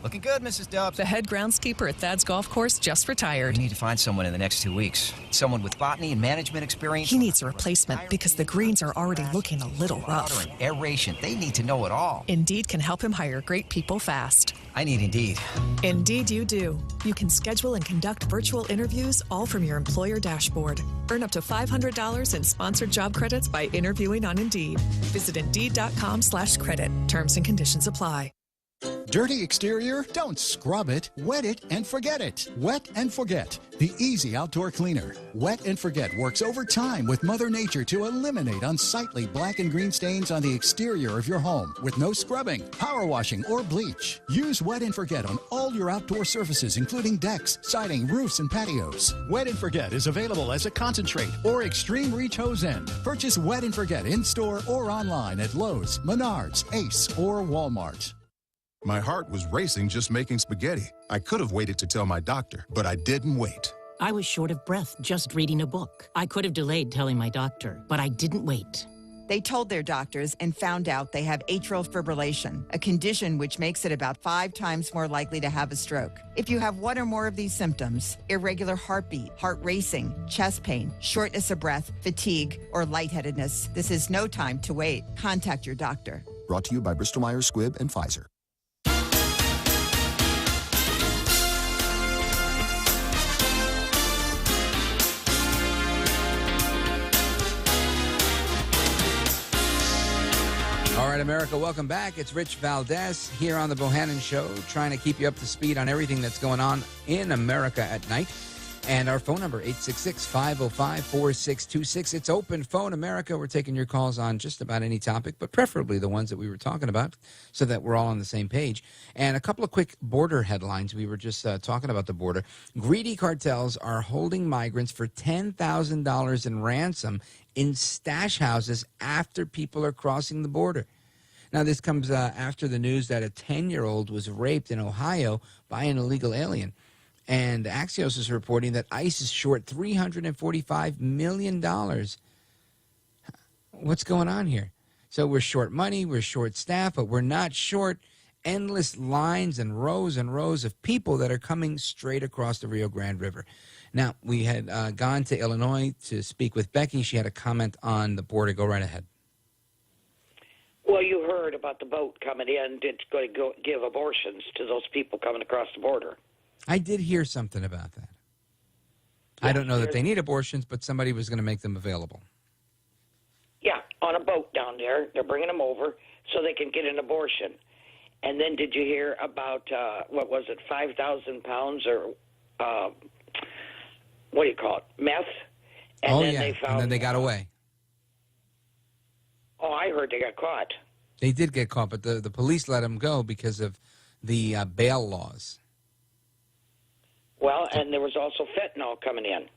Looking good, Mrs. Dubs. The head groundskeeper at Thad's Golf Course just retired. We need to find someone in the next 2 weeks. Someone with botany and management experience. He needs a replacement because the greens are already looking a little rough. Aeration. They need to know it all. Indeed can help him hire great people fast. I need Indeed. Indeed you do. You can schedule and conduct virtual interviews all from your employer dashboard. Earn up to $500 in sponsored job credits by interviewing on Indeed. Visit Indeed.com/credit. Terms and conditions apply. Dirty exterior? Don't scrub it. Wet it and forget it. Wet and Forget, the easy outdoor cleaner. Wet and Forget works overtime with Mother Nature to eliminate unsightly black and green stains on the exterior of your home with no scrubbing, power washing, or bleach. Use Wet and Forget on all your outdoor surfaces, including decks, siding, roofs, and patios. Wet and Forget is available as a concentrate or extreme reach hose end. Purchase Wet and Forget in-store or online at Lowe's, Menards, Ace, or Walmart. My heart was racing just making spaghetti. I could have waited to tell my doctor, but I didn't wait. I was short of breath just reading a book. I could have delayed telling my doctor, but I didn't wait. They told their doctors and found out they have atrial fibrillation, a condition which makes it about 5 times more likely to have a stroke. If you have one or more of these symptoms, irregular heartbeat, heart racing, chest pain, shortness of breath, fatigue, or lightheadedness, this is no time to wait. Contact your doctor. Brought to you by Bristol-Myers Squibb and Pfizer. All right, America, welcome back. It's Rich Valdez here on the Bohannon Show, trying to keep you up to speed on everything that's going on in America at night. And our phone number, 866-505-4626. It's Open Phone America. We're taking your calls on just about any topic, but preferably the ones that we were talking about so that we're all on the same page. And a couple of quick border headlines. We were just talking about the border. Greedy cartels are holding migrants for $10,000 in ransom in stash houses after people are crossing the border. Now, this comes after the news that a 10-year-old was raped in Ohio by an illegal alien. And Axios is reporting that ICE is short $345 million. What's going on here? So we're short money, we're short staff, but we're not short endless lines and rows of people that are coming straight across the Rio Grande River. Now, we had gone to Illinois to speak with Becky. She had a comment on the border. Go right ahead. Well, you heard about the boat coming in that's going to go give abortions to those people coming across the border. I did hear something about that. Yeah, I don't know that they need abortions, but somebody was going to make them available. Yeah, on a boat down there. They're bringing them over so they can get an abortion. And then did you hear about, 5,000 pounds or, what do you call it, meth? And then they found, and then they got away. Oh, I heard they got caught. They did get caught, but the police let them go because of the bail laws. Well, and there was also fentanyl coming in.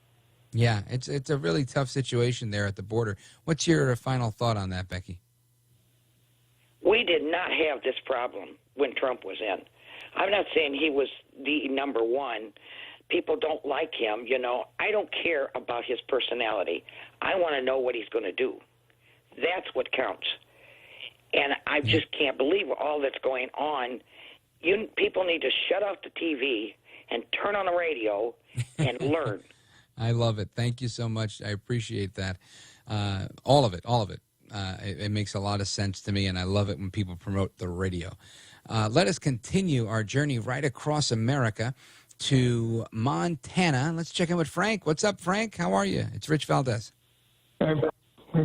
Yeah, it's a really tough situation there at the border. What's your final thought on that, Becky? We did not have this problem when Trump was in. I'm not saying he was the number one. People don't like him, you know. I don't care about his personality. I want to know what he's going to do. That's what counts. And I just can't believe all that's going on. People need to shut off the TV and turn on the radio and learn. I love it. Thank you so much. I appreciate that. All of it. It makes a lot of sense to me, and I love it when people promote the radio. Let us continue our journey right across America to Montana. Let's check in with Frank. What's up, Frank? How are you? It's Rich Valdez. I'm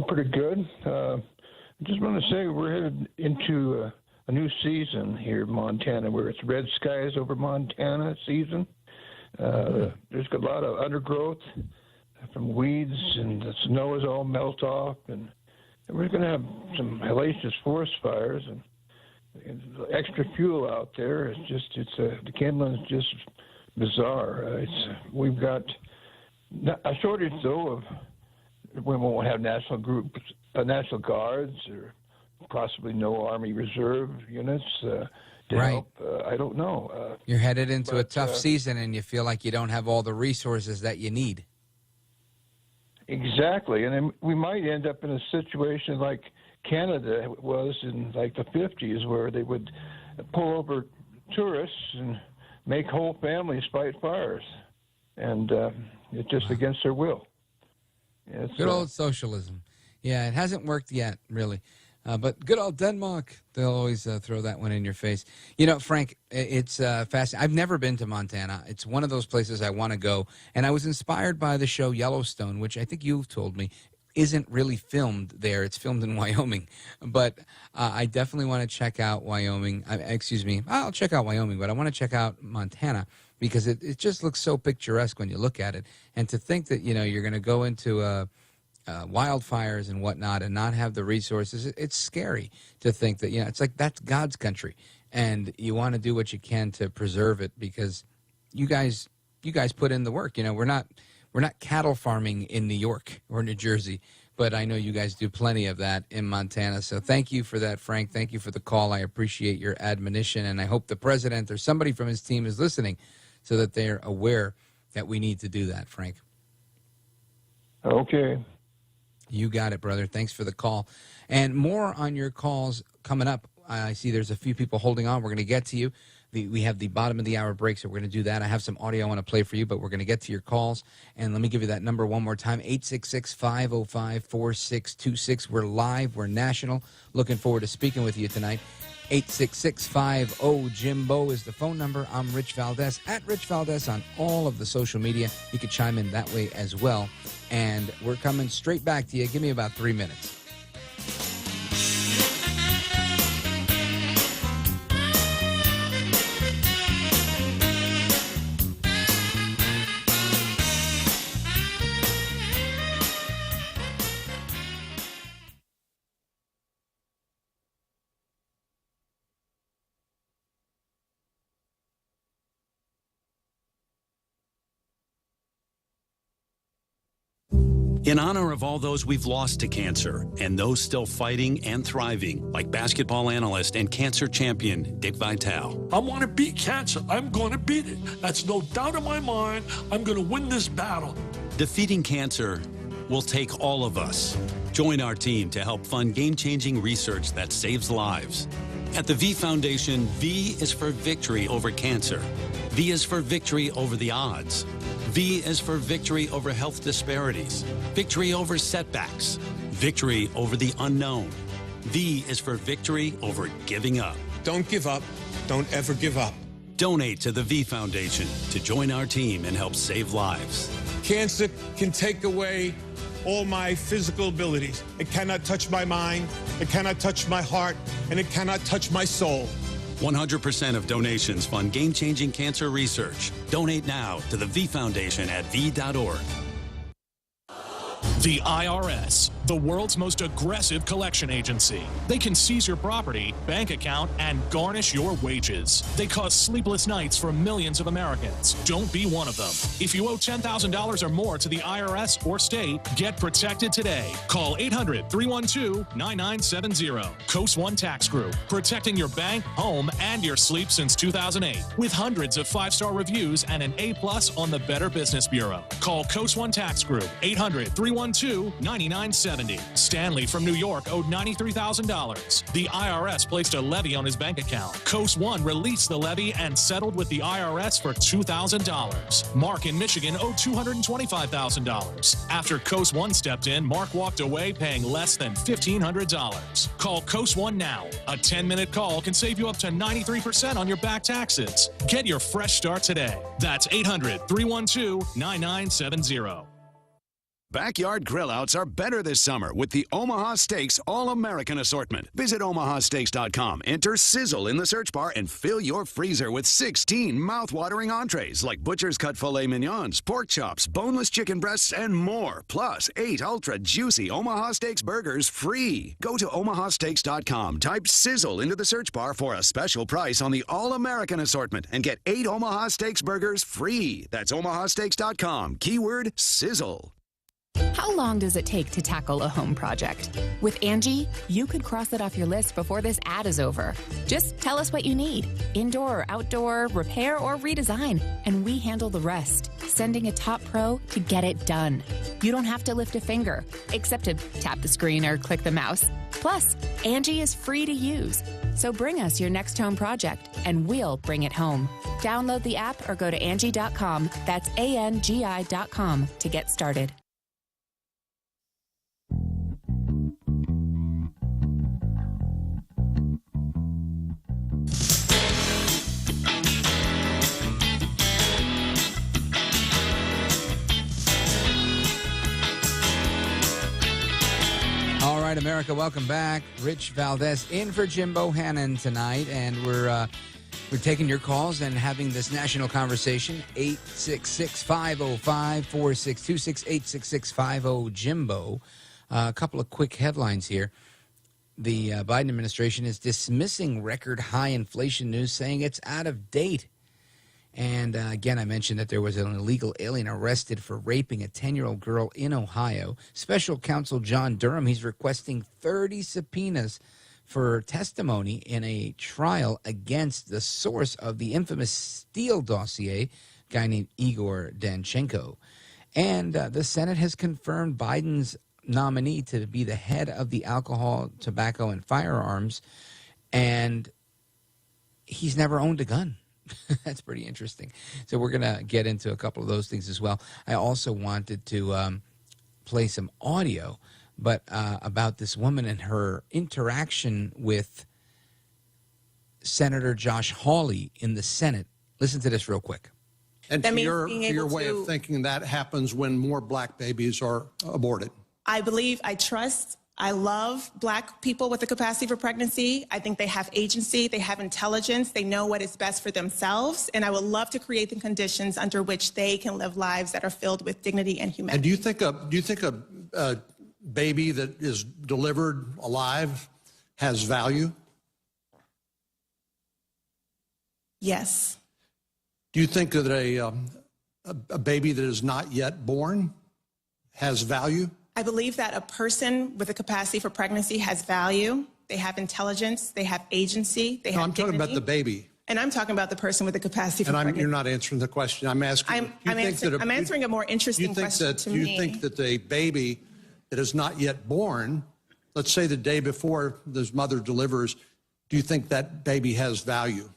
pretty good. I just want to say we're headed into a new season here in Montana, where it's red skies over Montana season. There's a lot of undergrowth from weeds, and the snow is all melt off, and we're going to have some hellacious forest fires. And extra fuel out there. The kindling's just bizarre. We've got a shortage though of. We won't have national guards, or possibly no Army Reserve units to help. I don't know. You're headed into a tough season, and you feel like you don't have all the resources that you need. Exactly, and then we might end up in a situation like Canada was in like the 50s, where they would pull over tourists and make whole families fight fires, and it's just against their will. Good old socialism. Yeah, it hasn't worked yet, really. But good old Denmark, they'll always throw that one in your face. You know, Frank, it's fascinating. I've never been to Montana. It's one of those places I want to go. And I was inspired by the show Yellowstone, which I think you've told me isn't really filmed there. It's filmed in Wyoming. But I definitely want to check out Wyoming. I'll check out Wyoming, but I want to check out Montana, because it just looks so picturesque when you look at it. And to think that, you're going to go into wildfires and whatnot and not have the resources, it's scary to think that, it's like that's God's country. And you want to do what you can to preserve it, because you guys put in the work. We're not cattle farming in New York or New Jersey, but I know you guys do plenty of that in Montana. So thank you for that, Frank. Thank you for the call. I appreciate your admonition, and I hope the president or somebody from his team is listening, so that they're aware that we need to do that, Frank. Okay. You got it, brother. Thanks for the call. And more on your calls coming up. I see there's a few people holding on. We're going to get to you. We have the bottom of the hour break, so we're going to do that. I have some audio I want to play for you, but we're going to get to your calls. And let me give you that number one more time, 866-505-4626. We're live. We're national. Looking forward to speaking with you tonight. 866-50-JIMBO is the phone number. I'm Rich Valdez, at Rich Valdez on all of the social media. You can chime in that way as well. And we're coming straight back to you. Give me about 3 minutes. In honor of all those we've lost to cancer and those still fighting and thriving, like basketball analyst and cancer champion Dick Vitale. I want to beat cancer. I'm going to beat it. That's no doubt in my mind. I'm going to win this battle. Defeating cancer will take all of us. Join our team to help fund game-changing research that saves lives. At the V Foundation, V is for victory over cancer. V is for victory over the odds. V is for victory over health disparities, victory over setbacks, victory over the unknown. V is for victory over giving up. Don't give up. Don't ever give up. Donate to the V Foundation to join our team and help save lives. Cancer can take away all my physical abilities. It cannot touch my mind, it cannot touch my heart, and it cannot touch my soul. 100% of donations fund game-changing cancer research. Donate now to the V Foundation at v.org. The IRS, the world's most aggressive collection agency. They can seize your property, bank account, and garnish your wages. They cause sleepless nights for millions of Americans. Don't be one of them. If you owe $10,000 or more to the IRS or state, get protected today. Call 800-312-9970. Coast One Tax Group, protecting your bank, home, and your sleep since 2008. With hundreds of 5-star reviews and an A+ on the Better Business Bureau. Call Coast One Tax Group, 800-312-9970. Stanley from New York owed $93,000. The IRS placed a levy on his bank account. Coast One released the levy and settled with the IRS for $2,000. Mark in Michigan owed $225,000. After Coast One stepped in, Mark walked away paying less than $1,500. Call Coast One now. A 10-minute call can save you up to 93% on your back taxes. Get your fresh start today. That's 800-312-9970. Backyard grill-outs are better this summer with the Omaha Steaks All-American Assortment. Visit omahasteaks.com, enter Sizzle in the search bar, and fill your freezer with 16 mouth-watering entrees like butcher's cut filet mignons, pork chops, boneless chicken breasts, and more. Plus, 8 ultra-juicy Omaha Steaks burgers free. Go to omahasteaks.com, type Sizzle into the search bar for a special price on the All-American Assortment, and get 8 Omaha Steaks burgers free. That's omahasteaks.com, keyword Sizzle. How long does it take to tackle a home project? With Angie, you could cross it off your list before this ad is over. Just tell us what you need, indoor or outdoor, repair or redesign, and we handle the rest, sending a top pro to get it done. You don't have to lift a finger, except to tap the screen or click the mouse. Plus, Angie is free to use. So bring us your next home project, and we'll bring it home. Download the app or go to Angie.com, that's ANGI.com, to get started. All right, America, welcome back. Rich Valdez in for Jim Bohannon tonight, and we're taking your calls and having this national conversation. 866-505-4626, 866-50-JIMBO. A couple of quick headlines here. The Biden administration is dismissing record high inflation news, saying it's out of date. And again, I mentioned that there was an illegal alien arrested for raping a 10-year-old girl in Ohio. Special counsel John Durham, he's requesting 30 subpoenas for testimony in a trial against the source of the infamous Steele dossier, a guy named Igor Danchenko. And the Senate has confirmed Biden's nominee to be the head of the Alcohol, Tobacco, and Firearms, and he's never owned a gun. That's pretty interesting. So we're going to get into a couple of those things as well. I also wanted to play some audio, but about this woman and her interaction with Senator Josh Hawley in the Senate. Listen to this real quick. And to your way of thinking, that happens when more black babies are aborted. I believe, I trust, I love black people with the capacity for pregnancy. I think they have agency, they have intelligence, they know what is best for themselves, and I would love to create the conditions under which they can live lives that are filled with dignity and humanity. And do you think a baby that is delivered alive has value? Yes. Do you think that a baby that is not yet born has value? I believe that a person with a capacity for pregnancy has value. They have intelligence. They have agency. They have I'm talking dignity. about the baby. And I'm talking about the person with the capacity for pregnancy. You're not answering the question. I'm asking. I'm answering a more interesting question to me. Do you think that a baby that is not yet born, let's say the day before this mother delivers, do you think that baby has value?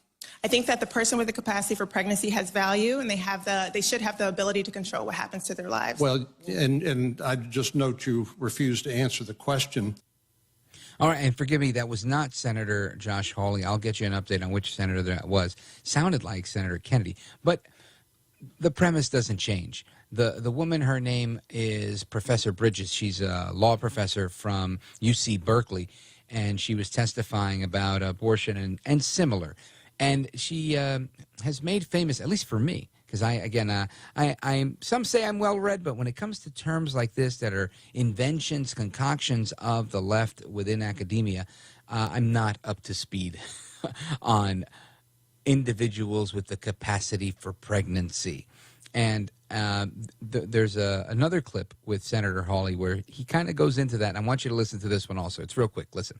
I think that the person with the capacity for pregnancy has value, and they should have the ability to control what happens to their lives. Well, and I just note you refused to answer the question. All right, and forgive me, that was not Senator Josh Hawley. I'll get you an update on which senator that was. Sounded like Senator Kennedy, but the premise doesn't change. The woman, her name is Professor Bridges. She's a law professor from UC Berkeley, and she was testifying about abortion and similar. And she has made famous, at least for me, because I'm some say I'm well read, but when it comes to terms like this that are inventions, concoctions of the left within academia, I'm not up to speed on individuals with the capacity for pregnancy. And there's another clip with Senator Hawley where he kind of goes into that. And I want you to listen to this one also. It's real quick. Listen.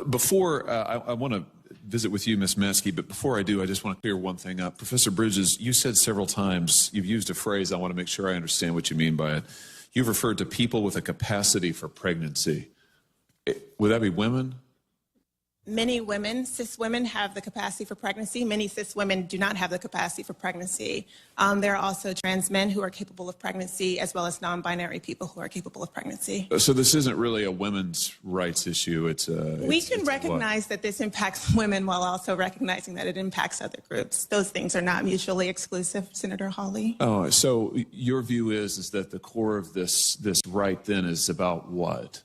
Before I want to visit with you, Ms. Maskey, but before I do, I just want to clear one thing up. Professor Bridges, you said several times, you've used a phrase, I want to make sure I understand what you mean by it. You've referred to people with a capacity for pregnancy. Would that be women? many women, cis women, have the capacity for pregnancy. Many cis women do not have the capacity for pregnancy. There are also trans men who are capable of pregnancy, as well as non-binary people who are capable of pregnancy. So this isn't really a women's rights issue. We can recognize that this impacts women while also recognizing that it impacts other groups. Those things are not mutually exclusive, Senator Hawley. Oh, so your view is that the core of this right then is about what?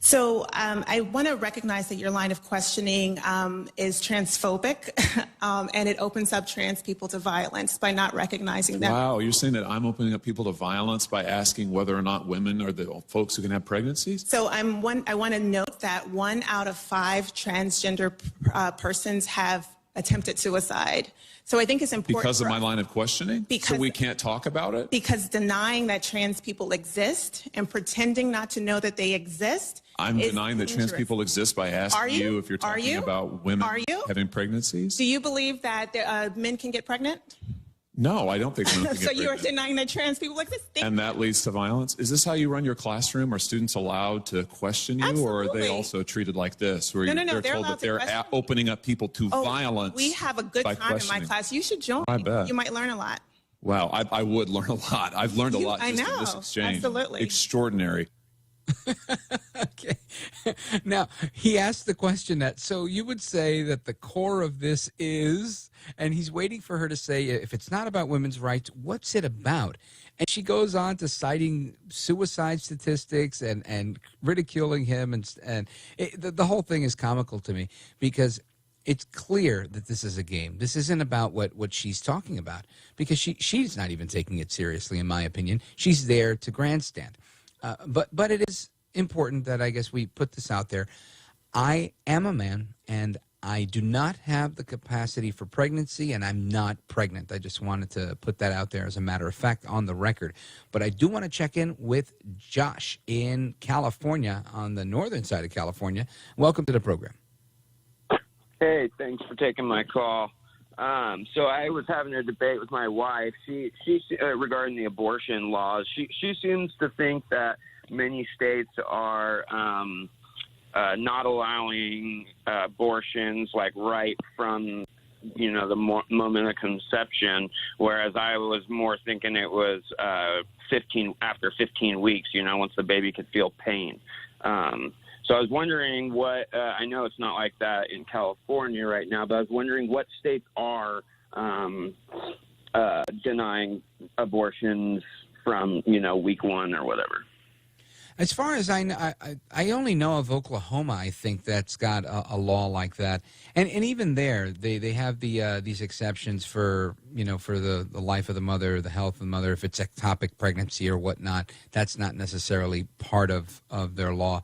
So I want to recognize that your line of questioning is transphobic, and it opens up trans people to violence by not recognizing that. Wow, you're saying that I'm opening up people to violence by asking whether or not women are the folks who can have pregnancies? So I want to note that 1 out of 5 transgender persons have attempted suicide. So I think it's important. Because of my line of questioning? So we can't talk about it? Because denying that trans people exist and pretending not to know that they exist. I'm denying that trans people exist by asking you if you're talking about women having pregnancies? Do you believe that men can get pregnant? No, I don't think women can get So pregnant. you're denying that trans people exist? And that leads to violence? Is this how you run your classroom? Are students allowed to question you? Absolutely. Or are they also treated like this, where No, they're told that they're opening up people to violence? We have a good by time in my questioning? class. You should join. I bet. You might learn a lot. Wow, I would learn a lot. I've learned a lot just in this exchange. Absolutely. Extraordinary. Okay. Now, he asked the question that, so you would say that the core of this is, and he's waiting for her to say, if it's not about women's rights, what's it about? And she goes on to citing suicide statistics and ridiculing him. And the whole thing is comical to me because it's clear that this is a game. This isn't about what she's talking about because she's not even taking it seriously, in my opinion. She's there to grandstand. But it is important that I guess we put this out there. I am a man, and I do not have the capacity for pregnancy, and I'm not pregnant. I just wanted to put that out there as a matter of fact on the record. But I do want to check in with Josh in California, on the northern side of California. Welcome to the program. Hey, thanks for taking my call. So I was having a debate with my wife. She regarding the abortion laws. She seems to think that many states are not allowing abortions like right from the moment of conception, whereas I was more thinking it was after 15 weeks. Once the baby could feel pain. So I was wondering what, I know it's not like that in California right now, but I was wondering what states are denying abortions from, week 1 or whatever. As far as I know, I only know of Oklahoma, I think, that's got a law like that. And even there, they have these exceptions for, for the life of the mother, the health of the mother, if it's ectopic pregnancy or whatnot. That's not necessarily part of their law.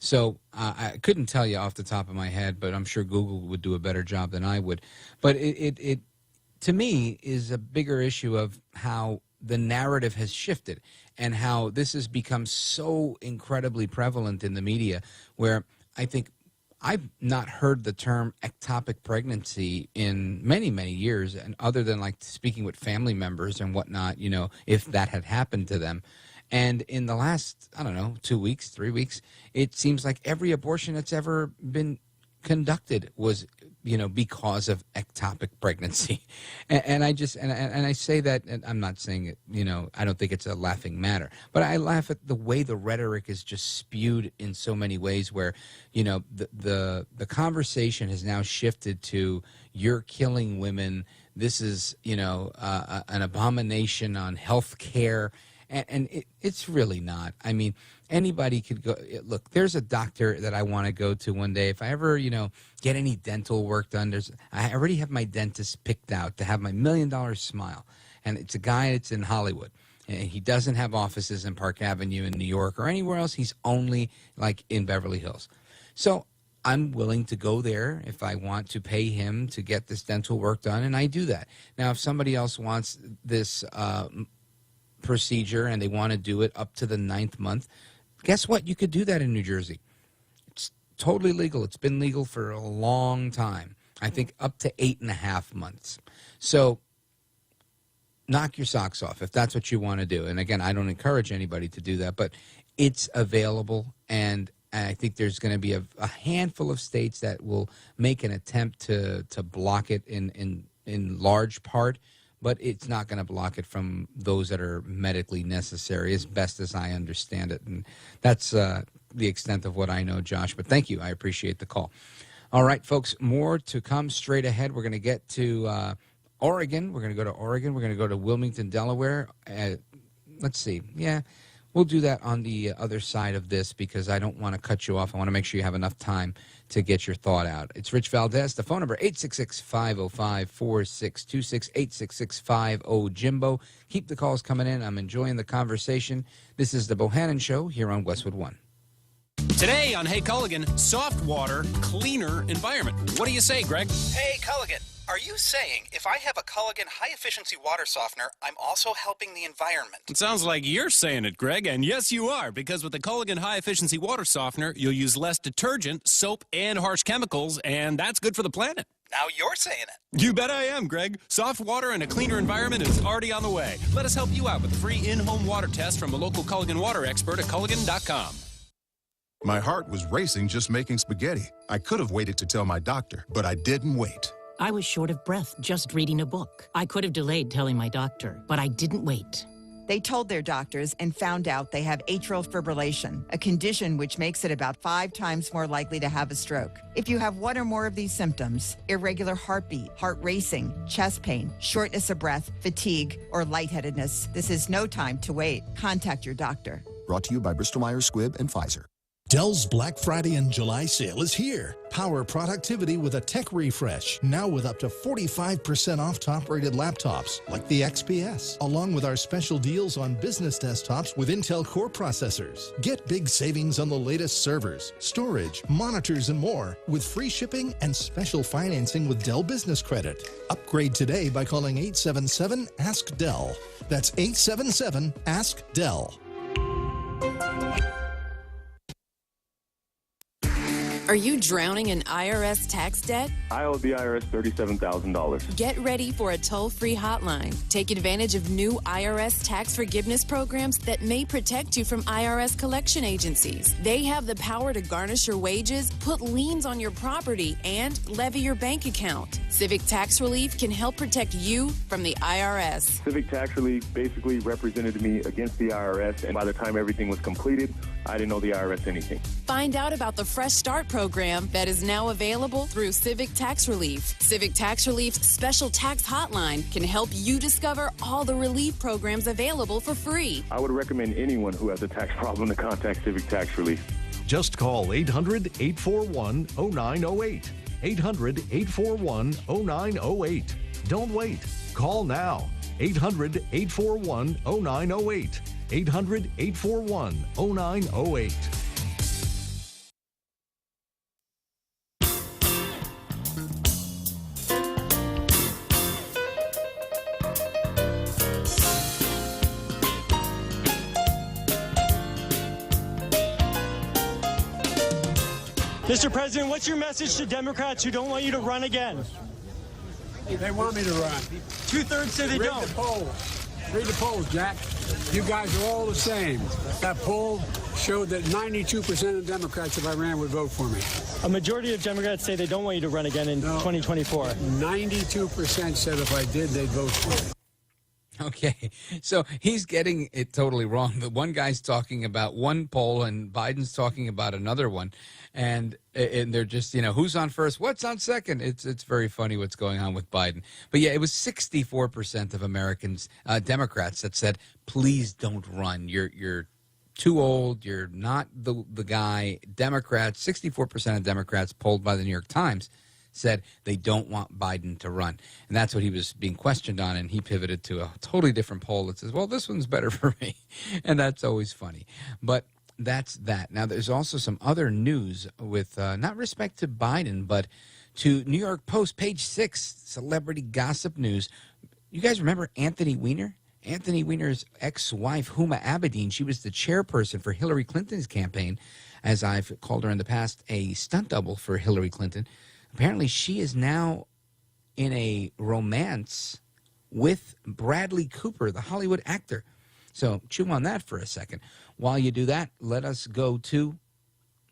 So I couldn't tell you off the top of my head, but I'm sure Google would do a better job than I would. But it to me, is a bigger issue of how the narrative has shifted and how this has become so incredibly prevalent in the media, where I think I've not heard the term ectopic pregnancy in many, many years, and other than like speaking with family members and whatnot, if that had happened to them. And in the last, 2 weeks, 3 weeks, it seems like every abortion that's ever been conducted was, because of ectopic pregnancy. And I just, and I say that, and I'm not saying it, I don't think it's a laughing matter, but I laugh at the way the rhetoric is just spewed in so many ways where, the conversation has now shifted to you're killing women. This is, an abomination on health care. And it's really not. I mean, anybody could go. Look, there's a doctor that I want to go to one day. If I ever, get any dental work done, I already have my dentist picked out to have my $1 million smile. And it's a guy that's in Hollywood. And he doesn't have offices in Park Avenue in New York or anywhere else. He's only like in Beverly Hills. So I'm willing to go there if I want to pay him to get this dental work done. And I do that. Now, if somebody else wants this procedure and they want to do it up to the 9th month, guess what? You could do that in New Jersey. It's totally legal. It's been legal for a long time. I think up to 8.5 months. So knock your socks off if that's what you want to do. And again, I don't encourage anybody to do that, but it's available. And And I think there's going to be a handful of states that will make an attempt to block it in large part, but it's not going to block it from those that are medically necessary, as best as I understand it. And that's the extent of what I know, Josh. But thank you. I appreciate the call. All right, folks, more to come straight ahead. We're going to get to Oregon. We're going to go to Oregon. We're going to go to Wilmington, Delaware. Let's see. Yeah. We'll do that on the other side of this because I don't want to cut you off. I want to make sure you have enough time to get your thought out. It's Rich Valdez. The phone number, 866-505-4626, 866-50-JIMBO. Keep the calls coming in. I'm enjoying the conversation. This is the Bohannon Show here on Westwood One. Today on Hey Culligan, soft water, cleaner environment. What do you say, Greg? Hey Culligan, are you saying if I have a Culligan high-efficiency water softener, I'm also helping the environment? It sounds like you're saying it, Greg, and yes, you are, because with the Culligan high-efficiency water softener, you'll use less detergent, soap, and harsh chemicals, and that's good for the planet. Now you're saying it. You bet I am, Greg. Soft water and a cleaner environment is already on the way. Let us help you out with a free in-home water test from a local Culligan water expert at Culligan.com. My heart was racing just making spaghetti. I could have waited to tell my doctor, but I didn't wait. I was short of breath just reading a book. I could have delayed telling my doctor, but I didn't wait. They told their doctors and found out they have atrial fibrillation, a condition which makes it about 5 times more likely to have a stroke. If you have one or more of these symptoms, irregular heartbeat, heart racing, chest pain, shortness of breath, fatigue, or lightheadedness, this is no time to wait. Contact your doctor. Brought to you by Bristol-Myers Squibb and Pfizer. Dell's Black Friday and July sale is here. Power productivity with a tech refresh. Now with up to 45% off top-rated laptops like the XPS, along with our special deals on business desktops with Intel Core processors. Get big savings on the latest servers, storage, monitors, and more with free shipping and special financing with Dell Business Credit. Upgrade today by calling 877-ASK-DELL. That's 877-ASK-DELL. Are you drowning in IRS tax debt? I owe the IRS $37,000. Get ready for a toll-free hotline. Take advantage of new IRS tax forgiveness programs that may protect you from IRS collection agencies. They have the power to garnish your wages, put liens on your property, and levy your bank account. Civic Tax Relief can help protect you from the IRS. Civic Tax Relief basically represented me against the IRS, and by the time everything was completed, I didn't owe the IRS anything. Find out about the Fresh Start program that is now available through Civic Tax Relief. Civic Tax Relief's special tax hotline can help you discover all the relief programs available for free. I would recommend anyone who has a tax problem to contact Civic Tax Relief. Just call 800-841-0908. 800-841-0908. Don't wait. Call now. 800-841-0908. 800-841-0908. Mr. President, what's your message to Democrats who don't want you to run again? They want me to run. 2/3 say they don't. Read the polls. Read the polls, Jack. You guys are all the same. That poll showed that 92% of Democrats, if I ran, would vote for me. A majority of Democrats say they don't want you to run again in 2024. 92% said if I did, they'd vote for me. Okay, so he's getting it totally wrong. The one guy's talking about one poll and Biden's talking about another one, and they're just, who's on first, what's on second? It's very funny what's going on with Biden. But yeah, it was 64% of Americans, Democrats, that said, please don't run. You're too old. You're not the guy. Democrats, 64% of Democrats polled by the New York Times said they don't want Biden to run. And that's what he was being questioned on, and he pivoted to a totally different poll that says, well, this one's better for me. And that's always funny. But that's that. Now, there's also some other news with not respect to Biden, but to New York Post, page 6, celebrity gossip news. You guys remember Anthony Weiner? Anthony Weiner's ex-wife, Huma Abedin, she was the chairperson for Hillary Clinton's campaign, as I've called her in the past, a stunt double for Hillary Clinton. Apparently, she is now in a romance with Bradley Cooper, the Hollywood actor. So chew on that for a second. While you do that, let us go to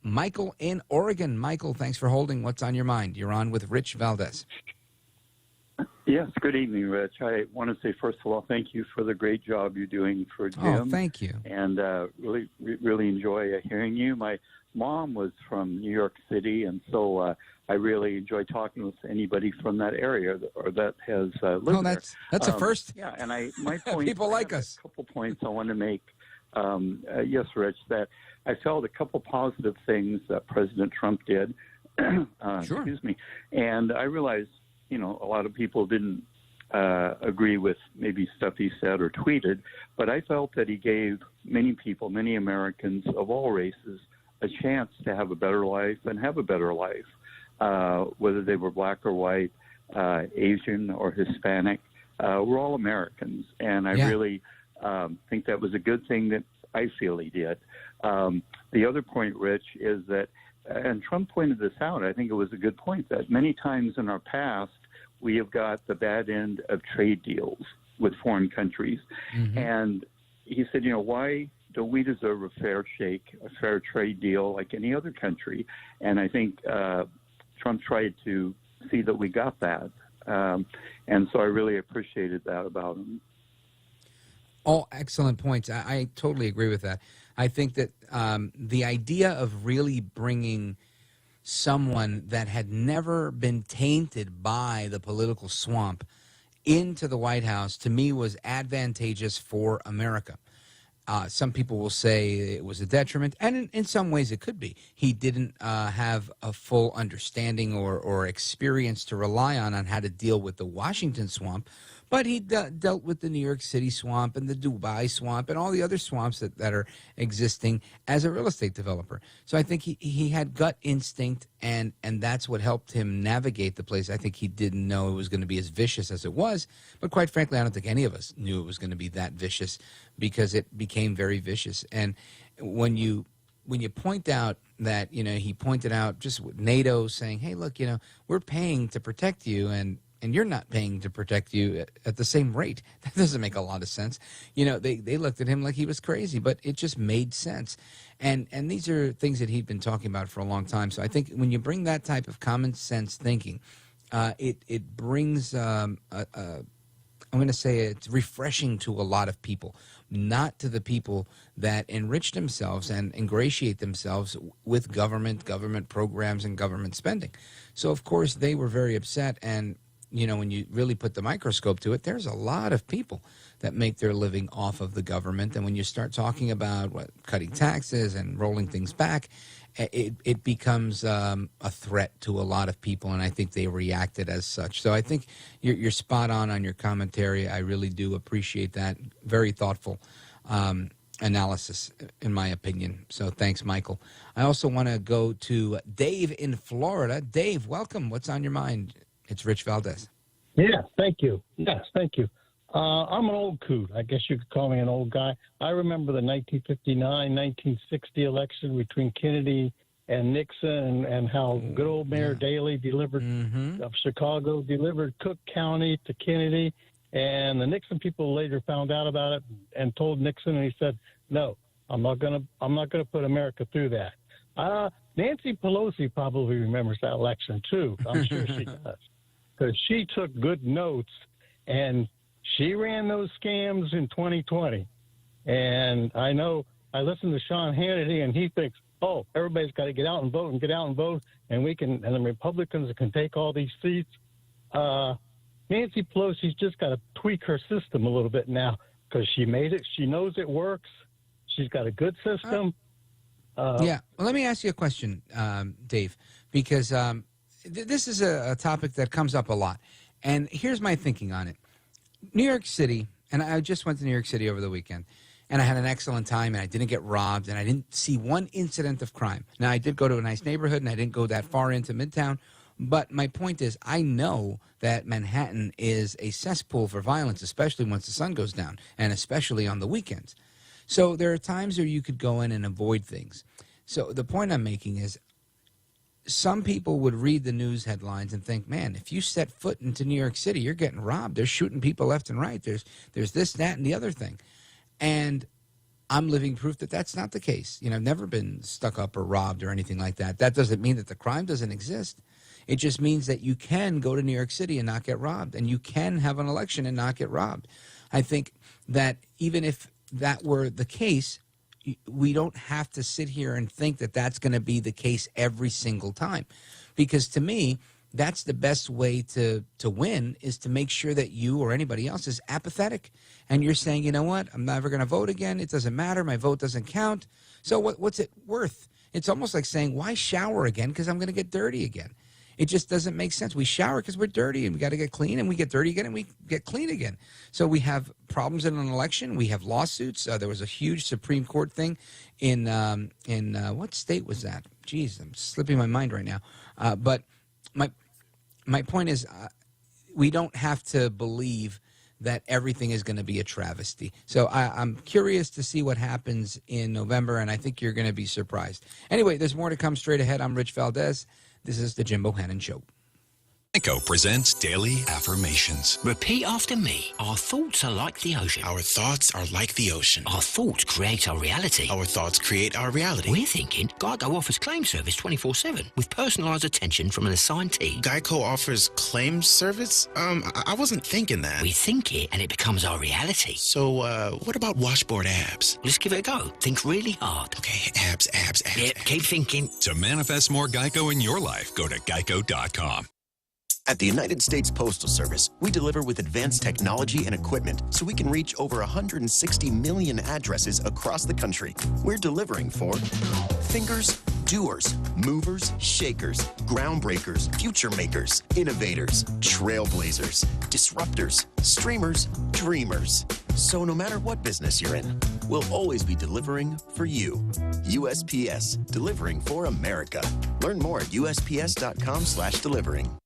Michael in Oregon. Michael, thanks for holding. What's on your mind? You're on with Rich Valdez. Yes, good evening, Rich. I want to say, first of all, thank you for the great job you're doing for Jim. Oh, thank you. And really enjoy hearing you. My mom was from New York City, and so I really enjoy talking with anybody from that area or that has lived there. That's a first. Yeah, and my point. People like us. A couple points I want to make. Yes, Rich, that I felt a couple positive things that President Trump did. Sure. Excuse me. And I realized, a lot of people didn't agree with maybe stuff he said or tweeted, but I felt that he gave many people, many Americans of all races, a chance to have a better life and have a better life, whether they were black or white, Asian or Hispanic. We're all Americans, and I really think that was a good thing that I feel he did. The other point, Rich, is that, and Trump pointed this out, I think it was a good point, that many times in our past, we have got the bad end of trade deals with foreign countries. Mm-hmm. And he said, why don't we deserve a fair shake, a fair trade deal like any other country? And I think Trump tried to see that we got that. And so I really appreciated that about him. All excellent points. I totally agree with that. I think that the idea of really bringing someone that had never been tainted by the political swamp into the White House, to me, was advantageous for America. Some people will say it was a detriment, and in some ways it could be. He didn't have a full understanding or experience to rely on how to deal with the Washington swamp, but he dealt with the New York City swamp and the Dubai swamp and all the other swamps that are existing as a real estate developer. So I think he had gut instinct, and that's what helped him navigate the place. I think he didn't know it was going to be as vicious as it was, but quite frankly, I don't think any of us knew it was going to be that vicious, because it became very vicious. And when you point out that, he pointed out just NATO saying, hey, look, we're paying to protect you, and you're not paying to protect you at the same rate. That doesn't make a lot of sense. They looked at him like he was crazy, but it just made sense. And these are things that he'd been talking about for a long time. So I think when you bring that type of common sense thinking, it brings, I'm going to say it's refreshing to a lot of people, not to the people that enrich themselves and ingratiate themselves with government programs and government spending. So, of course, they were very upset. And when you really put the microscope to it, there's a lot of people that make their living off of the government. And when you start talking about cutting taxes and rolling things back, it becomes a threat to a lot of people, and I think they reacted as such. So I think you're spot on your commentary. I really do appreciate that. Very thoughtful analysis, in my opinion. So thanks, Michael. I also want to go to Dave in Florida. Dave, welcome. What's on your mind? It's Rich Valdez. Yeah, thank you. Yes, thank you. I'm an old coot. I guess you could call me an old guy. I remember the 1959-1960 election between Kennedy and Nixon, and how good old Mayor Daley delivered of Chicago, delivered Cook County to Kennedy. And the Nixon people later found out about it and told Nixon, and he said, "No, I'm not gonna put America through that." Nancy Pelosi probably remembers that election too. I'm sure she does, because she took good notes, and she ran those scams in 2020. And I know I listened to Sean Hannity, and he thinks, oh, everybody's got to get out and vote, and the Republicans can take all these seats. Nancy Pelosi's just got to tweak her system a little bit now, because she made it. She knows it works. She's got a good system. Well, let me ask you a question, Dave, because this is a topic that comes up a lot. And here's my thinking on it. New York City, and I just went to New York City over the weekend, and I had an excellent time, and I didn't get robbed, and I didn't see one incident of crime. Now, I did go to a nice neighborhood, and I didn't go that far into Midtown, but my point is, I know that Manhattan is a cesspool for violence, especially once the sun goes down, and especially on the weekends. So there are times where you could go in and avoid things. So the point I'm making is, some people would read the news headlines and think, man, if you set foot into New York City, you're getting robbed. They're shooting people left and right. There's this, that, and the other thing. And I'm living proof that that's not the case. You know, I've never been stuck up or robbed or anything like that. That doesn't mean that the crime doesn't exist. It just means that you can go to New York City and not get robbed, and you can have an election and not get robbed. I think that even if that were the case, we don't have to sit here and think that that's going to be the case every single time. Because to me, that's the best way to win, is to make sure that you or anybody else is apathetic. And you're saying, you know what, I'm never going to vote again. It doesn't matter. My vote doesn't count. So what's it worth? It's almost like saying, why shower again? Because I'm going to get dirty again. It just doesn't make sense. We shower because we're dirty and we got to get clean, and we get dirty again and we get clean again. So we have problems in an election. We have lawsuits. There was a huge Supreme Court thing in what state was that? Jeez, I'm slipping my mind right now. But my point is, we don't have to believe that everything is going to be a travesty. So I'm curious to see what happens in November, and I think you're going to be surprised. Anyway, there's more to come straight ahead. I'm Rich Valdez. This is the Jim Bohannon Show. Geico presents Daily Affirmations. Repeat after me. Our thoughts are like the ocean. Our thoughts are like the ocean. Our thoughts create our reality. Our thoughts create our reality. We're thinking Geico offers claim service 24/7 with personalised attention from an assigned team. Geico offers claim service? I wasn't thinking that. We think it and it becomes our reality. So, what about washboard abs? Let's give it a go. Think really hard. Okay, abs. Yep, keep thinking. To manifest more Geico in your life, go to geico.com. At the United States Postal Service, we deliver with advanced technology and equipment so we can reach over 160 million addresses across the country. We're delivering for thinkers, doers, movers, shakers, groundbreakers, future makers, innovators, trailblazers, disruptors, streamers, dreamers. So no matter what business you're in, we'll always be delivering for you. USPS, delivering for America. Learn more at usps.com/delivering.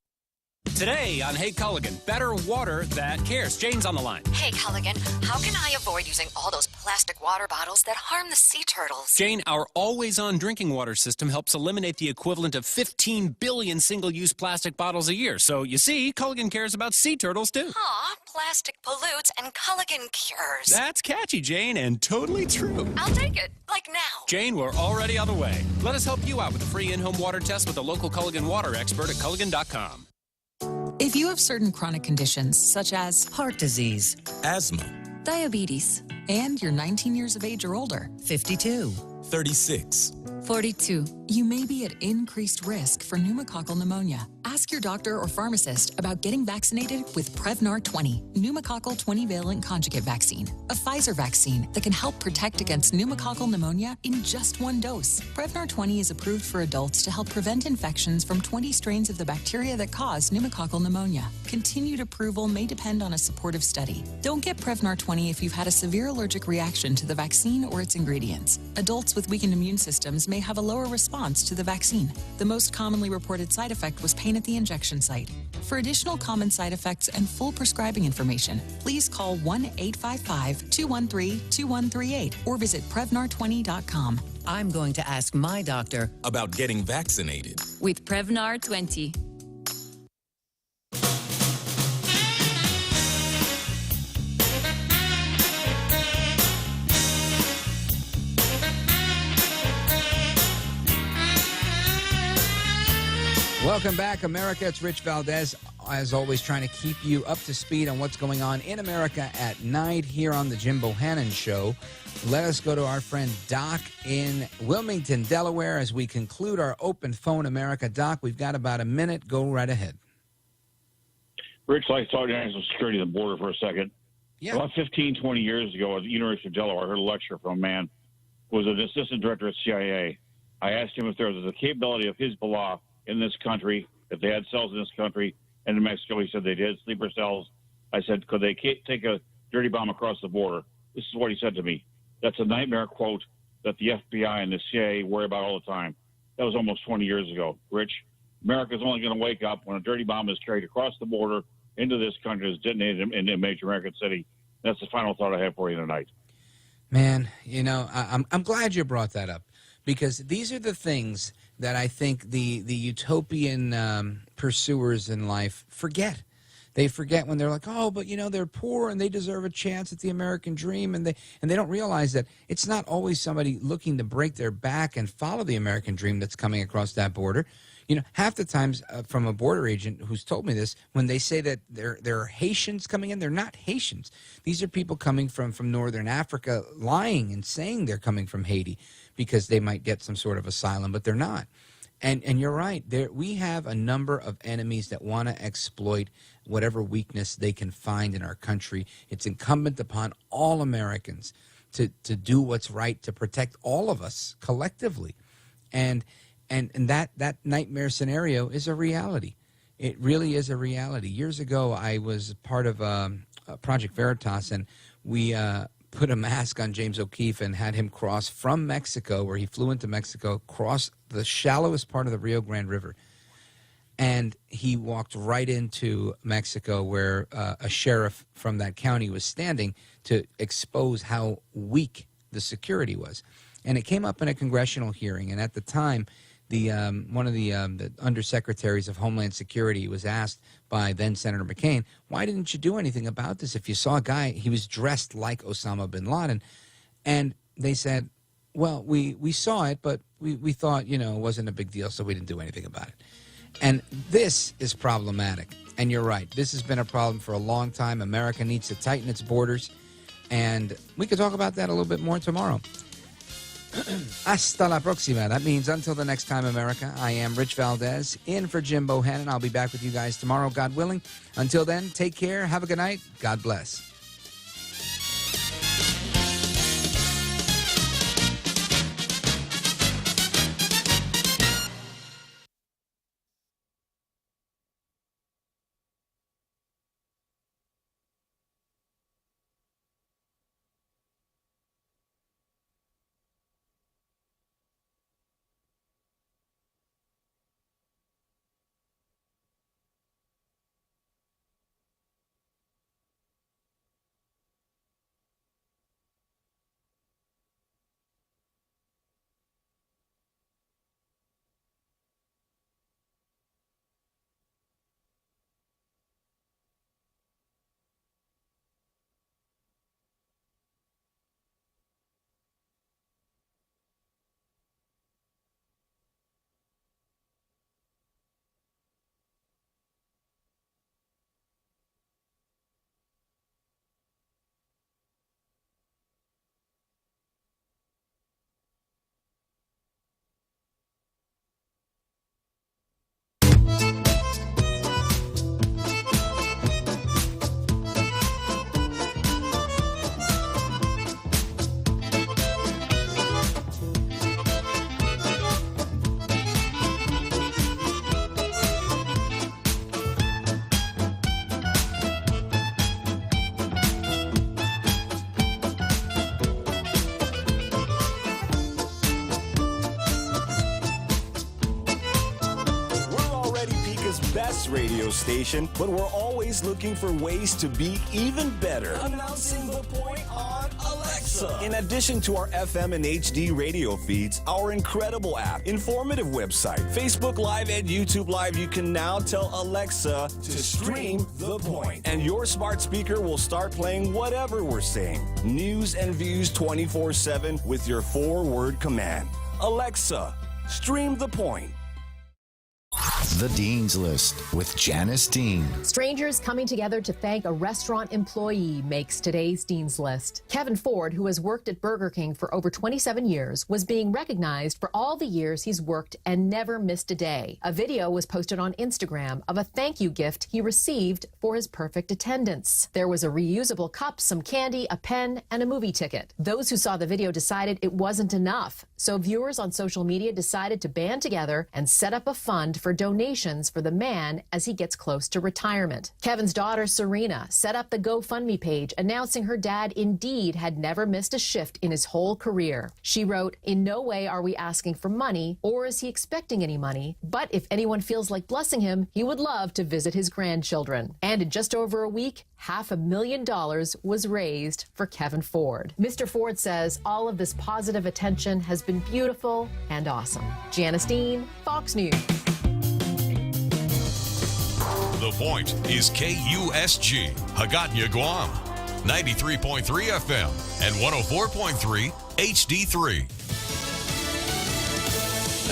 Today on Hey Culligan, better water that cares. Jane's on the line. Hey Culligan, how can I avoid using all those plastic water bottles that harm the sea turtles? Jane, our always-on drinking water system helps eliminate the equivalent of 15 billion single-use plastic bottles a year. So, you see, Culligan cares about sea turtles, too. Aw, plastic pollutes and Culligan cures. That's catchy, Jane, and totally true. I'll take it, like now. Jane, we're already on the way. Let us help you out with a free in-home water test with a local Culligan water expert at Culligan.com. If you have certain chronic conditions, such as heart disease, asthma, diabetes, and you're 19 years of age or older, 52, 36, 42, you may be at increased risk for pneumococcal pneumonia. Ask your doctor or pharmacist about getting vaccinated with Prevnar 20, pneumococcal 20-valent conjugate vaccine, a Pfizer vaccine that can help protect against pneumococcal pneumonia in just one dose. Prevnar 20 is approved for adults to help prevent infections from 20 strains of the bacteria that cause pneumococcal pneumonia. Continued approval may depend on a supportive study. Don't get Prevnar 20 if you've had a severe allergic reaction to the vaccine or its ingredients. Adults with weakened immune systems may have a lower response to the vaccine. The most commonly reported side effect was pain at the injection site. For additional common side effects and full prescribing information, please call 1-855-213-2138 or visit Prevnar20.com. I'm going to ask my doctor about getting vaccinated with Prevnar 20. Welcome back, America. It's Rich Valdez, as always, trying to keep you up to speed on what's going on in America at night here on the Jim Bohannon Show. Let us go to our friend Doc in Wilmington, Delaware, as we conclude our Open Phone America. Doc, we've got about a minute. Go right ahead. Rich, I'd like to talk to national security of the border for a second. Yeah. About 15, 20 years ago at the University of Delaware, I heard a lecture from a man who was an assistant director at CIA. I asked him if there was a capability of Hezbollah in this country, if they had cells in this country and in Mexico. He said they did, sleeper cells. I said, could they take a dirty bomb across the border? This is what he said to me. That's a nightmare quote that the FBI and the CIA worry about all the time. That was almost 20 years ago. Rich, America's only going to wake up when a dirty bomb is carried across the border into this country, is detonated in a major American city. That's the final thought I have for you tonight. Man, you know, I'm glad you brought that up, because these are the things that I think the utopian pursuers in life forget. They forget when they're like, oh, but they're poor and they deserve a chance at the American dream, and they don't realize that it's not always somebody looking to break their back and follow the American dream that's coming across that border. Half the times from a border agent who's told me this, when they say that there are Haitians coming in, they're not Haitians. These are people coming from Northern Africa, lying and saying they're coming from Haiti because they might get some sort of asylum, but they're not. And you're right. We have a number of enemies that want to exploit whatever weakness they can find in our country. It's incumbent upon all Americans to do what's right, to protect all of us collectively. And that nightmare scenario is a reality. It really is a reality. Years ago, I was part of Project Veritas, and we put a mask on James O'Keefe and had him cross from Mexico, where he flew into Mexico, cross the shallowest part of the Rio Grande River. And he walked right into Mexico, where a sheriff from that county was standing to expose how weak the security was. And it came up in a congressional hearing. And at the time, one of the undersecretaries of Homeland Security was asked by then Senator McCain, why didn't you do anything about this? If you saw a guy, he was dressed like Osama bin Laden. And they said, well, we saw it, but we thought, it wasn't a big deal, so we didn't do anything about it. And this is problematic. And you're right. This has been a problem for a long time. America needs to tighten its borders. And we could talk about that a little bit more tomorrow. Hasta la próxima. That means until the next time, America. I am Rich Valdez, in for Jim Bohannon. I'll be back with you guys tomorrow, God willing. Until then, take care. Have a good night. God bless. Best radio station, but we're always looking for ways to be even better. Announcing the point on Alexa. In addition to our FM and HD radio feeds, our incredible app, informative website, Facebook Live, and YouTube Live, you can now tell Alexa to stream The Point. And your smart speaker will start playing whatever we're saying. News and views 24/7 with your 4-word command. Alexa, stream The Point. The Dean's List with Janice Dean. Strangers coming together to thank a restaurant employee makes today's Dean's List. Kevin Ford, who has worked at Burger King for over 27 years, was being recognized for all the years he's worked and never missed a day. A video was posted on Instagram of a thank you gift he received for his perfect attendance. There was a reusable cup, some candy, a pen, and a movie ticket. Those who saw the video decided it wasn't enough, so viewers on social media decided to band together and set up a fund for donations for the man as he gets close to retirement. Kevin's daughter, Serena, set up the GoFundMe page announcing her dad indeed had never missed a shift in his whole career. She wrote, "In no way are we asking for money, or is he expecting any money, but if anyone feels like blessing him, he would love to visit his grandchildren." And in just over a week, $500,000 was raised for Kevin Ford. Mr. Ford says all of this positive attention has been beautiful and awesome. Janice Dean, Fox News. The Point is KUSG, Hagåtña, Guam, 93.3 FM and 104.3 HD3.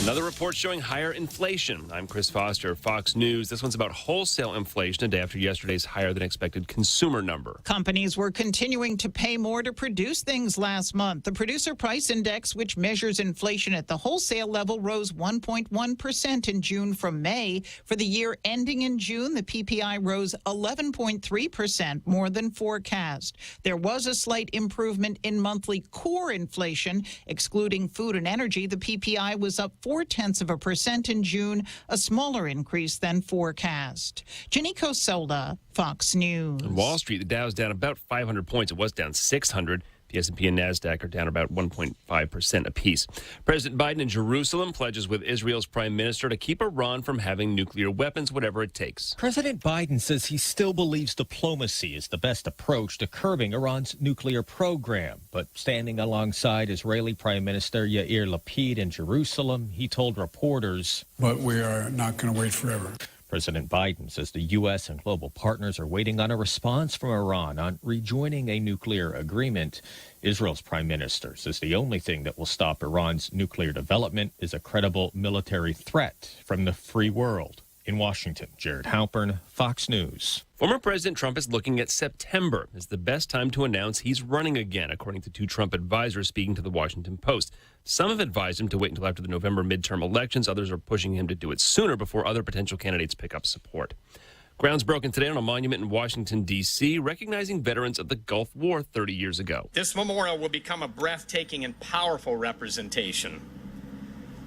Another report showing higher inflation. I'm Chris Foster, Fox News. This one's about wholesale inflation a day after yesterday's higher-than-expected consumer number. Companies were continuing to pay more to produce things last month. The Producer Price Index, which measures inflation at the wholesale level, rose 1.1% in June from May. For the year ending in June, the PPI rose 11.3%, more than forecast. There was a slight improvement in monthly core inflation. Excluding food and energy, the PPI was up 0.4% in June, a smaller increase than forecast. Janiko Sola, Fox News. On Wall Street, the Dow's down about 500 points. It was down 600. The S&P and NASDAQ are down about 1.5% apiece. President Biden in Jerusalem pledges with Israel's prime minister to keep Iran from having nuclear weapons, whatever it takes. President Biden says he still believes diplomacy is the best approach to curbing Iran's nuclear program. But standing alongside Israeli Prime Minister Yair Lapid in Jerusalem, he told reporters, "But we are not going to wait forever." President Biden says the U.S. and global partners are waiting on a response from Iran on rejoining a nuclear agreement. Israel's prime minister says the only thing that will stop Iran's nuclear development is a credible military threat from the free world. In Washington, Jared Halpern, Fox News. Former President Trump is looking at September as the best time to announce he's running again, according to two Trump advisors speaking to the Washington Post. Some have advised him to wait until after the November midterm elections. Others are pushing him to do it sooner before other potential candidates pick up support. Ground's broken today on a monument in Washington, D.C., recognizing veterans of the Gulf War 30 years ago. This memorial will become a breathtaking and powerful representation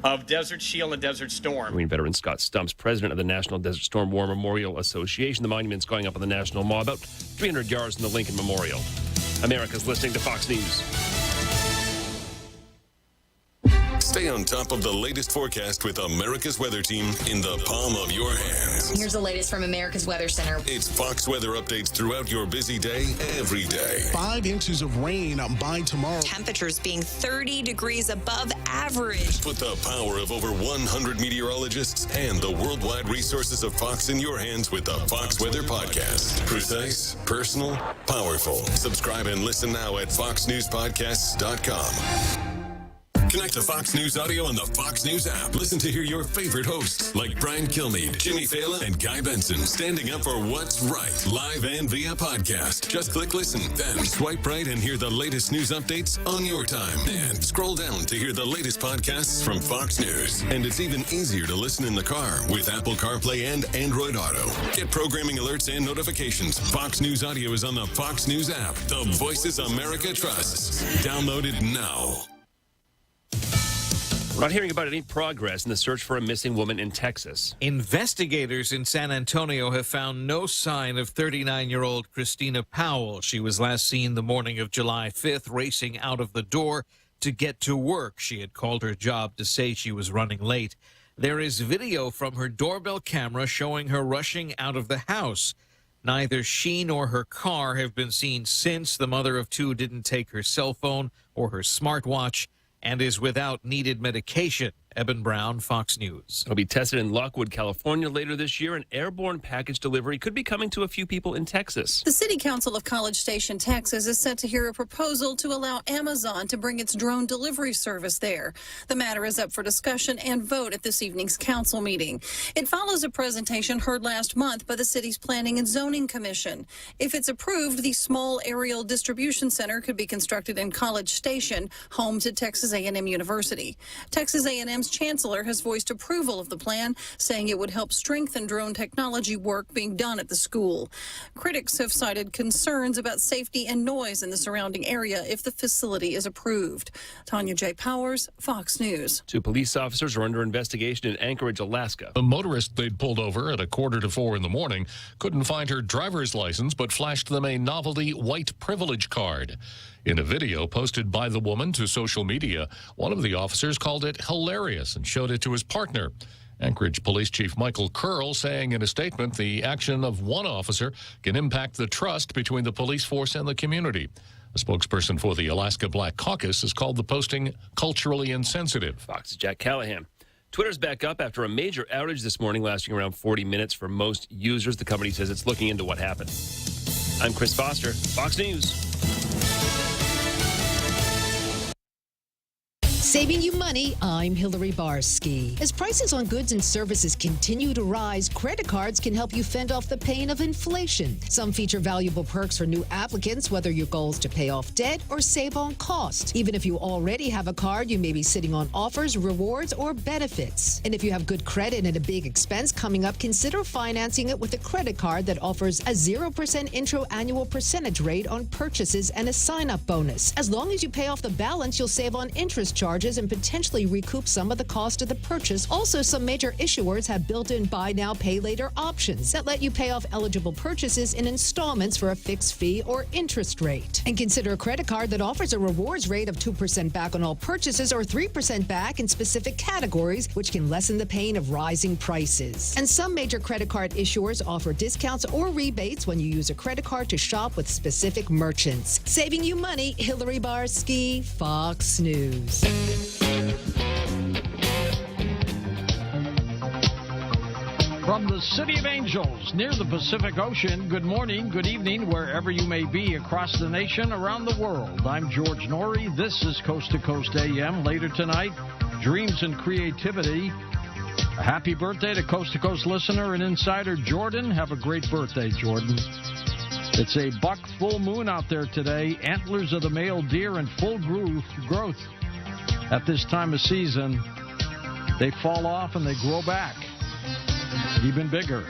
of Desert Shield and Desert Storm. Marine veteran Scott Stump's president of the National Desert Storm War Memorial Association. The monument's going up on the National Mall, about 300 yards from the Lincoln Memorial. America's listening to Fox News. Stay on top of the latest forecast with America's Weather Team in the palm of your hands. Here's the latest from America's Weather Center. It's Fox weather updates throughout your busy day, every day. 5 inches of rain by tomorrow. Temperatures being 30 degrees above average. Put the power of over 100 meteorologists and the worldwide resources of Fox in your hands with the Fox Weather Podcast. Precise, personal, powerful. Subscribe and listen now at foxnewspodcasts.com. Connect to Fox News Audio on the Fox News app. Listen to hear your favorite hosts like Brian Kilmeade, Jimmy Fallon, and Guy Benson standing up for what's right, live and via podcast. Just click listen, then swipe right and hear the latest news updates on your time. And scroll down to hear the latest podcasts from Fox News. And it's even easier to listen in the car with Apple CarPlay and Android Auto. Get programming alerts and notifications. Fox News Audio is on the Fox News app. The voices America trusts. Download it now. We're not hearing about any progress in the search for a missing woman in Texas. Investigators in San Antonio have found no sign of 39-year-old Christina Powell. She was last seen the morning of July 5th racing out of the door to get to work. She had called her job to say she was running late. There is video from her doorbell camera showing her rushing out of the house. Neither she nor her car have been seen since. The mother of two didn't take her cell phone or her smartwatch and is without needed medication. Eben Brown, Fox News. It'll be tested in Lockwood, California later this year. An airborne package delivery could be coming to a few people in Texas. The City Council of College Station, Texas, is set to hear a proposal to allow Amazon to bring its drone delivery service there. The matter is up for discussion and vote at this evening's council meeting. It follows a presentation heard last month by the city's Planning and Zoning Commission. If it's approved, the small aerial distribution center could be constructed in College Station, home to Texas A&M University. Texas A&M's chancellor has voiced approval of the plan, saying it would help strengthen drone technology work being done at the school. Critics have cited concerns about safety and noise in the surrounding area if the facility is approved. Tanya J. Powers, Fox News. Two police officers are under investigation in Anchorage, Alaska. The motorist they'd pulled over at 3:45 in the morning couldn't find her driver's license but flashed them a novelty white privilege card. In a video posted by the woman to social media, one of the officers called it hilarious and showed it to his partner. Anchorage Police Chief Michael Curl saying in a statement the action of one officer can impact the trust between the police force and the community. A spokesperson for the Alaska Black Caucus has called the posting culturally insensitive. Fox's Jack Callahan. Twitter's back up after a major outage this morning lasting around 40 minutes for most users. The company says it's looking into what happened. I'm Chris Foster, Fox News. Saving you money, I'm Hillary Barsky. As prices on goods and services continue to rise, credit cards can help you fend off the pain of inflation. Some feature valuable perks for new applicants, whether your goal is to pay off debt or save on cost. Even if you already have a card, you may be sitting on offers, rewards, or benefits. And if you have good credit and a big expense coming up, consider financing it with a credit card that offers a 0% intro annual percentage rate on purchases and a sign-up bonus. As long as you pay off the balance, you'll save on interest charges and potentially recoup some of the cost of the purchase. Also, some major issuers have built-in buy now, pay later options that let you pay off eligible purchases in installments for a fixed fee or interest rate. And consider a credit card that offers a rewards rate of 2% back on all purchases or 3% back in specific categories, which can lessen the pain of rising prices. And some major credit card issuers offer discounts or rebates when you use a credit card to shop with specific merchants. Saving you money, Hillary Barsky, Fox News. From the City of Angels, near the Pacific Ocean, good morning, good evening, wherever you may be across the nation, around the world. I'm George Norrie. This is Coast to Coast AM. Later tonight, Dreams and Creativity. A happy birthday to Coast listener and insider Jordan. Have a great birthday, Jordan. It's a buck full moon out there today. Antlers of the male deer in full growth. At this time of season, they fall off and they grow back. Even bigger.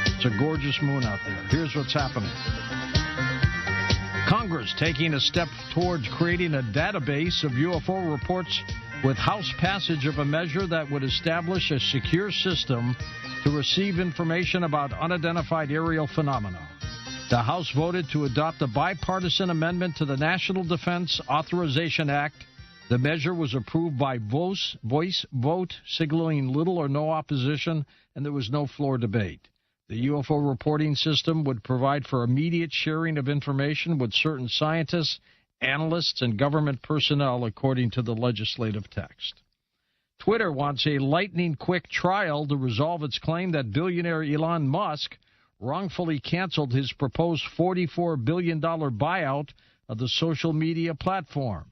It's a gorgeous moon out there. Here's what's happening. Congress taking a step towards creating a database of UFO reports with House passage of a measure that would establish a secure system to receive information about unidentified aerial phenomena. The House voted to adopt a bipartisan amendment to the National Defense Authorization Act. The measure was approved by voice vote, signaling little or no opposition, and there was no floor debate. The UFO reporting system would provide for immediate sharing of information with certain scientists, analysts, and government personnel, according to the legislative text. Twitter wants a lightning-quick trial to resolve its claim that billionaire Elon Musk wrongfully canceled his proposed $44 billion buyout of the social media platform.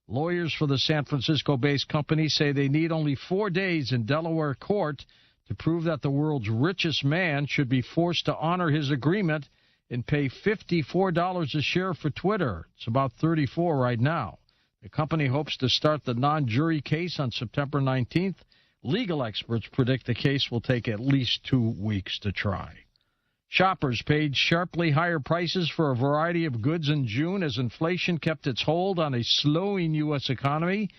Lawyers for the San Francisco-based company say they need only 4 days in Delaware court to prove that the world's richest man should be forced to honor his agreement and pay $54 a share for Twitter. It's about $34 right now. The company hopes to start the non-jury case on September 19th. Legal experts predict the case will take at least 2 weeks to try. Shoppers paid sharply higher prices for a variety of goods in June as inflation kept its hold on a slowing U.S. economy.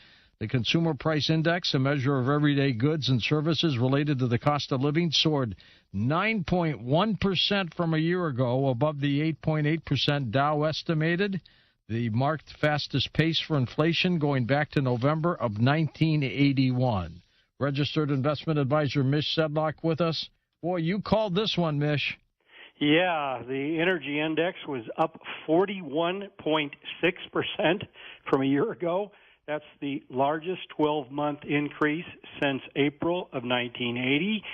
The Consumer Price Index, a measure of everyday goods and services related to the cost of living, soared 9.1% from a year ago, above the 8.8% Dow estimated. The marked fastest pace for inflation going back to November of 1981. Registered investment advisor Mish Sedlock with us. Boy, you called this one, Mish. Yeah, the energy index was up 41.6% from a year ago. That's the largest 12-month increase since April of 1980.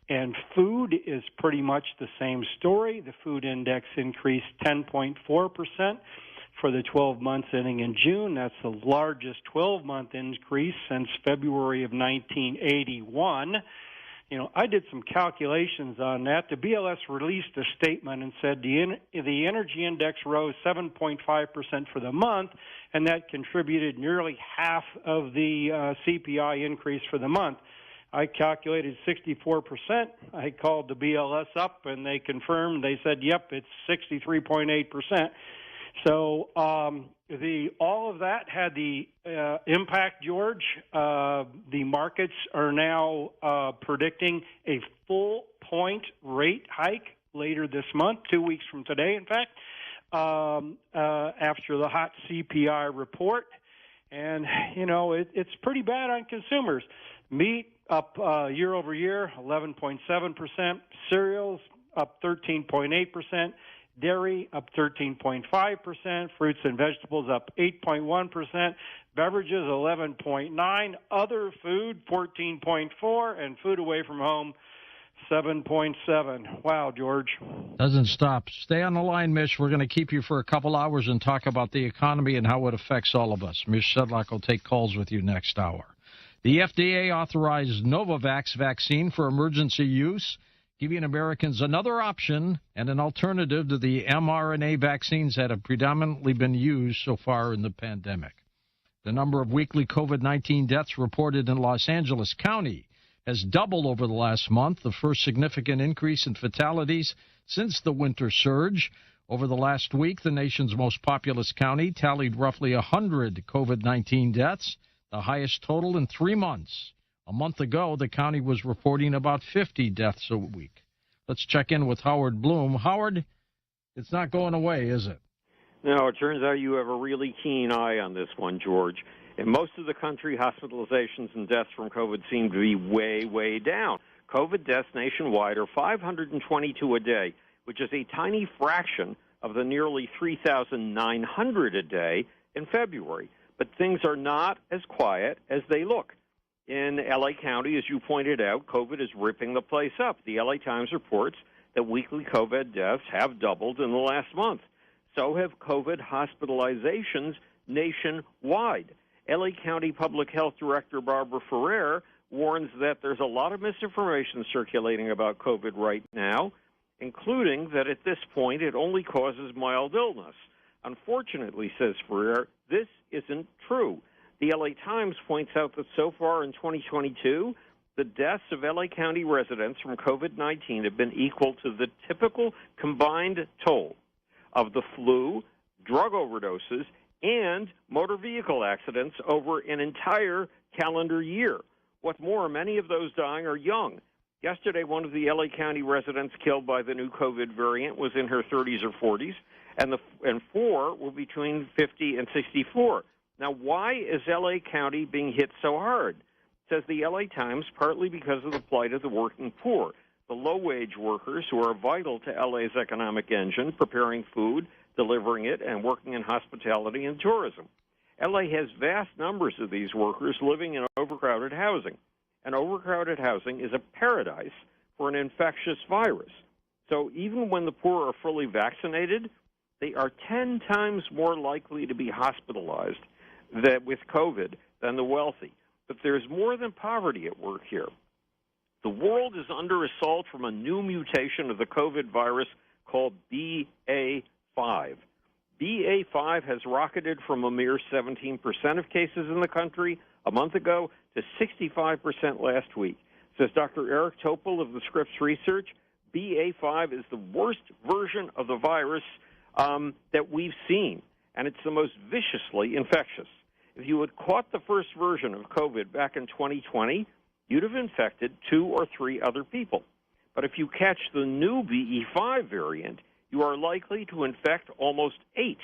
And food is pretty much the same story. The food index increased 10.4% for the 12 months ending in June. That's the largest 12-month increase since February of 1981. You know, I did some calculations on that. The BLS released a statement and said the energy index rose 7.5% for the month, and that contributed nearly half of the CPI increase for the month. I calculated 64%. I called the BLS up, and they confirmed. They said, yep, it's 63.8%. So all of that had the impact, George. The markets are now predicting a full point rate hike later this month, 2 weeks from today, in fact, after the hot CPI report. And, you know, it's pretty bad on consumers. Meat up year over year, 11.7%. Cereals up 13.8%. Dairy up 13.5%. Fruits and vegetables up 8.1%. Beverages 11.9%. Other food 14.4%. And food away from home 7.7%. Wow, George. Doesn't stop. Stay on the line, Mish. We're going to keep you for a couple hours and talk about the economy and how it affects all of us. Mish Sedlock will take calls with you next hour. The FDA authorized Novavax vaccine for emergency use, giving Americans another option and an alternative to the mRNA vaccines that have predominantly been used so far in the pandemic. The number of weekly COVID-19 deaths reported in Los Angeles County has doubled over the last month, the first significant increase in fatalities since the winter surge. Over the last week, the nation's most populous county tallied roughly 100 COVID-19 deaths, the highest total in 3 months. A month ago, the county was reporting about 50 deaths a week. Let's check in with Howard Bloom. Howard, it's not going away, is it? No, it turns out you have a really keen eye on this one, George. In most of the country, hospitalizations and deaths from COVID seem to be way, way down. COVID deaths nationwide are 522 a day, which is a tiny fraction of the nearly 3,900 a day in February. But things are not as quiet as they look. In L.A. County, as you pointed out, COVID is ripping the place up. The L.A. Times reports that weekly COVID deaths have doubled in the last month. So have COVID hospitalizations nationwide. L.A. County Public Health Director Barbara Ferrer warns that there's a lot of misinformation circulating about COVID right now, including that at this point it only causes mild illness. Unfortunately, says Ferrer, this isn't true. The L.A. Times points out that so far in 2022, the deaths of L.A. County residents from COVID-19 have been equal to the typical combined toll of the flu, drug overdoses, and motor vehicle accidents over an entire calendar year. What's more, many of those dying are young. Yesterday, one of the L.A. County residents killed by the new COVID variant was in her 30s or 40s, and 4 were between 50 and 64. Now, why is L.A. County being hit so hard? Says the L.A. Times, partly because of the plight of the working poor, the low-wage workers who are vital to L.A.'s economic engine, preparing food, delivering it, and working in hospitality and tourism. L.A. has vast numbers of these workers living in overcrowded housing, and overcrowded housing is a paradise for an infectious virus. So even when the poor are fully vaccinated, they are 10 times more likely to be hospitalized with COVID than the wealthy. But there's more than poverty at work here. The world is under assault from a new mutation of the COVID virus called BA5. BA5 has rocketed from a mere 17% of cases in the country a month ago to 65% last week. Says Dr. Eric Topol of the Scripps Research, BA5 is the worst version of the virus that we've seen, and it's the most viciously infectious. If you had caught the first version of COVID back in 2020, you'd have infected 2 or 3 other people. But if you catch the new BE5 variant, you are likely to infect almost 8.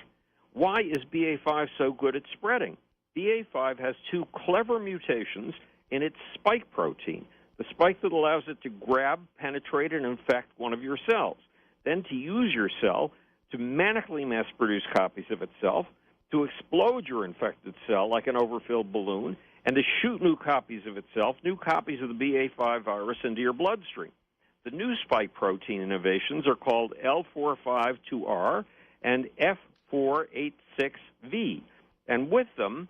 Why is BA5 so good at spreading? BA5 has 2 clever mutations in its spike protein, the spike that allows it to grab, penetrate, and infect one of your cells, then to use your cell to manically mass-produce copies of itself, to explode your infected cell like an overfilled balloon, and to shoot new copies of itself, new copies of the BA5 virus into your bloodstream. The new spike protein innovations are called L452R and F486V. And with them,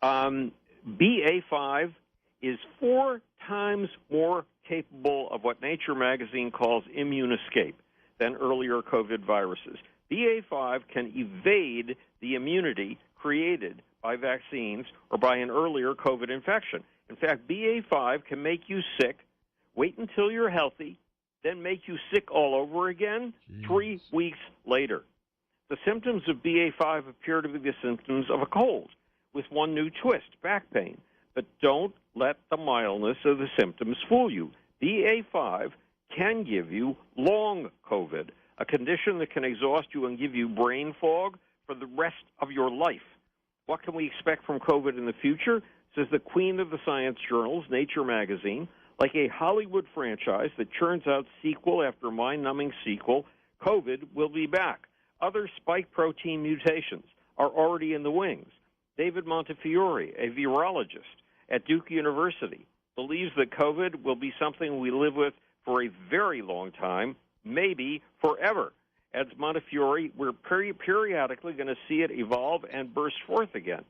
BA5 is 4 times more capable of what Nature magazine calls immune escape than earlier COVID viruses. BA5 can evade the immunity created by vaccines or by an earlier COVID infection. In fact, BA5 can make you sick, wait until you're healthy, then make you sick all over again 3 weeks later. The symptoms of BA5 appear to be the symptoms of a cold, with one new twist, back pain. But don't let the mildness of the symptoms fool you. BA5 can give you long COVID, a condition that can exhaust you and give you brain fog for the rest of your life. What can we expect from COVID in the future? Says the queen of the science journals, Nature magazine, like a Hollywood franchise that churns out sequel after mind-numbing sequel, COVID will be back. Other spike protein mutations are already in the wings. David Montefiore, a virologist at Duke University, believes that COVID will be something we live with for a very long time, maybe forever. Adds Montefiore, we're periodically going to see it evolve and burst forth again.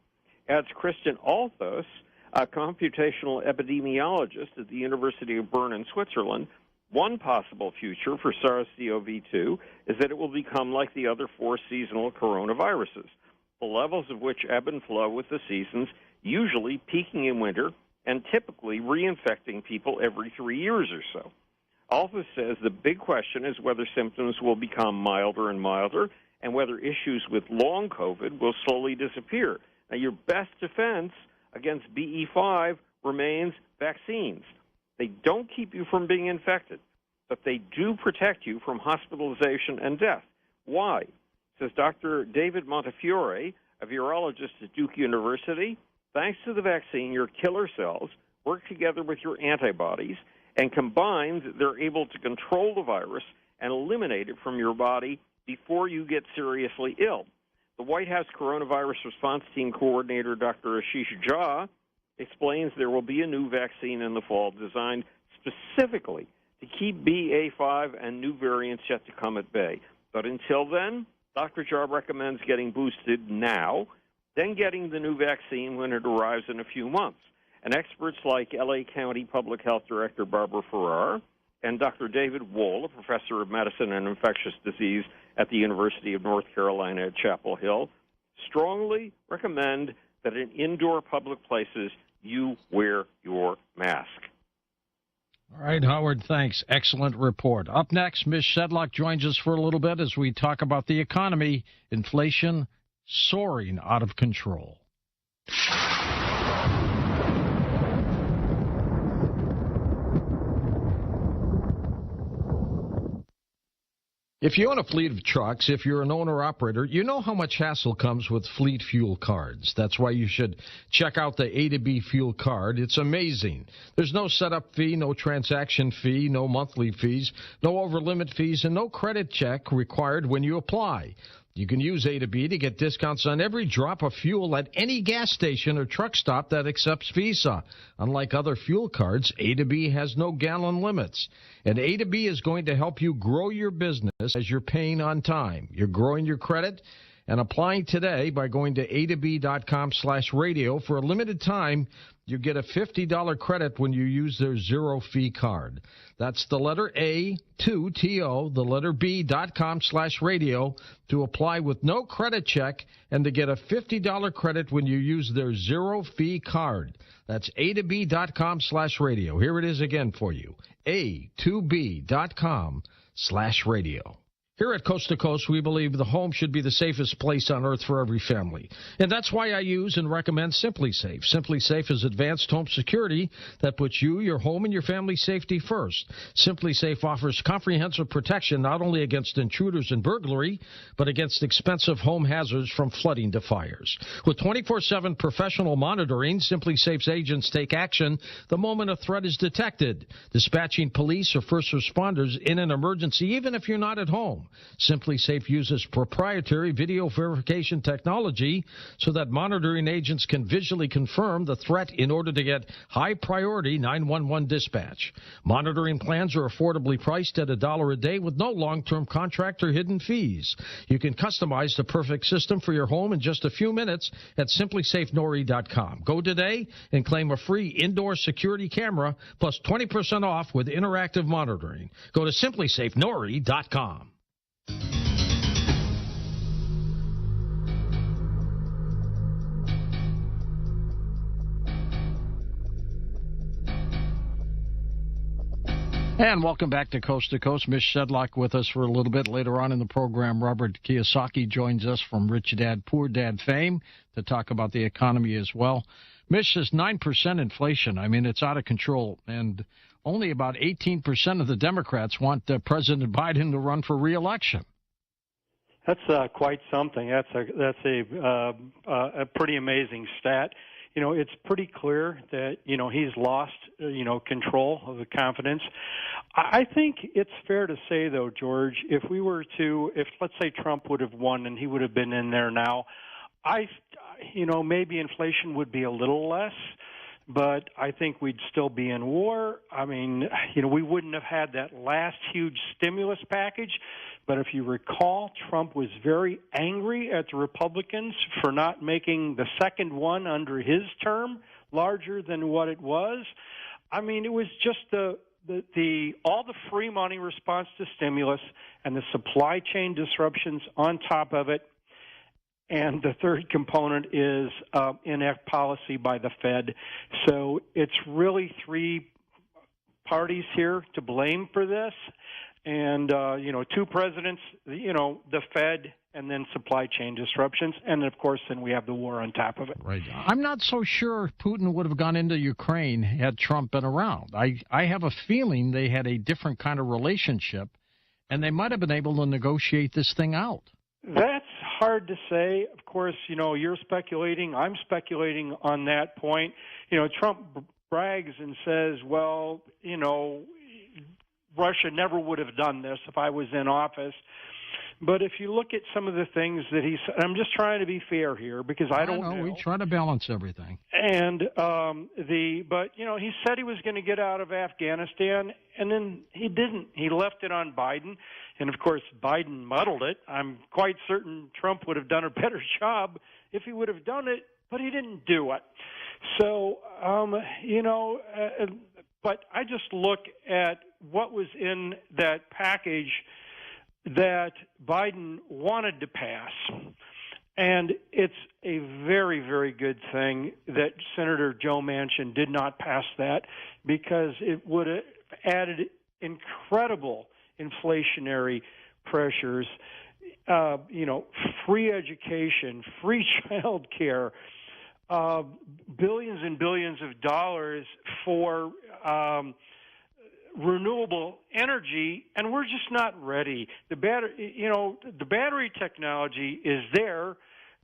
Adds Kristen Althos, a computational epidemiologist at the University of Bern in Switzerland, one possible future for SARS-CoV-2 is that it will become like the other 4 seasonal coronaviruses, the levels of which ebb and flow with the seasons, usually peaking in winter and typically reinfecting people every 3 years or so. Alpha says the big question is whether symptoms will become milder and milder and whether issues with long COVID will slowly disappear. Now, your best defense against BE5 remains vaccines. They don't keep you from being infected, but they do protect you from hospitalization and death. Why? Says Dr. David Montefiore, a virologist at Duke University. Thanks to the vaccine, your killer cells work together with your antibodies, and combined, they're able to control the virus and eliminate it from your body before you get seriously ill. The White House Coronavirus Response Team Coordinator, Dr. Ashish Jha, explains there will be a new vaccine in the fall designed specifically to keep BA5 and new variants yet to come at bay. But until then, Dr. Jha recommends getting boosted now, then getting the new vaccine when it arrives in a few months. And experts like L.A. County Public Health Director Barbara Ferrer and Dr. David Wohl, a professor of medicine and infectious disease at the University of North Carolina at Chapel Hill, strongly recommend that in indoor public places you wear your mask. All right, Howard, thanks. Excellent report. Up next, Ms. Shedlock joins us for a little bit as we talk about the economy, inflation soaring out of control. If you own a fleet of trucks, if you're an owner-operator, you know how much hassle comes with fleet fuel cards. That's why you should check out the A to B fuel card. It's amazing. There's no setup fee, no transaction fee, no monthly fees, no over-limit fees, and no credit check required when you apply. You can use A to B to get discounts on every drop of fuel at any gas station or truck stop that accepts Visa. Unlike other fuel cards, A to B has no gallon limits. And A to B is going to help you grow your business as you're paying on time. You're growing your credit and applying today by going to atob.com/radio. For a limited time, you get a $50 credit when you use their zero-fee card. That's the letter A, 2TO, the letter B.com/radio to apply with no credit check and to get a $50 credit when you use their zero-fee card. That's atob.com/radio. Here it is again for you, A2B.com/radio. Here at Coast to Coast, we believe the home should be the safest place on earth for every family. And that's why I use and recommend Simply Safe. Simply Safe is advanced home security that puts you, your home, and your family's safety first. Simply Safe offers comprehensive protection not only against intruders and burglary, but against expensive home hazards from flooding to fires. With 24/7 professional monitoring, Simply Safe's agents take action the moment a threat is detected, dispatching police or first responders in an emergency, even if you're not at home. Simply Safe uses proprietary video verification technology so that monitoring agents can visually confirm the threat in order to get high-priority 911 dispatch. Monitoring plans are affordably priced at $1 a day with no long-term contract or hidden fees. You can customize the perfect system for your home in just a few minutes at simplysafenori.com. Go today and claim a free indoor security camera plus 20% off with interactive monitoring. Go to simplysafenori.com. And welcome back to Coast. Ms. Shedlock with us for a little bit. Later on in the program, Robert Kiyosaki joins us from Rich Dad, Poor Dad fame to talk about the economy as well. Mish says 9% inflation. I mean, it's out of control. And only about 18% of the Democrats want President Biden to run for re-election. That's quite something. That's a pretty amazing stat. it's pretty clear that, he's lost, control of the confidence. I think it's fair to say, though, George, if let's say Trump would have won and he would have been in there now, maybe inflation would be a little less, but I think we'd still be in war. I mean, we wouldn't have had that last huge stimulus package. But if you recall, Trump was very angry at the Republicans for not making the second one under his term larger than what it was. I mean, it was just all the free money response to stimulus and the supply chain disruptions on top of it. And the third component is inept policy by the Fed. So it's really three parties here to blame for this. And, two presidents, the Fed and then supply chain disruptions. And, of course, then we have the war on top of it. Right. I'm not so sure Putin would have gone into Ukraine had Trump been around. I have a feeling they had a different kind of relationship, and they might have been able to negotiate this thing out. That's hard to say. Of course, you're speculating. I'm speculating on that point. Trump brags and says, well, Russia never would have done this if I was in office. But if you look at some of the things that he said, I'm just trying to be fair here because I don't know. We try to balance everything. And he said he was going to get out of Afghanistan, and then he didn't. He left it on Biden, and of course Biden muddled it. I'm quite certain Trump would have done a better job if he would have done it, but he didn't do it. So but I just look at what was in that package that Biden wanted to pass. And it's a very, very good thing that Senator Joe Manchin did not pass that because it would have added incredible inflationary pressures, free education, free child care, billions and billions of dollars for renewable energy, and we're just not ready. The battery technology is there,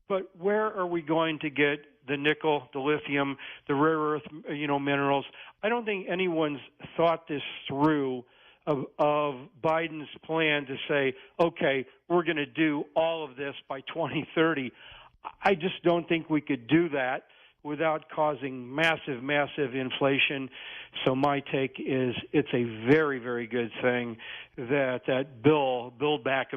but where are we going to get the nickel, the lithium, the rare earth, minerals? I don't think anyone's thought this through of Biden's plan to say, okay, we're going to do all of this by 2030. I just don't think we could do that without causing massive, massive inflation. So my take is it's a very, very good thing that bill, Build Back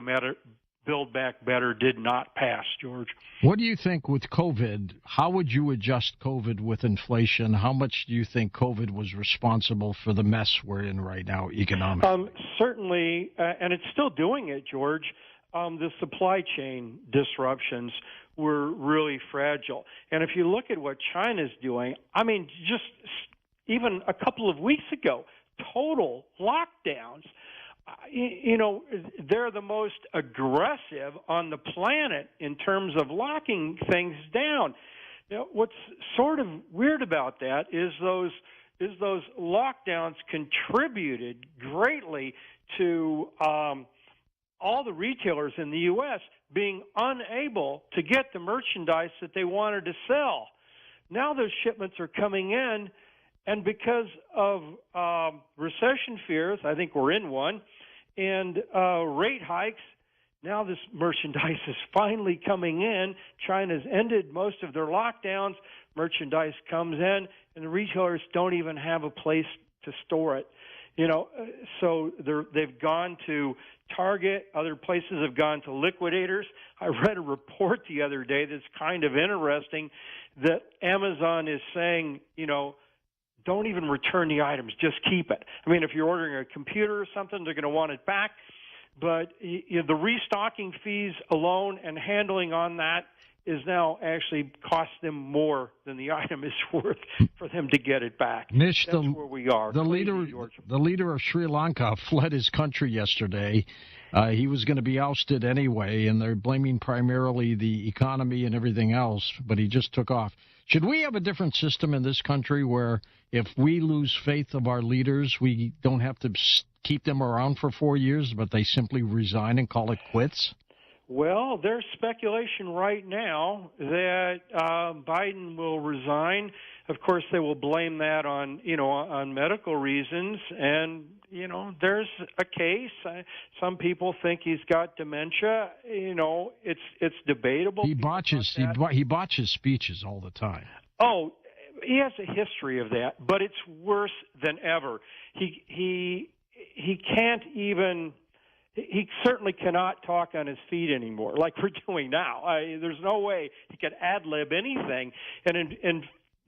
Better, did not pass, George. What do you think with COVID? How would you adjust COVID with inflation? How much do you think COVID was responsible for the mess we're in right now economically? Certainly, and it's still doing it, George. The supply chain disruptions were really fragile. And if you look at what China's doing, I mean, just even a couple of weeks ago, total lockdowns. They're the most aggressive on the planet in terms of locking things down. What's sort of weird about that is those lockdowns contributed greatly to all the retailers in the U.S. being unable to get the merchandise that they wanted to sell. Now those shipments are coming in, and because of recession fears, I think we're in one, and rate hikes, now this merchandise is finally coming in. China's ended most of their lockdowns. Merchandise comes in, and the retailers don't even have a place to store it. So they've gone to Target. Other places have gone to liquidators. I read a report the other day that's kind of interesting that Amazon is saying, don't even return the items, just keep it. I mean, if you're ordering a computer or something, they're going to want it back. But the restocking fees alone and handling on that is now actually cost them more than the item is worth for them to get it back. Nish, that's where we are. The leader of Sri Lanka fled his country yesterday. He was going to be ousted anyway, and they're blaming primarily the economy and everything else, but he just took off. Should we have a different system in this country where if we lose faith of our leaders, we don't have to keep them around for 4 years, but they simply resign and call it quits? Well, there's speculation right now that Biden will resign. Of course, they will blame that on medical reasons, and there's a case. Some people think he's got dementia. It's debatable. He botches speeches all the time. Oh, he has a history of that, but it's worse than ever. He can't even. He certainly cannot talk on his feet anymore, like we're doing now. There's no way he could ad-lib anything. And in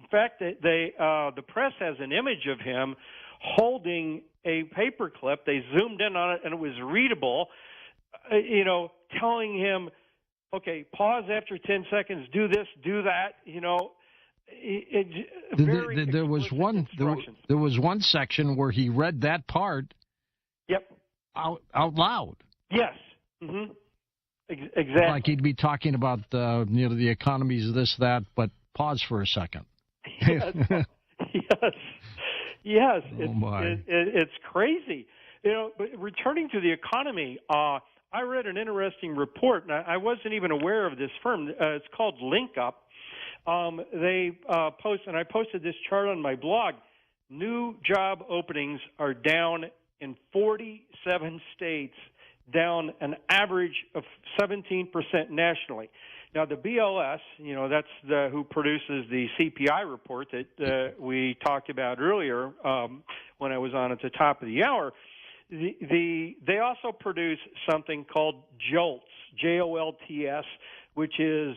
fact, the press has an image of him holding a paperclip. They zoomed in on it, and it was readable, telling him, okay, pause after 10 seconds, do this, do that, There was one section where he read that part. Yep. Out loud. Yes. Mm-hmm. Exactly. Like he'd be talking about the economies of this, that, but pause for a second. Yes. Yes. Oh my. It's crazy. But returning to the economy, I read an interesting report, and I wasn't even aware of this firm. It's called LinkUp. They post, and I posted this chart on my blog. New job openings are down in 47 states, down an average of 17% nationally. Now, the BLS, that's who produces the CPI report that we talked about earlier when I was on at the top of the hour. They also produce something called JOLTS, JOLTS, which is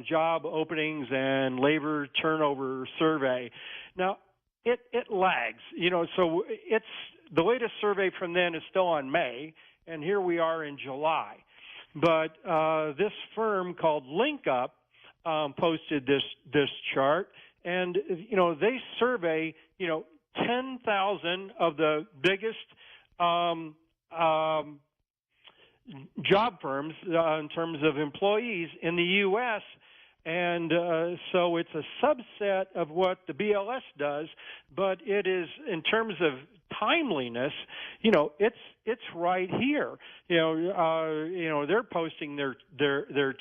job openings and labor turnover survey. Now, it lags, so it's the latest survey from then is still on May, and here we are in July. But this firm called LinkUp posted this chart, and they survey 10,000 of the biggest job firms in terms of employees in the U.S., and so it's a subset of what the BLS does, but it is, in terms of timeliness, it's right here. They're posting their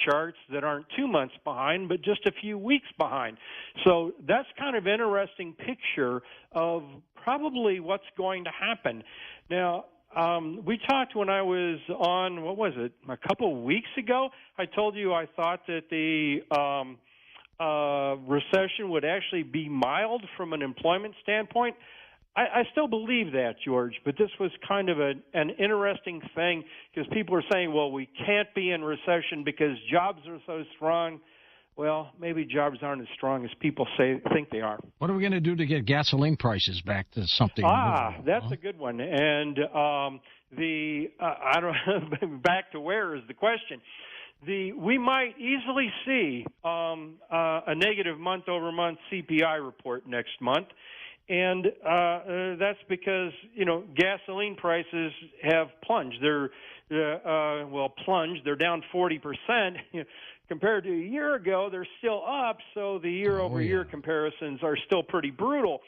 charts that aren't 2 months behind, but just a few weeks behind. So that's kind of interesting picture of probably what's going to happen. Now, we talked when I was on, a couple of weeks ago. I told you I thought that the recession would actually be mild from an employment standpoint. I still believe that, George, but this was kind of an interesting thing because people are saying, well, we can't be in recession because jobs are so strong. Well, maybe jobs aren't as strong as people think they are. What are we going to do to get gasoline prices back to something? That's a good one. And back to where is the question. We might easily see a negative month-over-month CPI report next month, and that's because gasoline prices have plunged. They're down 40%. Compared to a year ago, they're still up, so the year-over-year comparisons are still pretty brutal.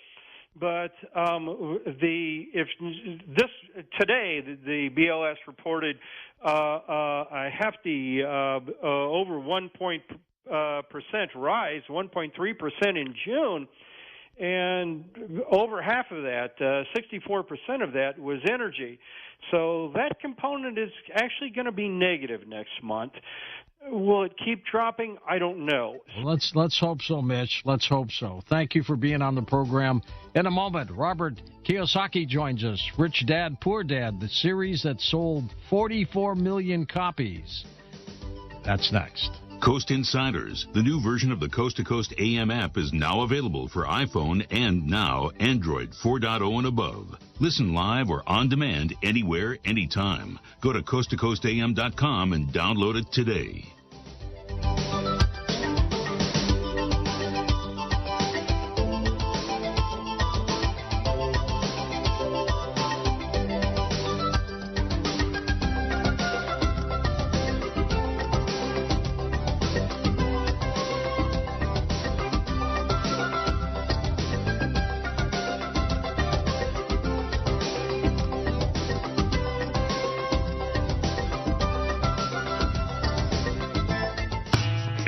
But today, the BLS reported a hefty over 1% rise, 1.3% in June, and over half of that, 64% of that, was energy. So that component is actually going to be negative next month. Will it keep dropping? I don't know. Well, let's hope so, Mitch. Let's hope so. Thank you for being on the program. In a moment, Robert Kiyosaki joins us. Rich Dad, Poor Dad, the series that sold 44 million copies. That's next. Coast Insiders, the new version of the Coast to Coast AM app, is now available for iPhone and now Android 4.0 and above. Listen live or on demand anywhere, anytime. Go to coasttocoastam.com and download it today.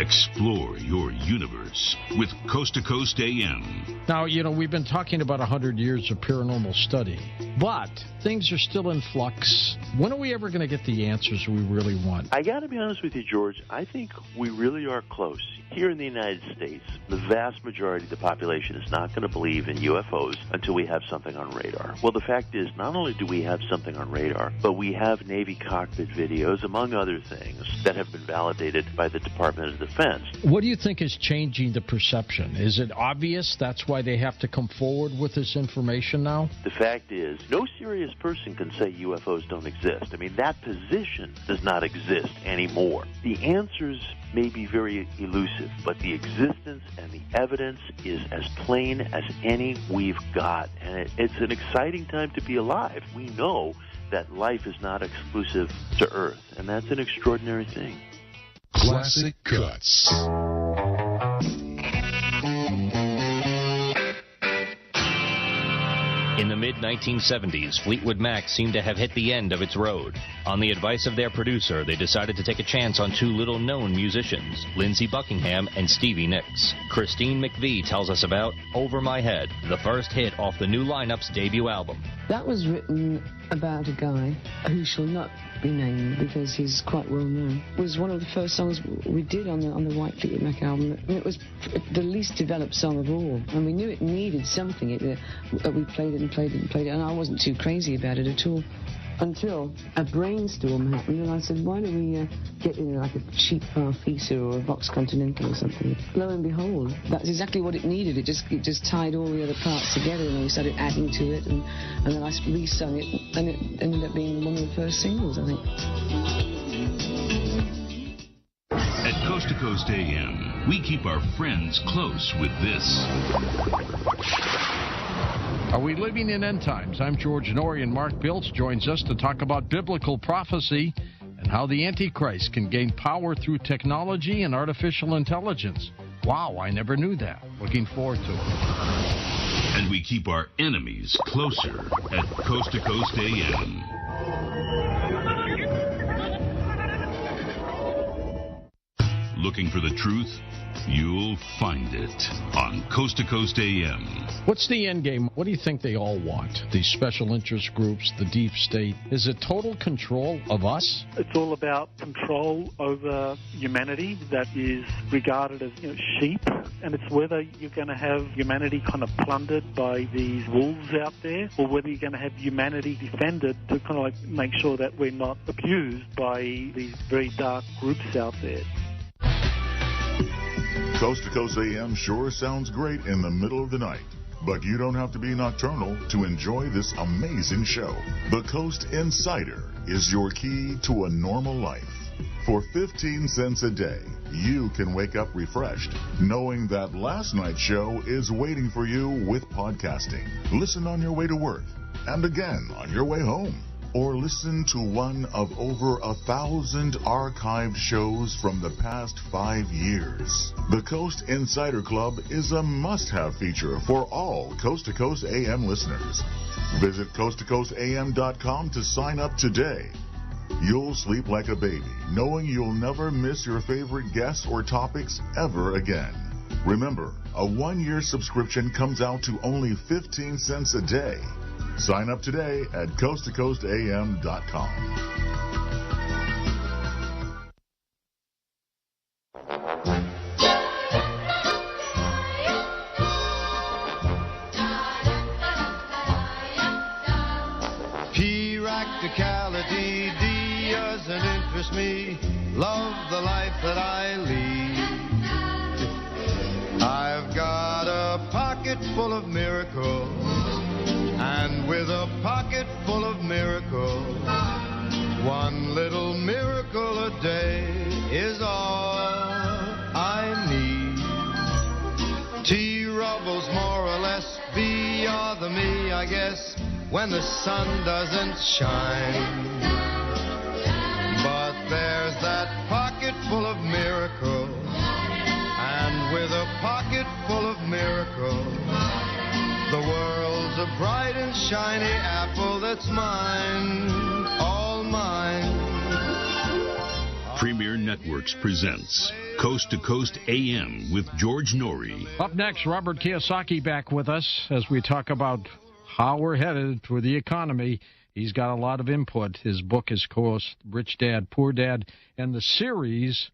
Explore your universe with Coast to Coast AM. Now, we've been talking about 100 years of paranormal study, but things are still in flux. When are we ever going to get the answers we really want? I got to be honest with you, George. I think we really are close. Here in the United States, the vast majority of the population is not going to believe in UFOs until we have something on radar. Well, the fact is, not only do we have something on radar, but we have Navy cockpit videos, among other things, that have been validated by the Department of Defense. What do you think is changing the perception? Is it obvious that's why they have to come forward with this information now? The fact is, no serious person can say UFOs don't exist. I mean, that position does not exist anymore. The answers may be very elusive, but the existence and the evidence is as plain as any we've got. And it's an exciting time to be alive. We know that life is not exclusive to Earth, and that's an extraordinary thing. Classic Cuts. In the mid-1970s, Fleetwood Mac seemed to have hit the end of its road. On the advice of their producer, they decided to take a chance on two little-known musicians, Lindsey Buckingham and Stevie Nicks. Christine McVie tells us about Over My Head, the first hit off the new lineup's debut album. That was written about a guy who shall not be named because he's quite well known. It was one of the first songs we did on the White Fleetwood Mac album, and it was the least developed song of all. And we knew it needed something. We played it, and I wasn't too crazy about it at all. Until a brainstorm happened, and I said, why don't we get in like a cheap Farfisa or a Vox Continental or something? Lo and behold, that's exactly what it needed. It just tied all the other parts together, and we started adding to it, and then I re-sung it, and it ended up being one of the first singles, I think. At Coast to Coast AM, we keep our friends close with this. Are we living in end times? I'm George Norrie, and Mark Biltz joins us to talk about biblical prophecy and how the Antichrist can gain power through technology and artificial intelligence. Wow, I never knew that. Looking forward to it. And we keep our enemies closer at Coast to Coast AM. Looking for the truth? You'll find it on Coast to Coast AM. What's the end game? What do you think they all want? These special interest groups, the deep state. Is it total control of us? It's all about control over humanity that is regarded as sheep, and it's whether you're going to have humanity kind of plundered by these wolves out there, or whether you're going to have humanity defended to kind of like make sure that we're not abused by these very dark groups out there. Coast to Coast AM sure sounds great in the middle of the night, but you don't have to be nocturnal to enjoy this amazing show. The Coast Insider is your key to a normal life. For 15 cents a day, you can wake up refreshed, knowing that last night's show is waiting for you with podcasting. Listen on your way to work, and again on your way home. Or listen to one of over 1,000 archived shows from the past 5 years. The Coast Insider Club is a must-have feature for all Coast to Coast AM listeners. Visit coasttocoastam.com to sign up today. You'll sleep like a baby, knowing you'll never miss your favorite guests or topics ever again. Remember, a 1-year subscription comes out to only 15 cents a day. Sign up today at coasttocoastam.com. Practicality, D doesn't interest me. Love the life that I lead. I've got a pocket full of miracles. And with a pocket full of miracles, one little miracle a day is all I need. T-Rubble's more or less B or the me, I guess, when the sun doesn't shine. But there's that pocket full of miracles, and with a pocket full of miracles, the world's a bright and shiny apple that's mine, all mine. Premier Networks presents Coast to Coast AM with George Norrie. Up next, Robert Kiyosaki back with us as we talk about how we're headed for the economy. He's got a lot of input. His book is, of course, Rich Dad, Poor Dad, and the series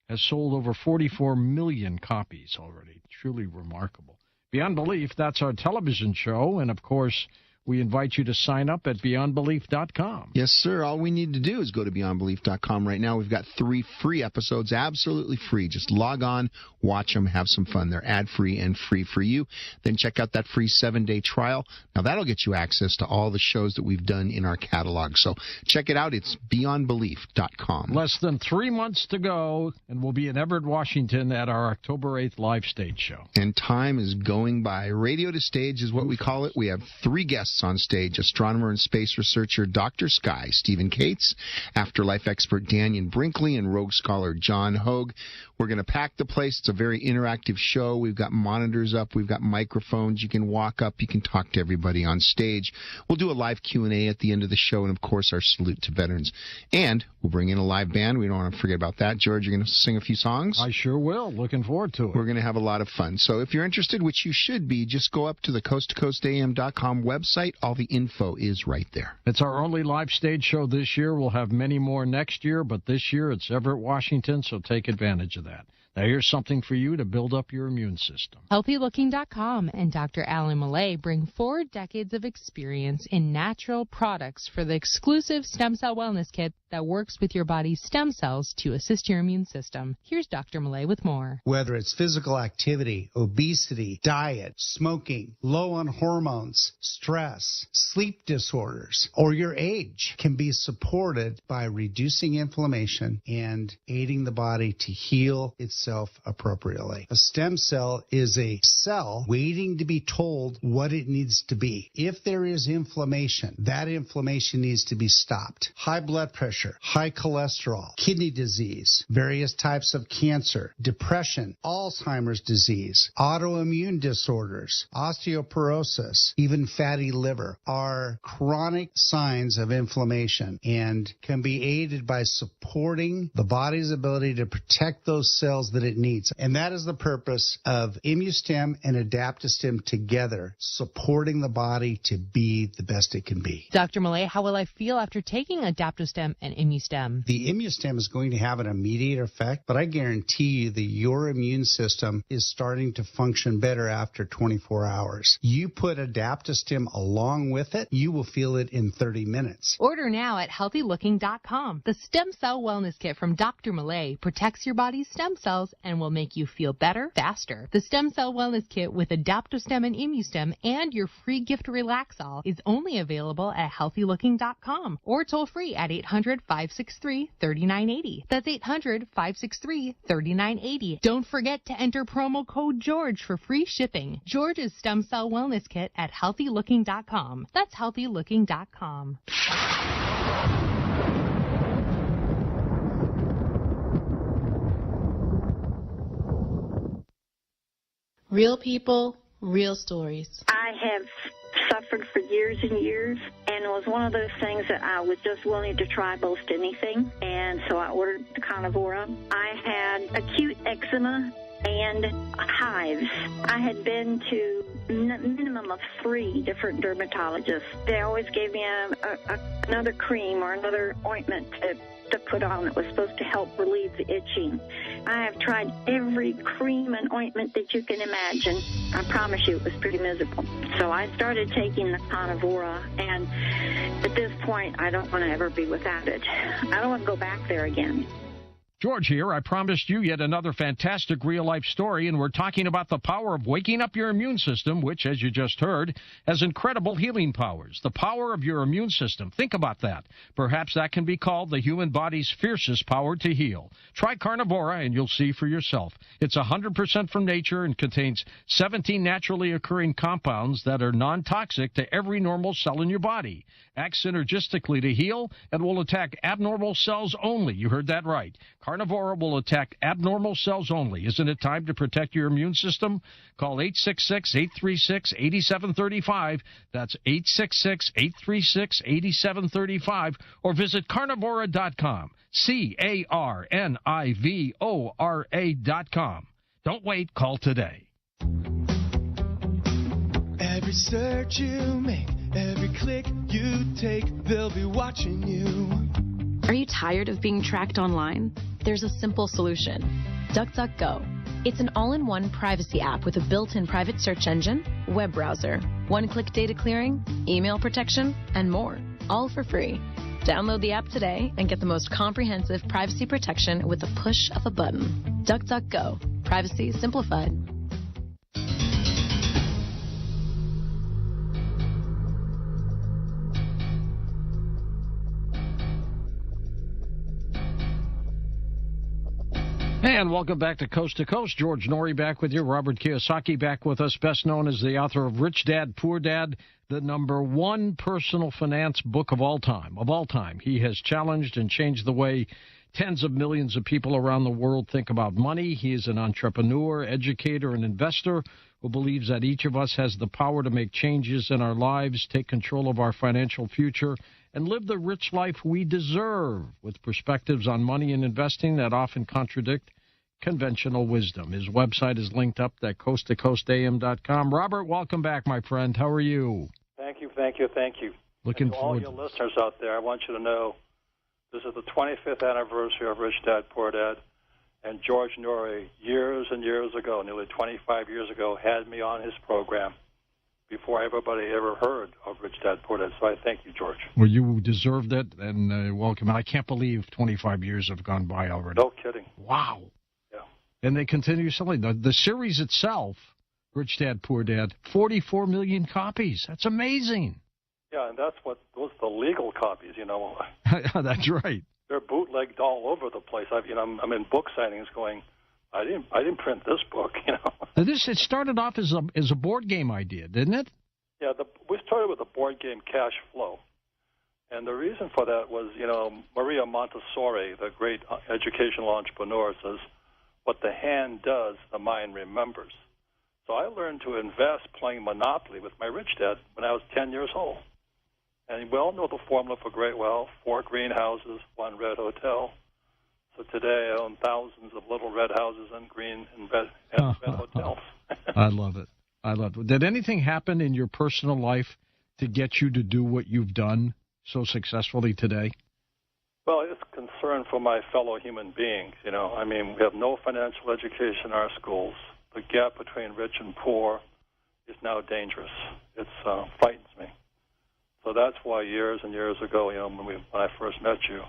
has sold over 44 million copies already. Truly remarkable. Beyond Belief, that's our television show, and, of course, we invite you to sign up at BeyondBelief.com. Yes, sir. All we need to do is go to BeyondBelief.com right now. We've got 3 free episodes, absolutely free. Just log on, watch them, have some fun. They're ad-free and free for you. Then check out that free 7-day trial. Now, that'll get you access to all the shows that we've done in our catalog. So check it out. It's BeyondBelief.com. Less than 3 months to go, and we'll be in Everett, Washington at our October 8th live stage show. And time is going by. Radio to Stage is what we call it. We have 3 guests on stage: astronomer and space researcher Dr. Sky, Stephen Cates, afterlife expert Daniel Brinkley, and rogue scholar John Hogue. We're going to pack the place. It's a very interactive show. We've got monitors up. We've got microphones. You can walk up. You can talk to everybody on stage. We'll do a live Q&A at the end of the show, and, of course, our salute to veterans. And we'll bring in a live band. We don't want to forget about that. George, you're going to sing a few songs? I sure will. Looking forward to it. We're going to have a lot of fun. So if you're interested, which you should be, just go up to the coasttocoastam.com website. All the info is right there. It's our only live stage show this year. We'll have many more next year, but this year it's Everett, Washington, so take advantage of that. Now, here's something for you to build up your immune system. HealthyLooking.com and Dr. Alan Millay bring 4 decades of experience in natural products for the exclusive Stem Cell Wellness Kit that works with your body's stem cells to assist your immune system. Here's Dr. Millay with more. Whether it's physical activity, obesity, diet, smoking, low on hormones, stress, sleep disorders, or your age can be supported by reducing inflammation and aiding the body to heal itself appropriately. A stem cell is a cell waiting to be told what it needs to be. If there is inflammation, that inflammation needs to be stopped. High blood pressure, high cholesterol, kidney disease, various types of cancer, depression, Alzheimer's disease, autoimmune disorders, osteoporosis, even fatty liver are chronic signs of inflammation and can be aided by supporting the body's ability to protect those cells that it needs. And that is the purpose of ImmuStem and AdaptoStem together, supporting the body to be the best it can be. Dr. Millay, how will I feel after taking AdaptoStem and ImmuStem? The ImmuStem is going to have an immediate effect, but I guarantee you that your immune system is starting to function better after 24 hours. You put AdaptoStem along with it, you will feel it in 30 minutes. Order now at HealthyLooking.com. The Stem Cell Wellness Kit from Dr. Millay protects your body's stem cells and will make you feel better, faster. The Stem Cell Wellness Kit with AdaptoStem and ImmuStem and your free gift Relaxol is only available at HealthyLooking.com or toll free at 800-563-3980. That's 800-563-3980. Don't forget to enter promo code George for free shipping. George's Stem Cell Wellness Kit at HealthyLooking.com. That's HealthyLooking.com. Real people, real stories. I have suffered for years and years, and it was one of those things that I was just willing to try most anything, and so I ordered the Carnivora. I had acute eczema and hives. I had been to minimum of 3 different dermatologists. They always gave me another cream or another ointment to put on that was supposed to help relieve the itching. I have tried every cream and ointment that you can imagine. I promise you it was pretty miserable. So I started taking the Carnivora, and at this point, I don't want to ever be without it. I don't want to go back there again. George here. I promised you yet another fantastic real-life story, and we're talking about the power of waking up your immune system, which, as you just heard, has incredible healing powers. The power of your immune system. Think about that. Perhaps that can be called the human body's fiercest power to heal. Try Carnivora, and you'll see for yourself. It's 100% from nature and contains 17 naturally occurring compounds that are non-toxic to every normal cell in your body. Acts synergistically to heal and will attack abnormal cells only. You heard that right. Carnivora will attack abnormal cells only. Isn't it time to protect your immune system? Call 866-836-8735. That's 866-836-8735. Or visit carnivora.com. CARNIVORA.com. Don't wait. Call today. Every search you make, every click you take, they'll be watching you. Are you tired of being tracked online? There's a simple solution. DuckDuckGo. It's an all-in-one privacy app with a built-in private search engine, web browser, one-click data clearing, email protection, and more. All for free. Download the app today and get the most comprehensive privacy protection with the push of a button. DuckDuckGo. Privacy simplified. And welcome back to Coast. George Norrie back with you. Robert Kiyosaki back with us, best known as the author of Rich Dad, Poor Dad, the #1 personal finance book of all time. He has challenged and changed the way tens of millions of people around the world think about money. He is an entrepreneur, educator, and investor who believes that each of us has the power to make changes in our lives, take control of our financial future, and live the rich life we deserve, with perspectives on money and investing that often contradict conventional wisdom. His website is linked up at coasttocoastam.com. Robert, welcome back, my friend. How are you? Thank you. Looking and to all forward your to listeners out there, I want you to know this is the 25th anniversary of Rich Dad, Poor Dad. And George Norrie, years and years ago, nearly 25 years ago, had me on his program before everybody ever heard of Rich Dad, Poor Dad. So I thank you, George. Well, you deserved it, and welcome. I can't believe 25 years have gone by already. No kidding. Wow. Yeah. And they continue selling. The series itself, Rich Dad, Poor Dad, 44 million copies. That's amazing. Yeah, and those are the legal copies, you know. That's right. They're bootlegged all over the place. I'm in book signings going, I didn't print this book, you know. Now it started off as a board game idea, didn't it? Yeah, we started with the board game Cash Flow. And the reason for that was, you know, Maria Montessori, the great educational entrepreneur, says, what the hand does, the mind remembers. So I learned to invest playing Monopoly with my rich dad when I was 10 years old. And we all know the formula for great wealth: 4 green houses, 1 red hotel. So today I own thousands of little red houses and green and red hotels. I love it. Did anything happen in your personal life to get you to do what you've done so successfully today? Well, it's concern for my fellow human beings. You know, I mean, we have no financial education in our schools. The gap between rich and poor is now dangerous. It frightens me. So that's why years and years ago, you know, when I first met you,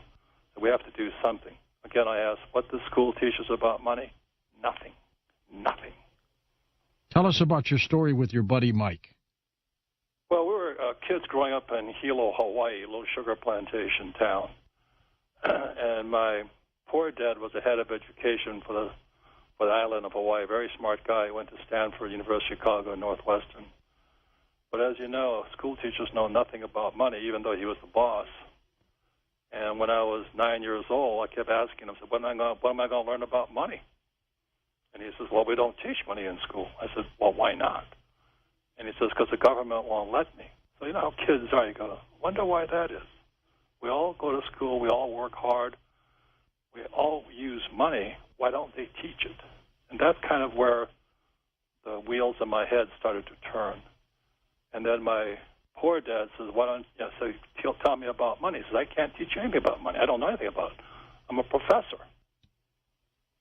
we have to do something. Again, I asked, what does school teach us about money? Nothing. Tell us about your story with your buddy Mike. Well, we were kids growing up in Hilo, Hawaii, a little sugar plantation town. And my poor dad was the head of education for the island of Hawaii, a very smart guy. He went to Stanford, University of Chicago, Northwestern. But as you know, school teachers know nothing about money, even though he was the boss. And when I was 9 years old, I kept asking him, I said, what am I going to learn about money? And he says, well, we don't teach money in school. I said, well, why not? And he says, because the government won't let me. So you know how kids are. You go, wonder why that is. We all go to school. We all work hard. We all use money. Why don't they teach it? And that's kind of where the wheels in my head started to turn. And then my poor dad says, why don't you so tell me about money? He says, I can't teach you anything about money. I don't know anything about it. I'm a professor.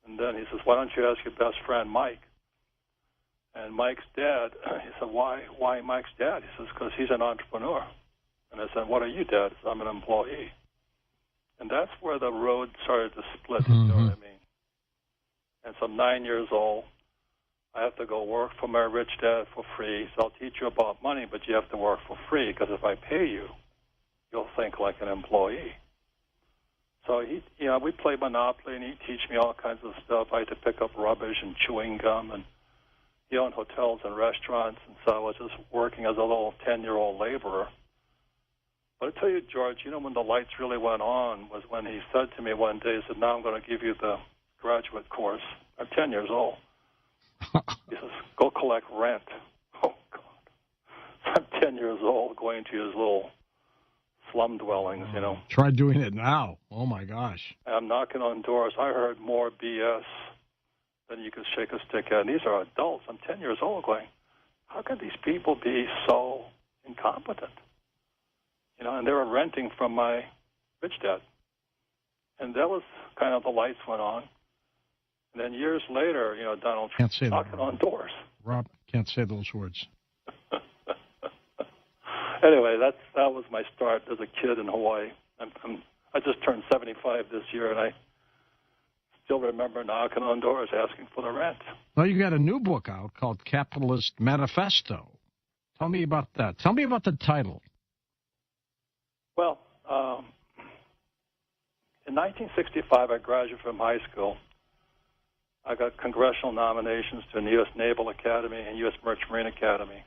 And then he says, why don't you ask your best friend, Mike? And Mike's dad, he said, why Mike's dad? He says, because he's an entrepreneur. And I said, what are you, Dad? He said, I'm an employee. And that's where the road started to split, you know what I mean? And so I'm 9 years old. I have to go work for my rich dad for free. So I'll teach you about money, but you have to work for free, because if I pay you, you'll think like an employee. So we played Monopoly, and he'd teach me all kinds of stuff. I had to pick up rubbish and chewing gum, and he owned hotels and restaurants, and so I was just working as a little 10-year-old laborer. But I tell you, George, you know when the lights really went on was when he said to me one day, he said, now I'm going to give you the graduate course. I'm 10 years old. He says, go collect rent. Oh, God. So I'm 10 years old going to his little slum dwellings, you know. Try doing it now. Oh, my gosh. And I'm knocking on doors. I heard more BS than you could shake a stick at. And these are adults. I'm 10 years old going, how can these people be so incompetent? You know, and they were renting from my rich dad. And that was kind of the lights went on. And then years later, you know, Donald Trump knocking on doors. Rob, can't say those words. Anyway, that was my start as a kid in Hawaii. I just turned 75 this year, and I still remember knocking on doors asking for the rent. Well, you got a new book out called Capitalist Manifesto. Tell me about that. Tell me about the title. Well, in 1965, I graduated from high school. I got congressional nominations to the U.S. Naval Academy and U.S. Merchant Marine Academy.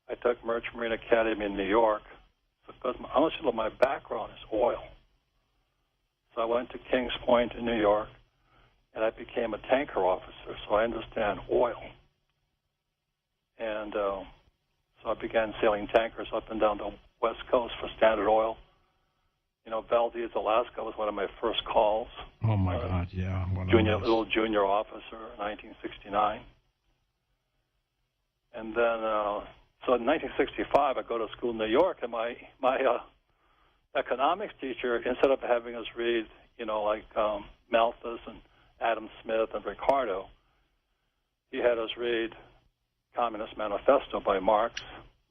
I took Merchant Marine Academy in New York because honestly, my background is oil. So I went to Kings Point in New York, and I became a tanker officer, so I understand oil. And so I began sailing tankers up and down the West Coast for Standard Oil. You know, Valdez, Alaska was one of my first calls. Oh, my God, yeah. Little junior officer in 1969. And then... So in 1965, I go to school in New York, and my economics teacher, instead of having us read, you know, like Malthus and Adam Smith and Ricardo, he had us read Communist Manifesto by Marx,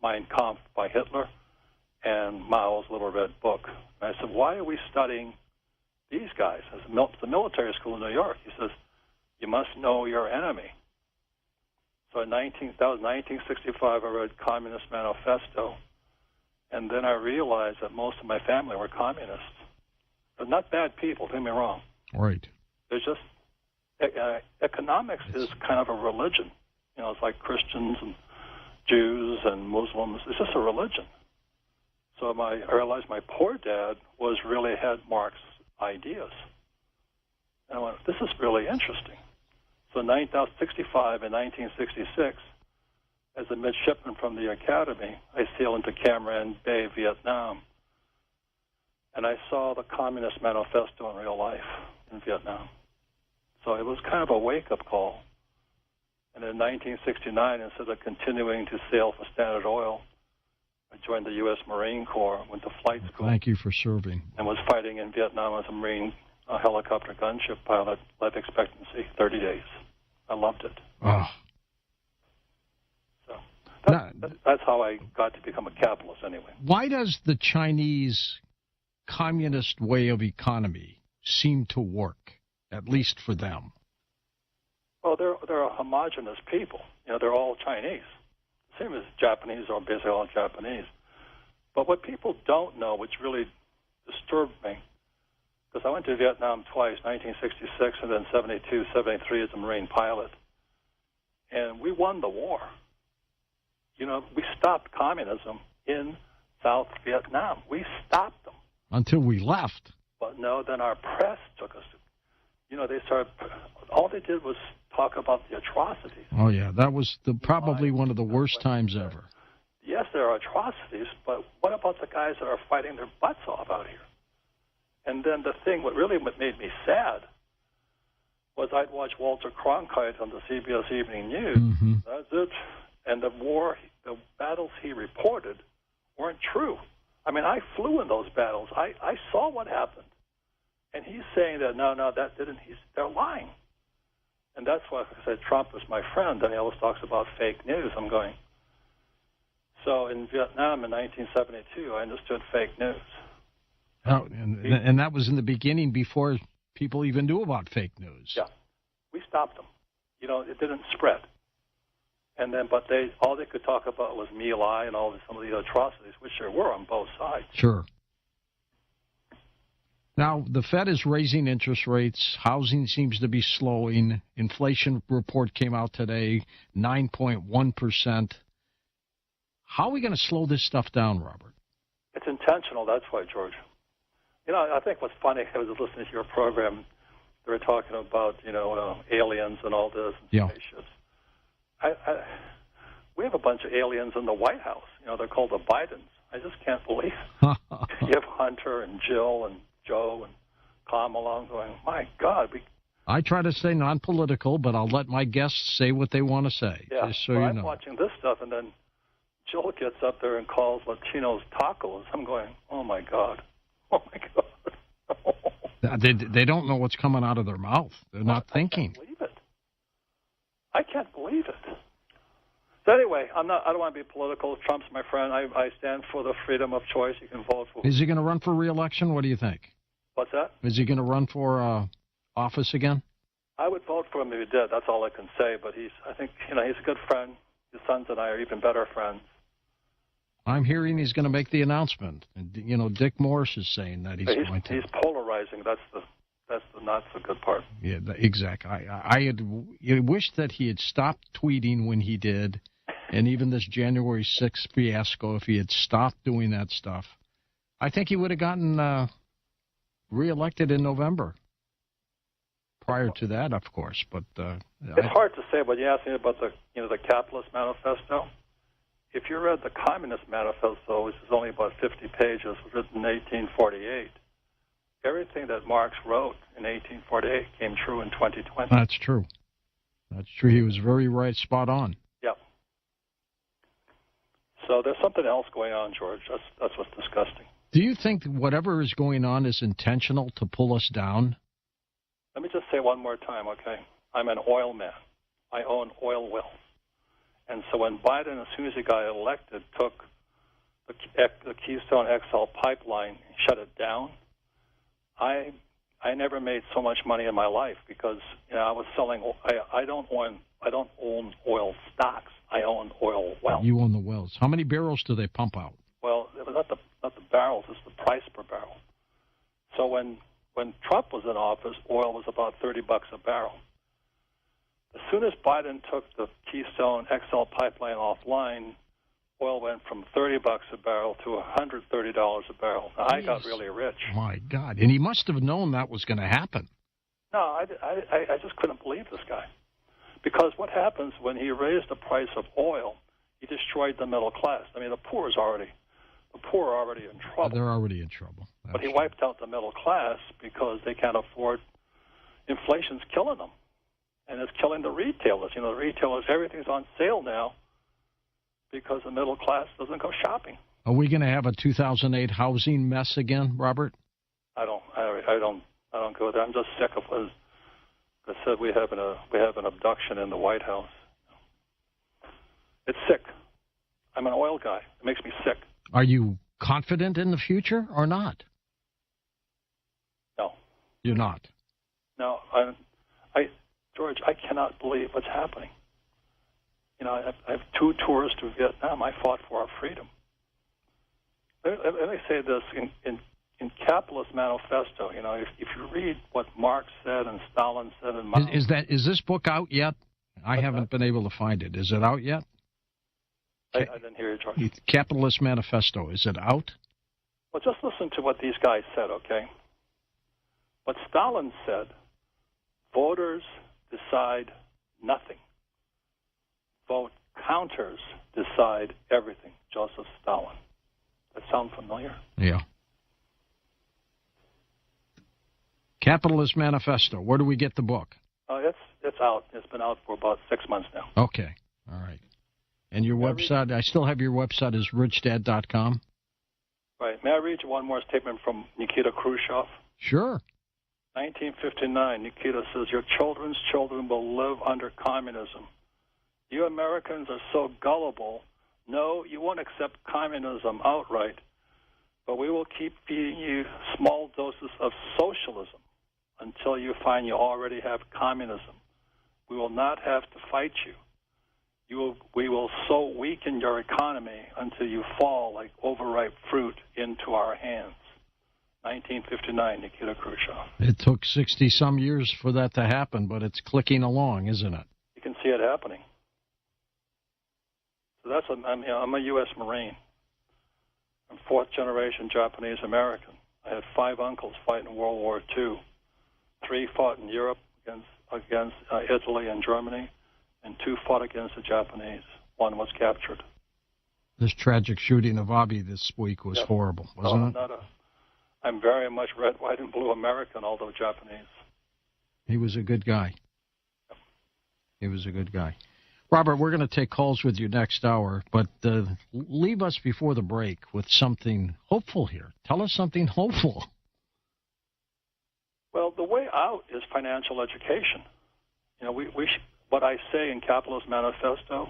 Mein Kampf by Hitler, and Mao's Little Red Book. And I said, why are we studying these guys? It's the military school in New York. He says, you must know your enemy. So that was 1965, I read Communist Manifesto, and then I realized that most of my family were communists. They're not bad people, don't get me wrong. Right. There's just, economics is kind of a religion. You know, it's like Christians and Jews and Muslims. It's just a religion. So I realized my poor dad had Marx's ideas. And I went, this is really interesting. So in 1965 and 1966, as a midshipman from the academy, I sailed into Cam Ranh Bay, Vietnam, and I saw the Communist Manifesto in real life in Vietnam. So it was kind of a wake-up call. And in 1969, instead of continuing to sail for Standard Oil, I joined the U.S. Marine Corps, went to flight school. Thank you for serving. And was fighting in Vietnam as a Marine helicopter gunship pilot, life expectancy 30 days. I loved it. Oh. So that's how I got to become a capitalist anyway. Why does the Chinese communist way of economy seem to work, at least for them? Well, they're a homogenous people. You know, they're all Chinese. Same as Japanese are basically all Japanese. But what people don't know, which really disturbed me, because I went to Vietnam twice, 1966 and then 72, 73 as a Marine pilot. And we won the war. You know, we stopped communism in South Vietnam. We stopped them. Until we left. But no, then our press took us. You know, they started, all they did was talk about the atrocities. Oh, yeah, that was probably one of the worst times ever. Yes, there are atrocities, but what about the guys that are fighting their butts off out here? And then the thing, what made me sad was I'd watch Walter Cronkite on the CBS Evening News. Mm-hmm. That's it. And the battles he reported weren't true. I mean, I flew in those battles. I saw what happened. And he's saying that, no, that didn't. They're lying. And that's why I said Trump is my friend, and he always talks about fake news. I'm going. So in Vietnam in 1972, I understood fake news. Oh, and that was in the beginning before people even knew about fake news. Yeah. We stopped them. You know, it didn't spread. And then, but all they could talk about was My Lai and some of the atrocities, which there were on both sides. Sure. Now, the Fed is raising interest rates. Housing seems to be slowing. Inflation report came out today, 9.1%. How are we going to slow this stuff down, Robert? It's intentional. That's why, George. You know, I think what's funny, I was listening to your program. They were talking about, aliens and all this, and spaceships. We have a bunch of aliens in the White House. They're called the Bidens. I just can't believe it. You have Hunter and Jill and Joe and Kamala going, my God. I try to stay non-political, but I'll let my guests say what they want to say. Yeah, just so I'm watching this stuff, and then Jill gets up there and calls Latinos tacos. I'm going, oh, my God. Oh, my God. They don't know what's coming out of their mouth. They're not thinking. I can't believe it. I can't believe it. So anyway, I don't want to be political. Trump's my friend. I stand for the freedom of choice. You can vote for. Is he going to run for re-election? What do you think? What's that? Is he going to run for office again? I would vote for him if he did. That's all I can say. But I think he's a good friend. His sons and I are even better friends. I'm hearing he's going to make the announcement. And, Dick Morris is saying that he's going to. He's polarizing. That's the not so good part. Yeah, exactly. I had wished that he had stopped tweeting when he did, and even this January 6th fiasco, if he had stopped doing that stuff, I think he would have gotten reelected in November. Prior to that, of course, but it's hard to say. But you asked me about the Capitalist Manifesto. If you read the Communist Manifesto, which is only about 50 pages, written in 1848, everything that Marx wrote in 1848 came true in 2020. That's true. That's true. He was very right, spot on. Yep. So there's something else going on, George. That's what's disgusting. Do you think whatever is going on is intentional to pull us down? Let me just say one more time, okay? I'm an oil man. I own oil wells. And so when Biden, as soon as he got elected, took the Keystone XL pipeline and shut it down, I never made so much money in my life because I was selling. I don't own oil stocks. I own oil wells. You own the wells. How many barrels do they pump out? Well, not the barrels. It's the price per barrel. So when Trump was in office, oil was about $30 a barrel. As soon as Biden took the Keystone XL pipeline offline, oil went from $30 a barrel to $130 a barrel. Now, I got really rich. My God. And he must have known that was going to happen. No, I just couldn't believe this guy. Because what happens when he raised the price of oil, he destroyed the middle class. I mean, the poor are already in trouble. They're already in trouble. But he wiped out the middle class because they can't afford. Inflation's killing them. And it's killing the retailers. The retailers, everything's on sale now because the middle class doesn't go shopping. Are we going to have a 2008 housing mess again, Robert? I don't go there. I'm just sick of what I said. We have an abduction in the White House. It's sick. I'm an oil guy. It makes me sick. Are you confident in the future or not? No. You're not? No. George, I cannot believe what's happening. I have 2 tours to Vietnam. I fought for our freedom. Let me say this. In Capitalist Manifesto, if you read what Marx said and Stalin said and Mao... Is this book out yet? I haven't been able to find it. Is it out yet? I didn't hear you, George. Capitalist Manifesto. Is it out? Well, just listen to what these guys said, okay? What Stalin said, voters decide nothing. Vote counters decide everything. Joseph Stalin. That sound familiar? Yeah. Capitalist Manifesto. Where do we get the book? It's out. It's been out for about 6 months now. Okay. All right. And your website, I still have your website is richdad.com? Right. May I read you one more statement from Nikita Khrushchev? Sure. 1959, Nikita says, your children's children will live under communism. You Americans are so gullible. No, you won't accept communism outright, but we will keep feeding you small doses of socialism until you find you already have communism. We will not have to fight you. We will so weaken your economy until you fall like overripe fruit into our hands. 1959, Nikita Khrushchev. It took 60-some years for that to happen, but it's clicking along, isn't it? You can see it happening. So I'm a U.S. Marine. I'm fourth-generation Japanese American. I had 5 uncles fight in World War II. 3 fought in Europe against Italy and Germany, and 2 fought against the Japanese. 1 was captured. This tragic shooting of Abe this week was horrible, wasn't it? I'm very much red, white, and blue American, although Japanese. He was a good guy. He was a good guy. Robert, we're going to take calls with you next hour, but leave us before the break with something hopeful here. Tell us something hopeful. Well, the way out is financial education. You know, what I say in Capitalist Manifesto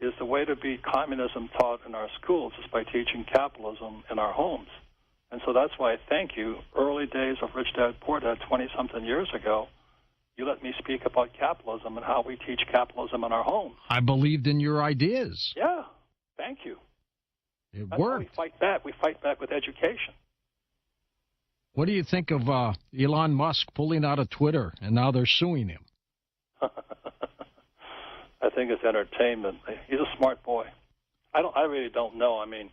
is the way to be communism taught in our schools is by teaching capitalism in our homes. And so that's why I thank you. Early days of Rich Dad, Poor Dad, 20-something years ago, you let me speak about capitalism and how we teach capitalism in our homes. I believed in your ideas. Yeah, thank you. It That's worked. How we fight back. We fight back with education. What do you think of Elon Musk pulling out of Twitter, and now they're suing him? I think it's entertainment. He's a smart boy. I really don't know. I mean,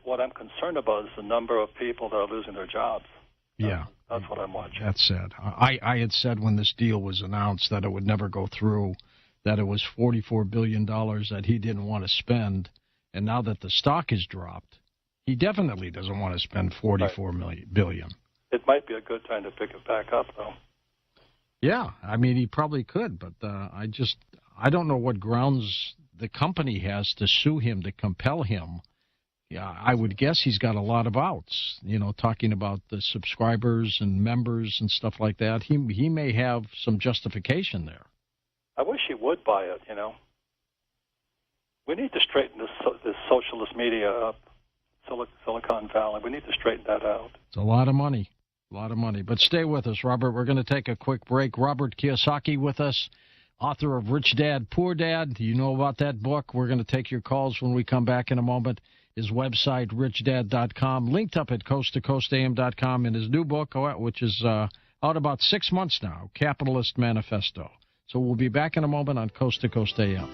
what I'm concerned about is the number of people that are losing their jobs. Yeah. That's what I'm watching. That's sad. I had said when this deal was announced that it would never go through, that it was $44 billion that he didn't want to spend, and now that the stock has dropped, he definitely doesn't want to spend $44 billion. It might be a good time to pick it back up, though. Yeah, I mean, he probably could, but I don't know what grounds the company has to sue him, to compel him. Yeah, I would guess he's got a lot of outs, you know, talking about the subscribers and members and stuff like that. He may have some justification there. I wish he would buy it, you know. We need to straighten this socialist media up, Silicon Valley. We need to straighten that out. It's a lot of money, But stay with us, Robert. We're going to take a quick break. Robert Kiyosaki with us, author of Rich Dad, Poor Dad. You know about that book. We're going to take your calls when we come back in a moment. His website, richdad.com, linked up at coasttocoastam.com, and his new book, which is out about 6 months now, Capitalist Manifesto. So we'll be back in a moment on Coast to Coast AM.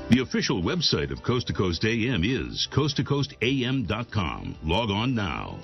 The official website of Coast to Coast AM is coasttocoastam.com. Log on now.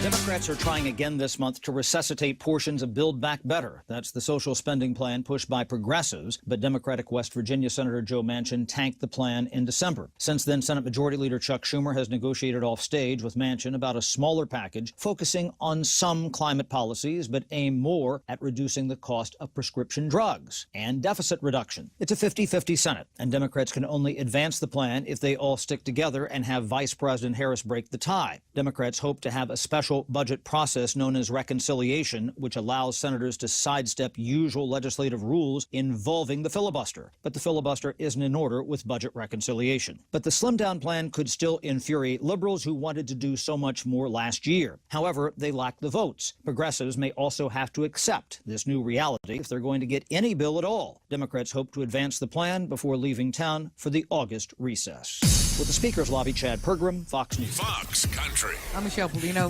Democrats are trying again this month to resuscitate portions of Build Back Better. That's the social spending plan pushed by progressives, but Democratic West Virginia Senator Joe Manchin tanked the plan in December. Since then, Senate Majority Leader Chuck Schumer has negotiated off stage with Manchin about a smaller package focusing on some climate policies, but aim more at reducing the cost of prescription drugs and deficit reduction. It's a 50-50 Senate, and Democrats can only advance the plan if they all stick together and have Vice President Harris break the tie. Democrats hope to have a special budget process known as reconciliation, which allows senators to sidestep usual legislative rules involving the filibuster. But the filibuster isn't in order with budget reconciliation. But the slimmed-down plan could still infuriate liberals who wanted to do so much more last year. However, they lack the votes. Progressives may also have to accept this new reality if they're going to get any bill at all. Democrats hope to advance the plan before leaving town for the August recess. With the Speaker's Lobby, Chad Pergram, Fox News. Fox Country. I'm Michelle Polino.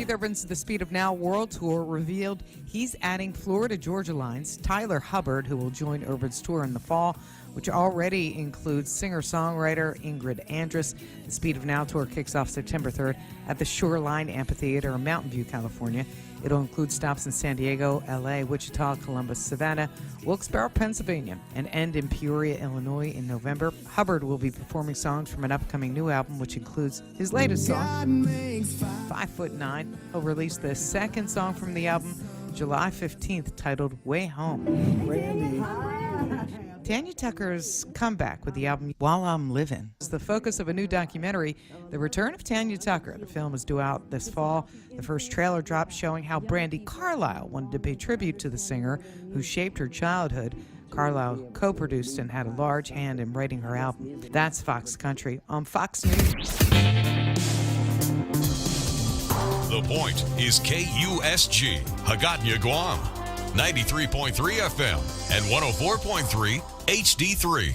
Keith Urban's The Speed of Now World Tour revealed he's adding Florida Georgia lines. Tyler Hubbard, who will join Urban's tour in the fall, which already includes singer-songwriter Ingrid Andress. The Speed of Now tour kicks off September 3rd at the Shoreline Amphitheater in Mountain View, California. It'll include stops in San Diego, L.A., Wichita, Columbus, Savannah, Wilkes-Barre, Pennsylvania, and end in Peoria, Illinois in November. Hubbard will be performing songs from an upcoming new album, which includes his latest song, 5'9". He'll release the second song from the album July 15th, titled Way Home. Randy. Tanya Tucker's comeback with the album While I'm Livin' is the focus of a new documentary, The Return of Tanya Tucker. The film is due out this fall. The first trailer dropped showing how Brandi Carlile wanted to pay tribute to the singer who shaped her childhood. Carlile co-produced and had a large hand in writing her album. That's Fox Country on Fox News. The Point is KUSG, Hagåtña, Guam, 93.3 FM and 104.3 HD3.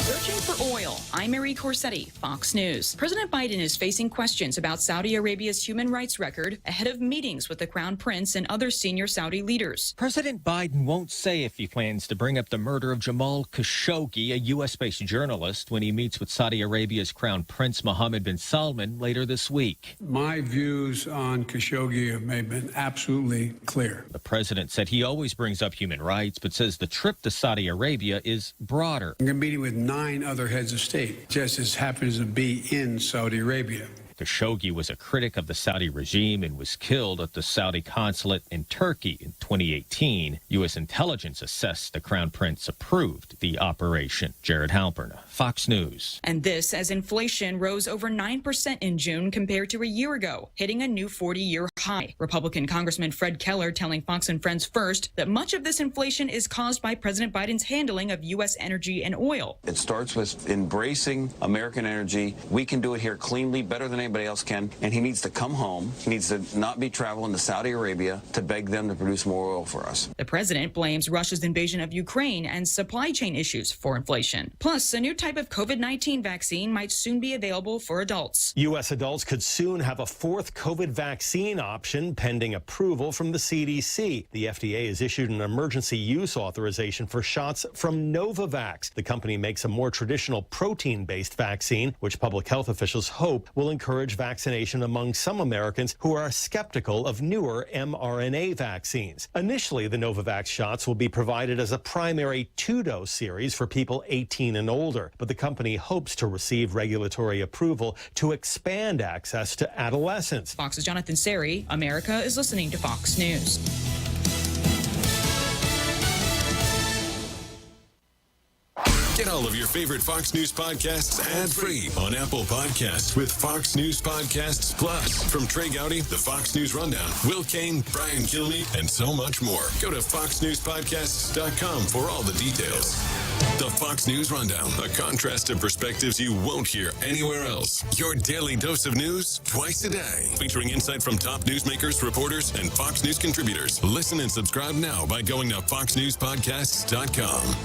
Searching for oil. I'm Mary Corsetti, Fox News. President Biden is facing questions about Saudi Arabia's human rights record ahead of meetings with the Crown Prince and other senior Saudi leaders. President Biden won't say if he plans to bring up the murder of Jamal Khashoggi, a U.S.-based journalist, when he meets with Saudi Arabia's Crown Prince Mohammed bin Salman later this week. My views on Khashoggi have been absolutely clear. The president said he always brings up human rights, but says the trip to Saudi Arabia is broader. I'm meeting with 9 other heads of state, just as happens to be in Saudi Arabia. Khashoggi was a critic of the Saudi regime and was killed at the Saudi consulate in Turkey in 2018. U.S. intelligence assessed the Crown Prince approved the operation. Jared Halpern, Fox News. And this as inflation rose over 9% in June compared to a year ago, hitting a new 40-year high. Republican Congressman Fred Keller telling Fox and Friends First that much of this inflation is caused by President Biden's handling of U.S. energy and oil. It starts with embracing American energy. We can do it here cleanly, better than anybody else can, and he needs to come home. He needs to not be traveling to Saudi Arabia to beg them to produce more oil for us. The president blames Russia's invasion of Ukraine and supply chain issues for inflation. Plus, a new type of COVID-19 vaccine might soon be available for adults. U.S. adults could soon have a 4th COVID vaccine option pending approval from the CDC. The FDA has issued an emergency use authorization for shots from Novavax. The company makes a more traditional protein-based vaccine, which public health officials hope will encourage vaccination among some Americans who are skeptical of newer mRNA vaccines. Initially, the Novavax shots will be provided as a primary 2-dose series for people 18 and older, but the company hopes to receive regulatory approval to expand access to adolescents. Fox's Jonathan Seri, America is listening to Fox News. Get all of your favorite Fox News podcasts ad-free on Apple Podcasts with Fox News Podcasts Plus. From Trey Gowdy, the Fox News Rundown, Will Kane, Brian Kilmeade, and so much more. Go to foxnewspodcasts.com for all the details. The Fox News Rundown, a contrast of perspectives you won't hear anywhere else. Your daily dose of news twice a day, featuring insight from top newsmakers, reporters, and Fox News contributors. Listen and subscribe now by going to foxnewspodcasts.com.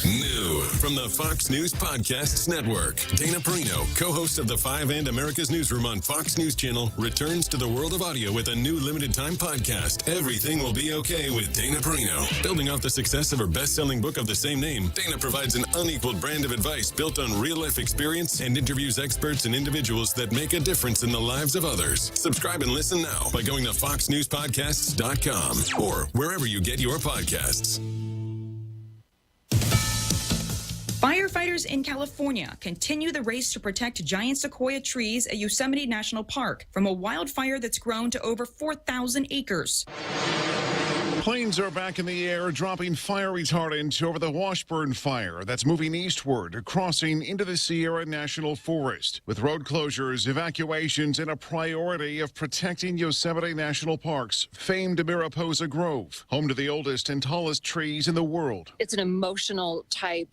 New from the Fox News Podcasts Network, Dana Perino, co-host of the 5 and America's Newsroom on Fox News Channel, returns to the world of audio with a new limited-time podcast, Everything Will Be Okay with Dana Perino. Building off the success of her best-selling book of the same name, Dana provides an unequaled brand of advice built on real-life experience and interviews experts and individuals that make a difference in the lives of others. Subscribe and listen now by going to foxnewspodcasts.com or wherever you get your podcasts. Firefighters in California continue the race to protect giant sequoia trees at Yosemite National Park from a wildfire that's grown to over 4,000 acres. Planes are back in the air, dropping fire retardant over the Washburn fire that's moving eastward, crossing into the Sierra National Forest. With road closures, evacuations, and a priority of protecting Yosemite National Park's famed Mariposa Grove, home to the oldest and tallest trees in the world. It's an emotional type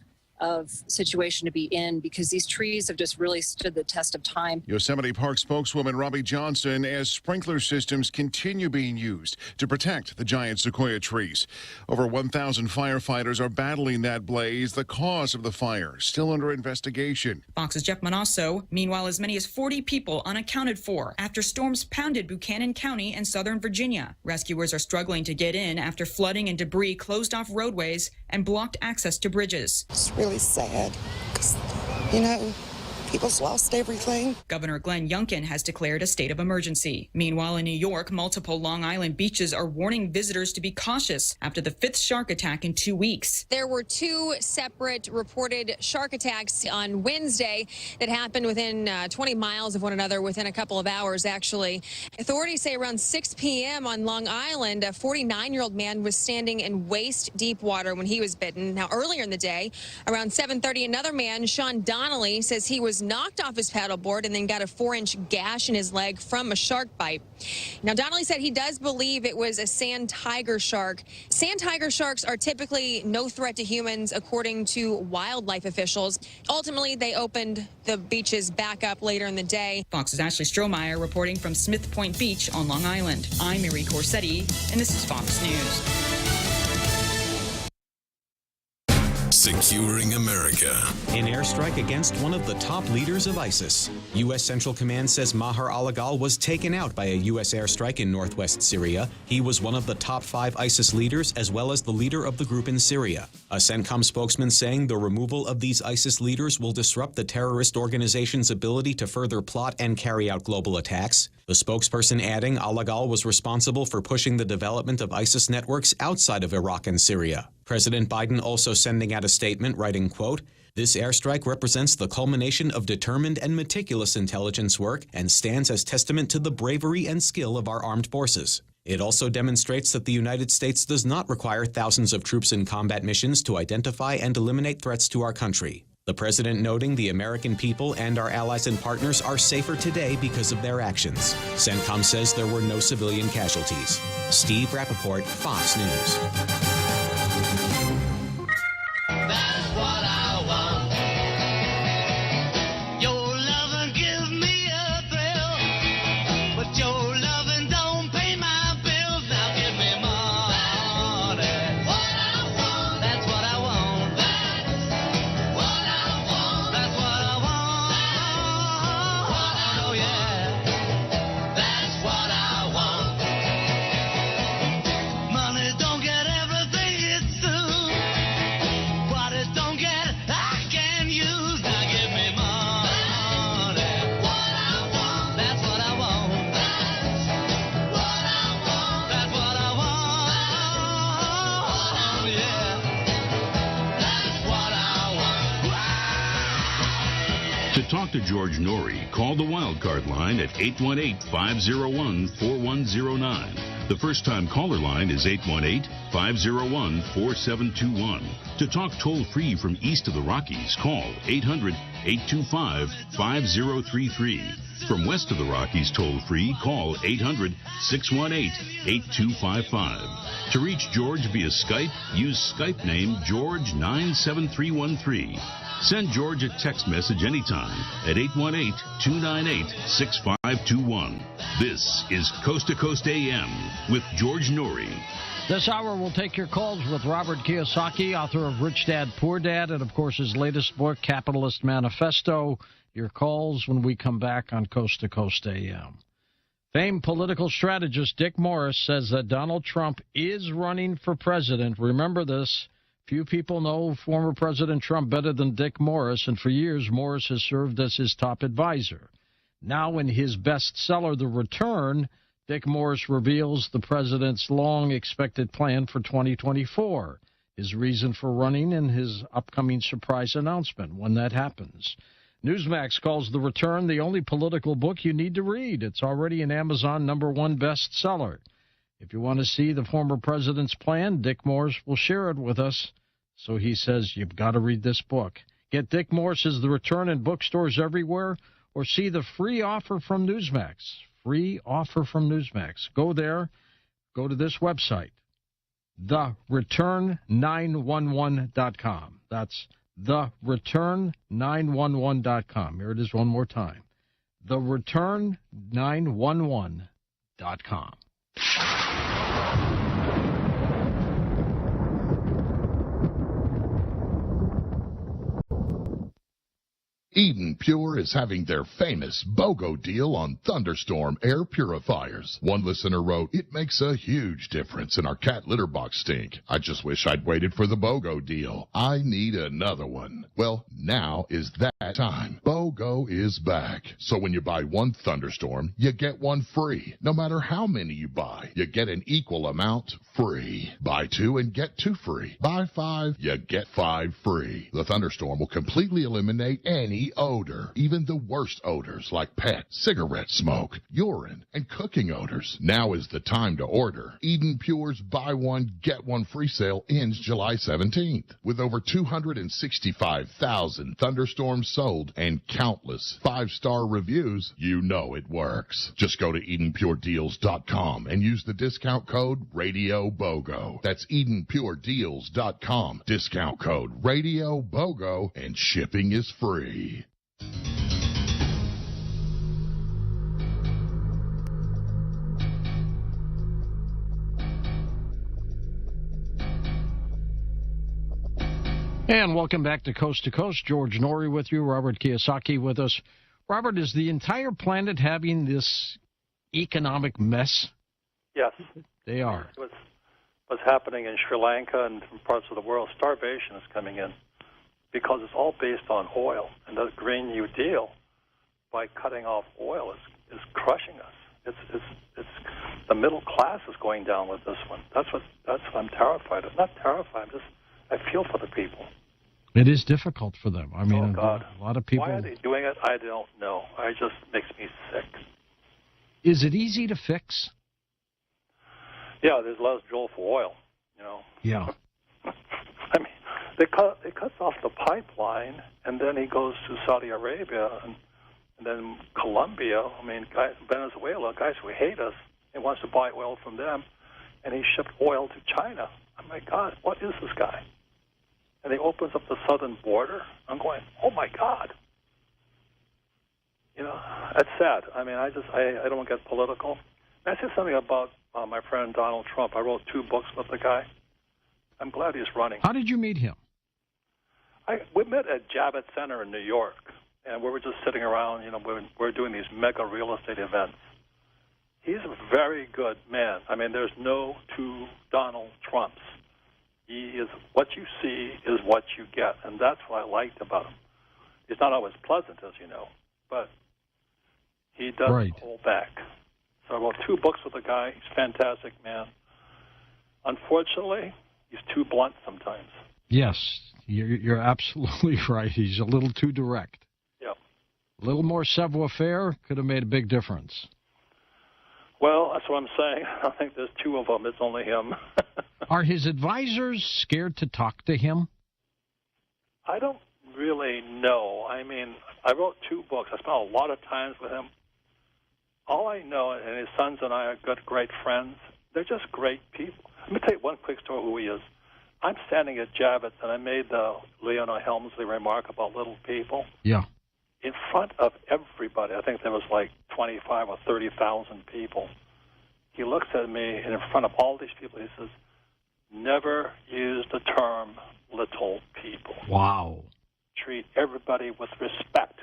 of situation to be in because these trees have just really stood the test of time. Yosemite Park spokeswoman Robbie Johnson, as sprinkler systems continue being used to protect the giant sequoia trees. Over 1,000 firefighters are battling that blaze. The cause of the fire still under investigation. Fox's Jeff Manasso. Meanwhile, as many as 40 people unaccounted for after storms pounded Buchanan County and southern Virginia. Rescuers are struggling to get in after flooding and debris closed off roadways and blocked access to bridges. It's really sad because, you know, people's lost everything. Governor Glenn Youngkin has declared a state of emergency. Meanwhile, in New York, multiple Long Island beaches are warning visitors to be cautious after the 5th shark attack in 2 weeks. There were 2 separate reported shark attacks on Wednesday that happened within 20 miles of one another within a couple of hours, actually. Authorities say around 6 p.m. on Long Island, a 49-year-old man was standing in waist-deep water when he was bitten. Now, earlier in the day, around 7:30, another man, Sean Donnelly, says he was knocked off his paddleboard and then got a 4-inch gash in his leg from a shark bite. Now, Donnelly said he does believe it was a sand tiger shark. Sand tiger sharks are typically no threat to humans, according to wildlife officials. Ultimately, they opened the beaches back up later in the day. Fox's Ashley Strohmeyer reporting from Smith Point Beach on Long Island. I'm Marie Corsetti, and this is Fox News. Securing America. An airstrike against one of the top leaders of ISIS. U.S. Central Command says Maher al-Agal was taken out by a U.S. airstrike in northwest Syria. He was one of the top 5 ISIS leaders, as well as the leader of the group in Syria. A CENTCOM spokesman saying the removal of these ISIS leaders will disrupt the terrorist organization's ability to further plot and carry out global attacks. The spokesperson adding al-Agal was responsible for pushing the development of ISIS networks outside of Iraq and Syria. President Biden also sending out a statement writing, quote, "This airstrike represents the culmination of determined and meticulous intelligence work and stands as testament to the bravery and skill of our armed forces. It also demonstrates that the United States does not require thousands of troops in combat missions to identify and eliminate threats to our country." The president noting the American people and our allies and partners are safer today because of their actions. CENTCOM says there were no civilian casualties. Steve Rappaport, Fox News. That's what I want. Your loving gives me a thrill, but your loving don't pay my bills. Now give me money. What I want. That's what I want. That's what I want. That's what I want. Oh yeah. That's what I want. Money don't get everything it's due. What it don't get, I can use. Now give me money. What I want. That's what I want. That's what I want. That's what I want. Oh yeah. That's what I want. To talk to George Norrie, call the wildcard line at 818-501-4109. The first-time caller line is 818-501-4721. To talk toll-free from east of the Rockies, call 800-825-5033. From west of the Rockies toll-free, call 800-618-8255. To reach George via Skype, use Skype name George97313. Send George a text message anytime at 818-298-6521. This is Coast to Coast AM with George Norrie. This hour we'll take your calls with Robert Kiyosaki, author of Rich Dad, Poor Dad, and of course his latest book, Capitalist Manifesto. Your calls when we come back on Coast to Coast AM. Famed political strategist Dick Morris says that Donald Trump is running for president. Remember this. Few people know former President Trump better than Dick Morris, and for years Morris has served as his top advisor. Now in his bestseller, The Return, Dick Morris reveals the president's long-expected plan for 2024, his reason for running, and his upcoming surprise announcement when that happens. Newsmax calls The Return the only political book you need to read. It's already an Amazon #1 bestseller. If you want to see the former president's plan, Dick Morris will share it with us. So he says you've got to read this book. Get Dick Morris's The Return in bookstores everywhere, or see the free offer from Newsmax. Free offer from Newsmax. Go there. Go to this website, thereturn911.com. That's TheReturn911.com. Here it is one more time. TheReturn911.com. Eden Pure is having their famous BOGO deal on Thunderstorm air purifiers. One listener wrote, "It makes a huge difference in our cat litter box stink. I just wish I'd waited for the BOGO deal. I need another one." Well, now is that time. BOGO is back. So when you buy one Thunderstorm, you get one free. No matter how many you buy, you get an equal amount free. Buy two and get two free. Buy five, you get five free. The Thunderstorm will completely eliminate any odor, even the worst odors like pet, cigarette smoke, urine, and cooking odors. Now is the time to order. Eden Pure's buy one, get one free sale ends July 17th. With over 265,000 Thunderstorms sold and countless 5-star reviews, you know it works. Just go to EdenPureDeals.com and use the discount code RadioBOGO. That's EdenPureDeals.com. Discount code RadioBOGO, and shipping is free. And welcome back to Coast. George Norrie with you, Robert Kiyosaki with us. Robert, is the entire planet having this economic mess? Yes. They are. What's happening in Sri Lanka and parts of the world, starvation is coming in because it's all based on oil. And the Green New Deal, by cutting off oil, is crushing us. It's the middle class is going down with this one. That's what I'm terrified of. Not terrified. I feel for the people. It is difficult for them. I mean, God. A lot of people. Why are they doing it? I don't know. It just makes me sick. Is it easy to fix? Yeah, there's less drill for oil. Yeah. I mean, they cuts off the pipeline, and then he goes to Saudi Arabia and then Colombia. I mean, Venezuela, guys who hate us, and wants to buy oil from them, and he shipped oil to China. Oh my God, what is this guy? And he opens up the southern border. I'm going, oh my God. That's sad. I mean, I don't get political. I said something about my friend Donald Trump. I wrote 2 books with the guy. I'm glad he's running. How did you meet him? We met at Javits Center in New York, and we were just sitting around. We're doing these mega real estate events. He's a very good man. I mean, there's no two Donald Trumps. He is what you see is what you get, and that's what I liked about him. He's not always pleasant, as you know, but he doesn't hold back. So I wrote 2 books with the guy. He's a fantastic man. Unfortunately, he's too blunt sometimes. Yes, you're absolutely right. He's a little too direct. Yep. A little more savoir-faire could have made a big difference. Well, that's what I'm saying. I think there's 2 of them. It's only him. Are his advisors scared to talk to him? I don't really know. I mean, I wrote 2 books. I spent a lot of time with him. All I know, and his sons and I are good, great friends. They're just great people. Let me tell you one quick story who he is. I'm standing at Javits, and I made the Leona Helmsley remark about little people. Yeah. In front of everybody. I think there was like 25 or 30,000 people. He looks at me, and in front of all these people, he says, never use the term little people. Wow. Treat everybody with respect.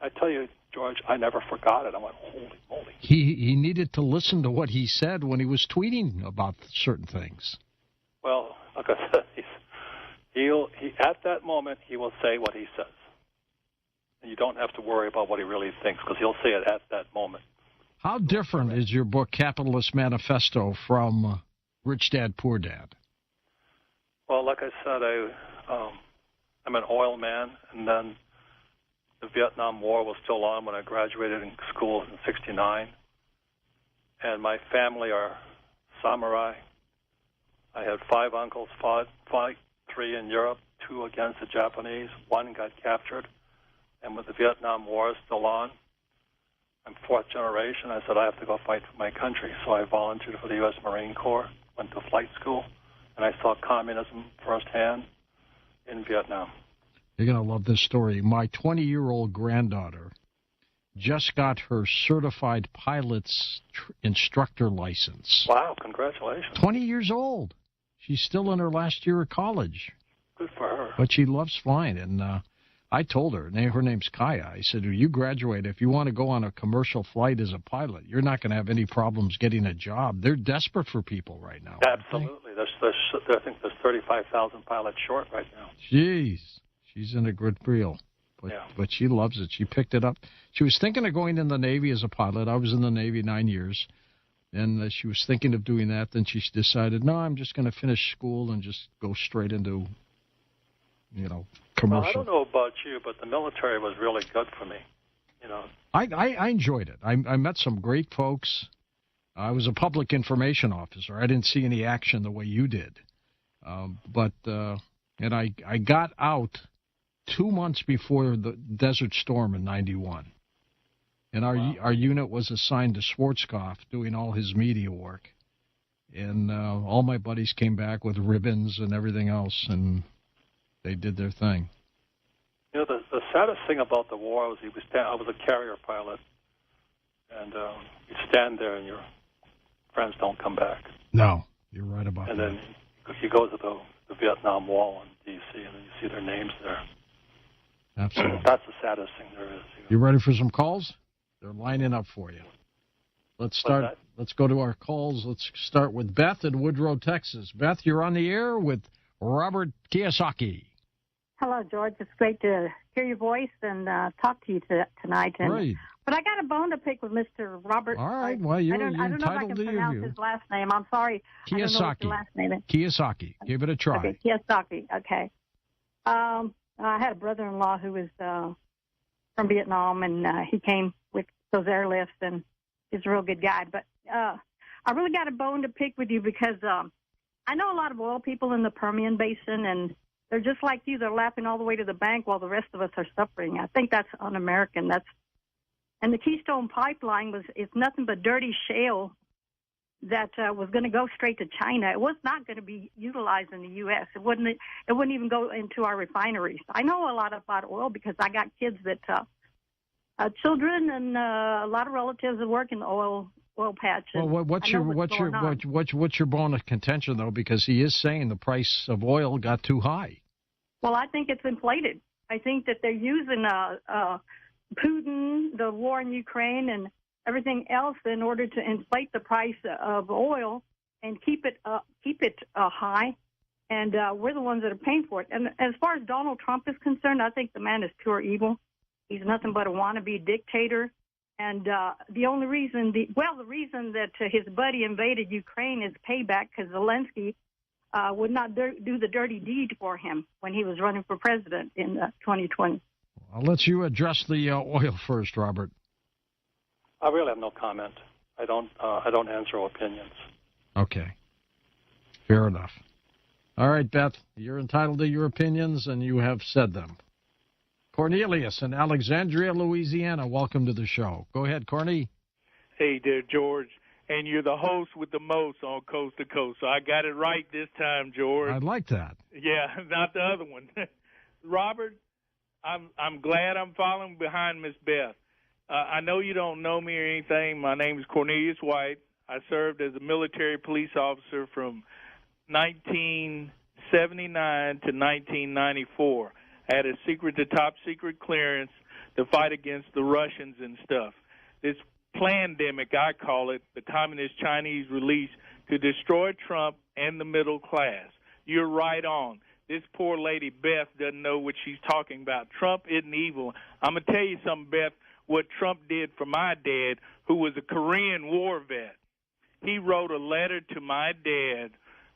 I tell you, George, I never forgot it. I went, holy moly. He needed to listen to what he said when he was tweeting about certain things. Well, like I said, at that moment, he will say what he says. And you don't have to worry about what he really thinks, because he'll say it at that moment. How different is your book, Capitalist Manifesto, from Rich Dad, Poor Dad? Well, like I said, I'm an oil man, and then the Vietnam War was still on when I graduated in school in '69. And my family are samurai. I had 5 uncles fought 3 in Europe, 2 against the Japanese. 1 got captured. And with the Vietnam War still on, I'm 4th generation. I said, I have to go fight for my country. So I volunteered for the U.S. Marine Corps, went to flight school, and I saw communism firsthand in Vietnam. You're going to love this story. My 20-year-old granddaughter just got her certified pilot's instructor license. Wow, congratulations. 20 years old. She's still in her last year of college. Good for her. But she loves flying. And I told her, her name's Kaya. I said, when you graduate, if you want to go on a commercial flight as a pilot, you're not going to have any problems getting a job. They're desperate for people right now. Absolutely. I think there's 35,000 pilots short right now. Jeez. She's in a good reel. But she loves it. She picked it up. She was thinking of going in the Navy as a pilot. I was in the Navy 9 years. And she was thinking of doing that. Then she decided, no, I'm just going to finish school and just go straight into, commercial. Well, I don't know about you, but the military was really good for me. I enjoyed it. I met some great folks. I was a public information officer. I didn't see any action the way you did. And I got out 2 months before the Desert Storm in 91. And our unit was assigned to Schwarzkopf doing all his media work. And all my buddies came back with ribbons and everything else, and they did their thing. The saddest thing about the war was I was a carrier pilot, and you stand there and your friends don't come back. No, you're right about that. And then you go to the Vietnam Wall in D.C., and then you see their names there. Absolutely. That's the saddest thing there is. You ready for some calls? They're lining up for you. Let's start. Let's go to our calls. Let's start with Beth in Woodrow, Texas. Beth, you're on the air with Robert Kiyosaki. Hello, George. It's great to hear your voice and talk to you tonight. Great. But I got a bone to pick with Mr. Robert. All right. Well, you're I don't know if I entitled can to pronounce your view. his last name. I'm sorry. I don't know what your last name is. Kiyosaki. Give it a try. Okay, Kiyosaki. Okay. I had a brother-in-law who was from Vietnam, and he came with those airlifts, and he's a real good guy. But I really got a bone to pick with you because I know a lot of oil people in the Permian Basin, and they're just like you. They're laughing all the way to the bank while the rest of us are suffering. I think that's un-American. And the Keystone Pipeline it's nothing but dirty shale that was going to go straight to China. It was not going to be utilized in the U.S. It wouldn't even go into our refineries. I know a lot about oil because I got kids that children and a lot of relatives that work in the oil patch. Well, what's your bone of contention though? Because he is saying the price of oil got too high. Well, I think it's inflated. I think that they're using Putin, the war in Ukraine, and everything else in order to inflate the price of oil and keep it high. And we're the ones that are paying for it. And as far as Donald Trump is concerned, I think the man is pure evil. He's nothing but a wannabe dictator. And the reason that his buddy invaded Ukraine is payback because Zelensky would not do the dirty deed for him when he was running for president in 2020. I'll let you address the oil first, Robert. I really have no comment. I don't answer opinions. Okay. Fair enough. All right, Beth, you're entitled to your opinions, and you have said them. Cornelius in Alexandria, Louisiana, welcome to the show. Go ahead, Corny. Hey there, George. And you're the host with the most on Coast to Coast. So I got it right this time, George. I like that. Yeah, not the other one. Robert, I'm glad I'm following behind Miss Beth. I know you don't know me or anything. My name is Cornelius White. I served as a military police officer from 1979 to 1994. I had a secret to top secret clearance to fight against the Russians and stuff. This plandemic, I call it, the Communist Chinese release to destroy Trump and the middle class. You're right on. This poor lady, Beth, doesn't know what she's talking about. Trump isn't evil. I'm going to tell you something, Beth, what Trump did for my dad, who was a Korean War vet. He wrote a letter to my dad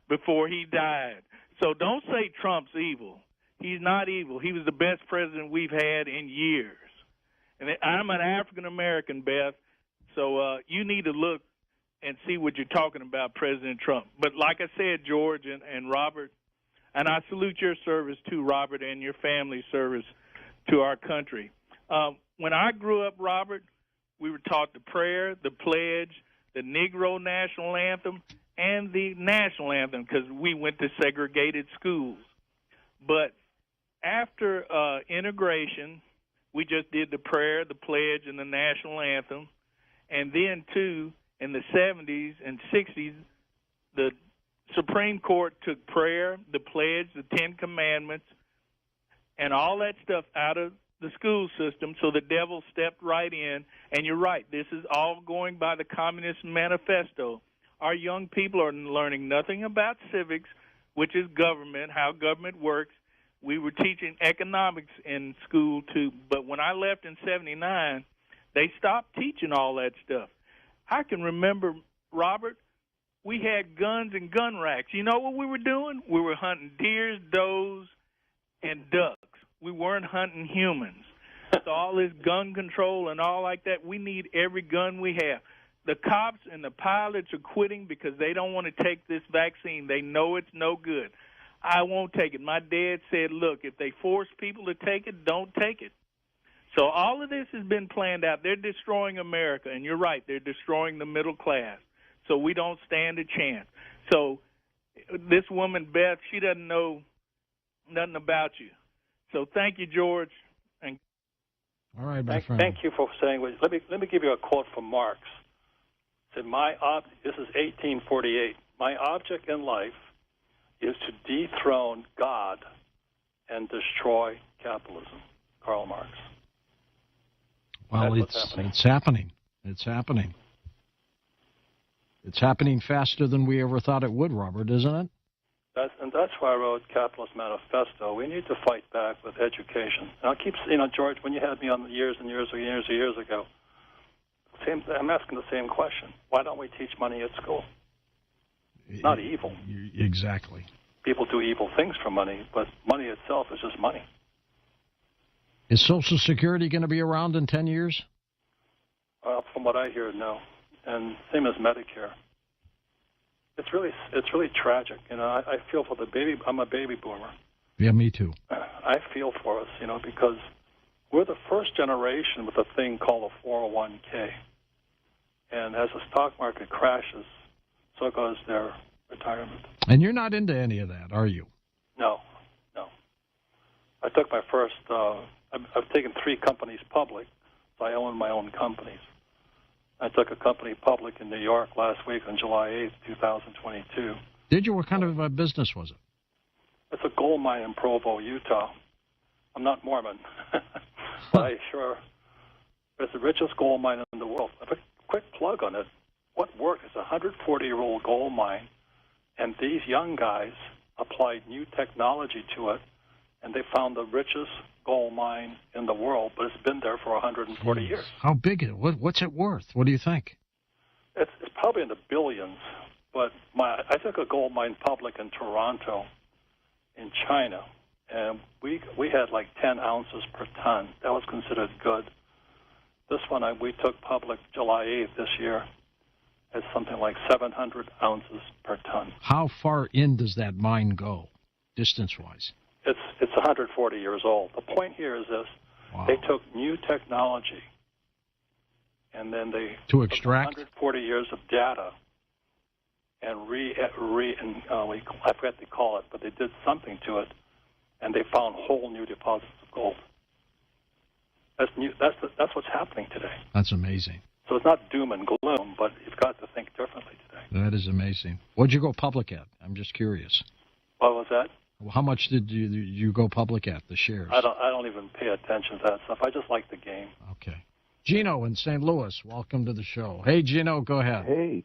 before he died. So don't say Trump's evil. He's not evil. He was the best president we've had in years. And I'm an African-American, Beth, so you need to look and see what you're talking about, President Trump. But like I said, George and Robert, and I salute your service too, Robert, and your family service to our country. When I grew up, Robert, we were taught the prayer, the pledge, the Negro national anthem, and the national anthem because we went to segregated schools. But after integration, we just did the prayer, the pledge, and the national anthem. And then, too, in the 70s and 60s, the Supreme Court took prayer, the pledge, the Ten Commandments, and all that stuff out of the school system, so the devil stepped right in. And you're right, this is all going by the Communist Manifesto. Our young people are learning nothing about civics, which is government, how government works. We were teaching economics in school, too. But when I left in 79, they stopped teaching all that stuff. I can remember, Robert, we had guns and gun racks. You know what we were doing? We were hunting deers, does, and ducks. We weren't hunting humans. So all this gun control and all like that, we need every gun we have. The cops and the pilots are quitting because they don't want to take this vaccine. They know it's no good. I won't take it. My dad said, look, if they force people to take it, don't take it. So all of this has been planned out. They're destroying America, and you're right, they're destroying the middle class. So we don't stand a chance. So this woman, Beth, she doesn't know nothing about you. So thank you, George. And all right, my friend. Thank you for saying. Let me give you a quote from Marx. It said, this is 1848. My object in life is to dethrone God and destroy capitalism. Karl Marx. Well, it's happening. It's happening. It's happening faster than we ever thought it would, Robert, isn't it? That's why I wrote Capitalist Manifesto. We need to fight back with education. And I'll keep, George, when you had me on years and years ago, I'm asking the same question. Why don't we teach money at school? It's not evil. Exactly. People do evil things for money, but money itself is just money. Is Social Security going to be around in 10 years? From what I hear, no. And same as Medicare. It's really tragic. I feel for the baby. I'm a baby boomer. Yeah, me too. I feel for us, because we're the first generation with a thing called a 401k. And as the stock market crashes, so goes their retirement. And you're not into any of that, are you? No. I took my first, I've taken 3 companies public, so I own my own companies. I took a company public in New York last week on July 8th, 2022. Did you? What kind of a business was it? It's a gold mine in Provo, Utah. I'm not Mormon, but I sure, it's the richest gold mine in the world. A quick plug on it. What worked is a 140-year-old gold mine, and these young guys applied new technology to it, and they found the richest gold mine in the world, but it's been there for 140 years. How big is it? What's it worth? What do you think? It's probably in the billions, but I took a gold mine public in Toronto, in China, and we had like 10 ounces per ton. That was considered good. This one we took public July 8th this year. It's something like 700 ounces per ton. How far in does that mine go, distance-wise? It's 140 years old. The point here is this. Wow. They took new technology, and then they took 140 years of data and I forget to call it, but they did something to it, and they found whole new deposits of gold. That's new. That's what's happening today. That's amazing. So it's not doom and gloom, but you've got to think differently today. That is amazing. What'd you go public at? I'm just curious. What was that? How much did you go public at, the shares? I don't even pay attention to that stuff. I just like the game. Okay. Gino in St. Louis, welcome to the show. Hey, Gino, go ahead. Hey,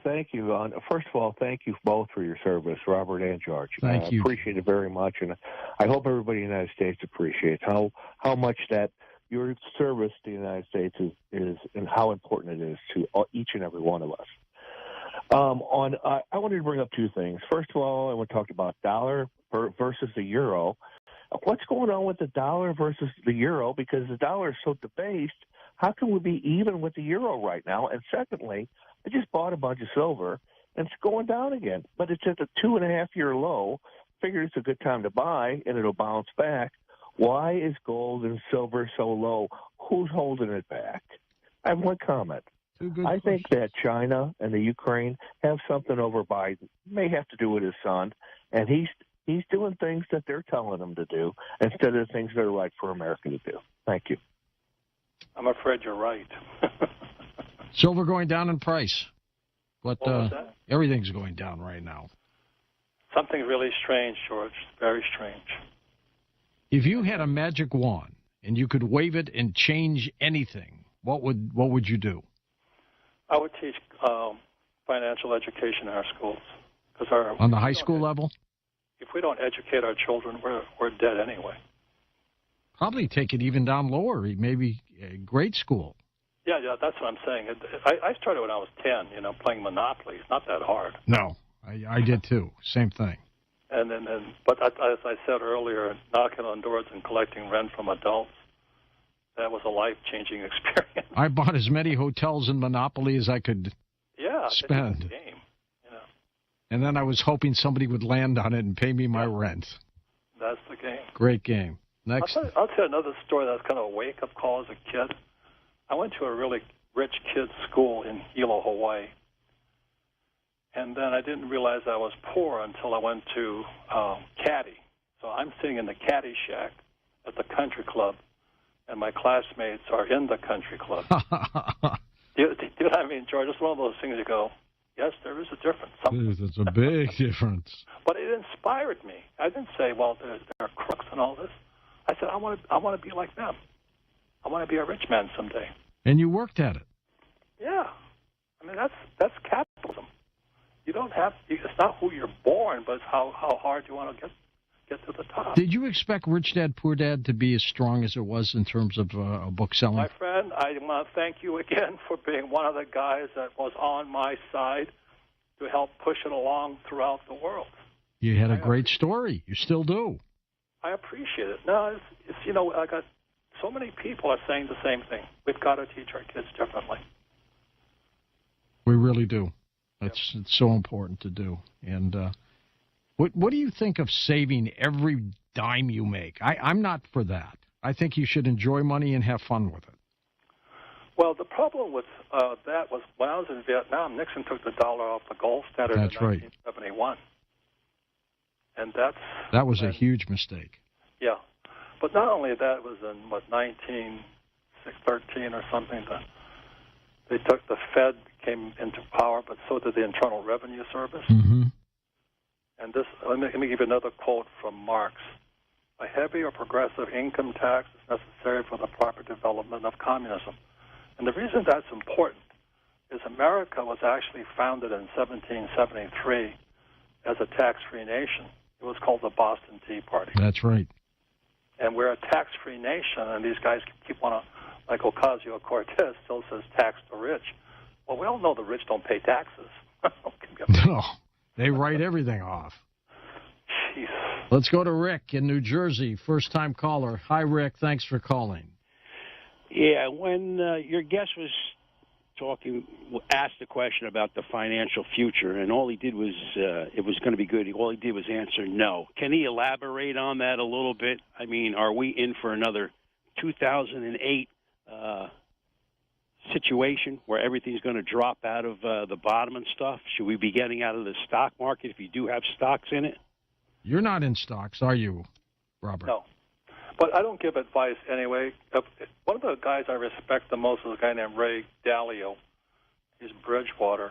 thank you. First of all, thank you both for your service, Robert and George. Thank you. I appreciate it very much, and I hope everybody in the United States appreciates how much that your service to the United States is and how important it is to each and every one of us. I wanted to bring up 2 things. First of all, I want to talk about dollar versus the euro. What's going on with the dollar versus the euro? Because the dollar is so debased, how can we be even with the euro right now? And secondly, I just bought a bunch of silver, and it's going down again. But it's at the 2.5-year low. Figured it's a good time to buy, and it'll bounce back. Why is gold and silver so low? Who's holding it back? I have one comment. I think that China and the Ukraine have something over Biden. May have to do with his son, and he's He's doing things that they're telling him to do instead of things that are right for America to do. Thank you. I'm afraid you're right. Silver going down in price. But What was that? everything's going down right now. Something really strange, George. Very strange. If you had a magic wand and you could wave it and change anything, what would you do? I would teach financial education in our schools. On the high school level? If we don't educate our children, we're dead anyway. Probably take it even down lower, maybe grade school. Yeah, that's what I'm saying. I started when I was 10, playing Monopoly. It's not that hard. No, I did too. Same thing. But as I said earlier, knocking on doors and collecting rent from adults, that was a life-changing experience. I bought as many hotels in Monopoly as I could spend. It's a game. And then I was hoping somebody would land on it and pay me my rent. That's the game. Great game. Next. I'll tell you another story that's kind of a wake-up call as a kid. I went to a really rich kids' school in Hilo, Hawaii. And then I didn't realize I was poor until I went to Caddy. So I'm sitting in the Caddy shack at the country club, and my classmates are in the country club. Do you know what I mean, George? It's one of those things you go, yes, there is a difference. It's a big difference. But it inspired me. I didn't say, well, there are crooks and all this. I said, I want to be like them. I want to be a rich man someday. And you worked at it. Yeah. I mean, that's capitalism. You don't have, it's not who you're born, but it's how hard you want to get to the top. Did you expect Rich Dad, Poor Dad to be as strong as it was in terms of book selling? My friend, I want to thank you again for being one of the guys that was on my side to help push it along throughout the world. You had a great story. You still do. I appreciate it. No, it's I got so many people are saying the same thing. We've got to teach our kids differently. We really do. It's so important to do. And what do you think of saving every dime you make? I'm not for that. I think you should enjoy money and have fun with it. Well, the problem with that was when I was in Vietnam, Nixon took the dollar off the gold standard in 1971. And that was a huge mistake. Yeah. But not only that, it was in, 1913 or something, they took the Fed came into power, but so did the Internal Revenue Service. Mm-hmm. And this, let me give you another quote from Marx. A heavy or progressive income tax is necessary for the proper development of communism. And the reason that's important is America was actually founded in 1773 as a tax-free nation. It was called the Boston Tea Party. That's right. And we're a tax-free nation, and these guys keep on, like Ocasio-Cortez still says tax the rich. Well, we all know the rich don't pay taxes. No, they write everything off. Jeez. Let's go to Rick in New Jersey, first-time caller. Hi, Rick. Thanks for calling. Yeah, when your guest was asked a question about the financial future, and all he did was, it was going to be good, all he did was answer no. Can he elaborate on that a little bit? I mean, are we in for another 2008 situation where everything's going to drop out of the bottom and stuff? Should we be getting out of the stock market if you do have stocks in it? You're not in stocks, are you, Robert? No. But I don't give advice anyway. One of the guys I respect the most is a guy named Ray Dalio. He's Bridgewater.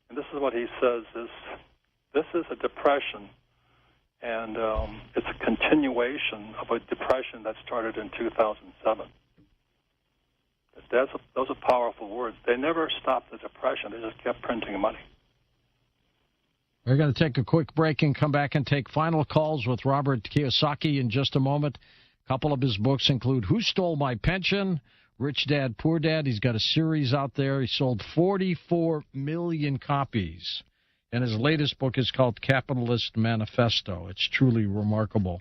And this is what he says, this is a depression, and it's a continuation of a depression that started in 2007. Those are powerful words. They never stopped the depression. They just kept printing money. We're going to take a quick break and come back and take final calls with Robert Kiyosaki in just a moment. A couple of his books include Who Stole My Pension?, Rich Dad, Poor Dad. He's got a series out there. He sold 44 million copies. And his latest book is called Capitalist Manifesto. It's truly remarkable.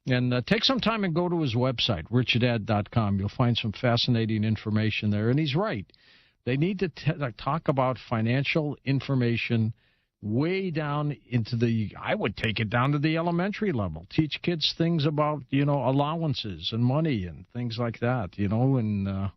And take some time and go to his website, richdad.com. You'll find some fascinating information there. And he's right. They need to talk about financial information way down into I would take it down to the elementary level. Teach kids things about, allowances and money and things like that, and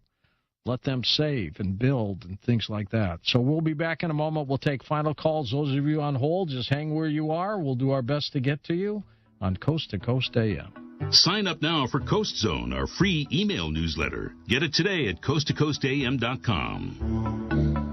let them save and build and things like that. So we'll be back in a moment. We'll take final calls. Those of you on hold, just hang where you are. We'll do our best to get to you on Coast to Coast AM. Sign up now for Coast Zone, our free email newsletter. Get it today at coasttocoastam.com.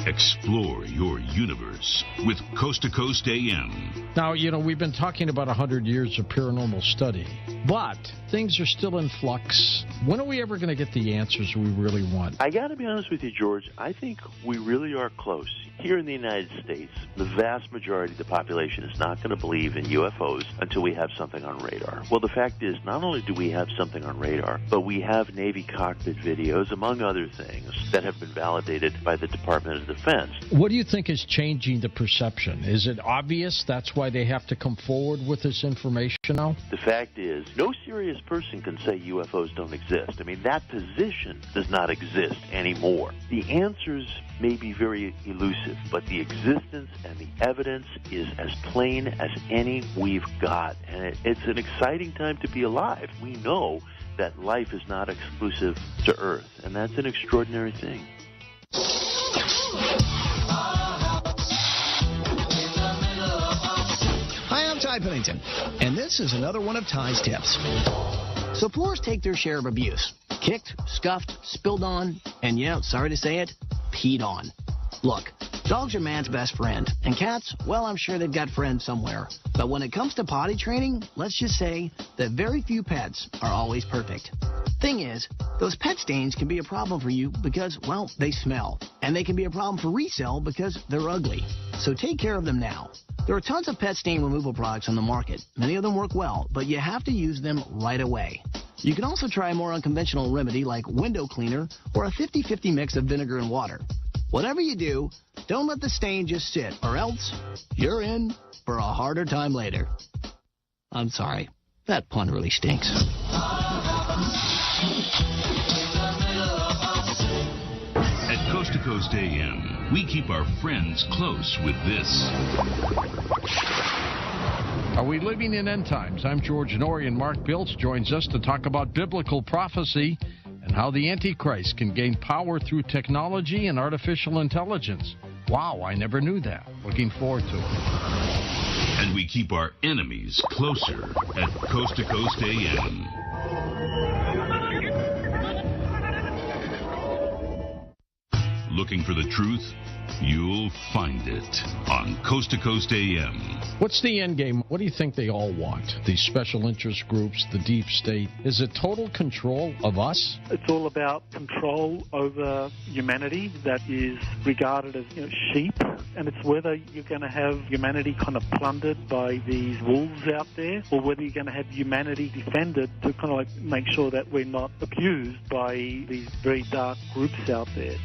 Explore your universe with Coast to Coast AM. Now, we've been talking about 100 years of paranormal study, but things are still in flux. When are we ever going to get the answers we really want? I got to be honest with you, George. I think we really are close. Here in the United States, the vast majority of the population is not going to believe in UFOs until we have something on radar. Well, the fact is, not only do we have something on radar, but we have Navy cockpit videos, among other things, that have been validated by the Department of Defense. What do you think is changing the perception? Is it obvious that's why they have to come forward with this information now? The fact is, no serious person can say UFOs don't exist. I mean, that position does not exist anymore. The answers may be very elusive, but the existence and the evidence is as plain as any we've got. And it's an exciting time to be alive. We know that life is not exclusive to Earth, and that's an extraordinary thing. Hi, I'm Ty Pennington, and this is another one of Ty's tips. So floors take their share of abuse. Kicked, scuffed, spilled on, and sorry to say it, peed on. Look, dogs are man's best friend, and cats, well, I'm sure they've got friends somewhere. But when it comes to potty training, let's just say that very few pets are always perfect. Thing is, those pet stains can be a problem for you because, well, they smell. And they can be a problem for resale because they're ugly. So take care of them now. There are tons of pet stain removal products on the market. Many of them work well, but you have to use them right away. You can also try a more unconventional remedy like window cleaner or a 50-50 mix of vinegar and water. Whatever you do, don't let the stain just sit, or else you're in for a harder time later. I'm sorry, that pun really stinks. At Coast to Coast AM, we keep our friends close with this. Are we living in end times? I'm George Norrie, and Mark Biltz joins us to talk about biblical prophecy and how the Antichrist can gain power through technology and artificial intelligence. Wow, I never knew that. Looking forward to it. And we keep our enemies closer at Coast to Coast AM. Looking for the truth? You'll find it on Coast to Coast AM. What's the end game? What do you think they all want? These special interest groups, the deep state. Is it total control of us? It's all about control over humanity that is regarded as sheep. And it's whether you're going to have humanity kind of plundered by these wolves out there, or whether you're going to have humanity defended to kind of make sure that we're not abused by these very dark groups out there.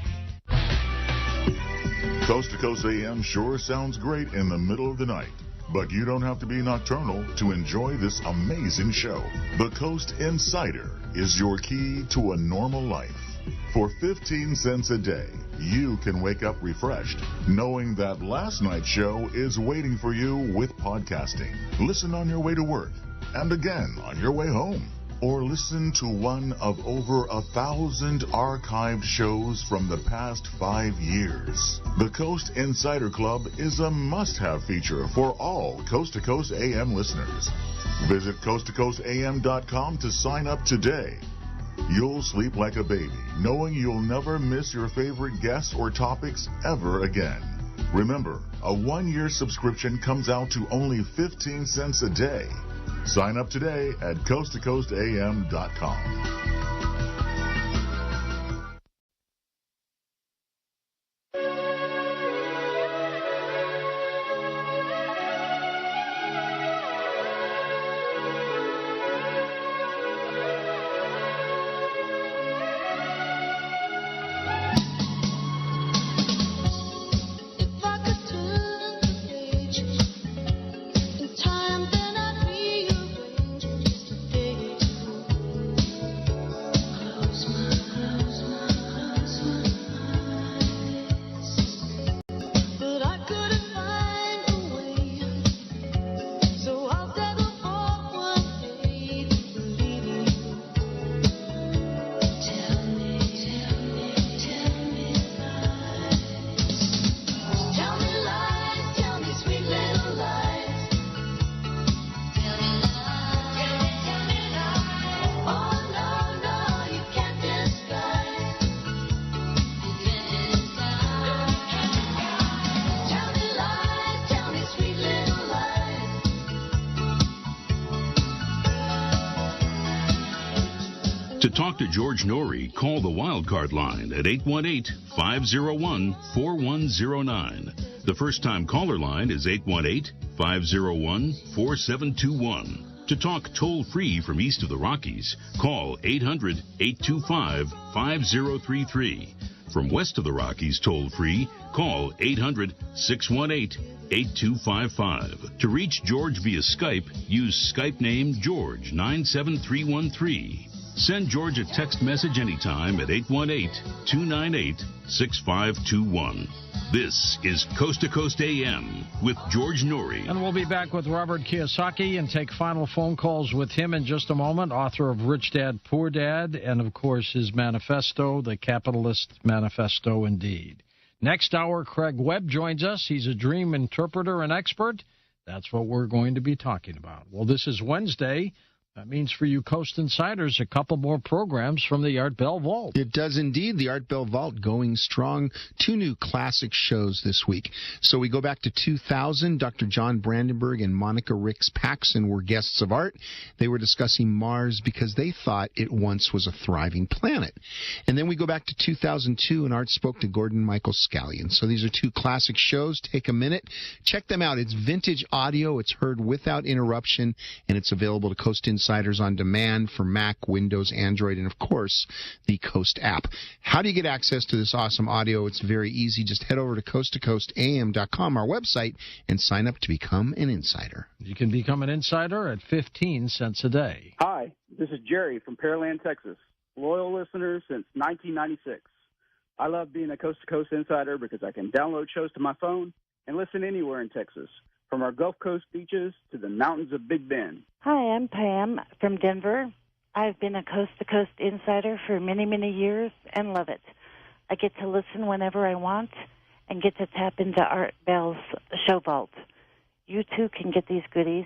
Coast to Coast AM sure sounds great in the middle of the night, but you don't have to be nocturnal to enjoy this amazing show. The Coast Insider is your key to a normal life. For 15 cents a day, you can wake up refreshed, knowing that last night's show is waiting for you with podcasting. Listen on your way to work, and again on your way home. Or listen to one of over 1,000 archived shows from the past 5 years. The Coast Insider Club is a must-have feature for all Coast to Coast AM listeners. Visit coasttocoastam.com to sign up today. You'll sleep like a baby, knowing you'll never miss your favorite guests or topics ever again. Remember, a 1-year subscription comes out to only 15 cents a day. Sign up today at coasttocoastam.com. To talk to George Norrie, call the Wildcard line at 818-501-4109. The first-time caller line is 818-501-4721. To talk toll-free from east of the Rockies, call 800-825-5033. From west of the Rockies toll-free, call 800-618-8255. To reach George via Skype, use Skype name George 97313. Send George a text message anytime at 818-298-6521. This is Coast to Coast AM with George Norrie. And we'll be back with Robert Kiyosaki and take final phone calls with him in just a moment. Author of Rich Dad, Poor Dad, and, of course, his manifesto, The Capitalist Manifesto, indeed. Next hour, Craig Webb joins us. He's a dream interpreter and expert. That's what we're going to be talking about. Well, this is Wednesday. That means for you Coast Insiders, a couple more programs from the Art Bell Vault. It does indeed. The Art Bell Vault going strong. 2 new classic shows this week. So we go back to 2000. Dr. John Brandenburg and Monica Ricks Paxson were guests of Art. They were discussing Mars because they thought it once was a thriving planet. And then we go back to 2002, and Art spoke to Gordon Michael Scallion. So these are 2 classic shows. Take a minute. Check them out. It's vintage audio. It's heard without interruption, and it's available to Coast Insiders on demand for Mac, Windows, Android, and, of course, the Coast app. How do you get access to this awesome audio? It's very easy. Just head over to coasttocoastam.com, our website, and sign up to become an insider. You can become an insider at 15 cents a day. Hi, this is Jerry from Pearland, Texas. Loyal listener since 1996. I love being a Coast to Coast insider because I can download shows to my phone and listen anywhere in Texas, from our Gulf Coast beaches to the mountains of Big Bend. Hi, I'm Pam from Denver. I've been a Coast to Coast insider for many, many years and love it. I get to listen whenever I want and get to tap into Art Bell's show vault. You too can get these goodies.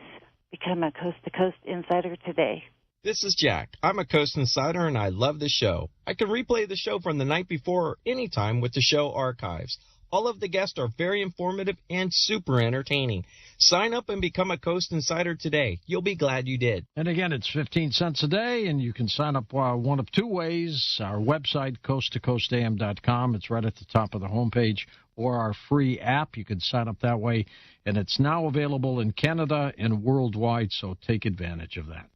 Become a Coast to Coast insider today. This is Jack. I'm a Coast Insider, and I love the show. I can replay the show from the night before or anytime with the show archives. All of the guests are very informative and super entertaining. Sign up and become a Coast Insider today. You'll be glad you did. And again, it's 15 cents a day, and you can sign up one of 2 ways. Our website, coasttocoastam.com. It's right at the top of the homepage. Or our free app. You can sign up that way. And it's now available in Canada and worldwide, so take advantage of that.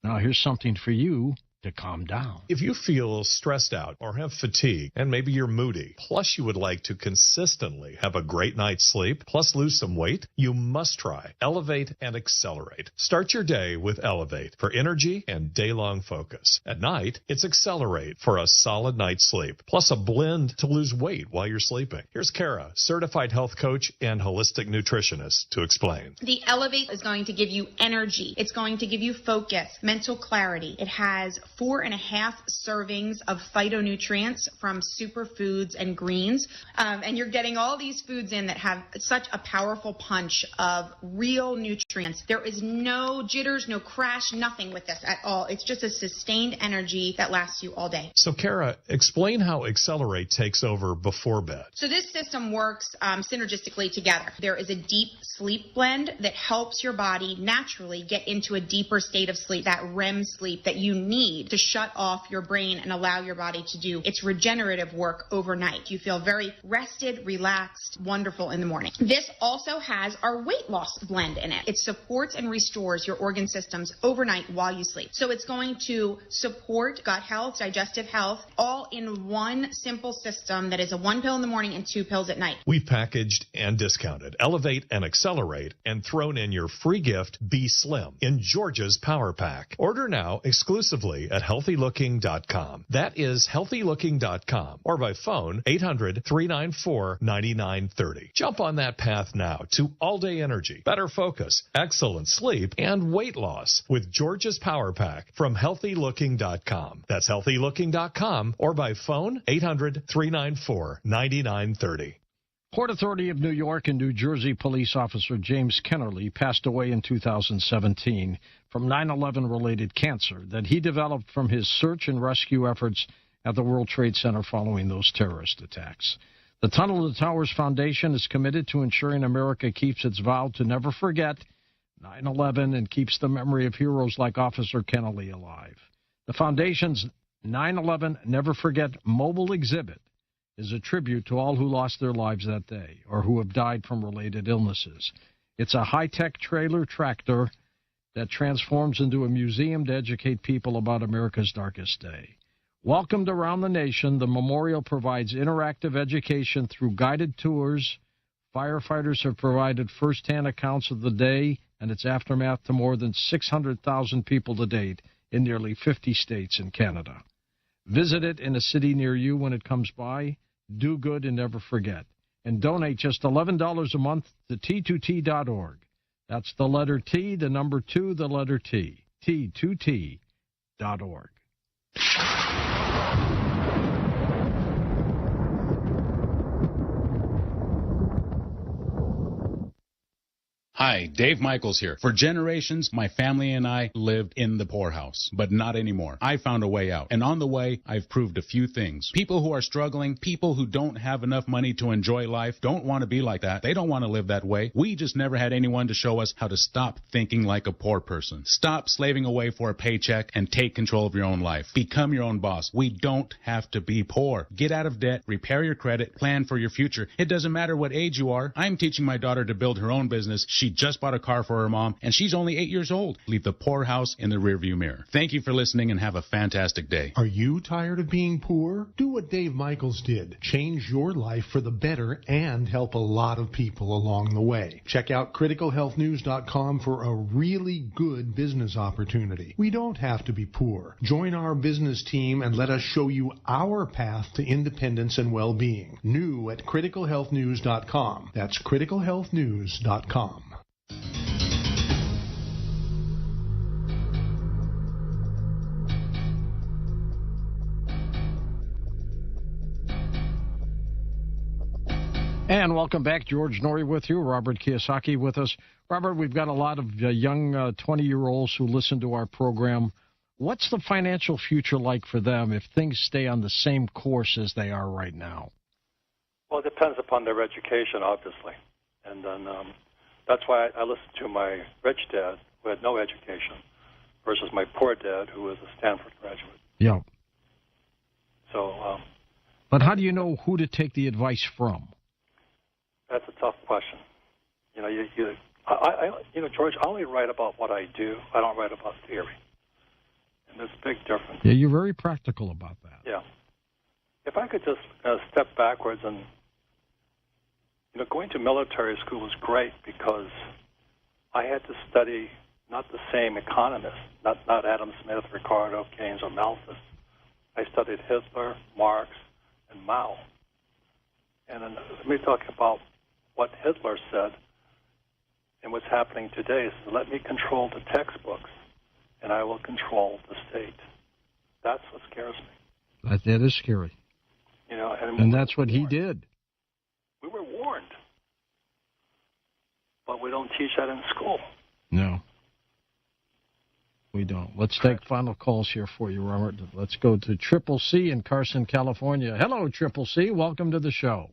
Now, here's something for you to calm down. If you feel stressed out or have fatigue, and maybe you're moody, plus you would like to consistently have a great night's sleep, plus lose some weight, you must try Elevate and Accelerate. Start your day with Elevate for energy and day-long focus. At night, it's Accelerate for a solid night's sleep, plus a blend to lose weight while you're sleeping. Here's Kara, certified health coach and holistic nutritionist, to explain. The Elevate is going to give you energy. It's going to give you focus, mental clarity. It has 4.5 servings of phytonutrients from superfoods and greens. And you're getting all these foods in that have such a powerful punch of real nutrients. There is no jitters, no crash, nothing with this at all. It's just a sustained energy that lasts you all day. So, Kara, explain how Accelerate takes over before bed. So this system works synergistically together. There is a deep sleep blend that helps your body naturally get into a deeper state of sleep, that REM sleep that you need to shut off your brain and allow your body to do its regenerative work overnight. You feel very rested, relaxed, wonderful in the morning. This also has our weight loss blend in it. It supports and restores your organ systems overnight while you sleep. So it's going to support gut health, digestive health, all in one simple system that is a 1 pill in the morning and 2 pills at night. We've packaged and discounted Elevate and Accelerate and thrown in your free gift, Be Slim, in Georgia's Power Pack. Order now exclusively at healthylooking.com. That is healthylooking.com or by phone 800-394-9930. Jump on that path now to all-day energy, better focus, excellent sleep, and weight loss with Georgia's Power Pack from healthylooking.com. That's healthylooking.com or by phone 800-394-9930. Port Authority of New York and New Jersey police officer James Kennerly passed away in 2017 from 9/11-related cancer that he developed from his search and rescue efforts at the World Trade Center following those terrorist attacks. The Tunnel to Towers Foundation is committed to ensuring America keeps its vow to never forget 9/11 and keeps the memory of heroes like Officer Kennerly alive. The foundation's 9/11 Never Forget mobile exhibit is a tribute to all who lost their lives that day or who have died from related illnesses. It's a high-tech trailer tractor that transforms into a museum to educate people about America's darkest day. Welcomed around the nation, the memorial provides interactive education through guided tours. Firefighters have provided first-hand accounts of the day and its aftermath to more than 600,000 people to date in nearly 50 states and Canada. Visit it in a city near you when it comes by. Do good and never forget. And donate just $11 a month to T2T.org. That's the letter T, the number 2, the letter T. T2T.org. Hi, Dave Michaels here. For generations, my family and I lived in the poorhouse, but not anymore. I found a way out, and on the way, I've proved a few things. People who are struggling, people who don't have enough money to enjoy life, don't want to be like that. They don't want to live that way. We just never had anyone to show us how to stop thinking like a poor person. Stop slaving away for a paycheck and take control of your own life. Become your own boss. We don't have to be poor. Get out of debt, repair your credit, plan for your future. It doesn't matter what age you are. I'm teaching my daughter to build her own business. She just bought a car for her mom, and she's only 8 years old. Leave the poorhouse in the rearview mirror. Thank you for listening, and have a fantastic day. Are you tired of being poor? Do what Dave Michaels did. Change your life for the better and help a lot of people along the way. Check out criticalhealthnews.com for a really good business opportunity. We don't have to be poor. Join our business team and let us show you our path to independence and well-being. New at criticalhealthnews.com. That's criticalhealthnews.com. And welcome back. George Norrie with you. Robert Kiyosaki with us. Robert, we've got a lot of young 20-year-olds who listen to our program. What's the financial future like for them if things stay on the same course as they are right now? Well, it depends upon their education, obviously. And then that's why I listened to my rich dad, who had no education, versus my poor dad, who was a Stanford graduate. Yeah. So. But how do you know who to take the advice from? That's a tough question. You know, George, I only write about what I do. I don't write about theory. And there's a big difference. Yeah, you're very practical about that. Yeah. If I could just step backwards and, going to military school was great because I had to study not the same economists, not Adam Smith, Ricardo, Keynes, or Malthus. I studied Hitler, Marx, and Mao. And then let me talk about what Hitler said and what's happening today is let me control the textbooks and I will control the state. That's what scares me. That is scary. You know, and that's what he did. We were warned, but we don't teach that in school. No, we don't. Let's take final calls here for you, Robert. Let's go to Triple C in Carson, California. Hello, Triple C. Welcome to the show.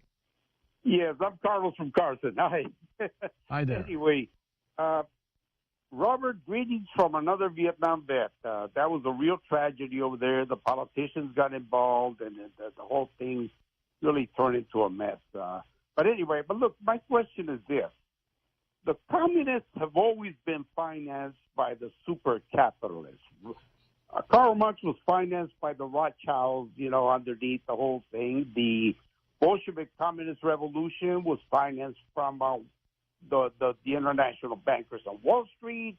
Yes, I'm Carlos from Carson. Hi. Hi there. Anyway, Robert, greetings from another Vietnam vet. That was a real tragedy over there. The politicians got involved, and the whole thing really turned into a mess. But anyway, look, my question is this. The communists have always been financed by the super capitalists. Karl Marx was financed by the Rothschilds, you know, underneath the whole thing. The Bolshevik Communist Revolution was financed from the international bankers on Wall Street.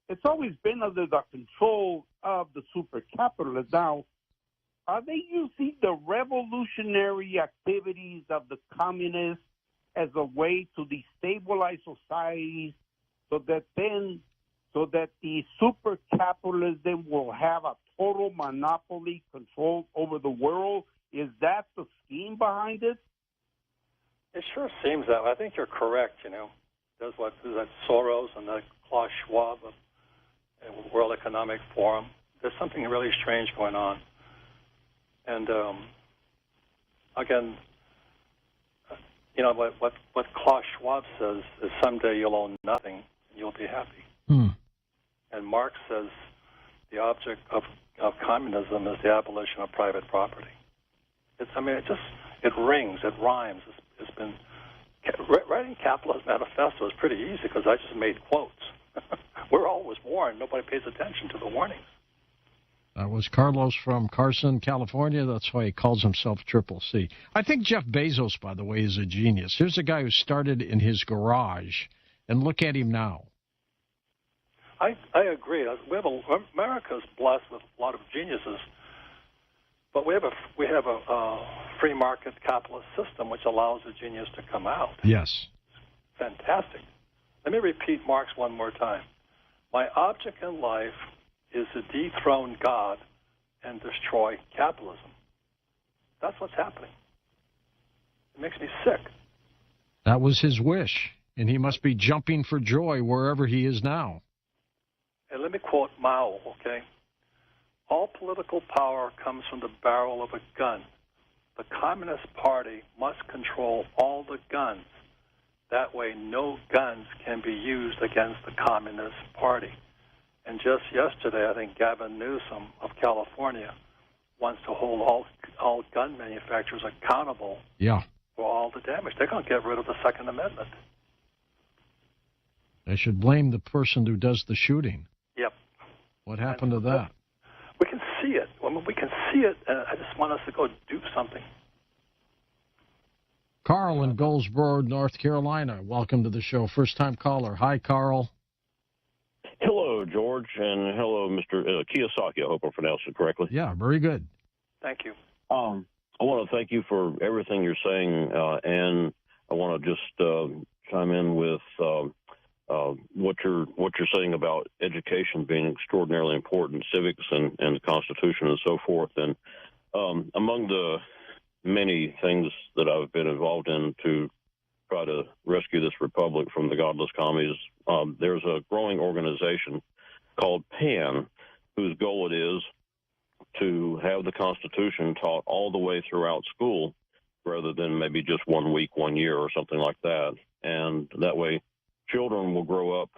It's always been under the control of the super capitalists. Now, are they using the revolutionary activities of the communists as a way to destabilize societies so that the super capitalists then will have a total monopoly control over the world? Is that the scheme behind it? It sure seems that way. I think you're correct, you know. There's that Soros and that Klaus Schwab of World Economic Forum. There's something really strange going on. And, again, you know, what Klaus Schwab says is someday you'll own nothing and you'll be happy. And Marx says the object of communism is the abolition of private property. It rings, it rhymes. It's been writing Capitalist Manifesto is pretty easy because I just made quotes. We're always warned. Nobody pays attention to the warnings. That was Carlos from Carson, California. That's why he calls himself Triple C. I think Jeff Bezos, by the way, is a genius. Here's a guy who started in his garage, and look at him now. I agree. America's blessed with a lot of geniuses, but we have a free market capitalist system which allows the genius to come out. Yes. Fantastic. Let me repeat Marx one more time. My object in life is to dethrone God and destroy capitalism. That's what's happening. It makes me sick. That was his wish, and he must be jumping for joy wherever he is now. And let me quote Mao, okay? All political power comes from the barrel of a gun. The Communist Party must control all the guns. That way, no guns can be used against the Communist Party. And just yesterday, I think Gavin Newsom of California wants to hold all gun manufacturers accountable for all the damage. They're going to get rid of the Second Amendment. They should blame the person who does the shooting. Yep. What happened to that? We can see it. I mean, we can see it, and I just want us to go do something. Carl in Goldsboro, North Carolina. Welcome to the show. First-time caller. Hi, Carl. Hello, George, and hello, Mr. Kiyosaki. I hope I pronounced it correctly. Yeah, very good. Thank you. I want to thank you for everything you're saying, and I want to just chime in with what you're saying about education being extraordinarily important, civics and the Constitution and so forth. And among the many things that I've been involved in to try to rescue this republic from the godless commies, there's a growing organization called PAN, whose goal it is to have the Constitution taught all the way throughout school rather than maybe just 1 week, 1 year or something like that. And that way children will grow up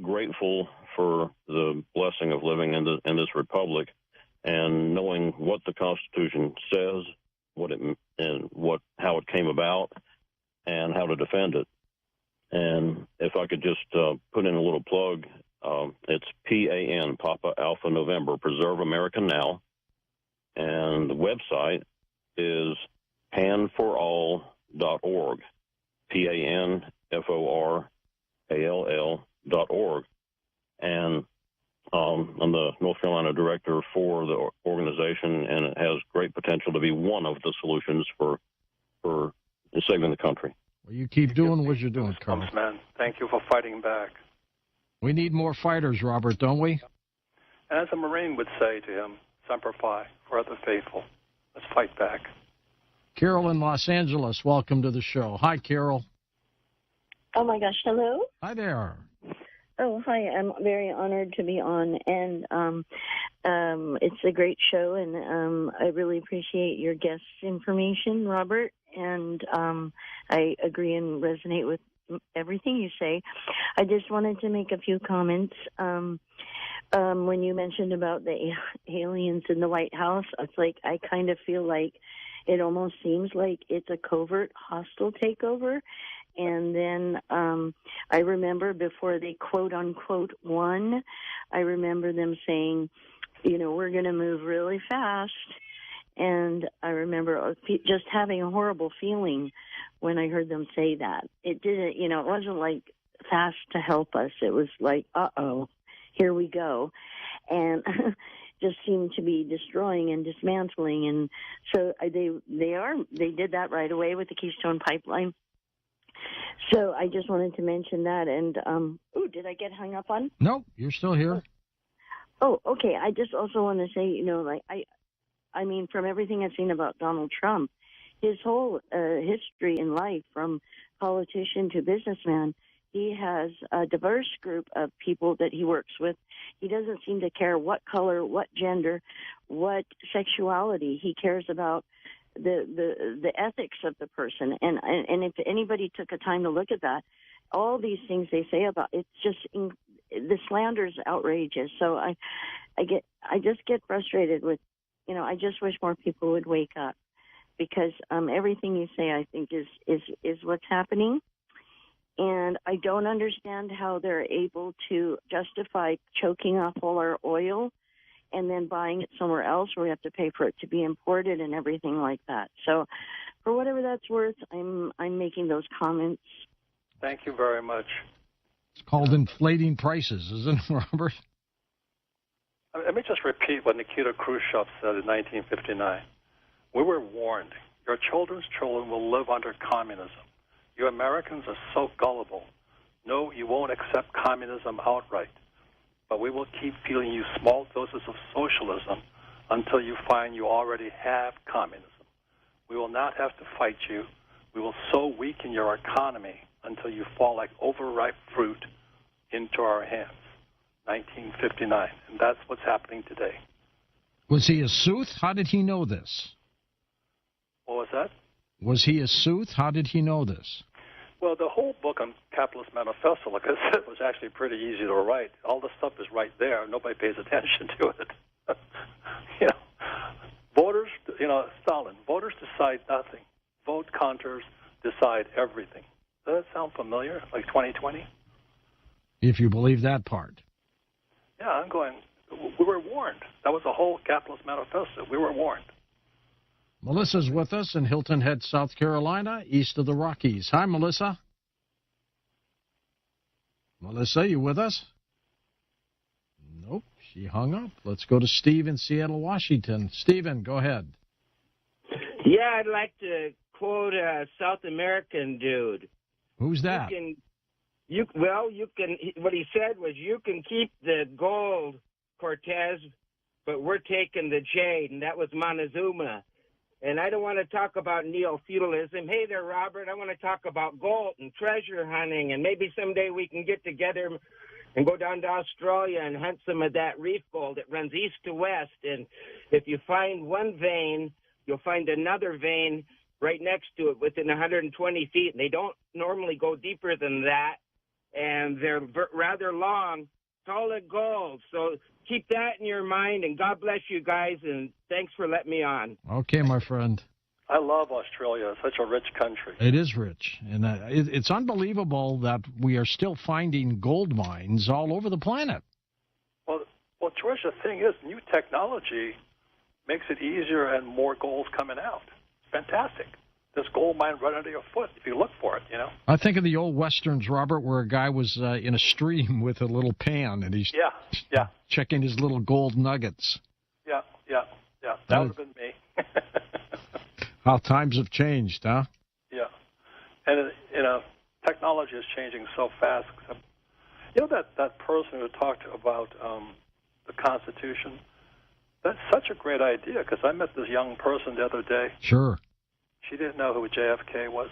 grateful for the blessing of living in this republic and knowing what the Constitution says, how it came about, and how to defend it. And if I could just put in a little plug, it's PAN, Papa Alpha November, Preserve America Now. And the website is panforall.org, PANFORALL.org. And I'm the North Carolina director for the organization, and it has great potential to be one of the solutions for saving the country. Well, you keep doing what you're doing, Carl. Man, thank you for fighting back. We need more fighters, Robert, don't we? And as a Marine would say to him, Semper Fi, forever faithful. Let's fight back. Carol in Los Angeles, welcome to the show. Hi, Carol. Oh, my gosh. Hello? Hi there. Oh, hi. I'm very honored to be on, and it's a great show, and I really appreciate your guest information, Robert, and I agree and resonate with everything you say. I just wanted to make a few comments. When you mentioned about the aliens in the White House, it's like I kind of feel like it almost seems like it's a covert, hostile takeover. And then I remember before they quote-unquote won, I remember them saying, you know, we're going to move really fast. And I remember just having a horrible feeling when I heard them say that. It didn't, you know, it wasn't like fast to help us. It was like, uh-oh, here we go. And just seemed to be destroying and dismantling. And so they did that right away with the Keystone Pipeline. So I just wanted to mention that. And, did I get hung up on? Nope, you're still here. Oh, okay. I just also want to say, you know, like, I mean, from everything I've seen about Donald Trump, his whole history in life, from politician to businessman, he has a diverse group of people that he works with. He doesn't seem to care what color, what gender, what sexuality. He cares about the ethics of the person. And if anybody took a time to look at that, all these things they say about it's just the slander is outrageous. So I just get frustrated with, you know, I just wish more people would wake up, because everything you say, I think, is what's happening. And I don't understand how they're able to justify choking off all our oil and then buying it somewhere else where we have to pay for it to be imported and everything like that. So for whatever that's worth, I'm making those comments. Thank you very much. It's called inflating prices, isn't it, Robert? Let me just repeat what Nikita Khrushchev said in 1959. We were warned, your children's children will live under communism. You Americans are so gullible. No, you won't accept communism outright. But we will keep feeding you small doses of socialism until you find you already have communism. We will not have to fight you. We will so weaken your economy until you fall like overripe fruit into our hands. 1959. And that's what's happening today. Was he a Sooth? How did he know this? What was that? Was he a Sooth? How did he know this? Well, the whole book on Capitalist Manifesto, like I said, was actually pretty easy to write. All the stuff is right there. Nobody pays attention to it. You know, voters, you know, Stalin, voters decide nothing. Vote counters decide everything. Does that sound familiar, like 2020? If you believe that part. Yeah, I'm going, we were warned. That was the whole Capitalist Manifesto. We were warned. Melissa's with us in Hilton Head, South Carolina, east of the Rockies. Hi, Melissa. Melissa, you with us? Nope, she hung up. Let's go to Steve in Seattle, Washington. Stephen, go ahead. Yeah, I'd like to quote a South American dude. Who's that? What he said was, you can keep the gold, Cortez, but we're taking the jade, and that was Montezuma. And I don't want to talk about neo-feudalism. Hey there, Robert, I want to talk about gold and treasure hunting, and maybe someday we can get together and go down to Australia and hunt some of that reef gold. It runs east to west, and if you find one vein, you'll find another vein right next to it within 120 feet, and they don't normally go deeper than that, and they're rather long, solid gold. So keep that in your mind, and God bless you guys, and thanks for letting me on. Okay, my friend. I love Australia. It's such a rich country. It is rich, and it's unbelievable that we are still finding gold mines all over the planet. Well, George, the thing is, new technology makes it easier and more gold's coming out. It's fantastic. This gold mine right under your foot if you look for it, you know. I think of the old westerns, Robert, where a guy was in a stream with a little pan, and he's checking his little gold nuggets. Yeah. That would have been me. How times have changed, huh? Yeah. And, you know, technology is changing so fast. You know that person who talked about the Constitution? That's such a great idea, because I met this young person the other day. Sure. She didn't know who JFK was.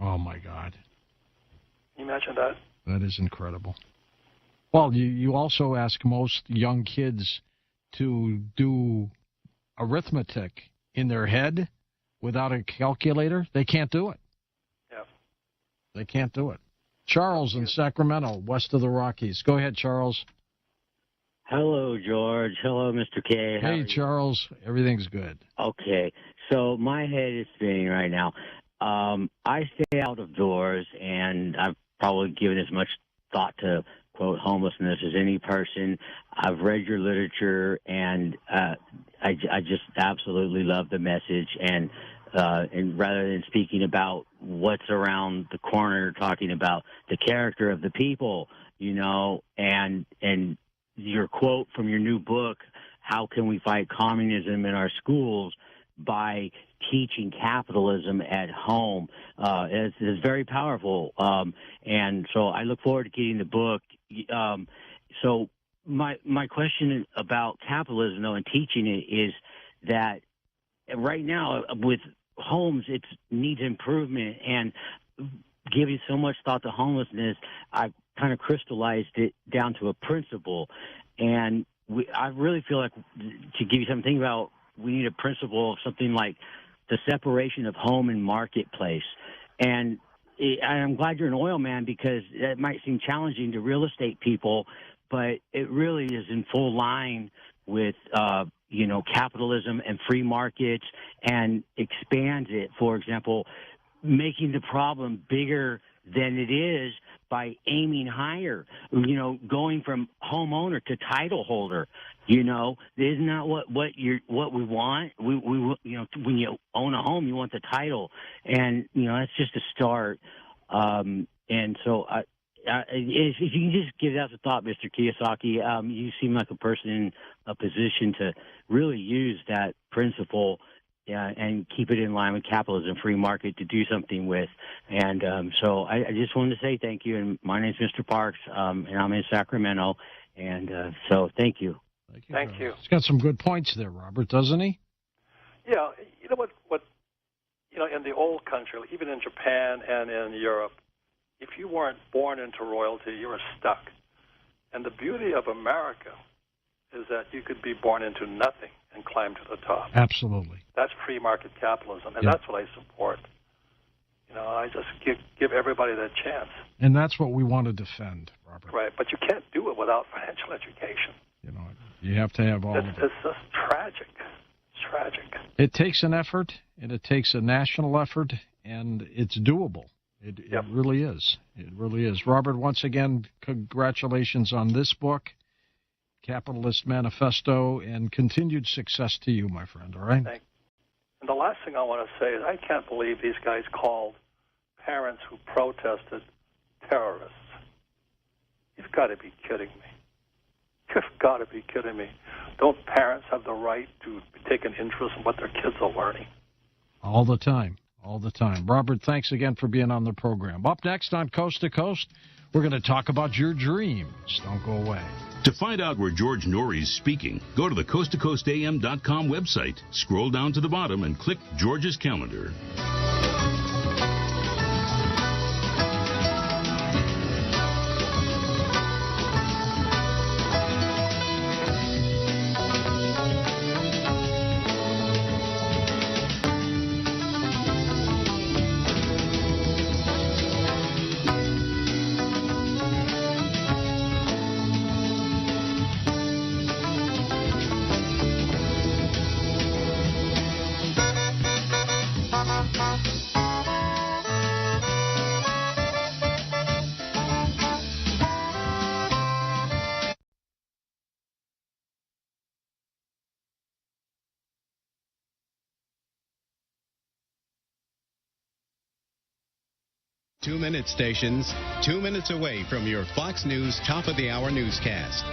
Oh, my God. Can you imagine that? That is incredible. Well, you also ask most young kids to do arithmetic in their head without a calculator. They can't do it. Yeah. They can't do it. Charles in Sacramento, west of the Rockies. Go ahead, Charles. Hello, George. Hello, Mr. K. Hey, Charles. Everything's good. Okay. So my head is spinning right now. I stay out of doors, and I've probably given as much thought to, quote, homelessness as any person. I've read your literature, and I just absolutely love the message. And rather than speaking about what's around the corner, talking about the character of the people, you know, and your quote from your new book, How Can We Fight Communism in Our Schools by Teaching Capitalism at Home, is very powerful. And so I look forward to getting the book. So my question about capitalism, though, and teaching it is that right now with homes, it needs improvement. And giving so much thought to homelessness, I've kind of crystallized it down to a principle. And I really feel like, to give you something about, we need a principle of something like the separation of home and marketplace. And I'm glad you're an oil man, because it might seem challenging to real estate people, but it really is in full line with, capitalism and free markets, and expands it. For example, making the problem bigger than it is by aiming higher, going from homeowner to title holder. Isn't that what we want? We when you own a home, you want the title, and that's just a start. And so if you can just give that a thought, Mr. Kiyosaki, you seem like a person in a position to really use that principle and keep it in line with capitalism, free market, to do something with. And so I just wanted to say thank you. And my name's Mr. Parks, and I'm in Sacramento. And so thank you. Thank you. He's got some good points there, Robert, doesn't he? Yeah. You know what? In the old country, even in Japan and in Europe, if you weren't born into royalty, you were stuck. And the beauty of America is that you could be born into nothing and climb to the top. Absolutely. That's free market capitalism, and Yeah. that's what I support. I just give everybody that chance. And that's what we want to defend, Robert. Right, but you can't do it without financial education. You have to have all of it. It's just tragic. It's tragic. It takes an effort, and it takes a national effort, and it's doable. It really is. It really is. Robert, once again, congratulations on this book, Capitalist Manifesto, and continued success to you, my friend, all right? Thanks. And the last thing I want to say is I can't believe these guys called parents who protested terrorists. You've got to be kidding me. You've got to be kidding me. Don't parents have the right to take an interest in what their kids are learning? All the time. All the time. Robert, thanks again for being on the program. Up next on Coast to Coast, we're going to talk about your dreams. Don't go away. To find out where George Norrie's speaking, go to the coasttocoastam.com website, scroll down to the bottom, and click George's calendar. Two-minute stations, 2 minutes away from your Fox News top-of-the-hour newscast.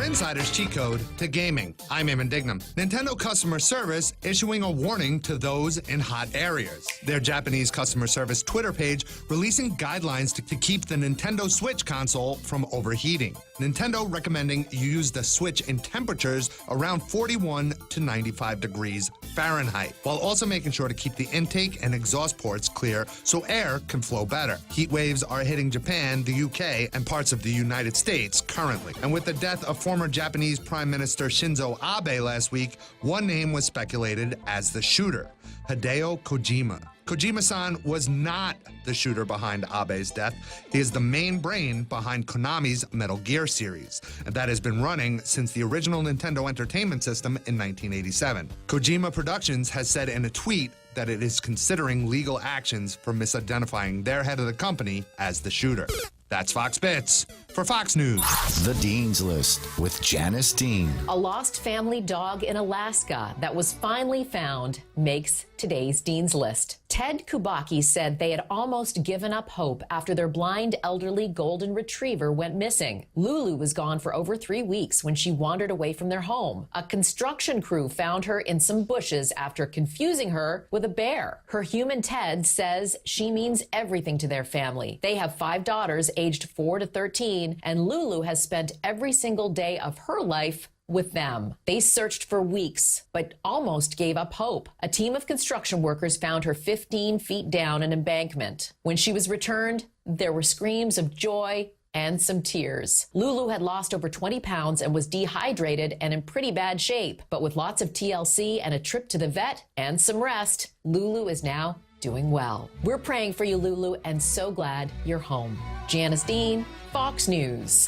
insider's cheat code to gaming. I'm Eamon Dignam. Nintendo customer service issuing a warning to those in hot areas. Their Japanese customer service Twitter page releasing guidelines to keep the Nintendo Switch console from overheating. Nintendo recommending you use the Switch in temperatures around 41 to 95 degrees Fahrenheit, while also making sure to keep the intake and exhaust ports clear so air can flow better. Heat waves are hitting Japan, the UK, and parts of the United States currently. And with the death of former Japanese Prime Minister Shinzo Abe last week, one name was speculated as the shooter, Hideo Kojima. Kojima-san was not the shooter behind Abe's death. He is the main brain behind Konami's Metal Gear series, and that has been running since the original Nintendo Entertainment System in 1987. Kojima Productions has said in a tweet that it is considering legal actions for misidentifying their head of the company as the shooter. That's Fox Bits for Fox News. The Dean's List with Janice Dean. A lost family dog in Alaska that was finally found makes today's Dean's List. Ted Kubaki said they had almost given up hope after their blind elderly golden retriever went missing. Lulu was gone for over 3 weeks when she wandered away from their home. A construction crew found her in some bushes after confusing her with a bear. Her human Ted says she means everything to their family. They have 5 daughters aged 4 to 13, and Lulu has spent every single day of her life with them. They searched for weeks, but almost gave up hope. A team of construction workers found her 15 feet down an embankment. When she was returned, there were screams of joy and some tears. Lulu had lost over 20 pounds and was dehydrated and in pretty bad shape. But with lots of TLC and a trip to the vet and some rest, Lulu is now doing well. We're praying for you, Lulu, and so glad you're home. Janice Dean, Fox News.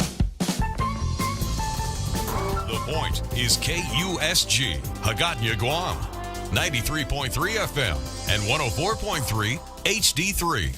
The Point is KUSG, Hagåtña, Guam, 93.3 FM and 104.3 HD3.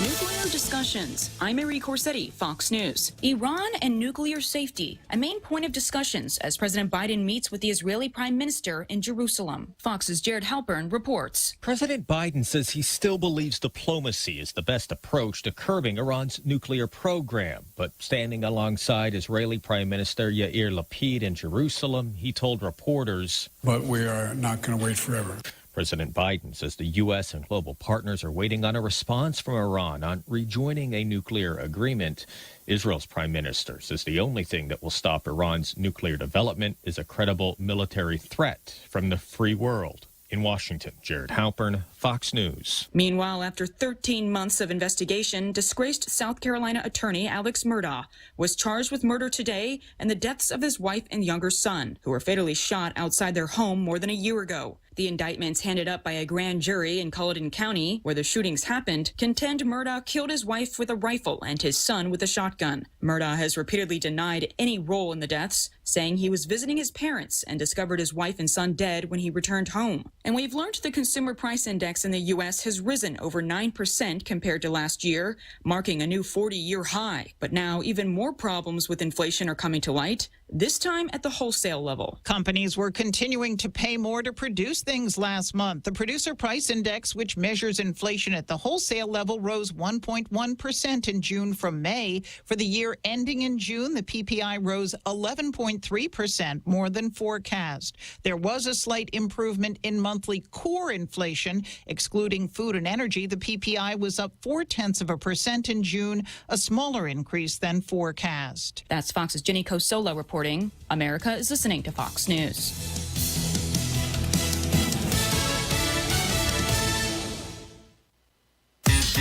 Nuclear discussions. I'm Marie Corsetti, Fox News. Iran and nuclear safety, a main point of discussions as President Biden meets with the Israeli Prime Minister in Jerusalem. Fox's Jared Halpern reports. President Biden says he still believes diplomacy is the best approach to curbing Iran's nuclear program. But standing alongside Israeli Prime Minister Yair Lapid in Jerusalem, he told reporters, "But we are not going to wait forever." President Biden says the U.S. and global partners are waiting on a response from Iran on rejoining a nuclear agreement. Israel's prime minister says the only thing that will stop Iran's nuclear development is a credible military threat from the free world. In Washington, Jared Halpern, Fox News. Meanwhile, after 13 months of investigation, disgraced South Carolina attorney Alex Murdaugh was charged with murder today and the deaths of his wife and younger son, who were fatally shot outside their home more than a year ago. The indictments handed up by a grand jury in Culloden County, where the shootings happened, contend Murdaugh killed his wife with a rifle and his son with a shotgun. Murdaugh has repeatedly denied any role in the deaths, saying he was visiting his parents and discovered his wife and son dead when he returned home. And we've learned the consumer price index in the U.S. has risen over 9% compared to last year, marking a new 40-year high. But now even more problems with inflation are coming to light, this time at the wholesale level. Companies were continuing to pay more to produce things last month. The Producer Price Index, which measures inflation at the wholesale level, rose 1.1% in June from May. For the year ending in June, the PPI rose 11.3%, more than forecast. There was a slight improvement in monthly core inflation. Excluding food and energy, the PPI was up 0.4% in June, a smaller increase than forecast. That's Fox's Jenny Cosola reporting. America is listening to Fox News.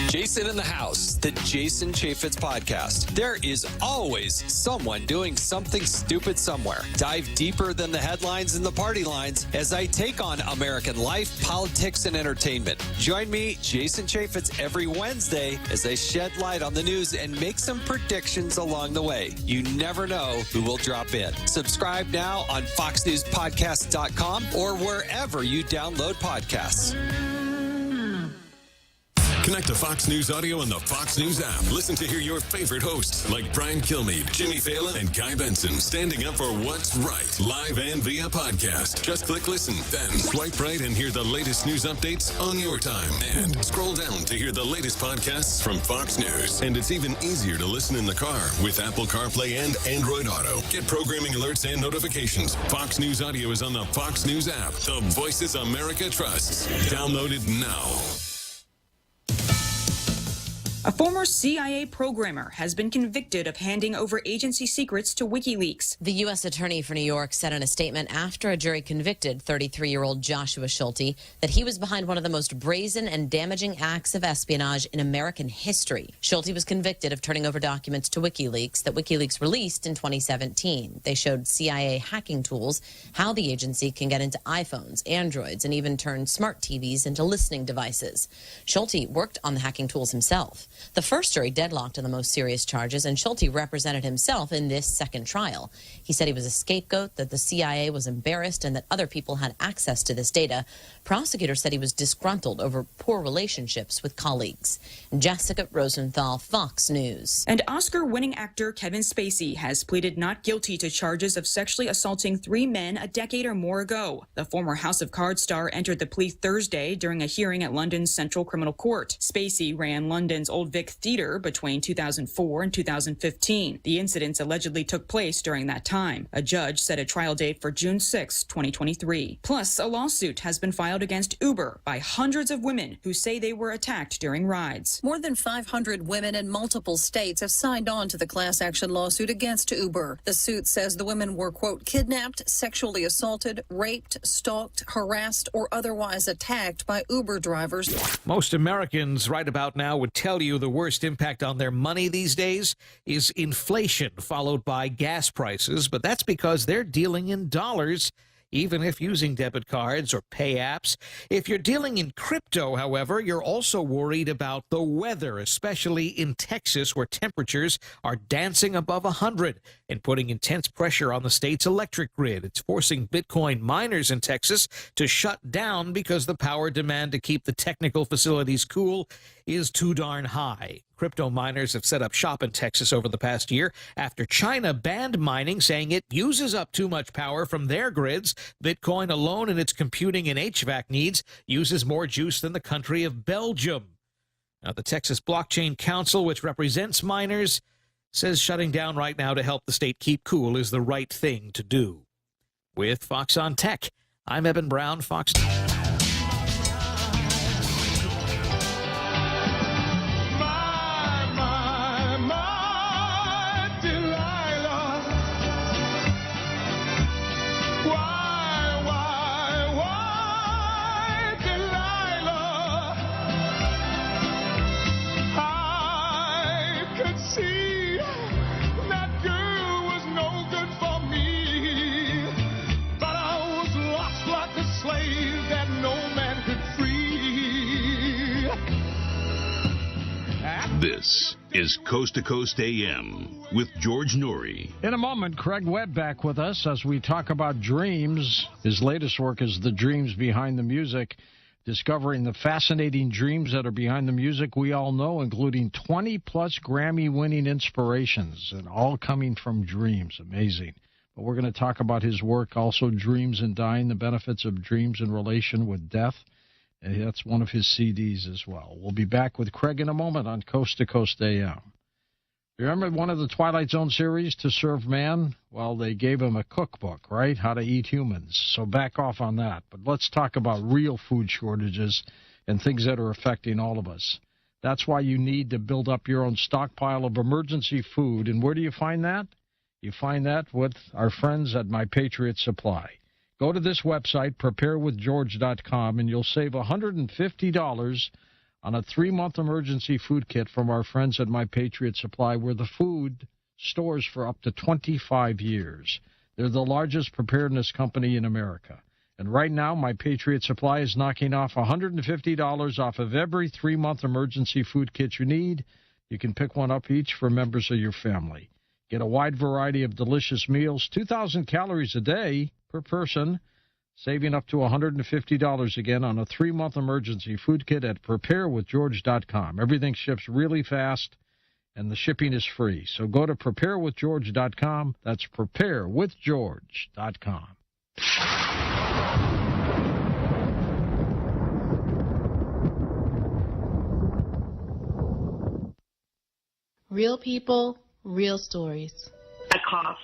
Jason in the House, the Jason Chaffetz podcast. There is always someone doing something stupid somewhere. Dive deeper than the headlines and the party lines as I take on American life, politics, and entertainment. Join me, Jason Chaffetz, every Wednesday as I shed light on the news and make some predictions along the way. You never know who will drop in. Subscribe now on FoxNewsPodcast.com or wherever you download podcasts. Connect to Fox News Audio on the Fox News app. Listen to hear your favorite hosts like Brian Kilmeade, Jimmy Fallon, and Guy Benson standing up for what's right, live and via podcast. Just click listen, then swipe right and hear the latest news updates on your time. And scroll down to hear the latest podcasts from Fox News. And it's even easier to listen in the car with Apple CarPlay and Android Auto. Get programming alerts and notifications. Fox News Audio is on the Fox News app. The Voices America trusts. Download it now. A former CIA programmer has been convicted of handing over agency secrets to WikiLeaks. The U.S. Attorney for New York said in a statement after a jury convicted 33-year-old Joshua Schulte that he was behind one of the most brazen and damaging acts of espionage in American history. Schulte was convicted of turning over documents to WikiLeaks that WikiLeaks released in 2017. They showed CIA hacking tools, how the agency can get into iPhones, Androids, and even turn smart TVs into listening devices. Schulte worked on the hacking tools himself. The first jury deadlocked on the most serious charges, and Schulte represented himself in this second trial. He said he was a scapegoat, that the CIA was embarrassed, and that other people had access to this data. Prosecutors said he was disgruntled over poor relationships with colleagues. Jessica Rosenthal, Fox News. And Oscar-winning actor Kevin Spacey has pleaded not guilty to charges of sexually assaulting 3 men a decade or more ago. The former House of Cards star entered the plea Thursday during a hearing at London's Central Criminal Court. Spacey ran London's Old Vic Theatre between 2004 and 2015. The incidents allegedly took place during that time. A judge set a trial date for June 6, 2023. Plus, a lawsuit has been filed against Uber by hundreds of women who say they were attacked during rides. More than 500 women in multiple states have signed on to the class action lawsuit against Uber. The suit says the women were, quote, kidnapped, sexually assaulted, raped, stalked, harassed, or otherwise attacked by Uber drivers. Most Americans right about now would tell you the worst impact on their money these days is inflation, followed by gas prices, but that's because they're dealing in dollars, even if using debit cards or pay apps. If you're dealing in crypto, however, you're also worried about the weather, especially in Texas, where temperatures are dancing above 100 and putting intense pressure on the state's electric grid. It's forcing Bitcoin miners in Texas to shut down because the power demand to keep the technical facilities cool is too darn high. Crypto miners have set up shop in Texas over the past year after China banned mining, saying it uses up too much power from their grids. Bitcoin alone in its computing and HVAC needs uses more juice than the country of Belgium. Now, the Texas Blockchain Council, which represents miners, says shutting down right now to help the state keep cool is the right thing to do. With Fox on Tech, I'm Eben Brown, Fox News. This is Coast to Coast AM with George Norrie. In a moment, Craig Webb back with us as we talk about dreams. His latest work is The Dreams Behind the Music, discovering the fascinating dreams that are behind the music we all know, including 20-plus Grammy-winning inspirations, and all coming from dreams. Amazing. But we're going to talk about his work, also Dreams and Dying, the benefits of dreams in relation with death. And that's one of his CDs as well. We'll be back with Craig in a moment on Coast to Coast AM. Remember one of the Twilight Zone series, To Serve Man? Well, they gave him a cookbook, right? How to eat humans. So back off on that. But let's talk about real food shortages and things that are affecting all of us. That's why you need to build up your own stockpile of emergency food. And where do you find that? You find that with our friends at My Patriot Supply. Go to this website, preparewithgeorge.com, and you'll save $150 on a 3-month emergency food kit from our friends at My Patriot Supply, where the food stores for up to 25 years. They're the largest preparedness company in America. And right now, My Patriot Supply is knocking off $150 off of every 3-month emergency food kit you need. You can pick one up each for members of your family. Get a wide variety of delicious meals, 2,000 calories a day per person, saving up to $150 again on a 3-month emergency food kit at preparewithgeorge.com. Everything ships really fast, and the shipping is free. So go to preparewithgeorge.com. That's preparewithgeorge.com. Real people, real stories. I coughed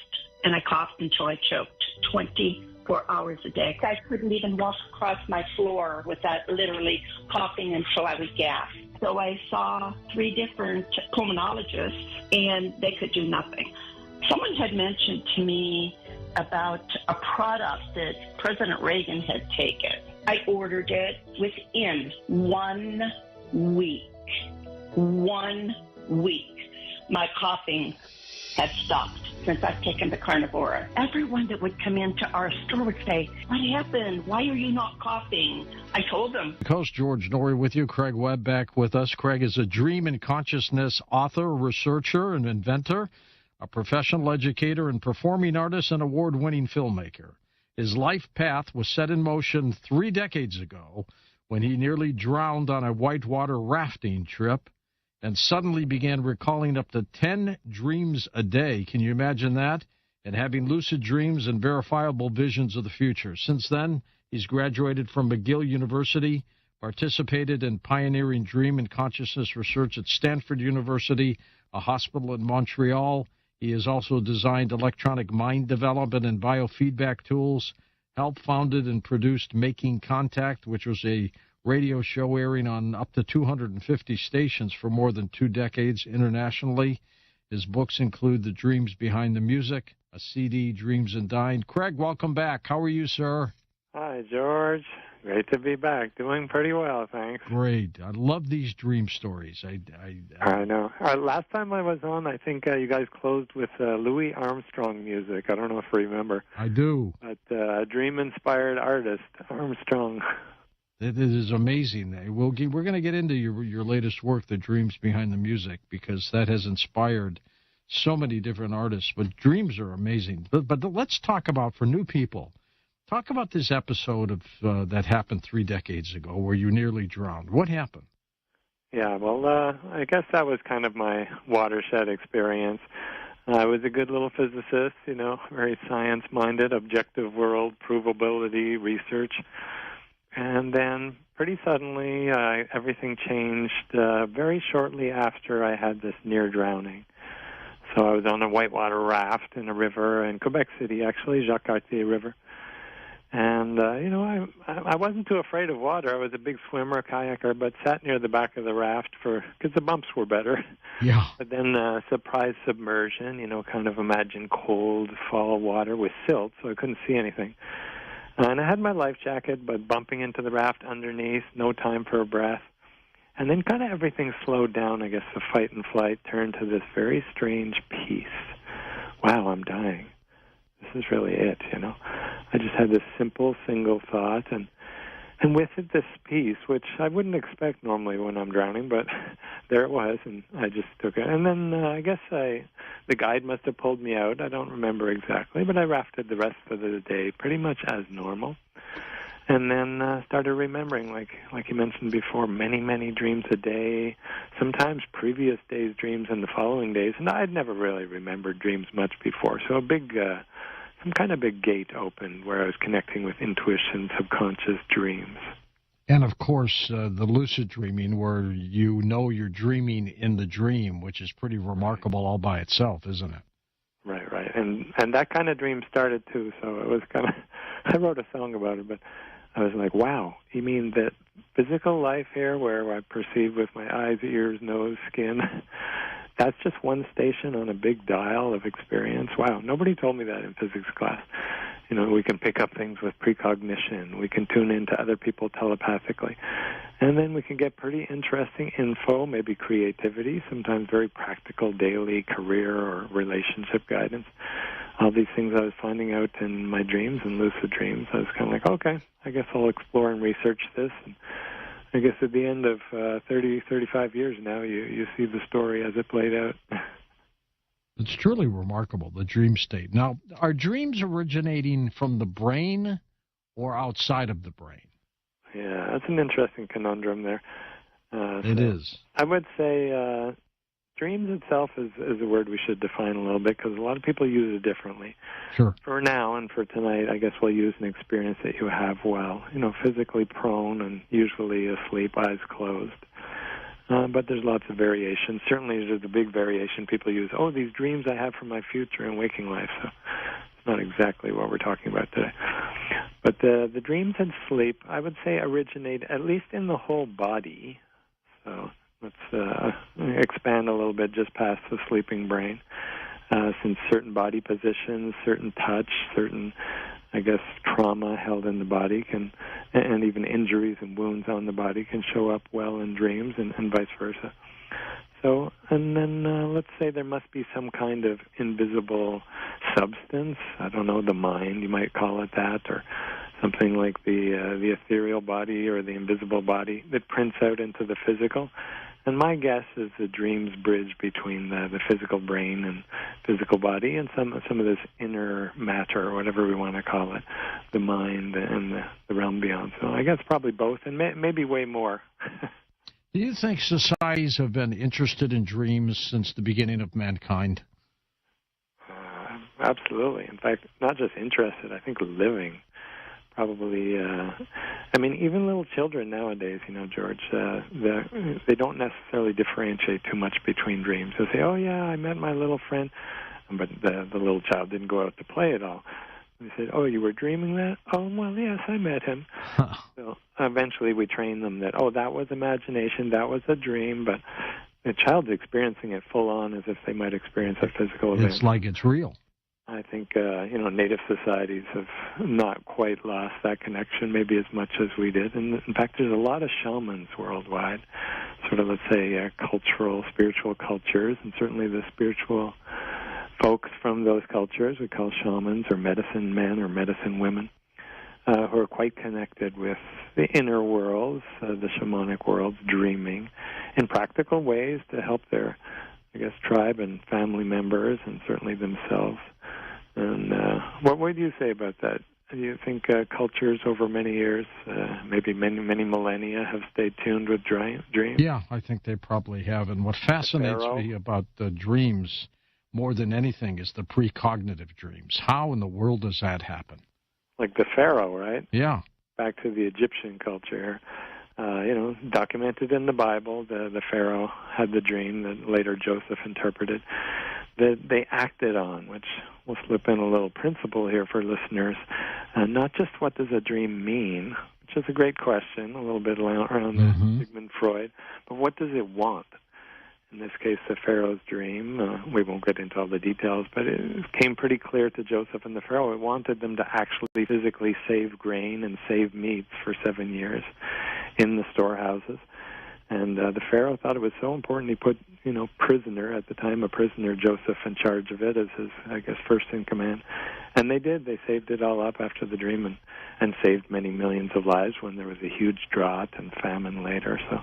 until I choked 24 hours a day. I couldn't even walk across my floor without literally coughing until I would gasp. So I saw 3 different pulmonologists, and they could do nothing. Someone had mentioned to me about a product that President Reagan had taken. I ordered it within 1 week. 1 week. My coughing had stopped since I've taken the Carnivora. Everyone that would come into our store would say, "What happened? Why are you not coughing?" I told them. Coach George Norrie with you. Craig Webb back with us. Craig is a dream and consciousness author, researcher, and inventor, a professional educator and performing artist and award-winning filmmaker. His life path was set in motion 3 decades ago when he nearly drowned on a whitewater rafting trip and suddenly began recalling up to 10 dreams a day. Can you imagine that? And having lucid dreams and verifiable visions of the future. Since then, he's graduated from McGill University, participated in pioneering dream and consciousness research at Stanford University, a hospital in Montreal. He has also designed electronic mind development and biofeedback tools, helped founded and produced Making Contact, which was a radio show airing on up to 250 stations for more than 2 decades internationally. His books include The Dreams Behind the Music, a CD, Dreams and Dying. Craig, welcome back. How are you, sir? Hi, George. Great to be back. Doing pretty well, thanks. Great. I love these dream stories. I know. Last time I was on, I think you guys closed with Louis Armstrong music. I don't know if you remember. I do. But dream-inspired artist, Armstrong. It is amazing. We're going to get into your latest work, The Dreams Behind the Music, because that has inspired so many different artists. But dreams are amazing. But let's talk about, for new people, talk about this episode of that happened 3 decades ago where you nearly drowned. What happened? Yeah, well, I guess that was kind of my watershed experience. I was a good little physicist, very science-minded, objective world, provability, research. And then pretty suddenly everything changed very shortly after I had this near drowning. So I was on a whitewater raft in a river in Quebec City, actually, Jacques Cartier River. And, I wasn't too afraid of water. I was a big swimmer, kayaker, but sat near the back of the raft because the bumps were better. Yeah. But then surprise submersion, kind of imagine cold fall water with silt, so I couldn't see anything. And I had my life jacket, but bumping into the raft underneath, no time for a breath. And then kind of everything slowed down. I guess the fight and flight turned to this very strange peace. Wow, I'm dying. This is really it, I just had this simple single thought, and with it this peace, which I wouldn't expect normally when I'm drowning, but there it was, and I just took it. And then I guess the guide must have pulled me out. I don't remember exactly, but I rafted the rest of the day pretty much as normal. And then started remembering, like you mentioned before, many, many dreams a day, sometimes previous days' dreams and the following days. And I'd never really remembered dreams much before. So some kind of big gate opened where I was connecting with intuition, subconscious dreams. And, of course, the lucid dreaming where you're dreaming in the dream, which is pretty remarkable all by itself, isn't it? Right. And that kind of dream started, too. So it was kind of, I wrote a song about it, but I was like, wow, you mean that physical life here where I perceive with my eyes, ears, nose, skin, that's just one station on a big dial of experience? Wow, nobody told me that in physics class. We can pick up things with precognition. We can tune into other people telepathically. And then we can get pretty interesting info, maybe creativity, sometimes very practical daily career or relationship guidance. All these things I was finding out in my dreams and lucid dreams. I was kind of like, okay, I guess I'll explore and research this. And I guess at the end of 35 years now, you see the story as it played out. It's truly remarkable, the dream state. Now, are dreams originating from the brain or outside of the brain? Yeah, that's an interesting conundrum there. It is. I would say dreams itself is a word we should define a little bit, because a lot of people use it differently. Sure. For now and for tonight, I guess we'll use an experience that you have while, physically prone and usually asleep, eyes closed. But there's lots of variation. Certainly there's a big variation. People use, these dreams I have from my future and waking life. So it's not exactly what we're talking about today. But the dreams and sleep, I would say, originate at least in the whole body. So let's expand a little bit just past the sleeping brain. Since certain body positions, certain touch, certain, trauma held in the body and even injuries and wounds on the body can show up well in dreams and vice versa. So, and then let's say there must be some kind of invisible substance. I don't know, the mind, you might call it that, or something like the ethereal body or the invisible body that prints out into the physical. And my guess is the dreams bridge between the physical brain and physical body and some of this inner matter, or whatever we want to call it, the mind and the realm beyond. So I guess probably both, and maybe way more. Do you think societies have been interested in dreams since the beginning of mankind? Absolutely. In fact, not just interested, I think living. Probably, even little children nowadays, George, they don't necessarily differentiate too much between dreams. They say, I met my little friend, but the little child didn't go out to play at all. They said, you were dreaming that? Oh, well, yes, I met him. So eventually we train them that, that was imagination, that was a dream, but the child's experiencing it full on as if they might experience a physical event. It's like it's real. I think, native societies have not quite lost that connection maybe as much as we did. And in fact, there's a lot of shamans worldwide, sort of, let's say, cultural, spiritual cultures, and certainly the spiritual folks from those cultures we call shamans or medicine men or medicine women, who are quite connected with the inner worlds, the shamanic worlds, dreaming in practical ways to help their, tribe and family members and certainly themselves. And what would you say about that? Do you think cultures over many years, maybe many millennia, have stayed tuned with dreams? Yeah, I think they probably have. And what fascinates me about the dreams more than anything is the precognitive dreams. How in the world does that happen? Like the pharaoh, right? Yeah. Back to the Egyptian culture. Documented in the Bible, the pharaoh had the dream that later Joseph interpreted, that they acted on, which we'll slip in a little principle here for listeners. Not just what does a dream mean, which is a great question, a little bit around Sigmund Freud, but what does it want? In this case, the Pharaoh's dream, we won't get into all the details, but it came pretty clear to Joseph and the Pharaoh. It wanted them to actually physically save grain and save meats for 7 years in the storehouses. And the Pharaoh thought it was so important, he put, prisoner, at the time a prisoner, Joseph, in charge of it as his, first in command. And they did. They saved it all up after the dream and saved many millions of lives when there was a huge drought and famine later. So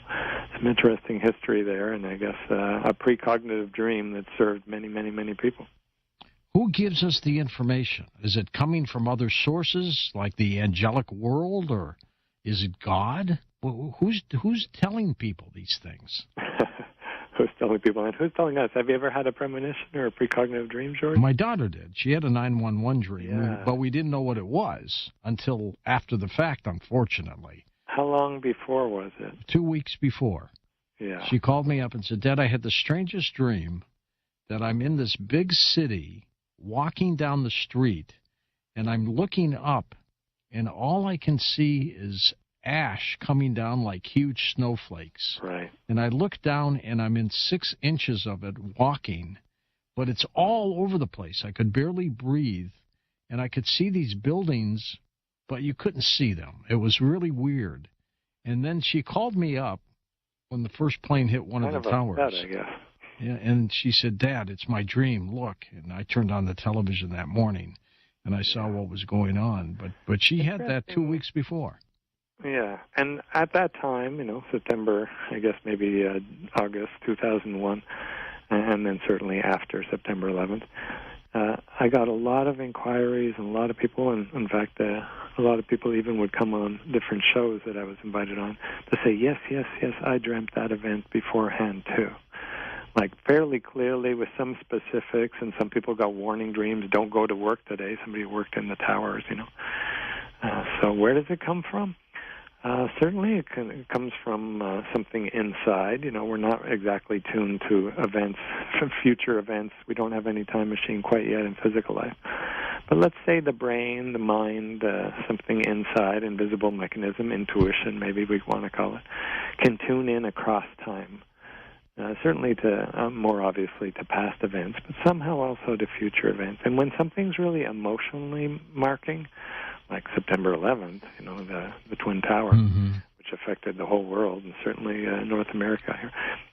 some interesting history there, and a precognitive dream that served many, many, many people. Who gives us the information? Is it coming from other sources like the angelic world, or is it God? Who's telling people these things? Who's telling people, and who's telling us? Have you ever had a premonition or a precognitive dream, George? My daughter did. She had a 911 dream, but we didn't know what it was until after the fact, unfortunately. How long before was it? 2 weeks before. Yeah. She called me up and said, Dad, I had the strangest dream that I'm in this big city, walking down the street, and I'm looking up, and all I can see is ash coming down like huge snowflakes. Right. And I look down, and I'm in 6 inches of it walking, but it's all over the place. I could barely breathe, and I could see these buildings, but you couldn't see them. It was really weird. And then she called me up when the first plane hit one of the towers. Upset, I guess. Yeah, and she said, Dad, it's my dream. Look. And I turned on the television that morning, and I saw what was going on. But she had that 2 weeks before. Yeah, and at that time, September, maybe August 2001, and then certainly after September 11th, I got a lot of inquiries and a lot of people, and in fact, a lot of people even would come on different shows that I was invited on to say, yes, I dreamt that event beforehand too. Like fairly clearly with some specifics, and some people got warning dreams, don't go to work today. Somebody worked in the towers, So where does it come from? Certainly it comes from something inside. We're not exactly tuned to events, future events. We don't have any time machine quite yet in physical life. But let's say the brain, the mind, something inside, invisible mechanism, intuition, maybe we want to call it, can tune in across time. Certainly to, more obviously, to past events, but somehow also to future events. And when something's really emotionally marking, like September 11th, the Twin Towers, which affected the whole world, and certainly North America here,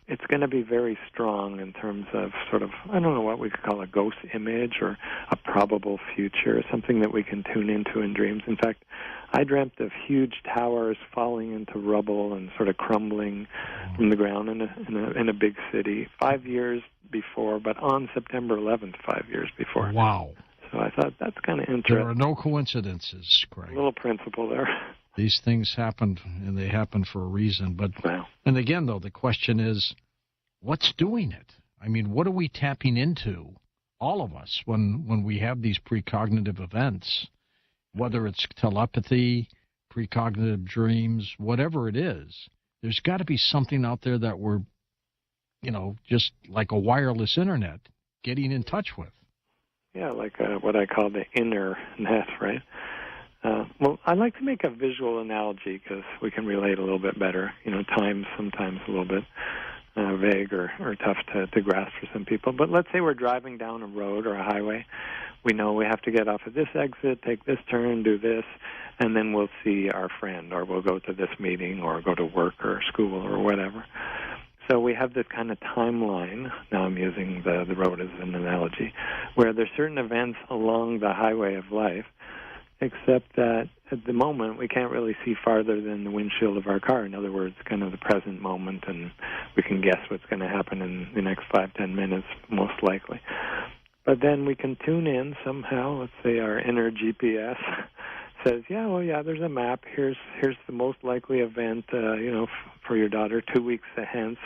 it's going to be very strong in terms of sort of, I don't know what we could call a ghost image or a probable future, something that we can tune into in dreams. In fact, I dreamt of huge towers falling into rubble and sort of crumbling from the ground in a big city 5 years before, but on September 11th, 5 years before. Wow. So I thought that's kind of interesting. There are no coincidences, Craig. A little principle there. These things happened, and they happen for a reason. But And again, though, the question is, what's doing it? I mean, what are we tapping into, all of us, when we have these precognitive events, whether it's telepathy, precognitive dreams, whatever it is, there's got to be something out there that we're, just like a wireless internet, getting in touch with. Yeah, like what I call the inner net, right? Well, I like to make a visual analogy because we can relate a little bit better. Time's sometimes a little bit vague or tough to grasp for some people. But let's say we're driving down a road or a highway. We know we have to get off at this exit, take this turn, do this, and then we'll see our friend, or we'll go to this meeting or go to work or school or whatever. So we have this kind of timeline, now I'm using the road as an analogy, where there's certain events along the highway of life, except that at the moment we can't really see farther than the windshield of our car. In other words, kind of the present moment, and we can guess what's going to happen in the next 5-10 minutes, most likely. But then we can tune in somehow, let's say our inner GPS says, there's a map. Here's the most likely event, for your daughter 2 weeks hence,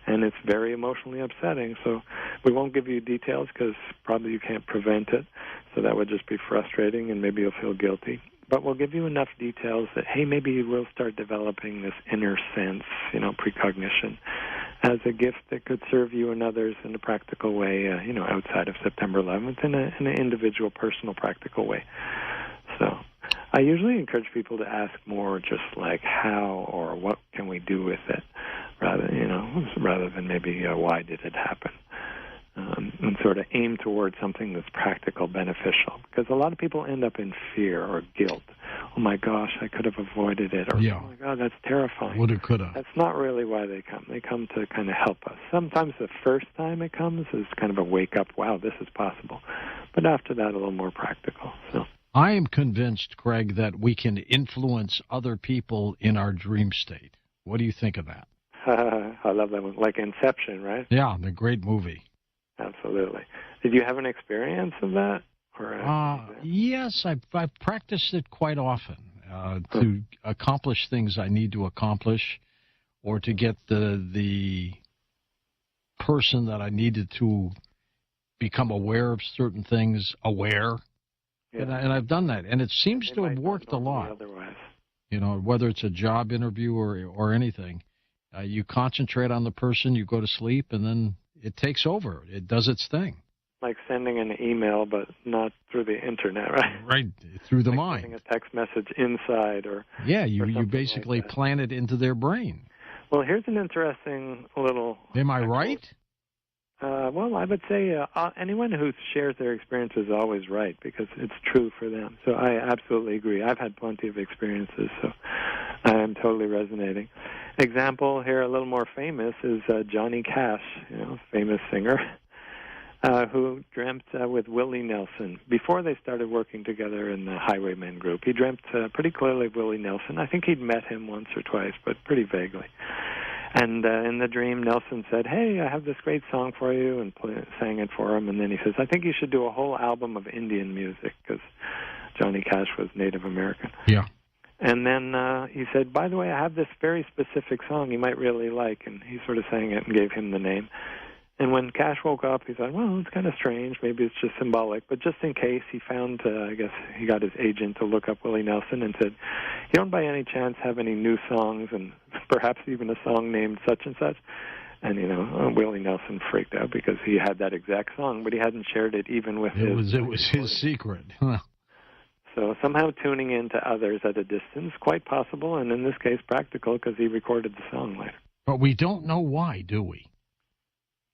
and it's very emotionally upsetting. So we won't give you details because probably you can't prevent it. So that would just be frustrating, and maybe you'll feel guilty. But we'll give you enough details that, hey, maybe you will start developing this inner sense, precognition, as a gift that could serve you and others in a practical way, outside of September 11th, in an individual, personal, practical way. So I usually encourage people to ask more just like how or what can we do with it, rather than maybe why did it happen, and sort of aim towards something that's practical, beneficial. Because a lot of people end up in fear or guilt. Oh my gosh, I could have avoided it, or oh my God, that's terrifying. Woulda, coulda. That's not really why they come. They come to kind of help us. Sometimes the first time it comes is kind of a wake up, wow, this is possible. But after that, a little more practical. So I am convinced, Craig, that we can influence other people in our dream state. What do you think of that? I love that one. Like Inception, right? Yeah, the great movie. Absolutely. Did you have an experience of that? Yes, I've practiced it quite often to accomplish things I need to accomplish, or to get the person that I needed to become aware of certain things aware. Yeah. And I've done that, and it seems to have worked a lot. Otherwise. Whether it's a job interview or anything, you concentrate on the person, you go to sleep, and then it takes over. It does its thing. Like sending an email, but not through the internet, right? Right, through the like mind. Sending a text message inside, or you basically like plant it into their brain. Well, here's an interesting little. Am I right? Well, I would say anyone who shares their experience is always right because it's true for them. So I absolutely agree. I've had plenty of experiences, so I am totally resonating. Example here, a little more famous, is Johnny Cash, famous singer, who dreamt with Willie Nelson. Before they started working together in the Highwaymen group, he dreamt pretty clearly of Willie Nelson. I think he'd met him once or twice, but pretty vaguely. And in the dream, Nelson said, "Hey, I have this great song for you," and sang it for him. And then he says, "I think you should do a whole album of Indian music," because Johnny Cash was Native American. Yeah. And then he said, "By the way, I have this very specific song you might really like." And he sort of sang it and gave him the name. And when Cash woke up, he thought, well, it's kind of strange. Maybe it's just symbolic. But just in case, he found, I guess he got his agent to look up Willie Nelson and said, "You don't by any chance have any new songs and perhaps even a song named such and such?" And, Willie Nelson freaked out because he had that exact song, but he hadn't shared it even with his... It was his secret. So somehow tuning in to others at a distance, quite possible, and in this case practical because he recorded the song later. But we don't know why, do we?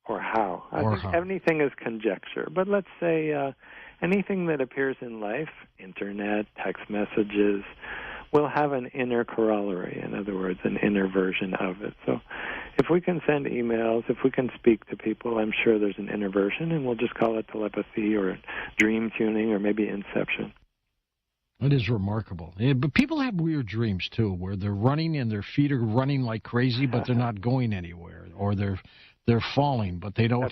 Or how. I think anything is conjecture. But let's say anything that appears in life, internet, text messages, will have an inner corollary, in other words, an inner version of it. So if we can send emails, if we can speak to people, I'm sure there's an inner version, and we'll just call it telepathy or dream tuning or maybe inception. It is remarkable. Yeah, but people have weird dreams, too, where they're running and their feet are running like crazy, but they're not going anywhere, or they're falling, but they never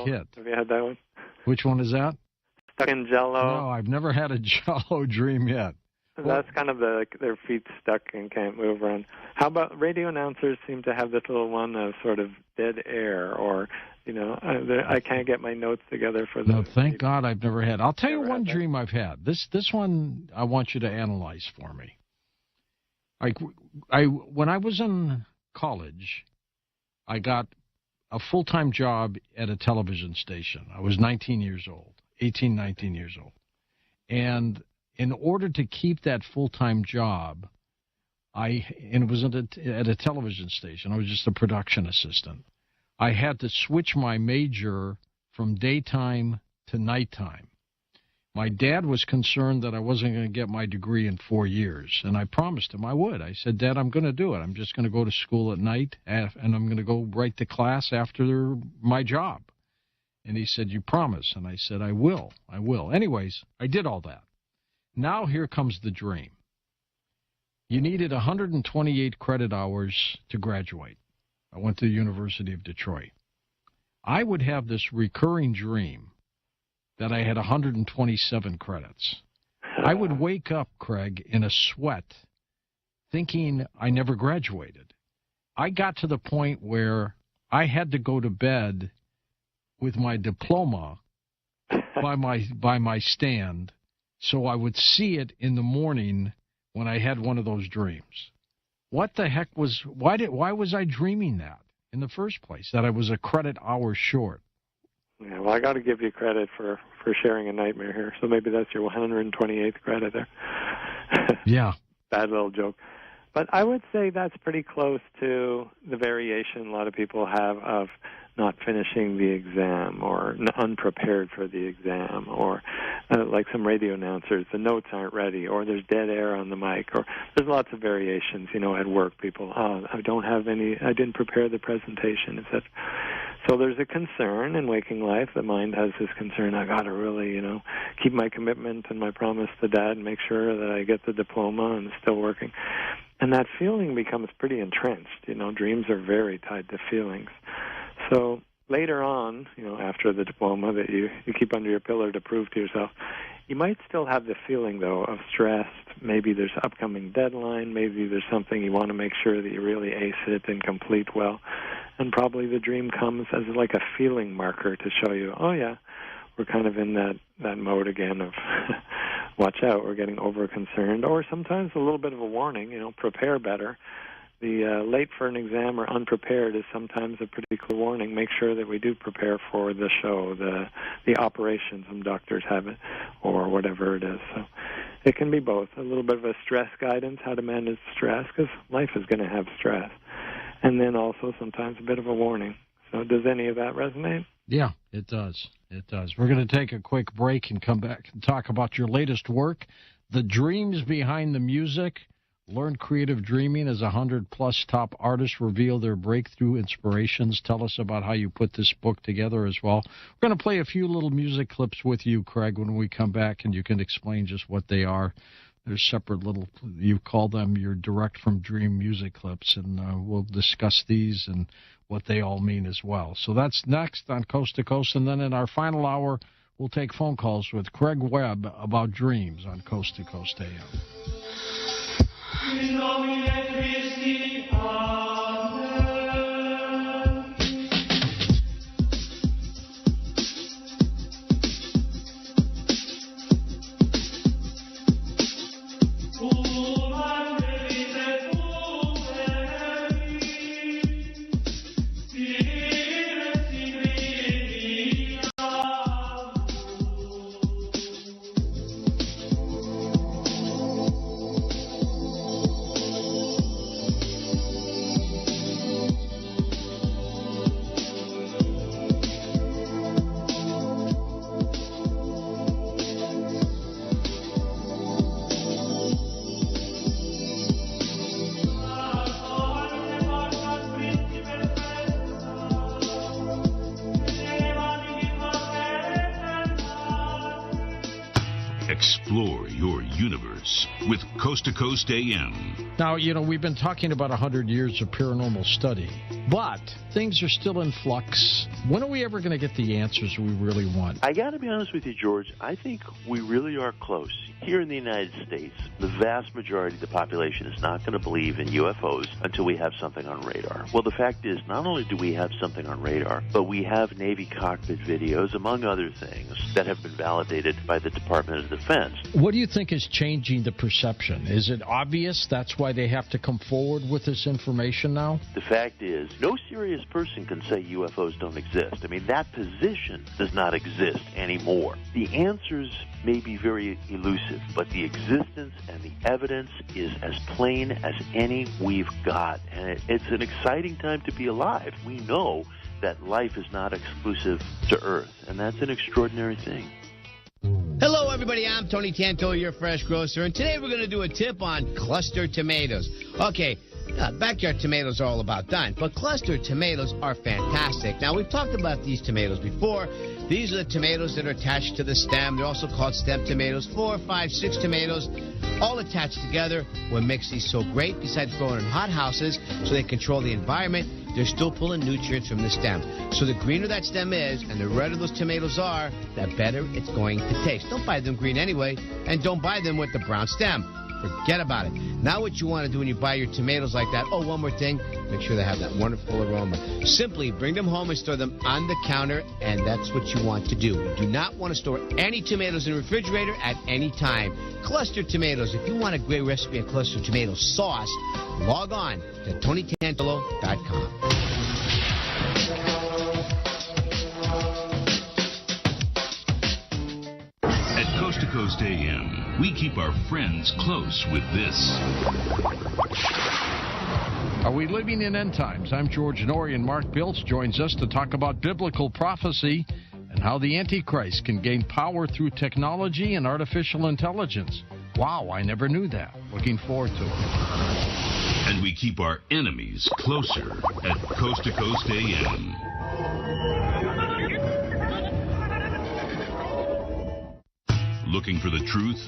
hit. Have you had that one? Which one is that? Stuck in Jell-O. No, I've never had a Jell-O dream yet. That's kind of their feet stuck and can't move around. How about radio announcers seem to have this little one of sort of dead air, or, I can't get my notes together for the... No, thank God I've never had. I'll tell you one dream I've had. This one I want you to analyze for me. When I was in college, I got a full-time job at a television station. I was 19 years old. And in order to keep that full-time job, and it was at a television station. I was just a production assistant. I had to switch my major from daytime to nighttime. My dad was concerned that I wasn't going to get my degree in 4 years, and I promised him I would. I said, "Dad, I'm going to do it. I'm just going to go to school at night, and I'm going to go right to class after my job." And he said, "You promise?" And I said, I will. Anyways, I did all that. Now here comes the dream. You needed 128 credit hours to graduate. I went to the University of Detroit. I would have this recurring dream that I had 127 credits. I would wake up, Craig, in a sweat, thinking I never graduated. I got to the point where I had to go to bed with my diploma by my stand, so I would see it in the morning when I had one of those dreams. What the heck why was I dreaming that in the first place, that I was a credit hour short? Yeah, well, I got to give you credit for sharing a nightmare here. So maybe that's your 128th credit there. Yeah. Bad little joke. But I would say that's pretty close to the variation a lot of people have of not finishing the exam or unprepared for the exam, or like some radio announcers, the notes aren't ready, or there's dead air on the mic, or there's lots of variations, at work. People, I didn't prepare the presentation, etc. So there's a concern in waking life. The mind has this concern, I got to really, keep my commitment and my promise to Dad and make sure that I get the diploma and it's still working. And that feeling becomes pretty entrenched. Dreams are very tied to feelings. So later on, after the diploma that you keep under your pillow to prove to yourself, you might still have the feeling, though, of stress. Maybe there's an upcoming deadline. Maybe there's something you want to make sure that you really ace it and complete well. And probably the dream comes as like a feeling marker to show you, oh, yeah, we're kind of in that mode again of watch out, we're getting over-concerned. Or sometimes a little bit of a warning, prepare better. The late for an exam or unprepared is sometimes a pretty clear warning. Make sure that we do prepare for the show, the operation, some doctors have it, or whatever it is. So it can be both. A little bit of a stress guidance, how to manage stress, because life is going to have stress. And then also sometimes a bit of a warning. So does any of that resonate? Yeah, it does. It does. We're going to take a quick break and come back and talk about your latest work, the dreams behind the music. Learn creative dreaming as 100-plus top artists reveal their breakthrough inspirations. Tell us about how you put this book together as well. We're going to play a few little music clips with you, Craig, when we come back, and you can explain just what they are. There's separate little, you call them your direct from dream music clips, and we'll discuss these and what they all mean as well. So that's next on Coast to Coast, and then in our final hour, we'll take phone calls with Craig Webb about dreams on Coast to Coast AM. Explore your universe with Coast to Coast AM. Now, we've been talking about 100 years of paranormal study, but things are still in flux. When are we ever going to get the answers we really want? I got to be honest with you, George. I think we really are close. Here in the United States, the vast majority of the population is not going to believe in UFOs until we have something on radar. Well, the fact is, not only do we have something on radar, but we have Navy cockpit videos, among other things, that have been validated by the Department of Defense. What do you think is changing the perception? Is it obvious that's why they have to come forward with this information now? The fact is, no serious person can say UFOs don't exist. I mean, that position does not exist anymore. The answers may be very elusive, but the existence and the evidence is as plain as any we've got. And it's an exciting time to be alive. We know that life is not exclusive to Earth, and that's an extraordinary thing. Hello, everybody. I'm Tony Tanto, your fresh grocer, and today we're going to do a tip on cluster tomatoes. Okay, backyard tomatoes are all about done, but cluster tomatoes are fantastic. Now, we've talked about these tomatoes before. These are the tomatoes that are attached to the stem. They're also called stem tomatoes. 4, 5, 6 tomatoes, all attached together. What makes these so great, besides growing in hot houses so they control the environment, they're still pulling nutrients from the stem. So the greener that stem is and the redder those tomatoes are, the better it's going to taste. Don't buy them green anyway, and don't buy them with the brown stem. Forget about it. Now what you want to do when you buy your tomatoes like that, one more thing, make sure they have that wonderful aroma. Simply bring them home and store them on the counter, and that's what you want to do. You do not want to store any tomatoes in the refrigerator at any time. Cluster tomatoes. If you want a great recipe of cluster tomato sauce, log on to TonyTantolo.com. Coast to Coast AM, we keep our friends close with this. Are we living in end times? I'm George Norrie, and Mark Biltz joins us to talk about biblical prophecy and how the Antichrist can gain power through technology and artificial intelligence. Wow, I never knew that. Looking forward to it. And we keep our enemies closer at Coast to Coast AM. Looking for the truth?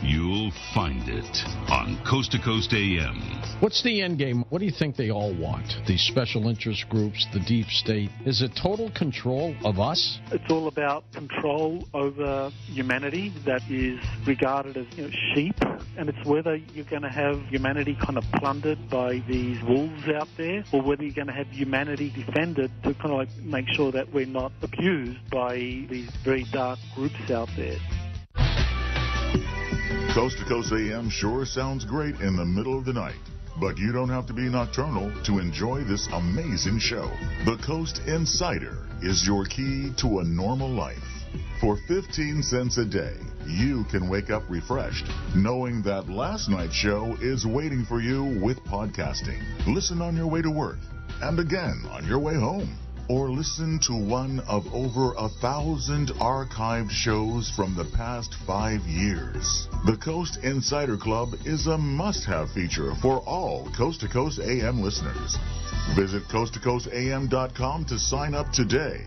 You'll find it on Coast to Coast AM. What's the end game? What do you think they all want? These special interest groups, the deep state. Is it total control of us? It's all about control over humanity that is regarded as sheep. And it's whether you're going to have humanity kind of plundered by these wolves out there, or whether you're going to have humanity defended to kind of like make sure that we're not abused by these very dark groups out there. Coast to Coast AM sure sounds great in the middle of the night, but you don't have to be nocturnal to enjoy this amazing show. The Coast Insider is your key to a normal life. For 15 cents a day, you can wake up refreshed, knowing that last night's show is waiting for you with podcasting. Listen on your way to work, and again on your way home. Or listen to one of over 1,000 archived shows from the past 5 years. The Coast Insider Club is a must-have feature for all Coast to Coast AM listeners. Visit coasttocoastam.com to sign up today.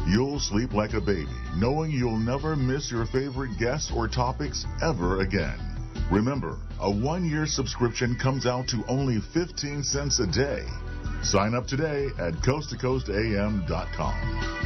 You'll sleep like a baby, knowing you'll never miss your favorite guests or topics ever again. Remember, a 1-year subscription comes out to only 15 cents a day. Sign up today at coasttocoastam.com.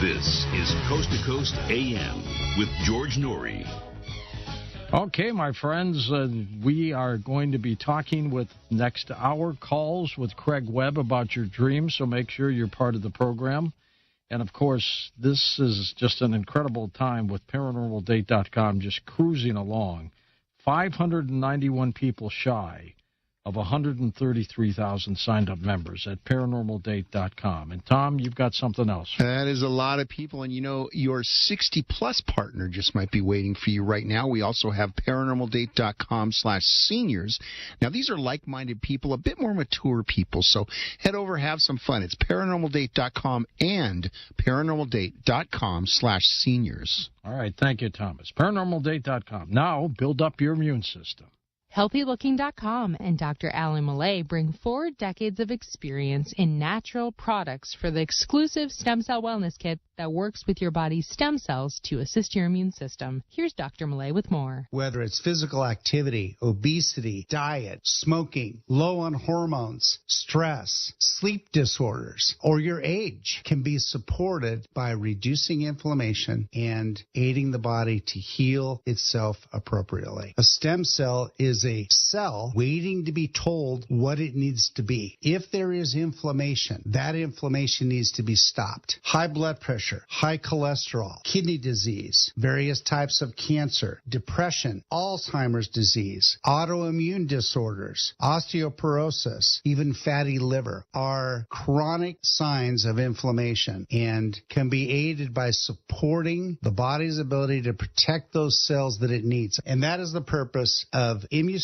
This is Coast to Coast AM with George Norrie. Okay, my friends, we are going to be talking with next hour calls with Craig Webb about your dreams, so make sure you're part of the program. And, of course, this is just an incredible time with ParanormalDate.com just cruising along. 591 people shy of 133,000 signed-up members at ParanormalDate.com. And, Tom, you've got something else. That is a lot of people. And, you know, your 60-plus partner just might be waiting for you right now. We also have ParanormalDate.com/seniors. Now, these are like-minded people, a bit more mature people. So head over, have some fun. It's ParanormalDate.com and ParanormalDate.com/seniors. All right. Thank you, Thomas. ParanormalDate.com. Now, build up your immune system. HealthyLooking.com and Dr. Alan Millay bring 4 decades of experience in natural products for the exclusive stem cell wellness kit that works with your body's stem cells to assist your immune system. Here's Dr. Millay with more. Whether it's physical activity, obesity, diet, smoking, low on hormones, stress, sleep disorders, or your age can be supported by reducing inflammation and aiding the body to heal itself appropriately. A stem cell is a cell waiting to be told what it needs to be. If there is inflammation, that inflammation needs to be stopped. High blood pressure, high cholesterol, kidney disease, various types of cancer, depression, Alzheimer's disease, autoimmune disorders, osteoporosis, even fatty liver are chronic signs of inflammation and can be aided by supporting the body's ability to protect those cells that it needs. And that is the purpose of ImmuStem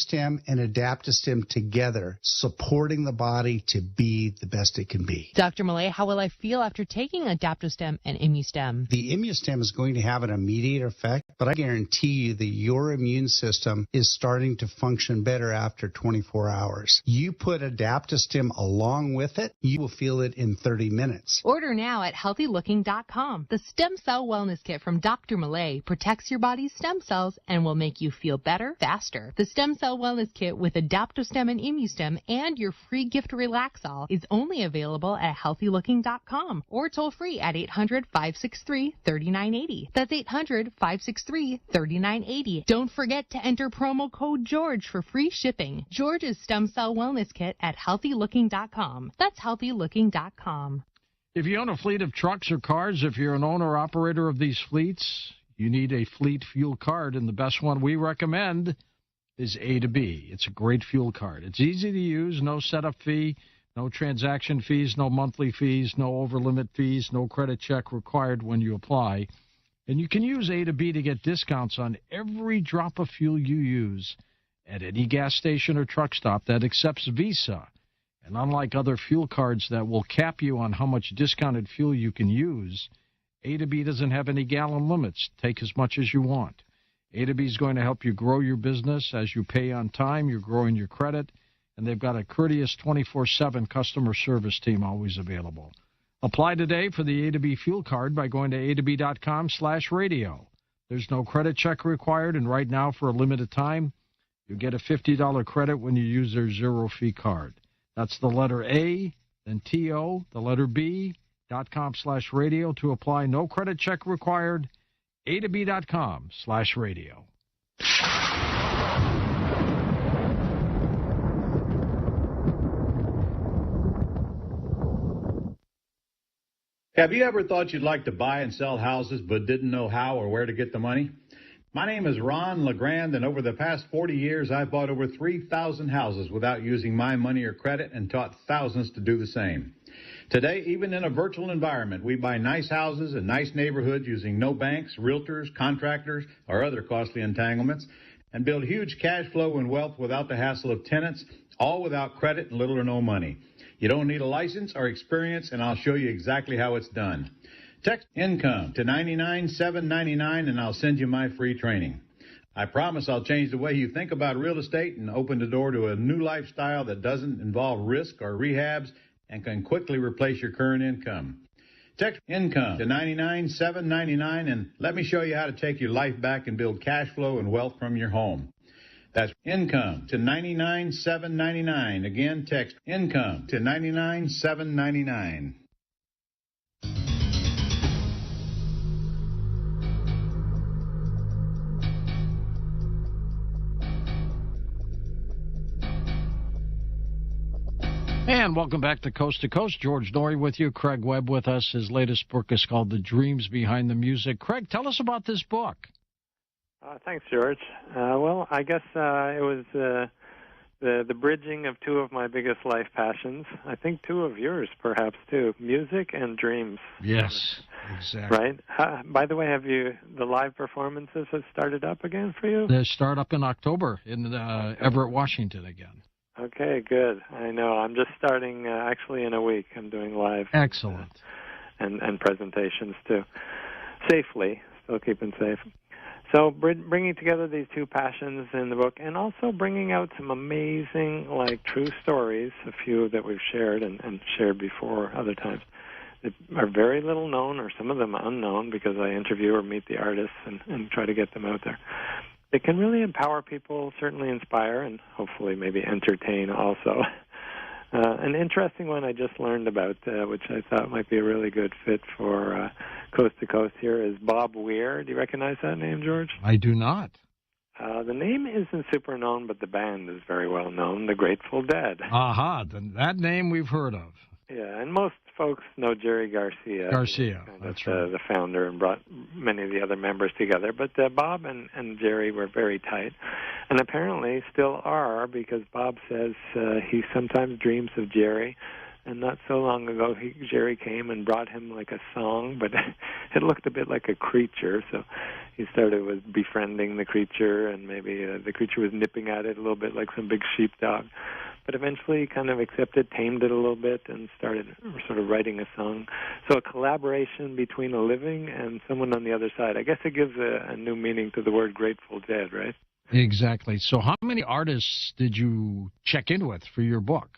and Adaptostem together, supporting the body to be the best it can be. Dr. Millay, how will I feel after taking Adaptostem and ImmuStem? The ImmuStem is going to have an immediate effect, but I guarantee you that your immune system is starting to function better after 24 hours. You put Adaptostem along with it, you will feel it in 30 minutes. Order now at HealthyLooking.com. The Stem Cell Wellness Kit from Dr. Millay protects your body's stem cells and will make you feel better, faster. The Stem Cell Wellness Kit with Adaptostem and ImmuStem and your free gift Relaxol is only available at HealthyLooking.com or toll free at 800-563-3980. That's 800-563-3980. Don't forget to enter promo code GEORGE for free shipping. George's Stem Cell Wellness Kit at HealthyLooking.com. That's HealthyLooking.com. If you own a fleet of trucks or cars, if you're an owner-operator of these fleets, you need a fleet fuel card, and the best one we recommend is A to B. It's a great fuel card. It's easy to use, no setup fee, no transaction fees, no monthly fees, no over-limit fees, no credit check required when you apply. And you can use A to B to get discounts on every drop of fuel you use at any gas station or truck stop that accepts Visa. And unlike other fuel cards that will cap you on how much discounted fuel you can use, A to B doesn't have any gallon limits. Take as much as you want. A to B is going to help you grow your business. As you pay on time, you're growing your credit. and they've got a courteous 24/7 customer service team always available. Apply today for the A to B fuel card by going to a2b.com/radio. There's no credit check required, and right now, for a limited time, you get a $50 credit when you use their zero-fee card. That's the letter A, then T-O, the letter B.com/radio to apply. No credit check required. A2b.com/radio. Have you ever thought you'd like to buy and sell houses but didn't know how or where to get the money? My name is Ron LeGrand, and over the past 40 years, I've bought over 3,000 houses without using my money or credit and taught thousands to do the same. Today, even in a virtual environment, we buy nice houses in nice neighborhoods using no banks, realtors, contractors, or other costly entanglements, and build huge cash flow and wealth without the hassle of tenants, all without credit and little or no money. You don't need a license or experience, and I'll show you exactly how it's done. Text INCOME to 99799, and I'll send you my free training. I promise I'll change the way you think about real estate and open the door to a new lifestyle that doesn't involve risk or rehabs and can quickly replace your current income. Text INCOME to 99799, and let me show you how to take your life back and build cash flow and wealth from your home. That's INCOME to 99799. Again, text INCOME to 99799. And welcome back to Coast. George Norrie with you, Craig Webb with us. His latest book is called The Dreams Behind the Music. Craig, tell us about this book. Thanks, George. Well, I guess it was the bridging of two of my biggest life passions. I think two of yours, perhaps, too. Music and dreams. Yes, exactly. Right? By the way, have the live performances have started up again for you? They start up in October in Everett, Washington again. Okay, good. I know. I'm just starting actually in a week. I'm doing live. Excellent. And presentations, too. Safely. Still keeping safe. So bringing together these two passions in the book, and also bringing out some amazing, true stories, a few that we've shared and shared before other times, that are very little known, or some of them unknown, because I interview or meet the artists and try to get them out there. They can really empower people, certainly inspire, and hopefully maybe entertain also. An interesting one I just learned about, which I thought might be a really good fit for Coast to Coast here, is Bob Weir. Do you recognize that name, George? I do not. The name isn't super known, but the band is very well known, the Grateful Dead. Aha, that name we've heard of. Yeah, and most folks know Jerry Garcia. That's right. The founder, and brought many of the other members together. But Bob and Jerry were very tight, and apparently still are, because Bob says he sometimes dreams of Jerry. And not so long ago, Jerry came and brought him a song, but it looked a bit like a creature. So he started with befriending the creature, and maybe the creature was nipping at it a little bit like some big sheepdog. But eventually he kind of accepted, tamed it a little bit, and started sort of writing a song. So a collaboration between a living and someone on the other side. I guess it gives a new meaning to the word Grateful Dead, right? Exactly. So how many artists did you check in with for your book?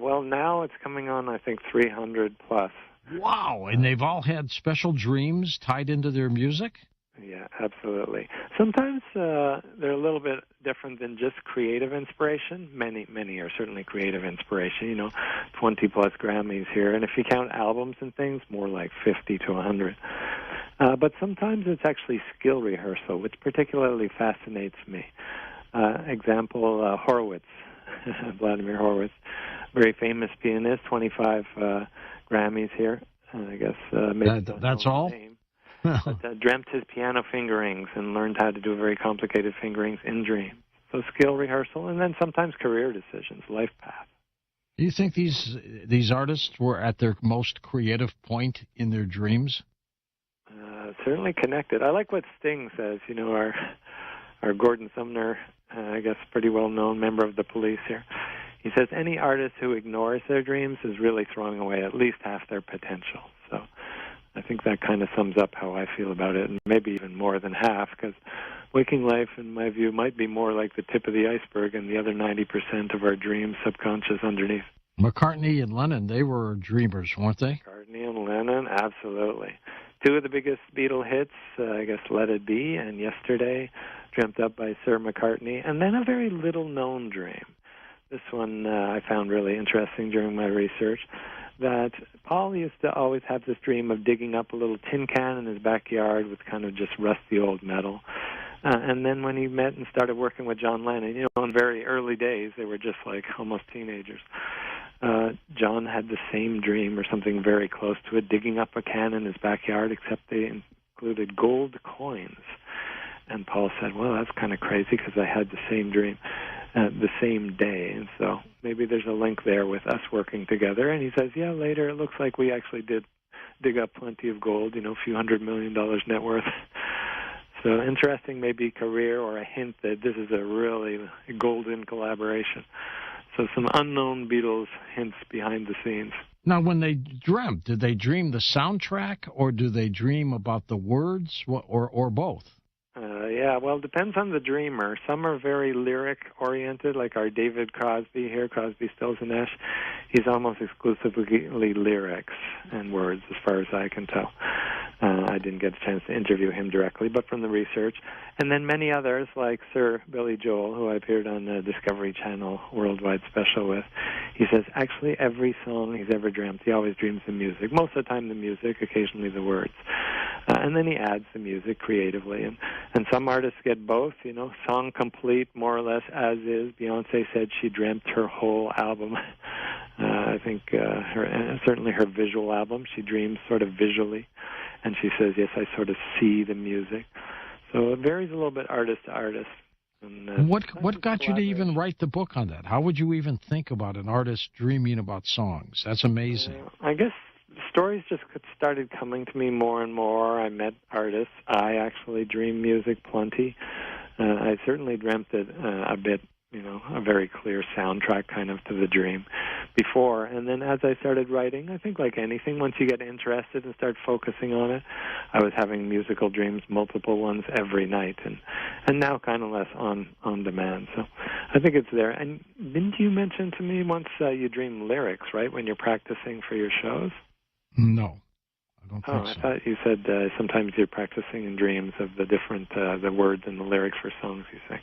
Well, now it's coming on, I think, 300 plus. Wow, and they've all had special dreams tied into their music? Yeah, absolutely. Sometimes they're a little bit different than just creative inspiration. Many are certainly creative inspiration, 20 plus Grammys here. And if you count albums and things, more like 50 to 100. But sometimes it's actually skill rehearsal, which particularly fascinates me. Example, Horowitz, Vladimir Horowitz, very famous pianist, 25 Grammys here. I guess maybe that's all? But dreamt his piano fingerings and learned how to do very complicated fingerings in dreams. So skill rehearsal, and then sometimes career decisions, life path. Do you think these artists were at their most creative point in their dreams? Certainly connected. I like what Sting says. Our Gordon Sumner, I guess pretty well-known member of the Police here. He says any artist who ignores their dreams is really throwing away at least half their potential. So I think that kind of sums up how I feel about it, and maybe even more than half, because waking life, in my view, might be more like the tip of the iceberg and the other 90% of our dreams subconscious underneath. McCartney and Lennon, they were dreamers, weren't they? McCartney and Lennon, absolutely. Two of the biggest Beatle hits, I guess Let It Be and Yesterday, dreamt up by Sir McCartney, and then a very little-known dream. This one I found really interesting during my research, that Paul used to always have this dream of digging up a little tin can in his backyard with kind of just rusty old metal. And then when he met and started working with John Lennon, in very early days, they were just like almost teenagers. John had the same dream or something very close to it, digging up a can in his backyard, except they included gold coins. And Paul said, well, that's kind of crazy because I had the same dream the same day. And so maybe there's a link there with us working together. And he says, yeah, later it looks like we actually did dig up plenty of gold, a few $100 million net worth. So interesting, maybe career or a hint that this is a really golden collaboration. So some unknown Beatles hints behind the scenes. Now, when they dreamt, did they dream the soundtrack or do they dream about the words or both? Yeah, well, it depends on the dreamer. Some are very lyric-oriented, like our David Crosby here, Crosby, Stills and Nash. He's almost exclusively lyrics and words, as far as I can tell. I didn't get a chance to interview him directly, but from the research. And then many others, like Sir Billy Joel, who I appeared on the Discovery Channel Worldwide Special with, he says actually every song he's ever dreamt, he always dreams the music. Most of the time the music, occasionally the words. And then he adds the music creatively. And some artists get both, song complete, more or less as is. Beyonce said she dreamt her whole album. I think certainly her visual album, she dreams sort of visually. And she says, yes, I sort of see the music. So it varies a little bit artist to artist. And, what got you to even write the book on that? How would you even think about an artist dreaming about songs? That's amazing. I guess stories just started coming to me more and more. I met artists. I actually dream music plenty. I certainly dreamt it a bit, a very clear soundtrack kind of to the dream before. And then as I started writing, I think like anything, once you get interested and start focusing on it, I was having musical dreams, multiple ones every night, and now kind of less on demand. So I think it's there. And didn't you mention to me once you dream lyrics, right, when you're practicing for your shows? No, I don't think so. I thought you said sometimes you're practicing in dreams of the different the words and the lyrics for songs you sing.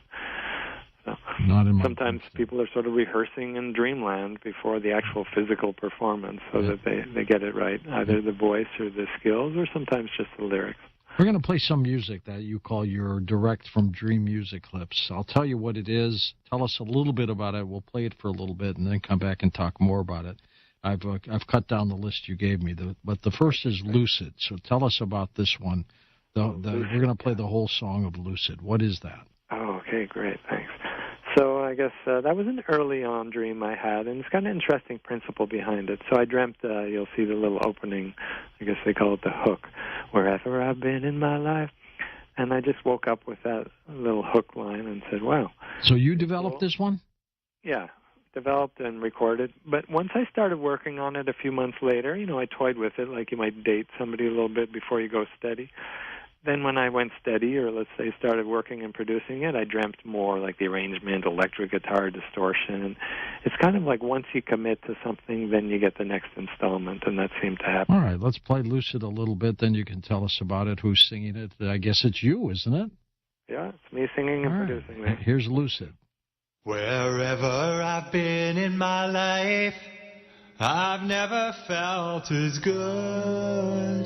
So not in my sometimes people are sort of rehearsing in dreamland before the actual physical performance so that they get it right, either the voice or the skills or sometimes just the lyrics. We're going to play some music that you call your direct from dream music clips. I'll tell you what it is. Tell us a little bit about it. We'll play it for a little bit and then come back and talk more about it. I've cut down the list you gave me, but the first is Lucid. So tell us about this one. We're going to play the whole song of Lucid. What is that? Oh, okay, great, thanks. So I guess that was an early on dream I had, and it's got an interesting principle behind it. So I dreamt, you'll see the little opening, I guess they call it the hook, wherever I've been in my life. And I just woke up with that little hook line and said, wow. So you developed this one? Yeah. Developed and recorded. But once I started working on it a few months later, I toyed with it like you might date somebody a little bit before you go steady. Then when I went steady, or let's say started working and producing it, I dreamt more like the arrangement, electric guitar, distortion. And it's kind of like once you commit to something, then you get the next installment, and that seemed to happen. All right, let's play Lucid a little bit, then you can tell us about it, who's singing it. I guess it's you, isn't it? Yeah, it's me singing and producing it. Here's Lucid. Wherever I've been in my life, I've never felt as good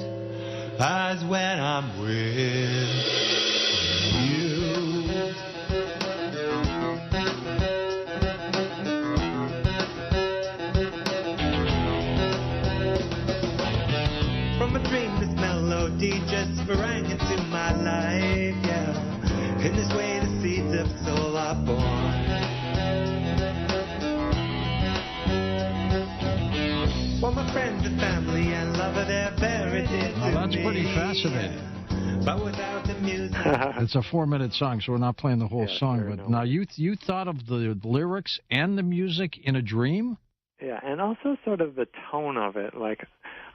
as when I'm with you. From a dream, this melody just sprang into my life, yeah. In this way, the seeds of soul are born. Well, my friends and family and lover, they're very dear to me. That's pretty fascinating. But without the music... It's a 4-minute song, so we're not playing the whole song. Sure, but now you thought of the lyrics and the music in a dream? Yeah, and also sort of the tone of it. Like,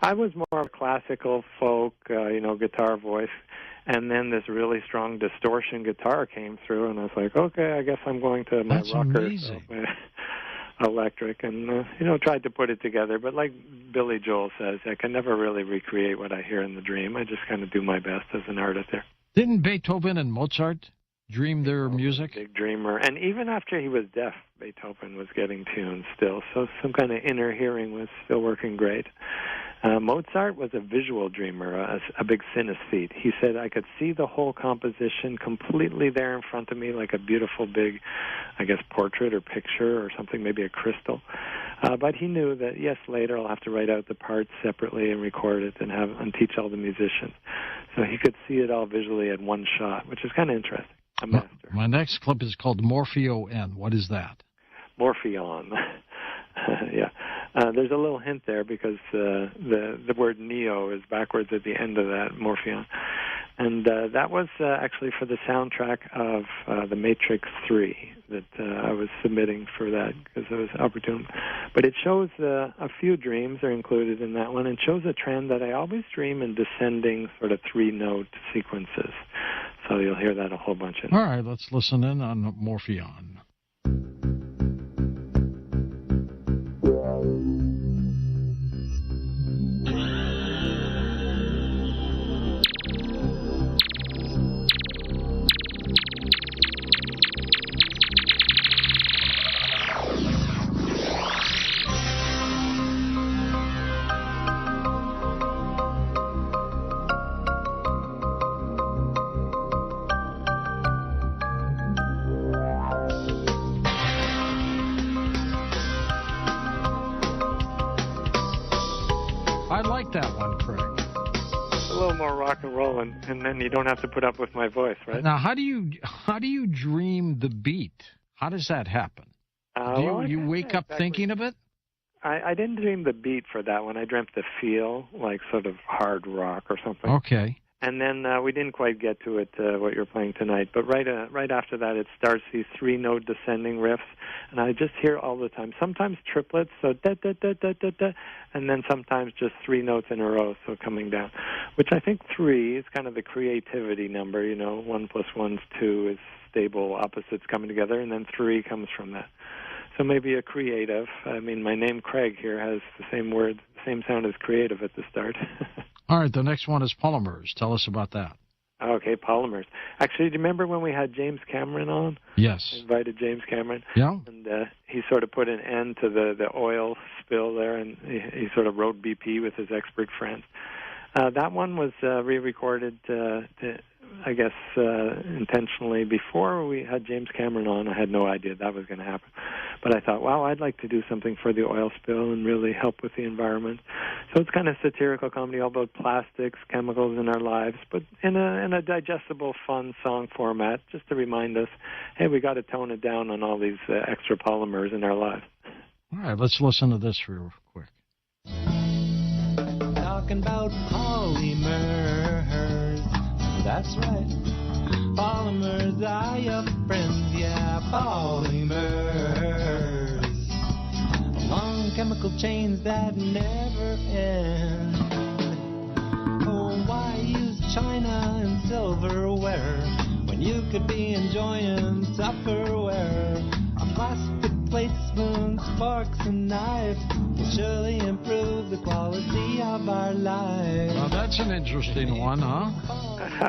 I was more of a classical folk, guitar voice. And then this really strong distortion guitar came through, and I was like, okay, I guess I'm going to my That's rocker. amazing. Electric, and tried to put it together. But like Billy Joel says, I can never really recreate what I hear in the dream. I just kind of do my best as an artist there. Didn't Beethoven and Mozart dream their music? Big dreamer. And even after he was deaf, Beethoven was getting tunes still. So some kind of inner hearing was still working great. Mozart was a visual dreamer, a big synesthete. He said I could see the whole composition completely there in front of me, like a beautiful big, I guess, portrait or picture or something, maybe a crystal. But he knew that, yes, later I'll have to write out the parts separately and record it and teach all the musicians. So he could see it all visually at one shot, which is kind of interesting. A master. My next clip is called Morpheo-N. What is that? Morpheon. Yeah. There's a little hint there because the word neo is backwards at the end of that, Morpheon. And that was actually for the soundtrack of The Matrix 3 that I was submitting for that because it was opportune. But it shows a few dreams are included in that one and shows a trend that I always dream in descending sort of three-note sequences. So you'll hear that a whole bunch. All right, let's listen in on Morpheon. I like that one, Craig. A little more rock and roll, and then you don't have to put up with my voice, right? Now, how do you dream the beat? How does that happen? Do you wake up thinking of it? I didn't dream the beat for that one. I dreamt the feel, like sort of hard rock or something. Okay. And then we didn't quite get to it, what you're playing tonight. But right after that, it starts these three-note descending riffs, and I just hear all the time. Sometimes triplets, so da-da-da-da-da-da, and then sometimes just three notes in a row, so coming down. Which I think 3 is kind of the creativity number, 1 + 1 is 2 is stable opposites coming together, and then 3 comes from that. So maybe a creative. I mean, my name Craig here has the same word, the same sound as creative at the start. All right, the next one is polymers. Tell us about that. Okay, polymers. Actually, do you remember when we had James Cameron on? Yes. I invited James Cameron. Yeah. And he sort of put an end to the oil spill there, and he sort of wrote BP with his expert friends. That one was re-recorded, I guess, intentionally before we had James Cameron on. I had no idea that was going to happen. But I thought, wow, I'd like to do something for the oil spill and really help with the environment. So it's kind of satirical comedy, all about plastics, chemicals in our lives, but in a digestible, fun song format, just to remind us, hey, we got to tone it down on all these extra polymers in our lives. All right, let's listen to this real quick. Talking about polymers, that's right. Polymers are your friends, yeah, polymers. Long chemical chains that never end. Oh, why use China and silverware when you could be enjoying Tupperware? A plastic plate, spoons, forks, and knives will surely improve the quality of our lives. Well, that's an interesting one, huh?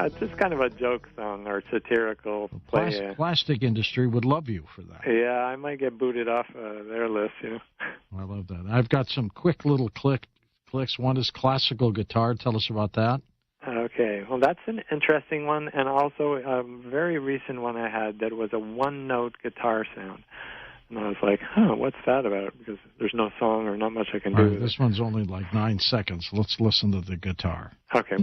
It's just kind of a joke song or satirical play. Plastic industry would love you for that. Yeah, I might get booted off their list, I love that. I've got some quick little clicks. One is classical guitar. Tell us about that. Okay, well, that's an interesting one, and also a very recent one I had that was a one-note guitar sound. And I was like, what's that about? Because there's no song or not much I can do with this one's only like 9 seconds. Let's listen to the guitar. Okay.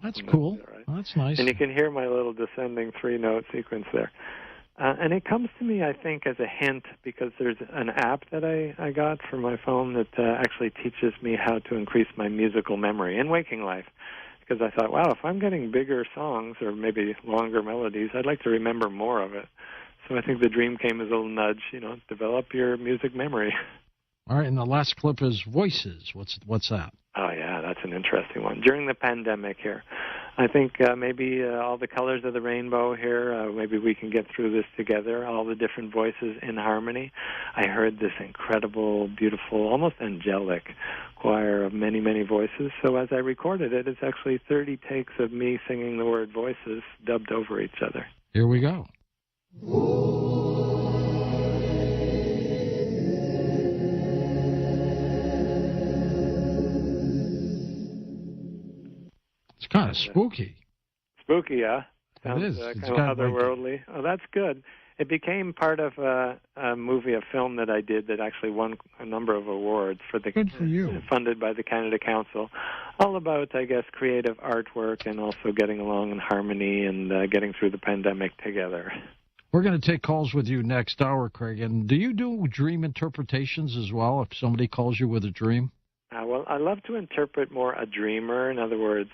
That's cool. Right. Oh, that's nice. And you can hear my little descending three-note sequence there. And it comes to me, I think, as a hint because there's an app that I got for my phone that actually teaches me how to increase my musical memory in waking life. Because I thought, wow, if I'm getting bigger songs or maybe longer melodies, I'd like to remember more of it. So So I think the dream came as a little nudge, develop your music memory. All right, and the last clip is Voices. What's that? Oh, yeah, that's an interesting one. During the pandemic here, I think maybe all the colors of the rainbow here, maybe we can get through this together, all the different voices in harmony. I heard this incredible, beautiful, almost angelic choir of many, many voices. So as I recorded it, it's actually 30 takes of me singing the word voices dubbed over each other. Here we go. It's kind of spooky. Spooky, yeah? Sounds it is. Kind of otherworldly. Oh, that's good. It became part of a movie, a film that I did that actually won a number of awards for the Good for you. Funded by the Canada Council, all about, I guess, creative artwork and also getting along in harmony and getting through the pandemic together. We're going to take calls with you next hour, Craig. And do you do dream interpretations as well if somebody calls you with a dream? Well, I love to interpret more a dreamer. In other words,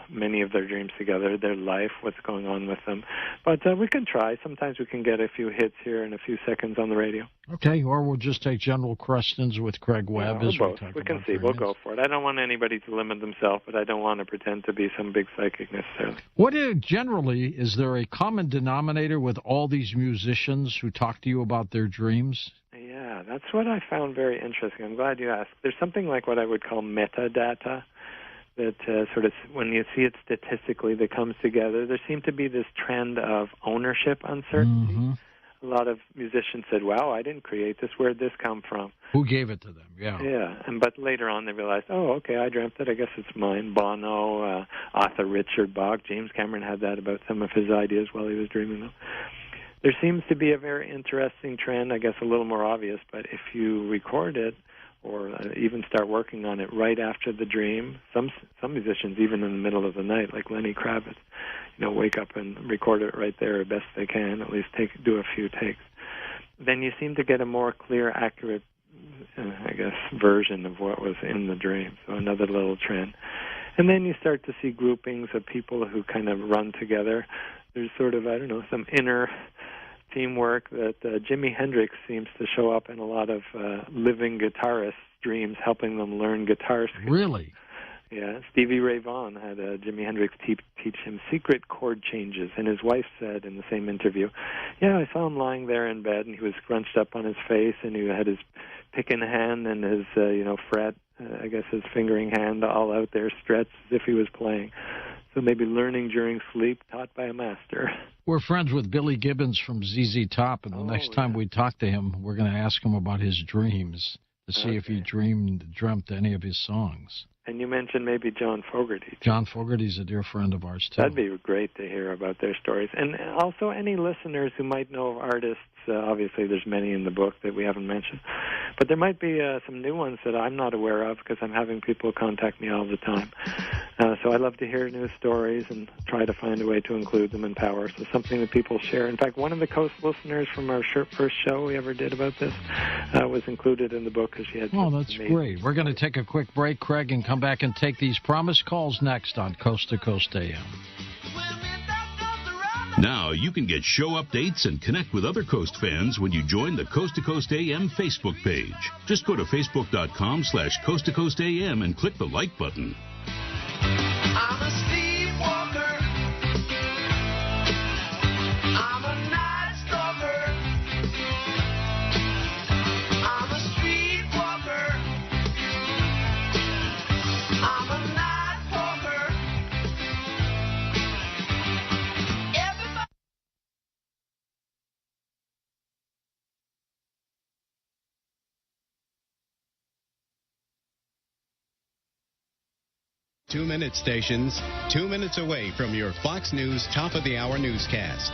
many of their dreams together, their life, what's going on with them. But we can try. Sometimes we can get a few hits here in a few seconds on the radio. Okay, or we'll just take general questions with Craig Webb. Or both. We can see. We'll go for it. I don't want anybody to limit themselves, but I don't want to pretend to be some big psychic necessarily. Generally, is there a common denominator with all these musicians who talk to you about their dreams? Yeah, that's what I found very interesting. I'm glad you asked. There's something like what I would call metadata that sort of, when you see it statistically, that comes together. There seemed to be this trend of ownership uncertainty. Mm-hmm. A lot of musicians said, wow, I didn't create this. Where'd this come from? Who gave it to them? Yeah. Yeah, but later on they realized, oh, okay, I dreamt it. I guess it's mine. Bono, author Richard Bach, James Cameron had that about some of his ideas while he was dreaming them. There seems to be a very interesting trend, I guess a little more obvious, but if you record it or even start working on it right after the dream, some musicians, even in the middle of the night, like Lenny Kravitz, wake up and record it right there as best they can, at least do a few takes. Then you seem to get a more clear, accurate, version of what was in the dream. So another little trend. And then you start to see groupings of people who kind of run together. There's sort of, some inner teamwork that Jimi Hendrix seems to show up in a lot of living guitarists' dreams, helping them learn guitar skills. Really? Yeah. Stevie Ray Vaughan had Jimi Hendrix teach him secret chord changes, and his wife said in the same interview, yeah, I saw him lying there in bed, and he was scrunched up on his face, and he had his pick in hand and his, fret, his fingering hand all out there stretched as if he was playing. So maybe learning during sleep, taught by a master. We're friends with Billy Gibbons from ZZ Top, and the next time we talk to him, we're going to ask him about his dreams to see if he dreamt any of his songs. And you mentioned maybe John Fogerty. John Fogerty's a dear friend of ours, too. That'd be great to hear about their stories. And also any listeners who might know of artists. Obviously, there's many in the book that we haven't mentioned. But there might be some new ones that I'm not aware of because I'm having people contact me all the time. So I love to hear new stories and try to find a way to include them in Power. So something that people share. In fact, one of the Coast listeners from our first show we ever did about this was included in the book because she had. Oh, that's great. We're going to take a quick break, Craig, and come back and take these promised calls next on Coast to Coast AM. Now you can get show updates and connect with other Coast fans when you join the Coast to Coast AM Facebook page. Just go to facebook.com/Coast to Coast AM and click the like button. I'm a sleepwalker. I'm a night stalker. I'm a streetwalker. I'm a night walker. Everybody. Two-minute stations, 2 minutes away from your Fox News top-of-the-hour newscast.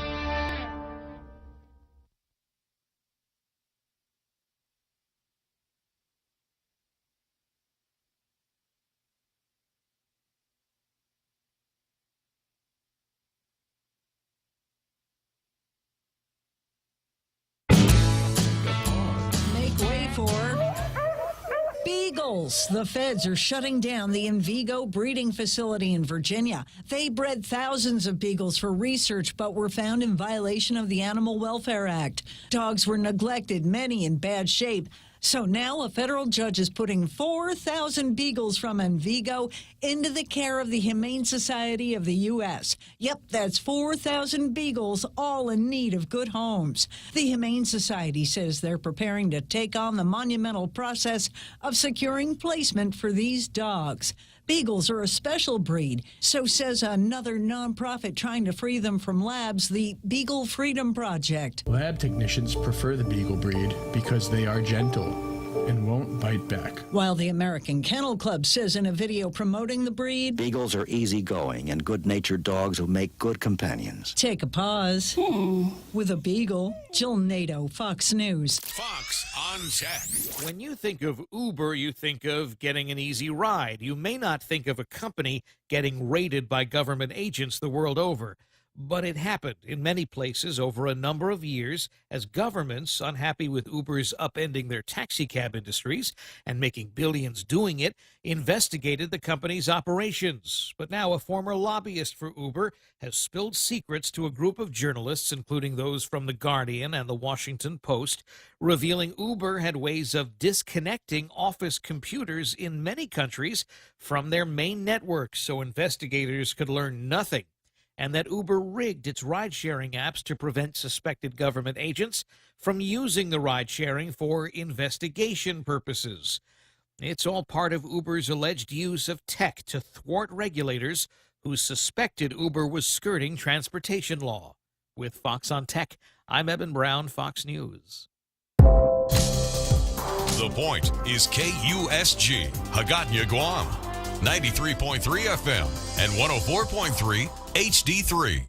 Make way for Beagles. The feds are shutting down the Envigo breeding facility in Virginia. They bred thousands of beagles for research, but were found in violation of the Animal Welfare Act. Dogs were neglected, many in bad shape. So now a federal judge is putting 4,000 beagles from Envigo into the care of the Humane Society of the U.S. Yep, that's 4,000 beagles, all in need of good homes. The Humane Society says they're preparing to take on the monumental process of securing placement for these dogs. Beagles are a special breed, so says another nonprofit trying to free them from labs, the Beagle Freedom Project. Lab technicians prefer the Beagle breed because they are gentle and won't bite back. While the American Kennel Club says in a video promoting the breed, Beagles are easygoing and good-natured dogs who make good companions. Take a pause. With a beagle. Jill Nato, Fox News. Fox on Tech. When you think of Uber, you think of getting an easy ride. You may not think of a company getting raided by government agents the world over. But it happened in many places over a number of years as governments, unhappy with Uber's upending their taxicab industries and making billions doing it, investigated the company's operations. But now a former lobbyist for Uber has spilled secrets to a group of journalists, including those from The Guardian and The Washington Post, revealing Uber had ways of disconnecting office computers in many countries from their main network so investigators could learn nothing, and that Uber rigged its ride-sharing apps to prevent suspected government agents from using the ride-sharing for investigation purposes. It's all part of Uber's alleged use of tech to thwart regulators who suspected Uber was skirting transportation law. With Fox on Tech, I'm Eben Brown, Fox News. The Point is KUSG, Hagåtña, Guam. 93.3 FM and 104.3 HD3.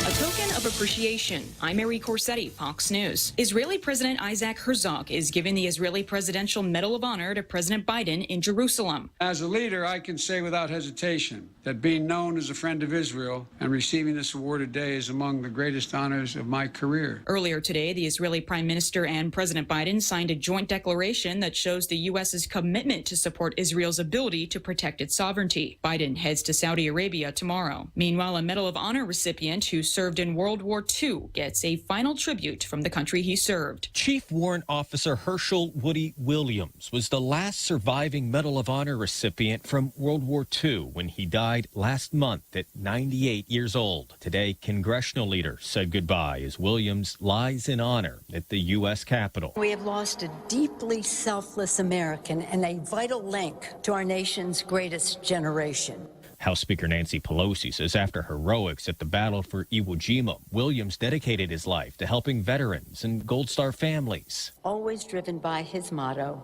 A token of appreciation. I'm Mary Corsetti, Fox News. Israeli President Isaac Herzog is giving the Israeli Presidential Medal of Honor to President Biden in Jerusalem. As a leader, I can say without hesitation that being known as a friend of Israel and receiving this award today is among the greatest honors of my career. Earlier today, the Israeli Prime Minister and President Biden signed a joint declaration that shows the U.S.'s commitment to support Israel's ability to protect its sovereignty. Biden heads to Saudi Arabia tomorrow. Meanwhile, a Medal of Honor recipient who served in World War II gets a final tribute from the country he served. Chief Warrant Officer Herschel Woody Williams was the last surviving Medal of Honor recipient from World War II when he died last month at 98 years old. Today, congressional leaders said goodbye as Williams lies in honor at the U.S. Capitol. We have lost a deeply selfless American and a vital link to our nation's greatest generation. House Speaker Nancy Pelosi says after heroics at the battle for Iwo Jima, Williams dedicated his life to helping veterans and Gold Star families. Always driven by his motto,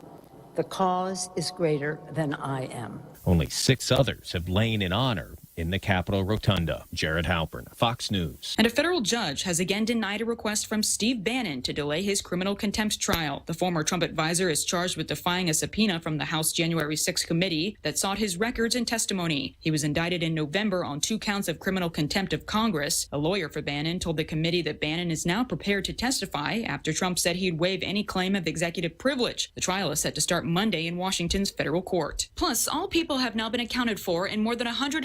"The cause is greater than I am." Only 6 others have lain in honor in the Capitol Rotunda. Jared Halpern, Fox News. And a federal judge has again denied a request from Steve Bannon to delay his criminal contempt trial. The former Trump advisor is charged with defying a subpoena from the House January 6 committee that sought his records and testimony. He was indicted in November on 2 counts of criminal contempt of Congress. A lawyer for Bannon told the committee that Bannon is now prepared to testify after Trump said he'd waive any claim of executive privilege. The trial is set to start Monday in Washington's federal court. Plus, all people have now been accounted for in more than 100